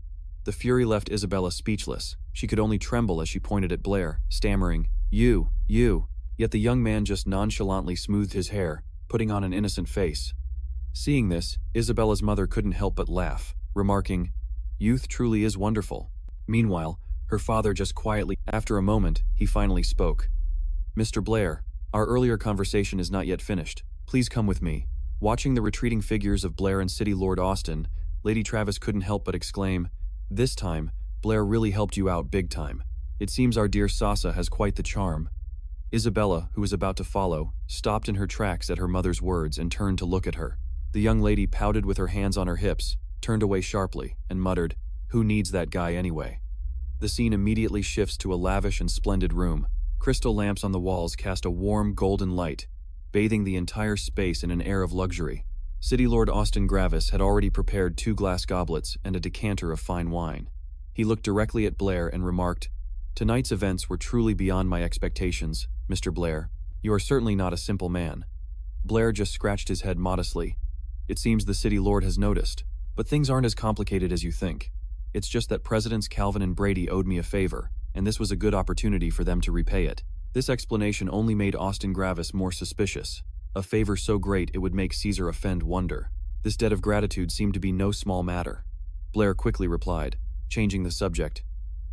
The fury left Isabella speechless. She could only tremble as she pointed at Blair, stammering, You. Yet the young man just nonchalantly smoothed his hair, putting on an innocent face. Seeing this, Isabella's mother couldn't help but laugh, remarking, "Youth truly is wonderful." Meanwhile, her father just quietly, after a moment, he finally spoke. "Mr. Blair, our earlier conversation is not yet finished. Please come with me." Watching the retreating figures of Blair and City Lord Austin, Lady Travis couldn't help but exclaim, "This time, Blair really helped you out big time. It seems our dear Sasa has quite the charm." Isabella, who was about to follow, stopped in her tracks at her mother's words and turned to look at her. The young lady pouted with her hands on her hips, turned away sharply, and muttered, "Who needs that guy anyway?" The scene immediately shifts to a lavish and splendid room. Crystal lamps on the walls cast a warm golden light, bathing the entire space in an air of luxury. City Lord Austin Gravis had already prepared 2 glass goblets and a decanter of fine wine. He looked directly at Blair and remarked, "Tonight's events were truly beyond my expectations, Mr. Blair. You are certainly not a simple man." Blair just scratched his head modestly. "It seems the City Lord has noticed, but things aren't as complicated as you think. It's just that Presidents Calvin and Brady owed me a favor, and this was a good opportunity for them to repay it. This explanation only made Austin Gravis more suspicious. A favor so great it would make Caesar offend wonder. This debt of gratitude seemed to be no small matter. Blair quickly replied, changing the subject.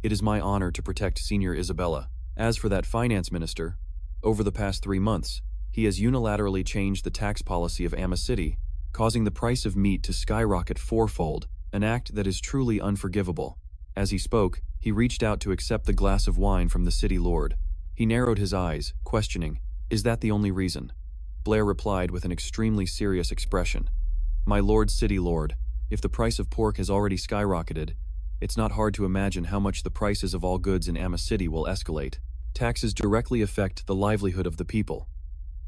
It is my honor to protect Senior Isabella. As for that finance minister, over the past 3 months, he has unilaterally changed the tax policy of Amma City, causing the price of meat to skyrocket 4-fold, an act that is truly unforgivable. As he spoke, he reached out to accept the glass of wine from the city lord. He narrowed his eyes, questioning, "Is that the only reason?" Blair replied with an extremely serious expression. "My lord city lord, if the price of pork has already skyrocketed, it's not hard to imagine how much the prices of all goods in Amma City will escalate. Taxes directly affect the livelihood of the people.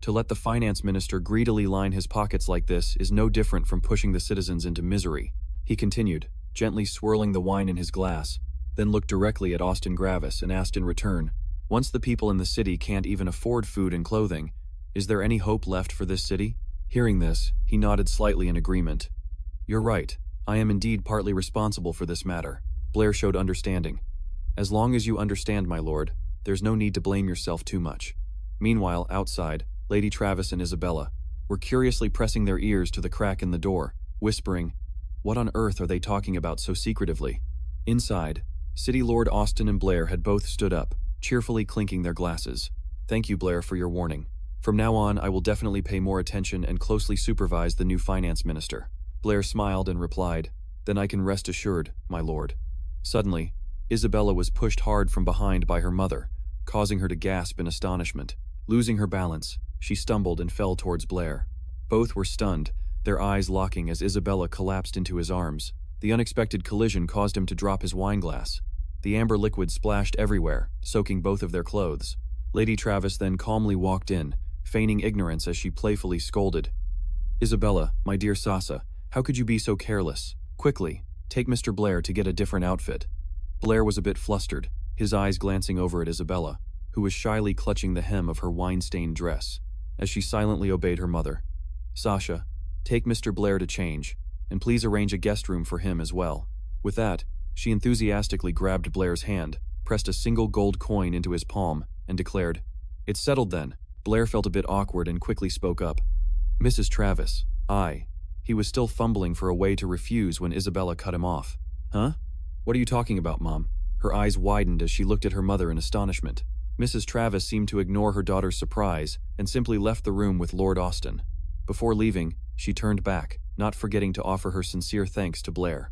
To let the finance minister greedily line his pockets like this is no different from pushing the citizens into misery." He continued, gently swirling the wine in his glass, then looked directly at Austin Gravis and asked in return, "Once the people in the city can't even afford food and clothing, is there any hope left for this city?" Hearing this, he nodded slightly in agreement. "You're right. I am indeed partly responsible for this matter." Blair showed understanding. "As long as you understand, my lord, there's no need to blame yourself too much." Meanwhile, outside, Lady Travis and Isabella were curiously pressing their ears to the crack in the door, whispering, "What on earth are they talking about so secretively?" Inside, City Lord Austin and Blair had both stood up, cheerfully clinking their glasses. "Thank you, Blair, for your warning. From now on, I will definitely pay more attention and closely supervise the new finance minister." Blair smiled and replied, "Then I can rest assured, my lord." Suddenly, Isabella was pushed hard from behind by her mother, causing her to gasp in astonishment. Losing her balance, she stumbled and fell towards Blair. Both were stunned, their eyes locking as Isabella collapsed into his arms. The unexpected collision caused him to drop his wineglass. The amber liquid splashed everywhere, soaking both of their clothes. Lady Travis then calmly walked in, feigning ignorance as she playfully scolded, "Isabella, my dear Sasa, how could you be so careless? Quickly, take Mr. Blair to get a different outfit." Blair was a bit flustered, his eyes glancing over at Isabella, who was shyly clutching the hem of her wine-stained dress. As she silently obeyed her mother, "Sasha, take Mr. Blair to change, and please arrange a guest room for him as well." With that, she enthusiastically grabbed Blair's hand, pressed a single gold coin into his palm, and declared, "It's settled then." Blair felt a bit awkward and quickly spoke up, "Mrs. Travis, I." He was still fumbling for a way to refuse when Isabella cut him off. "Huh? What are you talking about, Mom?" Her eyes widened as she looked at her mother in astonishment. Mrs. Travis seemed to ignore her daughter's surprise and simply left the room with Lord Austin. Before leaving, she turned back, not forgetting to offer her sincere thanks to Blair.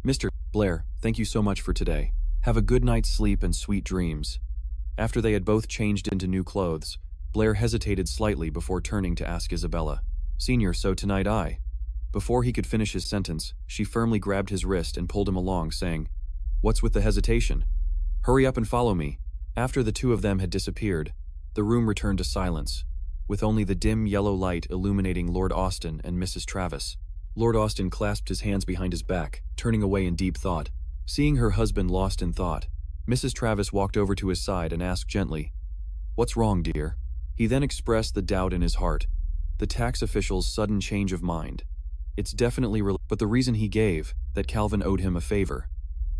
"Mr. Blair, thank you so much for today. Have a good night's sleep and sweet dreams." After they had both changed into new clothes, Blair hesitated slightly before turning to ask Isabella, "Senior, so tonight I..." Before he could finish his sentence, she firmly grabbed his wrist and pulled him along, saying, "What's with the hesitation? Hurry up and follow me." After the two of them had disappeared, the room returned to silence, with only the dim yellow light illuminating Lord Austin and Mrs. Travis. Lord Austin clasped his hands behind his back, turning away in deep thought. Seeing her husband lost in thought, Mrs. Travis walked over to his side and asked gently, "What's wrong, dear?" He then expressed the doubt in his heart, the tax official's sudden change of mind. It's definitely but the reason he gave, that Calvin owed him a favor.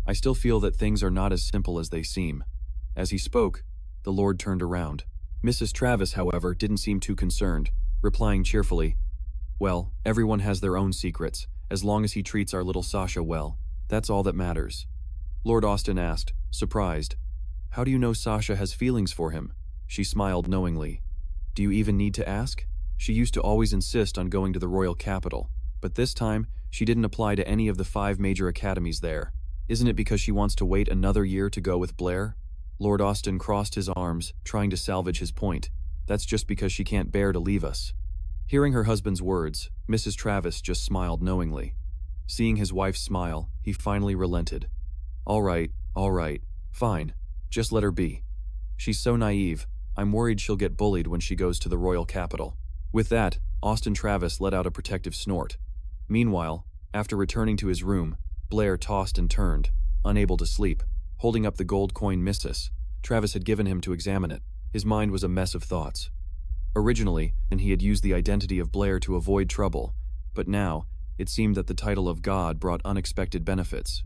I still feel that things are not as simple as they seem. As he spoke, the Lord turned around. Mrs. Travis, however, didn't seem too concerned, replying cheerfully, "Well, everyone has their own secrets. As long as he treats our little Sasha well, that's all that matters." Lord Austin asked, surprised, "How do you know Sasha has feelings for him?" She smiled knowingly. "Do you even need to ask? She used to always insist on going to the royal capital, but this time she didn't apply to any of the 5 major academies there. Isn't it because she wants to wait another year to go with Blair?" Lord Austin crossed his arms, trying to salvage his point. "That's just because she can't bear to leave us." Hearing her husband's words, Mrs. Travis just smiled knowingly. Seeing his wife smile, he finally relented. All right, fine. Just let her be. She's so naive, I'm worried she'll get bullied when she goes to the royal capital." With that, Austin Travis let out a protective snort. Meanwhile, after returning to his room, Blair tossed and turned, unable to sleep, holding up the gold coin Mrs. Travis had given him to examine it. His mind was a mess of thoughts. Originally, he had used the identity of Blair to avoid trouble, but now, it seemed that the title of God brought unexpected benefits.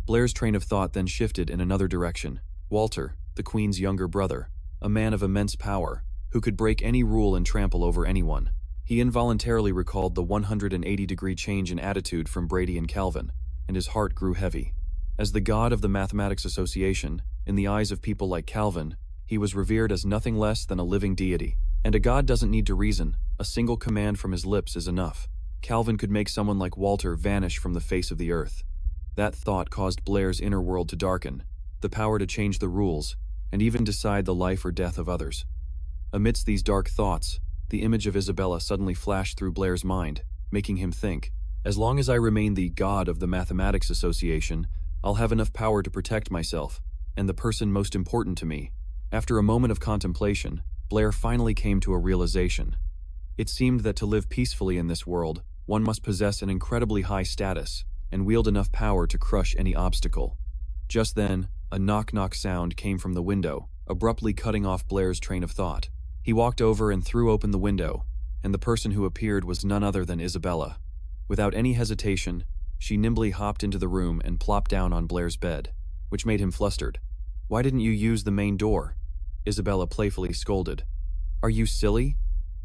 Blair's train of thought then shifted in another direction. Walter, the queen's younger brother, a man of immense power, who could break any rule and trample over anyone. He involuntarily recalled the 180-degree change in attitude from Brady and Calvin, and his heart grew heavy. As the god of the Mathematics Association, in the eyes of people like Calvin, he was revered as nothing less than a living deity. And a god doesn't need to reason, a single command from his lips is enough. Calvin could make someone like Walter vanish from the face of the earth. That thought caused Blair's inner world to darken, the power to change the rules, and even decide the life or death of others. Amidst these dark thoughts, the image of Isabella suddenly flashed through Blair's mind, making him think, as long as I remain the god of the Mathematics Association, I'll have enough power to protect myself, and the person most important to me. After a moment of contemplation, Blair finally came to a realization. It seemed that to live peacefully in this world, one must possess an incredibly high status, and wield enough power to crush any obstacle. Just then, a knock-knock sound came from the window, abruptly cutting off Blair's train of thought. He walked over and threw open the window, and the person who appeared was none other than Isabella. Without any hesitation, she nimbly hopped into the room and plopped down on Blair's bed, which made him flustered. "Why didn't you use the main door?" Isabella playfully scolded. "Are you silly?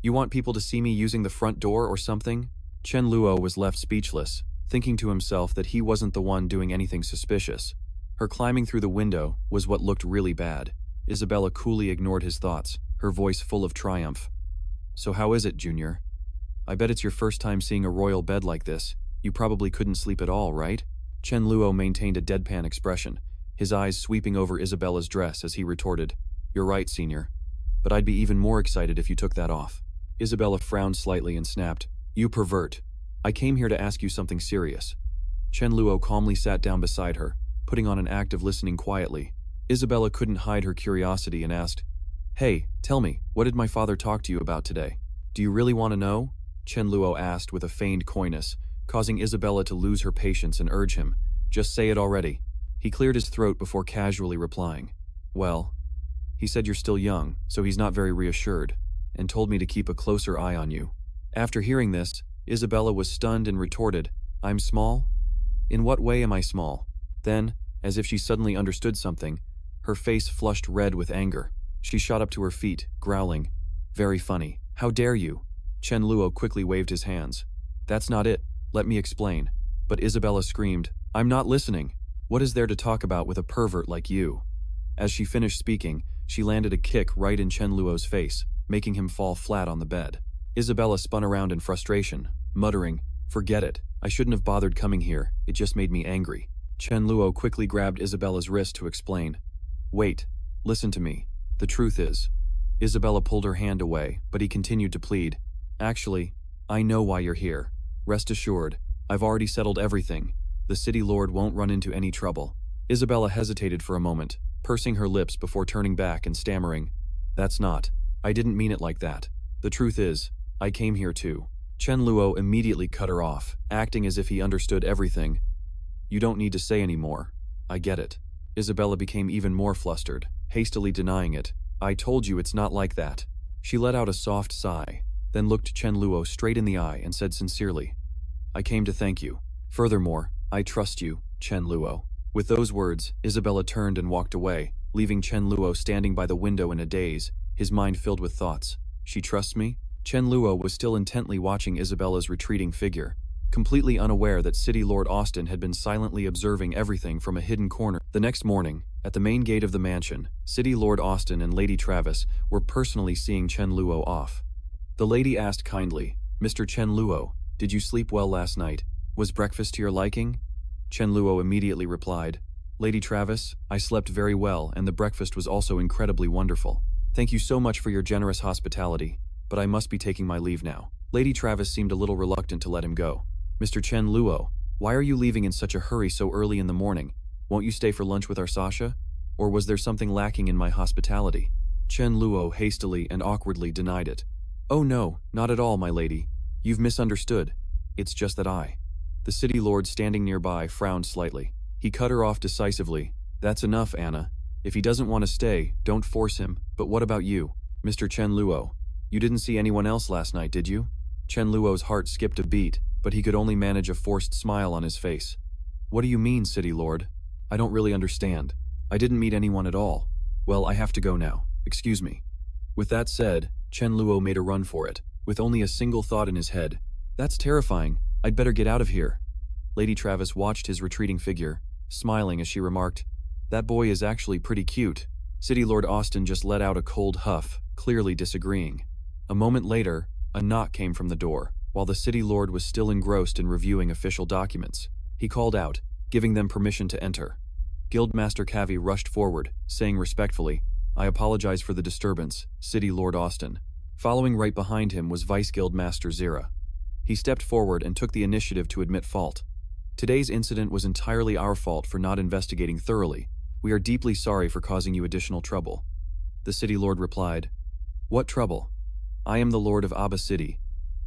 You want people to see me using the front door or something?" Chen Luo was left speechless, thinking to himself that he wasn't the one doing anything suspicious. Her climbing through the window was what looked really bad. Isabella coolly ignored his thoughts, her voice full of triumph. "So how is it, Junior? I bet it's your first time seeing a royal bed like this. You probably couldn't sleep at all, right?" Chen Luo maintained a deadpan expression, his eyes sweeping over Isabella's dress as he retorted, "You're right, Senior. But I'd be even more excited if you took that off." Isabella frowned slightly and snapped, "You pervert. I came here to ask you something serious." Chen Luo calmly sat down beside her, putting on an act of listening quietly. Isabella couldn't hide her curiosity and asked, "Hey, tell me, what did my father talk to you about today?" "Do you really want to know?" Chen Luo asked with a feigned coyness, causing Isabella to lose her patience and urge him, "Just say it already." He cleared his throat before casually replying, "Well, he said you're still young, so he's not very reassured, and told me to keep a closer eye on you." After hearing this, Isabella was stunned and retorted, "I'm small? In what way am I small?" Then, as if she suddenly understood something, her face flushed red with anger. She shot up to her feet, growling, "Very funny. How dare you?" Chen Luo quickly waved his hands. "That's not it. Let me explain." But Isabella screamed, "I'm not listening. What is there to talk about with a pervert like you?" As she finished speaking, she landed a kick right in Chen Luo's face, making him fall flat on the bed. Isabella spun around in frustration, muttering, "Forget it. I shouldn't have bothered coming here. It just made me angry." Chen Luo quickly grabbed Isabella's wrist to explain. "Wait. Listen to me. The truth is..." Isabella pulled her hand away, but he continued to plead. "Actually, I know why you're here. Rest assured, I've already settled everything. The city lord won't run into any trouble." Isabella hesitated for a moment, pursing her lips before turning back and stammering, "That's not. I didn't mean it like that. The truth is, I came here too." Chen Luo immediately cut her off, acting as if he understood everything. "You don't need to say any more. I get it." Isabella became even more flustered, hastily denying it. "I told you it's not like that." She let out a soft sigh, then looked Chen Luo straight in the eye and said sincerely, "I came to thank you. Furthermore, I trust you, Chen Luo." With those words, Isabella turned and walked away, leaving Chen Luo standing by the window in a daze, his mind filled with thoughts. "She trusts me?" Chen Luo was still intently watching Isabella's retreating figure, completely unaware that City Lord Austin had been silently observing everything from a hidden corner. The next morning, at the main gate of the mansion, City Lord Austin and Lady Travis were personally seeing Chen Luo off. The lady asked kindly, "Mr. Chen Luo, did you sleep well last night? Was breakfast to your liking?" Chen Luo immediately replied, "Lady Travis, I slept very well and the breakfast was also incredibly wonderful. Thank you so much for your generous hospitality, but I must be taking my leave now." Lady Travis seemed a little reluctant to let him go. "Mr. Chen Luo, why are you leaving in such a hurry so early in the morning? Won't you stay for lunch with our Sasha? Or was there something lacking in my hospitality?" Chen Luo hastily and awkwardly denied it. "Oh no, not at all, my lady. You've misunderstood. It's just that The city lord standing nearby frowned slightly. He cut her off decisively. "That's enough, Anna. If he doesn't want to stay, don't force him. But what about you? Mr. Chen Luo, you didn't see anyone else last night, did you?" Chen Luo's heart skipped a beat, but he could only manage a forced smile on his face. "What do you mean, City Lord? I don't really understand." I didn't meet anyone at all. Well, I have to go now. Excuse me. With that said, Chen Luo made a run for it, with only a single thought in his head. That's terrifying. I'd better get out of here. Lady Travis watched his retreating figure, smiling as she remarked, "That boy is actually pretty cute." City Lord Austin just let out a cold huff, clearly disagreeing. A moment later, a knock came from the door, while the City Lord was still engrossed in reviewing official documents. He called out, giving them permission to enter. Guildmaster Cavi rushed forward, saying respectfully, "I apologize for the disturbance, City Lord Austin." Following right behind him was Vice Guildmaster Zira. He stepped forward and took the initiative to admit fault. "Today's incident was entirely our fault for not investigating thoroughly. We are deeply sorry for causing you additional trouble." The City Lord replied, "What trouble? I am the Lord of Abba City,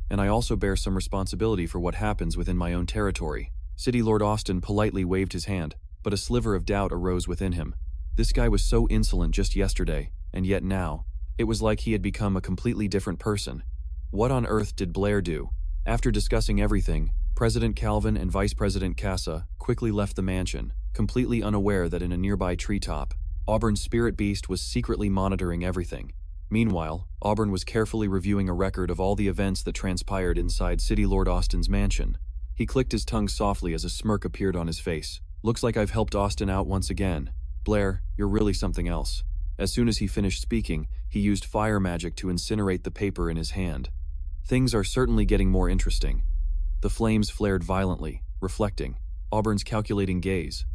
and I also bear some responsibility for what happens within my own territory." City Lord Austin politely waved his hand, but a sliver of doubt arose within him. This guy was so insolent just yesterday, and yet now, it was like he had become a completely different person. What on earth did Blair do? After discussing everything, President Calvin and Vice President Casa quickly left the mansion, completely unaware that in a nearby treetop, Auburn's spirit beast was secretly monitoring everything. Meanwhile, Auburn was carefully reviewing a record of all the events that transpired inside City Lord Austin's mansion. He clicked his tongue softly as a smirk appeared on his face. "Looks like I've helped Austin out once again. Blair, you're really something else." As soon as he finished speaking, he used fire magic to incinerate the paper in his hand. Things are certainly getting more interesting. The flames flared violently, reflecting Auburn's calculating gaze.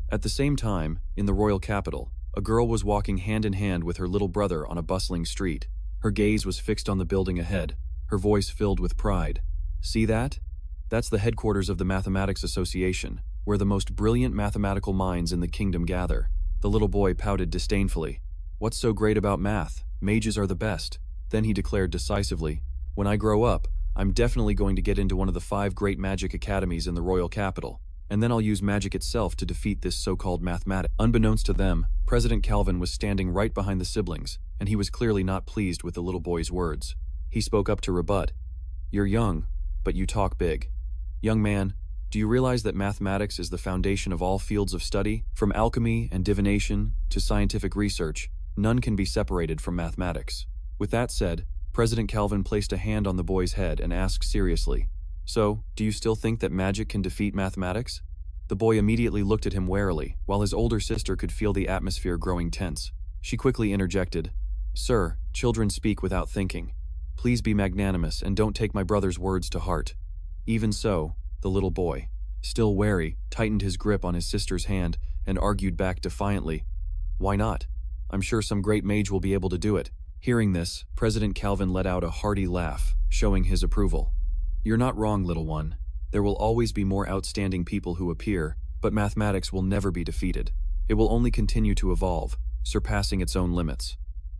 At the same time, in the royal capital, a girl was walking hand in hand with her little brother on a bustling street. Her gaze was fixed on the building ahead, her voice filled with pride. "See that? That's the headquarters of the Mathematics Association, where the most brilliant mathematical minds in the kingdom gather." The little boy pouted disdainfully. "What's so great about math? Mages are the best." Then he declared decisively, "When I grow up, I'm definitely going to get into one of the 5 great magic academies in the royal capital, and then I'll use magic itself to defeat this so-called mathematic." Unbeknownst to them, President Calvin was standing right behind the siblings, and he was clearly not pleased with the little boy's words. He spoke up to rebut. "You're young, but you talk big. Young man, do you realize that mathematics is the foundation of all fields of study? From alchemy and divination to scientific research, none can be separated from mathematics." With that said, President Calvin placed a hand on the boy's head and asked seriously, "So, do you still think that magic can defeat mathematics?" The boy immediately looked at him warily, while his older sister could feel the atmosphere growing tense. She quickly interjected, "Sir, children speak without thinking. Please be magnanimous and don't take my brother's words to heart." Even so, the little boy, still wary, tightened his grip on his sister's hand and argued back defiantly, "Why not? I'm sure some great mage will be able to do it." Hearing this, President Calvin let out a hearty laugh, showing his approval. "You're not wrong, little one. There will always be more outstanding people who appear, but mathematics will never be defeated. It will only continue to evolve, surpassing its own limits."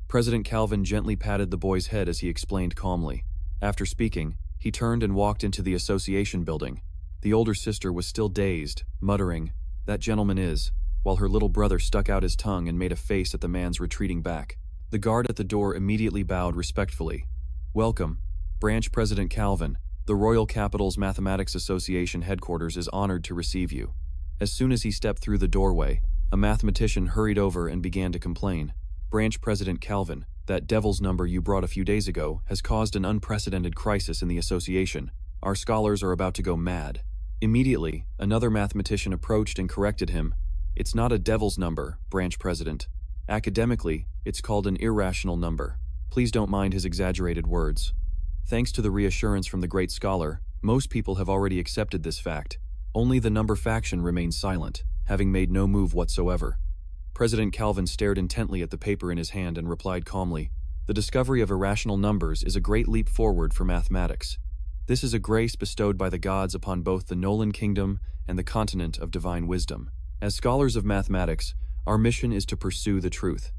President Calvin gently patted the boy's head as he explained calmly. After speaking, he turned and walked into the association building. The older sister was still dazed, muttering, "That gentleman is," while her little brother stuck out his tongue and made a face at the man's retreating back. The guard at the door immediately bowed respectfully. "Welcome, Branch President Calvin. The Royal Capital's Mathematics Association headquarters is honored to receive you." As soon as he stepped through the doorway, a mathematician hurried over and began to complain. "Branch President Calvin, that devil's number you brought a few days ago has caused an unprecedented crisis in the association. Our scholars are about to go mad." Immediately, another mathematician approached and corrected him. "It's not a devil's number, Branch President. Academically, it's called an irrational number. Please don't mind his exaggerated words." Thanks to the reassurance from the great scholar, most people have already accepted this fact. Only the number faction remains silent, having made no move whatsoever. President Calvin stared intently at the paper in his hand and replied calmly, "The discovery of irrational numbers is a great leap forward for mathematics. This is a grace bestowed by the gods upon both the Nolan Kingdom and the continent of divine wisdom. As scholars of mathematics, our mission is to pursue the truth.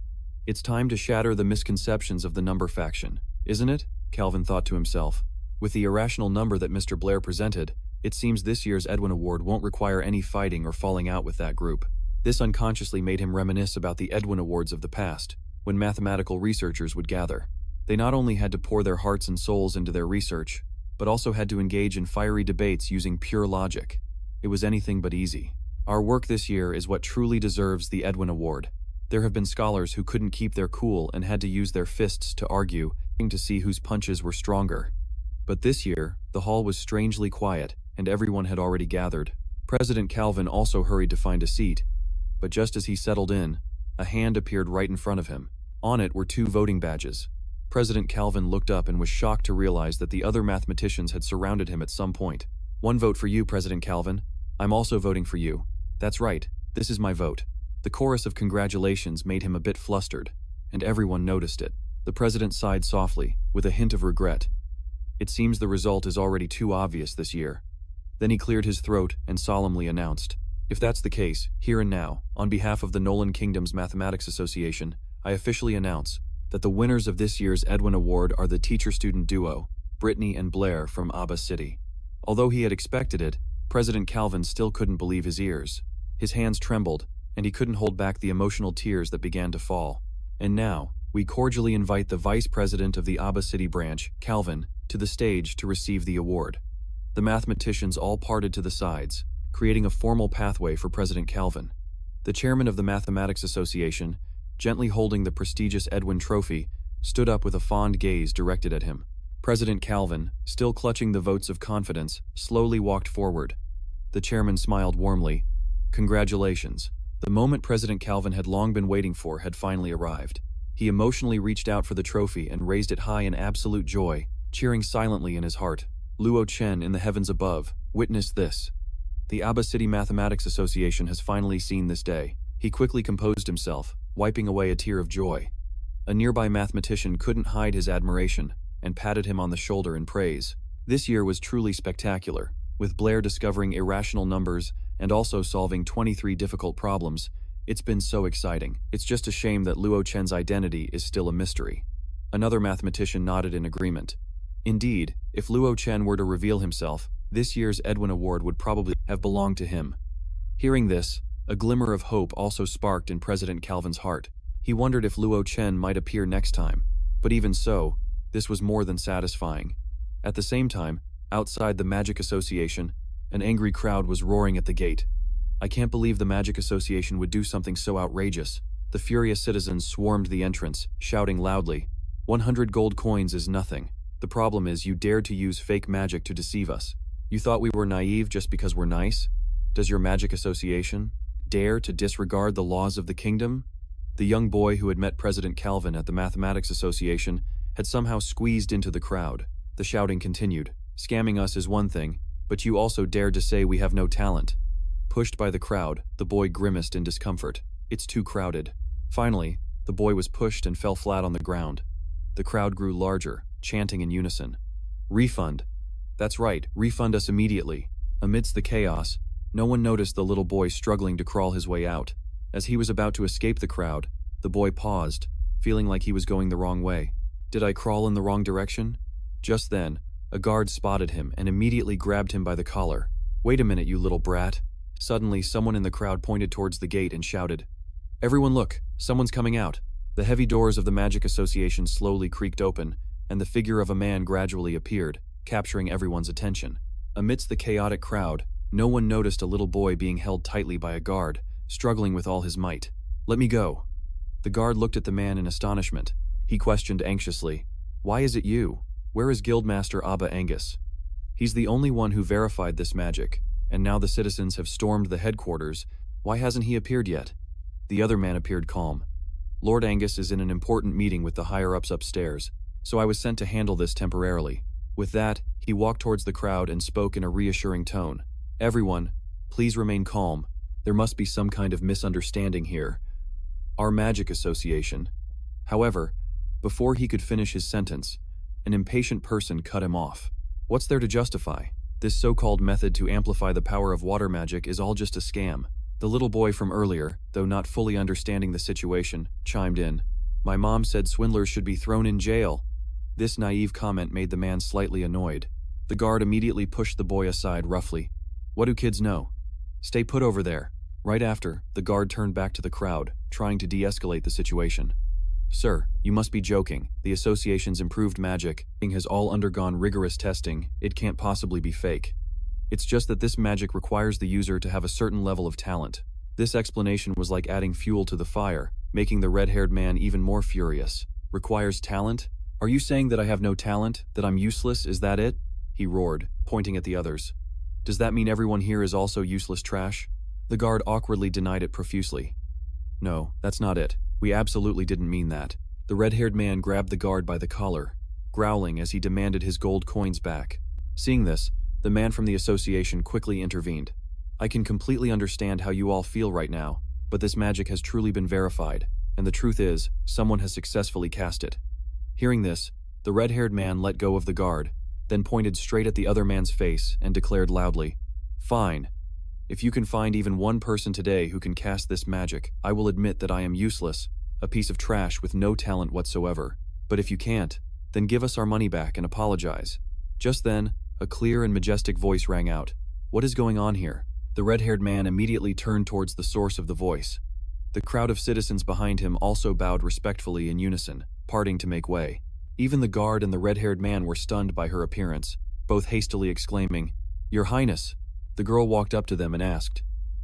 It's time to shatter the misconceptions of the number faction, isn't it?" Calvin thought to himself. With the irrational number that Mr. Blair presented, it seems this year's Edwin Award won't require any fighting or falling out with that group. This unconsciously made him reminisce about the Edwin Awards of the past, when mathematical researchers would gather. They not only had to pour their hearts and souls into their research, but also had to engage in fiery debates using pure logic. It was anything but easy. Our work this year is what truly deserves the Edwin Award. There have been scholars who couldn't keep their cool and had to use their fists to argue, to see whose punches were stronger. But this year, the hall was strangely quiet, and everyone had already gathered. President Calvin also hurried to find a seat, but just as he settled in, a hand appeared right in front of him. On it were 2 voting badges. President Calvin looked up and was shocked to realize that the other mathematicians had surrounded him at some point. "One vote for you, President Calvin. I'm also voting for you." "That's right, this is my vote." The chorus of congratulations made him a bit flustered, and everyone noticed it. The president sighed softly, with a hint of regret. It seems the result is already too obvious this year. Then he cleared his throat and solemnly announced, "If that's the case, here and now, on behalf of the Nolan Kingdom's Mathematics Association, I officially announce that the winners of this year's Edwin Award are the teacher-student duo, Brittany and Blair from Abba City." Although he had expected it, President Calvin still couldn't believe his ears. His hands trembled, and he couldn't hold back the emotional tears that began to fall. "And now, we cordially invite the Vice President of the Abba City branch, Calvin, to the stage to receive the award." The mathematicians all parted to the sides, creating a formal pathway for President Calvin. The chairman of the Mathematics Association, gently holding the prestigious Edwin Trophy, stood up with a fond gaze directed at him. President Calvin, still clutching the votes of confidence, slowly walked forward. The chairman smiled warmly. "Congratulations." The moment President Calvin had long been waiting for had finally arrived. He emotionally reached out for the trophy and raised it high in absolute joy, cheering silently in his heart. Luo Chen in the heavens above, witness this. The Abba City Mathematics Association has finally seen this day. He quickly composed himself, wiping away a tear of joy. A nearby mathematician couldn't hide his admiration, and patted him on the shoulder in praise. This year was truly spectacular, with Blair discovering irrational numbers and also solving 23 difficult problems. It's been so exciting. It's just a shame that Luo Chen's identity is still a mystery. Another mathematician nodded in agreement. Indeed, if Luo Chen were to reveal himself, this year's Edwin Award would probably have belonged to him. Hearing this, a glimmer of hope also sparked in President Calvin's heart. He wondered if Luo Chen might appear next time, but even so, this was more than satisfying. At the same time, outside the Magic Association, an angry crowd was roaring at the gate. "I can't believe the Magic Association would do something so outrageous." The furious citizens swarmed the entrance, shouting loudly, 100 gold coins is nothing. The problem is you dared to use fake magic to deceive us. You thought we were naive just because we're nice? Does your Magic Association dare to disregard the laws of the kingdom?" The young boy who had met President Calvin at the Mathematics Association had somehow squeezed into the crowd. The shouting continued. "Scamming us is one thing, but you also dared to say we have no talent." Pushed by the crowd, the boy grimaced in discomfort. "It's too crowded." Finally, the boy was pushed and fell flat on the ground. The crowd grew larger, chanting in unison. "Refund. That's right, refund us immediately." Amidst the chaos, no one noticed the little boy struggling to crawl his way out. As he was about to escape the crowd, the boy paused, feeling like he was going the wrong way. "Did I crawl in the wrong direction?" Just then, a guard spotted him and immediately grabbed him by the collar. "Wait a minute, you little brat." Suddenly, someone in the crowd pointed towards the gate and shouted, "Everyone look, someone's coming out." The heavy doors of the Magic Association slowly creaked open, and the figure of a man gradually appeared, capturing everyone's attention. Amidst the chaotic crowd, no one noticed a little boy being held tightly by a guard, struggling with all his might. "Let me go." The guard looked at the man in astonishment. He questioned anxiously, "Why is it you? Where is Guildmaster Abba Angus? He's the only one who verified this magic, and now the citizens have stormed the headquarters. Why hasn't he appeared yet?" The other man appeared calm. "Lord Angus is in an important meeting with the higher-ups upstairs, so I was sent to handle this temporarily." With that, he walked towards the crowd and spoke in a reassuring tone. "Everyone, please remain calm. There must be some kind of misunderstanding here. Our Magic Association." However, before he could finish his sentence, an impatient person cut him off. "What's there to justify? This so-called method to amplify the power of water magic is all just a scam." The little boy from earlier, though not fully understanding the situation, chimed in. "My mom said swindlers should be thrown in jail." This naive comment made the man slightly annoyed. The guard immediately pushed the boy aside roughly. "What do kids know? Stay put over there." Right after, the guard turned back to the crowd, trying to de-escalate the situation. "Sir, you must be joking. The association's improved magic has all undergone rigorous testing. It can't possibly be fake." It's just that this magic requires the user to have a certain level of talent. This explanation was like adding fuel to the fire, making the red-haired man even more furious. Requires talent? Are you saying that I have no talent? That I'm useless? Is that it? He roared, pointing at the others. Does that mean everyone here is also useless trash? The guard awkwardly denied it profusely. No, that's not it. We absolutely didn't mean that. The red-haired man grabbed the guard by the collar, growling as he demanded his gold coins back. Seeing this, the man from the association quickly intervened. I can completely understand how you all feel right now, but this magic has truly been verified, and the truth is, someone has successfully cast it. Hearing this, the red-haired man let go of the guard, then pointed straight at the other man's face and declared loudly, "Fine. If you can find even one person today who can cast this magic, I will admit that I am useless, a piece of trash with no talent whatsoever. But if you can't, then give us our money back and apologize." Just then, a clear and majestic voice rang out. What is going on here? The red-haired man immediately turned towards the source of the voice. The crowd of citizens behind him also bowed respectfully in unison, parting to make way. Even the guard and the red-haired man were stunned by her appearance, both hastily exclaiming, "Your Highness!" The girl walked up to them and asked,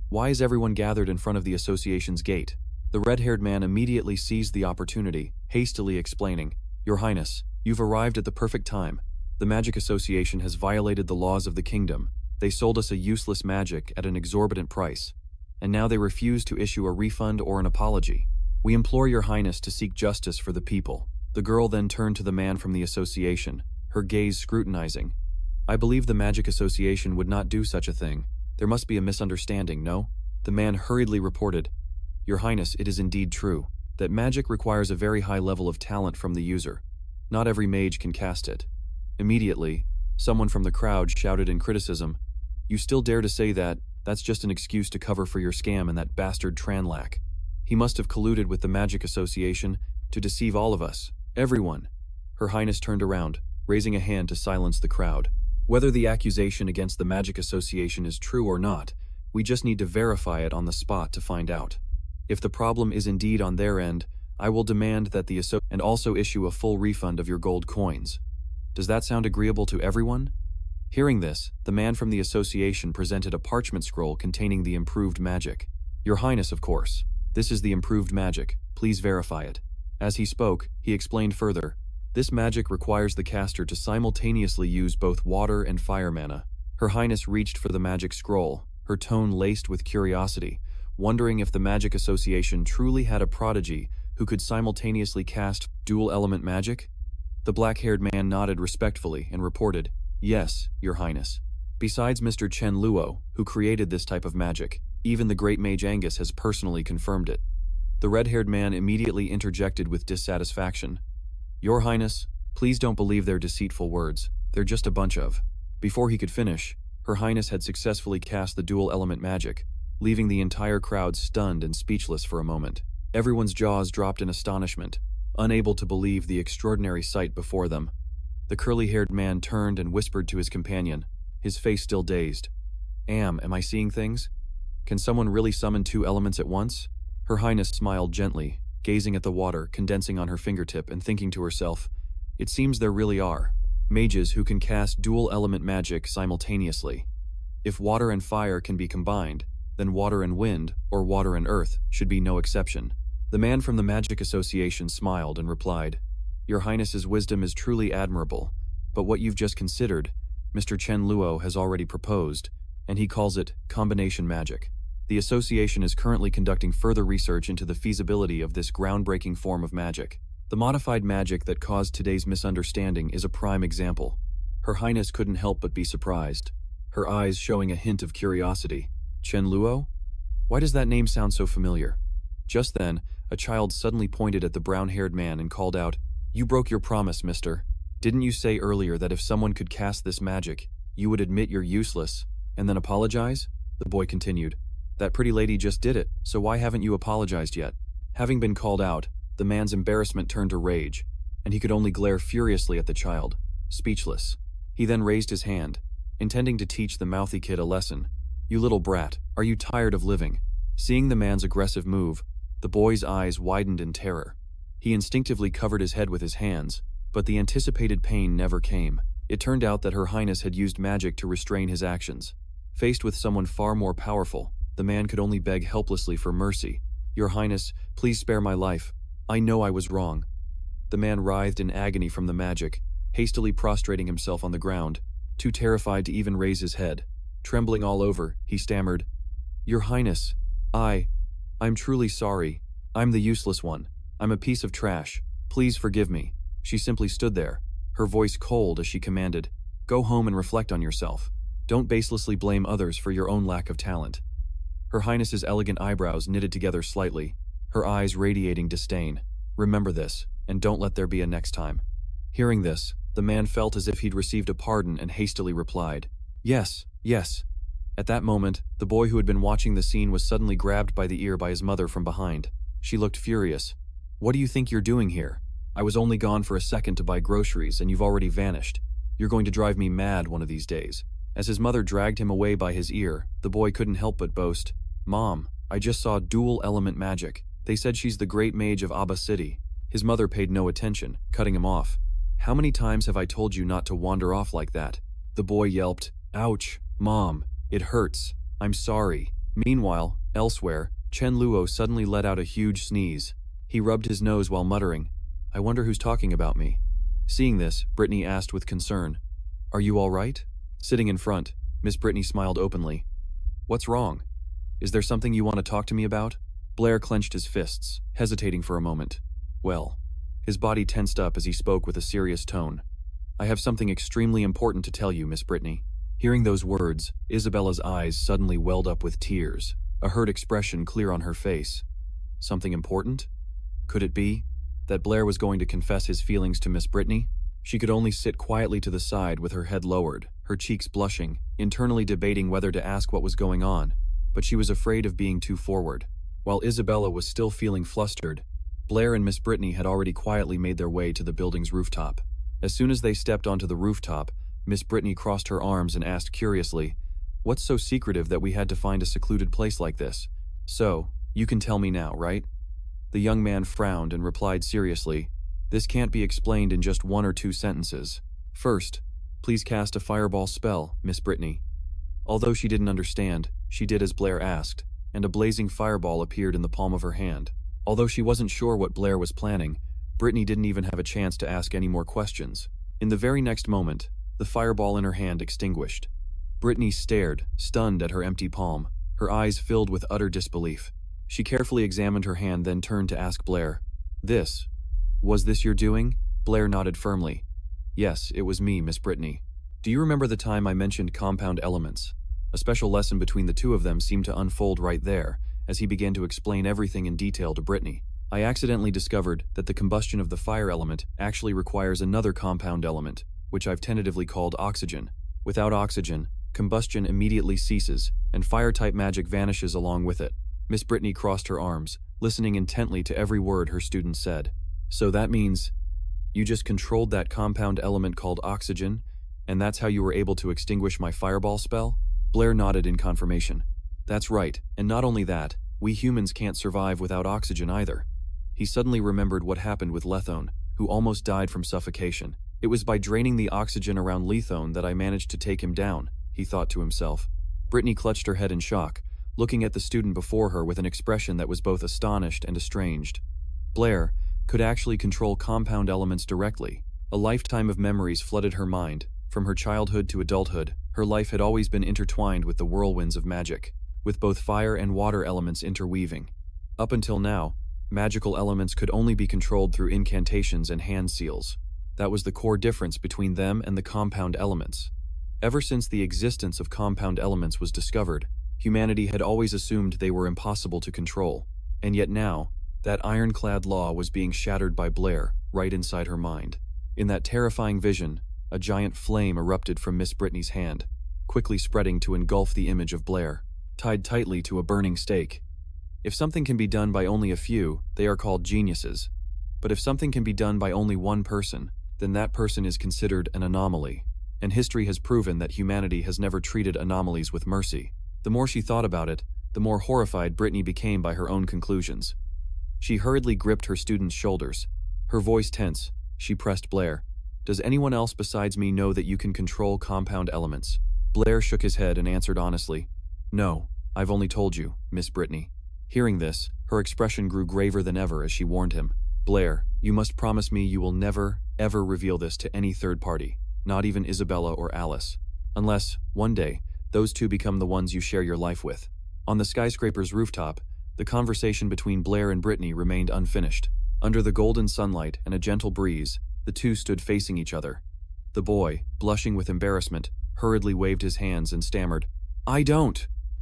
"Why is everyone gathered in front of the association's gate?" The red-haired man immediately seized the opportunity, hastily explaining, "Your Highness, you've arrived at the perfect time. The Magic Association has violated the laws of the kingdom. They sold us a useless magic at an exorbitant price, and now they refuse to issue a refund or an apology. We implore your Highness to seek justice for the people." The girl then turned to the man from the association, her gaze scrutinizing. "I believe the Magic Association would not do such a thing. There must be a misunderstanding, no?" The man hurriedly reported, "Your Highness, it is indeed true that magic requires a very high level of talent from the user. Not every mage can cast it." Immediately, someone from the crowd shouted in criticism, "You still dare to say that? That's just an excuse to cover for your scam and that bastard Tranlac. He must have colluded with the Magic Association to deceive all of us, everyone." Her Highness turned around, raising a hand to silence the crowd. "Whether the accusation against the Magic Association is true or not, we just need to verify it on the spot to find out. If the problem is indeed on their end, I will demand that and also issue a full refund of your gold coins. Does that sound agreeable to everyone?" Hearing this, the man from the association presented a parchment scroll containing the improved magic. "Your Highness, of course. This is the improved magic. Please verify it." As he spoke, he explained further, "This magic requires the caster to simultaneously use both water and fire mana." Her Highness reached for the magic scroll, her tone laced with curiosity, wondering if the Magic Association truly had a prodigy who could simultaneously cast dual-element magic. The black-haired man nodded respectfully and reported, "Yes, Your Highness. Besides Mr. Chen Luo, who created this type of magic, even the great mage Angus has personally confirmed it." The red-haired man immediately interjected with dissatisfaction, "Your Highness, please don't believe their deceitful words. They're just a bunch of..." Before he could finish, Her Highness had successfully cast the dual-element magic, leaving the entire crowd stunned and speechless for a moment. Everyone's jaws dropped in astonishment, unable to believe the extraordinary sight before them. The curly-haired man turned and whispered to his companion, his face still dazed, Am I seeing things? Can someone really summon two elements at once?" Her Highness smiled gently, gazing at the water condensing on her fingertip and thinking to herself, "It seems there really are mages who can cast dual-element magic simultaneously. If water and fire can be combined, then water and wind, or water and earth, should be no exception." The man from the Magic Association smiled and replied, "Your Highness's wisdom is truly admirable, but what you've just considered, Mr. Chen Luo has already proposed, and he calls it combination magic. The association is currently conducting further research into the feasibility of this groundbreaking form of magic. The modified magic that caused today's misunderstanding is a prime example." Her Highness couldn't help but be surprised, her eyes showing a hint of curiosity. "Chen Luo? Why does that name sound so familiar?" Just then, a child suddenly pointed at the brown-haired man and called out, "You broke your promise, mister. Didn't you say earlier that if someone could cast this magic, you would admit you're useless, and then apologize?" The boy continued, "That pretty lady just did it, so why haven't you apologized yet?" Having been called out, the man's embarrassment turned to rage, and he could only glare furiously at the child, speechless. He then raised his hand, intending to teach the mouthy kid a lesson. "You little brat, are you tired of living?" Seeing the man's aggressive move, the boy's eyes widened in terror. He instinctively covered his head with his hands, but the anticipated pain never came. It turned out that Her Highness had used magic to restrain his actions. Faced with someone far more powerful, the man could only beg helplessly for mercy. "Your Highness, please spare my life. I know I was wrong." The man writhed in agony from the magic, hastily prostrating himself on the ground, too terrified to even raise his head. Trembling all over, he stammered, "Your Highness, I'm truly sorry. I'm the useless one. I'm a piece of trash. Please forgive me." She simply stood there, her voice cold as she commanded, "Go home and reflect on yourself. Don't baselessly blame others for your own lack of talent." Her Highness's elegant eyebrows knitted together slightly, her eyes radiating disdain. "Remember this, and don't let there be a next time." Hearing this, the man felt as if he'd received a pardon and hastily replied, "Yes, yes." At that moment, the boy who had been watching the scene was suddenly grabbed by the ear by his mother from behind. She looked furious. "What do you think you're doing here? I was only gone for a second to buy groceries and you've already vanished. You're going to drive me mad one of these days." As his mother dragged him away by his ear, the boy couldn't help but boast, "Mom, I just saw dual-element magic. They said she's the great mage of Abba City." His mother paid no attention, cutting him off. "How many times have I told you not to wander off like that?" The boy yelped, "Ouch, Mom, it hurts. I'm sorry." Meanwhile, elsewhere, Chen Luo suddenly let out a huge sneeze. He rubbed his nose while muttering, "I wonder who's talking about me." Seeing this, Brittany asked with concern, "Are you all right?" Sitting in front, Miss Brittany smiled openly. "What's wrong? Is there something you want to talk to me about?" Blair clenched his fists, hesitating for a moment. "Well," his body tensed up as he spoke with a serious tone, "I have something extremely important to tell you, Miss Brittany." Hearing those words, Isabella's eyes suddenly welled up with tears, a hurt expression clear on her face. Something important? Could it be that Blair was going to confess his feelings to Miss Brittany? She could only sit quietly to the side with her head lowered, her cheeks blushing, internally debating whether to ask what was going on, but she was afraid of being too forward. While Isabella was still feeling flustered, Blair and Miss Brittany had already quietly made their way to the building's rooftop. As soon as they stepped onto the rooftop, Miss Brittany crossed her arms and asked curiously, "What's so secretive that we had to find a secluded place like this? So, you can tell me now, right?" The young man frowned and replied seriously, "This can't be explained in just 1 or 2 sentences. First, please cast a fireball spell, Miss Brittany." Although she didn't understand, she did as Blair asked, and a blazing fireball appeared in the palm of her hand. Although she wasn't sure what Blair was planning, Brittany didn't even have a chance to ask any more questions. In the very next moment, the fireball in her hand extinguished. Brittany stared, stunned at her empty palm, her eyes filled with utter disbelief. She carefully examined her hand, then turned to ask Blair, Was this your doing?" Blair nodded firmly. "Yes, it was me, Miss Brittany. Do you remember the time I mentioned compound elements?" A special lesson between the two of them seemed to unfold right there, as he began to explain everything in detail to Brittany. "I accidentally discovered that the combustion of the fire element actually requires another compound element, which I've tentatively called oxygen. Without oxygen, combustion immediately ceases, and fire-type magic vanishes along with it." Miss Brittany crossed her arms, listening intently to every word her student said. "So that means you just controlled that compound element called oxygen, and that's how you were able to extinguish my fireball spell?" Blair nodded in confirmation. "That's right, and not only that, we humans can't survive without oxygen either." He suddenly remembered what happened with Lethone, who almost died from suffocation. "It was by draining the oxygen around Lethone that I managed to take him down," he thought to himself. Brittany clutched her head in shock, looking at the student before her with an expression that was both astonished and estranged. Blair could actually control compound elements directly. A lifetime of memories flooded her mind. From her childhood to adulthood, her life had always been intertwined with the whirlwinds of magic, with both fire and water elements interweaving. Up until now, magical elements could only be controlled through incantations and hand seals. That was the core difference between them and the compound elements. Ever since the existence of compound elements was discovered, humanity had always assumed they were impossible to control, and yet now, that ironclad law was being shattered by Blair, right inside her mind. In that terrifying vision, a giant flame erupted from Miss Brittany's hand, quickly spreading to engulf the image of Blair, tied tightly to a burning stake. If something can be done by only a few, they are called geniuses. But if something can be done by only one person, then that person is considered an anomaly. And history has proven that humanity has never treated anomalies with mercy. The more she thought about it, the more horrified Brittany became by her own conclusions. She hurriedly gripped her student's shoulders. Her voice tense, she pressed Blair. Does anyone else besides me know that you can control compound elements? Blair shook his head and answered honestly, No, I've only told you, Miss Brittany. Hearing this, her expression grew graver than ever as she warned him. Blair, you must promise me you will never, ever reveal this to any third party, not even Isabella or Alice. Unless, one day, those two become the ones you share your life with. On the skyscraper's rooftop, the conversation between Blair and Brittany remained unfinished. Under the golden sunlight and a gentle breeze, the two stood facing each other. The boy, blushing with embarrassment, hurriedly waved his hands and stammered,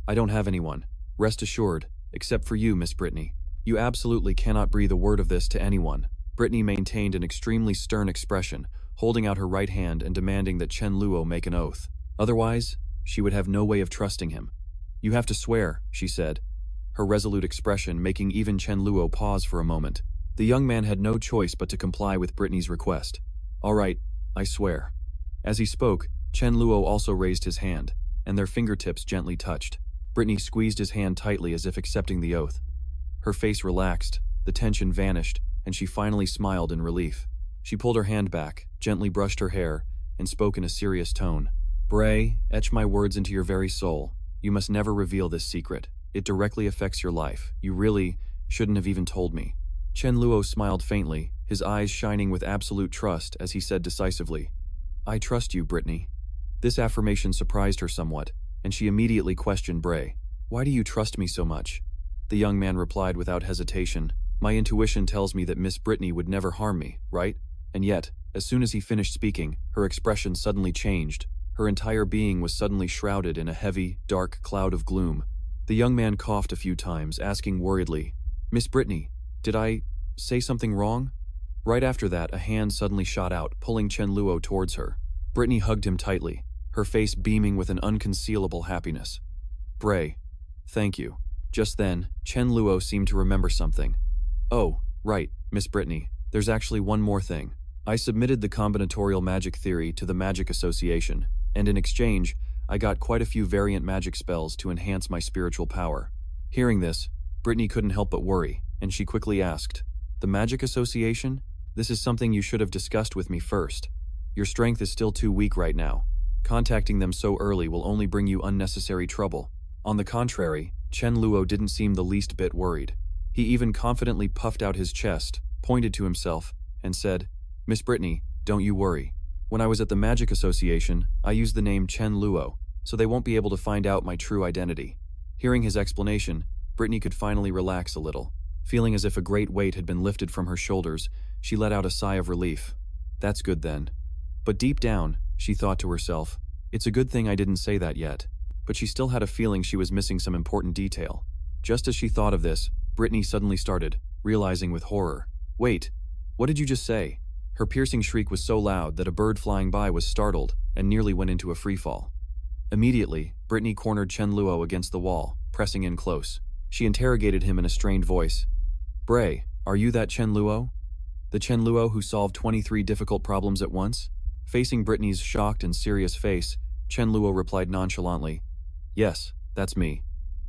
I don't have anyone. Rest assured, except for you, Miss Brittany. You absolutely cannot breathe a word of this to anyone. Brittany maintained an extremely stern expression, holding out her right hand and demanding that Chen Luo make an oath. Otherwise, she would have no way of trusting him. You have to swear, she said, her resolute expression making even Chen Luo pause for a moment. The young man had no choice but to comply with Brittany's request. All right, I swear. As he spoke, Chen Luo also raised his hand, and their fingertips gently touched. Brittany squeezed his hand tightly as if accepting the oath. Her face relaxed, the tension vanished, and she finally smiled in relief. She pulled her hand back, gently brushed her hair, and spoke in a serious tone. Bray, etch my words into your very soul. You must never reveal this secret. It directly affects your life. You really shouldn't have even told me. Chen Luo smiled faintly, his eyes shining with absolute trust as he said decisively, I trust you, Brittany. This affirmation surprised her somewhat, and she immediately questioned Bray. Why do you trust me so much? The young man replied without hesitation, My intuition tells me that Miss Brittany would never harm me, right? And yet, as soon as he finished speaking, her expression suddenly changed. Her entire being was suddenly shrouded in a heavy, dark cloud of gloom. The young man coughed a few times, asking worriedly, Miss Brittany, did I say something wrong? Right after that, a hand suddenly shot out, pulling Chen Luo towards her. Brittany hugged him tightly, her face beaming with an unconcealable happiness. Bray, thank you. Just then, Chen Luo seemed to remember something. Oh, right, Miss Brittany, there's actually one more thing. I submitted the combinatorial magic theory to the Magic Association, and in exchange, I got quite a few variant magic spells to enhance my spiritual power. Hearing this, Brittany couldn't help but worry, and she quickly asked, The Magic Association? This is something you should have discussed with me first. Your strength is still too weak right now. Contacting them so early will only bring you unnecessary trouble. On the contrary, Chen Luo didn't seem the least bit worried. He even confidently puffed out his chest, pointed to himself, and said, Miss Brittany, don't you worry. When I was at the Magic Association, I used the name Chen Luo, so they won't be able to find out my true identity. Hearing his explanation, Brittany could finally relax a little. Feeling as if a great weight had been lifted from her shoulders, she let out a sigh of relief. That's good then. But deep down, she thought to herself, it's a good thing I didn't say that yet. But she still had a feeling she was missing some important detail. Just as she thought of this, Brittany suddenly started, realizing with horror. Wait, what did you just say? Her piercing shriek was so loud that a bird flying by was startled and nearly went into a freefall. Immediately, Brittany cornered Chen Luo against the wall, pressing in close. She interrogated him in a strained voice. Bray, are you that Chen Luo? The Chen Luo who solved 23 difficult problems at once? Facing Brittany's shocked and serious face, Chen Luo replied nonchalantly, Yes, that's me.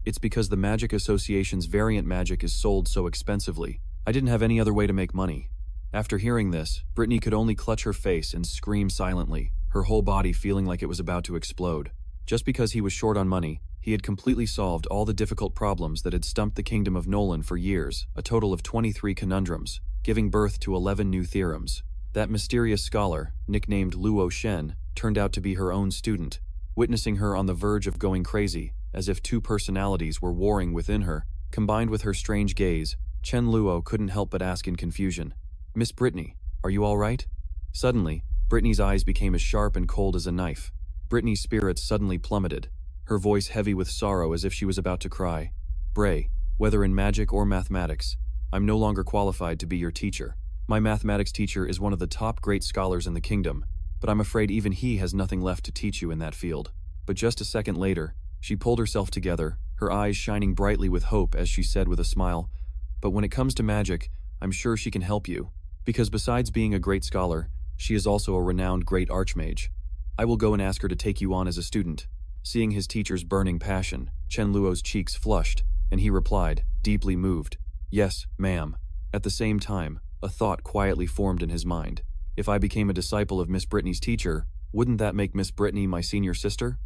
It's because the Magic Association's variant magic is sold so expensively. I didn't have any other way to make money. After hearing this, Brittany could only clutch her face and scream silently, her whole body feeling like it was about to explode. Just because he was short on money, he had completely solved all the difficult problems that had stumped the kingdom of Nolan for years, a total of 23 conundrums, giving birth to 11 new theorems. That mysterious scholar, nicknamed Luo Shen, turned out to be her own student, witnessing her on the verge of going crazy, as if two personalities were warring within her. Combined with her strange gaze, Chen Luo couldn't help but ask in confusion, Miss Brittany, are you all right? Suddenly, Brittany's eyes became as sharp and cold as a knife. Brittany's spirits suddenly plummeted, her voice heavy with sorrow as if she was about to cry. Bray, whether in magic or mathematics, I'm no longer qualified to be your teacher. My mathematics teacher is one of the top great scholars in the kingdom, but I'm afraid even he has nothing left to teach you in that field. But just a second later, she pulled herself together, her eyes shining brightly with hope as she said with a smile, But when it comes to magic, I'm sure she can help you, because besides being a great scholar, she is also a renowned great archmage. I will go and ask her to take you on as a student. Seeing his teacher's burning passion, Chen Luo's cheeks flushed, and he replied, deeply moved, Yes, ma'am. At the same time, a thought quietly formed in his mind. If I became a disciple of Miss Brittany's teacher, wouldn't that make Miss Brittany my senior sister?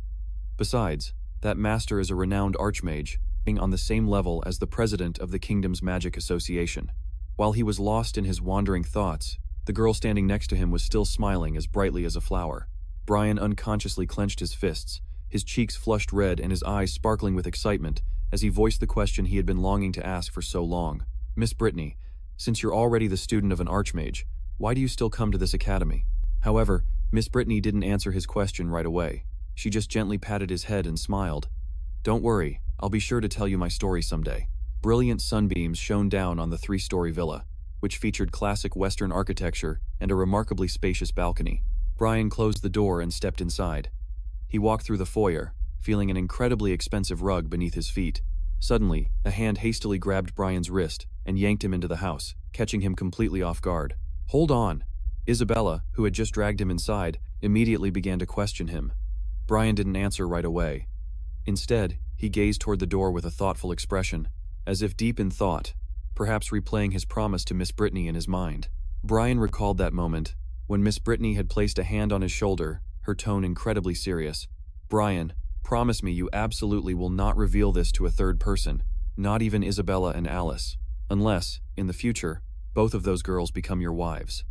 Besides, that master is a renowned archmage, being on the same level as the president of the kingdom's magic association. While he was lost in his wandering thoughts, the girl standing next to him was still smiling as brightly as a flower. Brian unconsciously clenched his fists, his cheeks flushed red and his eyes sparkling with excitement as he voiced the question he had been longing to ask for so long. Miss Brittany, since you're already the student of an archmage, why do you still come to this academy? However, Miss Brittany didn't answer his question right away. She just gently patted his head and smiled. Don't worry, I'll be sure to tell you my story someday. Brilliant sunbeams shone down on the 3-story villa, which featured classic Western architecture and a remarkably spacious balcony. Brian closed the door and stepped inside. He walked through the foyer, feeling an incredibly expensive rug beneath his feet. Suddenly, a hand hastily grabbed Brian's wrist and yanked him into the house, catching him completely off guard. Hold on! Isabella, who had just dragged him inside, immediately began to question him. Brian didn't answer right away. Instead, he gazed toward the door with a thoughtful expression, as if deep in thought, perhaps replaying his promise to Miss Brittany in his mind. Brian recalled that moment, when Miss Brittany had placed a hand on his shoulder, her tone incredibly serious. Brian, promise me you absolutely will not reveal this to a third person, not even Isabella and Alice, unless, in the future, both of those girls become your wives.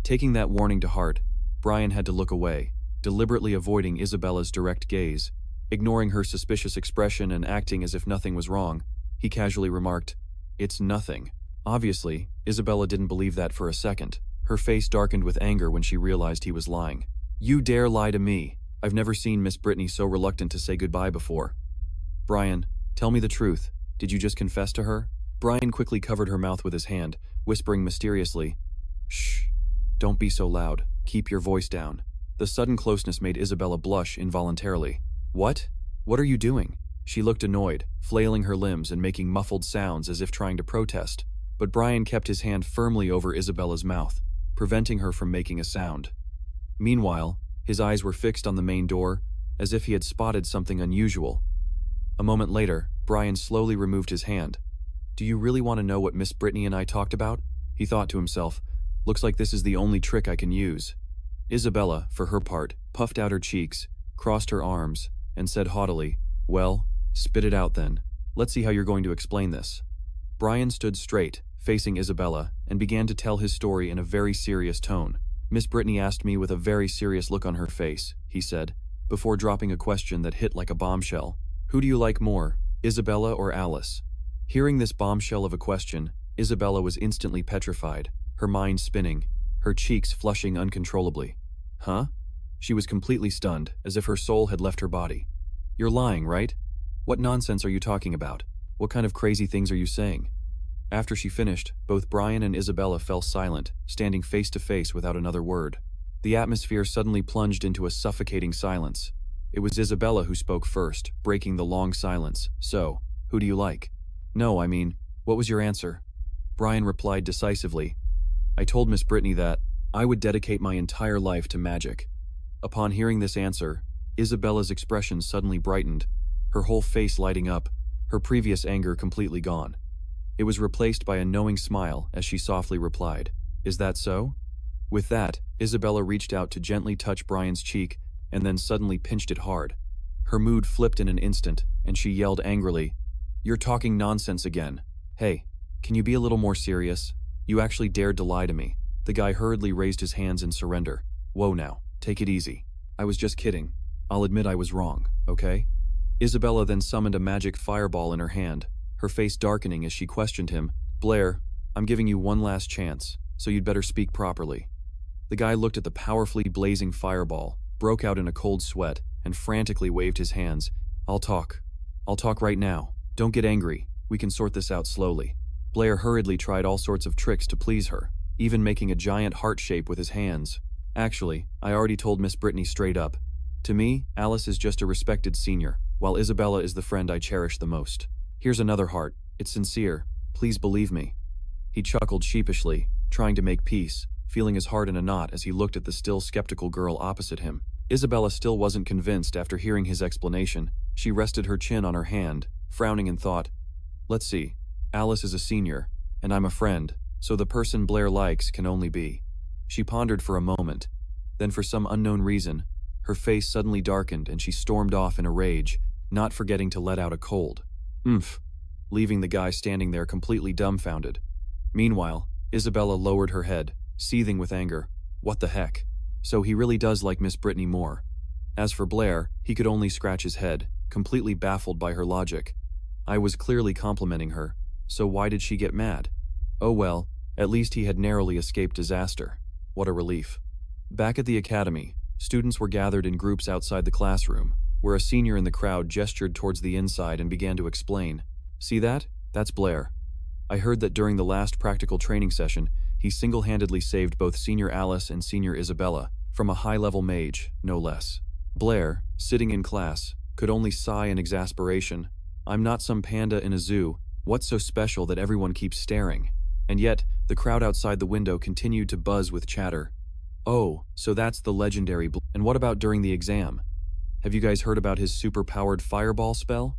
Taking that warning to heart, Brian had to look away, deliberately avoiding Isabella's direct gaze. Ignoring her suspicious expression and acting as if nothing was wrong, he casually remarked, "It's nothing." Obviously, Isabella didn't believe that for a second. Her face darkened with anger when she realized he was lying. "You dare lie to me? I've never seen Miss Brittany so reluctant to say goodbye before." "Brian, tell me the truth. Did you just confess to her?" Brian quickly covered her mouth with his hand, whispering mysteriously, "Shh, don't be so loud. Keep your voice down." The sudden closeness made Isabella blush involuntarily. "What? What are you doing?" She looked annoyed, flailing her limbs and making muffled sounds as if trying to protest. But Brian kept his hand firmly over Isabella's mouth, preventing her from making a sound. Meanwhile, his eyes were fixed on the main door, as if he had spotted something unusual. A moment later, Brian slowly removed his hand. "Do you really want to know what Miss Brittany and I talked about?" He thought to himself. "Looks like this is the only trick I can use." Isabella, for her part, puffed out her cheeks, crossed her arms, and said haughtily, "Well, spit it out then. Let's see how you're going to explain this." Brian stood straight, facing Isabella, and began to tell his story in a very serious tone. "Miss Brittany asked me with a very serious look on her face," he said, before dropping a question that hit like a bombshell. "Who do you like more, Isabella or Alice?" Hearing this bombshell of a question, Isabella was instantly petrified, her mind spinning, her cheeks flushing uncontrollably. "Huh?" She was completely stunned, as if her soul had left her body. "You're lying, right? What nonsense are you talking about? What kind of crazy things are you saying?" After she finished, both Brian and Isabella fell silent, standing face to face without another word. The atmosphere suddenly plunged into a suffocating silence. It was Isabella who spoke first, breaking the long silence. "So, who do you like?" "No, I mean, what was your answer?" Brian replied decisively. "I told Miss Brittany that I would dedicate my entire life to magic." Upon hearing this answer, Isabella's expression suddenly brightened, her whole face lighting up, her previous anger completely gone. It was replaced by a knowing smile as she softly replied, "Is that so?" With that, Isabella reached out to gently touch Brian's cheek and then suddenly pinched it hard. Her mood flipped in an instant, and she yelled angrily, "You're talking nonsense again. Hey, can you be a little more serious? You actually dared to lie to me." The guy hurriedly raised his hands in surrender. "Whoa now, take it easy. I was just kidding. I'll admit I was wrong, okay?" Isabella then summoned a magic fireball in her hand, her face darkening as she questioned him. "Blair, I'm giving you one last chance, so you'd better speak properly." The guy looked at the powerfully blazing fireball, broke out in a cold sweat, and frantically waved his hands. I'll talk right now. Don't get angry. We can sort this out slowly." Blair hurriedly tried all sorts of tricks to please her, even making a giant heart shape with his hands. "Actually, I already told Miss Brittany straight up. To me, Alice is just a respected senior, while Isabella is the friend I cherish the most. Here's another heart. It's sincere. Please believe me." He chuckled sheepishly, trying to make peace, feeling his heart in a knot as he looked at the still skeptical girl opposite him. Isabella still wasn't convinced after hearing his explanation. She rested her chin on her hand, frowning in thought. "Let's see. Alice is a senior, and I'm a friend, so the person Blair likes can only be." She pondered for a moment. Then for some unknown reason, her face suddenly darkened and she stormed off in a rage, not forgetting to let out a cold "Oomph," leaving the guy standing there completely dumbfounded. Meanwhile, Isabella lowered her head, seething with anger. What the heck? So he really does like Miss Brittany more. As for Blair, he could only scratch his head, completely baffled by her logic. I was clearly complimenting her, so why did she get mad? Oh well, at least he had narrowly escaped disaster. What a relief. Back at the academy, students were gathered in groups outside the classroom, where a senior in the crowd gestured towards the inside and began to explain. See that? That's Blair. I heard that during the last practical training session, he single-handedly saved both Senior Alice and Senior Isabella from a high-level mage, no less. Blair, sitting in class, could only sigh in exasperation. I'm not some panda in a zoo. What's so special that everyone keeps staring? And yet, the crowd outside the window continued to buzz with chatter. Oh, so that's the legendary Blair. And what about during the exam? Have you guys heard about his super-powered fireball spell?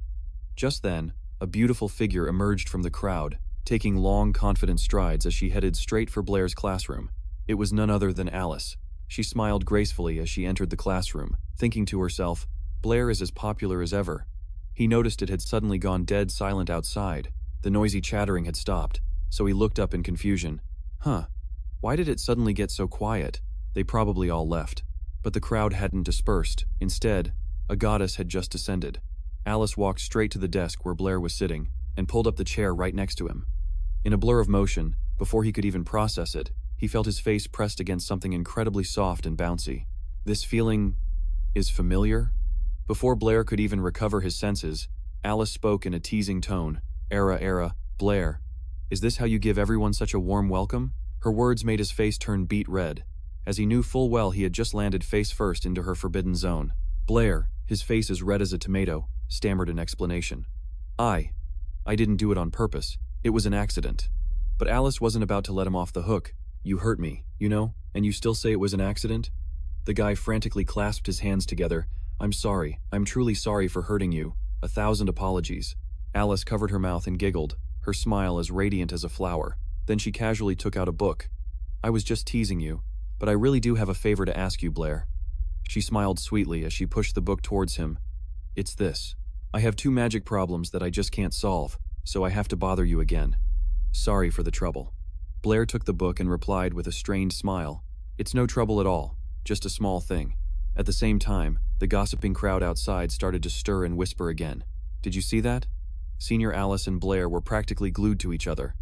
Just then, a beautiful figure emerged from the crowd, taking long, confident strides as she headed straight for Blair's classroom. It was none other than Alice. She smiled gracefully as she entered the classroom, thinking to herself, Blair is as popular as ever. He noticed it had suddenly gone dead silent outside. The noisy chattering had stopped, so he looked up in confusion. Huh, why did it suddenly get so quiet? They probably all left. But the crowd hadn't dispersed. Instead, a goddess had just descended. Alice walked straight to the desk where Blair was sitting, and pulled up the chair right next to him. In a blur of motion, before he could even process it, he felt his face pressed against something incredibly soft and bouncy. This feeling is familiar? Before Blair could even recover his senses, Alice spoke in a teasing tone. Blair, is this how you give everyone such a warm welcome? Her words made his face turn beet red, as he knew full well he had just landed face first into her forbidden zone. Blair, his face as red as a tomato, stammered an explanation. I didn't do it on purpose. It was an accident. But Alice wasn't about to let him off the hook. You hurt me, you know, and you still say it was an accident? The guy frantically clasped his hands together. I'm sorry. I'm truly sorry for hurting you. 1,000 apologies. Alice covered her mouth and giggled, her smile as radiant as a flower. Then she casually took out a book. I was just teasing you, but I really do have a favor to ask you, Blair. She smiled sweetly as she pushed the book towards him. It's this. I have 2 magic problems that I just can't solve, so I have to bother you again. Sorry for the trouble. Blair took the book and replied with a strained smile. It's no trouble at all, just a small thing. At the same time, the gossiping crowd outside started to stir and whisper again. Did you see that? Senior Alice and Blair were practically glued to each other.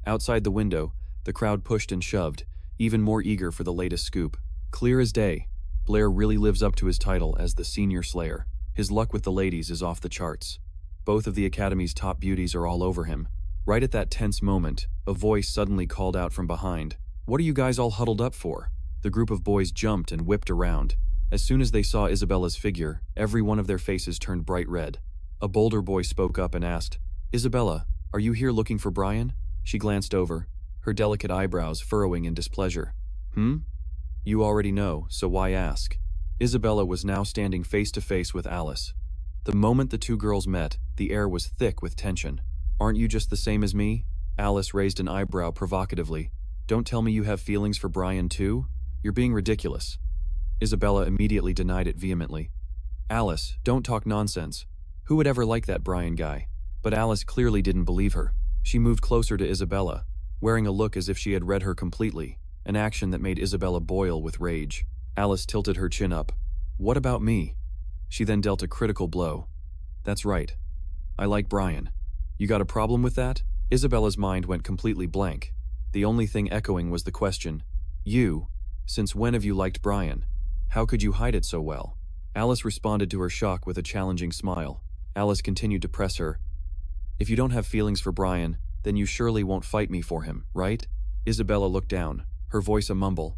Outside the window, the crowd pushed and shoved, even more eager for the latest scoop. Clear as day, Blair really lives up to his title as the Senior Slayer. His luck with the ladies is off the charts. Both of the Academy's top beauties are all over him. Right at that tense moment, a voice suddenly called out from behind. What are you guys all huddled up for? The group of boys jumped and whipped around. As soon as they saw Isabella's figure, every one of their faces turned bright red. A bolder boy spoke up and asked, Isabella, are you here looking for Brian? She glanced over, her delicate eyebrows furrowing in displeasure. You already know, so why ask? Isabella was now standing face to face with Alice. The moment the 2 girls met, the air was thick with tension. Aren't you just the same as me? Alice raised an eyebrow provocatively. Don't tell me you have feelings for Brian too? You're being ridiculous. Isabella immediately denied it vehemently. Alice, don't talk nonsense. Who would ever like that Brian guy? But Alice clearly didn't believe her. She moved closer to Isabella, wearing a look as if she had read her completely, an action that made Isabella boil with rage. Alice tilted her chin up. What about me? She then dealt a critical blow. That's right. I like Brian. You got a problem with that? Isabella's mind went completely blank. The only thing echoing was the question, you, since when have you liked Brian? How could you hide it so well? Alice responded to her shock with a challenging smile. Alice continued to press her. If you don't have feelings for Brian, then you surely won't fight me for him, right? Isabella looked down, her voice a mumble.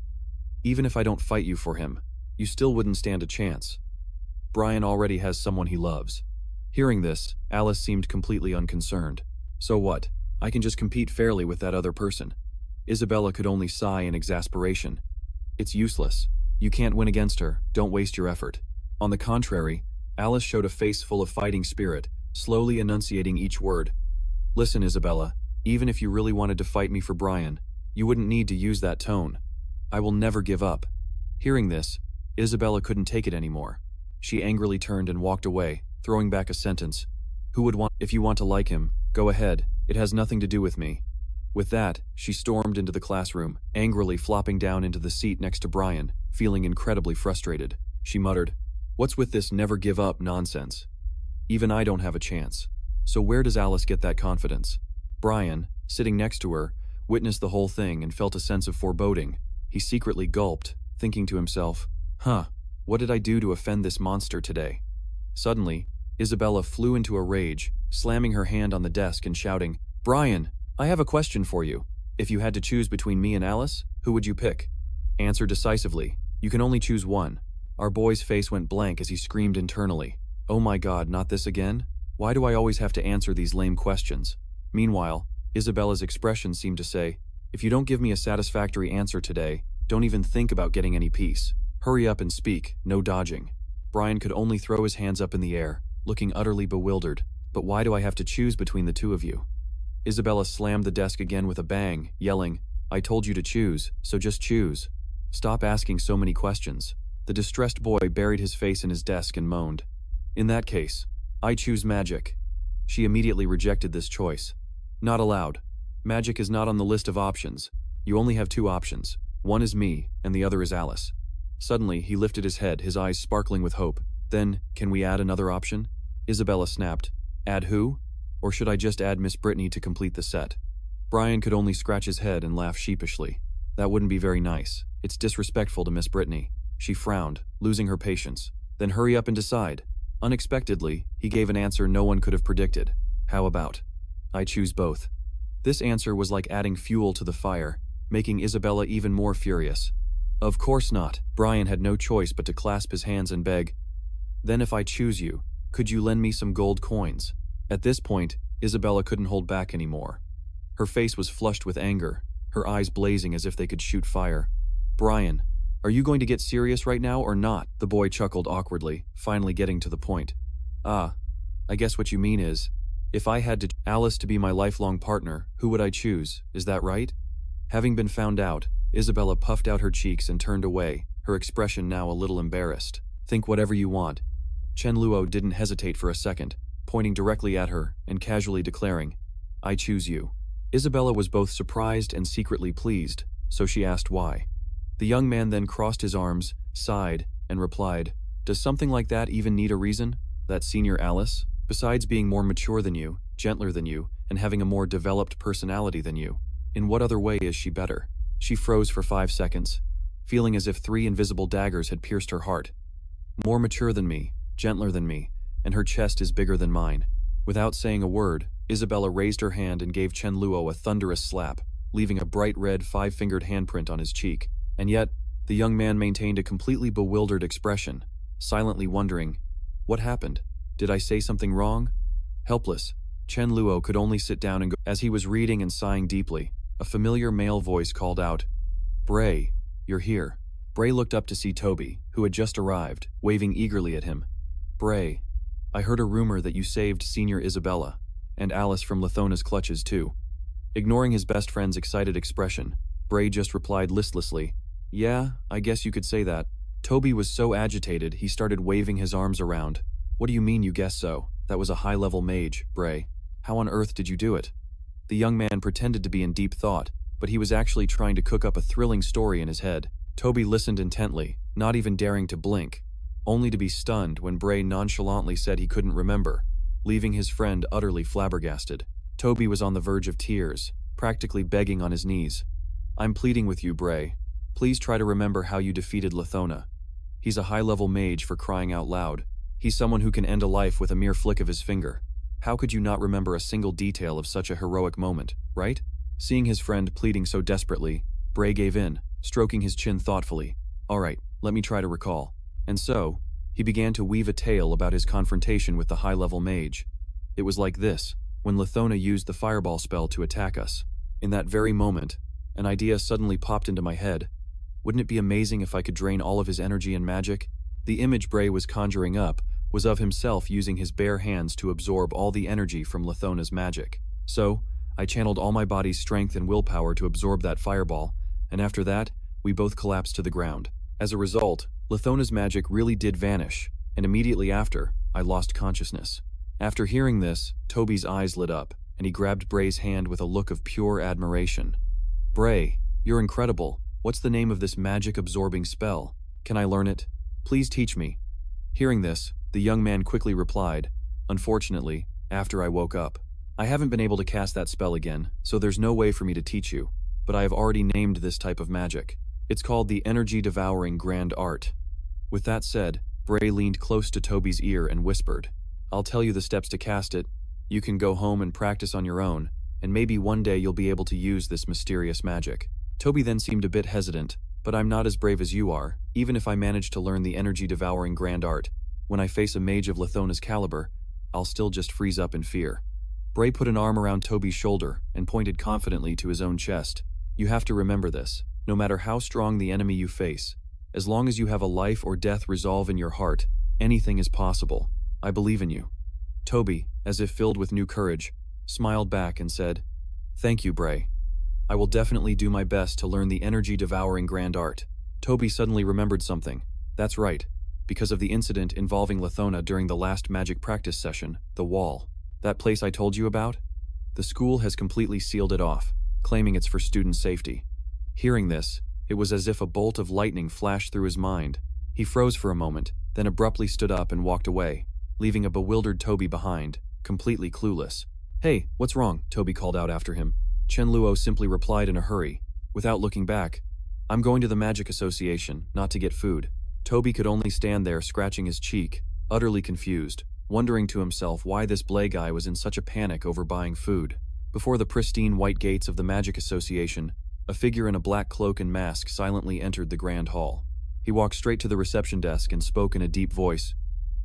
Even if I don't fight you for him, you still wouldn't stand a chance. Brian already has someone he loves. Hearing this, Alice seemed completely unconcerned. So what? I can just compete fairly with that other person. Isabella could only sigh in exasperation. It's useless. You can't win against her. Don't waste your effort. On the contrary, Alice showed a face full of fighting spirit, slowly enunciating each word. Listen, Isabella, even if you really wanted to fight me for Brian, you wouldn't need to use that tone. I will never give up. Hearing this, Isabella couldn't take it anymore. She angrily turned and walked away, throwing back a sentence. If you want to like him, go ahead, it has nothing to do with me. With that, she stormed into the classroom, angrily flopping down into the seat next to Brian, feeling incredibly frustrated. She muttered, "What's with this never give up nonsense? Even I don't have a chance. So where does Alice get that confidence?" Brian, sitting next to her, witnessed the whole thing and felt a sense of foreboding. He secretly gulped, thinking to himself, what did I do to offend this monster today? Suddenly, Isabella flew into a rage, slamming her hand on the desk and shouting, "Brian, I have a question for you. If you had to choose between me and Alice, who would you pick? Answer decisively. You can only choose one." Our boy's face went blank as he screamed internally, "Oh my God, not this again? Why do I always have to answer these lame questions?" Meanwhile, Isabella's expression seemed to say, "If you don't give me a satisfactory answer today, don't even think about getting any peace. Hurry up and speak, no dodging." Brian could only throw his hands up in the air, looking utterly bewildered. "But why do I have to choose between the two of you?" Isabella slammed the desk again with a bang, yelling, "I told you to choose, so just choose. Stop asking so many questions." The distressed boy buried his face in his desk and moaned, "In that case, I choose magic." She immediately rejected this choice. "Not allowed. Magic is not on the list of options. You only have two options. One is me, and the other is Alice." Suddenly, he lifted his head, his eyes sparkling with hope. "Then, can we add another option?" Isabella snapped. "Add who? Or should I just add Miss Brittany to complete the set?" Brian could only scratch his head and laugh sheepishly. "That wouldn't be very nice. It's disrespectful to Miss Brittany." She frowned, losing her patience. "Then hurry up and decide." Unexpectedly, he gave an answer no one could have predicted. "How about? I choose both." This answer was like adding fuel to the fire, making Isabella even more furious. "Of course not." Brian had no choice but to clasp his hands and beg, "Then if I choose you, could you lend me some gold coins?" At this point, Isabella couldn't hold back anymore. Her face was flushed with anger, her eyes blazing as if they could shoot fire. "Brian, are you going to get serious right now or not?" The boy chuckled awkwardly, finally getting to the point. "I guess what you mean is, if I had Alice to be my lifelong partner, who would I choose, is that right?" Having been found out, Isabella puffed out her cheeks and turned away, her expression now a little embarrassed. "Think whatever you want." Chen Luo didn't hesitate for a second, pointing directly at her and casually declaring, "I choose you." Isabella was both surprised and secretly pleased, so she asked why. The young man then crossed his arms, sighed, and replied, "Does something like that even need a reason? That senior Alice, besides being more mature than you, gentler than you, and having a more developed personality than you, in what other way is she better?" She froze for 5 seconds, feeling as if 3 invisible daggers had pierced her heart. "More mature than me, gentler than me, and her chest is bigger than mine." Without saying a word, Isabella raised her hand and gave Chen Luo a thunderous slap, leaving a bright red 5-fingered handprint on his cheek. And yet, the young man maintained a completely bewildered expression, silently wondering, "What happened? Did I say something wrong?" Helpless, Chen Luo could only sit down and go. As he was reading and sighing deeply, a familiar male voice called out, "Bray, you're here." Bray looked up to see Tobi, who had just arrived, waving eagerly at him. "Bray, I heard a rumor that you saved Senior Isabella, and Alice from Lithona's clutches too." Ignoring his best friend's excited expression, Bray just replied listlessly, "Yeah, I guess you could say that." Tobi was so agitated he started waving his arms around. "What do you mean you guess so? That was a high-level mage, Bray. How on earth did you do it?" The young man pretended to be in deep thought, but he was actually trying to cook up a thrilling story in his head. Tobi listened intently, not even daring to blink, only to be stunned when Bray nonchalantly said he couldn't remember, leaving his friend utterly flabbergasted. Tobi was on the verge of tears, practically begging on his knees. "I'm pleading with you, Bray. Please try to remember how you defeated Lithona. He's a high-level mage, for crying out loud. He's someone who can end a life with a mere flick of his finger. How could you not remember a single detail of such a heroic moment, right?" Seeing his friend pleading so desperately, Bray gave in, stroking his chin thoughtfully. "All right, let me try to recall." And so, he began to weave a tale about his confrontation with the high-level mage. It was like this, when Lithona used the fireball spell to attack us. In that very moment, an idea suddenly popped into my head. Wouldn't it be amazing if I could drain all of his energy and magic? The image Bray was conjuring up was of himself using his bare hands to absorb all the energy from Lithona's magic. So, I channeled all my body's strength and willpower to absorb that fireball, and after that, we both collapsed to the ground. As a result, Lithona's magic really did vanish, and immediately after, I lost consciousness. After hearing this, Tobi's eyes lit up, and he grabbed Bray's hand with a look of pure admiration. "Bray, you're incredible. What's the name of this magic-absorbing spell? Can I learn it? Please teach me." Hearing this, the young man quickly replied, "Unfortunately, after I woke up, I haven't been able to cast that spell again, so there's no way for me to teach you, but I have already named this type of magic. It's called the energy-devouring grand art." With that said, Bray leaned close to Tobi's ear and whispered, "I'll tell you the steps to cast it. You can go home and practice on your own, and maybe one day you'll be able to use this mysterious magic." Tobi then seemed a bit hesitant, "But I'm not as brave as you are. Even if I manage to learn the energy-devouring grand art, when I face a mage of Lithona's caliber, I'll still just freeze up in fear." Bray put an arm around Tobi's shoulder and pointed confidently to his own chest. "You have to remember this. No matter how strong the enemy you face, as long as you have a life or death resolve in your heart, anything is possible. I believe in you." Tobi, as if filled with new courage, smiled back and said, "Thank you, Bray. I will definitely do my best to learn the energy-devouring grand art." Tobi suddenly remembered something. That's right. Because of the incident involving Lithona during the last magic practice session, the wall. That place I told you about? The school has completely sealed it off, claiming it's for student safety. Hearing this, it was as if a bolt of lightning flashed through his mind. He froze for a moment, then abruptly stood up and walked away, leaving a bewildered Tobi behind, completely clueless. "Hey, what's wrong?" Tobi called out after him. Chen Luo simply replied in a hurry, without looking back, "I'm going to the Magic Association, not to get food." Tobi could only stand there scratching his cheek, utterly confused, wondering to himself why this Blair guy was in such a panic over buying food. Before the pristine white gates of the Magic Association, a figure in a black cloak and mask silently entered the grand hall. He walked straight to the reception desk and spoke in a deep voice,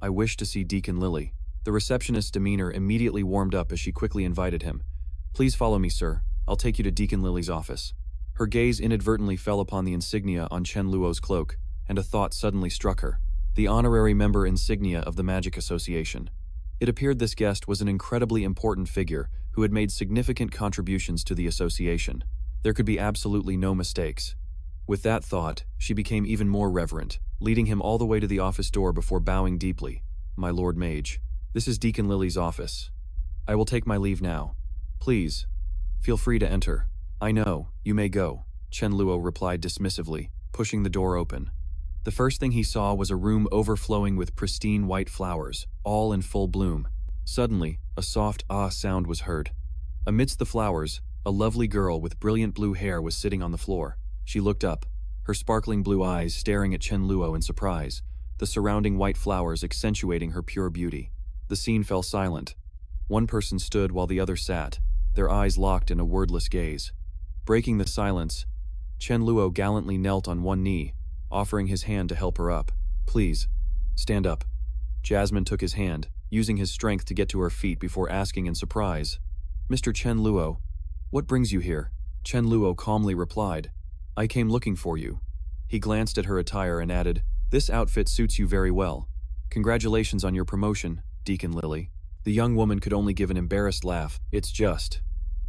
"I wish to see Deacon Lily." The receptionist's demeanor immediately warmed up as she quickly invited him. "Please follow me, sir. I'll take you to Deacon Lily's office." Her gaze inadvertently fell upon the insignia on Chen Luo's cloak, and a thought suddenly struck her. The honorary member insignia of the Magic Association. It appeared this guest was an incredibly important figure who had made significant contributions to the association. There could be absolutely no mistakes. With that thought, she became even more reverent, leading him all the way to the office door before bowing deeply. "My Lord Mage, this is Deacon Lily's office. I will take my leave now. Please, feel free to enter." "I know, you may go," Chen Luo replied dismissively, pushing the door open. The first thing he saw was a room overflowing with pristine white flowers, all in full bloom. Suddenly, a soft ah sound was heard. Amidst the flowers, a lovely girl with brilliant blue hair was sitting on the floor. She looked up, her sparkling blue eyes staring at Chen Luo in surprise, the surrounding white flowers accentuating her pure beauty. The scene fell silent. One person stood while the other sat, their eyes locked in a wordless gaze. Breaking the silence, Chen Luo gallantly knelt on one knee, offering his hand to help her up. "Please, stand up." Jasmine took his hand, using his strength to get to her feet before asking in surprise, "Mr. Chen Luo, what brings you here?" Chen Luo calmly replied, "I came looking for you." He glanced at her attire and added, "This outfit suits you very well. Congratulations on your promotion, Deacon Lily." The young woman could only give an embarrassed laugh. "It's just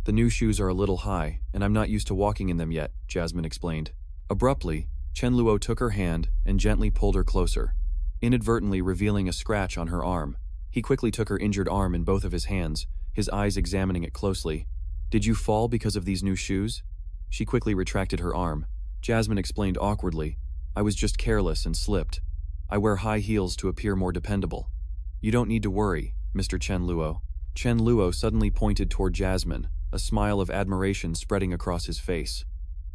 the new shoes are a little high, and I'm not used to walking in them yet," Jasmine explained. Abruptly, Chen Luo took her hand and gently pulled her closer, inadvertently revealing a scratch on her arm. He quickly took her injured arm in both of his hands, his eyes examining it closely. "Did you fall because of these new shoes?" She quickly retracted her arm. Jasmine explained awkwardly, "I was just careless and slipped. I wear high heels to appear more dependable." "You don't need to worry, Mr. Chen Luo." Chen Luo suddenly pointed toward Jasmine, a smile of admiration spreading across his face.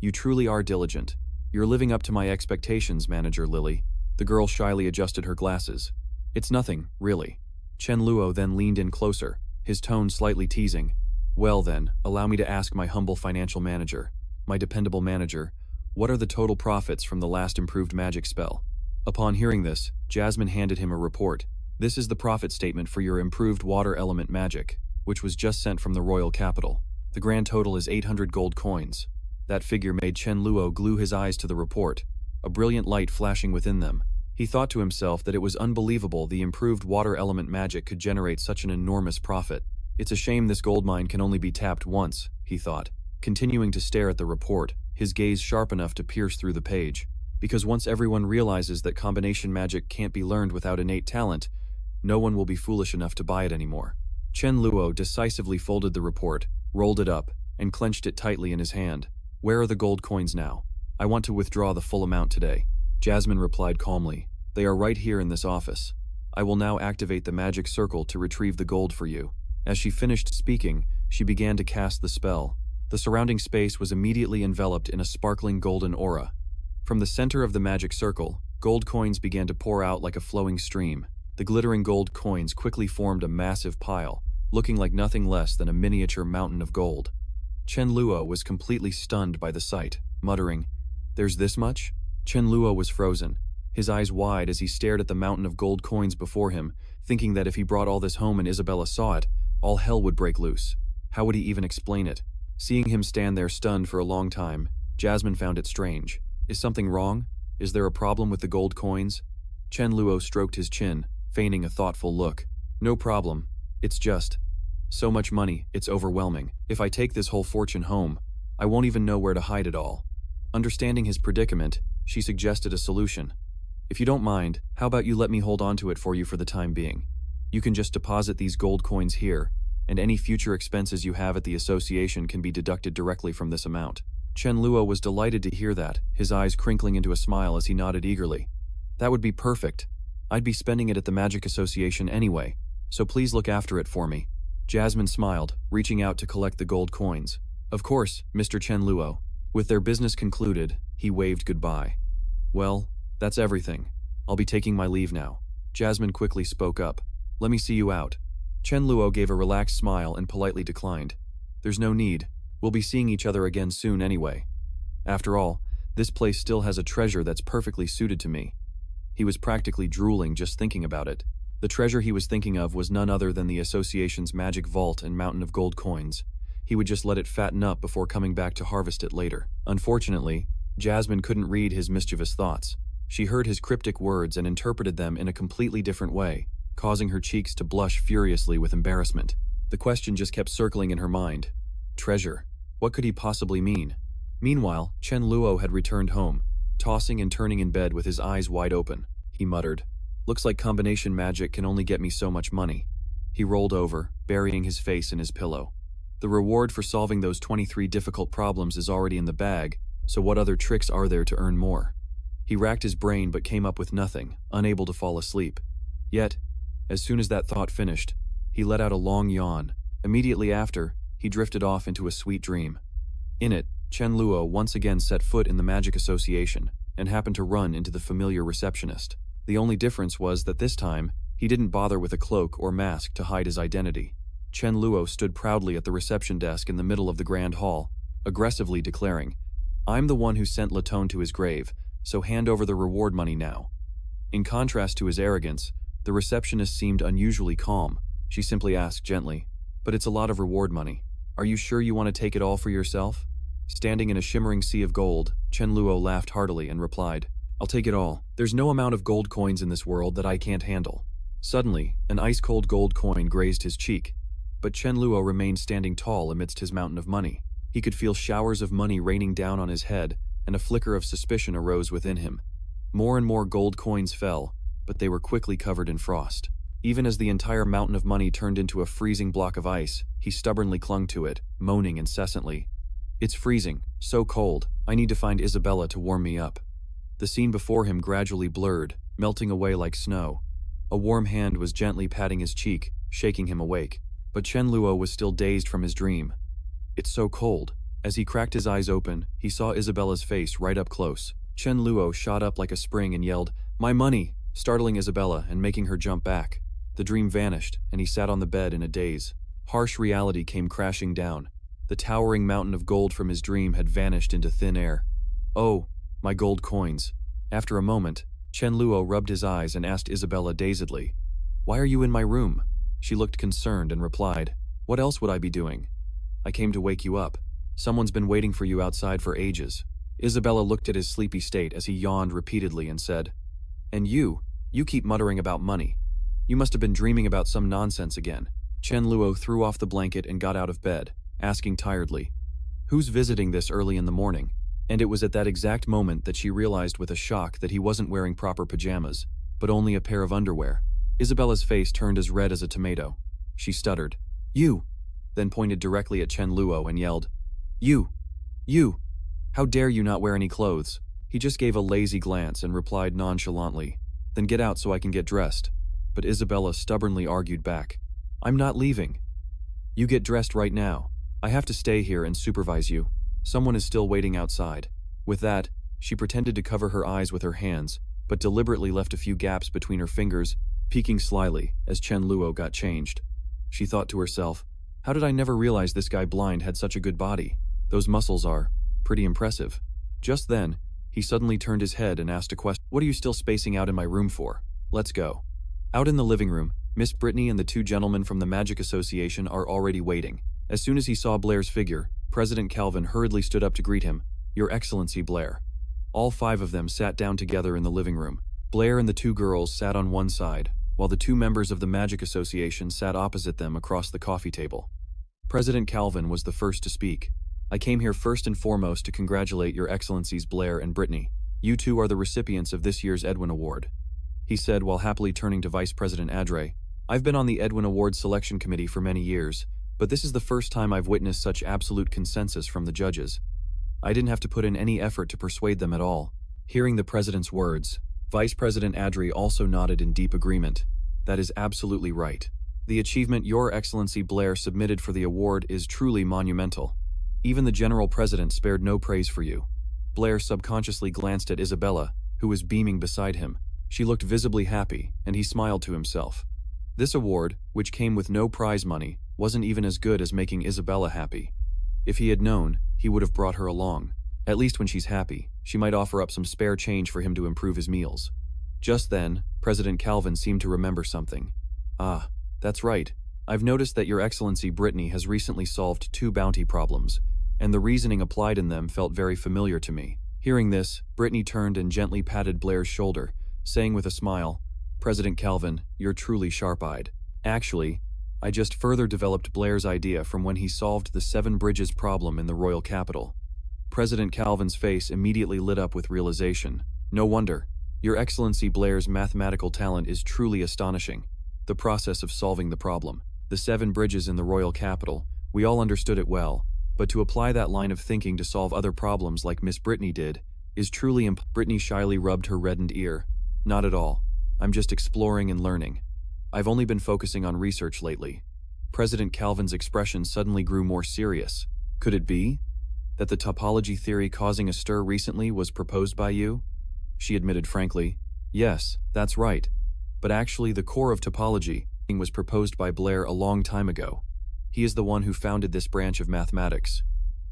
"You truly are diligent. You're living up to my expectations, Manager Lily." The girl shyly adjusted her glasses. "It's nothing, really." Chen Luo then leaned in closer, his tone slightly teasing. "Well then, allow me to ask my humble financial manager, my dependable manager, what are the total profits from the last improved magic spell?" Upon hearing this, Jasmine handed him a report. "This is the profit statement for your improved water element magic, which was just sent from the royal capital. The grand total is 800 gold coins." That figure made Chen Luo glue his eyes to the report, a brilliant light flashing within them. He thought to himself that it was unbelievable the improved water element magic could generate such an enormous profit. It's a shame this gold mine can only be tapped once, he thought. Continuing to stare at the report, his gaze sharp enough to pierce through the page. Because once everyone realizes that combination magic can't be learned without innate talent, no one will be foolish enough to buy it anymore. Chen Luo decisively folded the report, rolled it up, and clenched it tightly in his hand. Where are the gold coins now? I want to withdraw the full amount today. Jasmine replied calmly. They are right here in this office. I will now activate the magic circle to retrieve the gold for you. As she finished speaking, she began to cast the spell. The surrounding space was immediately enveloped in a sparkling golden aura. From the center of the magic circle, gold coins began to pour out like a flowing stream. The glittering gold coins quickly formed a massive pile, looking like nothing less than a miniature mountain of gold. Chen Luo was completely stunned by the sight, muttering, "There's this much?" Chen Luo was frozen, his eyes wide as he stared at the mountain of gold coins before him, thinking that if he brought all this home and Isabella saw it, all hell would break loose. How would he even explain it? Seeing him stand there stunned for a long time, Jasmine found it strange. Is something wrong? Is there a problem with the gold coins? Chen Luo stroked his chin, feigning a thoughtful look. No problem. It's just so much money, it's overwhelming. If I take this whole fortune home, I won't even know where to hide it all. Understanding his predicament, she suggested a solution. If you don't mind, how about you let me hold on to it for you for the time being? You can just deposit these gold coins here, and any future expenses you have at the association can be deducted directly from this amount. Chen Luo was delighted to hear that, his eyes crinkling into a smile as he nodded eagerly. That would be perfect. I'd be spending it at the Magic Association anyway, so please look after it for me. Jasmine smiled, reaching out to collect the gold coins. Of course, Mr. Chen Luo. With their business concluded, he waved goodbye. Well, that's everything. I'll be taking my leave now. Jasmine quickly spoke up. Let me see you out. Chen Luo gave a relaxed smile and politely declined. There's no need. We'll be seeing each other again soon anyway. After all, this place still has a treasure that's perfectly suited to me. He was practically drooling just thinking about it. The treasure he was thinking of was none other than the association's magic vault and mountain of gold coins. He would just let it fatten up before coming back to harvest it later. Unfortunately, Jasmine couldn't read his mischievous thoughts. She heard his cryptic words and interpreted them in a completely different way, causing her cheeks to blush furiously with embarrassment. The question just kept circling in her mind. Treasure. What could he possibly mean? Meanwhile, Chen Luo had returned home, tossing and turning in bed with his eyes wide open. He muttered, "Looks like combination magic can only get me so much money." He rolled over, burying his face in his pillow. The reward for solving those 23 difficult problems is already in the bag, so what other tricks are there to earn more? He racked his brain but came up with nothing, unable to fall asleep. Yet, as soon as that thought finished, he let out a long yawn. Immediately after, he drifted off into a sweet dream. In it, Chen Luo once again set foot in the Magic Association and happened to run into the familiar receptionist. The only difference was that this time, he didn't bother with a cloak or mask to hide his identity. Chen Luo stood proudly at the reception desk in the middle of the grand hall, aggressively declaring, "I'm the one who sent Latone to his grave, so hand over the reward money now." In contrast to his arrogance, the receptionist seemed unusually calm. She simply asked gently, "But it's a lot of reward money. Are you sure you want to take it all for yourself?" Standing in a shimmering sea of gold, Chen Luo laughed heartily and replied, "I'll take it all. There's no amount of gold coins in this world that I can't handle." Suddenly, an ice-cold gold coin grazed his cheek, but Chen Luo remained standing tall amidst his mountain of money. He could feel showers of money raining down on his head, and a flicker of suspicion arose within him. More and more gold coins fell, but they were quickly covered in frost. Even as the entire mountain of money turned into a freezing block of ice, he stubbornly clung to it, moaning incessantly. "It's freezing, so cold. I need to find Isabella to warm me up." The scene before him gradually blurred, melting away like snow. A warm hand was gently patting his cheek, shaking him awake. But Chen Luo was still dazed from his dream. "It's so cold." As he cracked his eyes open, he saw Isabella's face right up close. Chen Luo shot up like a spring and yelled, "My money!" startling Isabella and making her jump back. The dream vanished, and he sat on the bed in a daze. Harsh reality came crashing down. The towering mountain of gold from his dream had vanished into thin air. "Oh, my gold coins." After a moment, Chen Luo rubbed his eyes and asked Isabella dazedly, "Why are you in my room?" She looked concerned and replied, "What else would I be doing? I came to wake you up. Someone's been waiting for you outside for ages." Isabella looked at his sleepy state as he yawned repeatedly and said, "And you keep muttering about money. You must have been dreaming about some nonsense again." Chen Luo threw off the blanket and got out of bed, asking tiredly, "Who's visiting this early in the morning?" And it was at that exact moment that she realized with a shock that he wasn't wearing proper pajamas, but only a pair of underwear. Isabella's face turned as red as a tomato. She stuttered, "You!" then pointed directly at Chen Luo and yelled, You! How dare you not wear any clothes?" He just gave a lazy glance and replied nonchalantly, "Then get out so I can get dressed." But Isabella stubbornly argued back, "I'm not leaving. You get dressed right now. I have to stay here and supervise you. Someone is still waiting outside." With that, she pretended to cover her eyes with her hands, but deliberately left a few gaps between her fingers, peeking slyly as Chen Luo got changed. She thought to herself, "How did I never realize this guy blind had such a good body? Those muscles are pretty impressive." Just then, he suddenly turned his head and asked a question. "What are you still spacing out in my room for? Let's go." Out in the living room, Miss Brittany and the two gentlemen from the Magic Association are already waiting. As soon as he saw Blair's figure, President Calvin hurriedly stood up to greet him. "Your Excellency, Blair." All five of them sat down together in the living room. Blair and the two girls sat on one side, while the two members of the Magic Association sat opposite them across the coffee table. President Calvin was the first to speak. "I came here first and foremost to congratulate Your Excellencies Blair and Brittany. You two are the recipients of this year's Edwin Award," he said while happily turning to Vice President Adre. "I've been on the Edwin Award selection committee for many years, but this is the first time I've witnessed such absolute consensus from the judges. I didn't have to put in any effort to persuade them at all." Hearing the president's words, Vice President Adre also nodded in deep agreement. "That is absolutely right. The achievement Your Excellency Blair submitted for the award is truly monumental. Even the General President spared no praise for you." Blair subconsciously glanced at Isabella, who was beaming beside him. She looked visibly happy, and he smiled to himself. This award, which came with no prize money, wasn't even as good as making Isabella happy. If he had known, he would have brought her along. At least when she's happy, she might offer up some spare change for him to improve his meals. Just then, President Calvin seemed to remember something. "Ah, that's right. I've noticed that Your Excellency Brittany has recently solved 2 bounty problems, and the reasoning applied in them felt very familiar to me." Hearing this, Brittany turned and gently patted Blair's shoulder, saying with a smile, "President Calvin, you're truly sharp-eyed. Actually, I just further developed Blair's idea from when he solved the 7 bridges problem in the royal capital." President Calvin's face immediately lit up with realization. "No wonder. Your Excellency Blair's mathematical talent is truly astonishing. The process of solving the problem, the 7 bridges in the royal capital, we all understood it well, but to apply that line of thinking to solve other problems like Miss Brittany did, is truly Brittany shyly rubbed her reddened ear. "Not at all. I'm just exploring and learning. I've only been focusing on research lately." President Calvin's expression suddenly grew more serious. "Could it be that the topology theory causing a stir recently was proposed by you?" She admitted frankly, "Yes, that's right. But actually the core of topology was proposed by Blair a long time ago. He is the one who founded this branch of mathematics."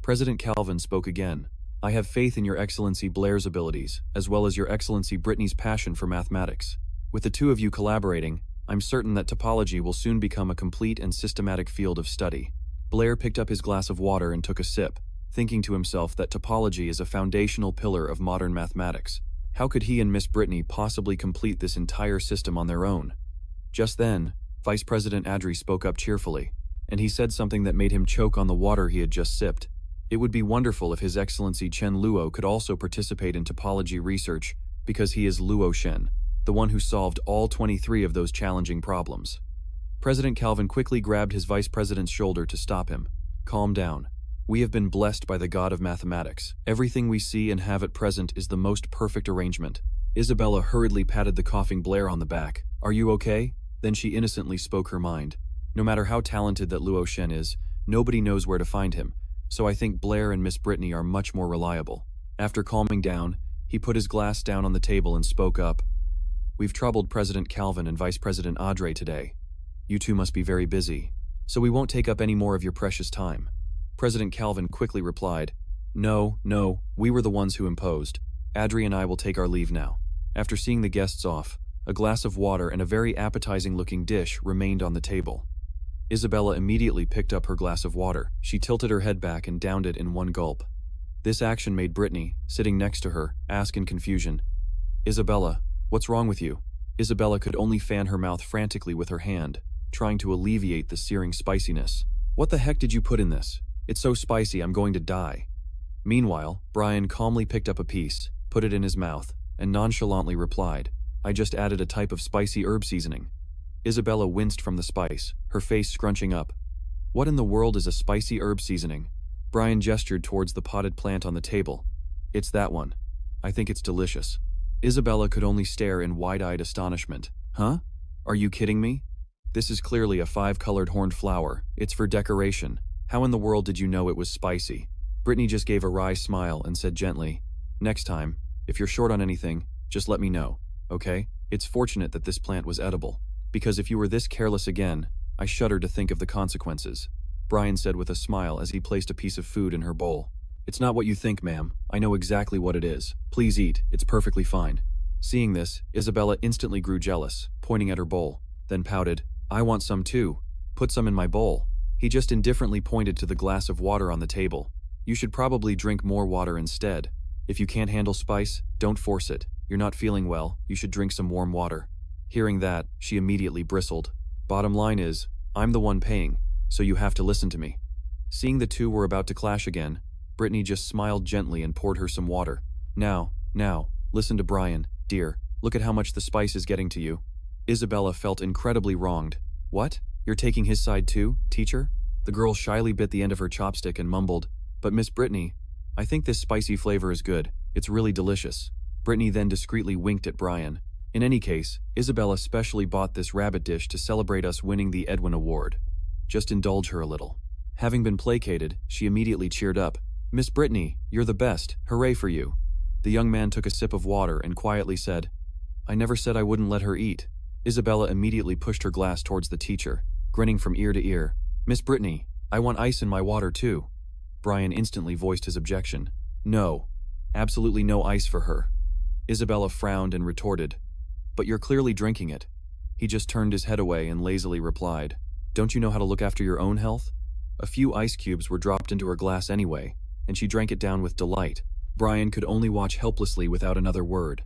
President Calvin spoke again. "I have faith in Your Excellency Blair's abilities, as well as Your Excellency Brittany's passion for mathematics. With the two of you collaborating, I'm certain that topology will soon become a complete and systematic field of study." Blair picked up his glass of water and took a sip, thinking to himself that topology is a foundational pillar of modern mathematics. How could he and Miss Brittany possibly complete this entire system on their own? Just then, Vice President Adre spoke up cheerfully, and he said something that made him choke on the water he had just sipped. It would be wonderful if His Excellency Chen Luo could also participate in topology research, because he is Luo Shen, the one who solved all 23 of those challenging problems. President Calvin quickly grabbed his vice president's shoulder to stop him. "Calm down. We have been blessed by the god of mathematics. Everything we see and have at present is the most perfect arrangement." Isabella hurriedly patted the coughing Blair on the back. "Are you okay?" Then she innocently spoke her mind. "No matter how talented that Luo Shen is, nobody knows where to find him, so I think Blair and Miss Brittany are much more reliable." After calming down, he put his glass down on the table and spoke up. "We've troubled President Calvin and Vice President Adre today. You two must be very busy, so we won't take up any more of your precious time." President Calvin quickly replied, No, we were the ones who imposed. Adre and I will take our leave now." After seeing the guests off, a glass of water and a very appetizing-looking dish remained on the table. Isabella immediately picked up her glass of water. She tilted her head back and downed it in one gulp. This action made Brittany, sitting next to her, ask in confusion, "Isabella, what's wrong with you?" Isabella could only fan her mouth frantically with her hand, trying to alleviate the searing spiciness. "What the heck did you put in this? It's so spicy I'm going to die." Meanwhile, Brian calmly picked up a piece, put it in his mouth, and nonchalantly replied, I just added a type of spicy herb seasoning. Isabella winced from the spice, her face scrunching up. What in the world is a spicy herb seasoning? Brian gestured towards the potted plant on the table. It's that one. I think it's delicious. Isabella could only stare in wide-eyed astonishment. Huh? Are you kidding me? This is clearly a 5-colored horned flower. It's for decoration. How in the world did you know it was spicy? Brittany just gave a wry smile and said gently, Next time, if you're short on anything, just let me know, okay? It's fortunate that this plant was edible. Because if you were this careless again, I shudder to think of the consequences, Brian said with a smile as he placed a piece of food in her bowl. It's not what you think, ma'am. I know exactly what it is. Please eat. It's perfectly fine. Seeing this, Isabella instantly grew jealous, pointing at her bowl, then pouted, I want some too. Put some in my bowl. He just indifferently pointed to the glass of water on the table. You should probably drink more water instead. If you can't handle spice, don't force it. You're not feeling well. You should drink some warm water. Hearing that, she immediately bristled. Bottom line is, I'm the one paying, so you have to listen to me. Seeing the two were about to clash again, Brittany just smiled gently and poured her some water. Now, listen to Brian, dear. Look at how much the spice is getting to you. Isabella felt incredibly wronged. What? You're taking his side too, teacher? The girl shyly bit the end of her chopstick and mumbled, But Miss Brittany, I think this spicy flavor is good. It's really delicious. Brittany then discreetly winked at Brian. In any case, Isabella specially bought this rabbit dish to celebrate us winning the Edwin Award. Just indulge her a little. Having been placated, she immediately cheered up. Miss Brittany, you're the best. Hooray for you. The young man took a sip of water and quietly said, I never said I wouldn't let her eat. Isabella immediately pushed her glass towards the teacher, grinning from ear to ear. Miss Brittany, I want ice in my water too. Brian instantly voiced his objection. No. Absolutely no ice for her. Isabella frowned and retorted. But you're clearly drinking it. He just turned his head away and lazily replied, Don't you know how to look after your own health? A few ice cubes were dropped into her glass anyway, and she drank it down with delight. Brian could only watch helplessly without another word.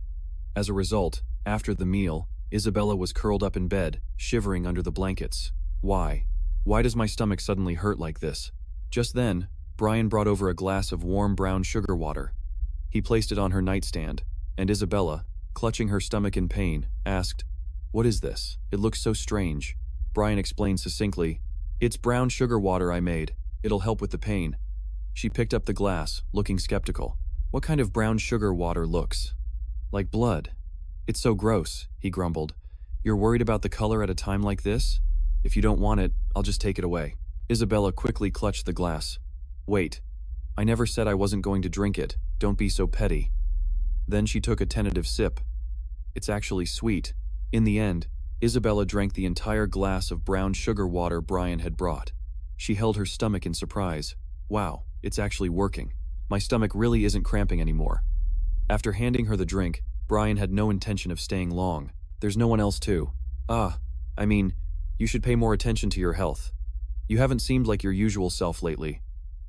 As a result, after the meal, Isabella was curled up in bed, shivering under the blankets. Why? Why does my stomach suddenly hurt like this? Just then, Brian brought over a glass of warm brown sugar water. He placed it on her nightstand, and Isabella, clutching her stomach in pain, asked, What is this? It looks so strange. Brian explained succinctly, It's brown sugar water I made. It'll help with the pain. She picked up the glass, looking skeptical. What kind of brown sugar water looks like blood? It's so gross, he grumbled. You're worried about the color at a time like this? If you don't want it, I'll just take it away. Isabella quickly clutched the glass. Wait. I never said I wasn't going to drink it. Don't be so petty. Then she took a tentative sip. It's actually sweet. In the end, Isabella drank the entire glass of brown sugar water Brian had brought. She held her stomach in surprise. Wow, it's actually working. My stomach really isn't cramping anymore. After handing her the drink, Brian had no intention of staying long. There's no one else too. You should pay more attention to your health. You haven't seemed like your usual self lately.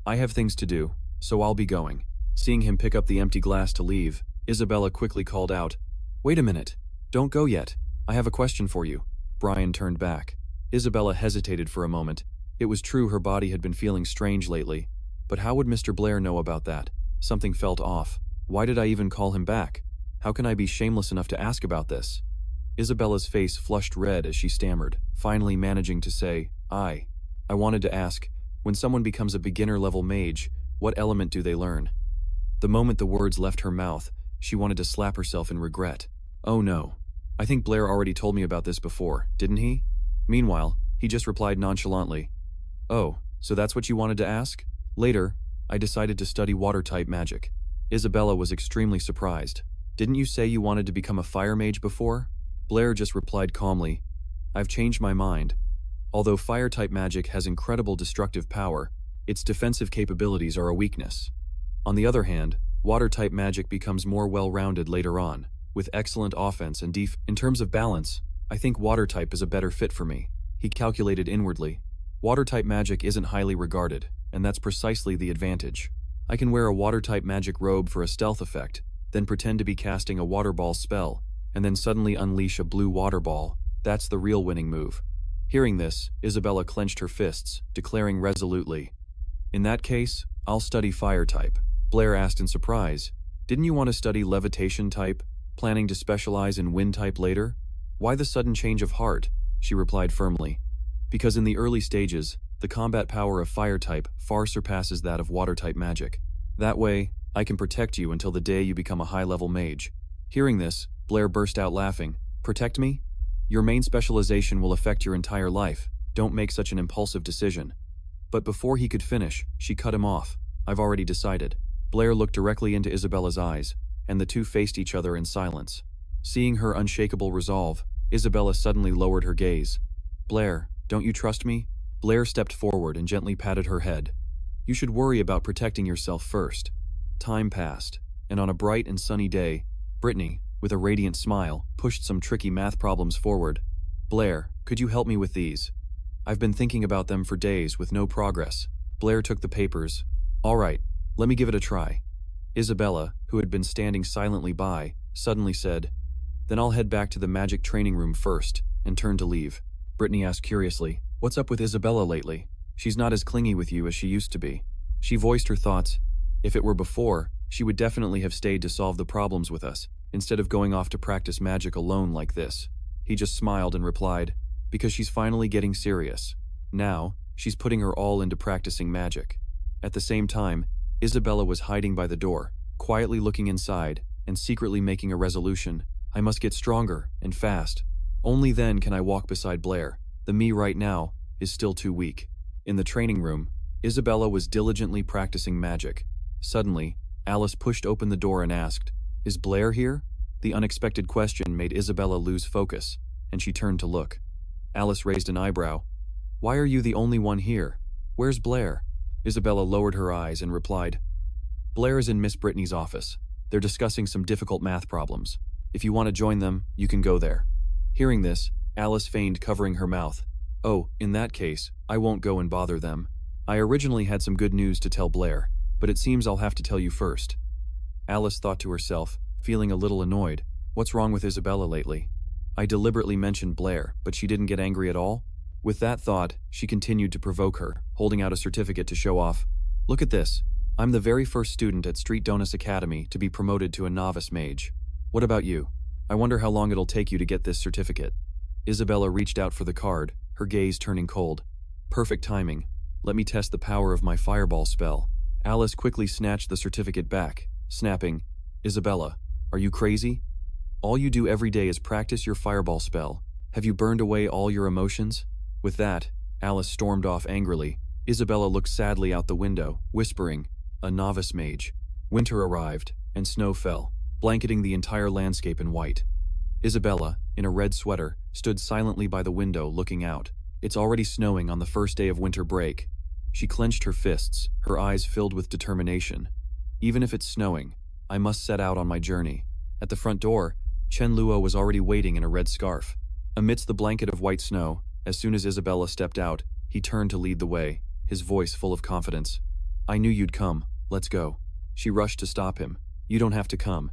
I have things to do, so I'll be going. Seeing him pick up the empty glass to leave, Isabella quickly called out, Wait a minute. Don't go yet. I have a question for you. Brian turned back. Isabella hesitated for a moment. It was true her body had been feeling strange lately. But how would Mr. Blair know about that? Something felt off. Why did I even call him back? How can I be shameless enough to ask about this? Isabella's face flushed red as she stammered, finally managing to say, I wanted to ask, when someone becomes a beginner-level mage, what element do they learn? The moment the words left her mouth, she wanted to slap herself in regret. Oh no. I think Blair already told me about this before, didn't he? Meanwhile, he just replied nonchalantly, Oh, so that's what you wanted to ask? Later, I decided to study water-type magic. Isabella was extremely surprised. Didn't you say you wanted to become a fire mage before? Blair just replied calmly, I've changed my mind. Although fire-type magic has incredible destructive power, its defensive capabilities are a weakness. On the other hand, water-type magic becomes more well-rounded later on, with excellent offense and In terms of balance, I think water-type is a better fit for me. He calculated inwardly. Water-type magic isn't highly regarded, and that's precisely the advantage. I can wear a water-type magic robe for a stealth effect, then pretend to be casting a water ball spell, and then suddenly unleash a blue water ball. That's the real winning move. Hearing this, Isabella clenched her fists, declaring resolutely, In that case, I'll study fire type. Blair asked in surprise. Didn't you want to study levitation type, planning to specialize in wind type later? Why the sudden change of heart? She replied firmly. Because in the early stages, the combat power of fire type far surpasses that of water type magic. That way, I can protect you until the day you become a high-level mage. Hearing this, Blair burst out laughing. Protect me? Your main specialization will affect your entire life. Don't make such an impulsive decision. But before he could finish, she cut him off. I've already decided. Blair looked directly into Isabella's eyes, and the two faced each other in silence. Seeing her unshakable resolve, Isabella suddenly lowered her gaze. Blair, don't you trust me? Blair stepped forward and gently patted her head. You should worry about protecting yourself first. Time passed, and on a bright and sunny day, Brittany, with a radiant smile, pushed some tricky math problems forward. Blair, could you help me with these? I've been thinking about them for days with no progress. Blair took the papers. All right, let me give it a try. Isabella, who had been standing silently by, suddenly said, Then I'll head back to the magic training room first, and turned to leave. Brittany asked curiously, What's up with Isabella lately? She's not as clingy with you as she used to be. She voiced her thoughts. If it were before, she would definitely have stayed to solve the problems with us, instead of going off to practice magic alone like this. He just smiled and replied, Because she's finally getting serious. Now, she's putting her all into practicing magic. At the same time, Isabella was hiding by the door, quietly looking inside, and secretly making a resolution. I must get stronger, and fast. Only then can I walk beside Blair. The me right now is still too weak. In the training room, Isabella was diligently practicing magic. Suddenly, Alice pushed open the door and asked, Is Blair here? The unexpected question made Isabella lose focus, and she turned to look. Alice raised an eyebrow. Why are you the only one here? Where's Blair? Isabella lowered her eyes and replied, Blair is in Miss Brittany's office. They're discussing some difficult math problems. If you want to join them, you can go there. Hearing this, Alice feigned covering her mouth. Oh, in that case, I won't go and bother them. I originally had some good news to tell Blair, but it seems I'll have to tell you first. Alice thought to herself, feeling a little annoyed. What's wrong with Isabella lately? I deliberately mentioned Blair, but she didn't get angry at all? With that thought, she continued to provoke her, holding out a certificate to show off. Look at this. I'm the very first student at Street Donis Academy to be promoted to a novice mage. What about you? I wonder how long it'll take you to get this certificate. Isabella reached out for the card, her gaze turning cold. Perfect timing. Let me test the power of my fireball spell. Alice quickly snatched the certificate back, snapping, Isabella, are you crazy? All you do every day is practice your fireball spell. Have you burned away all your emotions? With that, Alice stormed off angrily. Isabella looked sadly out the window, whispering, A novice mage. Winter arrived, and snow fell, blanketing the entire landscape in white. Isabella, in a red sweater, stood silently by the window looking out. It's already snowing on the first day of winter break. She clenched her fists, her eyes filled with determination. Even if it's snowing, I must set out on my journey. At the front door, Chen Luo was already waiting in a red scarf. Amidst the blanket of white snow, as soon as Isabella stepped out, he turned to lead the way, his voice full of confidence. I knew you'd come. Let's go. She rushed to stop him. You don't have to come.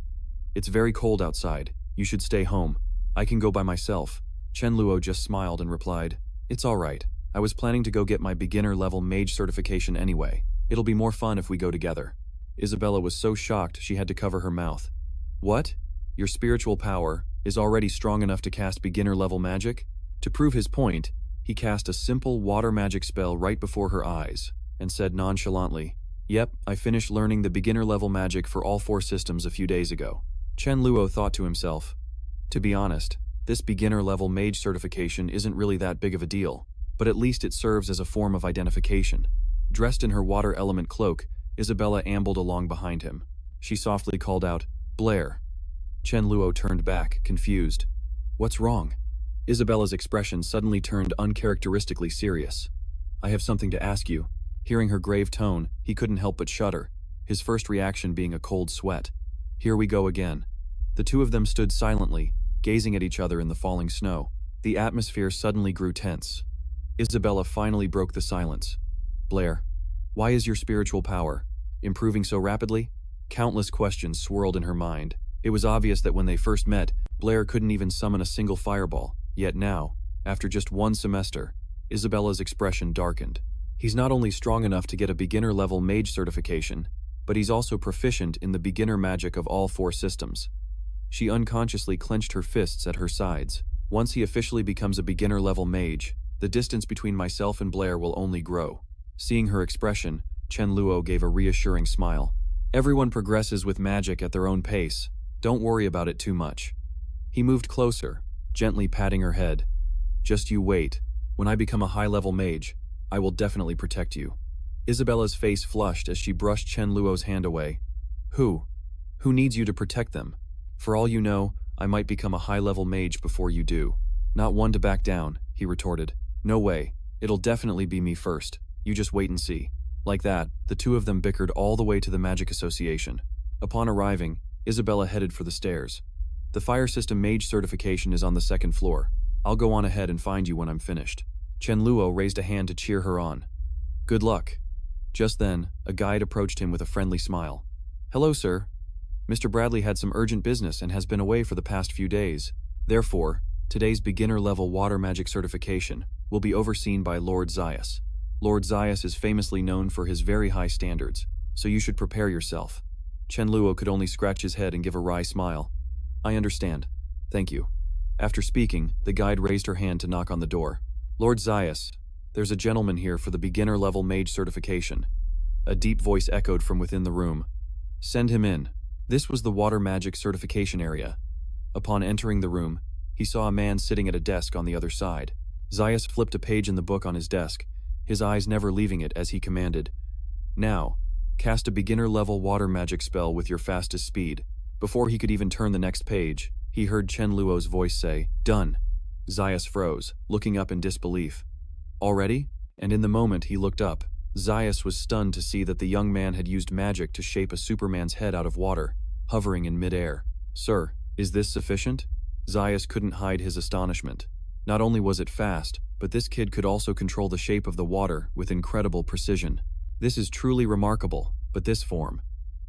It's very cold outside. You should stay home. I can go by myself. Chen Luo just smiled and replied, It's all right. I was planning to go get my beginner-level mage certification anyway. It'll be more fun if we go together. Isabella was so shocked she had to cover her mouth. What? Your spiritual power is already strong enough to cast beginner-level magic? To prove his point, he cast a simple water magic spell right before her eyes, and said nonchalantly, Yep, I finished learning the beginner-level magic for all 4 systems a few days ago. Chen Luo thought to himself, To be honest, this beginner-level mage certification isn't really that big of a deal, but at least it serves as a form of identification. Dressed in her water element cloak, Isabella ambled along behind him. She softly called out, Blair. Chen Luo turned back, confused. What's wrong? Isabella's expression suddenly turned uncharacteristically serious. I have something to ask you. Hearing her grave tone, he couldn't help but shudder, his first reaction being a cold sweat. Here we go again. The two of them stood silently, gazing at each other in the falling snow. The atmosphere suddenly grew tense. Isabella finally broke the silence. Blair, why is your spiritual power improving so rapidly? Countless questions swirled in her mind. It was obvious that when they first met, Blair couldn't even summon a single fireball. Yet now, after just 1 semester, Isabella's expression darkened. He's not only strong enough to get a beginner-level mage certification, but he's also proficient in the beginner magic of all 4 systems. She unconsciously clenched her fists at her sides. Once he officially becomes a beginner-level mage, the distance between myself and Blair will only grow. Seeing her expression, Chen Luo gave a reassuring smile. Everyone progresses with magic at their own pace. Don't worry about it too much. He moved closer, gently patting her head. Just you wait. When I become a high-level mage, I will definitely protect you. Isabella's face flushed as she brushed Chen Luo's hand away. Who? Who needs you to protect them? For all you know, I might become a high-level mage before you do. Not one to back down, he retorted. No way. It'll definitely be me first. You just wait and see. Like that, the two of them bickered all the way to the Magic Association. Upon arriving, Isabella headed for the stairs. The fire system mage certification is on the 2nd floor. I'll go on ahead and find you when I'm finished. Chen Luo raised a hand to cheer her on. Good luck. Just then, a guide approached him with a friendly smile. Hello, sir. Mr. Bradley had some urgent business and has been away for the past few days. Therefore, today's beginner-level water magic certification will be overseen by Lord Zaius. Lord Zaius is famously known for his very high standards, so you should prepare yourself. Chen Luo could only scratch his head and give a wry smile. I understand. Thank you. After speaking, the guide raised her hand to knock on the door. Lord Zaius, there's a gentleman here for the beginner-level mage certification. A deep voice echoed from within the room. Send him in. This was the water magic certification area. Upon entering the room, he saw a man sitting at a desk on the other side. Zaius flipped a page in the book on his desk, his eyes never leaving it as he commanded. Now, cast a beginner-level water magic spell with your fastest speed. Before he could even turn the next page, he heard Chen Luo's voice say, Done. Zaius froze, looking up in disbelief. Already? And in the moment he looked up, Zaius was stunned to see that the young man had used magic to shape a Superman's head out of water, hovering in midair. Sir, is this sufficient? Zaius couldn't hide his astonishment. Not only was it fast, but this kid could also control the shape of the water with incredible precision. This is truly remarkable, but this form.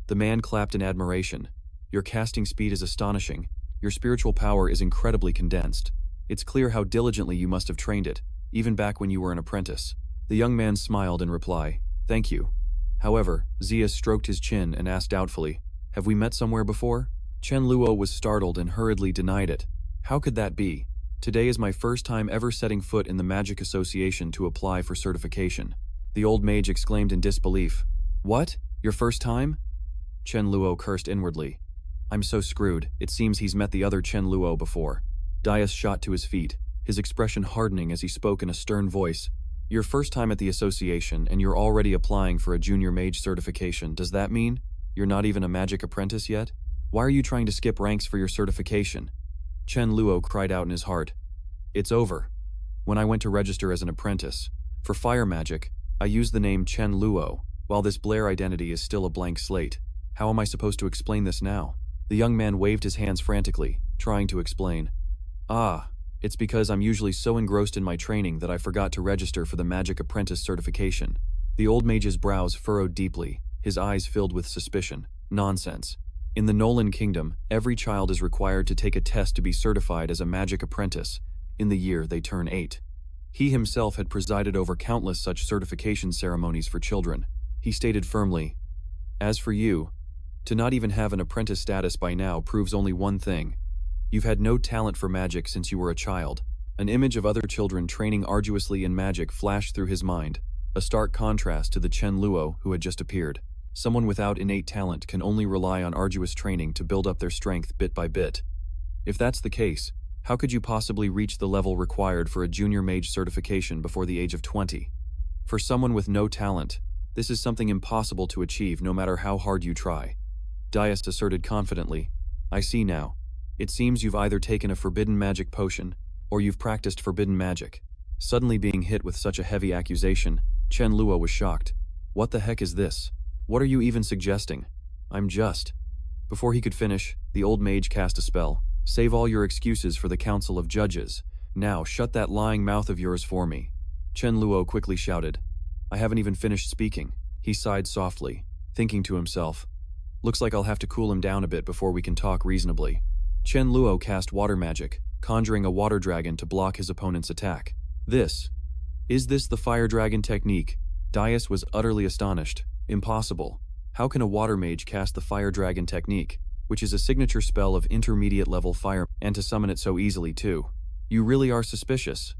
The man clapped in admiration. Your casting speed is astonishing. Your spiritual power is incredibly condensed. It's clear how diligently you must have trained it, even back when you were an apprentice. The young man smiled in reply. Thank you. However, Zaius stroked his chin and asked doubtfully, Have we met somewhere before? Chen Luo was startled and hurriedly denied it. How could that be? Today is my first time ever setting foot in the Magic Association to apply for certification. The old mage exclaimed in disbelief. What? Your first time? Chen Luo cursed inwardly. I'm so screwed, it seems he's met the other Chen Luo before. Zaius shot to his feet, his expression hardening as he spoke in a stern voice. Your first time at the association and you're already applying for a junior mage certification, does that mean you're not even a magic apprentice yet? Why are you trying to skip ranks for your certification? Chen Luo cried out in his heart. It's over. When I went to register as an apprentice, for fire magic, I used the name Chen Luo, while this Blair identity is still a blank slate. How am I supposed to explain this now? The young man waved his hands frantically, trying to explain. It's because I'm usually so engrossed in my training that I forgot to register for the Magic Apprentice certification. The old mage's brows furrowed deeply, his eyes filled with suspicion. Nonsense. In the Nolan Kingdom, every child is required to take a test to be certified as a Magic Apprentice in the year they turn 8. He himself had presided over countless such certification ceremonies for children. He stated firmly, As for you, to not even have an apprentice status by now proves only one thing. You've had no talent for magic since you were a child. An image of other children training arduously in magic flashed through his mind, a stark contrast to the Chen Luo who had just appeared. Someone without innate talent can only rely on arduous training to build up their strength bit by bit. If that's the case, how could you possibly reach the level required for a junior mage certification before the age of 20? For someone with no talent, this is something impossible to achieve no matter how hard you try. Zaius asserted confidently, I see now. It seems you've either taken a forbidden magic potion, or you've practiced forbidden magic. Suddenly being hit with such a heavy accusation, Chen Luo was shocked. What the heck is this? What are you even suggesting? I'm just... Before he could finish, the old mage cast a spell. Save all your excuses for the Council of Judges. Now shut that lying mouth of yours for me. Chen Luo quickly shouted. I haven't even finished speaking. He sighed softly, thinking to himself, looks like I'll have to cool him down a bit before we can talk reasonably. Chen Luo cast water magic, conjuring a water dragon to block his opponent's attack. Is this the fire dragon technique? Zaius was utterly astonished. Impossible. How can a water mage cast the fire dragon technique, which is a signature spell of intermediate level fire, and to summon it so easily too? You really are suspicious.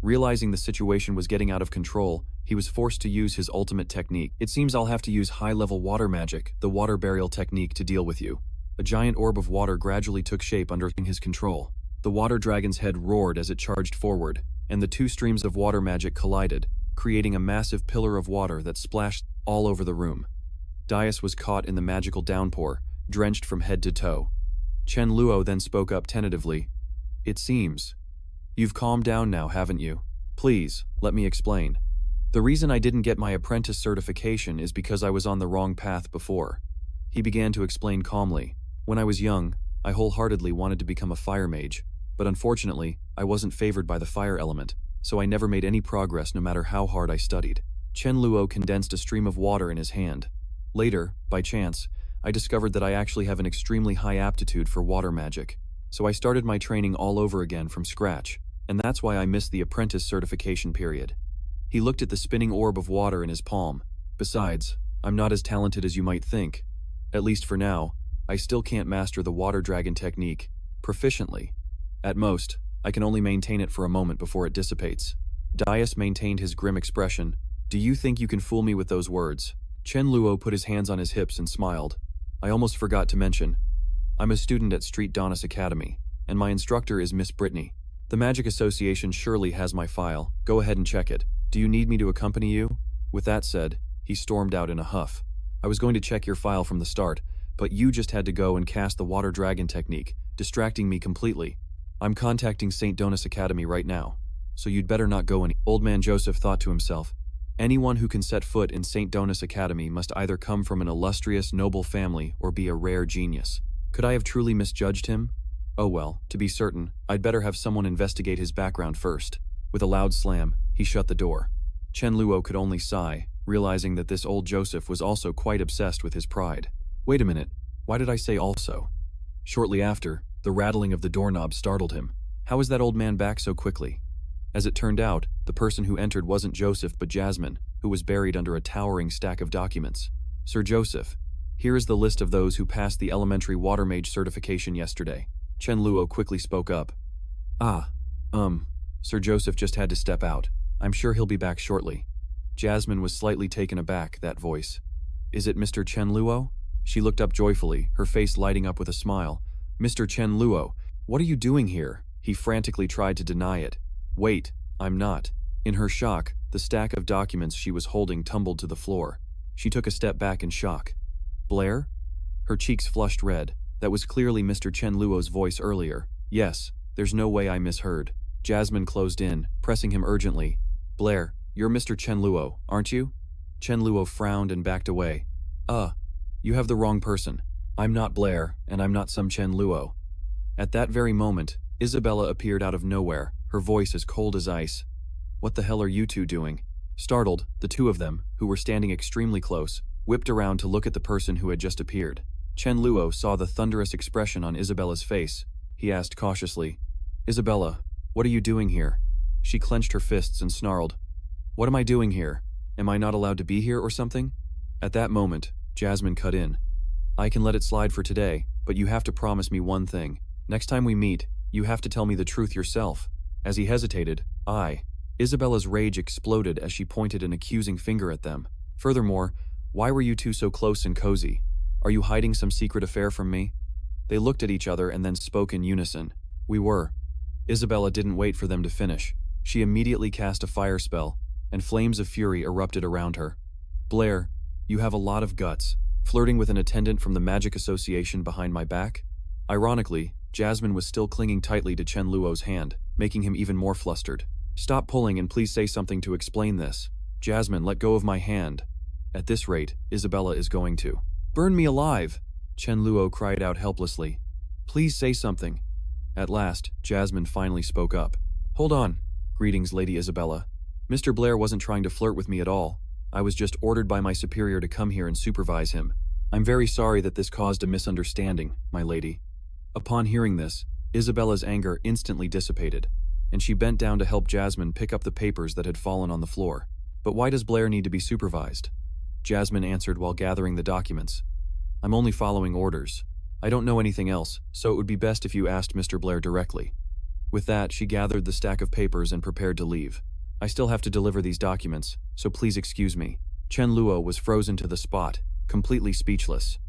Realizing the situation was getting out of control, he was forced to use his ultimate technique. It seems I'll have to use high-level water magic, the water burial technique, to deal with you. A giant orb of water gradually took shape under his control. The water dragon's head roared as it charged forward, and the two streams of water magic collided, creating a massive pillar of water that splashed all over the room. Dais was caught in the magical downpour, drenched from head to toe. Chen Luo then spoke up tentatively. It seems. You've calmed down now, haven't you? Please, let me explain. The reason I didn't get my apprentice certification is because I was on the wrong path before. He began to explain calmly. When I was young, I wholeheartedly wanted to become a fire mage, but unfortunately, I wasn't favored by the fire element, so I never made any progress no matter how hard I studied. Chen Luo condensed a stream of water in his hand. Later, by chance, I discovered that I actually have an extremely high aptitude for water magic, so I started my training all over again from scratch, and that's why I missed the apprentice certification period. He looked at the spinning orb of water in his palm. Besides, I'm not as talented as you might think. At least for now, I still can't master the water dragon technique proficiently. At most, I can only maintain it for a moment before it dissipates. Dais maintained his grim expression. Do you think you can fool me with those words? Chen Luo put his hands on his hips and smiled. I almost forgot to mention. I'm a student at Street Donis Academy, and my instructor is Miss Brittany. The Magic Association surely has my file. Go ahead and check it. Do you need me to accompany you? With that said, he stormed out in a huff. I was going to check your file from the start, but you just had to go and cast the water dragon technique, distracting me completely. I'm contacting St. Donis Academy right now, so you'd better not go any. Old man Joseph thought to himself, anyone who can set foot in St. Donis Academy must either come from an illustrious, noble family or be a rare genius. Could I have truly misjudged him? Oh well, to be certain, I'd better have someone investigate his background first. With a loud slam, he shut the door. Chen Luo could only sigh, realizing that this old Joseph was also quite obsessed with his pride. Wait a minute, why did I say also? Shortly after, the rattling of the doorknob startled him. How is that old man back so quickly? As it turned out, the person who entered wasn't Joseph but Jasmine, who was buried under a towering stack of documents. Sir Joseph, here is the list of those who passed the elementary water mage certification yesterday. Chen Luo quickly spoke up. Sir Joseph just had to step out. I'm sure he'll be back shortly. Jasmine was slightly taken aback, that voice. Is it Mr. Chen Luo? She looked up joyfully, her face lighting up with a smile. Mr. Chen Luo, what are you doing here? He frantically tried to deny it. Wait, I'm not. In her shock, the stack of documents she was holding tumbled to the floor. She took a step back in shock. Blair? Her cheeks flushed red. That was clearly Mr. Chen Luo's voice earlier. Yes, there's no way I misheard. Jasmine closed in, pressing him urgently. Blair, you're Mr. Chen Luo, aren't you? Chen Luo frowned and backed away. You have the wrong person. I'm not Blair, and I'm not some Chen Luo. At that very moment, Isabella appeared out of nowhere, her voice as cold as ice. What the hell are you two doing? Startled, the two of them, who were standing extremely close, whipped around to look at the person who had just appeared. Chen Luo saw the thunderous expression on Isabella's face. He asked cautiously, Isabella, what are you doing here? She clenched her fists and snarled, What am I doing here? Am I not allowed to be here or something? At that moment, Jasmine cut in. I can let it slide for today, but you have to promise me one thing. Next time we meet, you have to tell me the truth yourself. As he hesitated, Isabella's rage exploded as she pointed an accusing finger at them. Furthermore, why were you two so close and cozy? Are you hiding some secret affair from me? They looked at each other and then spoke in unison. We were. Isabella didn't wait for them to finish. She immediately cast a fire spell, and flames of fury erupted around her. Blair, you have a lot of guts. Flirting with an attendant from the Magic Association behind my back? Ironically, Jasmine was still clinging tightly to Chen Luo's hand, making him even more flustered. Stop pulling and please say something to explain this. Jasmine, let go of my hand. At this rate, Isabella is going to burn me alive, Chen Luo cried out helplessly. Please say something. At last, Jasmine finally spoke up. Hold on. Greetings, Lady Isabella. Mr. Blair wasn't trying to flirt with me at all. I was just ordered by my superior to come here and supervise him. I'm very sorry that this caused a misunderstanding, my lady. Upon hearing this, Isabella's anger instantly dissipated, and she bent down to help Jasmine pick up the papers that had fallen on the floor. But why does Blair need to be supervised? Jasmine answered while gathering the documents. I'm only following orders. I don't know anything else, so it would be best if you asked Mr. Blair directly. With that, she gathered the stack of papers and prepared to leave. I still have to deliver these documents, so please excuse me. Chen Luo was frozen to the spot, completely speechless.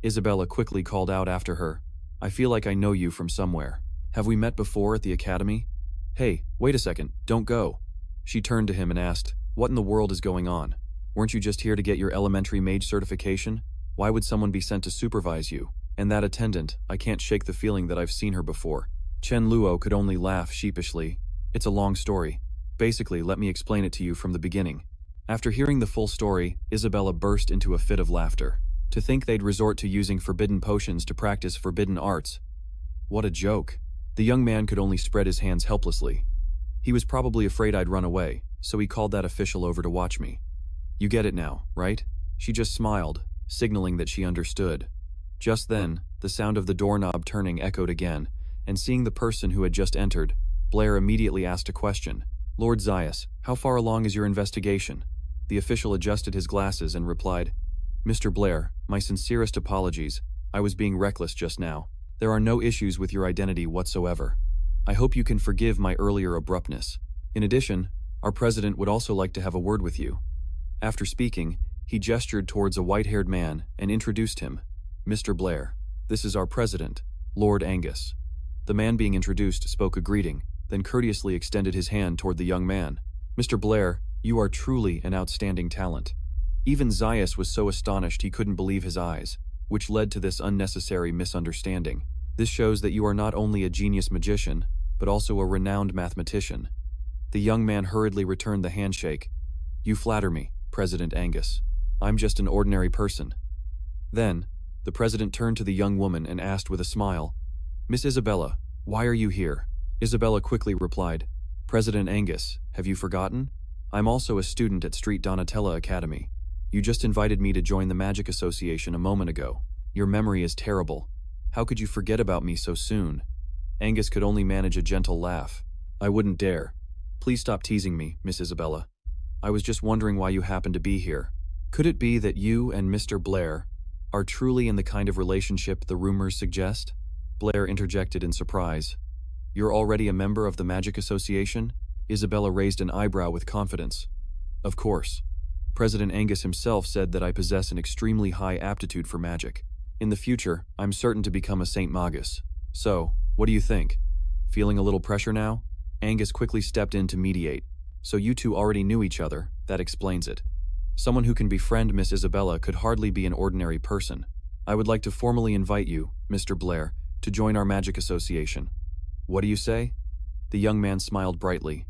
Isabella quickly called out after her. I feel like I know you from somewhere. Have we met before at the academy? Hey, wait a second, don't go. She turned to him and asked, what in the world is going on? Weren't you just here to get your elementary mage certification? Why would someone be sent to supervise you? And that attendant, I can't shake the feeling that I've seen her before. Chen Luo could only laugh sheepishly. It's a long story. Basically, let me explain it to you from the beginning. After hearing the full story, Isabella burst into a fit of laughter. To think they'd resort to using forbidden potions to practice forbidden arts. What a joke. The young man could only spread his hands helplessly. He was probably afraid I'd run away, so he called that official over to watch me. You get it now, right? She just smiled, signaling that she understood. Just then, the sound of the doorknob turning echoed again, and seeing the person who had just entered, Blair immediately asked a question. Lord Zaius, how far along is your investigation? The official adjusted his glasses and replied, Mr. Blair, my sincerest apologies. I was being reckless just now. There are no issues with your identity whatsoever. I hope you can forgive my earlier abruptness. In addition, our president would also like to have a word with you. After speaking, he gestured towards a white-haired man and introduced him. Mr. Blair, this is our president, Lord Angus. The man being introduced spoke a greeting, then courteously extended his hand toward the young man. Mr. Blair, you are truly an outstanding talent. Even Zaius was so astonished he couldn't believe his eyes, which led to this unnecessary misunderstanding. This shows that you are not only a genius magician, but also a renowned mathematician. The young man hurriedly returned the handshake. You flatter me, President Angus. I'm just an ordinary person. Then, the president turned to the young woman and asked with a smile, Miss Isabella, why are you here? Isabella quickly replied, President Angus, have you forgotten? I'm also a student at Street Donatella Academy. You just invited me to join the Magic Association a moment ago. Your memory is terrible. How could you forget about me so soon? Angus could only manage a gentle laugh. I wouldn't dare. Please stop teasing me, Miss Isabella. I was just wondering why you happened to be here. Could it be that you and Mr. Blair are truly in the kind of relationship the rumors suggest? Blair interjected in surprise. You're already a member of the Magic Association? Isabella raised an eyebrow with confidence. Of course. President Angus himself said that I possess an extremely high aptitude for magic. In the future, I'm certain to become a Saint Magus. So, what do you think? Feeling a little pressure now? Angus quickly stepped in to mediate. So you two already knew each other, that explains it. Someone who can befriend Miss Isabella could hardly be an ordinary person. I would like to formally invite you, Mr. Blair, to join our Magic Association. What do you say? The young man smiled brightly.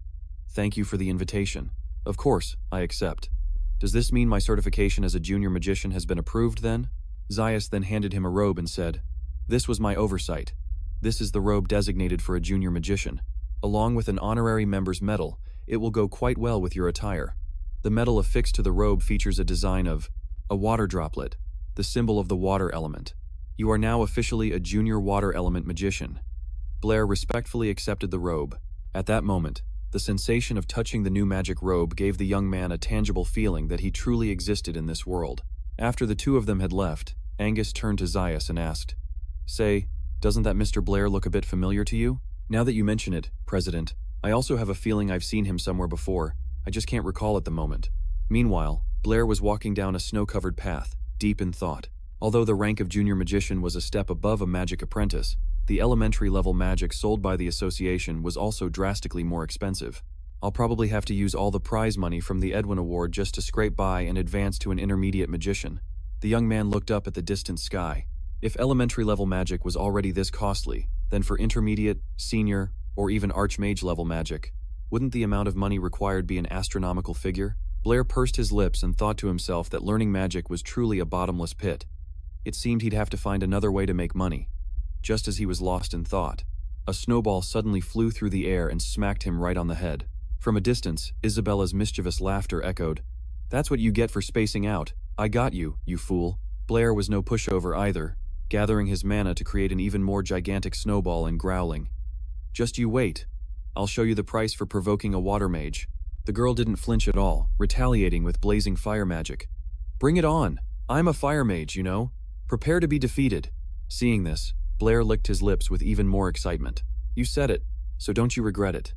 Thank you for the invitation. Of course, I accept. Does this mean my certification as a junior magician has been approved then? Zaius then handed him a robe and said, This was my oversight. This is the robe designated for a junior magician. Along with an honorary member's medal, it will go quite well with your attire. The medal affixed to the robe features a design of a water droplet, the symbol of the water element. You are now officially a junior water element magician. Blair respectfully accepted the robe. At that moment, the sensation of touching the new magic robe gave the young man a tangible feeling that he truly existed in this world. After the two of them had left, Angus turned to Zaius and asked, Say, doesn't that Mr. Blair look a bit familiar to you? Now that you mention it, President, I also have a feeling I've seen him somewhere before. I just can't recall at the moment. Meanwhile, Blair was walking down a snow-covered path, deep in thought. Although the rank of junior magician was a step above a magic apprentice, the elementary-level magic sold by the association was also drastically more expensive. I'll probably have to use all the prize money from the Edwin Award just to scrape by and advance to an intermediate magician. The young man looked up at the distant sky. If elementary-level magic was already this costly, then for intermediate, senior, or even archmage-level magic, wouldn't the amount of money required be an astronomical figure? Blair pursed his lips and thought to himself that learning magic was truly a bottomless pit. It seemed he'd have to find another way to make money. Just as he was lost in thought, a snowball suddenly flew through the air and smacked him right on the head. From a distance, Isabella's mischievous laughter echoed. That's what you get for spacing out. I got you, you fool. Blair was no pushover either, gathering his mana to create an even more gigantic snowball and growling. Just you wait. I'll show you the price for provoking a water mage. The girl didn't flinch at all, retaliating with blazing fire magic. Bring it on. I'm a fire mage, you know. Prepare to be defeated. Seeing this, Blair licked his lips with even more excitement. You said it, so don't you regret it.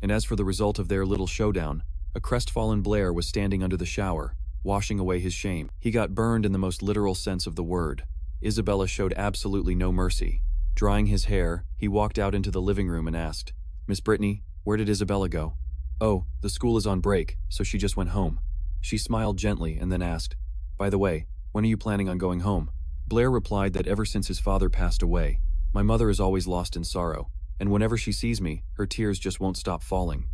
And as for the result of their little showdown, a crestfallen Blair was standing under the shower, washing away his shame. He got burned in the most literal sense of the word. Isabella showed absolutely no mercy. Drying his hair, he walked out into the living room and asked, Miss Brittany, where did Isabella go? Oh, the school is on break, so she just went home. She smiled gently and then asked, By the way, when are you planning on going home? Blair replied that ever since his father passed away, my mother is always lost in sorrow, and whenever she sees me, her tears just won't stop falling.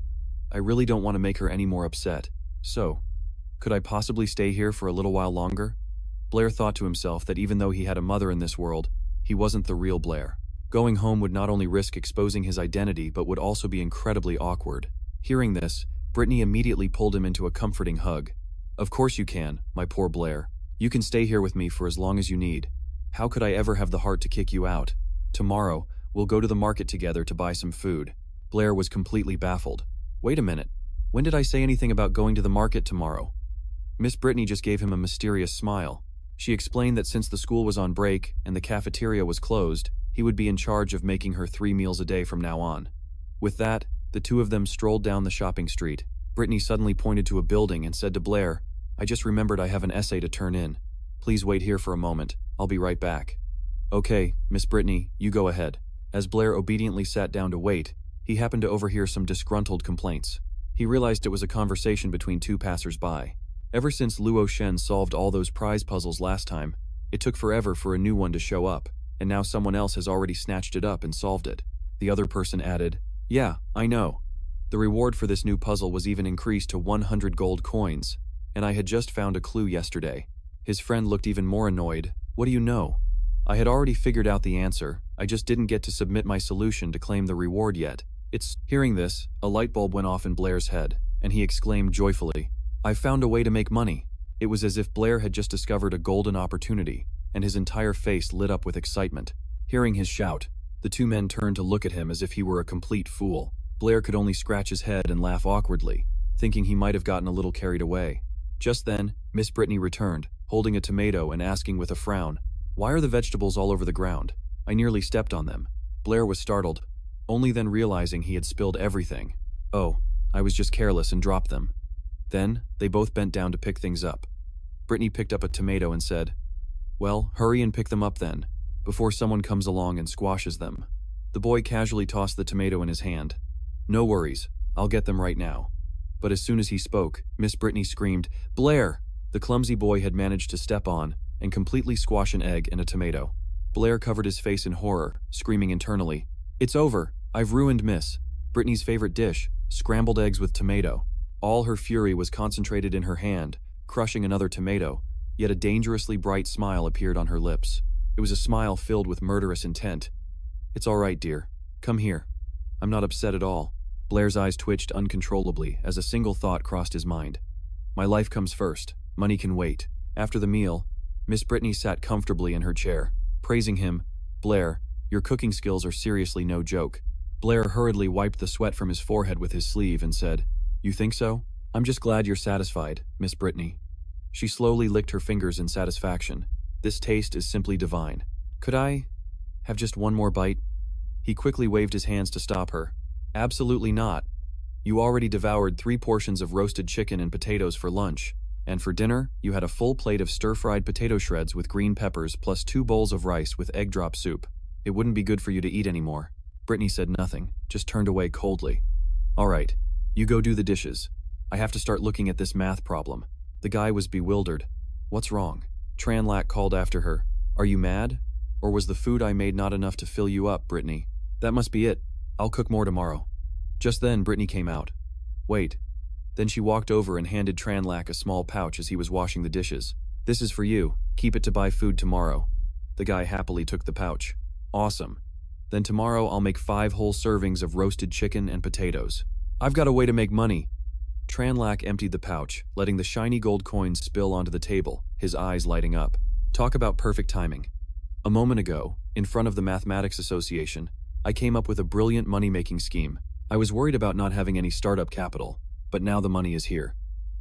I really don't want to make her any more upset, so, could I possibly stay here for a little while longer? Blair thought to himself that even though he had a mother in this world, he wasn't the real Blair. Going home would not only risk exposing his identity but would also be incredibly awkward. Hearing this, Brittany immediately pulled him into a comforting hug. Of course you can, my poor Blair. You can stay here with me for as long as you need. How could I ever have the heart to kick you out? Tomorrow, we'll go to the market together to buy some food. Blair was completely baffled. Wait a minute. When did I say anything about going to the market tomorrow? Miss Brittany just gave him a mysterious smile. She explained that since the school was on break and the cafeteria was closed, he would be in charge of making her 3 meals a day from now on. With that, the two of them strolled down the shopping street. Brittany suddenly pointed to a building and said to Blair, I just remembered I have an essay to turn in. Please wait here for a moment. I'll be right back. Okay, Miss Brittany, you go ahead. As Blair obediently sat down to wait, he happened to overhear some disgruntled complaints. He realized it was a conversation between two passers-by. Ever since Luo Shen solved all those prize puzzles last time, it took forever for a new one to show up, and now someone else has already snatched it up and solved it. The other person added, Yeah, I know. The reward for this new puzzle was even increased to 100 gold coins, and I had just found a clue yesterday. His friend looked even more annoyed. What do you know? I had already figured out the answer, I just didn't get to submit my solution to claim the reward yet. Hearing this, a light bulb went off in Blair's head, and he exclaimed joyfully, I've found a way to make money. It was as if Blair had just discovered a golden opportunity, and his entire face lit up with excitement. Hearing his shout, the two men turned to look at him as if he were a complete fool. Blair could only scratch his head and laugh awkwardly, thinking he might have gotten a little carried away. Just then, Miss Brittany returned, holding a tomato and asking with a frown, Why are the vegetables all over the ground? I nearly stepped on them. Blair was startled, only then realizing he had spilled everything. Oh, I was just careless and dropped them. Then, they both bent down to pick things up. Brittany picked up a tomato and said, Well, hurry and pick them up then, before someone comes along and squashes them. The boy casually tossed the tomato in his hand. No worries, I'll get them right now. But as soon as he spoke, Miss Brittany screamed, Blair! The clumsy boy had managed to step on and completely squash an egg and a tomato. Blair covered his face in horror, screaming internally, It's over, I've ruined Miss Brittany's favorite dish, scrambled eggs with tomato. All her fury was concentrated in her hand, crushing another tomato, yet a dangerously bright smile appeared on her lips. It was a smile filled with murderous intent. It's all right, dear. Come here. I'm not upset at all. Blair's eyes twitched uncontrollably as a single thought crossed his mind. My life comes first. Money can wait. After the meal, Miss Brittany sat comfortably in her chair, praising him. Blair, your cooking skills are seriously no joke. Blair hurriedly wiped the sweat from his forehead with his sleeve and said, You think so? I'm just glad you're satisfied, Miss Brittany. She slowly licked her fingers in satisfaction. This taste is simply divine. Could I have just one more bite? He quickly waved his hands to stop her. Absolutely not. You already devoured 3 portions of roasted chicken and potatoes for lunch, and for dinner, you had a full plate of stir-fried potato shreds with green peppers plus 2 bowls of rice with egg drop soup. It wouldn't be good for you to eat anymore. Brittany said nothing, just turned away coldly. All right, you go do the dishes. I have to start looking at this math problem. The guy was bewildered. What's wrong? Tranlac called after her. Are you mad? Or was the food I made not enough to fill you up, Brittany? That must be it. I'll cook more tomorrow. Just then, Brittany came out. Wait. Then she walked over and handed Tranlac a small pouch as he was washing the dishes. This is for you. Keep it to buy food tomorrow. The guy happily took the pouch. Awesome. Then tomorrow I'll make 5 whole servings of roasted chicken and potatoes. I've got a way to make money. Tranlac emptied the pouch, letting the shiny gold coins spill onto the table, his eyes lighting up. Talk about perfect timing. A moment ago, in front of the Mathematics Association, I came up with a brilliant money-making scheme. I was worried about not having any startup capital, but now the money is here.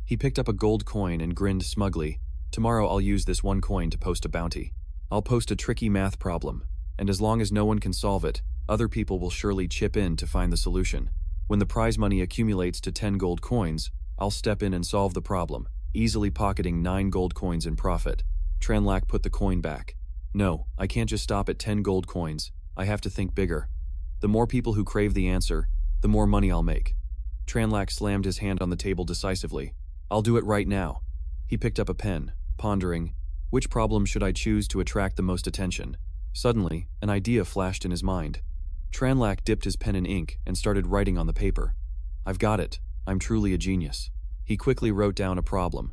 He picked up a gold coin and grinned smugly. Tomorrow I'll use this 1 coin to post a bounty. I'll post a tricky math problem, and as long as no one can solve it, other people will surely chip in to find the solution. When the prize money accumulates to 10 gold coins, I'll step in and solve the problem, easily pocketing 9 gold coins in profit. Tranlak put the coin back. No, I can't just stop at 10 gold coins. I have to think bigger. The more people who crave the answer, the more money I'll make. Tranlak slammed his hand on the table decisively. I'll do it right now. He picked up a pen, pondering, which problem should I choose to attract the most attention? Suddenly, an idea flashed in his mind. Tranlak dipped his pen in ink and started writing on the paper. I've got it. I'm truly a genius. He quickly wrote down a problem.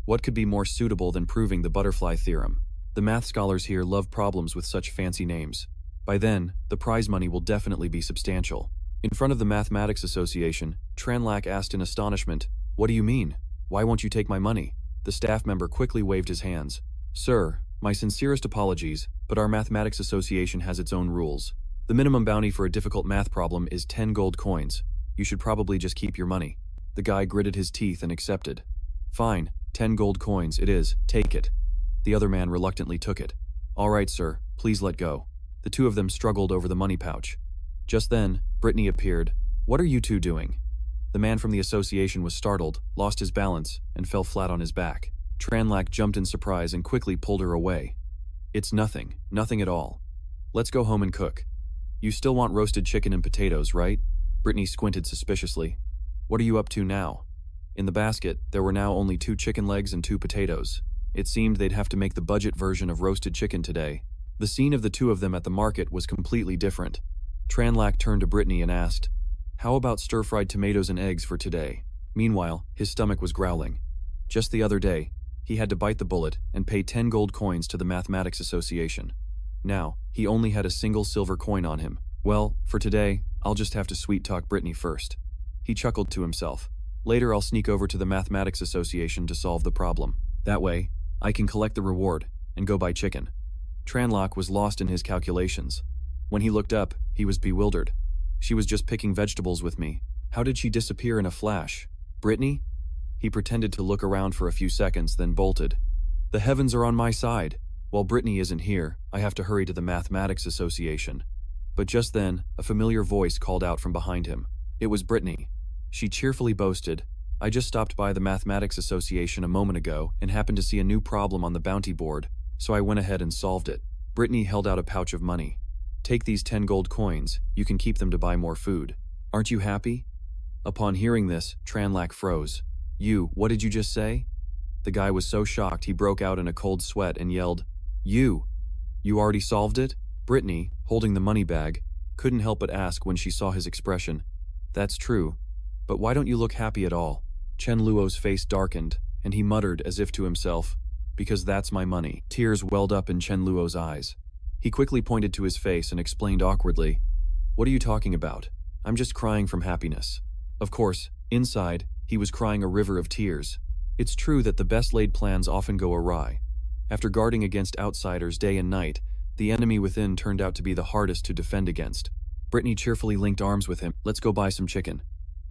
What could be more suitable than proving the butterfly theorem? The math scholars here love problems with such fancy names. By then, the prize money will definitely be substantial. In front of the Mathematics Association, Tranlak asked in astonishment, "What do you mean? Why won't you take my money?" The staff member quickly waved his hands. "Sir, my sincerest apologies, but our Mathematics Association has its own rules. The minimum bounty for a difficult math problem is 10 gold coins. You should probably just keep your money." The guy gritted his teeth and accepted. "Fine, 10 gold coins it is, take it." The other man reluctantly took it. "All right, sir, please let go." The two of them struggled over the money pouch. Just then, Brittany appeared. "What are you two doing?" The man from the association was startled, lost his balance, and fell flat on his back. Tranlak jumped in surprise and quickly pulled her away. "It's nothing, nothing at all. Let's go home and cook. You still want roasted chicken and potatoes, right?" Brittany squinted suspiciously. "What are you up to now?" In the basket, there were now only 2 chicken legs and 2 potatoes. It seemed they'd have to make the budget version of roasted chicken today. The scene of the two of them at the market was completely different. Tranlak turned to Brittany and asked, "How about stir-fried tomatoes and eggs for today?" Meanwhile, his stomach was growling. Just the other day, he had to bite the bullet and pay 10 gold coins to the Mathematics Association. Now, he only had a single silver coin on him. Well, for today, I'll just have to sweet-talk Brittany first. He chuckled to himself. Later I'll sneak over to the Mathematics Association to solve the problem. That way, I can collect the reward and go buy chicken. Tranlak was lost in his calculations. When he looked up, he was bewildered. She was just picking vegetables with me. How did she disappear in a flash? Brittany? He pretended to look around for a few seconds, then bolted. The heavens are on my side. While Brittany isn't here, I have to hurry to the Mathematics Association. But just then, a familiar voice called out from behind him. It was Brittany. She cheerfully boasted, "I just stopped by the Mathematics Association a moment ago and happened to see a new problem on the bounty board, so I went ahead and solved it." Brittany held out a pouch of money. "Take these 10 gold coins. You can keep them to buy more food. Aren't you happy?" Upon hearing this, Tranlak froze. What did you just say?" The guy was so shocked he broke out in a cold sweat and yelled, You already solved it?" Brittany, holding the money bag, couldn't help but ask when she saw his expression. "That's true. But why don't you look happy at all?" Chen Luo's face darkened, and he muttered as if to himself, "Because that's my money." Tears welled up in Chen Luo's eyes. He quickly pointed to his face and explained awkwardly, "What are you talking about? I'm just crying from happiness." Of course, inside, he was crying a river of tears. It's true that the best-laid plans often go awry. After guarding against outsiders day and night, the enemy within turned out to be the hardest to defend against. Brittany cheerfully linked arms with him. "Let's go buy some chicken.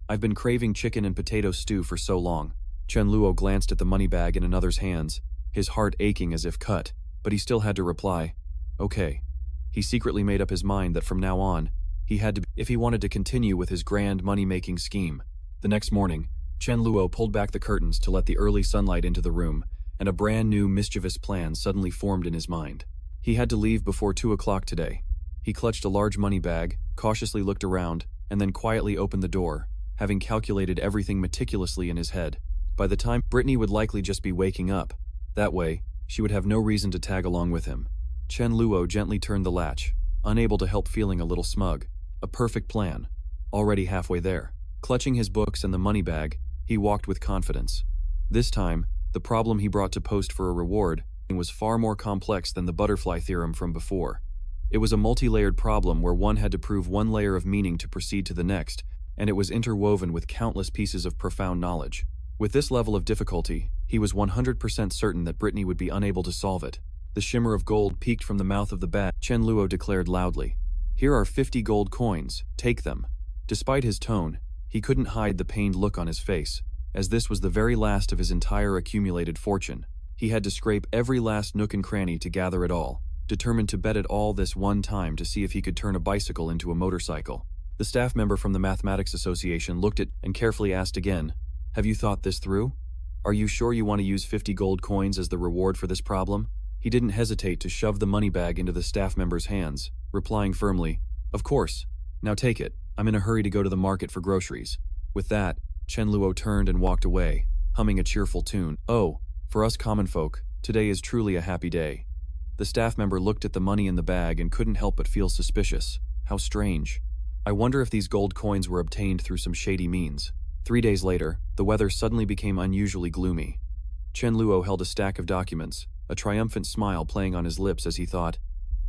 I've been craving chicken and potato stew for so long." Chen Luo glanced at the money bag in another's hands, his heart aching as if cut, but he still had to reply, "Okay." He secretly made up his mind that from now on, he had to, if he wanted to continue with his grand money-making scheme. The next morning, Chen Luo pulled back the curtains to let the early sunlight into the room, and a brand new mischievous plan suddenly formed in his mind. He had to leave before 2 o'clock today. He clutched a large money bag, cautiously looked around, and then quietly opened the door, having calculated everything meticulously in his head. By the time, Brittany would likely just be waking up. That way, she would have no reason to tag along with him. Chen Luo gently turned the latch, unable to help feeling a little smug. A perfect plan. Already halfway there. Clutching his books and the money bag, he walked with confidence. This time, the problem he brought to post for a reward was far more complex than the butterfly theorem from before. It was a multi-layered problem where one had to prove one layer of meaning to proceed to the next, and it was interwoven with countless pieces of profound knowledge. With this level of difficulty, he was 100% certain that Brittany would be unable to solve it. The shimmer of gold peeked from the mouth of the bag. Chen Luo declared loudly, "Here are 50 gold coins, take them." Despite his tone, he couldn't hide the pained look on his face, as this was the very last of his entire accumulated fortune. He had to scrape every last nook and cranny to gather it all, determined to bet it all this one time to see if he could turn a bicycle into a motorcycle. The staff member from the Mathematics Association looked at and carefully asked again, "Have you thought this through? Are you sure you want to use 50 gold coins as the reward for this problem?" He didn't hesitate to shove the money bag into the staff member's hands, replying firmly, "Of course. Now take it. I'm in a hurry to go to the market for groceries." With that, Chen Luo turned and walked away, humming a cheerful tune. "Oh, for us common folk, today is truly a happy day." The staff member looked at the money in the bag and couldn't help but feel suspicious. How strange. I wonder if these gold coins were obtained through some shady means. 3 days later, the weather suddenly became unusually gloomy. Chen Luo held a stack of documents, a triumphant smile playing on his lips as he thought,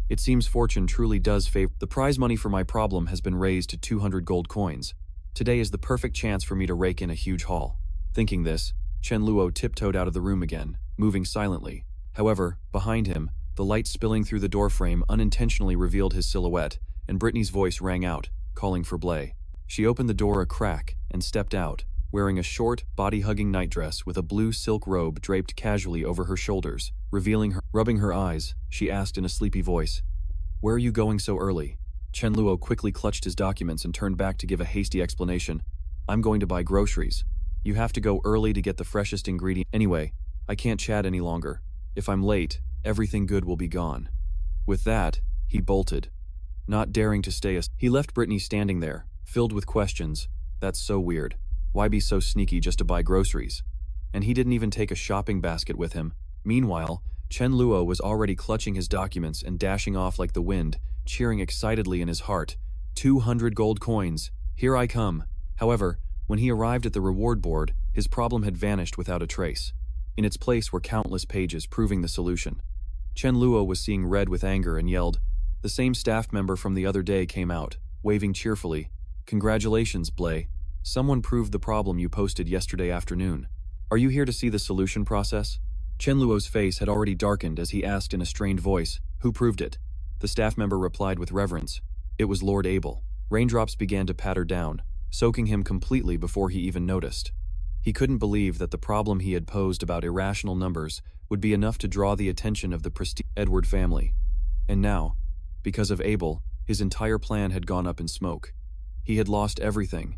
"It seems fortune truly does favor. The prize money for my problem has been raised to 200 gold coins. Today is the perfect chance for me to rake in a huge haul." Thinking this, Chen Luo tiptoed out of the room again, moving silently. However, behind him, the light spilling through the doorframe unintentionally revealed his silhouette, and Brittany's voice rang out, calling for Blair. She opened the door a crack and stepped out, wearing a short, body-hugging nightdress with a blue silk robe draped casually over her shoulders, revealing her. Rubbing her eyes, she asked in a sleepy voice, "Where are you going so early?" Chen Luo quickly clutched his documents and turned back to give a hasty explanation. "I'm going to buy groceries. You have to go early to get the freshest ingredient. Anyway, I can't chat any longer. If I'm late, everything good will be gone." With that, he bolted, not daring to stay. He left Brittany standing there, filled with questions. That's so weird. Why be so sneaky just to buy groceries? And he didn't even take a shopping basket with him. Meanwhile, Chen Luo was already clutching his documents and dashing off like the wind, cheering excitedly in his heart. 200 gold coins. Here I come. However, when he arrived at the reward board, his problem had vanished without a trace. In its place were countless pages proving the solution. Chen Luo was seeing red with anger and yelled. The same staff member from the other day came out, waving cheerfully. "Congratulations, Blair. Someone proved the problem you posted yesterday afternoon. Are you here to see the solution process?" Chen Luo's face had already darkened as he asked in a strained voice, "Who proved it?" The staff member replied with reverence, "It was Lord Abel." Raindrops began to patter down, soaking him completely before he even noticed. He couldn't believe that the problem he had posed about irrational numbers would be enough to draw the attention of the prestige Edward family. And now, because of Abel, his entire plan had gone up in smoke. He had lost everything.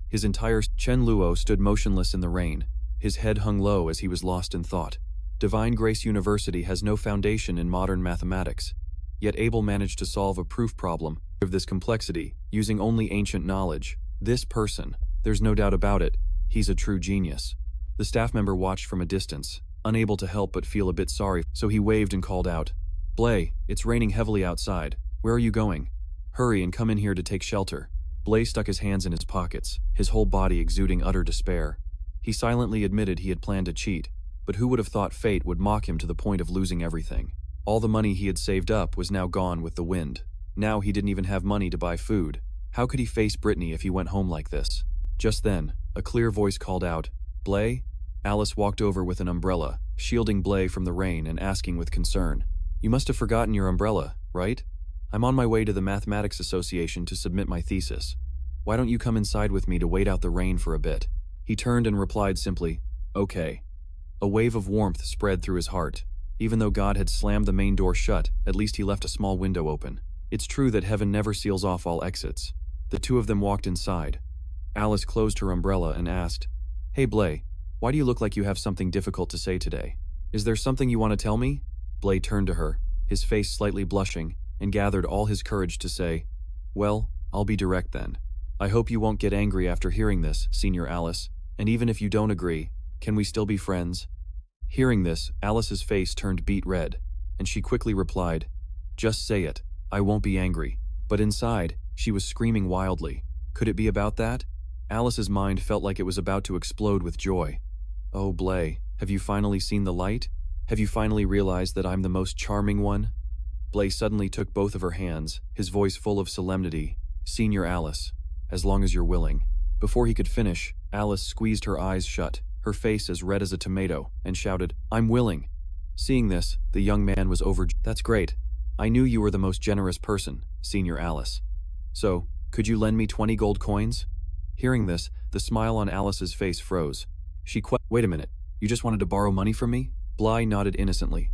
His entire Chen Luo stood motionless in the rain, his head hung low as he was lost in thought. Divine Grace University has no foundation in modern mathematics, yet Abel managed to solve a proof problem of this complexity using only ancient knowledge. This person, there's no doubt about it, he's a true genius. The staff member watched from a distance, unable to help but feel a bit sorry, so he waved and called out, "Blair, it's raining heavily outside. Where are you going? Hurry and come in here to take shelter." Blair stuck his hands in his pockets, his whole body exuding utter despair. He silently admitted he had planned to cheat, but who would have thought fate would mock him to the point of losing everything? All the money he had saved up was now gone with the wind. Now he didn't even have money to buy food. How could he face Brittany if he went home like this? Just then, a clear voice called out, "Blair?" Alice walked over with an umbrella, shielding Blair from the rain and asking with concern, "You must have forgotten your umbrella, right? I'm on my way to the Mathematics Association to submit my thesis. Why don't you come inside with me to wait out the rain for a bit?" He turned and replied simply, "Okay." A wave of warmth spread through his heart. Even though God had slammed the main door shut, at least he left a small window open. It's true that heaven never seals off all exits. The two of them walked inside. Alice closed her umbrella and asked, "Hey Blair, why do you look like you have something difficult to say today? Is there something you want to tell me?" Blair turned to her, his face slightly blushing, and gathered all his courage to say, "Well, I'll be direct then. I hope you won't get angry after hearing this, Senior Alice, and even if you don't agree, can we still be friends?" Hearing this, Alice's face turned beet red, and she quickly replied, "Just say it, I won't be angry." But inside, she was screaming wildly. Could it be about that? Alice's mind felt like it was about to explode with joy. "Oh, Blair, have you finally seen the light? Have you finally realized that I'm the most charming one?" Blair suddenly took both of her hands, his voice full of solemnity. "Senior Alice, as long as you're willing." Before he could finish, Alice squeezed her eyes shut, her face as red as a tomato, and shouted, "I'm willing." Seeing this, the young man was overjoyed. "That's great. I knew you were the most generous person, Senior Alice. So, could you lend me 20 gold coins?" Hearing this, the smile on Alice's face froze. Wait a minute, you just wanted to borrow money from me? Bly nodded innocently.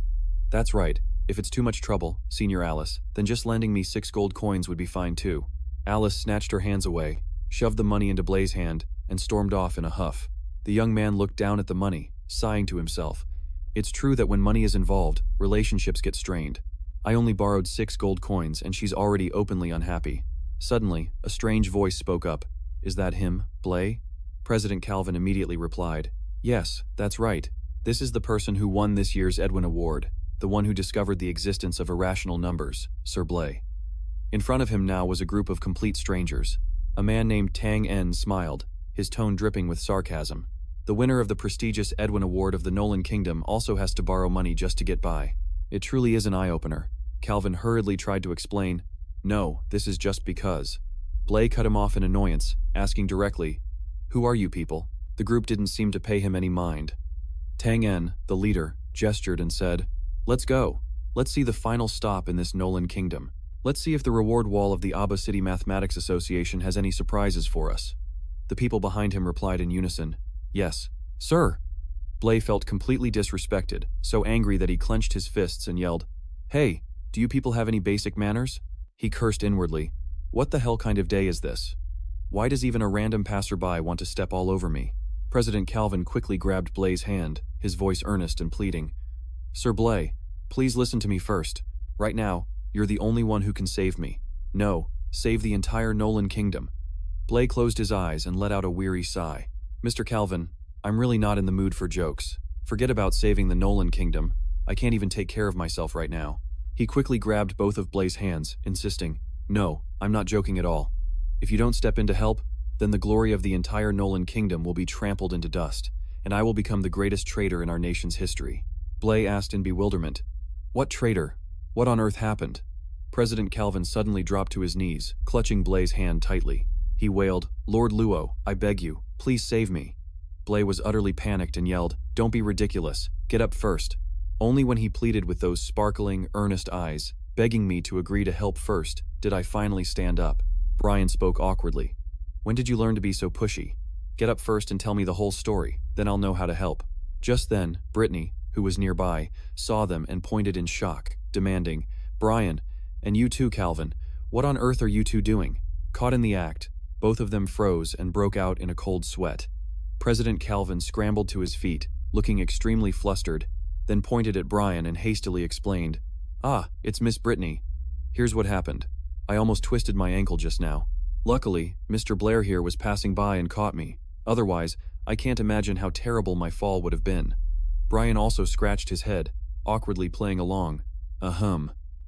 That's right. If it's too much trouble, Senior Alice, then just lending me 6 gold coins would be fine too. Alice snatched her hands away, shoved the money into Blay's hand, and stormed off in a huff. The young man looked down at the money, sighing to himself. It's true that when money is involved, relationships get strained. I only borrowed 6 gold coins and she's already openly unhappy. Suddenly, a strange voice spoke up. Is that him, Blay? President Calvin immediately replied. Yes, that's right. This is the person who won this year's Edwin Award, the one who discovered the existence of irrational numbers, Sir Blay. In front of him now was a group of complete strangers. A man named Tang En smiled, his tone dripping with sarcasm. The winner of the prestigious Edwin Award of the Nolan Kingdom also has to borrow money just to get by. It truly is an eye-opener. Calvin hurriedly tried to explain. No, this is just because. Blay cut him off in annoyance, asking directly, Who are you people? The group didn't seem to pay him any mind. Tang En, the leader, gestured and said, Let's go. Let's see the final stop in this Nolan Kingdom. Let's see if the reward wall of the Aba City Mathematics Association has any surprises for us. The people behind him replied in unison, Yes, sir. Blay felt completely disrespected, so angry that he clenched his fists and yelled, Hey, do you people have any basic manners? He cursed inwardly. What the hell kind of day is this? Why does even a random passerby want to step all over me? President Calvin quickly grabbed Blay's hand, his voice earnest and pleading. Sir Blay, please listen to me first. Right now, you're the only one who can save me. No, save the entire Nolan Kingdom. Blay closed his eyes and let out a weary sigh. Mr. Calvin, I'm really not in the mood for jokes. Forget about saving the Nolan Kingdom. I can't even take care of myself right now. He quickly grabbed both of Blay's hands, insisting, No, I'm not joking at all. If you don't step in to help, then the glory of the entire Nolan Kingdom will be trampled into dust, and I will become the greatest traitor in our nation's history. Blay asked in bewilderment, What traitor? What on earth happened? President Calvin suddenly dropped to his knees, clutching Blay's hand tightly. He wailed, Lord Luo, I beg you, please save me. Blay was utterly panicked and yelled, Don't be ridiculous, get up first. Only when he pleaded with those sparkling, earnest eyes, begging me to agree to help first, did I finally stand up. Brian spoke awkwardly. When did you learn to be so pushy? Get up first and tell me the whole story, then I'll know how to help. Just then, Brittany, who was nearby, saw them and pointed in shock, demanding, Brian, and you too, Calvin, what on earth are you two doing? Caught in the act, both of them froze and broke out in a cold sweat. President Calvin scrambled to his feet, looking extremely flustered, then pointed at Brian and hastily explained, Ah, it's Miss Brittany. Here's what happened. I almost twisted my ankle just now. Luckily, Mr. Blair here was passing by and caught me. Otherwise, I can't imagine how terrible my fall would have been. Brian also scratched his head, awkwardly playing along.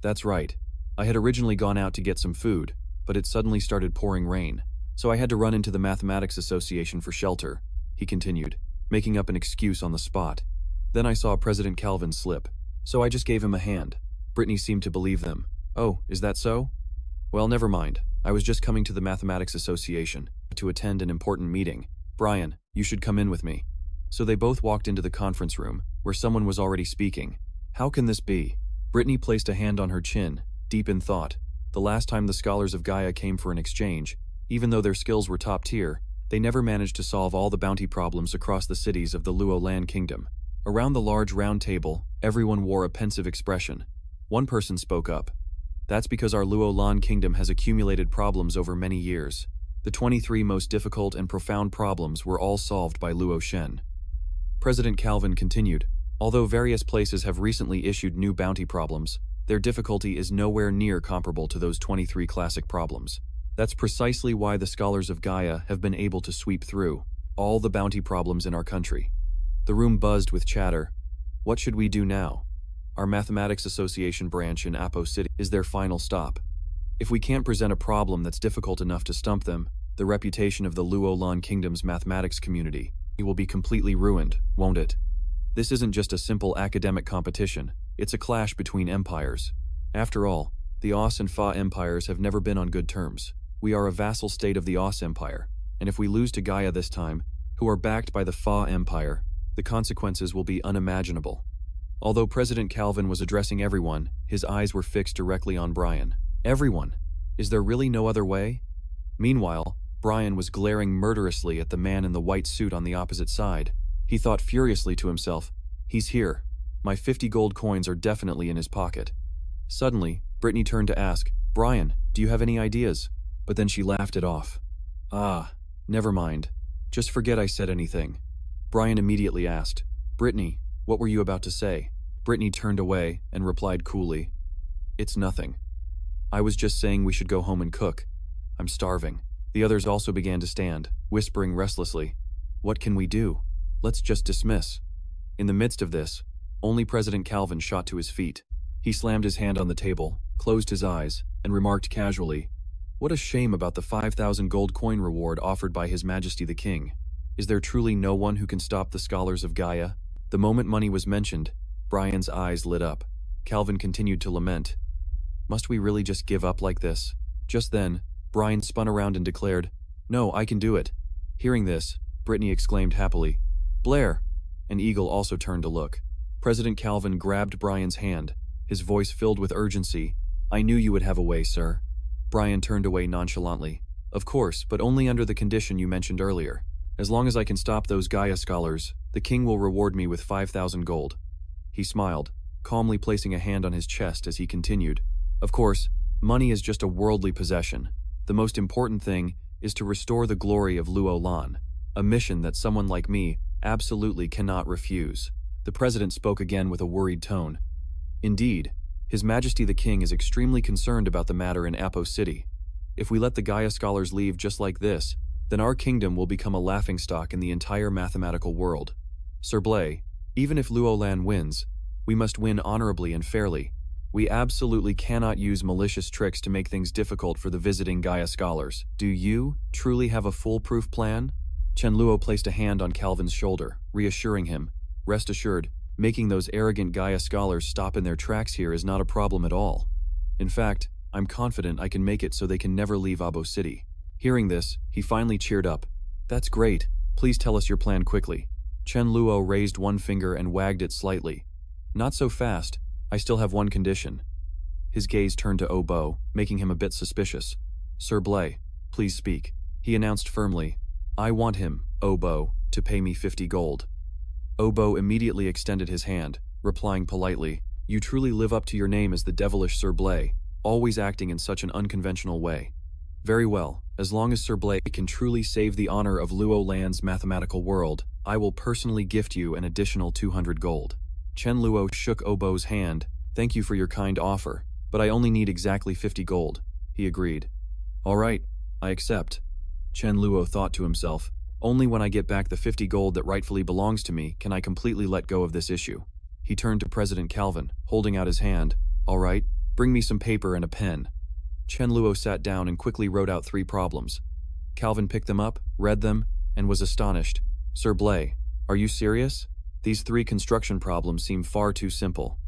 That's right. I had originally gone out to get some food, but it suddenly started pouring rain. So I had to run into the Mathematics Association for shelter, he continued, making up an excuse on the spot. Then I saw President Calvin slip, so I just gave him a hand. Brittany seemed to believe them. Oh, is that so? Well, never mind. I was just coming to the Mathematics Association to attend an important meeting. Brian, you should come in with me. So they both walked into the conference room, where someone was already speaking. How can this be? Brittany placed a hand on her chin, deep in thought. The last time the scholars of Gaia came for an exchange, even though their skills were top tier, they never managed to solve all the bounty problems across the cities of the Luo Land Kingdom. Around the large round table, everyone wore a pensive expression. One person spoke up. That's because our Luo Lan Kingdom has accumulated problems over many years. The 23 most difficult and profound problems were all solved by Luo Shen. President Calvin continued, although various places have recently issued new bounty problems, their difficulty is nowhere near comparable to those 23 classic problems. That's precisely why the scholars of Gaia have been able to sweep through all the bounty problems in our country. The room buzzed with chatter. What should we do now? Our Mathematics Association branch in Apo City is their final stop. If we can't present a problem that's difficult enough to stump them, the reputation of the Luo Lan Kingdom's mathematics community will be completely ruined, won't it? This isn't just a simple academic competition, it's a clash between empires. After all, the Os and Fa empires have never been on good terms. We are a vassal state of the Os Empire, and if we lose to Gaia this time, who are backed by the Fa Empire, the consequences will be unimaginable. Although President Calvin was addressing everyone, his eyes were fixed directly on Brian. Everyone? Is there really no other way? Meanwhile, Brian was glaring murderously at the man in the white suit on the opposite side. He thought furiously to himself, he's here. My 50 gold coins are definitely in his pocket. Suddenly, Brittany turned to ask, Brian, do you have any ideas? But then she laughed it off. Ah, never mind. Just forget I said anything. Brian immediately asked, Brittany, what were you about to say? Brittany turned away and replied coolly, It's nothing. I was just saying we should go home and cook. I'm starving. The others also began to stand, whispering restlessly, What can we do? Let's just dismiss. In the midst of this, only President Calvin shot to his feet. He slammed his hand on the table, closed his eyes, and remarked casually, What a shame about the 5,000 gold coin reward offered by His Majesty the King. Is there truly no one who can stop the scholars of Gaia? The moment money was mentioned, Brian's eyes lit up. Calvin continued to lament. Must we really just give up like this? Just then, Brian spun around and declared, No, I can do it. Hearing this, Brittany exclaimed happily, Blair! An eagle also turned to look. President Calvin grabbed Brian's hand, his voice filled with urgency. I knew you would have a way, sir. Brian turned away nonchalantly. Of course, but only under the condition you mentioned earlier. As long as I can stop those Gaia scholars, the king will reward me with 5,000 gold. He smiled, calmly placing a hand on his chest as he continued. Of course, money is just a worldly possession. The most important thing is to restore the glory of Luo Lan, a mission that someone like me absolutely cannot refuse. The president spoke again with a worried tone. Indeed, His Majesty the King is extremely concerned about the matter in Apo City. If we let the Gaia scholars leave just like this, then our kingdom will become a laughingstock in the entire mathematical world. Sir Blair, even if Luo Lan wins, we must win honorably and fairly. We absolutely cannot use malicious tricks to make things difficult for the visiting Gaia scholars. Do you truly have a foolproof plan? Chen Luo placed a hand on Calvin's shoulder, reassuring him. Rest assured, making those arrogant Gaia scholars stop in their tracks here is not a problem at all. In fact, I'm confident I can make it so they can never leave Abo City. Hearing this, he finally cheered up. That's great. Please tell us your plan quickly. Chen Luo raised one finger and wagged it slightly. Not so fast. I still have one condition. His gaze turned to Obo, making him a bit suspicious. Sir Blair, please speak. He announced firmly. I want him, Obo, to pay me 50 gold. Obo immediately extended his hand, replying politely, You truly live up to your name as the devilish Sir Blair, always acting in such an unconventional way. Very well, as long as Sir Blair can truly save the honor of Luo Lan's mathematical world, I will personally gift you an additional 200 gold. Chen Luo shook Obo's hand. Thank you for your kind offer, but I only need exactly 50 gold, he agreed. All right, I accept. Chen Luo thought to himself, only when I get back the 50 gold that rightfully belongs to me can I completely let go of this issue. He turned to President Calvin, holding out his hand. All right, bring me some paper and a pen. Chen Luo sat down and quickly wrote out 3 problems. Calvin picked them up, read them, and was astonished. Sir Blair, are you serious? These 3 construction problems seem far too simple.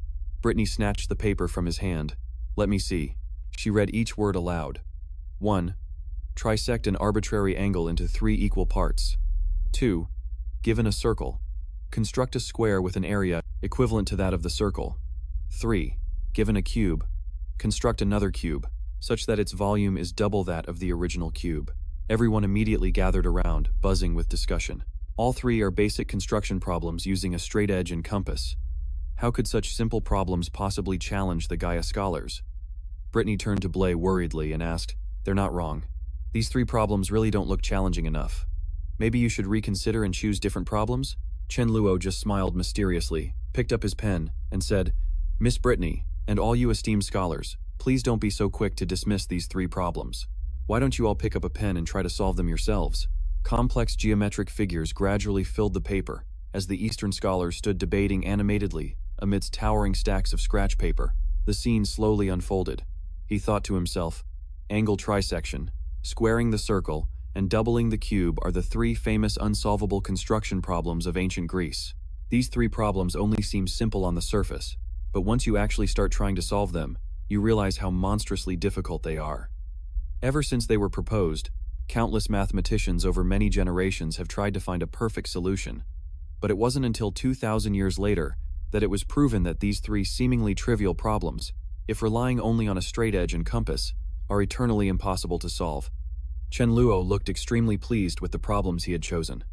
Brittany snatched the paper from his hand. Let me see. She read each word aloud. 1. Trisect an arbitrary angle into 3 equal parts. 2. Given a circle, construct a square with an area equivalent to that of the circle. 3. Given a cube, construct another cube, such that its volume is double that of the original cube. Everyone immediately gathered around, buzzing with discussion. All 3 are basic construction problems using a straight edge and compass. How could such simple problems possibly challenge the Gaia scholars? Brittany turned to Blair worriedly and asked, They're not wrong. These 3 problems really don't look challenging enough. Maybe you should reconsider and choose different problems? Chen Luo just smiled mysteriously, picked up his pen, and said, Miss Brittany, and all you esteemed scholars, please don't be so quick to dismiss these 3 problems. Why don't you all pick up a pen and try to solve them yourselves? Complex geometric figures gradually filled the paper, as the Eastern scholars stood debating animatedly amidst towering stacks of scratch paper. The scene slowly unfolded. He thought to himself, angle trisection, squaring the circle, and doubling the cube are the 3 famous unsolvable construction problems of ancient Greece. These 3 problems only seem simple on the surface, but once you actually start trying to solve them, you realize how monstrously difficult they are. Ever since they were proposed, countless mathematicians over many generations have tried to find a perfect solution. But it wasn't until 2,000 years later that it was proven that these 3 seemingly trivial problems, if relying only on a straight edge and compass, are eternally impossible to solve. Chen Luo looked extremely pleased with the problems he had chosen.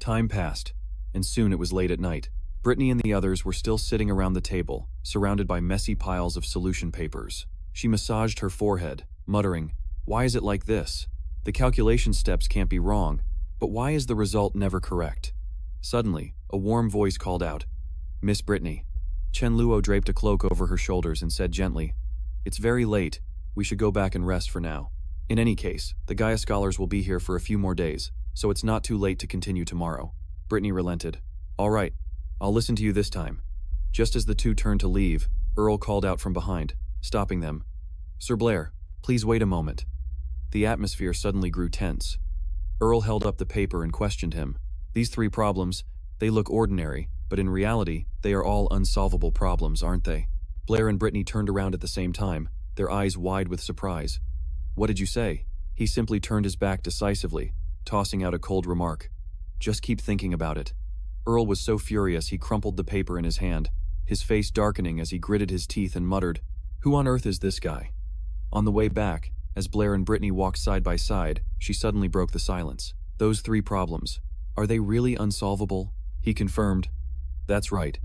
Time passed, and soon it was late at night. Brittany and the others were still sitting around the table, surrounded by messy piles of solution papers. She massaged her forehead, muttering, "Why is it like this? The calculation steps can't be wrong, but why is the result never correct?" Suddenly, a warm voice called out, "Miss Brittany." Chen Luo draped a cloak over her shoulders and said gently, "It's very late. We should go back and rest for now. In any case, the Gaia scholars will be here for a few more days, so it's not too late to continue tomorrow." Brittany relented. "All right, I'll listen to you this time." Just as the two turned to leave, Earl called out from behind, stopping them. "Sir Blair, please wait a moment." The atmosphere suddenly grew tense. Earl held up the paper and questioned him. "These 3 problems, they look ordinary, but in reality, they are all unsolvable problems, aren't they?" Blair and Brittany turned around at the same time, their eyes wide with surprise. "What did you say?" He simply turned his back decisively, tossing out a cold remark. "Just keep thinking about it." Earl was so furious he crumpled the paper in his hand, his face darkening as he gritted his teeth and muttered, "Who on earth is this guy?" On the way back, as Blair and Brittany walked side by side, she suddenly broke the silence. "Those 3 problems, are they really unsolvable?" He confirmed. "That's right.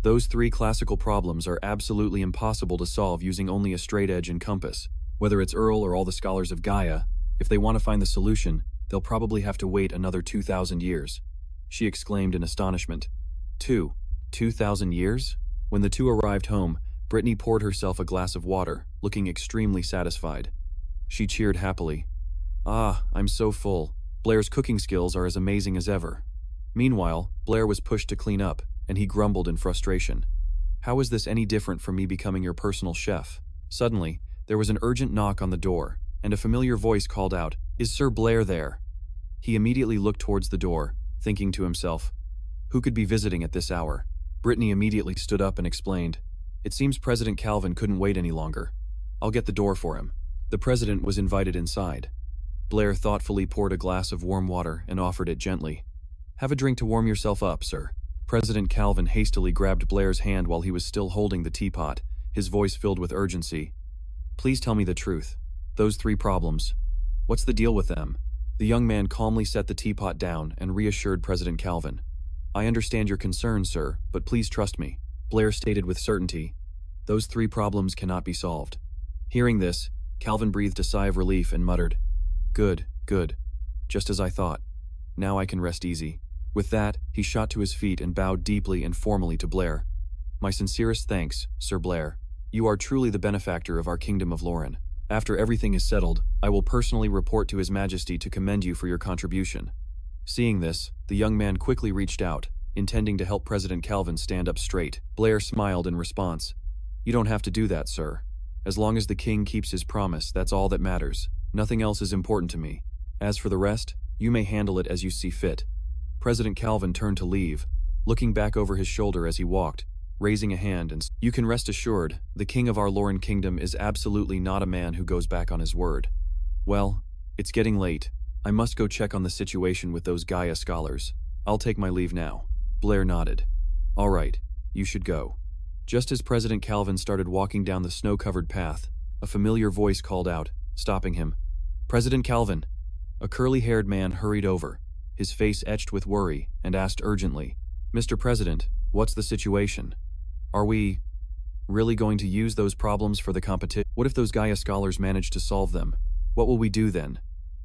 Those 3 classical problems are absolutely impossible to solve using only a straight edge and compass. Whether it's Earl or all the scholars of Gaia, if they want to find the solution, they'll probably have to wait another 2,000 years. She exclaimed in astonishment. 2,000 years? When the two arrived home, Brittany poured herself a glass of water, looking extremely satisfied. She cheered happily. "Ah, I'm so full. Blair's cooking skills are as amazing as ever." Meanwhile, Blair was pushed to clean up, and he grumbled in frustration. "How is this any different from me becoming your personal chef?" Suddenly, there was an urgent knock on the door, and a familiar voice called out, "Is Sir Blair there?" He immediately looked towards the door, thinking to himself, "Who could be visiting at this hour?" Brittany immediately stood up and explained, "It seems President Calvin couldn't wait any longer. I'll get the door for him." The president was invited inside. Blair thoughtfully poured a glass of warm water and offered it gently. "Have a drink to warm yourself up, sir." President Calvin hastily grabbed Blair's hand while he was still holding the teapot, his voice filled with urgency. "Please tell me the truth. Those 3 problems. What's the deal with them?" The young man calmly set the teapot down and reassured President Calvin. "I understand your concerns, sir, but please trust me," Blair stated with certainty. "Those 3 problems cannot be solved." Hearing this, Calvin breathed a sigh of relief and muttered, Good. Just as I thought. Now I can rest easy." With that, he shot to his feet and bowed deeply and formally to Blair. "My sincerest thanks, Sir Blair. You are truly the benefactor of our kingdom of Lauren. After everything is settled, I will personally report to His Majesty to commend you for your contribution." Seeing this, the young man quickly reached out, intending to help President Calvin stand up straight. Blair smiled in response. "You don't have to do that, sir. As long as the king keeps his promise, that's all that matters. Nothing else is important to me. As for the rest, you may handle it as you see fit." President Calvin turned to leave, looking back over his shoulder as he walked, raising a hand and, "You can rest assured, the king of our Lauren kingdom is absolutely not a man who goes back on his word. Well, it's getting late. I must go check on the situation with those Gaia scholars. I'll take my leave now." Blair nodded. "All right, you should go." Just as President Calvin started walking down the snow-covered path, a familiar voice called out, stopping him. "President Calvin!" A curly-haired man hurried over, his face etched with worry, and asked urgently, "Mr. President, what's the situation? Are we really going to use those problems for the competition? What if those Gaia scholars manage to solve them? What will we do then?"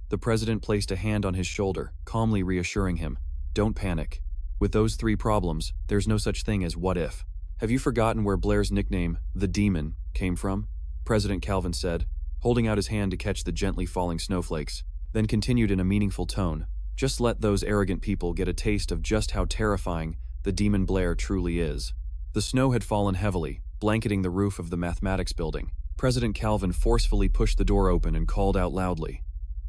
The president placed a hand on his shoulder, calmly reassuring him, "Don't panic. With those 3 problems, there's no such thing as what if." "Have you forgotten where Blair's nickname, the Demon, came from?" President Calvin said, holding out his hand to catch the gently falling snowflakes, then continued in a meaningful tone, "Just let those arrogant people get a taste of just how terrifying the Demon Blair truly is." The snow had fallen heavily, blanketing the roof of the mathematics building. President Calvin forcefully pushed the door open and called out loudly,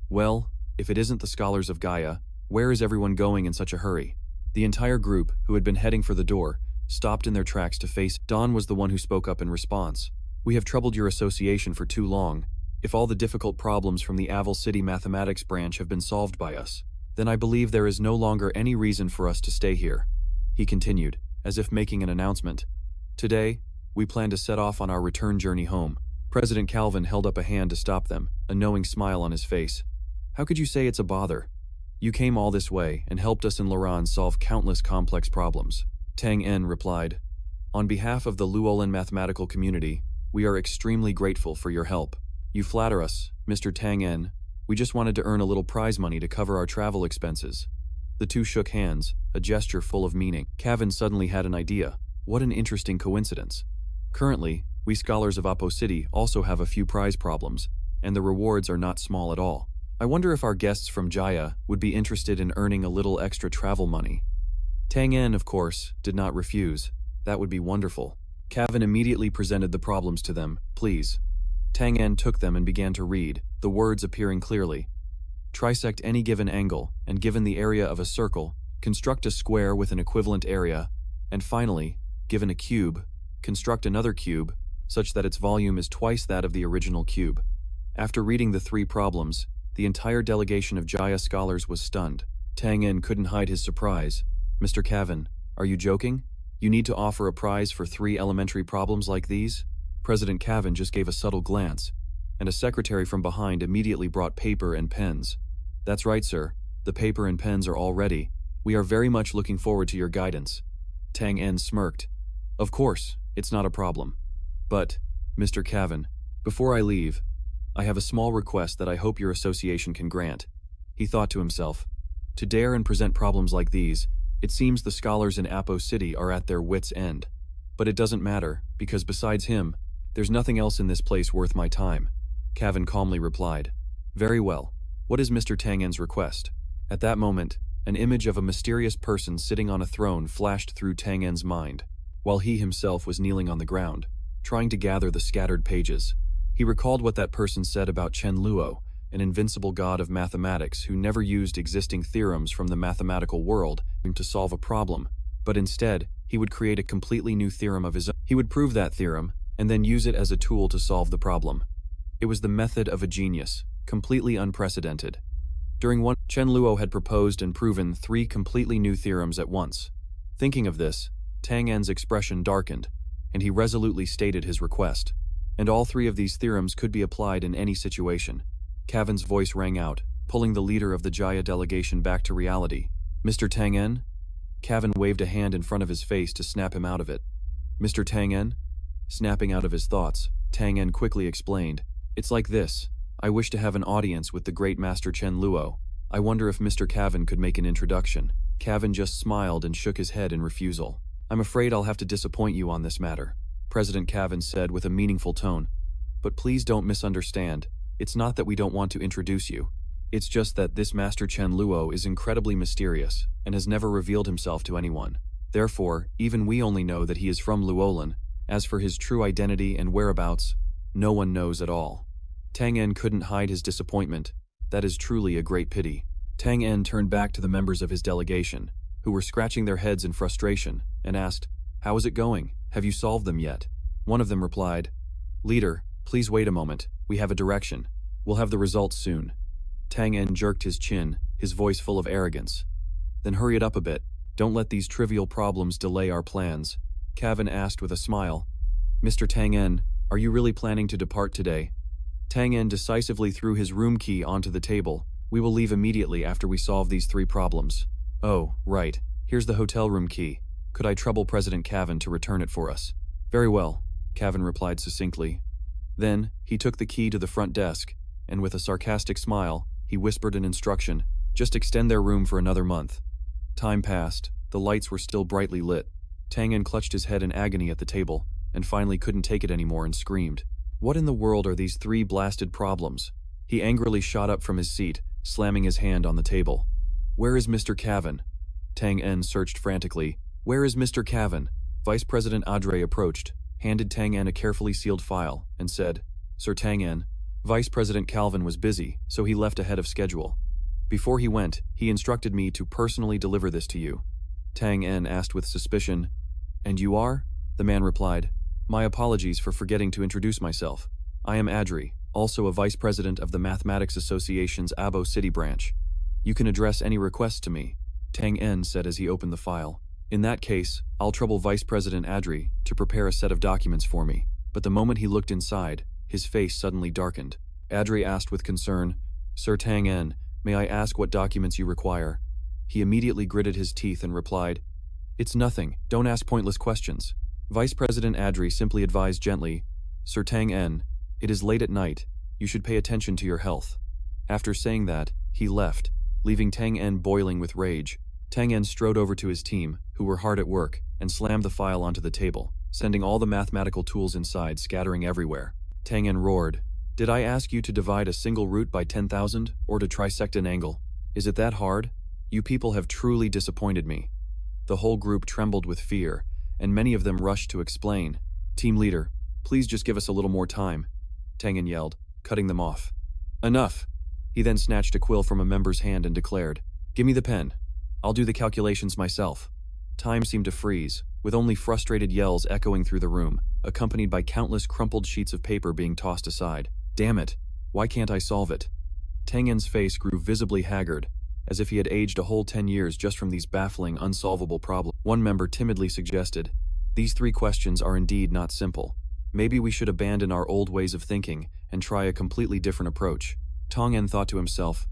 "Well, if it isn't the scholars of Gaia, where is everyone going in such a hurry?" The entire group, who had been heading for the door, stopped in their tracks to face. Dawn was the one who spoke up in response. "We have troubled your association for too long. If all the difficult problems from the Aval City mathematics branch have been solved by us, then I believe there is no longer any reason for us to stay here," he continued, as if making an announcement. "Today, we plan to set off on our return journey home." President Calvin held up a hand to stop them, a knowing smile on his face. "How could you say it's a bother? You came all this way and helped us in Lauren solve countless complex problems. Tang En replied, "On behalf of the Luolan mathematical community, we are extremely grateful for your help. You flatter us, Mr. Tang En. We just wanted to earn a little prize money to cover our travel expenses." The two shook hands, a gesture full of meaning. Cavan suddenly had an idea. What an interesting coincidence. Currently, we scholars of Apo City also have a few prize problems, and the rewards are not small at all. I wonder if our guests from Jaya would be interested in earning a little extra travel money. Tang En, of course, did not refuse. That would be wonderful. Cavan immediately presented the problems to them. Please. Tang En took them and began to read, the words appearing clearly. Trisect any given angle, and given the area of a circle, construct a square with an equivalent area, and finally, given a cube, construct another cube, such that its volume is twice that of the original cube. After reading the three problems, the entire delegation of Jaya scholars was stunned. Tang En couldn't hide his surprise. Mr. Cavan, are you joking? You need to offer a prize for 3 elementary problems like these? President Cavan just gave a subtle glance, and a secretary from behind immediately brought paper and pens. That's right, sir. The paper and pens are all ready. We are very much looking forward to your guidance. Tang En smirked. Of course, it's not a problem. But, Mr. Cavan, before I leave, I have a small request that I hope your association can grant. He thought to himself, to dare and present problems like these, it seems the scholars in Apo City are at their wits' end. But it doesn't matter, because besides him, there's nothing else in this place worth my time. Cavan calmly replied, Very well. What is Mr. Tang En's request? At that moment, an image of a mysterious person sitting on a throne flashed through Tang En's mind, while he himself was kneeling on the ground, trying to gather the scattered pages. He recalled what that person said about Chen Luo, an invincible god of mathematics who never used existing theorems from the mathematical world to solve a problem, but instead, he would create a completely new theorem of his own. He would prove that theorem, and then use it as a tool to solve the problem. It was the method of a genius, completely unprecedented. During one, Chen Luo had proposed and proven 3 completely new theorems at once. Thinking of this, Tang En's expression darkened, and he resolutely stated his request. And all 3 of these theorems could be applied in any situation. Cavan's voice rang out, pulling the leader of the Jaya delegation back to reality. Mr. Tang En? Cavan waved a hand in front of his face to snap him out of it. Mr. Tang En? Snapping out of his thoughts, Tang En quickly explained. It's like this. I wish to have an audience with the great master Chen Luo. I wonder if Mr. Cavan could make an introduction. Cavan just smiled and shook his head in refusal. I'm afraid I'll have to disappoint you on this matter, President Cavan said with a meaningful tone. But please don't misunderstand. It's not that we don't want to introduce you. It's just that this Master Chen Luo is incredibly mysterious and has never revealed himself to anyone. Therefore, even we only know that he is from Luolan. As for his true identity and whereabouts, no one knows at all. Tang En couldn't hide his disappointment. That is truly a great pity. Tang En turned back to the members of his delegation, who were scratching their heads in frustration, and asked, How is it going? Have you solved them yet? One of them replied, Leader, please wait a moment. We have a direction. We'll have the results soon. Tang En jerked his chin, his voice full of arrogance. Then hurry it up a bit. Don't let these trivial problems delay our plans. Cavan asked with a smile. Mr. Tang En, are you really planning to depart today? Tang En decisively threw his room key onto the table. We will leave immediately after we solve these 3 problems. Oh, right. Here's the hotel room key. Could I trouble President Cavan to return it for us? Very well, Cavan replied succinctly. Then, he took the key to the front desk, and with a sarcastic smile, he whispered an instruction. Just extend their room for another month. Time passed. The lights were still brightly lit. Tang En clutched his head in agony at the table, and finally couldn't take it anymore and screamed. What in the world are these 3 blasted problems? He angrily shot up from his seat, slamming his hand on the table. Where is Mr. Cavan? Tang En searched frantically. Where is Mr. Cavan? Vice President Adre approached, handed Tang En a carefully sealed file, and said, Sir Tang En, Vice President Calvin was busy, so he left ahead of schedule. Before he went, he instructed me to personally deliver this to you. Tang En asked with suspicion, And you are? The man replied, My apologies for forgetting to introduce myself. I am Adri, also a vice president of the Mathematics Association's Abo City branch. You can address any requests to me, Tang En said as he opened the file. In that case, I'll trouble Vice President Adri to prepare a set of documents for me. But the moment he looked inside, his face suddenly darkened. Adri asked with concern, Sir Tang En, may I ask what documents you require? He immediately gritted his teeth and replied, It's nothing, don't ask pointless questions. Vice President Adri simply advised gently, Sir Tang En, it is late at night, you should pay attention to your health. After saying that, he left, leaving Tang En boiling with rage. Tang En strode over to his team, who were hard at work, and slammed the file onto the table, sending all the mathematical tools inside scattering everywhere. Tang En roared, Did I ask you to divide a single root by 10,000, or to trisect an angle? Is it that hard? You people have truly disappointed me. The whole group trembled with fear, and many of them rushed to explain. Team leader, please just give us a little more time, Tang En yelled, cutting them off. Enough! He then snatched a quill from a member's hand and declared, Give me the pen. I'll do the calculations myself. Time seemed to freeze, with only frustrated yells echoing through the room, accompanied by countless crumpled sheets of paper being tossed aside. Damn it! Why can't I solve it? Tang En's face grew visibly haggard, as if he had aged a whole 10 years just from these baffling, unsolvable problems. One member timidly suggested, These 3 questions are indeed not simple. Maybe we should abandon our old ways of thinking and try a completely different approach. Tang En thought to himself,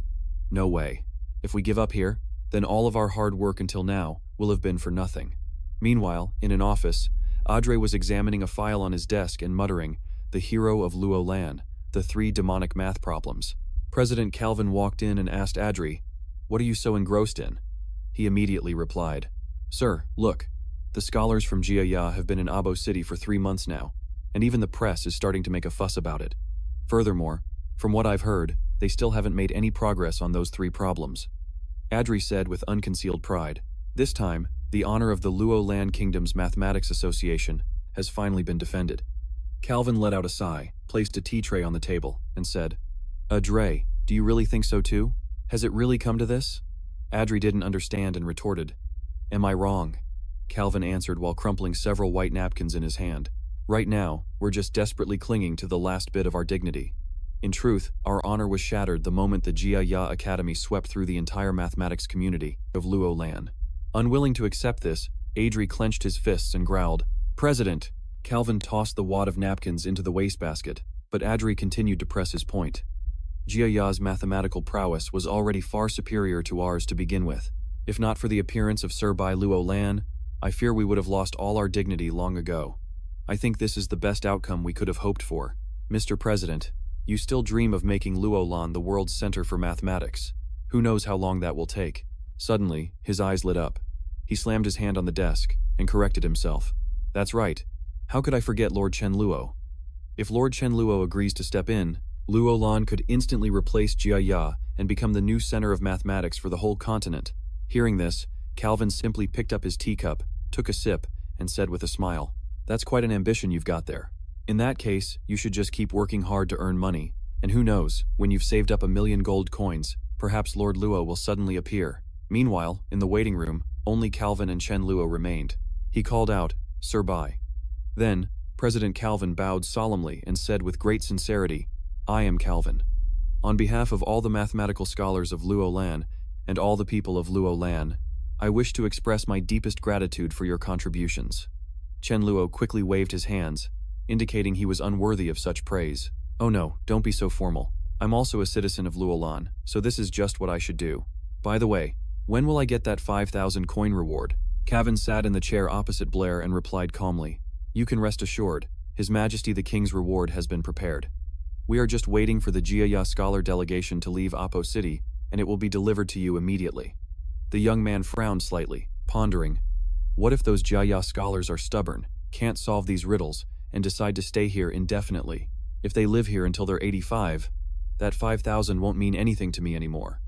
No way. If we give up here, then all of our hard work until now will have been for nothing. Meanwhile, in an office, Adre was examining a file on his desk and muttering, The hero of Luo Lan, the 3 demonic math problems. President Calvin walked in and asked Adre, What are you so engrossed in? He immediately replied, Sir, look, the scholars from Jia have been in Abo City for 3 months now, and even the press is starting to make a fuss about it. Furthermore, from what I've heard, they still haven't made any progress on those 3 problems. Adri said with unconcealed pride, This time, the honor of the Luo Lan Kingdom's Mathematics Association has finally been defended. Calvin let out a sigh, placed a tea tray on the table, and said, Adre, do you really think so too? Has it really come to this? Adri didn't understand and retorted, Am I wrong? Calvin answered while crumpling several white napkins in his hand. Right now, we're just desperately clinging to the last bit of our dignity. In truth, our honor was shattered the moment the Jia Academy swept through the entire mathematics community of Luo Lan. Unwilling to accept this, Adri clenched his fists and growled, President! Calvin tossed the wad of napkins into the wastebasket, but Adri continued to press his point. Jia's mathematical prowess was already far superior to ours to begin with. If not for the appearance of Sir Bai Luo Lan, I fear we would have lost all our dignity long ago. I think this is the best outcome we could have hoped for. Mr. President, you still dream of making Luo Lan the world's center for mathematics. Who knows how long that will take? Suddenly, his eyes lit up. He slammed his hand on the desk and corrected himself. That's right. How could I forget Lord Chen Luo? If Lord Chen Luo agrees to step in, Luo Lan could instantly replace Jia and become the new center of mathematics for the whole continent. Hearing this, Calvin simply picked up his teacup, took a sip, and said with a smile, That's quite an ambition you've got there. In that case, you should just keep working hard to earn money, and who knows, when you've saved up 1,000,000 gold coins, perhaps Lord Luo will suddenly appear. Meanwhile, in the waiting room, only Calvin and Chen Luo remained. He called out, Sir Bai. Then, President Calvin bowed solemnly and said with great sincerity, I am Calvin. On behalf of all the mathematical scholars of Luo Lan and all the people of Luo Lan, I wish to express my deepest gratitude for your contributions. Chen Luo quickly waved his hands, indicating he was unworthy of such praise. Oh no, don't be so formal. I'm also a citizen of Luo Lan, so this is just what I should do. By the way, when will I get that 5,000 coin reward? Calvin sat in the chair opposite Blair and replied calmly, You can rest assured, His Majesty the King's reward has been prepared. We are just waiting for the Jia scholar delegation to leave Apo City, and it will be delivered to you immediately. The young man frowned slightly, pondering, What if those Jia scholars are stubborn, can't solve these riddles, and decide to stay here indefinitely? If they live here until they're 85, that 5,000 won't mean anything to me anymore.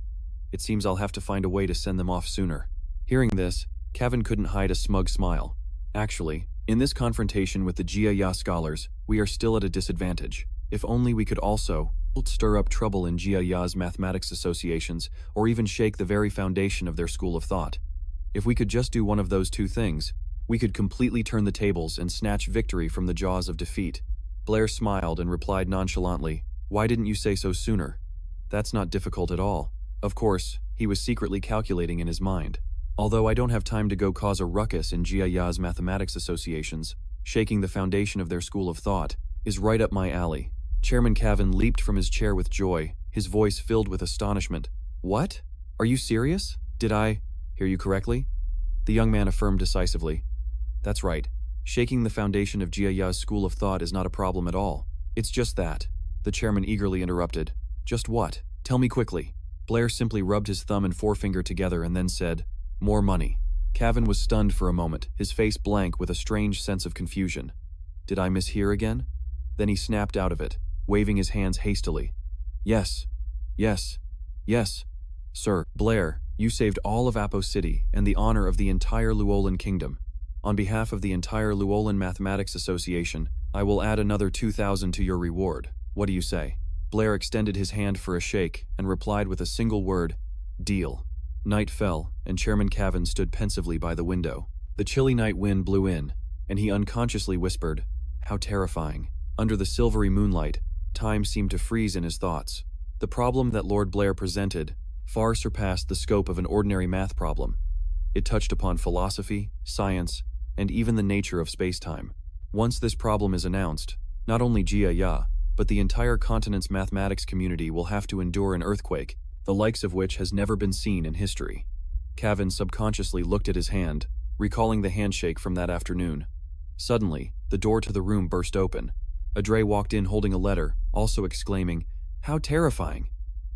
It seems I'll have to find a way to send them off sooner. Hearing this, Calvin couldn't hide a smug smile. Actually, in this confrontation with the Jia scholars, we are still at a disadvantage. If only we could also stir up trouble in Jia's mathematics associations, or even shake the very foundation of their school of thought. If we could just do one of those 2 things, we could completely turn the tables and snatch victory from the jaws of defeat. Blair smiled and replied nonchalantly, Why didn't you say so sooner? That's not difficult at all. Of course, he was secretly calculating in his mind. Although I don't have time to go cause a ruckus in Jia's mathematics associations, shaking the foundation of their school of thought is right up my alley. Chairman Calvin leaped from his chair with joy, his voice filled with astonishment. What? Are you serious? Did I hear you correctly? The young man affirmed decisively. That's right. Shaking the foundation of Jia Ya's school of thought is not a problem at all. It's just that. The chairman eagerly interrupted. Just what? Tell me quickly. Blair simply rubbed his thumb and forefinger together and then said, more money. Cavan was stunned for a moment, his face blank with a strange sense of confusion. Did I mishear again? Then he snapped out of it, waving his hands hastily. Yes. Yes. Yes. Sir, Blair, you saved all of Apo City and the honor of the entire Luolan kingdom. On behalf of the entire Luolan Mathematics Association, I will add another 2,000 to your reward. What do you say? Blair extended his hand for a shake and replied with a single word, deal. Night fell, and Chairman Cavan stood pensively by the window. The chilly night wind blew in, and he unconsciously whispered, how terrifying. Under the silvery moonlight, time seemed to freeze in his thoughts. The problem that Lord Blair presented far surpassed the scope of an ordinary math problem. It touched upon philosophy, science, and even the nature of space-time. Once this problem is announced, not only Jia Ya, but the entire continent's mathematics community will have to endure an earthquake, the likes of which has never been seen in history. Cavan subconsciously looked at his hand, recalling the handshake from that afternoon. Suddenly, the door to the room burst open. Adre walked in holding a letter, also exclaiming, how terrifying!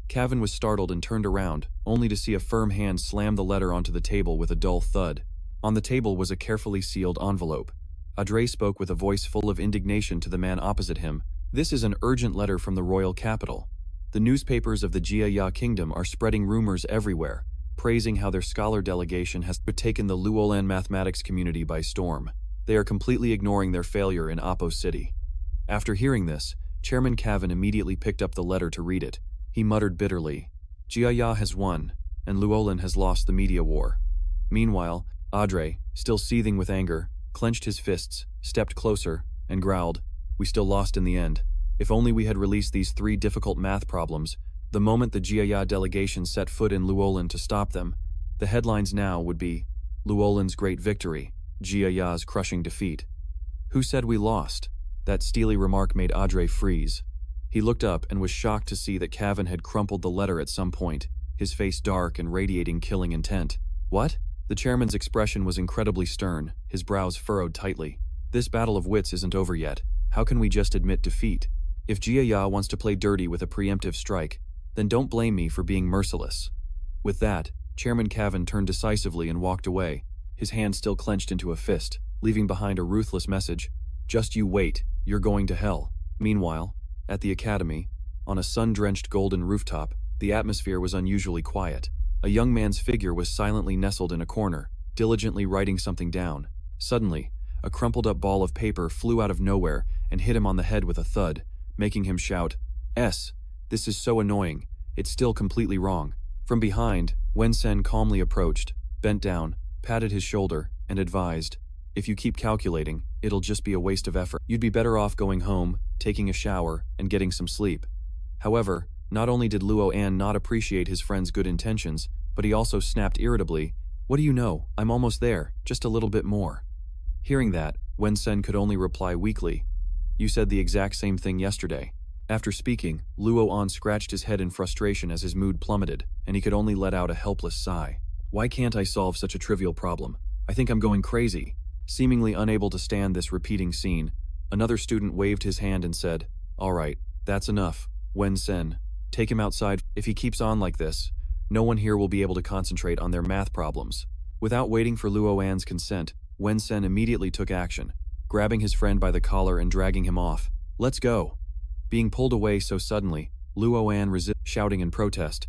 Cavan was startled and turned around, only to see a firm hand slam the letter onto the table with a dull thud. On the table was a carefully sealed envelope. Adre spoke with a voice full of indignation to the man opposite him. This is an urgent letter from the royal capital. The newspapers of the Jia Ya kingdom are spreading rumors everywhere, praising how their scholar delegation has taken the Luolan mathematics community by storm. They are completely ignoring their failure in Apo City. After hearing this, Chairman Cavan immediately picked up the letter to read it. He muttered bitterly, Jia Ya has won, and Luolan has lost the media war. Meanwhile, Adre, still seething with anger, clenched his fists, stepped closer, and growled, we still lost in the end. If only we had released these 3 difficult math problems, the moment the Jia Ya delegation set foot in Luolan to stop them, the headlines now would be, Luolan's great victory, Jia Ya's crushing defeat. Who said we lost? That steely remark made Adre freeze. He looked up and was shocked to see that Cavan had crumpled the letter at some point, his face dark and radiating killing intent. What? The chairman's expression was incredibly stern, his brows furrowed tightly. This battle of wits isn't over yet. How can we just admit defeat? If Jia Ya wants to play dirty with a preemptive strike, then don't blame me for being merciless. With that, Chairman Cavan turned decisively and walked away, his hand still clenched into a fist, leaving behind a ruthless message. Just you wait, you're going to hell. Meanwhile, at the academy, on a sun-drenched golden rooftop, the atmosphere was unusually quiet. A young man's figure was silently nestled in a corner, diligently writing something down. Suddenly, a crumpled-up ball of paper flew out of nowhere and hit him on the head with a thud, making him shout, this is so annoying, it's still completely wrong. From behind, Wen-sen calmly approached, bent down, patted his shoulder, and advised, if you keep calculating, it'll just be a waste of effort. You'd be better off going home, taking a shower, and getting some sleep. However, not only did Luo An not appreciate his friend's good intentions, but he also snapped irritably, what do you know, I'm almost there, just a little bit more. Hearing that, Wen-sen could only reply weakly, you said the exact same thing yesterday. After speaking, Luo An scratched his head in frustration as his mood plummeted, and he could only let out a helpless sigh. Why can't I solve such a trivial problem? I think I'm going crazy. Seemingly unable to stand this repeating scene, another student waved his hand and said, all right, that's enough. Wen-sen, take him outside. If he keeps on like this, no one here will be able to concentrate on their math problems. Without waiting for Luo An's consent, Wen-sen immediately took action, grabbing his friend by the collar and dragging him off. Let's go. Being pulled away so suddenly, Luo An resisted, shouting in protest.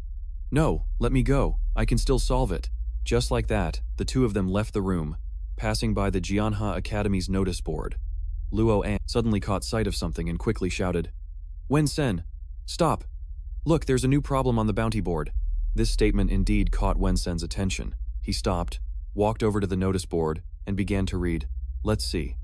No, let me go. I can still solve it. Just like that, the two of them left the room, passing by the Jianha Academy's notice board. Luo An suddenly caught sight of something and quickly shouted, Wen-sen, stop. Look, there's a new problem on the bounty board. This statement indeed caught Wen-sen's attention. He stopped, walked over to the notice board, and began to read. Let's see.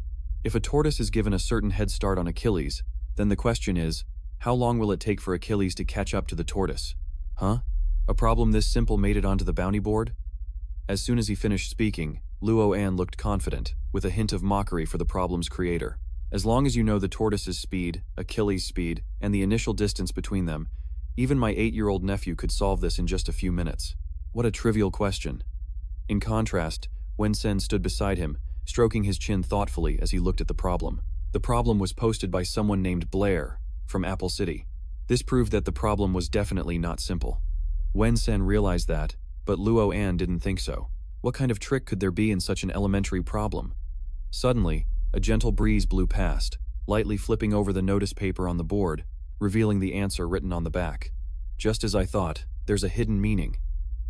If a tortoise is given a certain head start on Achilles, then the question is, how long will it take for Achilles to catch up to the tortoise? Huh? A problem this simple made it onto the bounty board? As soon as he finished speaking, Luo An looked confident, with a hint of mockery for the problem's creator. As long as you know the tortoise's speed, Achilles' speed, and the initial distance between them, even my 8-year-old nephew could solve this in just a few minutes. What a trivial question. In contrast, Wen-sen stood beside him, stroking his chin thoughtfully as he looked at the problem. The problem was posted by someone named Blair, from Apple City. This proved that the problem was definitely not simple. Wen-sen realized that, but Luo An didn't think so. What kind of trick could there be in such an elementary problem? Suddenly, a gentle breeze blew past, lightly flipping over the notice paper on the board, revealing the answer written on the back. Just as I thought, there's a hidden meaning.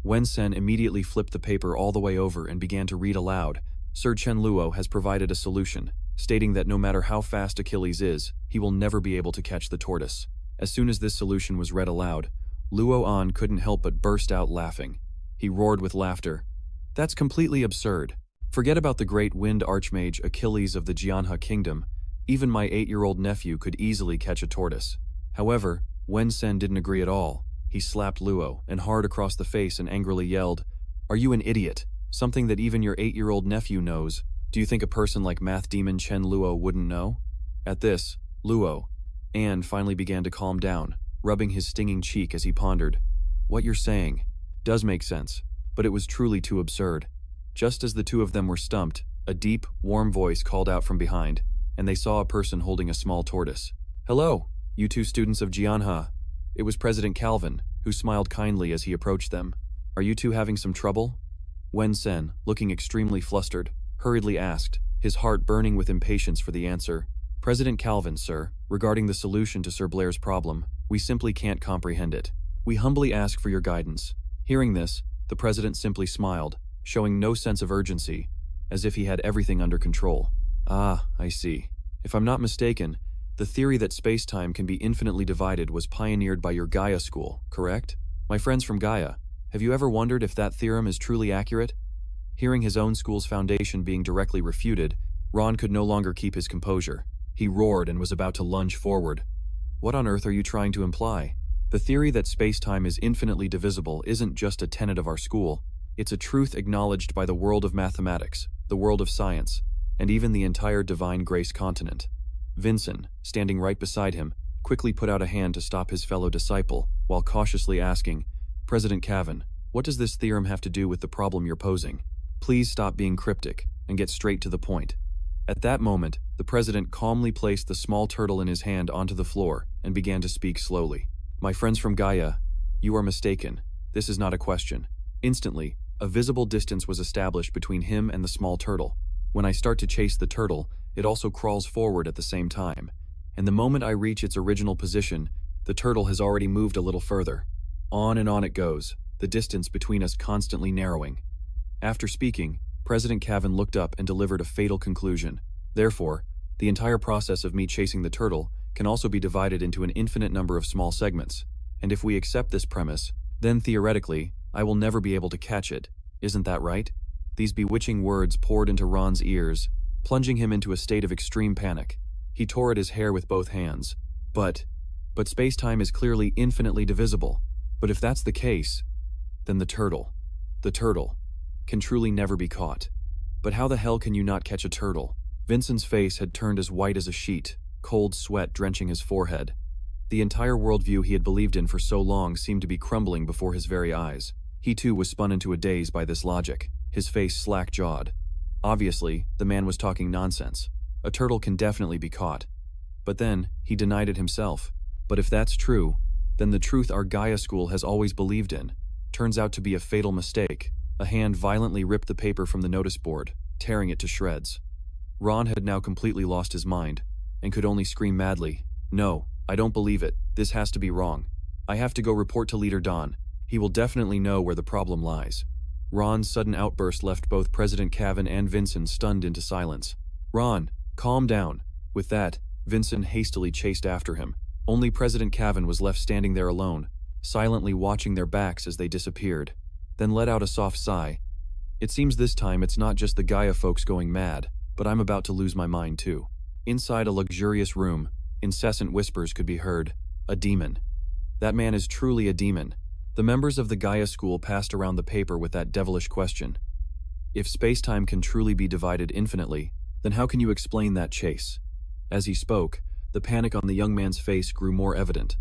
Wen-sen immediately flipped the paper all the way over and began to read aloud. Sir Chen Luo has provided a solution, stating that no matter how fast Achilles is, he will never be able to catch the tortoise. As soon as this solution was read aloud, Luo An couldn't help but burst out laughing. He roared with laughter. That's completely absurd. Forget about the great wind archmage Achilles of the Jianhe kingdom. Even my 8-year-old nephew could easily catch a tortoise. However, Wen-sen didn't agree at all. He slapped Luo and hard across the face and angrily yelled, "Are you an idiot? Something that even your 8-year-old nephew knows. Do you think a person like math demon Chen Luo wouldn't know?" At this, Luo An finally began to calm down, rubbing his stinging cheek as he pondered. What you're saying does make sense, but it was truly too absurd. Just as the two of them were stumped, a deep, warm voice called out from behind, and they saw a person holding a small tortoise. "Hello, you two students of Jianhe." It was President Calvin, who smiled kindly as he approached them. "Are you two having some trouble?" Wen-sen, looking extremely flustered, hurriedly asked, his heart burning with impatience for the answer. "President Calvin, sir, regarding the solution to Sir Blair's problem, we simply can't comprehend it. We humbly ask for your guidance." Hearing this, the president simply smiled, showing no sense of urgency, as if he had everything under control. "Ah, I see. If I'm not mistaken, the theory that space-time can be infinitely divided was pioneered by your Gaia school, correct? My friends from Gaia, have you ever wondered if that theorem is truly accurate?" Hearing his own school's foundation being directly refuted, Ron could no longer keep his composure. He roared and was about to lunge forward. "What on earth are you trying to imply? The theory that space-time is infinitely divisible isn't just a tenet of our school. It's a truth acknowledged by the world of mathematics, the world of science, and even the entire Divine Grace continent." Vincent, standing right beside him, quickly put out a hand to stop his fellow disciple, while cautiously asking, "President Calvin, what does this theorem have to do with the problem you're posing? Please stop being cryptic and get straight to the point." At that moment, the president calmly placed the small turtle in his hand onto the floor and began to speak slowly. "My friends from Gaia, you are mistaken. This is not a question." Instantly, a visible distance was established between him and the small turtle. When I start to chase the turtle, it also crawls forward at the same time, and the moment I reach its original position, the turtle has already moved a little further. On it goes, the distance between us constantly narrowing. After speaking, President Calvin looked up and delivered a fatal conclusion. Therefore, the entire process of me chasing the turtle can also be divided into an infinite number of small segments, and if we accept this premise, then theoretically, I will never be able to catch it. Isn't that right? These bewitching words poured into Ron's ears, plunging him into a state of extreme panic. He tore at his hair with both hands. But space-time is clearly infinitely divisible. But if that's the case, then the turtle, can truly never be caught. But how the hell can you not catch a turtle? Vincent's face had turned as white as a sheet, cold sweat drenching his forehead. The entire worldview he had believed in for so long seemed to be crumbling before his very eyes. He too was spun into a daze by this logic, his face slack-jawed. Obviously, the man was talking nonsense. A turtle can definitely be caught. But then, he denied it himself. But if that's true, then the truth our Gaia school has always believed in turns out to be a fatal mistake. A hand violently ripped the paper from the notice board, tearing it to shreds. Ron had now completely lost his mind, and could only scream madly, "No, I don't believe it. This has to be wrong. I have to go report to Leader Don. He will definitely know where the problem lies." Ron's sudden outburst left both President Calvin and Vincent stunned into silence. "Ron, calm down." With that, Vincent hastily chased after him. Only President Calvin was left standing there alone, silently watching their backs as they disappeared, then let out a soft sigh. It seems this time it's not just the Gaia folks going mad, but I'm about to lose my mind too. Inside a luxurious room, incessant whispers could be heard. A demon. That man is truly a demon. The members of the Gaia school passed around the paper with that devilish question. If space-time can truly be divided infinitely, then how can you explain that chase? As he spoke, the panic on the young man's face grew more evident.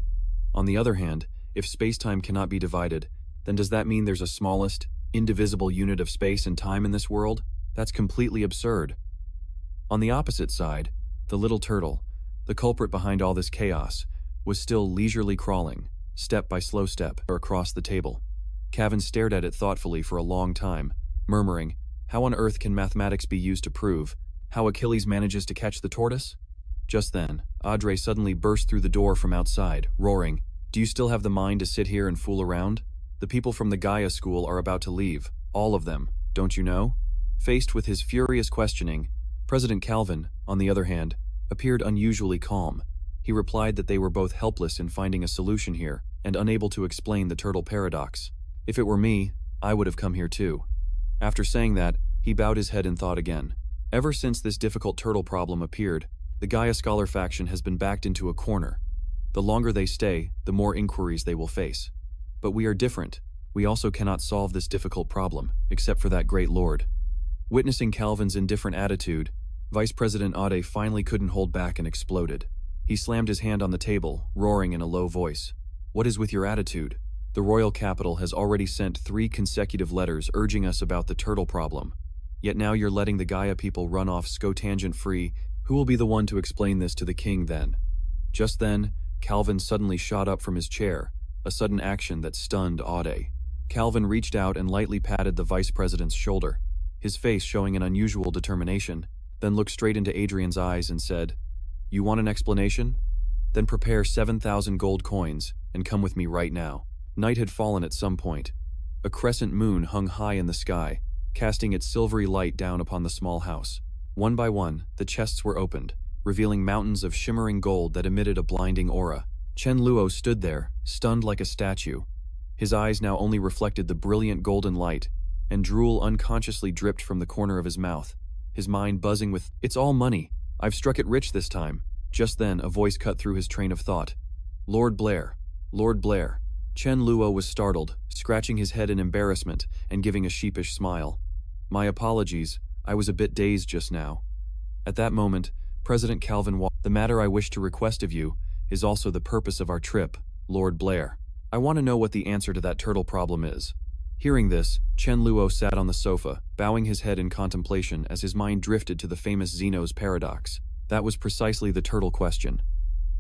On the other hand, if space-time cannot be divided, then does that mean there's a smallest, indivisible unit of space and time in this world? That's completely absurd. On the opposite side, the little turtle, the culprit behind all this chaos, was still leisurely crawling, step by slow step, across the table. Cavan stared at it thoughtfully for a long time, murmuring, "How on earth can mathematics be used to prove how Achilles manages to catch the tortoise?" Just then, Audrey suddenly burst through the door from outside, roaring, "Do you still have the mind to sit here and fool around? The people from the Gaia school are about to leave, all of them, don't you know?" Faced with his furious questioning, President Calvin, on the other hand, appeared unusually calm. He replied that they were both helpless in finding a solution here and unable to explain the turtle paradox. "If it were me, I would have come here too." After saying that, he bowed his head in thought again. Ever since this difficult turtle problem appeared, the Gaia Scholar faction has been backed into a corner. The longer they stay, the more inquiries they will face. But we are different. We also cannot solve this difficult problem, except for that great lord. Witnessing Calvin's indifferent attitude, Vice President Ade finally couldn't hold back and exploded. He slammed his hand on the table, roaring in a low voice, "What is with your attitude? The royal capital has already sent 3 consecutive letters urging us about the turtle problem. Yet now you're letting the Gaia people run off scotangent-free. Who will be the one to explain this to the king then?" Just then, Calvin suddenly shot up from his chair, a sudden action that stunned Ade. Calvin reached out and lightly patted the vice president's shoulder, his face showing an unusual determination, then looked straight into Adrian's eyes and said, "You want an explanation? Then prepare 7,000 gold coins and come with me right now." Night had fallen at some point. A crescent moon hung high in the sky, casting its silvery light down upon the small house. One by one, the chests were opened, revealing mountains of shimmering gold that emitted a blinding aura. Chen Luo stood there, stunned like a statue. His eyes now only reflected the brilliant golden light, and drool unconsciously dripped from the corner of his mouth, his mind buzzing with, "It's all money. I've struck it rich this time." Just then, a voice cut through his train of thought. "Lord Blair. Lord Blair." Chen Luo was startled, scratching his head in embarrassment and giving a sheepish smile. "My apologies, I was a bit dazed just now." At that moment, President Calvin walked. "The matter I wish to request of you is also the purpose of our trip, Lord Blair. I want to know what the answer to that turtle problem is." Hearing this, Chen Luo sat on the sofa, bowing his head in contemplation as his mind drifted to the famous Zeno's paradox. That was precisely the turtle question.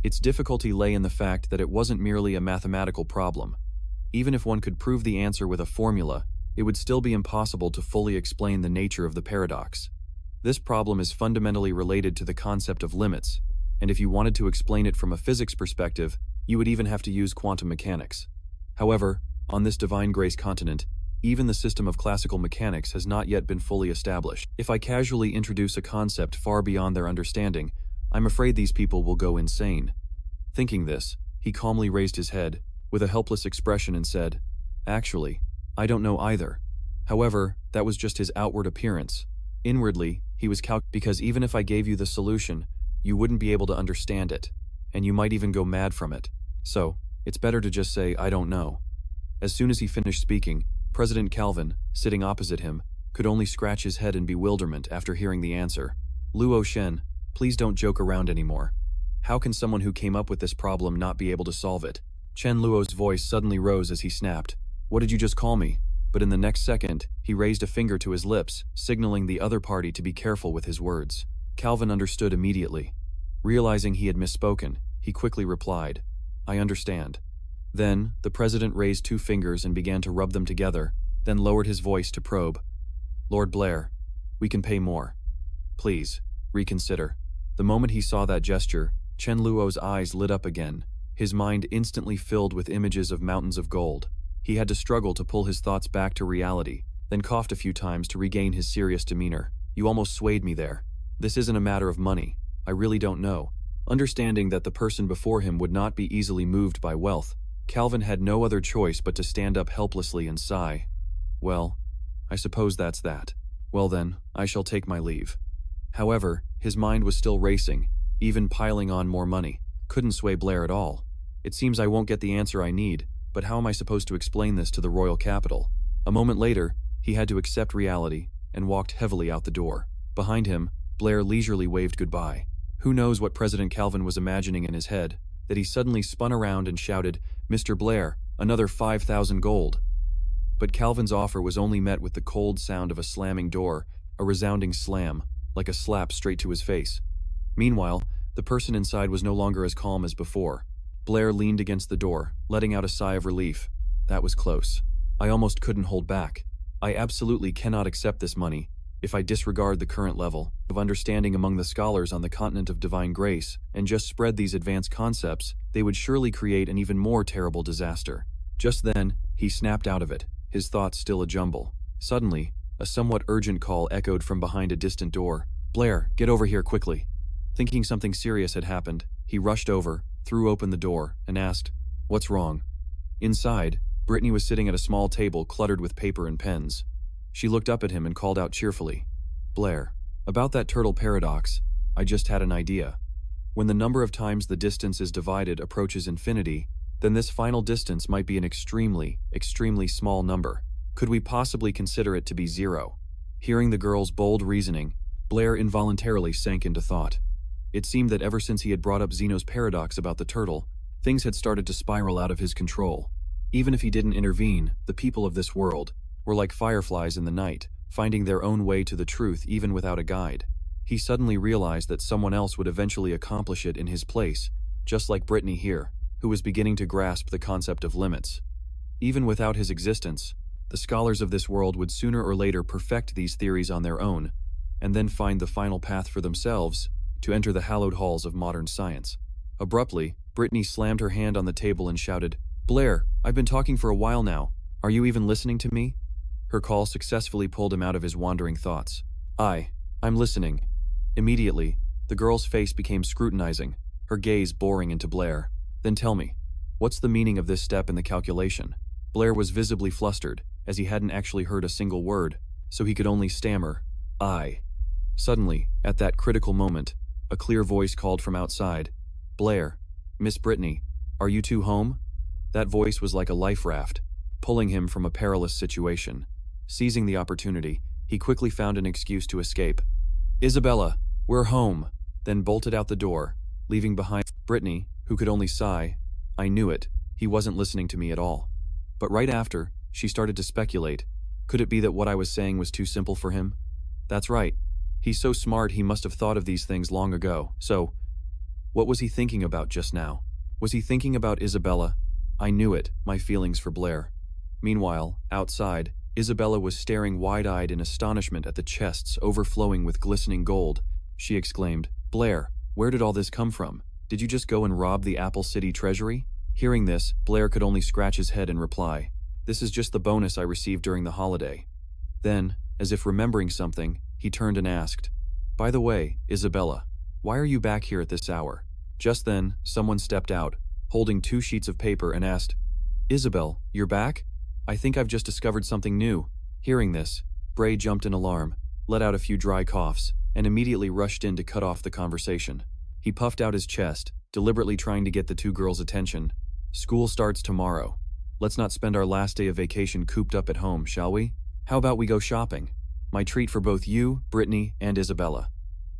Its difficulty lay in the fact that it wasn't merely a mathematical problem. Even if one could prove the answer with a formula, it would still be impossible to fully explain the nature of the paradox. This problem is fundamentally related to the concept of limits, and if you wanted to explain it from a physics perspective, you would even have to use quantum mechanics. However, on this divine grace continent, even the system of classical mechanics has not yet been fully established. If I casually introduce a concept far beyond their understanding, I'm afraid these people will go insane. Thinking this, he calmly raised his head, with a helpless expression and said, "Actually, I don't know either." However, that was just his outward appearance. Inwardly, he was because even if I gave you the solution, you wouldn't be able to understand it, and you might even go mad from it. So, it's better to just say, "I don't know." As soon as he finished speaking, President Calvin, sitting opposite him, could only scratch his head in bewilderment after hearing the answer. "Luo Shen, please don't joke around anymore. How can someone who came up with this problem not be able to solve it?" Chen Luo's voice suddenly rose as he snapped, "What did you just call me?" But in the next second, he raised a finger to his lips, signaling the other party to be careful with his words. Calvin understood immediately. Realizing he had misspoken, he quickly replied, "I understand." Then, the president raised 2 fingers and began to rub them together, then lowered his voice to probe. "Lord Blair, we can pay more. Please, reconsider." The moment he saw that gesture, Chen Luo's eyes lit up again, his mind instantly filled with images of mountains of gold. He had to struggle to pull his thoughts back to reality, then coughed a few times to regain his serious demeanor. "You almost swayed me there. This isn't a matter of money. I really don't know." Understanding that the person before him would not be easily moved by wealth, Calvin had no other choice but to stand up helplessly and sigh. "Well, I suppose that's that. Well then, I shall take my leave." However, his mind was still racing, even piling on more money. Couldn't sway Blair at all. "It seems I won't get the answer I need, but how am I supposed to explain this to the royal capital?" A moment later, he had to accept reality and walked heavily out the door. Behind him, Blair leisurely waved goodbye. Who knows what President Calvin was imagining in his head, that he suddenly spun around and shouted, "Mr. Blair, another 5,000 gold." But Calvin's offer was only met with the cold sound of a slamming door, a resounding slam, like a slap straight to his face. Meanwhile, the person inside was no longer as calm as before. Blair leaned against the door, letting out a sigh of relief. That was close. I almost couldn't hold back. I absolutely cannot accept this money. If I disregard the current level of understanding among the scholars on the continent of divine grace and just spread these advanced concepts, they would surely create an even more terrible disaster. Just then, he snapped out of it, his thoughts still a jumble. Suddenly, a somewhat urgent call echoed from behind a distant door. Blair, get over here quickly. Thinking something serious had happened, he rushed over, threw open the door, and asked, "What's wrong?" Inside, Brittany was sitting at a small table cluttered with paper and pens. She looked up at him and called out cheerfully, "Blair, about that turtle paradox, I just had an idea. When the number of times the distance is divided approaches infinity, then this final distance might be an extremely, extremely small number. Could we possibly consider it to be 0? Hearing the girl's bold reasoning, Blair involuntarily sank into thought. It seemed that ever since he had brought up Zeno's paradox about the turtle, things had started to spiral out of his control. Even if he didn't intervene, the people of this world were like fireflies in the night, finding their own way to the truth even without a guide. He suddenly realized that someone else would eventually accomplish it in his place, just like Brittany here, who was beginning to grasp the concept of limits. Even without his existence, the scholars of this world would sooner or later perfect these theories on their own, and then find the final path for themselves to enter the hallowed halls of modern science. Abruptly, Brittany slammed her hand on the table and shouted, "Blair, I've been talking for a while now. Are you even listening to me?" Her call successfully pulled him out of his wandering thoughts. I'm listening." Immediately, the girl's face became scrutinizing, her gaze boring into Blair. "Then tell me, what's the meaning of this step in the calculation?" Blair was visibly flustered, as he hadn't actually heard a single word, so he could only stammer, "I." Suddenly, at that critical moment, a clear voice called from outside, "Blair, Miss Brittany, are you two home?" That voice was like a life raft, pulling him from a perilous situation. Seizing the opportunity, he quickly found an excuse to escape. "Isabella, we're home," then bolted out the door, leaving behind Brittany, who could only sigh. I knew it, he wasn't listening to me at all. But right after, she started to speculate. Could it be that what I was saying was too simple for him? That's right. He's so smart he must have thought of these things long ago. So, what was he thinking about just now? Was he thinking about Isabella? I knew it, my feelings for Blair. Meanwhile, outside, Isabella was staring wide-eyed in astonishment at the chests overflowing with glistening gold. She exclaimed, "Blair, where did all this come from? Did you just go and rob the Apple City treasury?" Hearing this, Blair could only scratch his head and reply, "This is just the bonus I received during the holiday." Then, as if remembering something, he turned and asked, "By the way, Isabella, why are you back here at this hour?" Just then, someone stepped out, holding 2 sheets of paper and asked, "Isabel, you're back? I think I've just discovered something new." Hearing this, Bray jumped in alarm, let out a few dry coughs, and immediately rushed in to cut off the conversation. He puffed out his chest, deliberately trying to get the 2 girls' attention. "School starts tomorrow. Let's not spend our last day of vacation cooped up at home, shall we? How about we go shopping? My treat for both you, Brittany, and Isabella."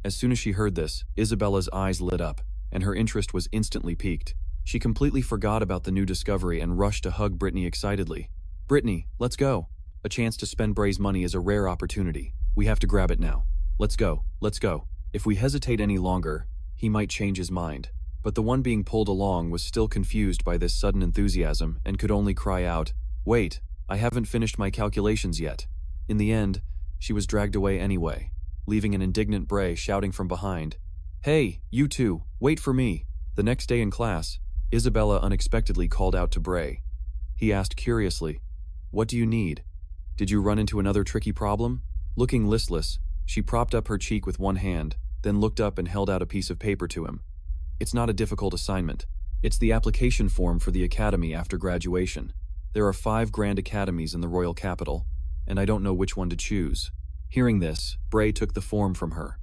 As soon as she heard this, Isabella's eyes lit up, and her interest was instantly piqued. She completely forgot about the new discovery and rushed to hug Brittany excitedly. "Brittany, let's go. A chance to spend Bray's money is a rare opportunity. We have to grab it now. Let's go, let's go." If we hesitate any longer, he might change his mind. But the one being pulled along was still confused by this sudden enthusiasm and could only cry out, "Wait, I haven't finished my calculations yet." In the end, she was dragged away anyway, leaving an indignant Bray shouting from behind, "Hey, you two, wait for me." The next day in class, Isabella unexpectedly called out to Bray. He asked curiously, "What do you need? Did you run into another tricky problem?" Looking listless, she propped up her cheek with one hand, then looked up and held out a piece of paper to him. "It's not a difficult assignment. It's the application form for the academy after graduation. There are 5 grand academies in the royal capital, and I don't know which one to choose." Hearing this, Bray took the form from her.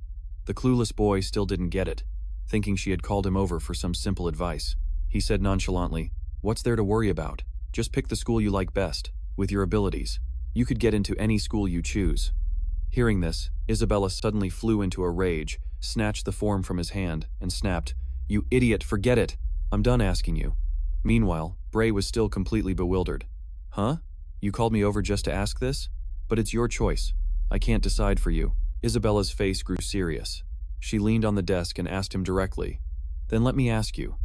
The clueless boy still didn't get it, thinking she had called him over for some simple advice. He said nonchalantly, "What's there to worry about? Just pick the school you like best, with your abilities. You could get into any school you choose." Hearing this, Isabella suddenly flew into a rage, snatched the form from his hand, and snapped, "You idiot, forget it! I'm done asking you." Meanwhile, Bray was still completely bewildered. "Huh? You called me over just to ask this? But it's your choice. I can't decide for you." Isabella's face grew serious. She leaned on the desk and asked him directly, "Then let me ask you,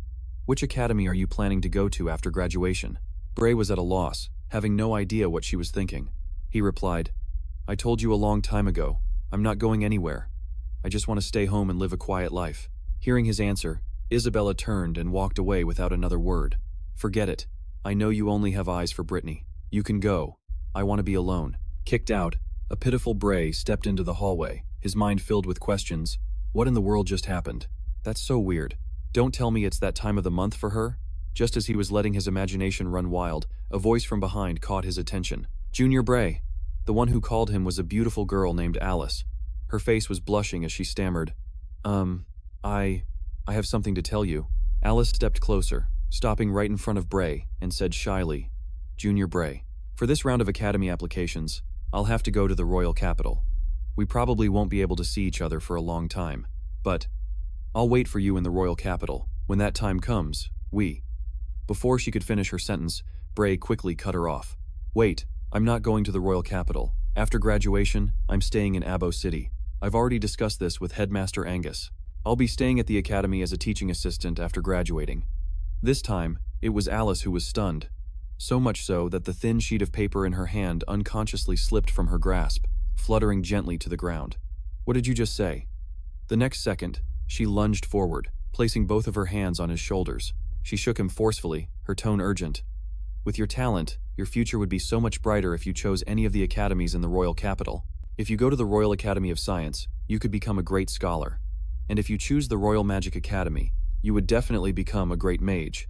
which academy are you planning to go to after graduation?" Bray was at a loss, having no idea what she was thinking. He replied, "I told you a long time ago, I'm not going anywhere. I just want to stay home and live a quiet life." Hearing his answer, Isabella turned and walked away without another word. "Forget it. I know you only have eyes for Brittany. You can go. I want to be alone." Kicked out, a pitiful Bray stepped into the hallway, his mind filled with questions. What in the world just happened? That's so weird. Don't tell me it's that time of the month for her? Just as he was letting his imagination run wild, a voice from behind caught his attention. Junior Bray. The one who called him was a beautiful girl named Alice. Her face was blushing as she stammered, I have something to tell you." Alice stepped closer, stopping right in front of Bray, and said shyly, "Junior Bray, for this round of academy applications, I'll have to go to the royal capital. We probably won't be able to see each other for a long time, but I'll wait for you in the royal capital. When that time comes, Before she could finish her sentence, Bray quickly cut her off. "Wait, I'm not going to the royal capital. After graduation, I'm staying in Abo City. I've already discussed this with Headmaster Angus. I'll be staying at the academy as a teaching assistant after graduating." This time, it was Alice who was stunned. So much so that the thin sheet of paper in her hand unconsciously slipped from her grasp, fluttering gently to the ground. "What did you just say?" The next second, she lunged forward, placing both of her hands on his shoulders. She shook him forcefully, her tone urgent. "With your talent, your future would be so much brighter if you chose any of the academies in the royal capital. If you go to the Royal Academy of Science, you could become a great scholar. And if you choose the Royal Magic Academy, you would definitely become a great mage."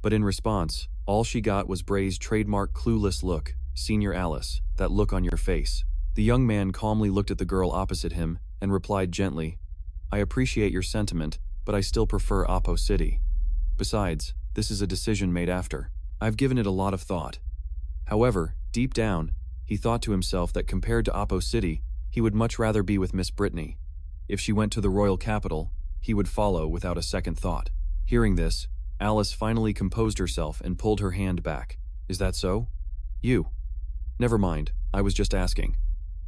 But in response, all she got was Bray's trademark clueless look. "Senior Alice, that look on your face." The young man calmly looked at the girl opposite him and replied gently, "I appreciate your sentiment, but I still prefer Oppo City. Besides, this is a decision made after. I've given it a lot of thought." However, deep down, he thought to himself that compared to Oppo City, he would much rather be with Miss Brittany. If she went to the royal capital, he would follow without a second thought. Hearing this, Alice finally composed herself and pulled her hand back. "Is that so? You? Never mind, I was just asking.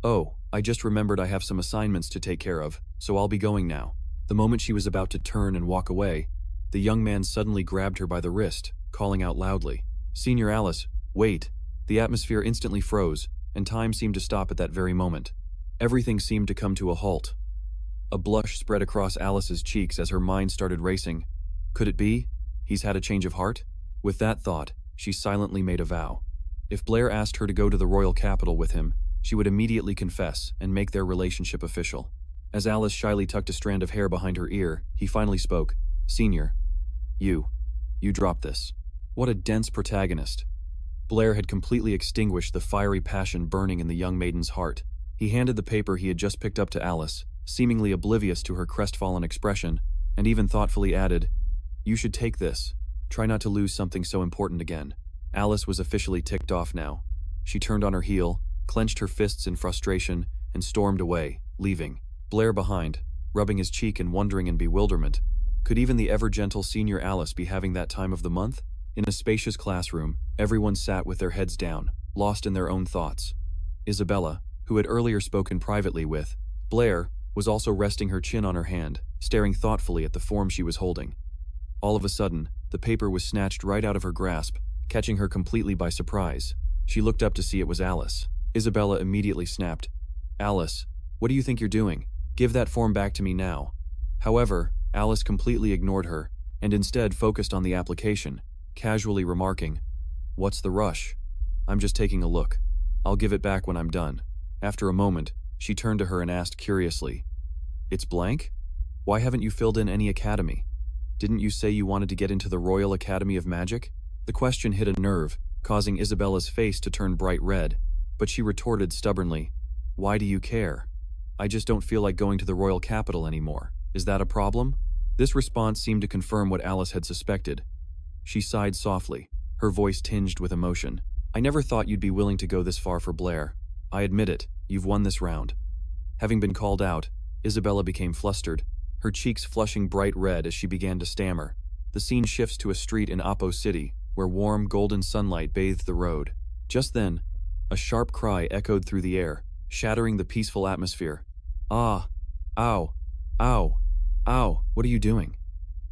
Oh, I just remembered I have some assignments to take care of, so I'll be going now." The moment she was about to turn and walk away, the young man suddenly grabbed her by the wrist, calling out loudly, "Senior Alice, wait." The atmosphere instantly froze, and time seemed to stop at that very moment. Everything seemed to come to a halt. A blush spread across Alice's cheeks as her mind started racing. Could it be? He's had a change of heart? With that thought, she silently made a vow. If Blair asked her to go to the royal capital with him, she would immediately confess and make their relationship official. As Alice shyly tucked a strand of hair behind her ear, he finally spoke, "Senior, you dropped this." What a dense protagonist. Blair had completely extinguished the fiery passion burning in the young maiden's heart. He handed the paper he had just picked up to Alice, seemingly oblivious to her crestfallen expression, and even thoughtfully added, "You should take this. Try not to lose something so important again." Alice was officially ticked off now. She turned on her heel, clenched her fists in frustration, and stormed away, leaving Blair behind, rubbing his cheek in wondering and bewilderment. Could even the ever-gentle Senior Alice be having that time of the month? In a spacious classroom, everyone sat with their heads down, lost in their own thoughts. Isabella, who had earlier spoken privately with Blair, was also resting her chin on her hand, staring thoughtfully at the form she was holding. All of a sudden, the paper was snatched right out of her grasp, catching her completely by surprise. She looked up to see it was Alice. Isabella immediately snapped, "Alice, what do you think you're doing? Give that form back to me now." However, Alice completely ignored her, and instead focused on the application, casually remarking, "What's the rush? I'm just taking a look. I'll give it back when I'm done." After a moment, she turned to her and asked curiously, "It's blank? Why haven't you filled in any academy? Didn't you say you wanted to get into the Royal Academy of Magic?" The question hit a nerve, causing Isabella's face to turn bright red, but she retorted stubbornly, "Why do you care? I just don't feel like going to the royal capital anymore. Is that a problem?" This response seemed to confirm what Alice had suspected. She sighed softly, her voice tinged with emotion. "I never thought you'd be willing to go this far for Blair. I admit it, you've won this round." Having been called out, Isabella became flustered, her cheeks flushing bright red as she began to stammer. The scene shifts to a street in Oppo City, where warm, golden sunlight bathed the road. Just then, a sharp cry echoed through the air, shattering the peaceful atmosphere. Ah, ow, ow, ow, what are you doing?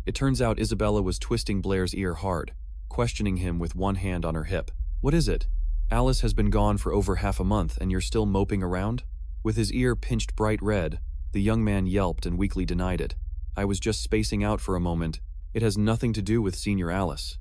It turns out Isabella was twisting Blair's ear hard, questioning him with one hand on her hip. What is it? Alice has been gone for over half a month and you're still moping around? With his ear pinched bright red, the young man yelped and weakly denied it. I was just spacing out for a moment. It has nothing to do with Senior Alice.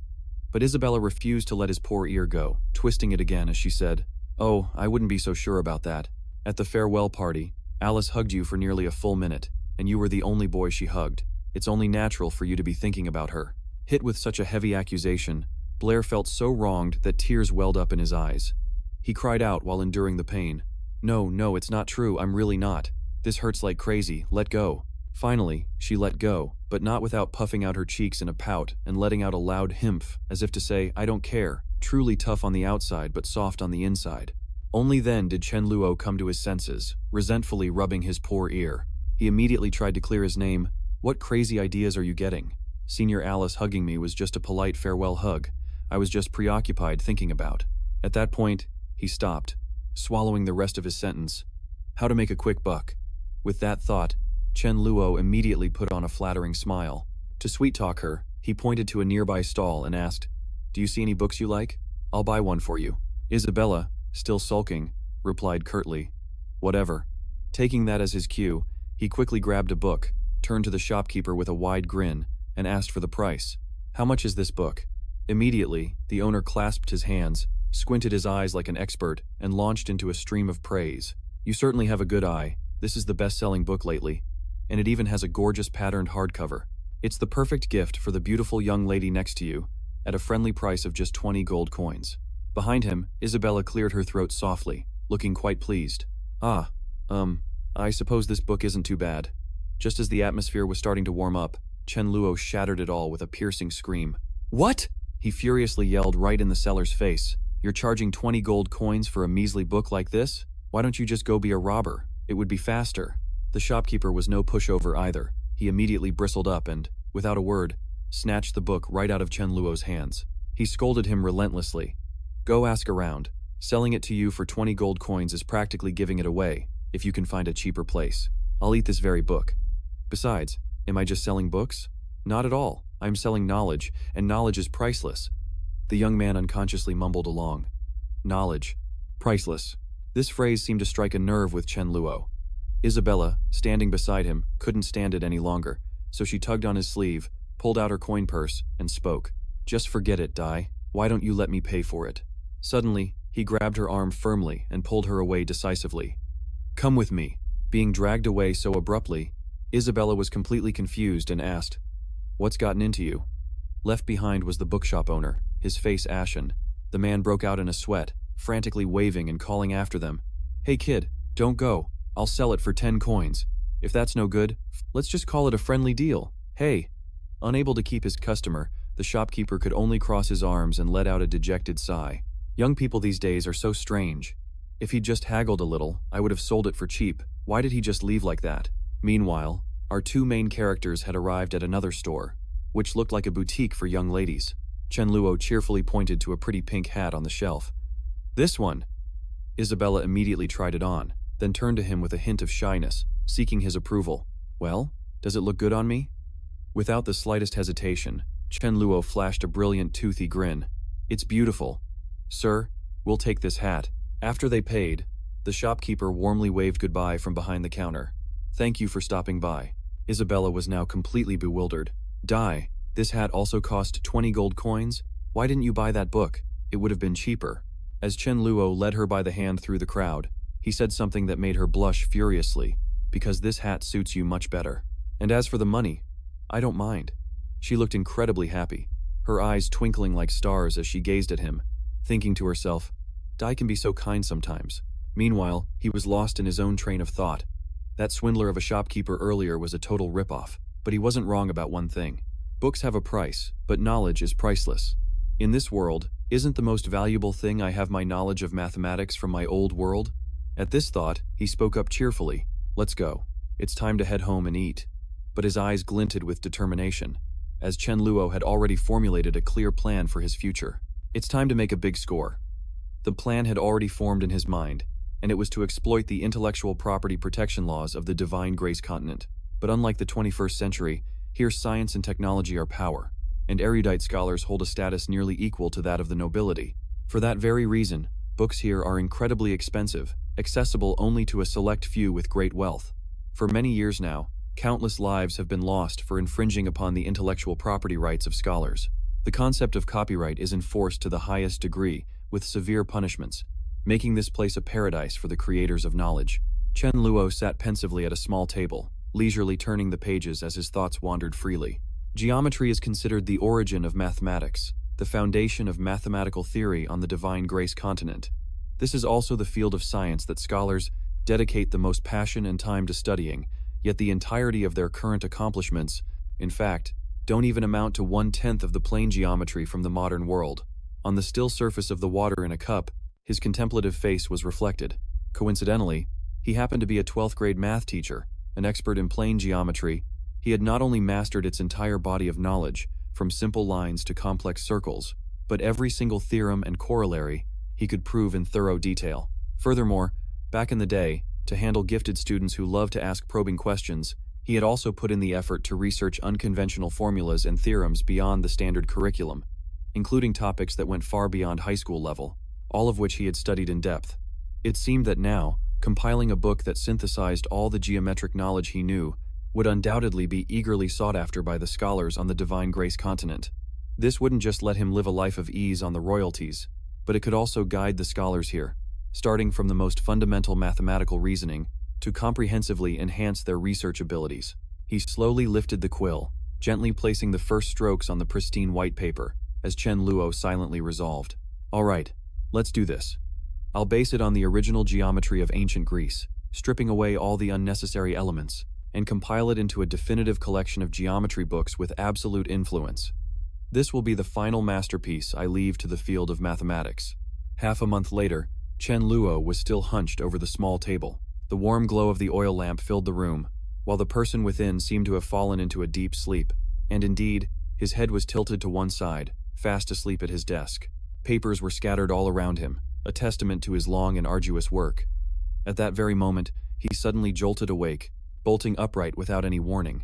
But Isabella refused to let his poor ear go, twisting it again as she said, Oh, I wouldn't be so sure about that. At the farewell party, Alice hugged you for nearly a full minute, and you were the only boy she hugged. It's only natural for you to be thinking about her. Hit with such a heavy accusation, Blair felt so wronged that tears welled up in his eyes. He cried out while enduring the pain. No, it's not true, I'm really not. This hurts like crazy, let go. Finally, she let go, but not without puffing out her cheeks in a pout and letting out a loud himph, as if to say, I don't care, truly tough on the outside but soft on the inside. Only then did Chen Luo come to his senses, resentfully rubbing his poor ear. He immediately tried to clear his name. What crazy ideas are you getting? Senior Alice hugging me was just a polite farewell hug. I was just preoccupied thinking about. At that point, he stopped, swallowing the rest of his sentence. How to make a quick buck. With that thought, Chen Luo immediately put on a flattering smile. To sweet-talk her, he pointed to a nearby stall and asked, Do you see any books you like? I'll buy one for you. Isabella, still sulking, replied curtly, Whatever. Taking that as his cue, he quickly grabbed a book, turned to the shopkeeper with a wide grin, and asked for the price. How much is this book? Immediately, the owner clasped his hands, squinted his eyes like an expert, and launched into a stream of praise. You certainly have a good eye. This is the best-selling book lately. And it even has a gorgeous patterned hardcover. It's the perfect gift for the beautiful young lady next to you, at a friendly price of just 20 gold coins. Behind him, Isabella cleared her throat softly, looking quite pleased. I suppose this book isn't too bad. Just as the atmosphere was starting to warm up, Chen Luo shattered it all with a piercing scream. What? He furiously yelled right in the seller's face. You're charging 20 gold coins for a measly book like this? Why don't you just go be a robber? It would be faster. The shopkeeper was no pushover either. He immediately bristled up and, without a word, snatched the book right out of Chen Luo's hands. He scolded him relentlessly. Go ask around. Selling it to you for 20 gold coins is practically giving it away, if you can find a cheaper place. I'll eat this very book. Besides, am I just selling books? Not at all. I'm selling knowledge, and knowledge is priceless. The young man unconsciously mumbled along. Knowledge. Priceless. This phrase seemed to strike a nerve with Chen Luo. Isabella, standing beside him, couldn't stand it any longer, so she tugged on his sleeve, pulled out her coin purse, and spoke. Just forget it, Dai. Why don't you let me pay for it? Suddenly, he grabbed her arm firmly and pulled her away decisively. Come with me. Being dragged away so abruptly, Isabella was completely confused and asked, What's gotten into you? Left behind was the bookshop owner, his face ashen. The man broke out in a sweat, frantically waving and calling after them. Hey kid, don't go. I'll sell it for 10 coins. If that's no good, let's just call it a friendly deal. Hey. Unable to keep his customer, the shopkeeper could only cross his arms and let out a dejected sigh. Young people these days are so strange. If he'd just haggled a little, I would have sold it for cheap. Why did he just leave like that? Meanwhile, our two main characters had arrived at another store, which looked like a boutique for young ladies. Chen Luo cheerfully pointed to a pretty pink hat on the shelf. This one. Isabella immediately tried it on, then turned to him with a hint of shyness, seeking his approval. Well, does it look good on me? Without the slightest hesitation, Chen Luo flashed a brilliant toothy grin. It's beautiful. Sir, we'll take this hat. After they paid, the shopkeeper warmly waved goodbye from behind the counter. Thank you for stopping by. Isabella was now completely bewildered. Dai, this hat also cost 20 gold coins? Why didn't you buy that book? It would have been cheaper. As Chen Luo led her by the hand through the crowd, he said something that made her blush furiously, because this hat suits you much better. And as for the money, I don't mind. She looked incredibly happy, her eyes twinkling like stars as she gazed at him, thinking to herself, Dai can be so kind sometimes. Meanwhile, he was lost in his own train of thought. That swindler of a shopkeeper earlier was a total ripoff, but he wasn't wrong about one thing. Books have a price, but knowledge is priceless. In this world, isn't the most valuable thing I have my knowledge of mathematics from my old world? At this thought, he spoke up cheerfully. Let's go. It's time to head home and eat. But his eyes glinted with determination, as Chen Luo had already formulated a clear plan for his future. It's time to make a big score. The plan had already formed in his mind. and it was to exploit the intellectual property protection laws of the divine grace continent. But unlike the 21st century, here science and technology are power, and erudite scholars hold a status nearly equal to that of the nobility. For that very reason, books here are incredibly expensive, accessible only to a select few with great wealth. For many years now, countless lives have been lost for infringing upon the intellectual property rights of scholars. The concept of copyright is enforced to the highest degree, with severe punishments, making this place a paradise for the creators of knowledge. Chen Luo sat pensively at a small table, leisurely turning the pages as his thoughts wandered freely. Geometry is considered the origin of mathematics, the foundation of mathematical theory on the divine grace continent. This is also the field of science that scholars dedicate the most passion and time to studying, yet the entirety of their current accomplishments, in fact, don't even amount to 1/10 of the plane geometry from the modern world. On the still surface of the water in a cup, his contemplative face was reflected. Coincidentally, he happened to be a 12th grade math teacher, an expert in plane geometry. He had not only mastered its entire body of knowledge, from simple lines to complex circles, but every single theorem and corollary he could prove in thorough detail. Furthermore, back in the day, to handle gifted students who loved to ask probing questions, he had also put in the effort to research unconventional formulas and theorems beyond the standard curriculum, including topics that went far beyond high school level, all of which he had studied in depth. It seemed that now, compiling a book that synthesized all the geometric knowledge he knew would undoubtedly be eagerly sought after by the scholars on the divine grace continent. This wouldn't just let him live a life of ease on the royalties, but it could also guide the scholars here, starting from the most fundamental mathematical reasoning to comprehensively enhance their research abilities. He slowly lifted the quill, gently placing the first strokes on the pristine white paper, as Chen Luo silently resolved. "All right, let's do this. I'll base it on the original geometry of ancient Greece, stripping away all the unnecessary elements, and compile it into a definitive collection of geometry books with absolute influence. This will be the final masterpiece I leave to the field of mathematics." Half a month later, Chen Luo was still hunched over the small table. The warm glow of the oil lamp filled the room, while the person within seemed to have fallen into a deep sleep, and indeed, his head was tilted to one side, fast asleep at his desk. Papers were scattered all around him, a testament to his long and arduous work. At that very moment, he suddenly jolted awake, bolting upright without any warning.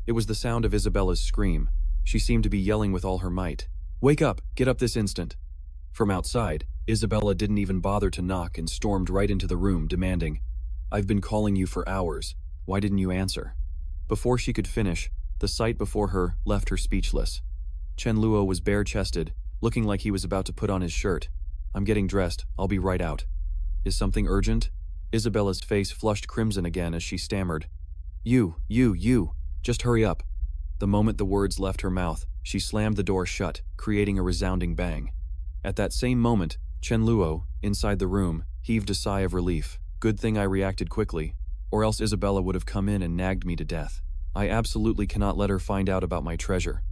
It was the sound of Isabella's scream. She seemed to be yelling with all her might. "Wake up! Get up this instant!" From outside, Isabella didn't even bother to knock and stormed right into the room, demanding, "I've been calling you for hours. Why didn't you answer?" Before she could finish, the sight before her left her speechless. Chen Luo was bare-chested, looking like he was about to put on his shirt. "I'm getting dressed. I'll be right out." "Is something urgent?" Isabella's face flushed crimson again as she stammered. You, just hurry up." The moment the words left her mouth, she slammed the door shut, creating a resounding bang. At that same moment, Chen Luo, inside the room, heaved a sigh of relief. "Good thing I reacted quickly, or else Isabella would have come in and nagged me to death. I absolutely cannot let her find out about my treasure."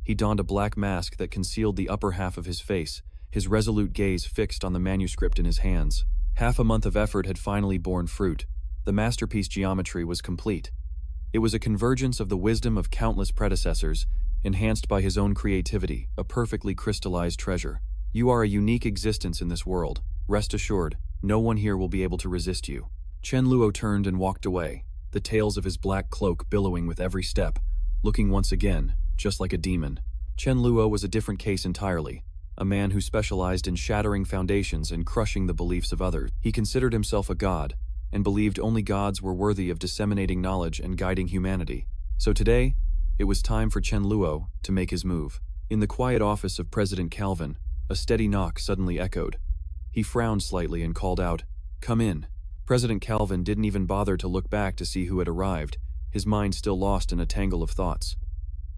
He donned a black mask that concealed the upper half of his face, his resolute gaze fixed on the manuscript in his hands. Half a month of effort had finally borne fruit. The masterpiece geometry was complete. It was a convergence of the wisdom of countless predecessors, enhanced by his own creativity, a perfectly crystallized treasure. You are a unique existence in this world. Rest assured, no one here will be able to resist you. Chen Luo turned and walked away, the tails of his black cloak billowing with every step, looking once again, just like a demon. Chen Luo was a different case entirely, a man who specialized in shattering foundations and crushing the beliefs of others. He considered himself a god, and believed only gods were worthy of disseminating knowledge and guiding humanity. So today, it was time for Chen Luo to make his move. In the quiet office of President Calvin, a steady knock suddenly echoed. He frowned slightly and called out, "Come in." President Calvin didn't even bother to look back to see who had arrived, his mind still lost in a tangle of thoughts.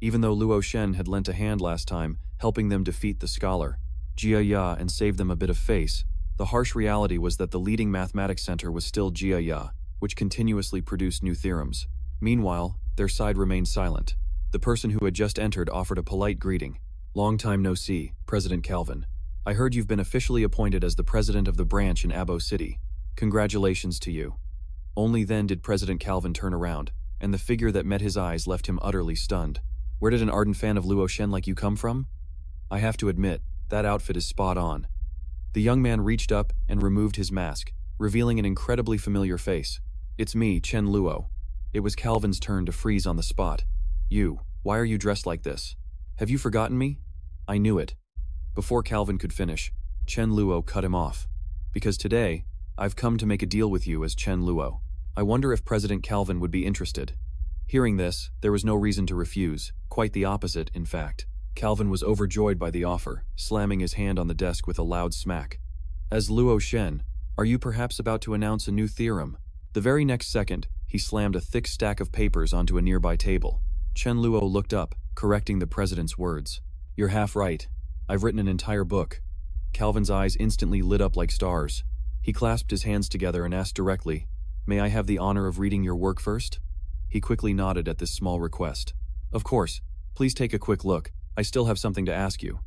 Even though Luo Shen had lent a hand last time, helping them defeat the scholar, Jia Ya, and save them a bit of face, the harsh reality was that the leading mathematics center was still Jia Ya, which continuously produced new theorems. Meanwhile, their side remained silent. The person who had just entered offered a polite greeting. "Long time no see, President Calvin. I heard you've been officially appointed as the president of the branch in Abo City. Congratulations to you." Only then did President Calvin turn around, and the figure that met his eyes left him utterly stunned. "Where did an ardent fan of Luo Shen like you come from? I have to admit, that outfit is spot on." The young man reached up and removed his mask, revealing an incredibly familiar face. "It's me, Chen Luo." It was Calvin's turn to freeze on the spot. Why are you dressed like this? Have you forgotten me?" "I knew it." Before Calvin could finish, Chen Luo cut him off. "Because today, I've come to make a deal with you as Chen Luo. I wonder if President Calvin would be interested." Hearing this, there was no reason to refuse, quite the opposite, in fact. Calvin was overjoyed by the offer, slamming his hand on the desk with a loud smack. "As Luo Shen, are you perhaps about to announce a new theorem?" The very next second, he slammed a thick stack of papers onto a nearby table. Chen Luo looked up, correcting the president's words. "You're half right. I've written an entire book." Calvin's eyes instantly lit up like stars. He clasped his hands together and asked directly, "May I have the honor of reading your work first?" He quickly nodded at this small request. "Of course. Please take a quick look. I still have something to ask you."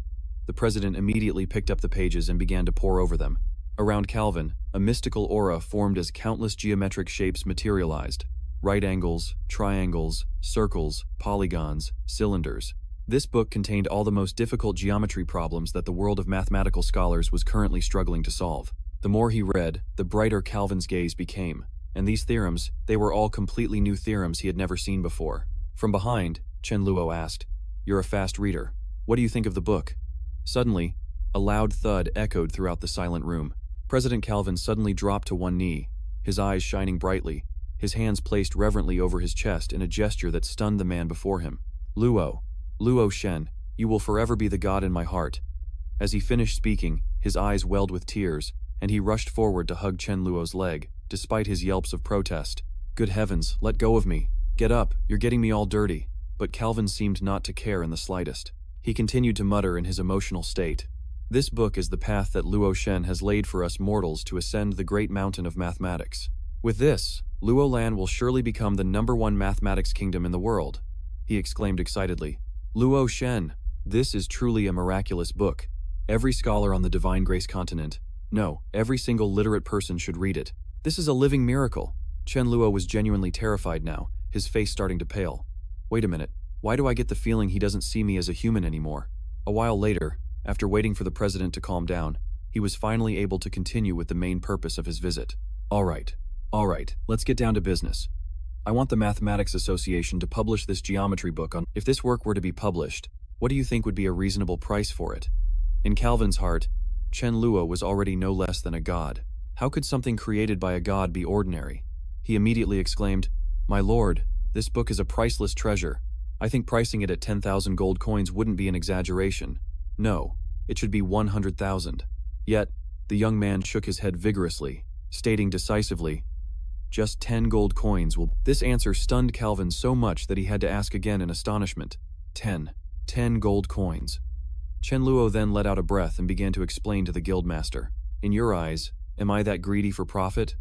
The president immediately picked up the pages and began to pore over them. Around Calvin, a mystical aura formed as countless geometric shapes materialized. Right angles, triangles, circles, polygons, cylinders. This book contained all the most difficult geometry problems that the world of mathematical scholars was currently struggling to solve. The more he read, the brighter Calvin's gaze became. And these theorems, they were all completely new theorems he had never seen before. From behind, Chen Luo asked, "You're a fast reader. What do you think of the book?" Suddenly, a loud thud echoed throughout the silent room. President Calvin suddenly dropped to one knee, his eyes shining brightly, his hands placed reverently over his chest in a gesture that stunned the man before him. Luo Shen, you will forever be the god in my heart." As he finished speaking, his eyes welled with tears, and he rushed forward to hug Chen Luo's leg, despite his yelps of protest. "Good heavens, let go of me. Get up, you're getting me all dirty." But Calvin seemed not to care in the slightest. He continued to mutter in his emotional state. "This book is the path that Luo Shen has laid for us mortals to ascend the great mountain of mathematics. With this, Luo Lan will surely become the #1 mathematics kingdom in the world," he exclaimed excitedly. "Luo Shen, this is truly a miraculous book. Every scholar on the Divine Grace continent, no, every single literate person should read it. This is a living miracle." Chen Luo was genuinely terrified now, his face starting to pale. "Wait a minute, why do I get the feeling he doesn't see me as a human anymore?" A while later, after waiting for the president to calm down, he was finally able to continue with the main purpose of his visit. All right, let's get down to business. I want the Mathematics Association to publish this geometry book on. If this work were to be published, what do you think would be a reasonable price for it?" In Calvin's heart, Chen Luo was already no less than a god. How could something created by a god be ordinary? He immediately exclaimed, "My lord, this book is a priceless treasure. I think pricing it at 10,000 gold coins wouldn't be an exaggeration. No, it should be 100,000. Yet, the young man shook his head vigorously, stating decisively, "Just 10 gold coins will." This answer stunned Calvin so much that he had to ask again in astonishment. 10 gold coins. Chen Luo then let out a breath and began to explain to the guildmaster. "In your eyes, am I that greedy for profit?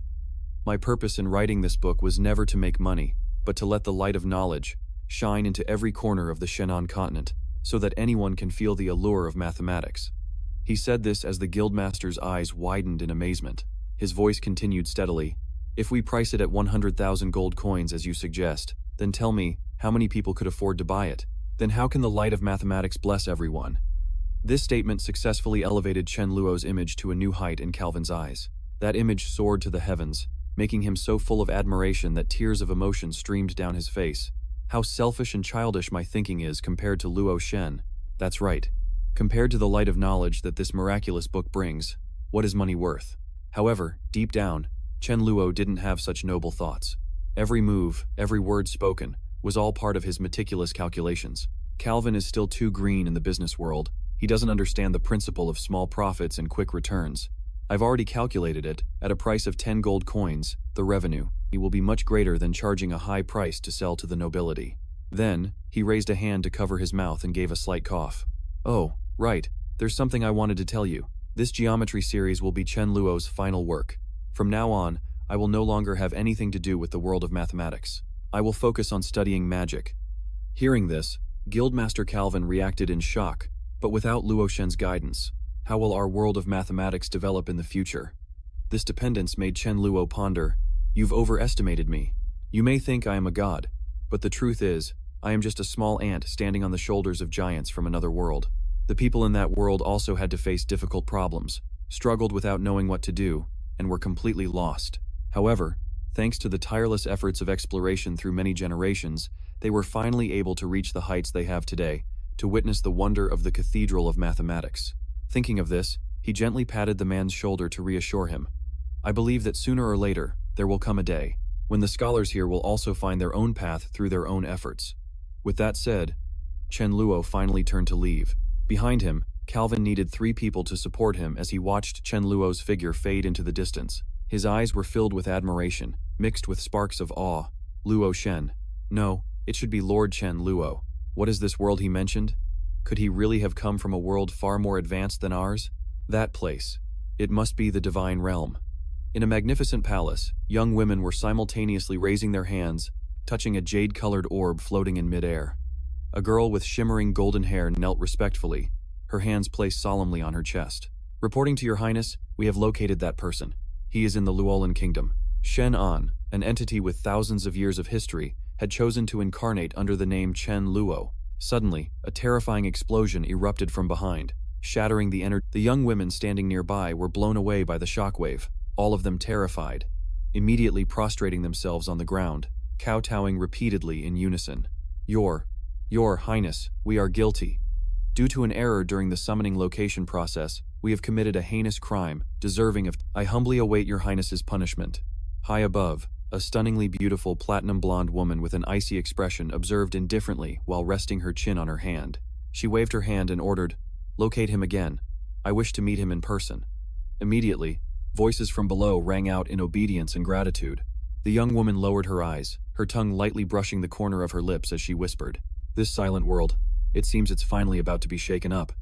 My purpose in writing this book was never to make money, but to let the light of knowledge shine into every corner of the Shen'an continent, so that anyone can feel the allure of mathematics." He said this as the guildmaster's eyes widened in amazement. His voice continued steadily, "If we price it at 100,000 gold coins as you suggest, then tell me, how many people could afford to buy it? Then how can the light of mathematics bless everyone?" This statement successfully elevated Chen Luo's image to a new height in Calvin's eyes. That image soared to the heavens, making him so full of admiration that tears of emotion streamed down his face. "How selfish and childish my thinking is compared to Luo Shen. That's right. Compared to the light of knowledge that this miraculous book brings, what is money worth?" However, deep down, Chen Luo didn't have such noble thoughts. Every move, every word spoken, was all part of his meticulous calculations. Calvin is still too green in the business world. He doesn't understand the principle of small profits and quick returns. I've already calculated it. At a price of 10 gold coins, the revenue, it will be much greater than charging a high price to sell to the nobility. Then, he raised a hand to cover his mouth and gave a slight cough. "Oh, right, there's something I wanted to tell you. This geometry series will be Chen Luo's final work. From now on, I will no longer have anything to do with the world of mathematics. I will focus on studying magic." Hearing this, Guildmaster Calvin reacted in shock, but without Luo Shen's guidance, how will our world of mathematics develop in the future? This dependence made Chen Luo ponder, "You've overestimated me. You may think I am a god, but the truth is, I am just a small ant standing on the shoulders of giants from another world. The people in that world also had to face difficult problems, struggled without knowing what to do, and were completely lost. However, thanks to the tireless efforts of exploration through many generations, they were finally able to reach the heights they have today, to witness the wonder of the Cathedral of Mathematics. Thinking of this, he gently patted the man's shoulder to reassure him. I believe that sooner or later, there will come a day when the scholars here will also find their own path through their own efforts. With that said, Chen Luo finally turned to leave. Behind him, Calvin needed 3 people to support him as he watched Chen Luo's figure fade into the distance. His eyes were filled with admiration, mixed with sparks of awe. Luo Shen. No, it should be Lord Chen Luo. What is this world he mentioned? Could he really have come from a world far more advanced than ours? That place. It must be the divine realm. In a magnificent palace, young women were simultaneously raising their hands, touching a jade-colored orb floating in midair. A girl with shimmering golden hair knelt respectfully, her hands placed solemnly on her chest. Reporting to your highness, we have located that person. He is in the Luolan kingdom. Shen An, an entity with thousands of years of history, had chosen to incarnate under the name Chen Luo. Suddenly, a terrifying explosion erupted from behind, shattering the energy. The young women standing nearby were blown away by the shockwave, all of them terrified, immediately prostrating themselves on the ground, kowtowing repeatedly in unison. Your Highness, we are guilty. Due to an error during the summoning location process, we have committed a heinous crime, deserving of— I humbly await your Highness's punishment. High above, a stunningly beautiful platinum blonde woman with an icy expression observed indifferently while resting her chin on her hand. She waved her hand and ordered, "Locate him again. I wish to meet him in person." Immediately, voices from below rang out in obedience and gratitude. The young woman lowered her eyes, her tongue lightly brushing the corner of her lips as she whispered, "This silent world, it seems it's finally about to be shaken up."